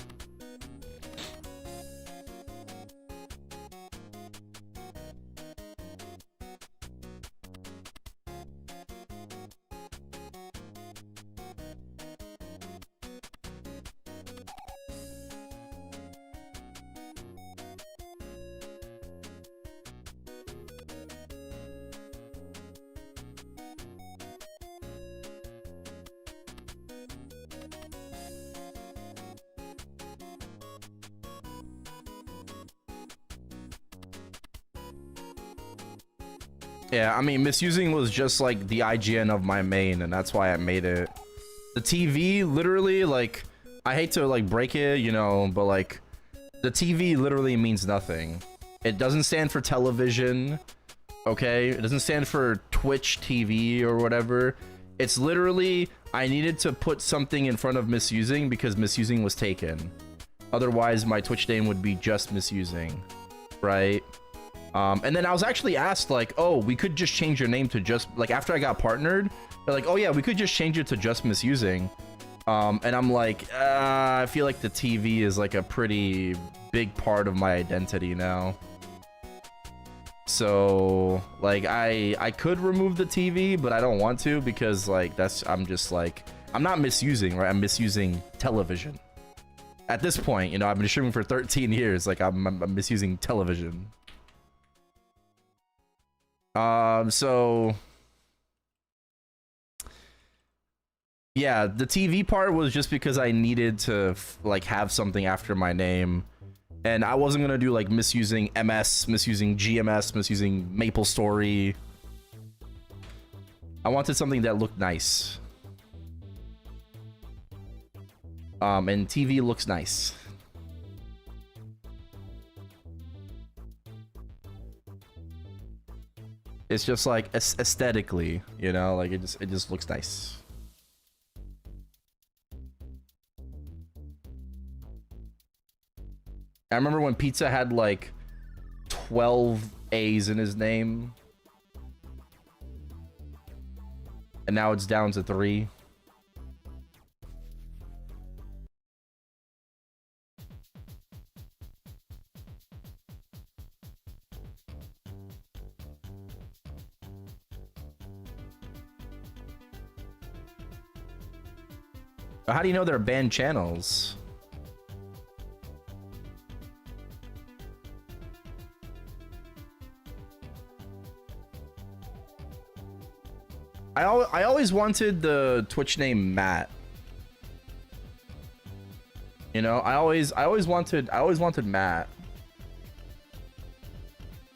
Speaker 1: Yeah, I mean, misusing was just like the IGN of my main, and that's why I made it. The TV, literally, like, I hate to like break it, you know, but like, the TV literally means nothing. It doesn't stand for television, okay? It doesn't stand for Twitch TV or whatever. It's literally, I needed to put something in front of misusing because misusing was taken. Otherwise, my Twitch name would be just misusing, right? And then I was actually asked, like, oh, we could just change your name to just, like, after I got partnered, they're like, oh yeah, we could just change it to just misusing. And I'm like, I feel like the TV is like a pretty big part of my identity now. So like I could remove the TV, but I don't want to because like I'm just like, I'm not misusing, right? I'm misusing television. At this point, you know, I've been streaming for 13 years. Like I'm misusing television. So yeah, the TV part was just because I needed to like have something after my name, and I wasn't gonna do like misusing MS, misusing GMS, misusing Maplestory. I wanted something that looked nice. And TV looks nice. It's just like aesthetically, you know, like it just looks nice. I remember when Pizza had like 12 A's in his name, and now it's down to 3. How do you know they're banned channels? I always wanted the Twitch name Matt. You know, I always wanted Matt.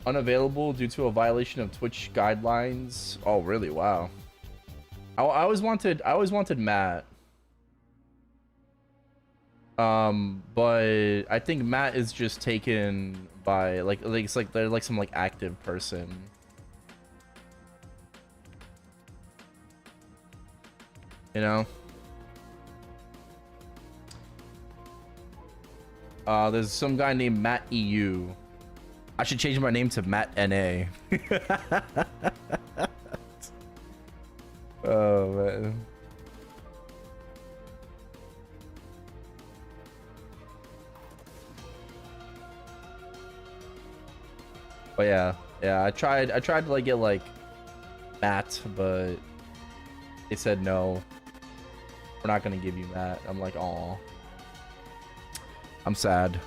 Speaker 1: Unavailable due to a violation of Twitch guidelines. Oh, really? Wow. I always wanted Matt. But I think Matt is just taken by like it's like they're like some like active person. You know? There's some guy named Matt EU. I should change my name to Matt NA. Oh man. But yeah, I tried to like get like Matt, but they said no. We're not gonna give you Matt. I'm like, aw. I'm sad.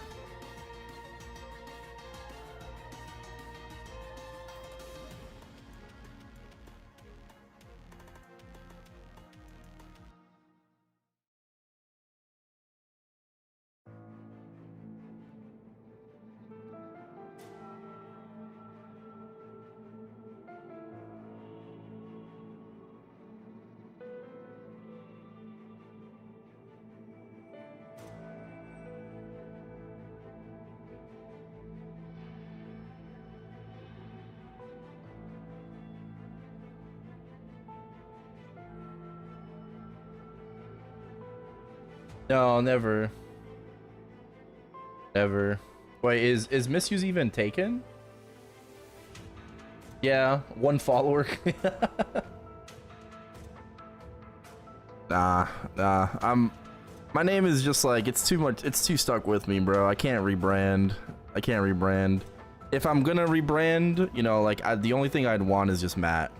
Speaker 1: No, never. Never. Wait, is Misuse even taken? Yeah, 1 follower. Nah. My name is just like, it's too much, it's too stuck with me, bro. I can't rebrand. If I'm gonna rebrand, you know, like the only thing I'd want is just Matt.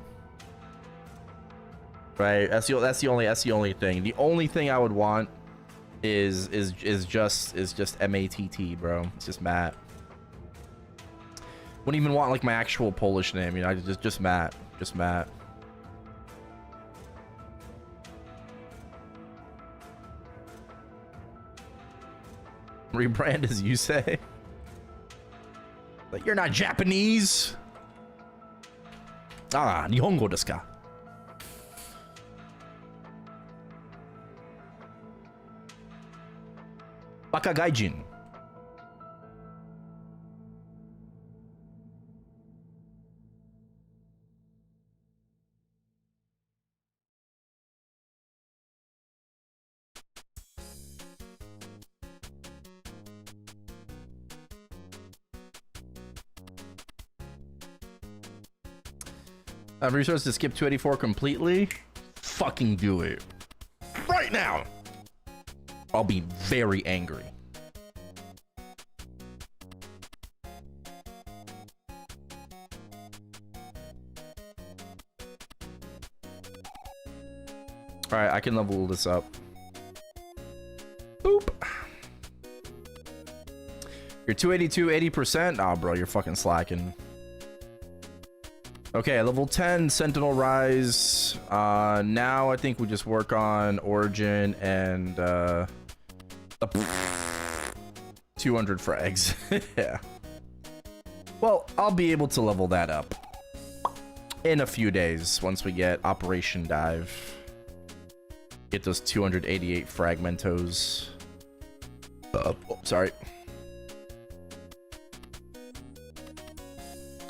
Speaker 1: Right? That's the only thing. The only thing I would want is just MATT, bro. It's just Matt. Wouldn't even want like my actual Polish name, you know, just Matt. Just Matt. Rebrand as you say? Like, you're not Japanese. Ah, Nihongo desu ka? Baka gaijin. I have resources to skip 284 completely. Fucking do it. Right now. I'll be very angry. Alright, I can level this up. Boop. You're 282, 80%? Nah, bro, you're fucking slacking. Okay, level 10, Sentinel Rise. Now I think we just work on Origin and 200 for eggs. Yeah. Well, I'll be able to level that up in a few days once we get Operation Dive. Get those 288 fragmentos. Oh, sorry.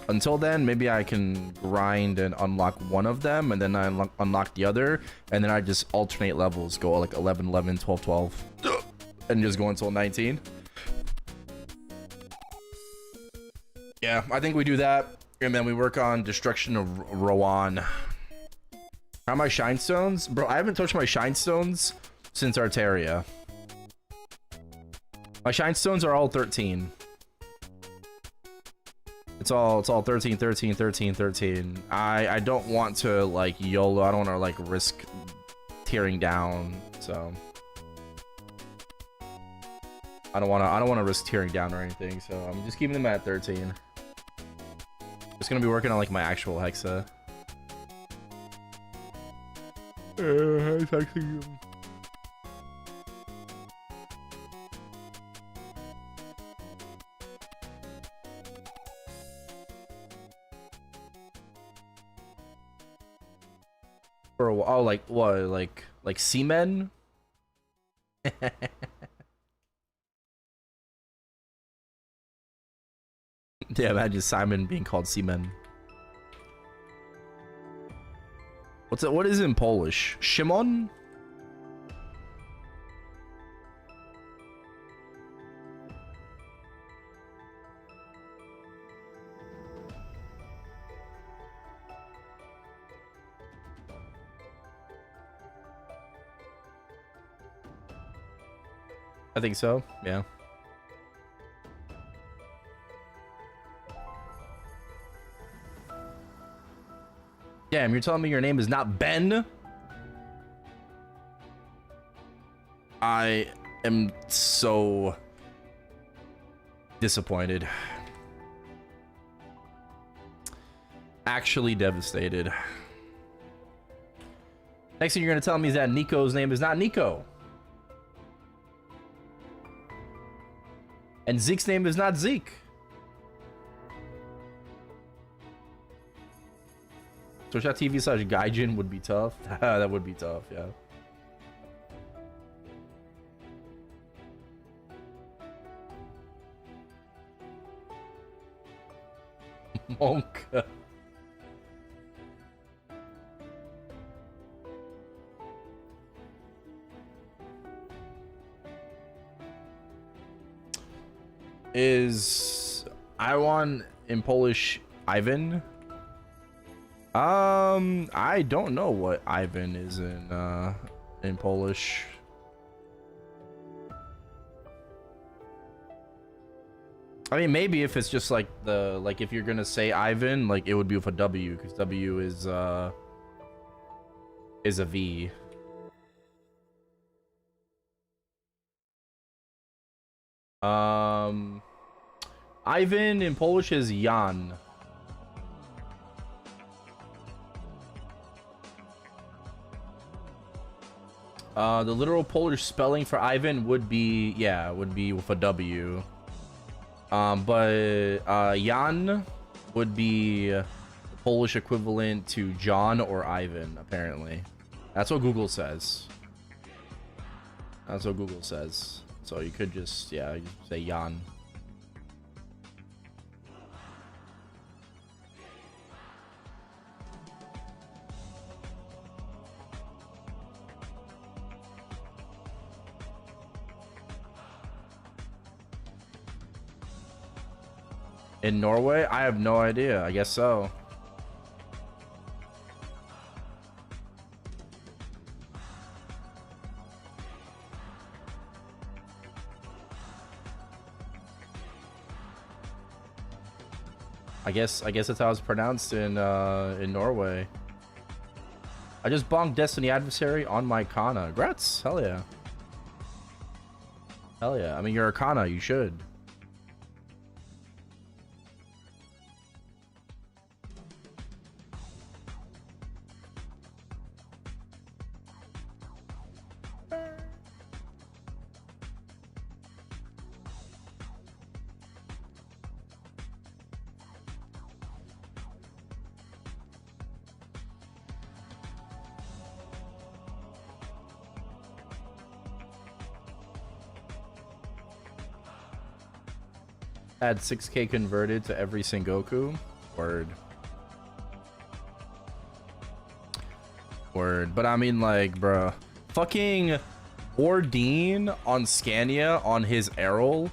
Speaker 1: Until then, maybe I can grind and unlock one of them, and then I unlock the other, and then I just alternate levels, go like 11, 11, 12, 12, and just go until 19. Yeah, I think we do that, and then we work on Destruction of Rowan. How are my Shine Stones? Bro, I haven't touched my Shine Stones since Arteria. My Shine Stones are all 13. It's all 13, 13, 13, 13. I don't want to like YOLO. I don't want to like risk tearing down. So I don't want to risk tearing down or anything. So I'm just keeping them at 13. Just gonna be working on like my actual Hexa. Oh, like what? Like seamen? Yeah, imagine Simon being called seamen. What's it? What is it in Polish? Szymon? I think so, yeah. Damn, you're telling me your name is not Ben? I am so disappointed. Actually devastated. Next thing you're gonna tell me is that Nico's name is not Nico. And Zeke's name is not Zeke. Twitch.tv/Gaijin would be tough. That would be tough, yeah. Monk. Is Iwan in Polish Ivan? I don't know what Ivan is in Polish. I mean, maybe if it's just like if you're gonna say Ivan, like it would be with a W, because W is a V. Ivan in Polish is Jan. The literal Polish spelling for Ivan would be, yeah, would be with a W. But Jan would be Polish equivalent to John or Ivan, apparently. That's what Google says. That's what Google says. So you could just, yeah, you say Jan. In Norway? I have no idea. I guess so. I guess that's how it's pronounced in Norway. I just bonked Destiny Adversary on my Kana. Grats. Hell yeah. Hell yeah. I mean, you're a Kana. You should. Add 6K converted to every Sengoku. Word. Word. But I mean, like, bruh. Fucking Ordine on Scania on his Erel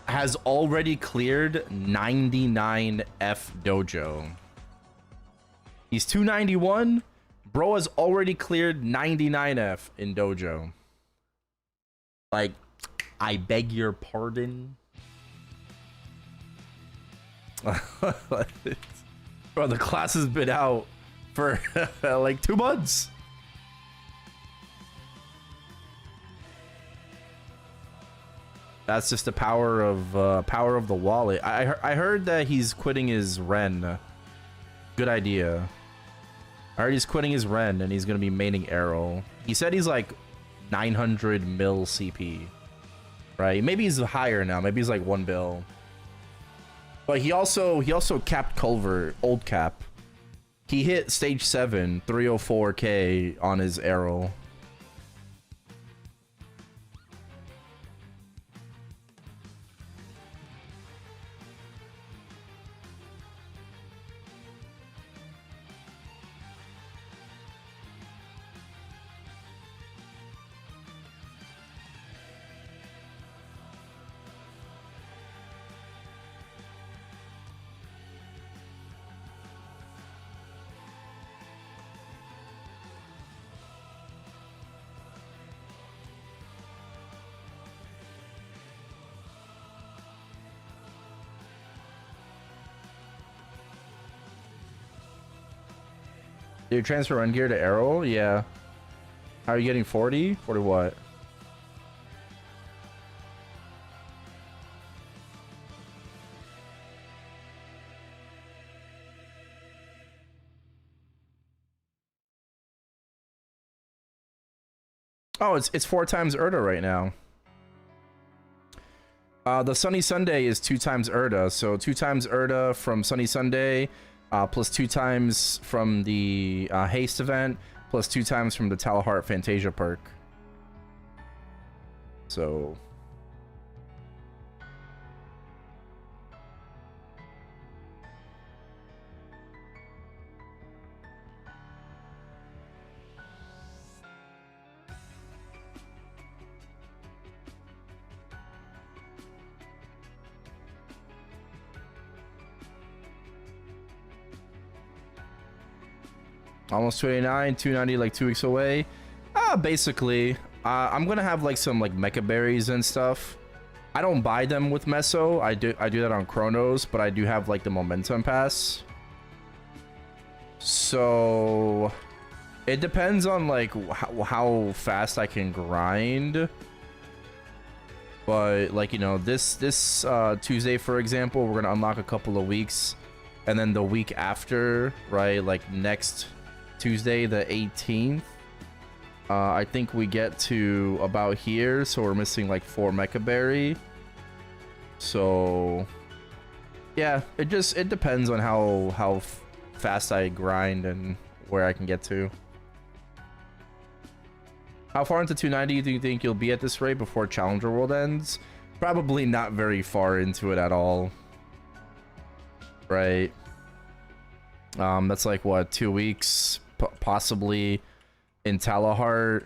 Speaker 1: has already cleared 99 F dojo. He's 291. Bro has already cleared 99 F in dojo. Like, I beg your pardon. Bro, the class has been out for like 2 months. That's just the power of the wallet. I heard that he's quitting his Ren. Good idea. I heard he's quitting his Ren and he's gonna be maining Erel. He said he's like 900 mil CP, right? Maybe he's higher now. Maybe he's like 1 bill. But he also capped Culver, old cap. He hit stage 7, 304k on his Erel. Did you transfer run gear to Erel? Yeah. How are you getting 40? 40 what? Oh, it's 4 times Erda right now. The Sunny Sunday is 2 times Erda, so 2 times Erda from Sunny Sunday, plus 2 times from the Haste event, plus 2 times from the Talahart Fantasia perk. So... Almost 289, 290 like 2 weeks away. Basically, I'm gonna have like some like mecha berries and stuff. I don't buy them with Meso. I do that on Chronos, but I do have like the momentum pass. So it depends on like how fast I can grind. But like, you know, this Tuesday, for example, we're gonna unlock a couple of weeks, and then the week after, right, like next Tuesday the 18th, I think we get to about here, so we're missing like 4 mecha berry. So yeah, it depends on how fast I grind and where I can get to. How far into 290 do you think you'll be at this rate before Challenger World ends? Probably not very far into it at all. Right. That's like what, 2 weeks, possibly in Talahart.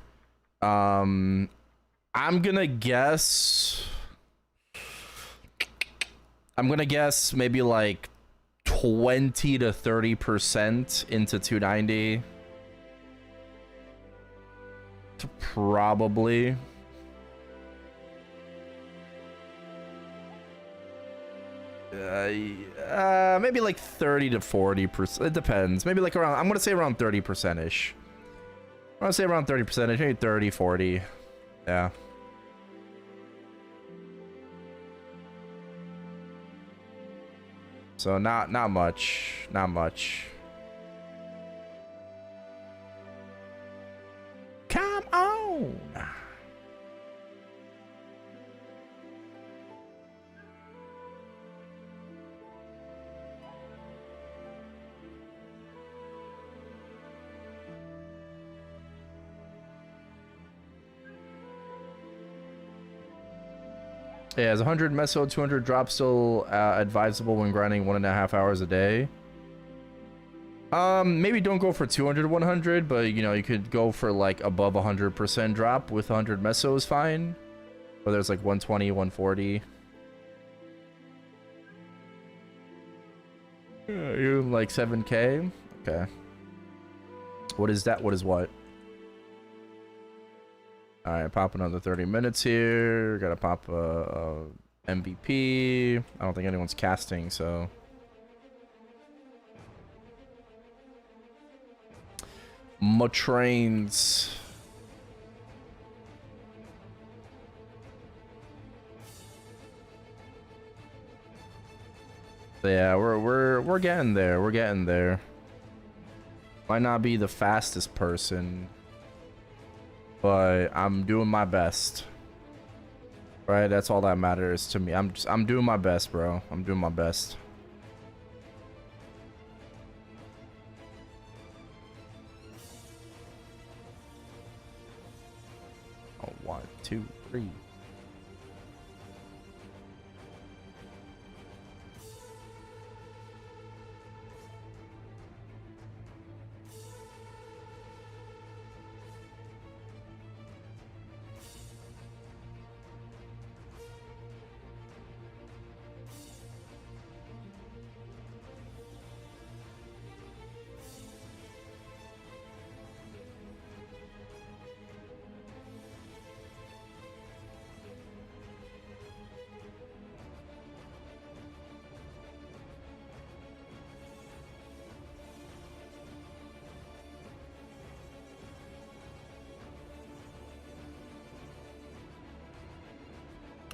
Speaker 1: I'm gonna guess maybe like 20 to 30% into 290. Probably. Maybe like 30 to 40%. It depends. Maybe like around, I'm gonna say around 30%ish. I'm gonna say around 30%ish, maybe 30, 40. Yeah. So not much. Not much. Come on. Yeah, is 100 meso, 200 drop still advisable when grinding 1.5 hours a day? Maybe don't go for 200, 100, but you know, you could go for like above 100% drop with 100 meso is fine. Whether it's like 120, 140. You like 7K? Okay. What is that? What is what? Alright, pop another 30 minutes here. Gotta pop a MVP. I don't think anyone's casting, so. Trains. Yeah, we're getting there. We're getting there. Might not be the fastest person, but I'm doing my best. Right? That's all that matters to me. I'm doing my best, bro. I'm doing my best. Oh, 1, 2, 3.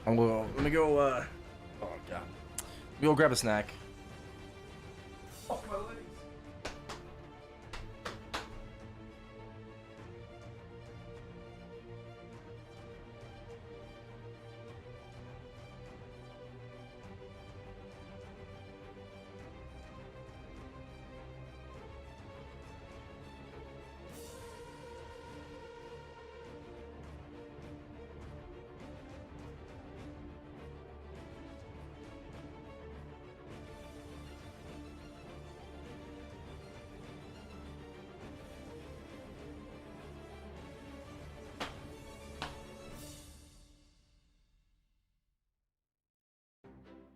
Speaker 1: Let me go, oh god. Let me go grab a snack. Oh, my legs.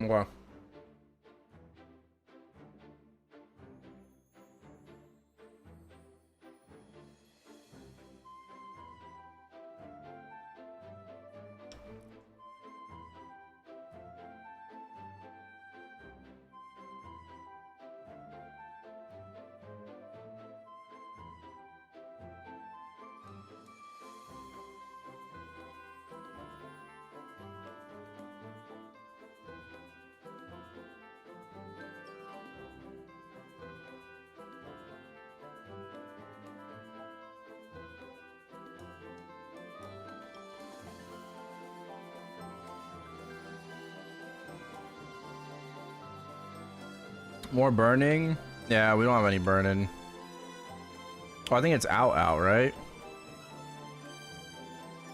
Speaker 1: Wow. More burning? Yeah, we don't have any burning. Oh, I think it's out, right?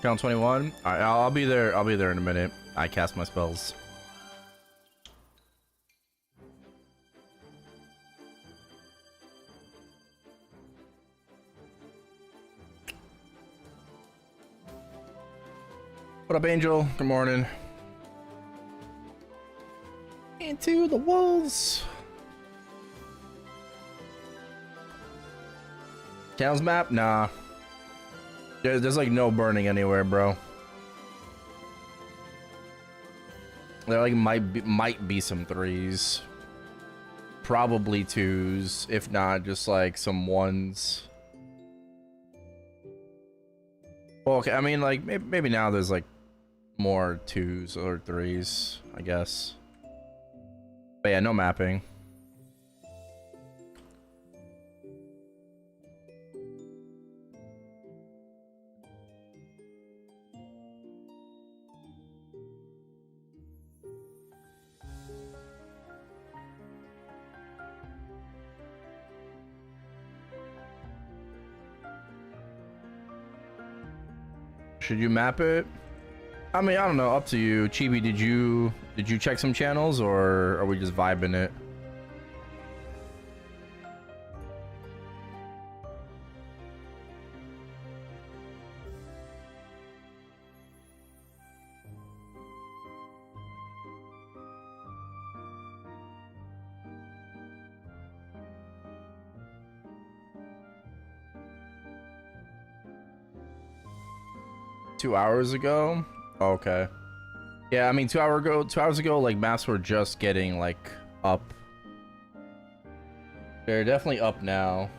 Speaker 1: Count 21. All right, I'll be there. I'll be there in a minute. I cast my spells. What up, Angel? Good morning. Into the walls. Channels map? Nah. There's like no burning anywhere, bro. There like might be some 3s. Probably 2s. If not, just like some 1s. Well, okay, I mean, like, maybe now there's like more 2s or 3s, I guess. But yeah, no mapping. Should you map it? I mean, I don't know, up to you. Chibi, did you check some channels, or are we just vibing it? $2 ago? Okay. Yeah, I mean 2 hours ago, like maps were just getting like up. They're definitely up now.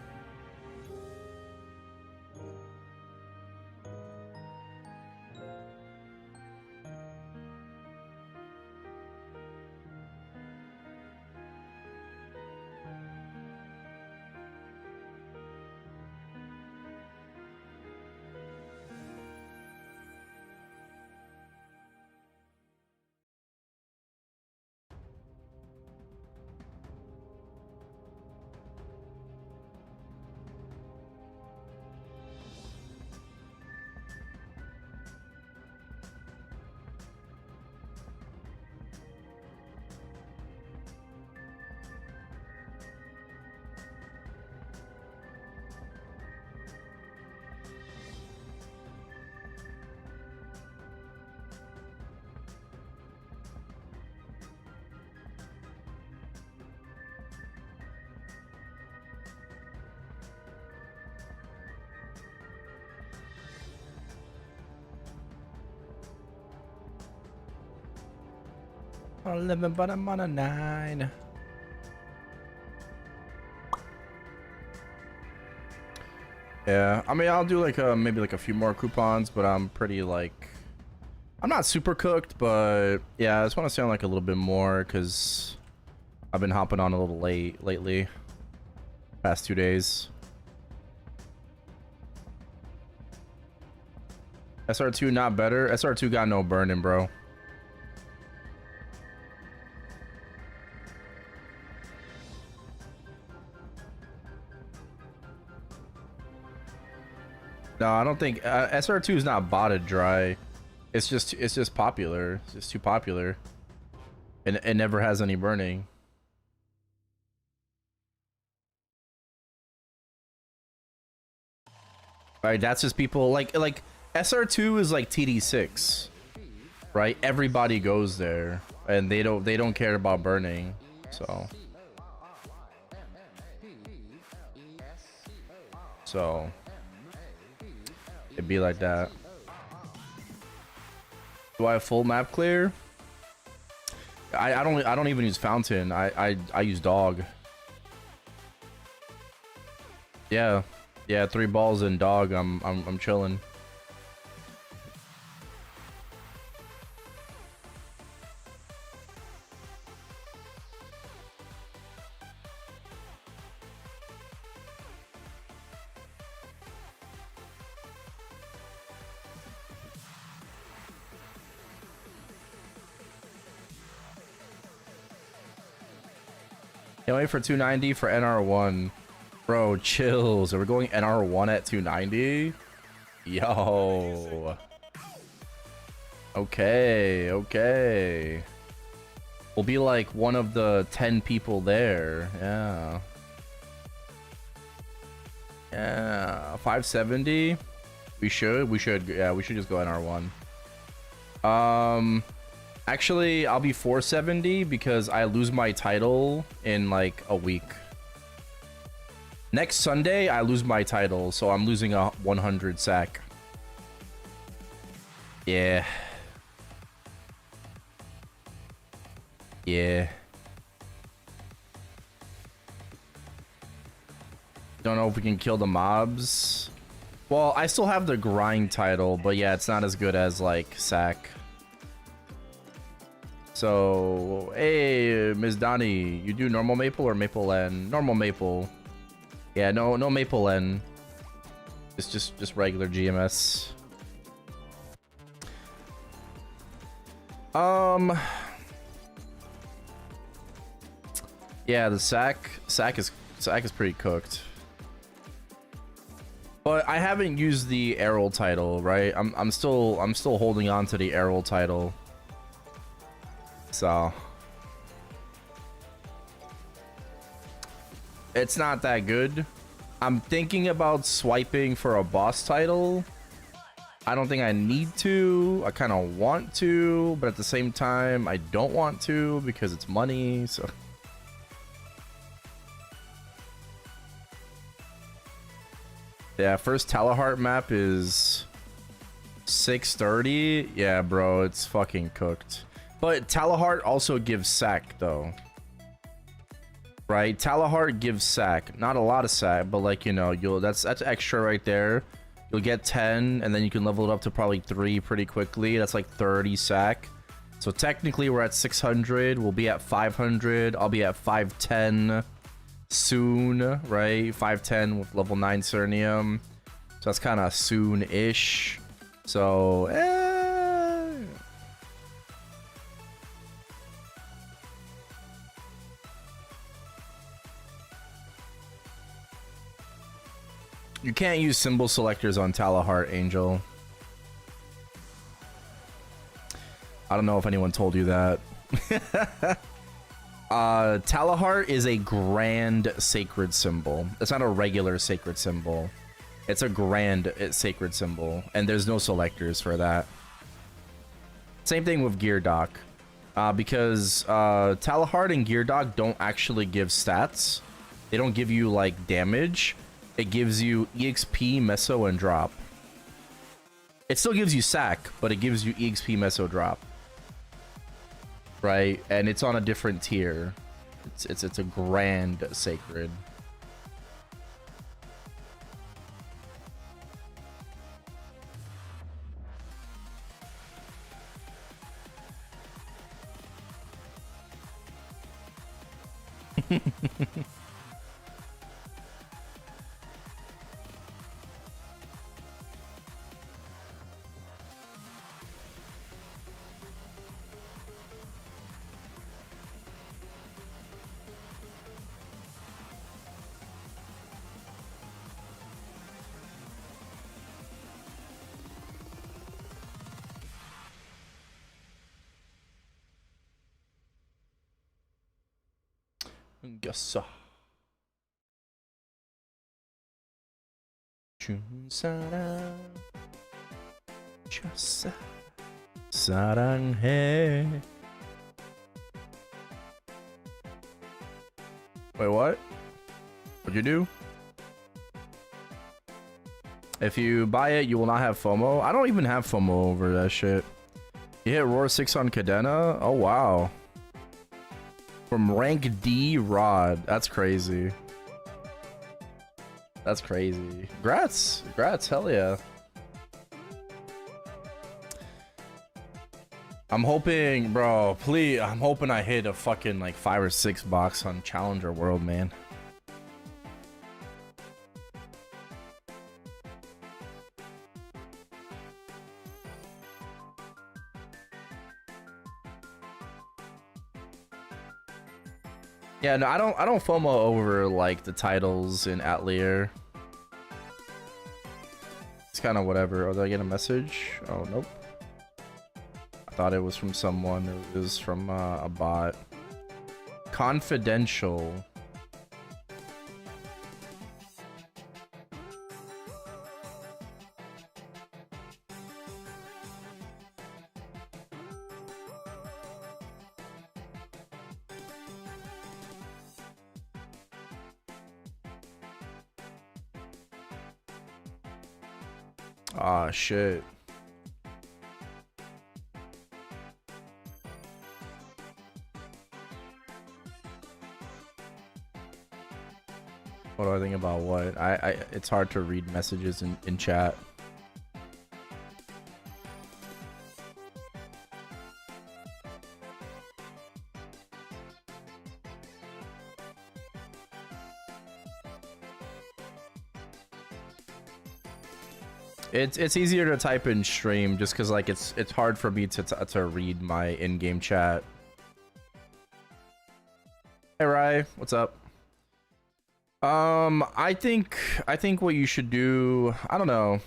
Speaker 1: On 11, but I'm on a 9. Yeah, I mean, I'll do like maybe like a few more coupons, but I'm pretty like, I'm not super cooked, but yeah, I just want to stay on like a little bit more because I've been hopping on a little late lately, past 2 days. SR2 not better. SR2 got no burning, bro. No, I don't think SR2 is not botted dry. It's just popular. It's just too popular. And it never has any burning. Right, that's just people like SR2 is like TD6. Right? Everybody goes there and they don't care about burning. So it'd be like that. Do I have full map clear? I don't even use fountain. I use dog. Yeah. Yeah, 3 balls and dog. I'm chilling. Can't wait for 290 for NR1. Bro, chills. Are we going NR1 at 290? Yo. Okay, okay. We'll be like one of the 10 people there. Yeah. Yeah. 570? We should. Yeah, we should just go NR1. Actually, I'll be 470 because I lose my title in like a week. Next Sunday, I lose my title, so I'm losing a 100 sack. Yeah. Yeah. Don't know if we can kill the mobs. Well, I still have the grind title, but yeah, it's not as good as like sack. So, hey, Ms. Donnie, you do normal maple or maple N? Normal maple. Yeah, no maple N. It's just regular GMS. Yeah, the sack is pretty cooked. But I haven't used the Erel title, right? I'm still holding on to the Erel title. So it's not that good. I'm thinking about swiping for a boss title. I don't think I need to. I kind of want to, but at the same time, I don't want to because it's money. So yeah, first Talahart map is 630. Yeah, bro, it's fucking cooked. But Talahart also gives sack though. Right? Talahart gives sack. Not a lot of sack, but like, you know, that's extra right there. You'll get 10 and then you can level it up to probably 3 pretty quickly. That's like 30 sack. So technically we're at 600. We'll be at 500. I'll be at 510 soon, right? 510 with level 9 Cernium. So that's kind of soon-ish. So, you can't use symbol selectors on Talahart, Angel. I don't know if anyone told you that. Talahart is a grand sacred symbol. It's not a regular sacred symbol. It's a grand sacred symbol, and there's no selectors for that. Same thing with Geardock. Because Talahart and Geardock don't actually give stats. They don't give you, like, damage. It gives you EXP, Meso, and Drop. It still gives you sack, but it gives you EXP, Meso, Drop. Right? And it's on a different tier. It's a grand sacred. Yes. 사랑해. Wait, what? What'd you do? If you buy it, you will not have FOMO. I don't even have FOMO over that shit. You hit Roar 6 on Cadena? Oh, wow. From rank D Rod. That's crazy. That's crazy. Congrats. Congrats. Hell yeah. I'm hoping, bro, please. I'm hoping I hit a fucking like 5 or 6 box on Challenger World, man. Yeah, no, I don't FOMO over like the titles in Atelier. It's kind of whatever. Oh, did I get a message? Oh, nope. I thought it was from someone. It was from a bot. Confidential. Ah, shit. What do I think about what? It's hard to read messages in chat. It's easier to type in stream just because like it's hard for me to read my in-game chat. Hey Rye, what's up? I think what you should do, I don't know.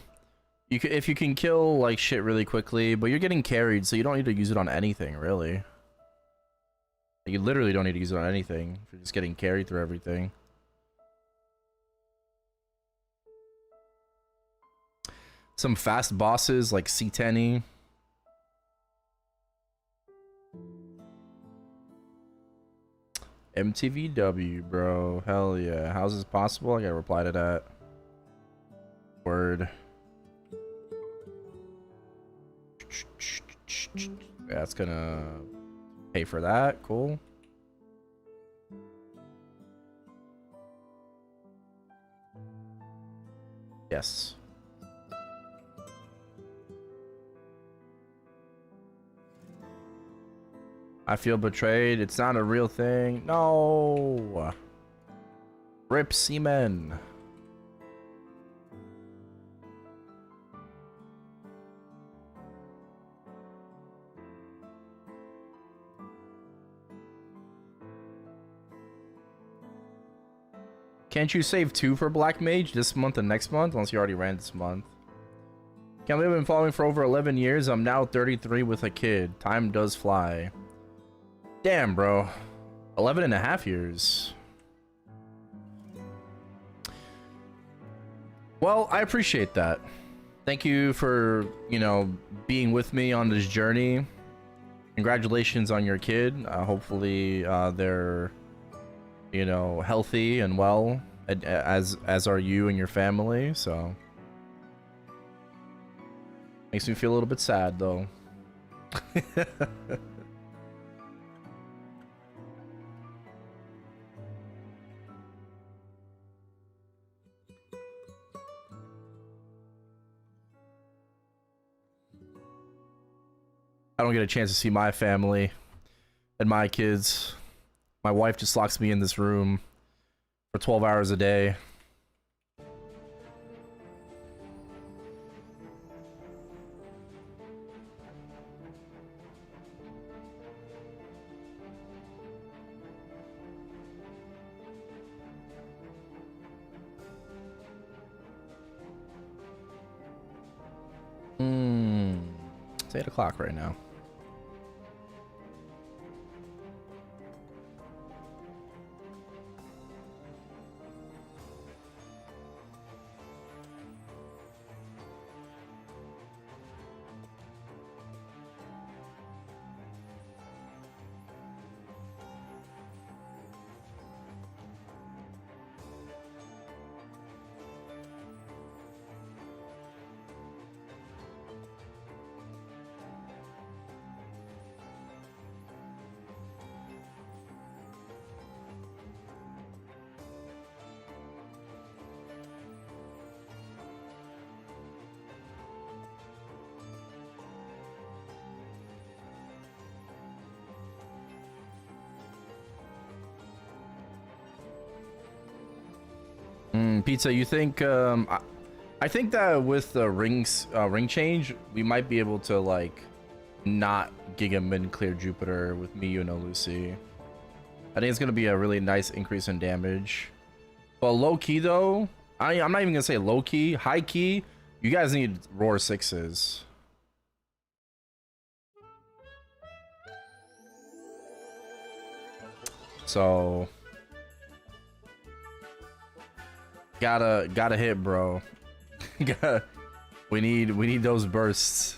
Speaker 1: If you can kill like shit really quickly, but you're getting carried, so you don't need to use it on anything, really. You literally don't need to use it on anything if you're just getting carried through everything. Some fast bosses like C10E. MTVW, bro. Hell yeah. How's this possible? I gotta reply to that. Word. Yeah, that's gonna pay for that. Cool. Yes. I feel betrayed. It's not a real thing. No. Rip semen. Can't you save 2 for Black Mage this month and next month? Unless you already ran this month. Can't believe I've been following for over 11 years. I'm now 33 with a kid. Time does fly. Damn, bro. 11 and a half years. Well, I appreciate that. Thank you for, you know, being with me on this journey. Congratulations on your kid. Hopefully, they're, you know, healthy and well, as are you and your family. So, makes me feel a little bit sad, though. I don't get a chance to see my family and my kids. My wife just locks me in this room for 12 hours a day. It's 8 o'clock right now. Pizza, you think I think that with the ring change, we might be able to like not Giga Min clear Jupiter with me, you know, Lucy. I think it's gonna be a really nice increase in damage. But low key though, I'm not even gonna say low key, high key. You guys need roar 6s. So gotta hit, bro. we need those bursts.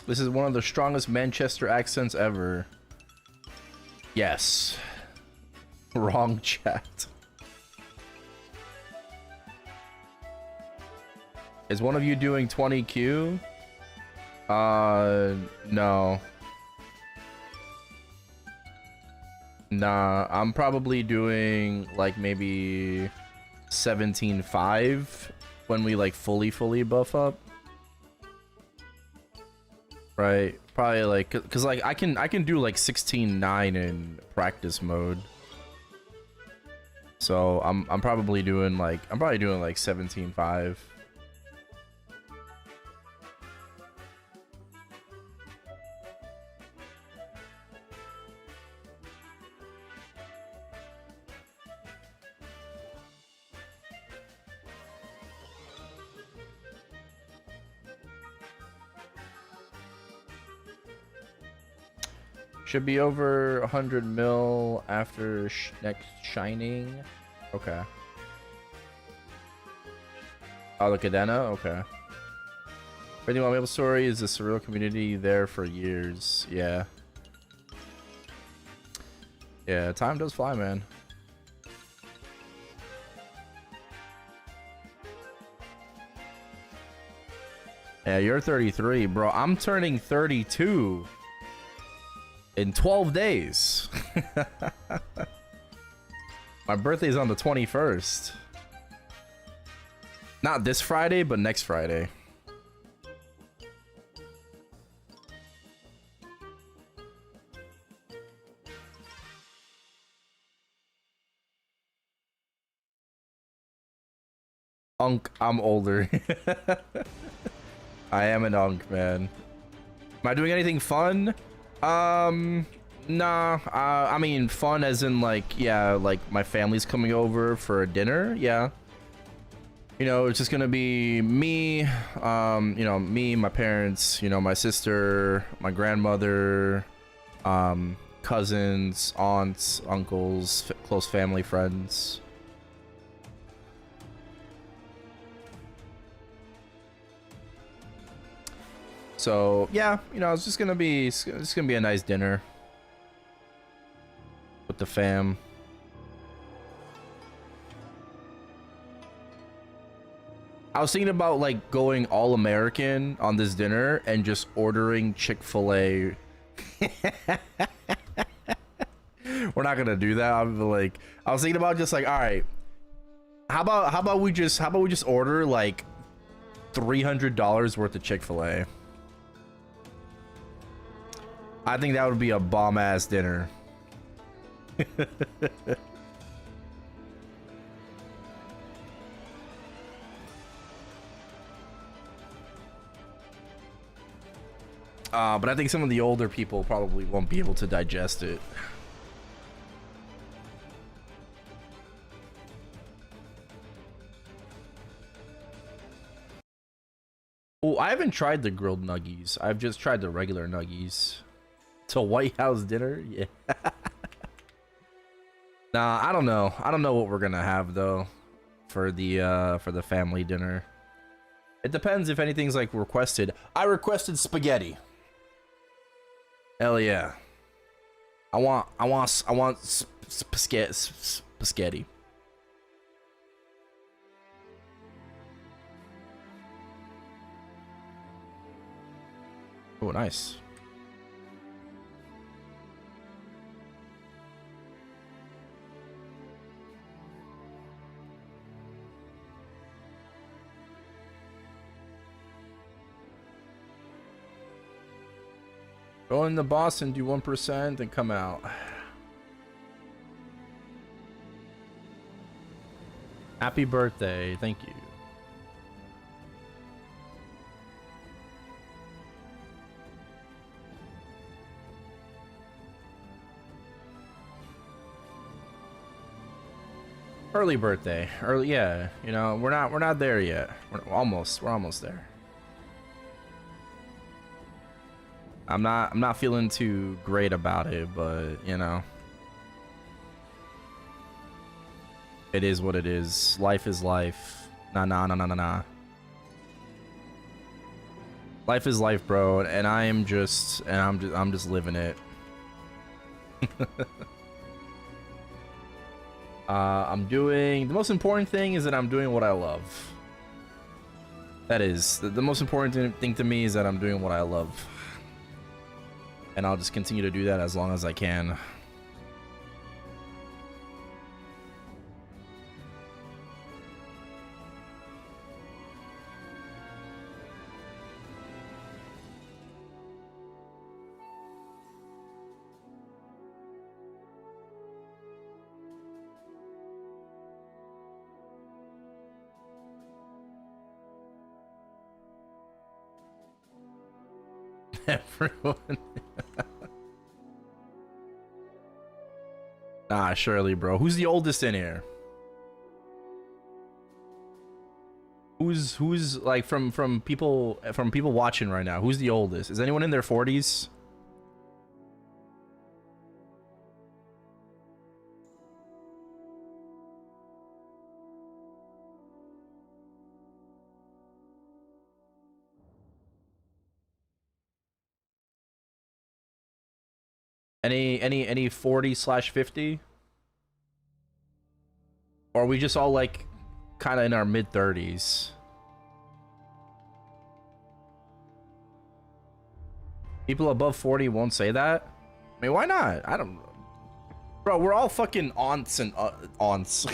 Speaker 1: This is one of the strongest Manchester accents ever. Yes. Wrong chat. Is one of you doing 20Q? No. Nah, I'm probably doing like maybe 17.5 when we like fully buff up. Right, probably like, cause like I can do like 16.9 in practice mode. So I'm probably doing like 17.5. Should be over 100 mil after next shining. Okay. Oh, the Cadena? Okay. Everything about Maplestory is a surreal community there for years. Yeah. Yeah, time does fly, man. Yeah, you're 33, bro. I'm turning 32. In 12 days. My birthday's on the 21st. Not this Friday, but next Friday. Unk, I'm older. I am an unk, man. Am I doing anything fun? Nah, I mean fun as in like, yeah, like my family's coming over for dinner, yeah. You know, it's just gonna be me, you know, me, my parents, you know, my sister, my grandmother, cousins, aunts, uncles, close family, friends. So yeah, you know, it's gonna be a nice dinner with the fam. I was thinking about like going all American on this dinner and just ordering Chick-fil-A. We're not gonna do that. I'm like, I was thinking about just like, all right, how about we just order like $300 worth of Chick-fil-A. I think that would be a bomb-ass dinner. But I think some of the older people probably won't be able to digest it. Oh, I haven't tried the grilled nuggies. I've just tried the regular nuggies. To White House dinner? Yeah. Nah, I don't know. I don't know what we're gonna have though for the family dinner. It depends if anything's like requested. I requested spaghetti. Hell yeah. I want spaghetti. Oh, nice. Go in the boss and do 1% and come out. Happy birthday. Thank you. Early birthday. Early, yeah. You know, we're not there yet. We're almost there. I'm not feeling too great about it, but you know, it is what it is. Life is life. Nah. Life is life, bro, and I'm just living it. I'm doing, the most important thing is that I'm doing what I love. That is the most important thing to me, is that I'm doing what I love. And I'll just continue to do that as long as I can. Everyone. Nah, Shirley, bro. Who's the oldest in here? Who's like from people watching right now? Who's the oldest? Is anyone in their 40s? Any 40/50? Or are we just all like kind of in our mid 30s? People above 40 won't say that? I mean, why not? I don't, bro, we're all fucking aunts and aunts.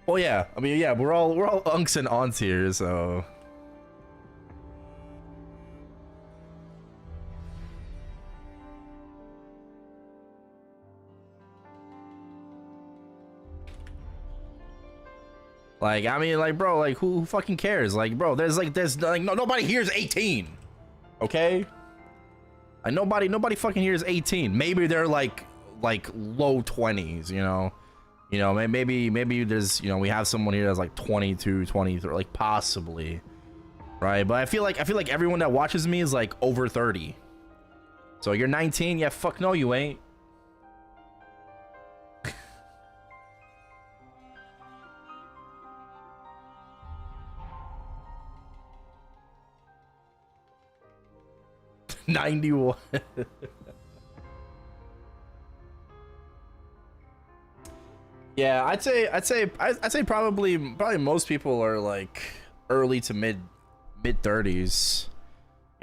Speaker 1: Well, yeah, I mean, yeah, we're all unks and aunts here, so like, I mean, like, bro, like, who fucking cares? Like, bro, there's like nobody here is 18, okay? Like, nobody fucking here is 18. Maybe they're like low 20s, you know? You know, maybe there's, you know, we have someone here that's like 22, 23, like possibly, right? But I feel like everyone that watches me is like over 30. So you're 19? Yeah, fuck no, you ain't. '91. Yeah, I'd say probably most people are like early to mid 30s,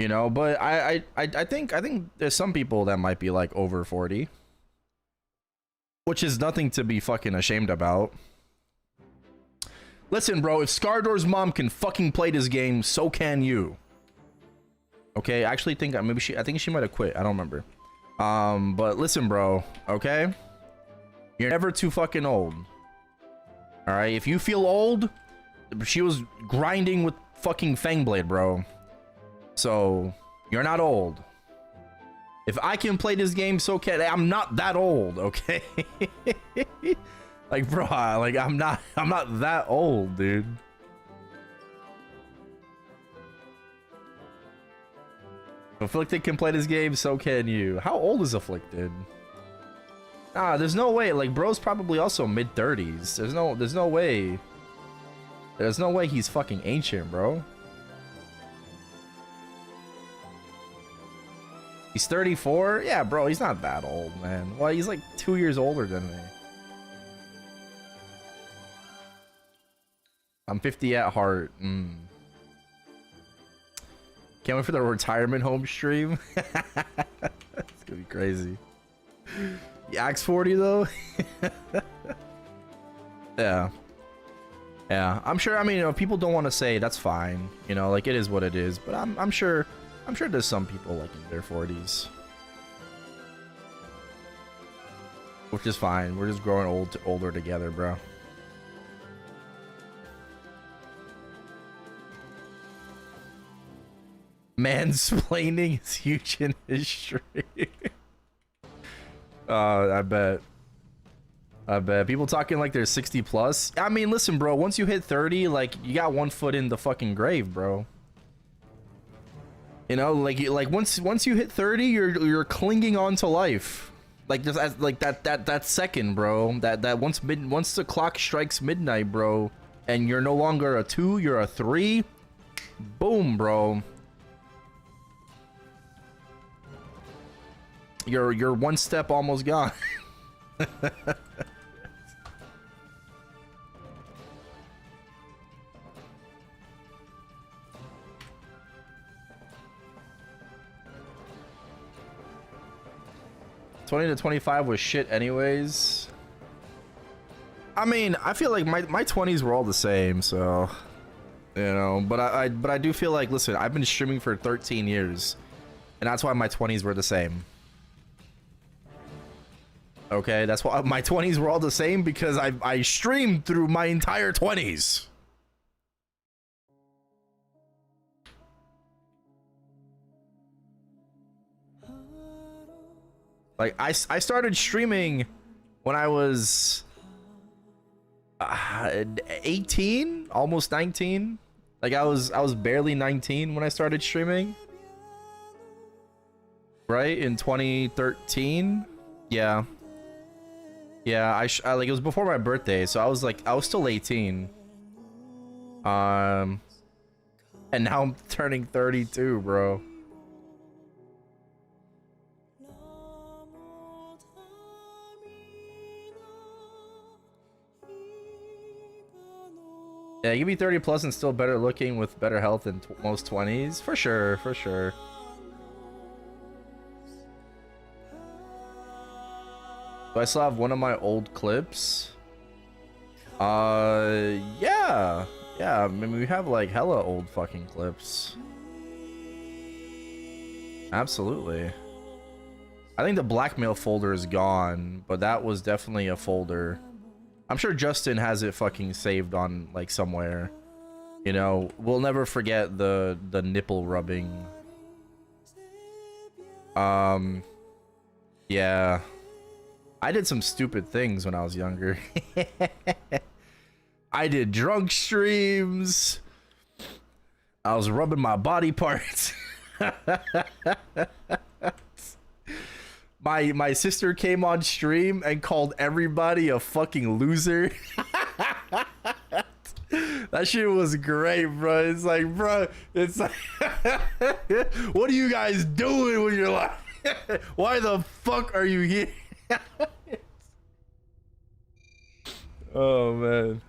Speaker 1: you know. But I think there's some people that might be like over 40, which is nothing to be fucking ashamed about. Listen, bro, if Scardor's mom can fucking play this game, so can you. Okay, I actually think maybe I think she might have quit. I don't remember. But listen, bro, okay? You're never too fucking old. All right, if you feel old, she was grinding with fucking Fangblade, bro. So, you're not old. If I can play this game, so can I'm not that old, okay? Like, bro, like I'm not that old, dude. Afflicted can play this game, so can you. How old is Afflicted? Nah, there's no way. Like, bro's probably also mid 30s. There's no way. There's no way he's fucking ancient, bro. He's 34? Yeah, bro, he's not that old, man. Well, he's like 2 years older than me. I'm 50 at heart. Can't wait for the retirement home stream. It's gonna be crazy. Yak's 40 though. Yeah. I'm sure. I mean, you know, people don't want to say, that's fine. You know, like, it is what it is. But I'm sure there's some people like in their 40s, which is fine. We're just growing older together, bro. Mansplaining is huge in history. I bet. I bet. People talking like they're 60 plus. I mean, listen, bro, once you hit 30, like, you got one foot in the fucking grave, bro. You know, like once you hit 30, you're clinging on to life. Like just like that second, bro. That once the clock strikes midnight, bro, and you're no longer a 2, you're a 3. Boom, bro. You're one step almost gone. 20 to 25 was shit anyways. I mean, I feel like my 20s were all the same, so you know, but I do feel like, listen, I've been streaming for 13 years, and that's why my 20s were the same. Okay, that's why my 20s were all the same, because I streamed through my entire 20s. Like I started streaming when I was 18, almost 19. Like I was barely 19 when I started streaming. Right, in 2013. Yeah. Yeah, I like, it was before my birthday, so I was still 18. And now I'm turning 32, bro. Yeah, you can be 30 plus and still better looking with better health than most 20s. For sure, for sure. Do I still have one of my old clips? Yeah. Yeah, I mean, we have like hella old fucking clips. Absolutely. I think the blackmail folder is gone, but that was definitely a folder. I'm sure Justin has it fucking saved on like somewhere. You know, we'll never forget the nipple rubbing. Yeah. I did some stupid things when I was younger. I did drunk streams. I was rubbing my body parts. My sister came on stream and called everybody a fucking loser. That shit was great, bro. It's like, bro, it's like, what are you guys doing when you're like, why the fuck are you here? Oh, man.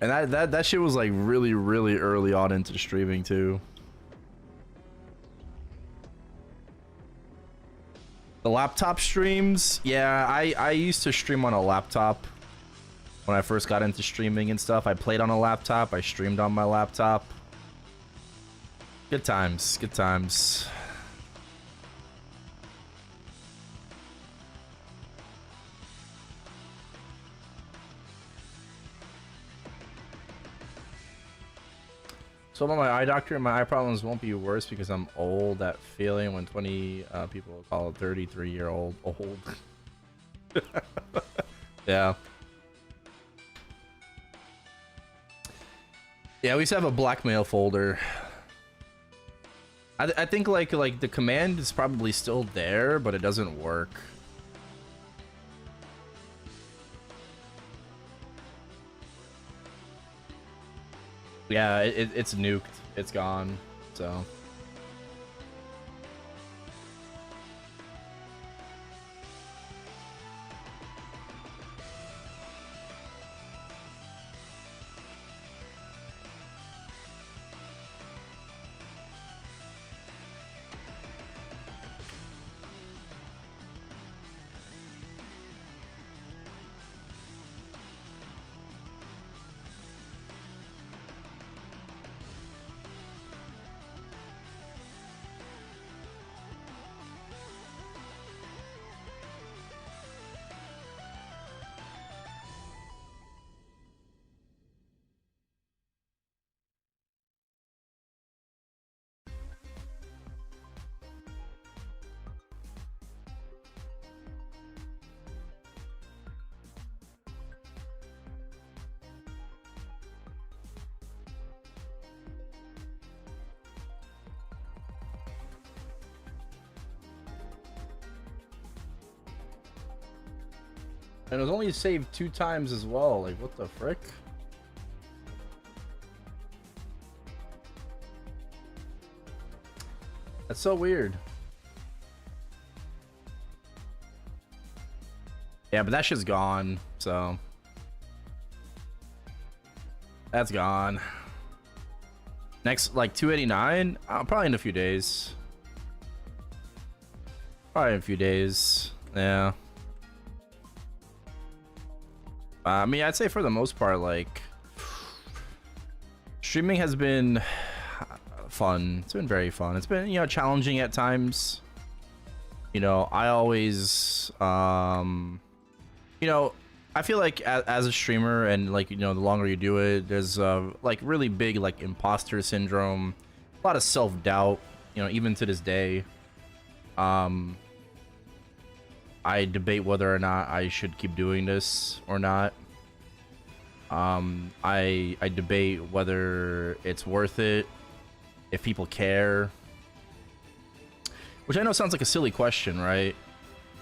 Speaker 1: And that shit was like really early on into streaming too. The laptop streams, yeah, I used to stream on a laptop when I first got into streaming and stuff. I played on a laptop, I streamed on my laptop. Good times, good times. So about my eye doctor, my eye problems won't be worse because I'm old. That feeling when 20 people call a 33-year-old old. Yeah. Yeah, we used to have a blackmail folder. I think like the command is probably still there, but it doesn't work. Yeah, it's nuked. It's gone. So. And it was only saved 2 times as well. Like, what the frick? That's so weird. Yeah, but that shit's gone, so that's gone. Next, like 289, probably in a few days. Probably in a few days. Yeah. I mean, I'd say for the most part, like, streaming has been fun. It's been very fun. It's been, you know, challenging at times. You know, I always, you know, I feel like as a streamer, and like, you know, the longer you do it, there's like really big like imposter syndrome, a lot of self-doubt, you know, even to this day. I debate whether or not I should keep doing this or not. I debate whether it's worth it, if people care. Which I know sounds like a silly question, right?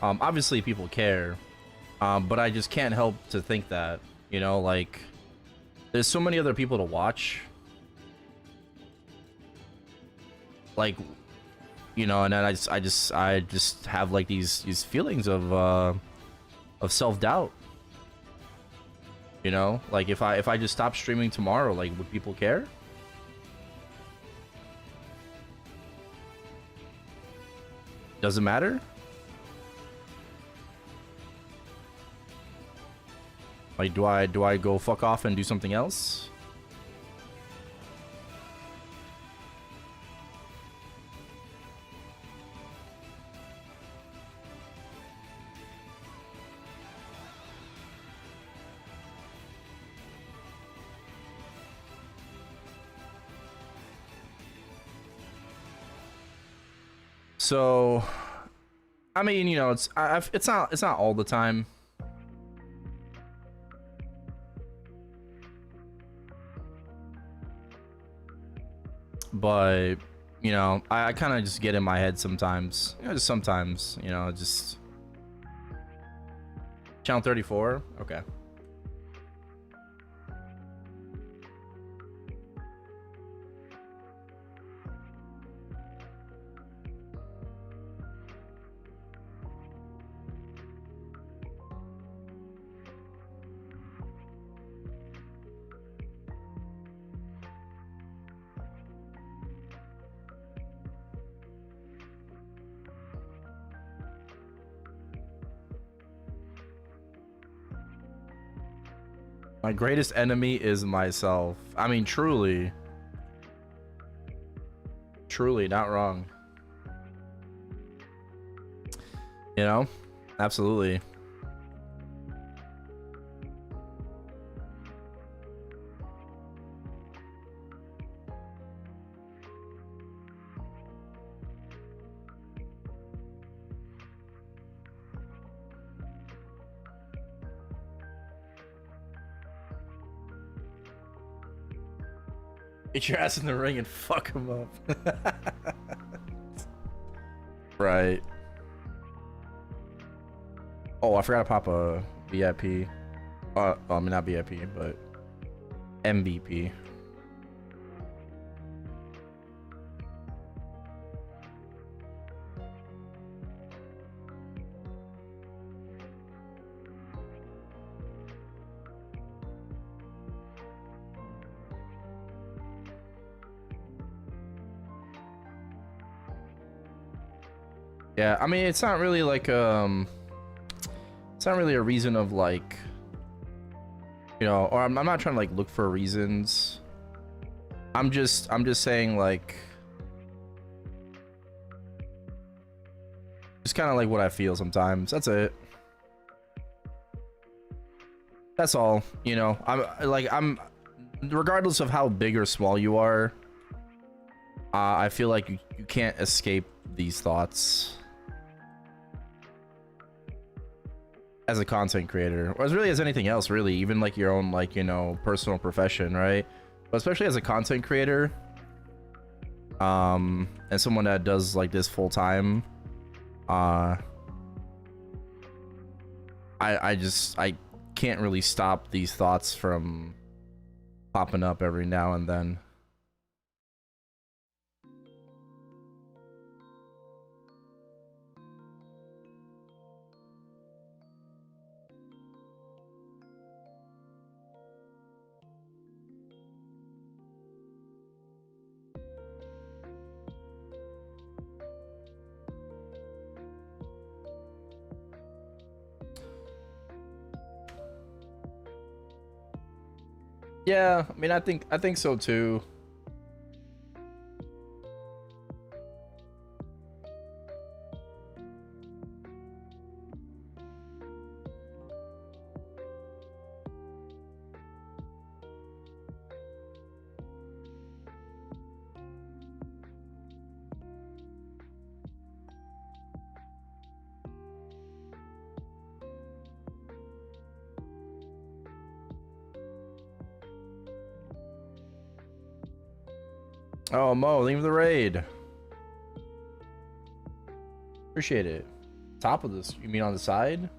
Speaker 1: Obviously people care. But I just can't help to think that, you know, like, there's so many other people to watch. Like, you know, and then I just have like these feelings of self-doubt. You know, like if I just stop streaming tomorrow, like, would people care? Does it matter? Like, do I go fuck off and do something else? So, I mean, you know, it's not all the time. But, you know, I kind of just get in my head sometimes. You know, just sometimes, you know, just... Channel 34? Okay. My greatest enemy is myself. I mean, truly. Truly, not wrong. You know? Absolutely. Get your ass in the ring and fuck him up. Right. Oh, I forgot to pop a VIP. I mean, not VIP, but MVP. Yeah, I mean, it's not really like it's not really a reason of like, you know, or I'm not trying to like look for reasons. I'm just saying like, just kind of like what I feel sometimes. That's it. That's all. You know, I'm regardless of how big or small you are, I feel like you can't escape these thoughts as a content creator, or as really as anything else, really, even like your own, like, you know, personal profession, right? But especially as a content creator, and someone that does like this full time, I I can't really stop these thoughts from popping up every now and then. Yeah, I mean, I think so too. Oh, Mo, leave the raid. Appreciate it. Top of this, you mean on the side?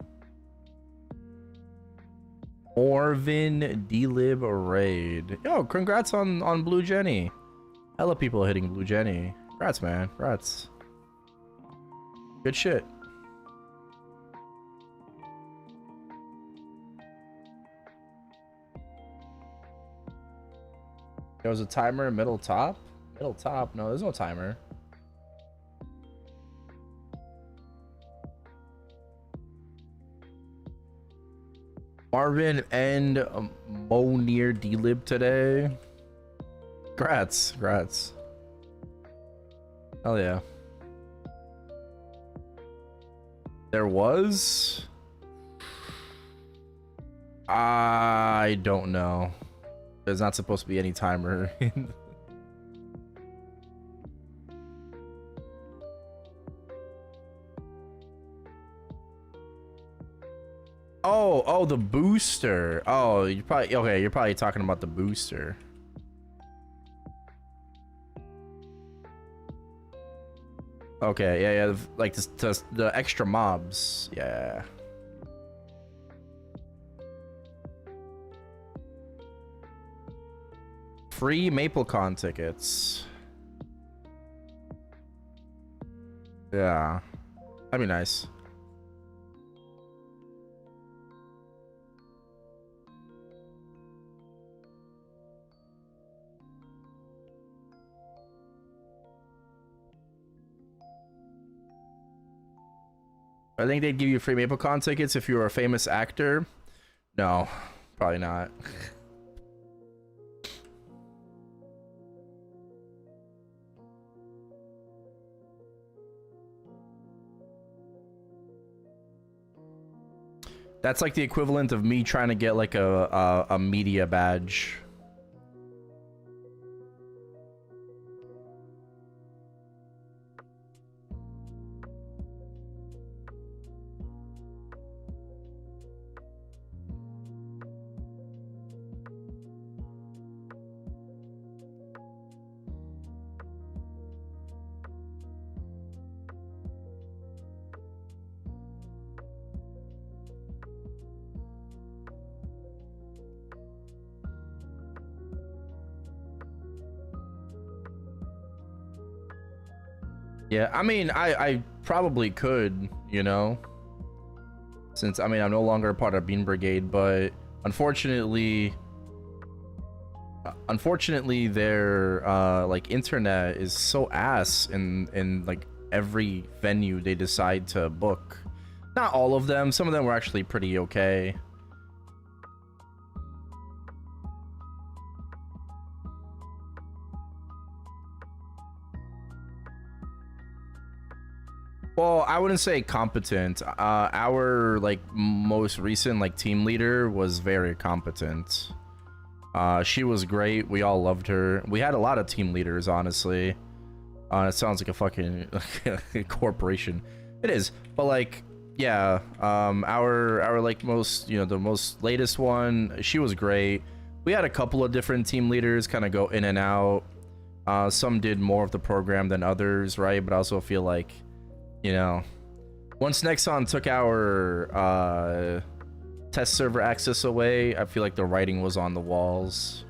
Speaker 1: Orvin D-Lib raid. Yo, congrats on Blue Jenny. Hella people hitting Blue Jenny. Congrats, man. Congrats. Good shit. There was a timer middle top? Middle top? No, there's no timer. Marvin and Mo near D-Lib today. Congrats. Congrats. Hell yeah. There was? I don't know. There's not supposed to be any timer. Oh, the booster. Oh, you're probably talking about the booster. Okay, yeah, like the extra mobs. Yeah. Free MapleCon tickets. Yeah, that'd be nice. I think they'd give you free MapleCon tickets if you were a famous actor. No, probably not. That's like the equivalent of me trying to get like a media badge. Yeah, I mean, I probably could, you know, since I mean I'm no longer a part of Bean Brigade, but unfortunately their like internet is so ass in like every venue they decide to book. Not all of them, some of them were actually pretty okay. Well, I wouldn't say competent. Our like most recent like team leader was very competent. She was great. We all loved her. We had a lot of team leaders, honestly. It sounds like a fucking corporation. It is, but like, yeah. Our like most, you know, the most latest one, she was great. We had a couple of different team leaders kind of go in and out. Some did more of the program than others, right? But I also feel like, you know, once Nexon took our test server access away, I feel like the writing was on the walls.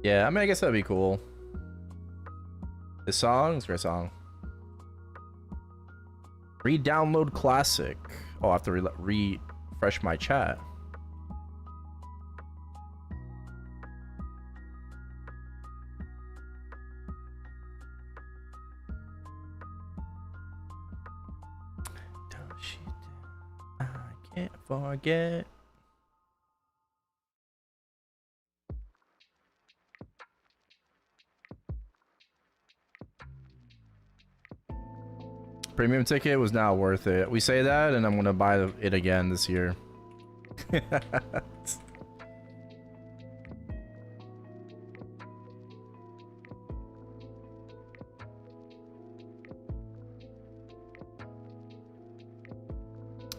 Speaker 1: Yeah, I mean, I guess that'd be cool. This song's a great song. Re-download classic. Oh, I have to refresh my chat. I can't forget. Premium ticket was not worth it. We say that, and I'm gonna buy it again this year.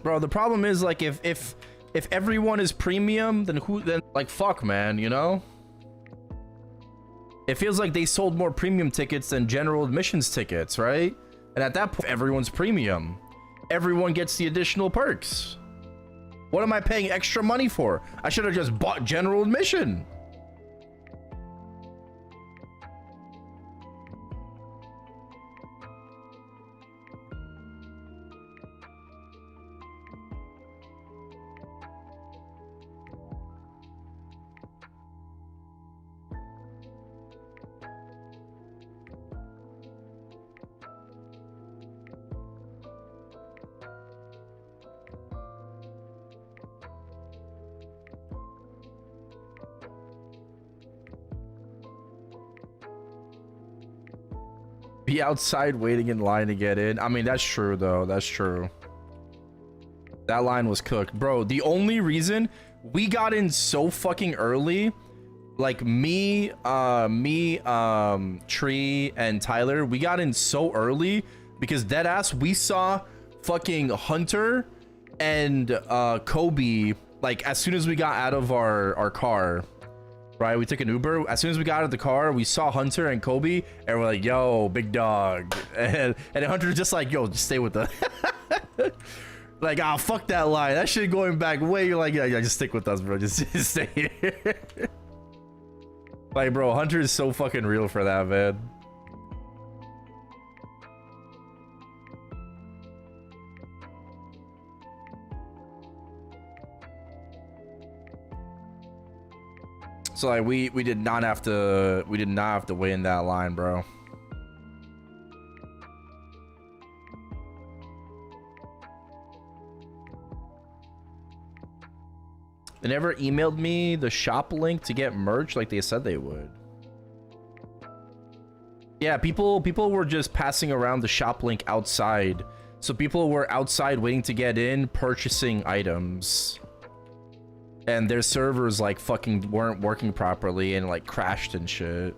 Speaker 1: Bro, the problem is, like, if everyone is premium, then like, fuck, man, you know? It feels like they sold more premium tickets than general admissions tickets, right? And at that point, everyone's premium. Everyone gets the additional perks. What am I paying extra money for? I should have just bought general admission. Be outside waiting in line to get in. I mean, that's true, though. That's true. That line was cooked. Bro, the only reason we got in so fucking early, like me, Tree, and Tyler, we got in so early because deadass, we saw fucking Hunter and Kobe, like, as soon as we got out of our car. Right, we took an Uber. As soon as we got out of the car, we saw Hunter and Kobe, and we're like, "Yo, big dog," and Hunter was just like, "Yo, just stay with us." Like, ah, oh, fuck that line. That shit going back way. You're like, yeah, just stick with us, bro. Just stay here. Like, bro, Hunter is so fucking real for that, man. So like we did not have to wait in that line, bro. They never emailed me the shop link to get merch like they said they would. Yeah, people were just passing around the shop link outside. So people were outside waiting to get in, purchasing items. And their servers like fucking weren't working properly and like crashed and shit.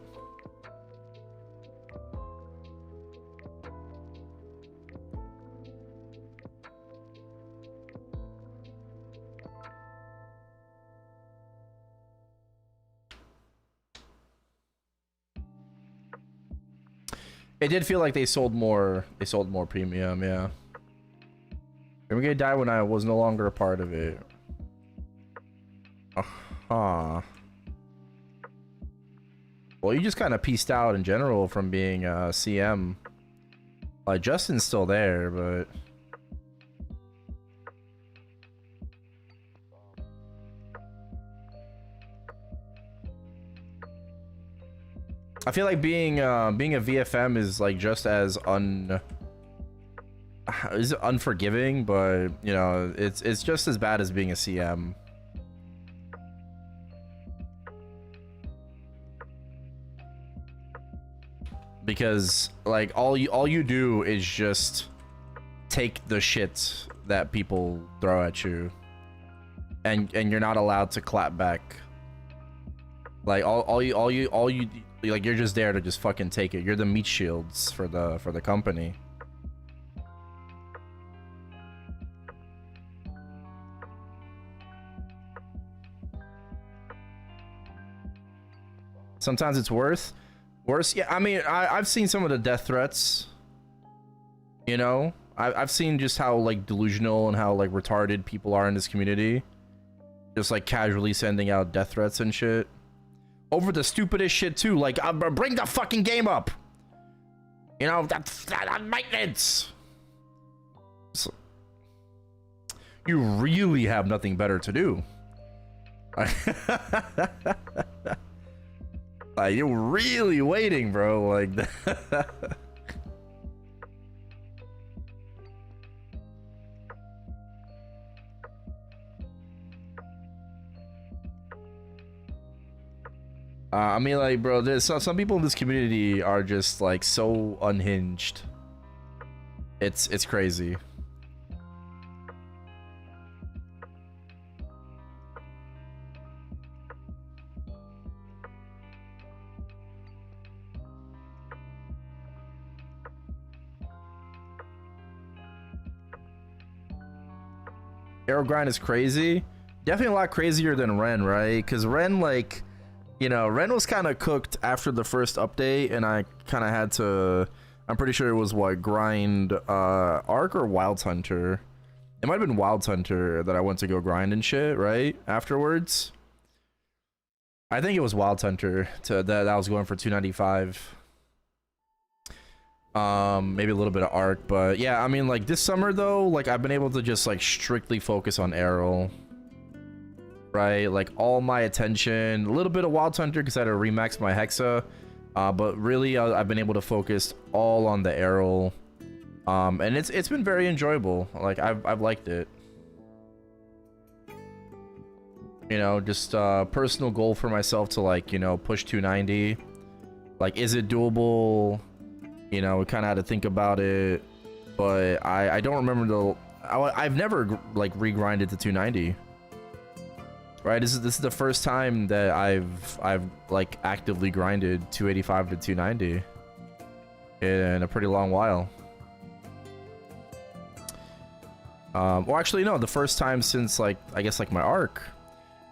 Speaker 1: It did feel like they sold more premium, yeah. I'm gonna die when I was no longer a part of it. Well, you just kind of pieced out in general from being CM. Like, Justin's still there, but I feel like being a VFM is like just as unforgiving, but you know, it's just as bad as being a CM. Because like all you do is just take the shit that people throw at you, and you're not allowed to clap back. Like all you like, you're just there to just fucking take it. You're the meat shields for the company. Sometimes it's worse. Yeah, I mean, I've seen some of the death threats. You know, I've seen just how like delusional and how like retarded people are in this community. Just like casually sending out death threats and shit. Over the stupidest shit too. Like, bring the fucking game up. You know, that maintenance. So, you really have nothing better to do. Like, you're really waiting, bro. Like, I mean, like, bro, there's some people in this community are just like so unhinged. It's crazy. Erel grind is crazy. Definitely a lot crazier than Ren, right? Because Ren, like, you know, Ren was kind of cooked after the first update, and I kind of had to, I'm pretty sure it was what, grind Arc or Wild Hunter. It might have been Wild Hunter that I went to go grind and shit, right? Afterwards. I think it was Wild Hunter that I was going for 295. Maybe a little bit of Arc, but yeah, I mean, like, this summer though, like, I've been able to just like strictly focus on Erel, right? Like, all my attention, a little bit of Wild Hunter because I had to remax my Hexa, but really I've been able to focus all on the Erel, and it's been very enjoyable. Like, I've liked it. You know, just personal goal for myself to, like, you know, push 290. Like, is it doable? You know, we kind of had to think about it, but I don't remember I've never like regrinded to 290. Right, this is the first time that I've like actively grinded 285 to 290 in a pretty long while. Well, actually, no, the first time since, like, I guess, like, my Arc.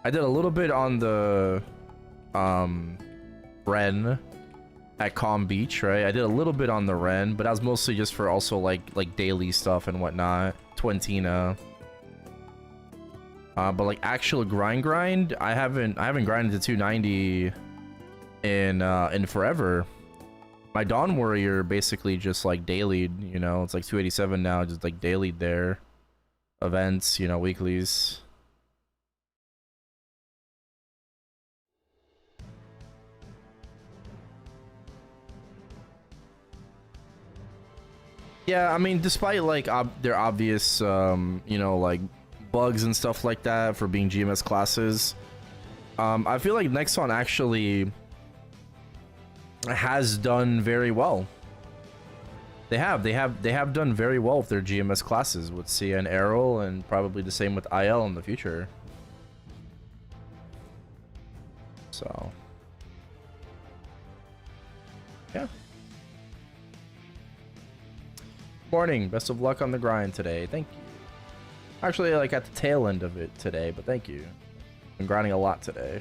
Speaker 1: I did a little bit on the Ren at Calm Beach, right? I did a little bit on the Ren, but that was mostly just for also like daily stuff and whatnot. Twentina. But like actual grind, I haven't grinded to 290 in forever. My Dawn Warrior basically just like dailied, you know, it's like 287 now, just like dailied there. Events, you know, weeklies. Yeah, I mean, despite like their obvious, you know, like bugs and stuff like that for being GMS classes, I feel like Nexon actually has done very well. They have done very well with their GMS classes with Sia and Erel, and probably the same with IL in the future. So, yeah. Morning, best of luck on the grind today. Thank you. Actually, like at the tail end of it today, but thank you. I'm grinding a lot today.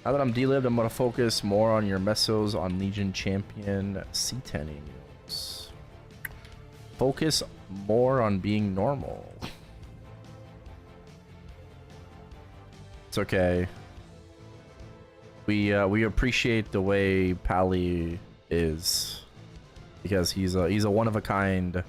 Speaker 1: Now that I'm delived, I'm gonna focus more on your mesos on Legion Champion C10 emails. Focus more on being normal. It's okay. We appreciate the way Pally is, because he's a one of a kind